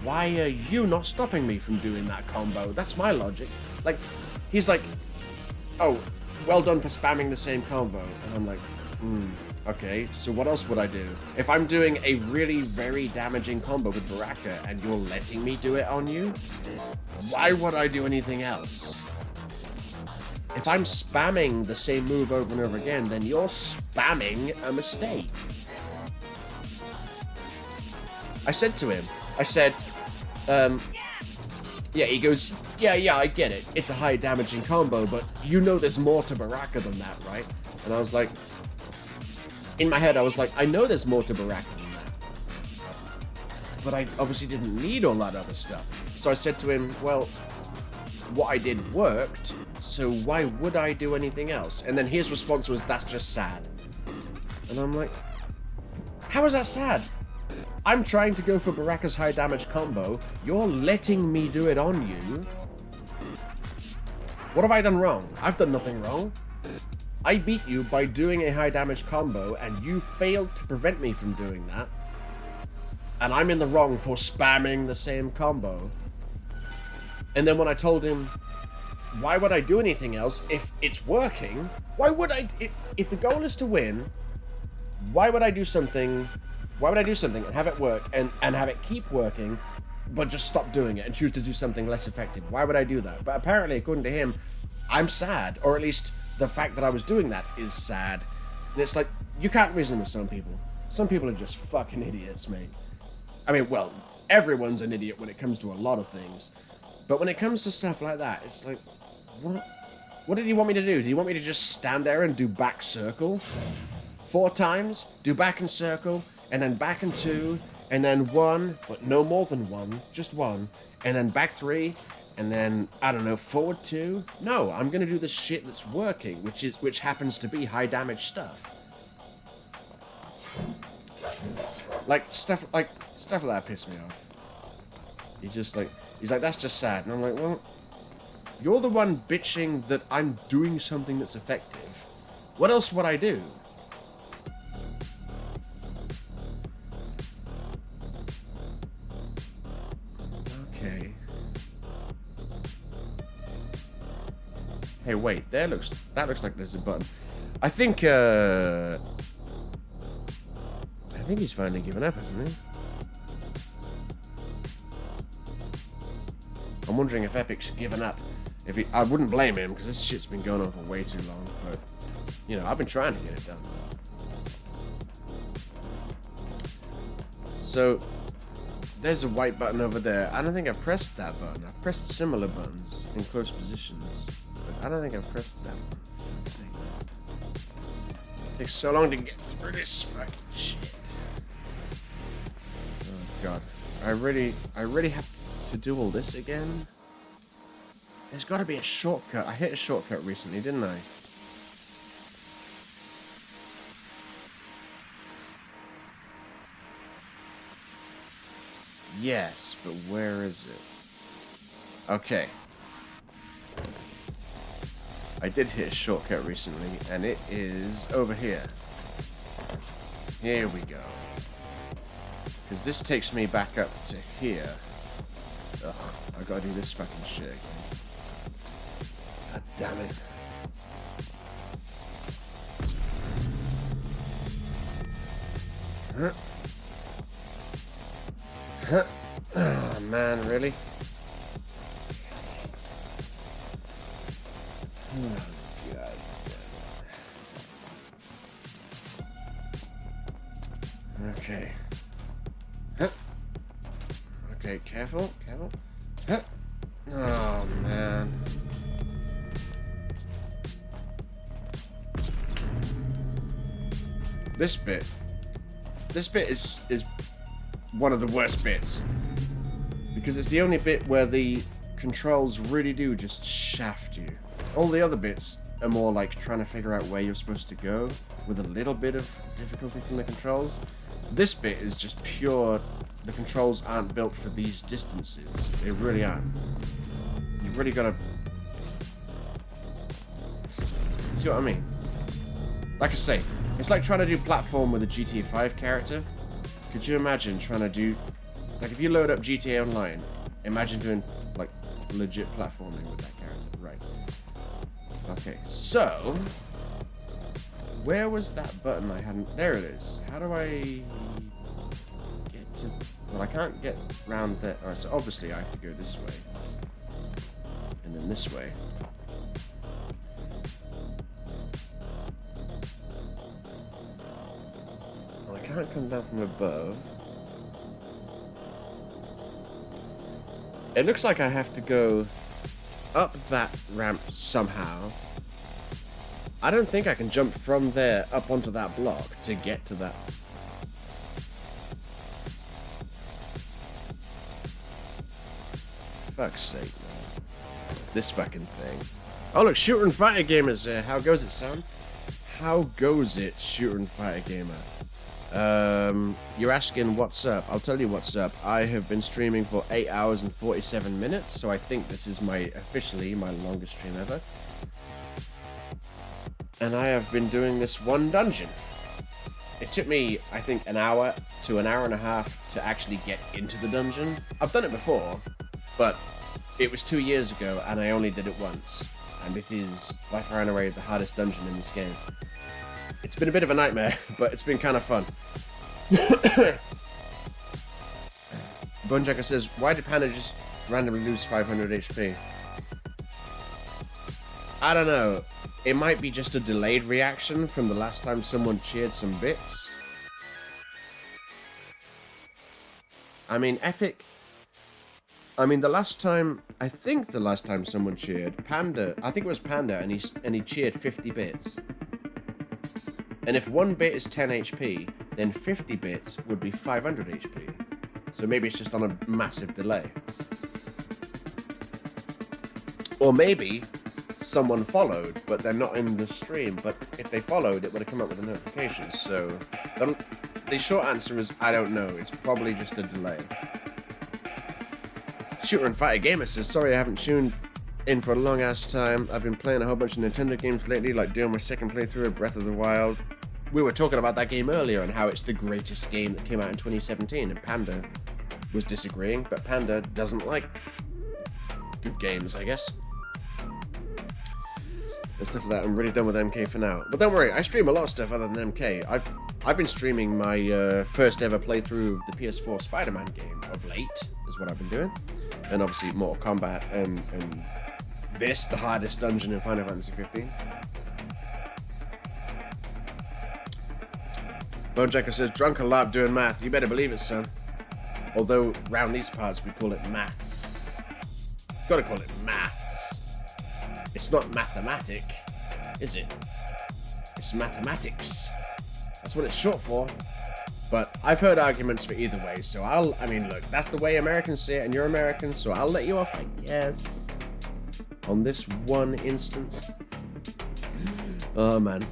why are you not stopping me from doing that combo? That's my logic. Like, he's like, oh, well done for spamming the same combo. And I'm like, okay, so what else would I do? If I'm doing a really very damaging combo with Baraka and you're letting me do it on you, why would I do anything else? If I'm spamming the same move over and over again, then you're spamming a mistake. I said to him, yeah, he goes, yeah, I get it. It's a high damaging combo, but you know there's more to Baraka than that, right? And I was like, in my head, I was like, I know there's more to Baraka than that. but I obviously didn't need all that other stuff. So I said to him, well, what I did worked, so why would I do anything else? And then his response was, that's just sad. And I'm like, how is that sad? I'm trying to go for Baraka's high damage combo. You're letting me do it on you. What have I done wrong? I've done nothing wrong. I beat you by doing a high damage combo, and you failed to prevent me from doing that. And I'm in the wrong for spamming the same combo. And then when I told him, why would I do anything else if it's working? Why would I? If the goal is to win, why would I do something? Why would I do something and have it work and have it keep working, but just stop doing it and choose to do something less effective? Why would I do that? But apparently, according to him, I'm sad, or at least the fact that I was doing that is sad. And it's like, you can't reason with some people. Some people are just fucking idiots, mate. I mean, well, everyone's an idiot when it comes to a lot of things. But when it comes to stuff like that, it's like, what? What did he want me to do? Did he want me to just stand there and do back circle 4 times? Do back and circle, and then back and 2, and then 1, but no more than 1, just 1, and then back 3, and then, I don't know, forward 2? No, I'm gonna do the shit that's working, which happens to be high damage stuff. Stuff like that pissed me off. He's like, that's just sad. And I'm like, well, you're the one bitching that I'm doing something that's effective. What else would I do? Okay. Hey, wait, that looks like there's a button. I think he's finally given up, hasn't he? I'm wondering if Epic's given up. I wouldn't blame him, because this shit's been going on for way too long, but, you know, I've been trying to get it done. So, there's a white button over there. I don't think I've pressed that button. I've pressed similar buttons in close positions, but I don't think I've pressed that one. It takes so long to get through this fucking shit. Oh, God. I really have to do all this again? There's got to be a shortcut. I hit a shortcut recently, didn't I? Yes, but where is it? Okay. I did hit a shortcut recently, and it is over here. Here we go. Because this takes me back up to here. Ugh, I gotta do this fucking shit again. God damn it. Oh man, really? Oh God. Okay. Okay, careful. Oh man. This bit is one of the worst bits, because it's the only bit where the controls really do just shaft you. All the other bits are more like trying to figure out where you're supposed to go with a little bit of difficulty from the controls. This bit is just pure, the controls aren't built for these distances. They really aren't. You've really got to... See what I mean? Like I say, it's like trying to do platform with a GTA 5 character. Could you imagine trying to do... Like, if you load up GTA Online, imagine doing, like, legit platforming with that character. Right. Okay, so... Where was that button I hadn't... There it is. How do I... get to... Well, I can't get round there. Alright, so obviously I have to go this way. And then this way. Well, I can't come down from above. It looks like I have to go up that ramp somehow. I don't think I can jump from there up onto that block to get to that. fuck's sake, man. This fucking thing. Oh, look, Shooter and Fighter Gamer's here. How goes it, son? How goes it, Shooter and Fighter Gamer? You're asking what's up. I'll tell you what's up. I have been streaming for 8 hours and 47 minutes, so I think this is officially my longest stream ever. And I have been doing this one dungeon. It took me, I think, an hour to an hour and a half to actually get into the dungeon. I've done it before, but it was 2 years ago, and I only did it once. And it is, by far and away, the hardest dungeon in this game. It's been a bit of a nightmare, but it's been kind of fun. Bonejacker says, why did Panda just randomly lose 500 HP? I don't know. It might be just a delayed reaction from the last time someone cheered some bits. I mean, Epic... I mean, the last time someone cheered Panda, I think it was Panda, and he cheered 50 bits. And if 1 bit is 10 HP, then 50 bits would be 500 HP. So maybe it's just on a massive delay. Or maybe someone followed, but they're not in the stream. But if they followed, it would have come up with a notification. So the short answer is, I don't know. It's probably just a delay. Shooter and Fighter Gamer says, sorry I haven't tuned in for a long ass time. I've been playing a whole bunch of Nintendo games lately, like doing my second playthrough of Breath of the Wild. We were talking about that game earlier and how it's the greatest game that came out in 2017, and Panda was disagreeing, but Panda doesn't like good games, I guess. And stuff like that. I'm really done with MK for now. But don't worry, I stream a lot of stuff other than MK. I've been streaming my first ever playthrough of the PS4 Spider-Man game of late, is what I've been doing. And obviously Mortal Kombat and this, the hardest dungeon in Final Fantasy 15. Bonejacker says, drunken larp doing math. You better believe it, son. Although, round these parts, we call it maths. Gotta call it maths. It's not mathematic, is it? It's mathematics. That's what it's short for. But I've heard arguments for either way, so I mean, look, that's the way Americans say it, and you're American, so I'll let you off, I guess. On this one instance. Oh, man.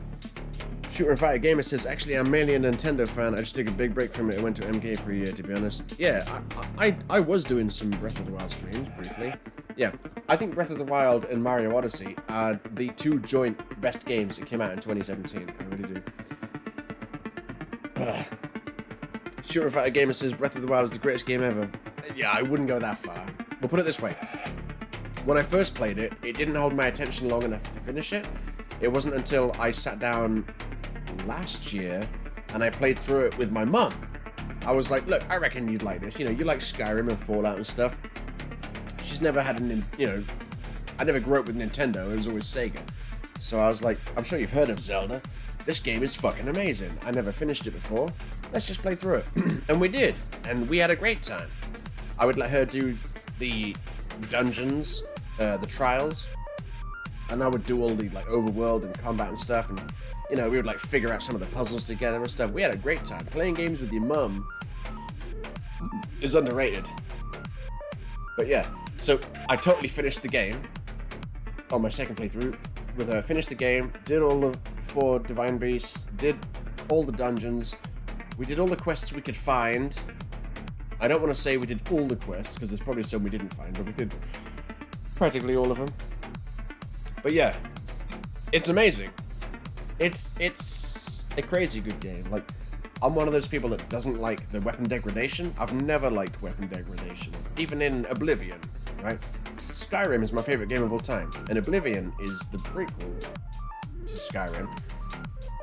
Shooter and Fighter Gamer says, actually, I'm mainly a Nintendo fan. I just took a big break from it and went to MK for a year, to be honest. Yeah, I was doing some Breath of the Wild streams, briefly. Yeah, I think Breath of the Wild and Mario Odyssey are the 2 joint best games that came out in 2017. I really do. Shooter and Fighter Gamer says, Breath of the Wild is the greatest game ever. Yeah, I wouldn't go that far. We'll put it this way. When I first played it, it didn't hold my attention long enough to finish it. It wasn't until I sat down last year and I played through it with my mum. I was like, look, I reckon you'd like this. You know, you like Skyrim and Fallout and stuff. She's never had I never grew up with Nintendo. It was always Sega. So I was like, I'm sure you've heard of Zelda. This game is fucking amazing. I never finished it before. Let's just play through it. And we did. And we had a great time. I would let her do the dungeons, the trials. And I would do all the overworld and combat and stuff. And, we would figure out some of the puzzles together and stuff. We had a great time. Playing games with your mum is underrated. But yeah, so I totally finished the game on my second playthrough with her. Finished the game, did all the 4 Divine Beasts, did all the dungeons. We did all the quests we could find. I don't want to say we did all the quests, because there's probably some we didn't find, but we did practically all of them. But yeah, it's amazing. It's a crazy good game. I'm one of those people that doesn't like the weapon degradation. I've never liked weapon degradation, even in Oblivion, right? Skyrim is my favorite game of all time, and Oblivion is the prequel to Skyrim.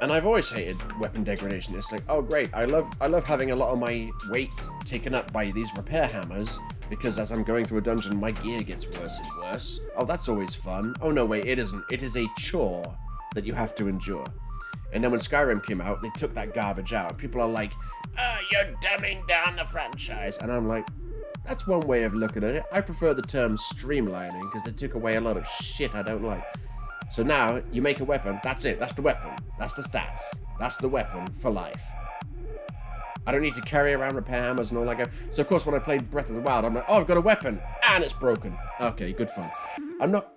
And I've always hated weapon degradation. It's like, oh great, I love having a lot of my weight taken up by these repair hammers, because as I'm going through a dungeon, my gear gets worse and worse. Oh, that's always fun. Oh no, wait, it isn't. It is a chore that you have to endure. And then when Skyrim came out, they took that garbage out. People are like, oh, you're dumbing down the franchise. And I'm like, that's one way of looking at it. I prefer the term streamlining, because they took away a lot of shit I don't like. So now, you make a weapon, that's it, that's the weapon. That's the stats. That's the weapon for life. I don't need to carry around repair hammers and all that. So of course, when I played Breath of the Wild, I'm like, oh, I've got a weapon and it's broken. Okay, good fun. I'm not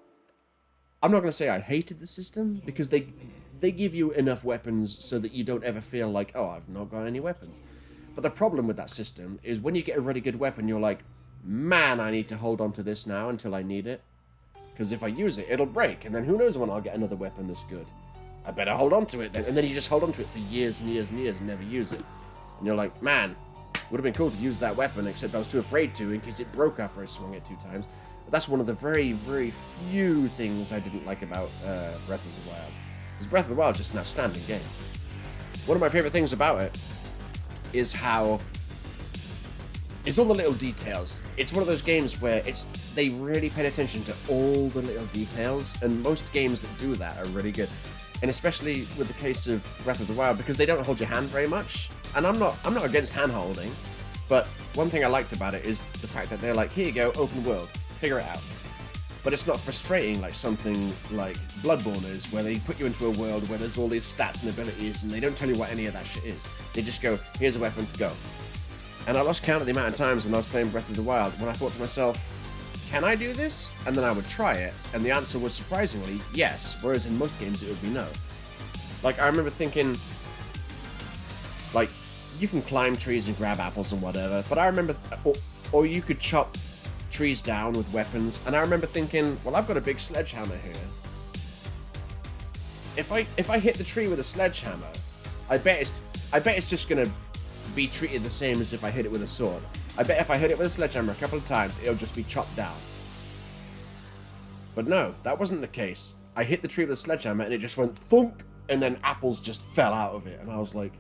gonna say I hated the system because they give you enough weapons so that you don't ever feel like, oh, I've not got any weapons. But the problem with that system is when you get a really good weapon, you're like, man, I need to hold on to this now until I need it. Because if I use it, it'll break, and then who knows when I'll get another weapon that's good. I better hold on to it then. And then you just hold on to it for years and years and years and never use it. And you're like, man, would have been cool to use that weapon, except I was too afraid to in case it broke after I swung it 2 times. But that's one of the very, very few things I didn't like about Breath of the Wild. Because Breath of the Wild is just an outstanding game. One of my favorite things about it is how it's all the little details. It's one of those games where they really pay attention to all the little details, and most games that do that are really good. And especially with the case of Breath of the Wild, because they don't hold your hand very much. And I'm not against hand holding, but one thing I liked about it is the fact that they're like, here you go, open world, figure it out. But it's not frustrating like something like Bloodborne is, where they put you into a world where there's all these stats and abilities, and they don't tell you what any of that shit is. They just go, here's a weapon, go. And I lost count of the amount of times when I was playing Breath of the Wild when I thought to myself, can I do this? And then I would try it, and the answer was surprisingly yes, whereas in most games it would be no. Like, I remember thinking, like, you can climb trees and grab apples and whatever, but I remember, or you could chop trees down with weapons, and I remember thinking, well, I've got a big sledgehammer here. If I hit the tree with a sledgehammer, I bet it's just gonna be treated the same as if I hit it with a sword. I bet if I hit it with a sledgehammer a couple of times, it'll just be chopped down. But no, that wasn't the case. I hit the tree with a sledgehammer and it just went thunk, and then apples just fell out of it, and I was like,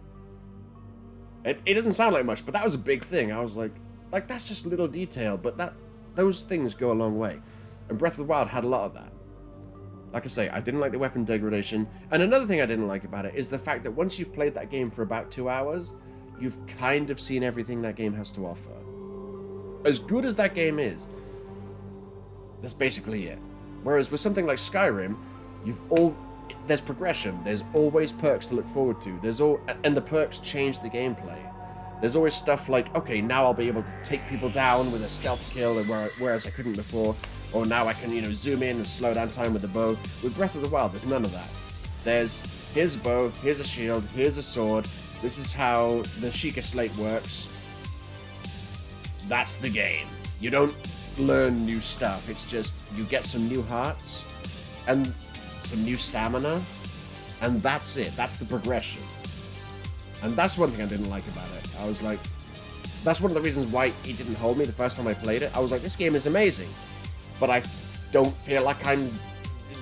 it doesn't sound like much, but that was a big thing. I was like that's just a little detail, but those things go a long way. And Breath of the Wild had a lot of that. Like I say, I didn't like the weapon degradation, and another thing I didn't like about it is the fact that once you've played that game for about 2 hours, you've kind of seen everything that game has to offer. As good as that game is, that's basically it. Whereas with something like Skyrim, there's progression, there's always perks to look forward to, and the perks change the gameplay. There's always stuff like, okay, now I'll be able to take people down with a stealth kill, whereas I couldn't before, or now I can, zoom in and slow down time with the bow. With Breath of the Wild, there's none of that. Here's a bow, here's a shield, here's a sword, this is how the Sheikah Slate works. That's the game. You don't learn new stuff, it's just, you get some new hearts, and some new stamina, and that's it. That's the progression. And that's one thing I didn't like about it. I was like, that's one of the reasons why it didn't hold me the first time I played it. I was like, this game is amazing, but I don't feel like I'm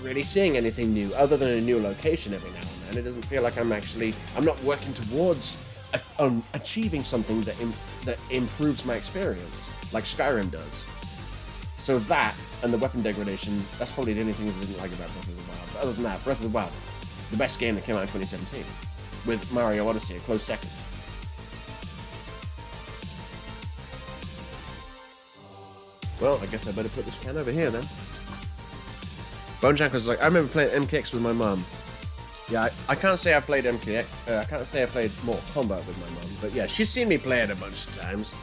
really seeing anything new, other than a new location every now and then. It doesn't feel like I'm not working towards achieving something that improves my experience, like Skyrim does. So that, and the weapon degradation, that's probably the only things I didn't like about Breath of the Wild. But other than that, Breath of the Wild, the best game that came out in 2017, with Mario Odyssey a close second. Well, I guess I better put this can over here then. Bonejack was like, I remember playing MKX with my mum. Yeah, I can't say I played MKX. I can't say I played Mortal Kombat with my mum, but yeah, she's seen me play it a bunch of times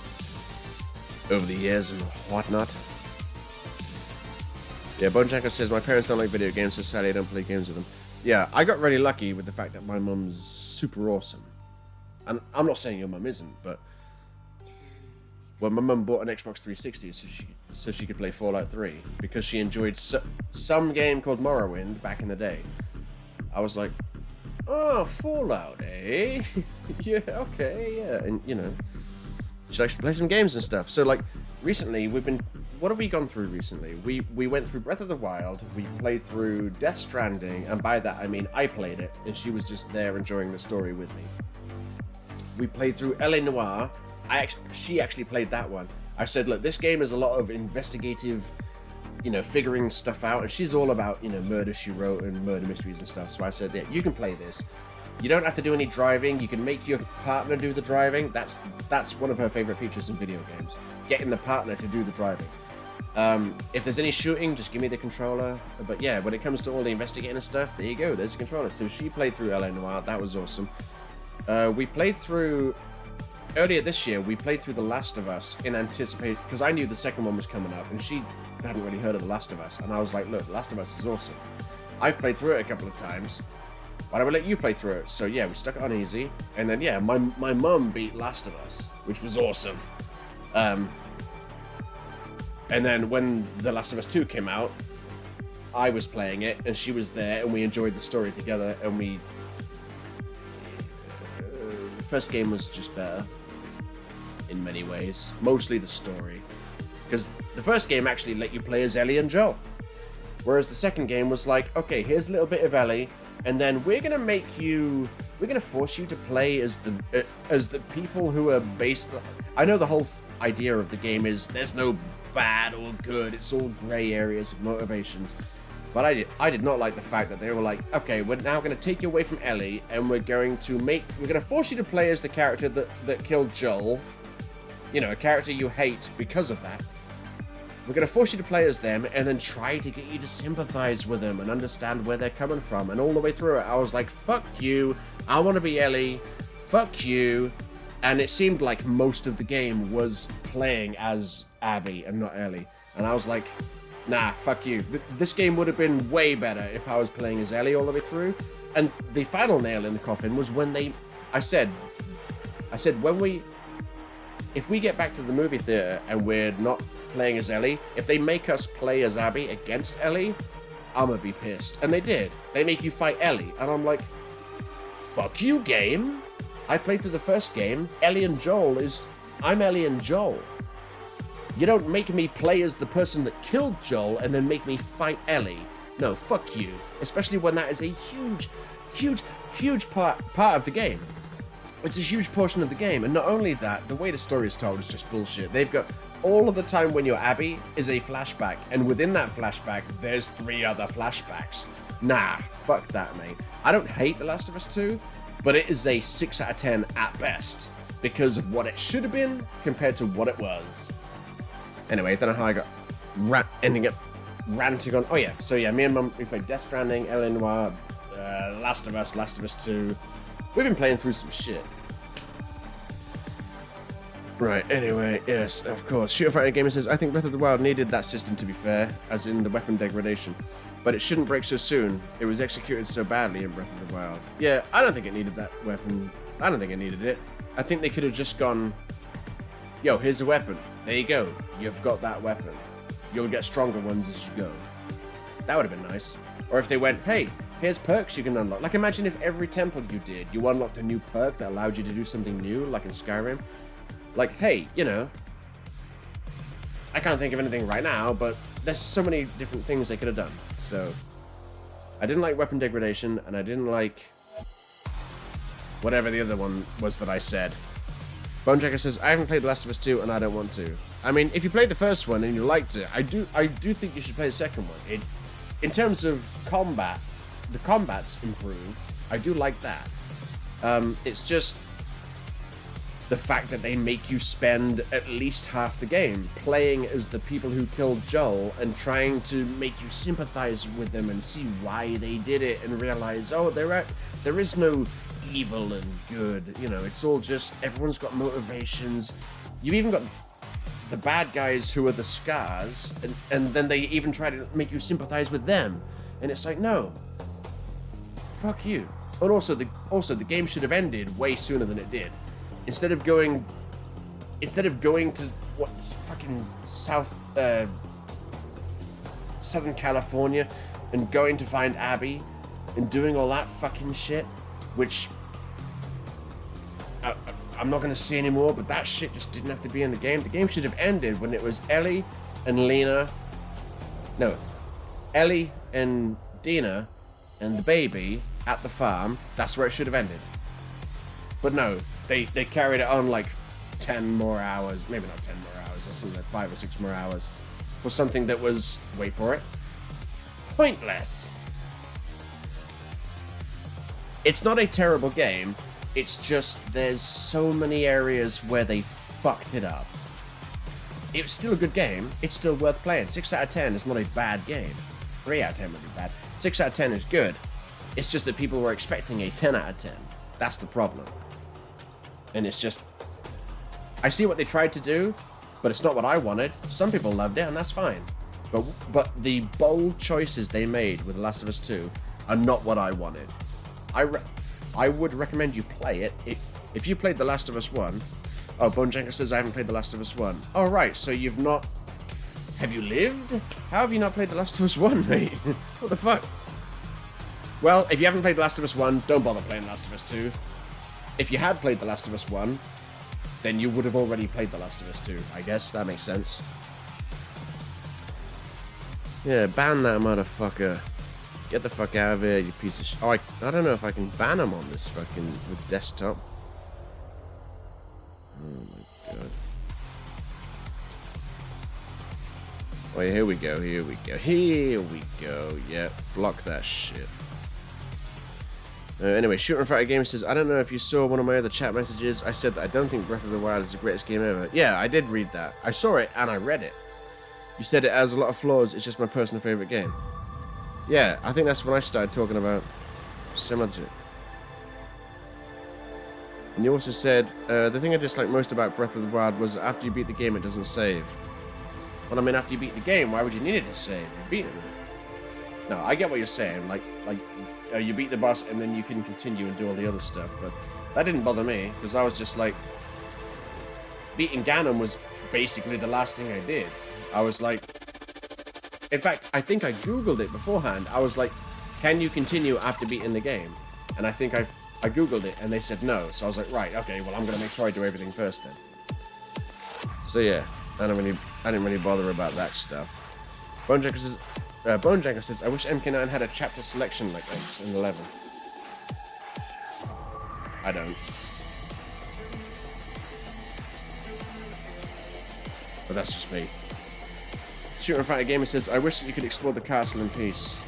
over the years and whatnot. Yeah, Bonejack says, my parents don't like video games, so sadly I don't play games with them. Yeah, I got really lucky with the fact that my mum's super awesome. And I'm not saying your mum isn't, but well, my mum bought an Xbox 360 so she could play Fallout 3 because she enjoyed some game called Morrowind back in the day. I was like, oh, Fallout, eh? Yeah, okay, yeah. And, she likes to play some games and stuff. So, like, recently, what have we gone through recently? We went through Breath of the Wild, we played through Death Stranding, and by that I mean I played it, and she was just there enjoying the story with me. We played through L.A. Noire. She actually played that one. I said, look, this game is a lot of investigative, figuring stuff out, and she's all about, murder she wrote and murder mysteries and stuff. So I said, yeah, you can play this. You don't have to do any driving. You can make your partner do the driving. That's one of her favorite features in video games, getting the partner to do the driving. If there's any shooting, just give me the controller. But yeah, when it comes to all the investigating and stuff, there you go, there's the controller. So she played through L.A. Noire. That was awesome. We played through earlier this year, we played through The Last of Us in anticipation, because I knew the second one was coming up, and she hadn't really heard of The Last of Us, and I was like, look, The Last of Us is awesome. I've played through it a couple of times. Why don't we let you play through it? So yeah, we stuck it on easy, and then yeah, my mum beat Last of Us, which was awesome. And then when The Last of Us 2 came out, I was playing it, and she was there, and we enjoyed the story together, and we... the first game was just better, in many ways. Mostly the story. Because the first game actually let you play as Ellie and Joel. Whereas the second game was like, okay, here's a little bit of Ellie, and then we're gonna force you to play as the people who are based... I know the whole idea of the game is there's no bad or good, it's all grey areas of motivations. But I did not like the fact that they were like, okay, we're now going to take you away from Ellie, and we're going to force you to play as the character that killed Joel. You know, a character you hate because of that. We're going to force you to play as them, and then try to get you to sympathize with them and understand where they're coming from. And all the way through it, I was like, fuck you, I want to be Ellie, fuck you. And it seemed like most of the game was playing as Abby and not Ellie. And I was like... nah, fuck you. This game would have been way better if I was playing as Ellie all the way through. And the final nail in the coffin was when I said, if we get back to the movie theater and we're not playing as Ellie, if they make us play as Abby against Ellie, I'm gonna be pissed. And they did. They make you fight Ellie. And I'm like, fuck you, game. I played through the first game. I'm Ellie and Joel. You don't make me play as the person that killed Joel and then make me fight Ellie. No, fuck you. Especially when that is a huge part of the game. It's a huge portion of the game. And not only that, the way the story is told is just bullshit. They've got all of the time when you're Abby is a flashback. And within that flashback, there's 3 other flashbacks. Nah, fuck that, mate. I don't hate The Last of Us 2, but it is a 6 out of 10 at best. Because of what it should have been compared to what it was. Anyway, I don't know how I got ending up ranting on... oh yeah, so yeah, me and Mum, we played Death Stranding, L.A. Noire, Last of Us 2. We've been playing through some shit. Right, anyway, yes, of course. Shooter Fighter Gamer says, I think Breath of the Wild needed that system, to be fair, as in the weapon degradation. But it shouldn't break so soon. It was executed so badly in Breath of the Wild. Yeah, I don't think it needed that weapon. I don't think it needed it. I think they could have just gone... yo, here's a weapon. There you go. You've got that weapon. You'll get stronger ones as you go. That would have been nice. Or if they went, hey, here's perks you can unlock. Like, imagine if every temple you did, you unlocked a new perk that allowed you to do something new, like in Skyrim. Like, hey, you know, I can't think of anything right now, but there's so many different things they could have done. So, I didn't like weapon degradation, and I didn't like whatever the other one was that I said. Bonejacker says, I haven't played The Last of Us 2 and I don't want to. I mean, if you played the first one and you liked it, I do think you should play the second one. In terms of combat, the combat's improved. I do like that. It's just the fact that they make you spend at least half the game playing as the people who killed Joel and trying to make you sympathize with them and see why they did it and realize, oh, there is no evil and good, you know, it's all just, everyone's got motivations. You've even got the bad guys who are the scars, and then they even try to make you sympathize with them, and it's like, no, fuck you. And also the game should have ended way sooner than it did. Instead of going to what's fucking Southern California and going to find Abby and doing all that fucking shit, which I'm not going to say anymore, but that shit just didn't have to be in the game. The game should have ended when it was Ellie and Dina and the baby at the farm. That's where it should have ended. But no, they carried it on like 10 more hours, maybe not 10 more hours, or something like 5 or 6 more hours for something that was, wait for it, pointless. It's not a terrible game, it's just there's so many areas where they fucked it up. It's still a good game, it's still worth playing. 6 out of 10 is not a bad game. 3 out of 10 would be bad. 6 out of 10 is good. It's just that people were expecting a 10 out of 10. That's the problem. And it's just, I see what they tried to do, but it's not what I wanted. Some people loved it, and that's fine. But the bold choices they made with The Last of Us 2 are not what I wanted. I would recommend you play it. If you played The Last of Us 1... Oh, Bonejanker says I haven't played The Last of Us 1. Oh, right, so you've not... Have you lived? How have you not played The Last of Us 1, mate? What the fuck? Well, if you haven't played The Last of Us 1, don't bother playing The Last of Us 2. If you had played The Last of Us 1, then you would have already played The Last of Us 2. I guess that makes sense. Yeah, ban that motherfucker. Get the fuck out of here, you piece of shit. Oh, I don't know if I can ban him on this fucking with desktop. Oh my god. Oh, yeah, here we go, here we go, here we go. Yeah, block that shit. Anyway, Shooter and Fighter Gamer says, I don't know if you saw one of my other chat messages. I said that I don't think Breath of the Wild is the greatest game ever. Yeah, I did read that. I saw it and I read it. You said it has a lot of flaws. It's just my personal favorite game. Yeah, I think that's when I started talking about similar to it. And you also said, the thing I dislike most about Breath of the Wild was after you beat the game, it doesn't save. Well, I mean, after you beat the game, why would you need it to save? You've beaten it. No, I get what you're saying. Like you beat the boss and then you can continue and do all the other stuff. But that didn't bother me, because I was just like... Beating Ganon was basically the last thing I did. I was like... In fact, I think I Googled it beforehand. I was like, can you continue after beating the game? And I think I Googled it, and they said no. So I was like, right, okay, well, I'm going to make sure I do everything first then. So yeah, I didn't really bother about that stuff. Bonejanker says, I wish MK9 had a chapter selection like X in 11. I don't. But that's just me. Shooter and Fighter Gamer says, I wish that you could explore the castle in peace.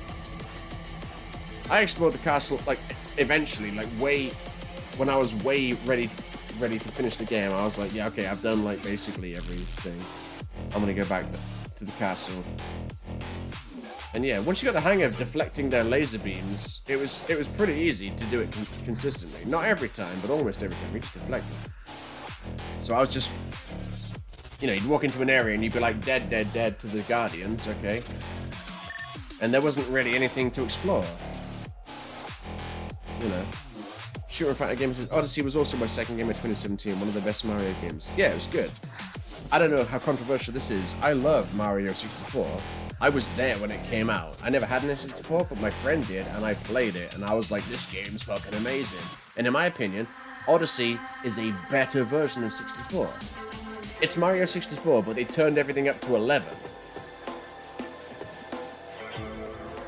I explored the castle, like, eventually, like, when I was way ready to finish the game. I was like, yeah, okay, I've done, like, basically everything. I'm gonna go back to the castle. And yeah, once you got the hang of deflecting their laser beams, it was pretty easy to do it consistently. Not every time, but almost every time you just deflect them. So I was just... You know, you'd walk into an area and you'd be like, dead, dead, dead to the Guardians, okay? And there wasn't really anything to explore. You know. Shooter and Fighter Gamer says, Odyssey was also my second game of 2017, one of the best Mario games. Yeah, it was good. I don't know how controversial this is. I love Mario 64. I was there when it came out. I never had an N64, but my friend did, and I played it, and I was like, this game's fucking amazing. And in my opinion, Odyssey is a better version of 64. It's Mario 64, but they turned everything up to 11.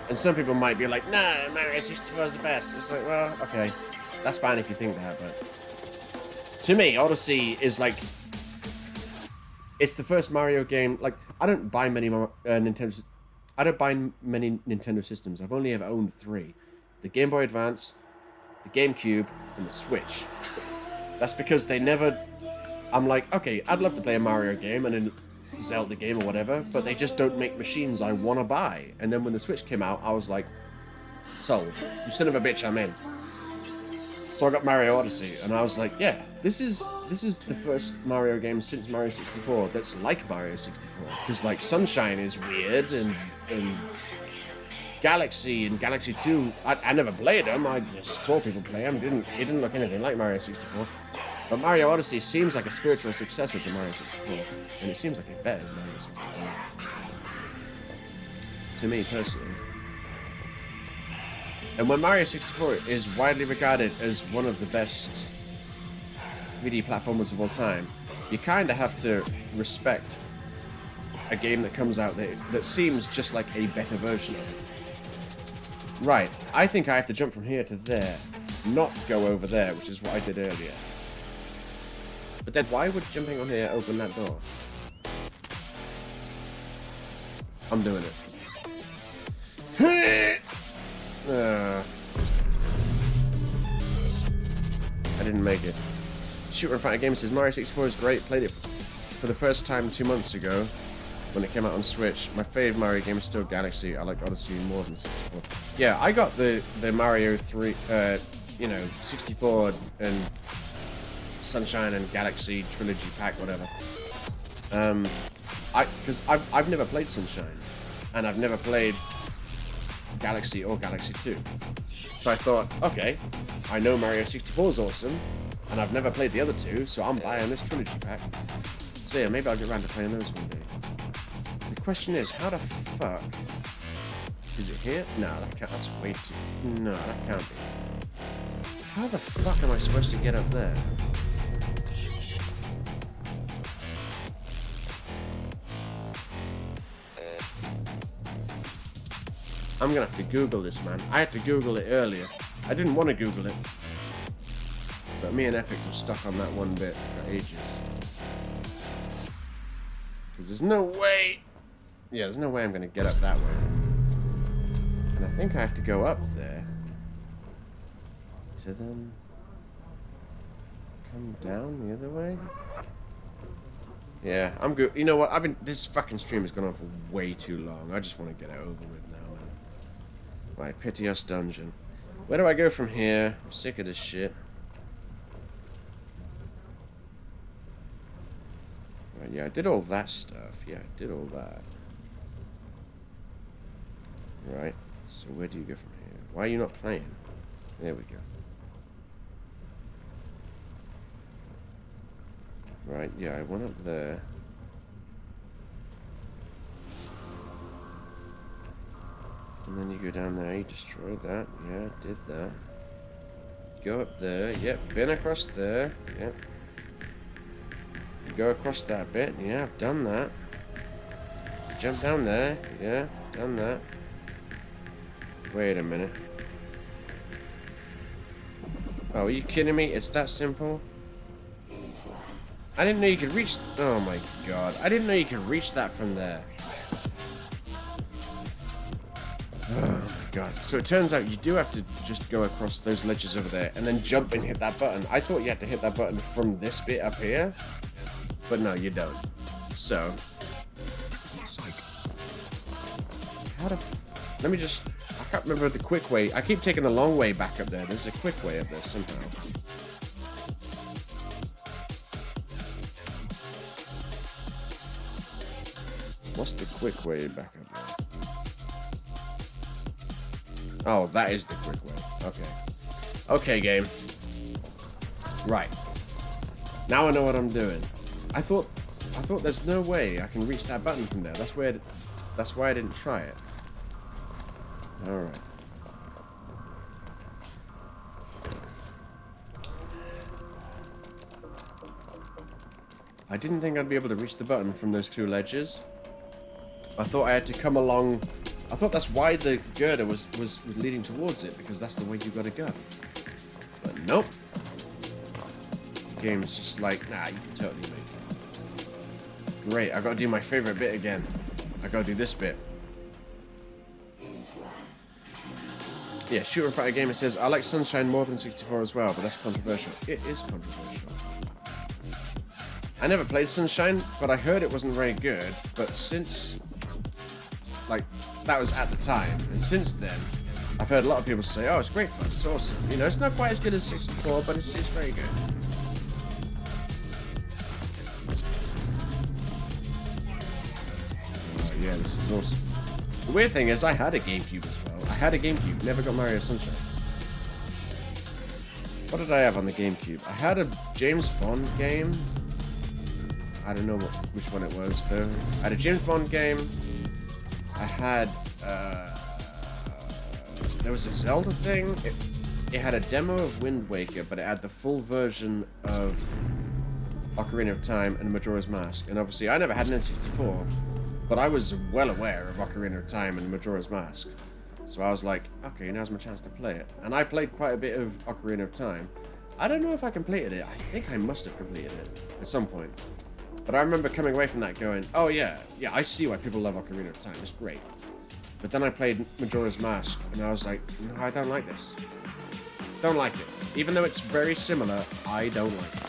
And some people might be like, nah, Mario 64 is the best. It's like, well, okay. That's fine if you think that, but... To me, Odyssey is like... It's the first Mario game... Like, I don't buy many Nintendo... I don't buy many Nintendo systems. I've only ever owned 3. The Game Boy Advance, the GameCube, and the Switch. That's because they never... I'm like, okay, I'd love to play a Mario game and a Zelda game or whatever, but they just don't make machines I want to buy. And then when the Switch came out, I was like, sold. You son of a bitch, I'm in. So I got Mario Odyssey, and I was like, yeah, this is the first Mario game since Mario 64 that's like Mario 64. Because, like, Sunshine is weird, and Galaxy and Galaxy 2, I never played them, I just saw people play them. It didn't look anything like Mario 64. But Mario Odyssey seems like a spiritual successor to Mario 64, and it seems like it's better than Mario 64. To me, personally. And when Mario 64 is widely regarded as one of the best 3D platformers of all time, you kind of have to respect a game that comes out that seems just like a better version of it. Right, I think I have to jump from here to there, not go over there, which is what I did earlier. But then why would jumping on here open that door? I'm doing it. I didn't make it. Shooter and Fighter Gamer says, Mario 64 is great. Played it for the first time 2 months ago when it came out on Switch. My favorite Mario game is still Galaxy. I like Odyssey more than 64. Yeah, I got the Mario 3, 64 and Sunshine and Galaxy Trilogy Pack, whatever. Because I've never played Sunshine, and I've never played Galaxy or Galaxy 2. So I thought, okay, I know Mario 64 is awesome, and I've never played the other two, so I'm buying this Trilogy Pack. So yeah, maybe I'll get around to playing those one day. The question is, how the fuck... Is it here? No, that can't... That's way too... No, that can't be. How the fuck am I supposed to get up there? I'm gonna have to Google this, man. I had to Google it earlier. I didn't want to Google it. But me and Epic were stuck on that one bit for ages. Because there's no way... Yeah, there's no way I'm gonna get up that way. And I think I have to go up there to then come down the other way. Yeah, I'm good. You know what? This fucking stream has gone on for way too long. I just want to get it over with now, man. Right, Piteous Dungeon. Where do I go from here? I'm sick of this shit. Right, yeah, I did all that stuff. Yeah, I did all that. Right, so where do you go from here? Why are you not playing? There we go. Right, yeah, I went up there. And then you go down there, you destroy that. Yeah, did that. Go up there. Yep, been across there. Yep. You go across that bit. Yeah, I've done that. Jump down there. Yeah, done that. Wait a minute. Oh, are you kidding me? It's that simple? I didn't know you could reach... Oh my god. I didn't know you could reach that from there. Oh my god. So it turns out you do have to just go across those ledges over there and then jump and hit that button. I thought you had to hit that button from this bit up here. But no, you don't. So... How the... Let me just... I can't remember the quick way. I keep taking the long way back up there. There's a quick way up there somehow. What's the quick way back up there? Oh, that is the quick way. Okay. Okay, game. Right. Now I know what I'm doing. I thought there's no way I can reach that button from there. That's why I didn't try it. Alright. I didn't think I'd be able to reach the button from those two ledges. I thought I had to come along... I thought that's why the girder was leading towards it, because that's the way you gotta go. But nope. The game's just like, nah, you can totally make it. Great, I gotta do my favorite bit again. I gotta do this bit. Yeah, Shooter Fighter Gamer says, I like Sunshine more than 64 as well, but that's controversial. It is controversial. I never played Sunshine, but I heard it wasn't very good, but since... Like, that was at the time, and since then, I've heard a lot of people say, oh, it's great fun, it's awesome. You know, it's not quite as good as 64, but it's very good. Oh, yeah, this is awesome. The weird thing is, I had a GameCube as well. I had a GameCube, never got Mario Sunshine. What did I have on the GameCube? I had a James Bond game. I don't know which one it was, though. I had a James Bond game. I had, there was a Zelda thing. It had a demo of Wind Waker, but it had the full version of Ocarina of Time and Majora's Mask. And obviously, I never had an N64, but I was well aware of Ocarina of Time and Majora's Mask. So I was like, okay, now's my chance to play it. And I played quite a bit of Ocarina of Time. I don't know if I completed it. I think I must have completed it at some point. But I remember coming away from that going, oh yeah, I see why people love Ocarina of Time, it's great. But then I played Majora's Mask, and I was like, no, I don't like this. Don't like it. Even though it's very similar, I don't like it.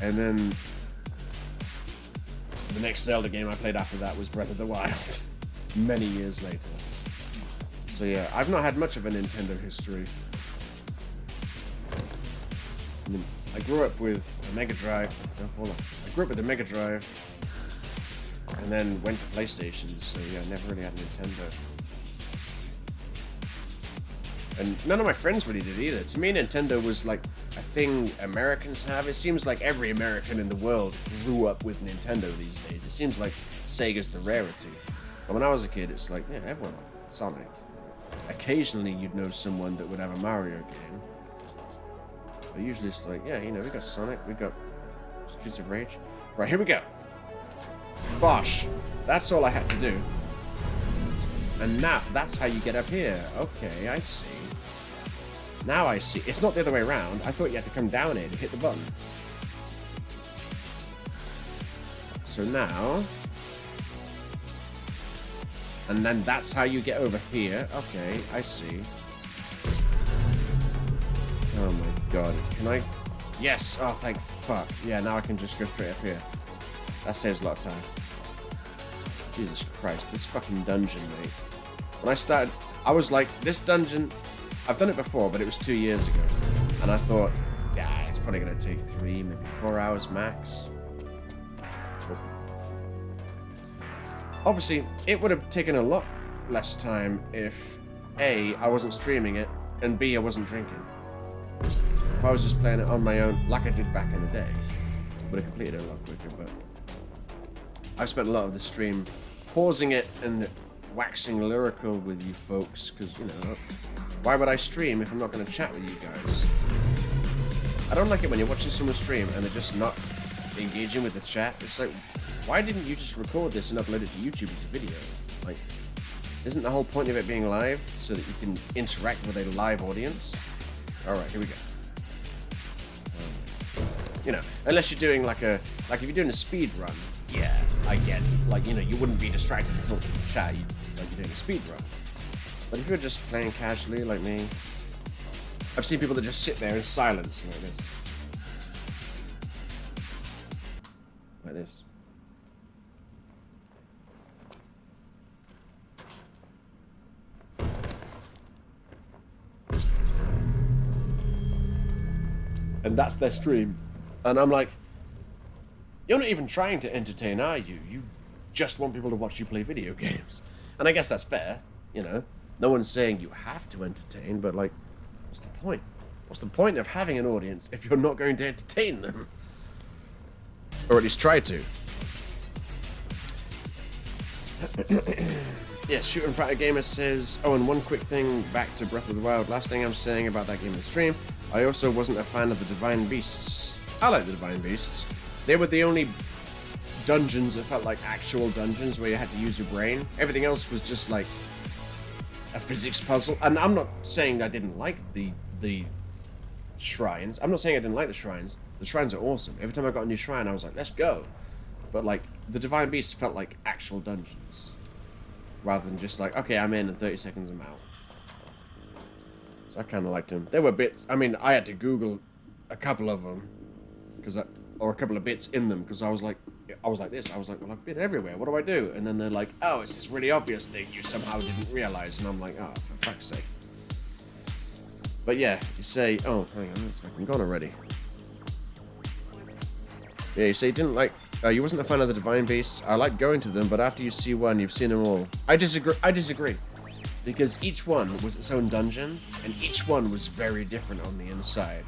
And then the next Zelda game I played after that was Breath of the Wild, many years later. So yeah, I've not had much of a Nintendo history. I grew up with a Mega Drive. I grew up with a Mega Drive, and then went to PlayStation. So yeah, I never really had a Nintendo. And none of my friends really did either. To me, Nintendo was like a thing Americans have. It seems like every American in the world grew up with Nintendo these days. It seems like Sega's the rarity. But when I was a kid, it's like, yeah, everyone had Sonic. Occasionally, you'd know someone that would have a Mario game. But usually it's like, yeah, you know, we got Sonic, we got Streets of Rage. Right, here we go. Bosh. That's all I had to do. And now, that's how you get up here. Okay, I see. Now I see. It's not the other way around. I thought you had to come down here to hit the button. So now... And then that's how you get over here. Okay, I see. Oh my god. Can I... Yes! Oh, thank fuck. Yeah, now I can just go straight up here. That saves a lot of time. Jesus Christ, this fucking dungeon, mate. When I started, I was like, this dungeon... I've done it before, but it was 2 years ago. And I thought, yeah, it's probably going to take 3, maybe 4 hours max. Obviously, it would have taken a lot less time if A, I wasn't streaming it, and B, I wasn't drinking. If I was just playing it on my own, like I did back in the day, I would have completed it a lot quicker, but I've spent a lot of the stream pausing it and waxing lyrical with you folks, because, you know, why would I stream if I'm not going to chat with you guys? I don't like it when you're watching someone stream and they're just not engaging with the chat. It's like, why didn't you just record this and upload it to YouTube as a video? Like, isn't the whole point of it being live so that you can interact with a live audience? Alright, here we go. You know, unless you're doing like if you're doing a speed run, yeah, I get it. Like, you know, you wouldn't be distracted from talking to the chat, like you're doing a speed run. But if you're just playing casually like me, I've seen people that just sit there in silence like this. Like this. And that's their stream. And I'm like, you're not even trying to entertain, are you? You just want people to watch you play video games. And I guess that's fair, you know. No one's saying you have to entertain, but like, what's the point? What's the point of having an audience if you're not going to entertain them? Or at least try to. Yes, Shooter and Fighter Gamer says, oh, and one quick thing back to Breath of the Wild. Last thing I'm saying about that game in the stream, I also wasn't a fan of the Divine Beasts. I like the Divine Beasts. They were the only dungeons that felt like actual dungeons where you had to use your brain. Everything else was just like a physics puzzle. And I'm not saying I didn't like the shrines. I'm not saying I didn't like the shrines. The shrines are awesome. Every time I got a new shrine, I was like, let's go. But like, the Divine Beasts felt like actual dungeons. Rather than just like, okay, I'm in 30 seconds I'm out. So I kind of liked them. There were bits, I mean, I had to Google a couple of them. Or a couple of bits in them, because I was like this. I was like, well, I've been everywhere. What do I do? And then they're like, oh, it's this really obvious thing you somehow didn't realize. And I'm like, oh, for fuck's sake. But yeah, you say, oh, hang on, it's fucking gone already. Yeah, you say you didn't like, you wasn't a fan of the Divine Beasts. I like going to them, but after you see one, you've seen them all. I disagree. Because each one was its own dungeon, and each one was very different on the inside.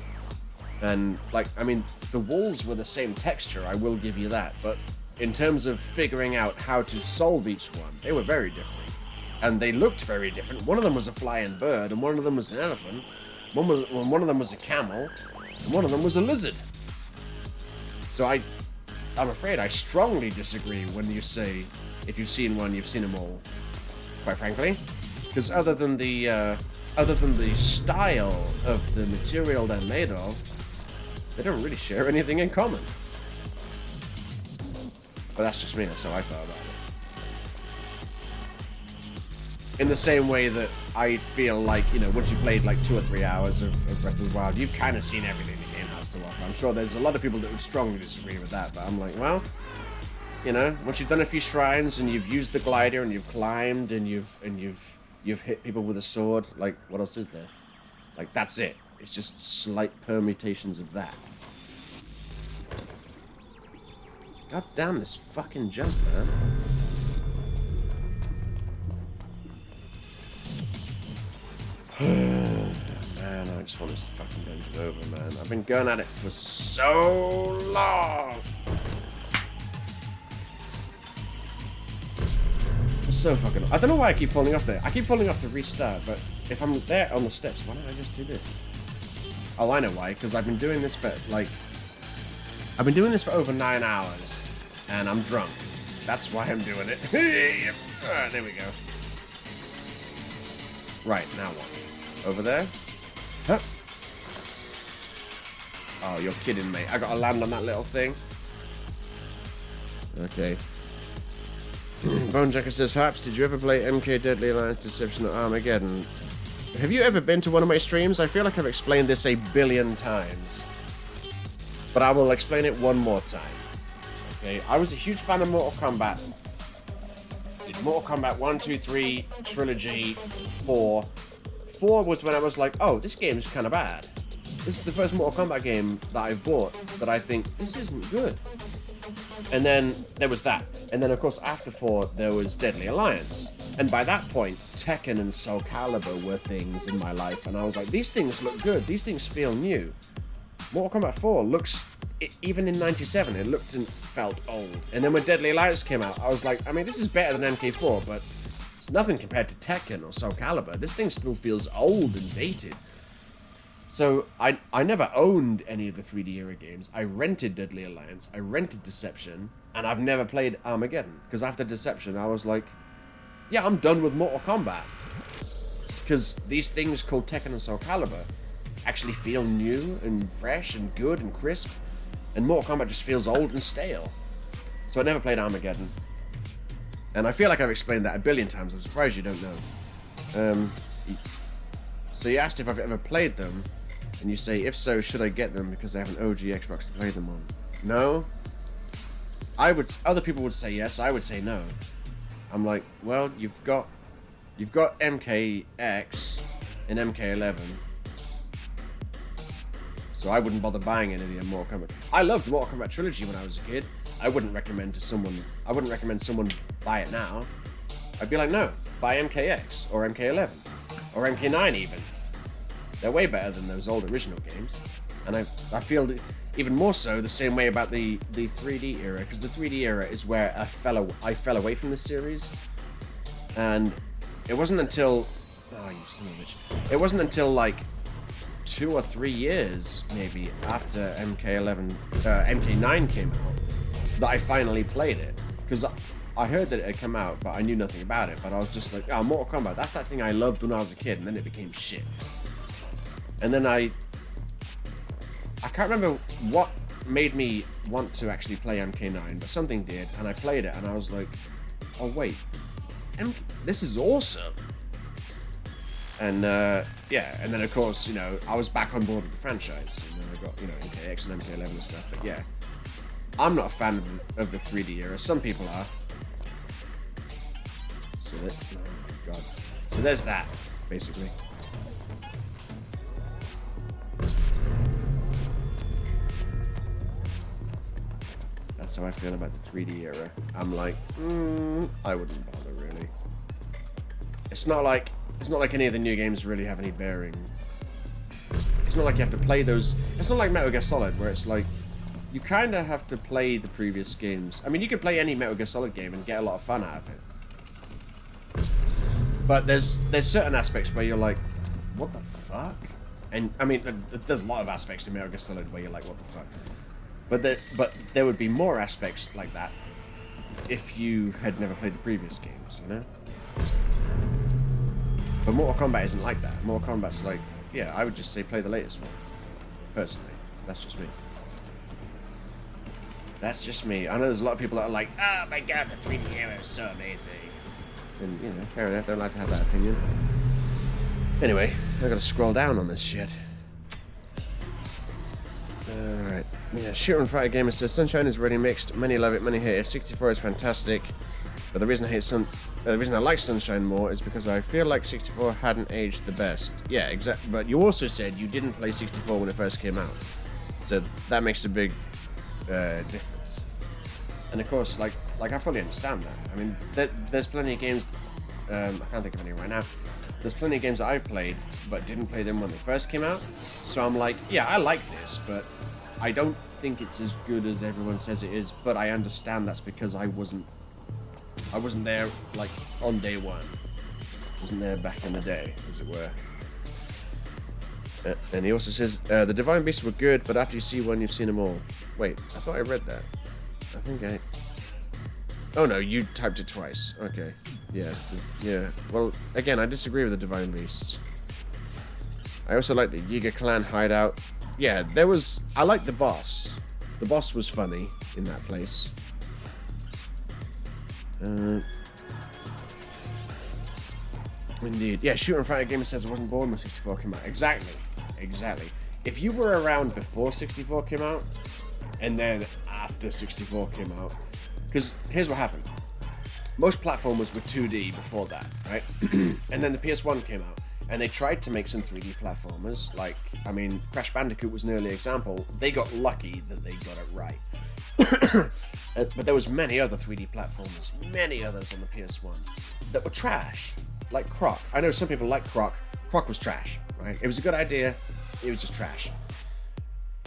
And, like, I mean, the walls were the same texture, I will give you that, but in terms of figuring out how to solve each one, they were very different. And they looked very different. One of them was a flying bird, and one of them was an elephant. One of them was a camel, and one of them was a lizard. So I'm afraid I strongly disagree when you say, if you've seen one, you've seen them all, quite frankly. Because other than the style of the material they're made of, they don't really share anything in common. But that's just me, that's how I felt about it. In the same way that I feel like, you know, once you've played like 2 or 3 hours of Breath of the Wild, you've kind of seen everything the game has to offer. I'm sure there's a lot of people that would strongly disagree with that, but I'm like, well, you know, once you've done a few shrines and you've used the glider and you've climbed and you've hit people with a sword, like, what else is there? Like, that's it. It's just slight permutations of that. God damn this fucking jump, man. Man, I just want this fucking dungeon over, man. I've been going at it for so long. It's so fucking... I don't know why I keep falling off there. I keep falling off to restart, but if I'm there on the steps, why don't I just do this? Oh, I know why. Because I've been doing this for, like... I've been doing this for over 9 hours, and I'm drunk. That's why I'm doing it. Alright, there we go. Right, now what? Over there? Huh? Oh, you're kidding me. I gotta land on that little thing. Okay. Bonejacker says, Harps, did you ever play MK Deadly Alliance Deception or Armageddon? Have you ever been to one of my streams? I feel like I've explained this a billion times. But I will explain it one more time. Okay, I was a huge fan of Mortal Kombat. Did Mortal Kombat 1, 2, 3, Trilogy, 4. 4 was when I was like, oh, this game is kind of bad. This is the first Mortal Kombat game that I've bought that I think, this isn't good. And then there was that. And then, of course, after 4, there was Deadly Alliance. And by that point, Tekken and Soul Calibur were things in my life. And I was like, these things look good. These things feel new. Mortal Kombat 4 looks, even in 97, it looked and felt old. And then when Deadly Alliance came out, I was like, I mean, this is better than MK4, but it's nothing compared to Tekken or Soul Calibur. This thing still feels old and dated. So I never owned any of the 3D era games. I rented Deadly Alliance, I rented Deception, and I've never played Armageddon. Because after Deception, I was like, yeah, I'm done with Mortal Kombat. Because these things called Tekken and Soul Calibur actually feel new and fresh and good and crisp. And Mortal Kombat just feels old and stale. So I never played Armageddon. And I feel like I've explained that a billion times. I'm surprised you don't know. So you asked if I've ever played them. And you say, if so, should I get them because I have an OG Xbox to play them on? No. Other people would say yes. I would say no. I'm like, well, you've got MKX and MK11. So I wouldn't bother buying any of the Mortal Kombat. I loved Mortal Kombat Trilogy when I was a kid. I wouldn't recommend someone buy it now. I'd be like, no, buy MKX or MK11 or MK9 even. They're way better than those old original games. And I feel even more so the same way about the 3D era, because the 3D era is where I fell away from the series. And it wasn't until, oh, you son of a bitch. It wasn't until like 2 or 3 years maybe after MK9 came out that I finally played it. Because I heard that it had come out, but I knew nothing about it. But I was just like, oh, Mortal Kombat, that's that thing I loved when I was a kid, and then it became shit. And then I can't remember what made me want to actually play MK9, but something did, and I played it, and I was like, oh wait, this is awesome. And yeah, and then of course, you know, I was back on board with the franchise, and then I got, you know, MKX and MK11 and stuff, but yeah. I'm not a fan of the 3D era. Some people are. So that, oh my god. So there's that, basically. That's how I feel about the 3D era. I'm like, I wouldn't bother really. It's not like any of the new games really have any bearing. It's not like you have to play those. It's not like Metal Gear Solid, where it's like you kind of have to play the previous games. I mean, you can play any Metal Gear Solid game and get a lot of fun out of it. But there's certain aspects where you're like, what the fuck? And I mean, there's a lot of aspects in Metal Gear Solid where you're like, what the fuck? But there would be more aspects like that if you had never played the previous games, you know? But Mortal Kombat isn't like that. Mortal Kombat's like, yeah, I would just say play the latest one. Personally. That's just me. That's just me. I know there's a lot of people that are like, oh my god, the 3D era is so amazing. And, you know, fair enough, don't like to have that opinion. Anyway, I gotta scroll down on this shit. Alright. Yeah, Shooter and Fighter Gamer says, Sunshine is really mixed. Many love it, many hate it. 64 is fantastic. But the reason I like Sunshine more is because I feel like 64 hadn't aged the best. Yeah, exactly. But you also said you didn't play 64 when it first came out. So that makes a big difference. And of course, like I fully understand that. I mean, there's plenty of games. I can't think of any right now. There's plenty of games that I've played, but didn't play them when they first came out. So I'm like, yeah, I like this, but I don't think it's as good as everyone says it is. But I understand that's because I wasn't there like on day one. Wasn't there back in the day, as it were. And he also says the Divine Beasts were good, but after you see one, you've seen them all. Wait, I thought I read that. I think I. Oh no, you typed it twice. Okay. Yeah. Well, again, I disagree with the Divine Beasts. I also like the Yiga Clan hideout. Yeah, I liked the boss. The boss was funny in that place. Indeed. Yeah, Shooter and Fighter Gamer says I wasn't born when 64 came out. Exactly. If you were around before 64 came out, and then after 64 came out, because here's what happened. Most platformers were 2D before that, right? And then the PS1 came out, and they tried to make some 3D platformers. Like, I mean, Crash Bandicoot was an early example. They got lucky that they got it right. But there was many other 3D platformers, many others on the PS1, that were trash. Like Croc. I know some people like Croc. Croc was trash, right? It was a good idea. It was just trash.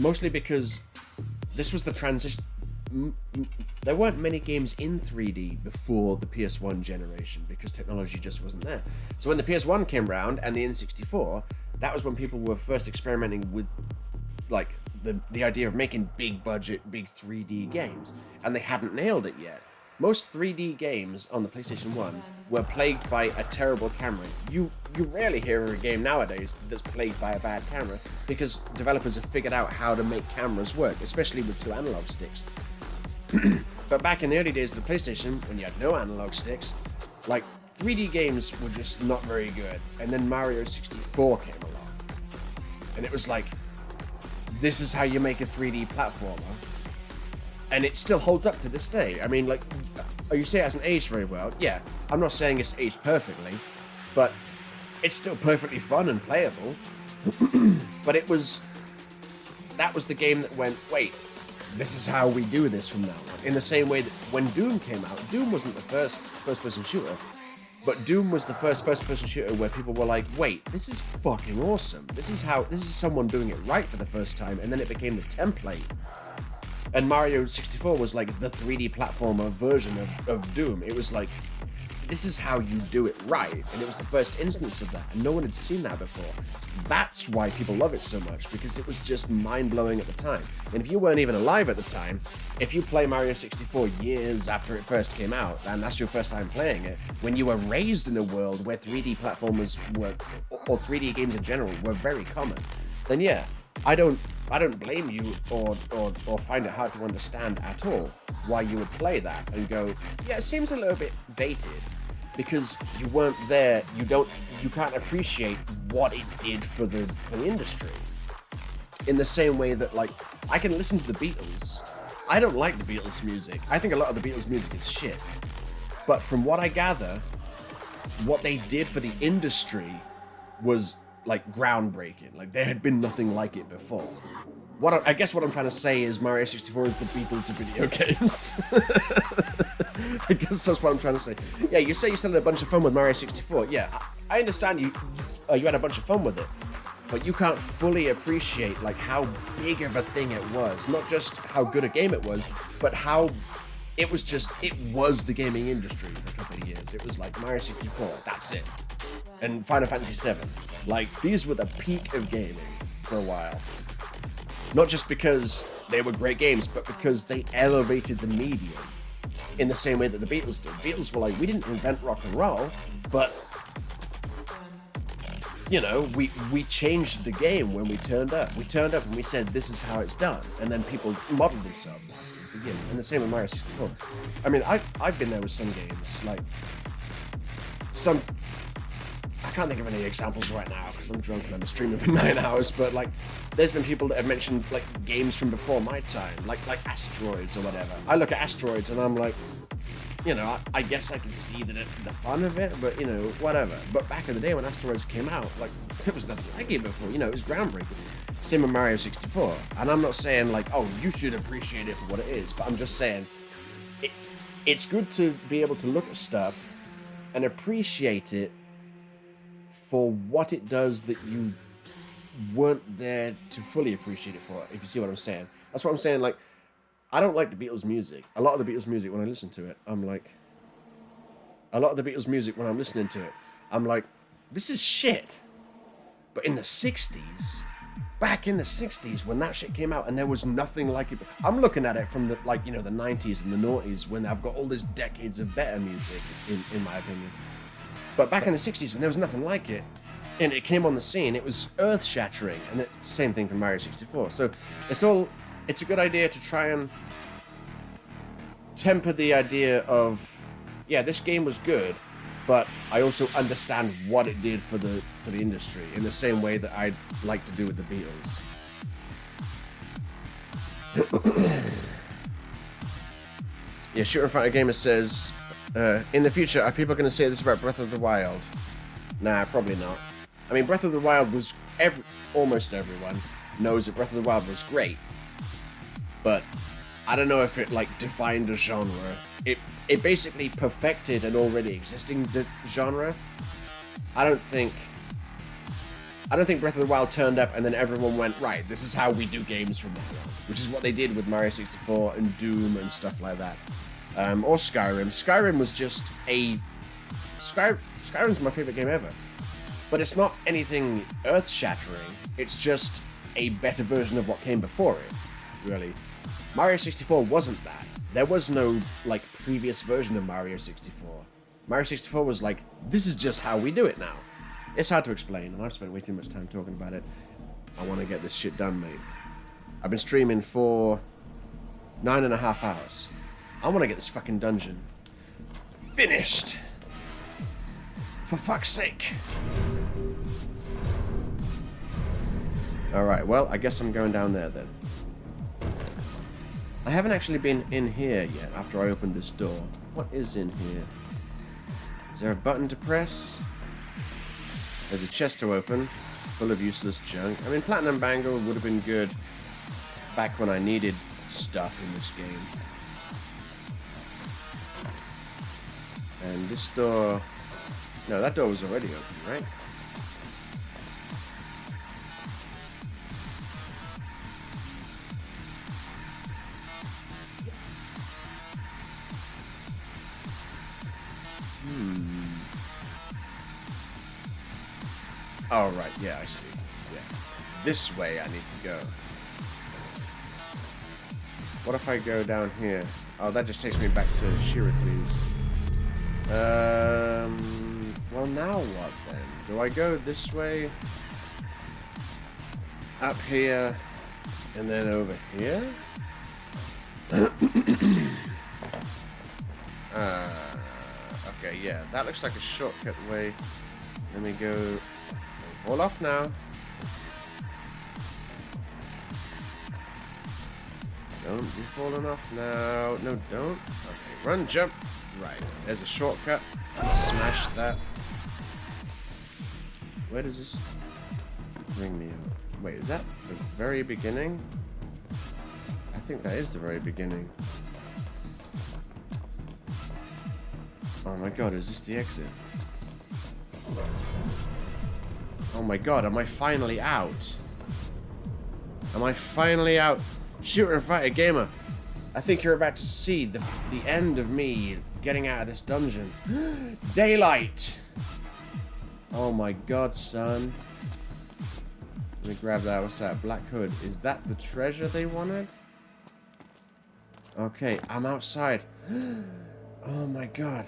Mostly because this was the transition. There weren't many games in 3D before the PS1 generation because technology just wasn't there. So when the PS1 came around and the N64, that was when people were first experimenting with like the idea of making big budget, big 3D games, and they hadn't nailed it yet. Most 3D games on the PlayStation 1 were plagued by a terrible camera. You rarely hear of a game nowadays that's plagued by a bad camera because developers have figured out how to make cameras work, especially with 2 analog sticks. But back in the early days of the PlayStation, when you had no analog sticks, like 3D games were just not very good. And then Mario 64 came along. And it was like, this is how you make a 3D platformer. And it still holds up to this day. I mean, like, you say it hasn't aged very well. Yeah, I'm not saying it's aged perfectly, but it's still perfectly fun and playable. But that was the game that went, wait, this is how we do this from now on. In the same way that when Doom came out, Doom wasn't the first-person shooter, but Doom was the first first-person shooter where people were like, wait, this is fucking awesome. This is someone doing it right for the first time, and then it became the template. And Mario 64 was like the 3D platformer version of Doom. It was like, this is how you do it right. And it was the first instance of that. And no one had seen that before. That's why people love it so much, because it was just mind-blowing at the time. And if you weren't even alive at the time, if you play Mario 64 years after it first came out, and that's your first time playing it, when you were raised in a world where 3D platformers were, or 3D games in general, were very common, then yeah, I don't blame you or find it hard to understand at all why you would play that and go, yeah, it seems a little bit dated because you weren't there. You can't appreciate what it did for the industry. In the same way that, like, I can listen to the Beatles. I don't like the Beatles music. I think a lot of the Beatles music is shit. But from what I gather, what they did for the industry was like groundbreaking. Like there had been nothing like it before. I guess what I'm trying to say is Mario 64 is the Beatles of video games. I guess that's what I'm trying to say. Yeah, you say you still had a bunch of fun with Mario 64. Yeah, I understand you had a bunch of fun with it, but you can't fully appreciate like how big of a thing it was. Not just how good a game it was, but how it was the gaming industry for a couple of years. It was like Mario 64, that's it. And Final Fantasy VII. Like, these were the peak of gaming for a while. Not just because they were great games, but because they elevated the medium in the same way that the Beatles did. Beatles were like, we didn't invent rock and roll, but, you know, we changed the game when we turned up. We turned up and we said, this is how it's done. And then people modeled themselves for years. And the same with Mario 64. I mean, I've been there with some games, like, I can't think of any examples right now because I'm drunk and I'm streaming for 9 hours, but like there's been people that have mentioned like games from before my time, like Asteroids or whatever. I look at Asteroids and I'm like, you know, I guess I can see the fun of it, but you know, whatever. But back in the day when Asteroids came out, like there was nothing like it before, you know, it was groundbreaking. Same with Mario 64. And I'm not saying like, oh, you should appreciate it for what it is, but I'm just saying it's good to be able to look at stuff and appreciate it for what it does that you weren't there to fully appreciate it for, if you see what I'm saying. That's what I'm saying. Like, I don't like the Beatles music. A lot of the Beatles music, when I listen to it, I'm like... A lot of the Beatles music, when I'm listening to it, I'm like, this is shit. But in the 60s, back in the 60s, when that shit came out, and there was nothing like it... I'm looking at it from the, like, you know, the 90s and the noughties, when I've got all these decades of better music, in my opinion. But back in the 60s, when there was nothing like it, and it came on the scene, it was earth-shattering. And it's the same thing for Mario 64. So it's a good idea to try and temper the idea of, yeah, this game was good, but I also understand what it did for the industry in the same way that I'd like to do with the Beatles. Yeah, Shooter Fighter Gamer says, in the future, are people going to say this about Breath of the Wild? Nah, probably not. I mean, Breath of the Wild was... almost everyone knows that Breath of the Wild was great. But I don't know if it, like, defined a genre. It basically perfected an already existing genre. I don't think Breath of the Wild turned up and then everyone went, right, this is how we do games from now on. Which is what they did with Mario 64 and Doom and stuff like that. Or Skyrim. Skyrim was just a... Skyrim's my favorite game ever. But it's not anything earth-shattering. It's just a better version of what came before it, really. Mario 64 wasn't that. There was no, like, previous version of Mario 64. Mario 64 was like, this is just how we do it now. It's hard to explain, and I've spent way too much time talking about it. I want to get this shit done, mate. I've been streaming for 9.5 hours. I want to get this fucking dungeon finished. For fuck's sake. Alright, well, I guess I'm going down there then. I haven't actually been in here yet after I opened this door. What is in here? Is there a button to press? There's a chest to open, full of useless junk. I mean, Platinum Bangle would have been good back when I needed stuff in this game. And this door... No, that door was already open, right? Oh, right, yeah, I see. Yeah. This way I need to go. What if I go down here? Oh, that just takes me back to Shiracles. Well, now what then? Do I go this way? Up here? And then over here? Okay, yeah, that looks like a shortcut way. Let me go... Fall off now. Don't be falling off now. No, don't. Okay, run, jump. Right, there's a shortcut. Smash that. Where does this bring me out? Wait, is that the very beginning? I think that is the very beginning. Oh my god, is this the exit? Oh my god, am I finally out? Am I finally out? Shooter Fighter Gamer, I think you're about to see the end of me getting out of this dungeon. Daylight! Oh my god, son. Let me grab that. What's that? Black Hood. Is that the treasure they wanted? Okay, I'm outside. Oh my god.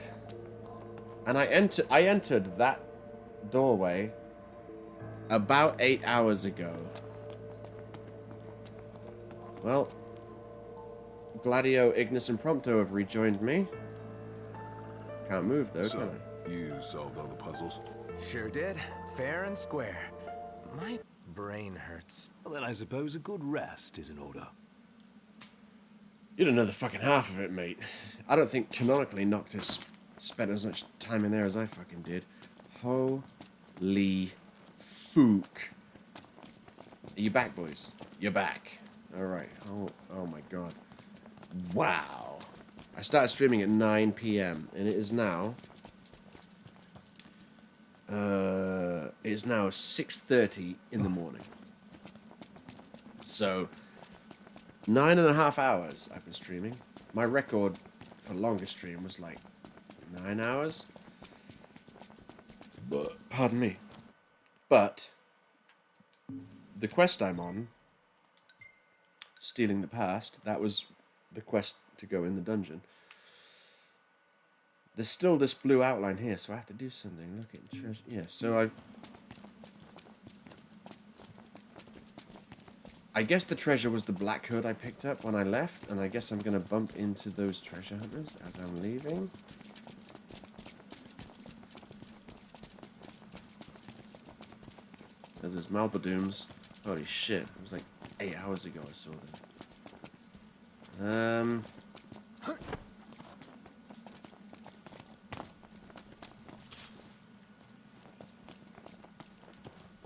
And I entered that doorway about 8 hours ago. Well, Gladio, Ignis, and Prompto have rejoined me. Can't move though, can I? You solved all the puzzles? Sure did. Fair and square. My brain hurts. Well, then I suppose a good rest is in order. You don't know the fucking half of it, mate. I don't think canonically Noctis spent as much time in there as I fucking did. Holy fook. Are you back, boys? You're back. Alright. Oh my god. Wow. I started streaming at 9 p.m. and it is now 6:30 in the morning. So 9.5 hours I've been streaming. My record for longest stream was like 9 hours. Pardon me. But the quest I'm on, Stealing the Past, that was the quest to go in the dungeon. There's still this blue outline here, so I have to do something. Look at treasure. Yeah, so I guess the treasure was the black hood I picked up when I left, and I guess I'm gonna bump into those treasure hunters as I'm leaving. There's those Malbadooms. Holy shit, it was like 8 hours ago I saw them.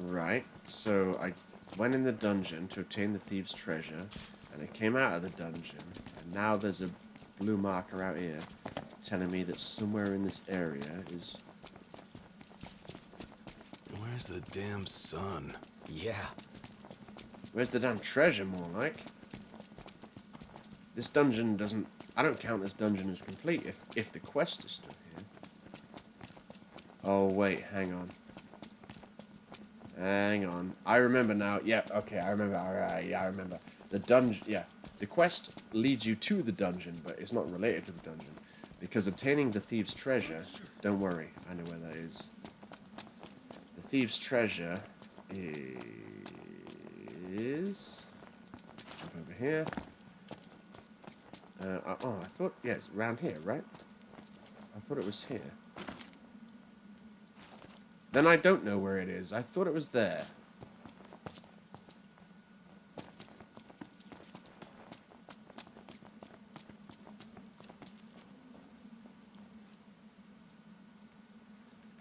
Right, so I went in the dungeon to obtain the thieves' treasure, and I came out of the dungeon, and now there's a blue marker out here telling me that somewhere in this area is... Where's the damn sun? Yeah. Where's the damn treasure, more like? This dungeon doesn't... I don't count this dungeon as complete if the quest is still here. Oh, wait, hang on. Hang on. I remember now. Yeah, okay, I remember. Alright, yeah, I remember. The dungeon... Yeah. The quest leads you to the dungeon, but it's not related to the dungeon. Because obtaining the thieves' treasure... Don't worry, I know where that is. The thieves' treasure is... Jump over here. Oh, I thought... Yeah, it's around here, right? I thought it was here. Then I don't know where it is. I thought it was there.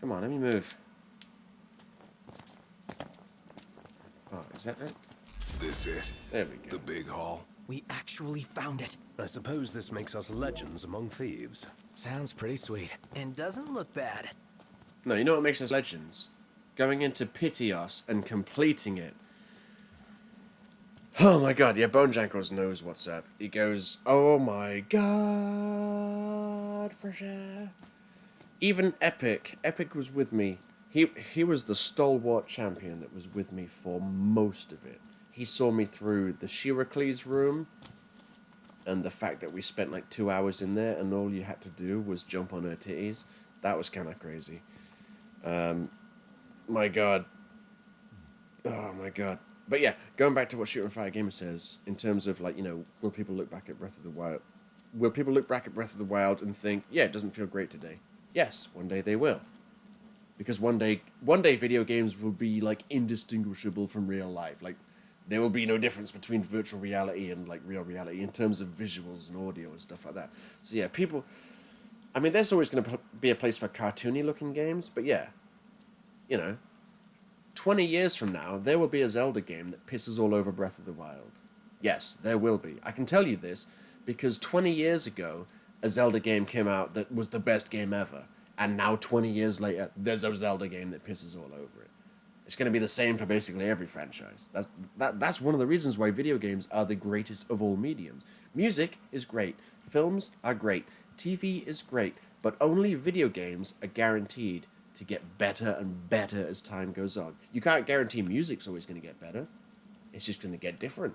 Come on, let me move. Oh, is that it? This it? There we go. The big hall? We actually found it. I suppose this makes us legends among thieves. Sounds pretty sweet. And doesn't look bad. No, you know what makes us legends? Going into Pitios and completing it. Oh my god, yeah, Bonejankles knows what's up. He goes, oh my god, for sure. Even Epic was with me. He was the stalwart champion that was with me for most of it. He saw me through the Shiracles room, and the fact that we spent like 2 hours in there and all you had to do was jump on her titties. That was kind of crazy. My god. Oh my god. But yeah, going back to what Shooter Fire Gamer says, in terms of like, you know, will people look back at Breath of the Wild? Will people look back at Breath of the Wild and think, yeah, it doesn't feel great today? Yes, one day they will. Because one day video games will be like indistinguishable from real life. Like, there will be no difference between virtual reality and like real reality in terms of visuals and audio and stuff like that. So yeah, people... I mean, there's always going to be a place for cartoony-looking games, but yeah, you know, 20 years from now, there will be a Zelda game that pisses all over Breath of the Wild. Yes, there will be. I can tell you this, because 20 years ago, a Zelda game came out that was the best game ever, and now 20 years later, there's a Zelda game that pisses all over it. It's going to be the same for basically every franchise. That's one of the reasons why video games are the greatest of all mediums. Music is great. Films are great. TV is great, but only video games are guaranteed to get better and better as time goes on. You can't guarantee music's always going to get better. It's just going to get different.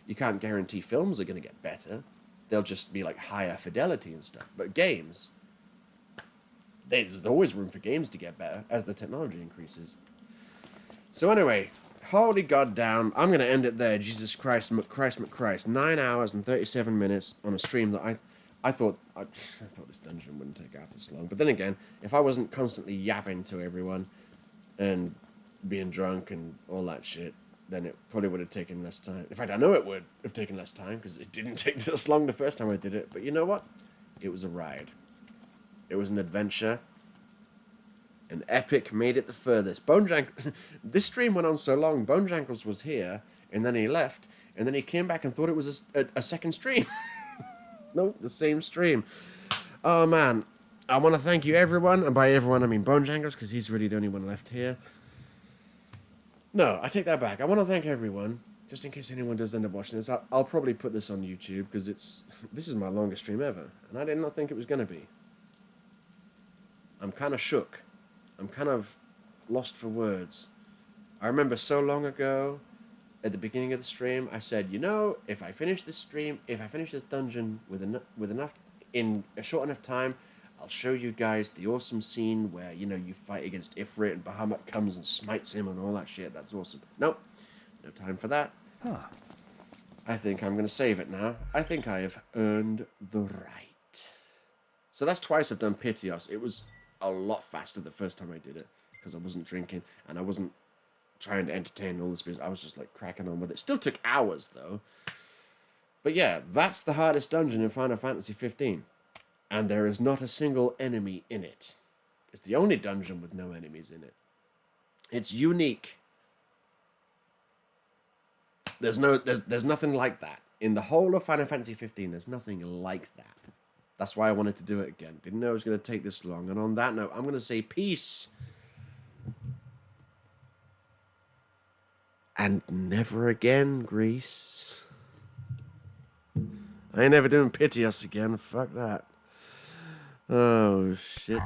You can't guarantee films are going to get better. They'll just be like higher fidelity and stuff. But games, there's always room for games to get better as the technology increases. So anyway, holy goddamn, I'm going to end it there. Jesus Christ, McChrist. 9 hours and 37 minutes on a stream that I thought this dungeon wouldn't take half this long. But then again, if I wasn't constantly yapping to everyone and being drunk and all that shit, then it probably would have taken less time. In fact, I know it would have taken less time because it didn't take this long the first time I did it. But you know what? It was a ride. It was an adventure. And Epic made it the furthest. This stream went on so long, Bonejankles was here, and then he left, and then he came back and thought it was a second stream. Nope, the same stream. Oh, man. I want to thank you, everyone. And by everyone, I mean Bonejangles, because he's really the only one left here. No, I take that back. I want to thank everyone. Just in case anyone does end up watching this, I'll probably put this on YouTube, because this is my longest stream ever. And I did not think it was going to be. I'm kind of shook. I'm kind of lost for words. I remember so long ago, at the beginning of the stream, I said, you know, if I finish this stream, if I finish this dungeon in a short enough time, I'll show you guys the awesome scene where, you know, you fight against Ifrit and Bahamut comes and smites him and all that shit. That's awesome. Nope. No time for that. Huh. I think I'm going to save it now. I think I have earned the right. So that's twice I've done Pitios. It was a lot faster the first time I did it because I wasn't drinking and I wasn't trying to entertain all this business. I was just like cracking on with it. Still took hours though. But yeah, that's the hardest dungeon in Final Fantasy 15. And there is not a single enemy in it. It's the only dungeon with no enemies in it. It's unique. There's nothing like that. In the whole of Final Fantasy 15, there's nothing like that. That's why I wanted to do it again. Didn't know it was going to take this long. And on that note, I'm going to say peace. And never again, Greece. I ain't never doing Pitios again. Fuck that. Oh, shit.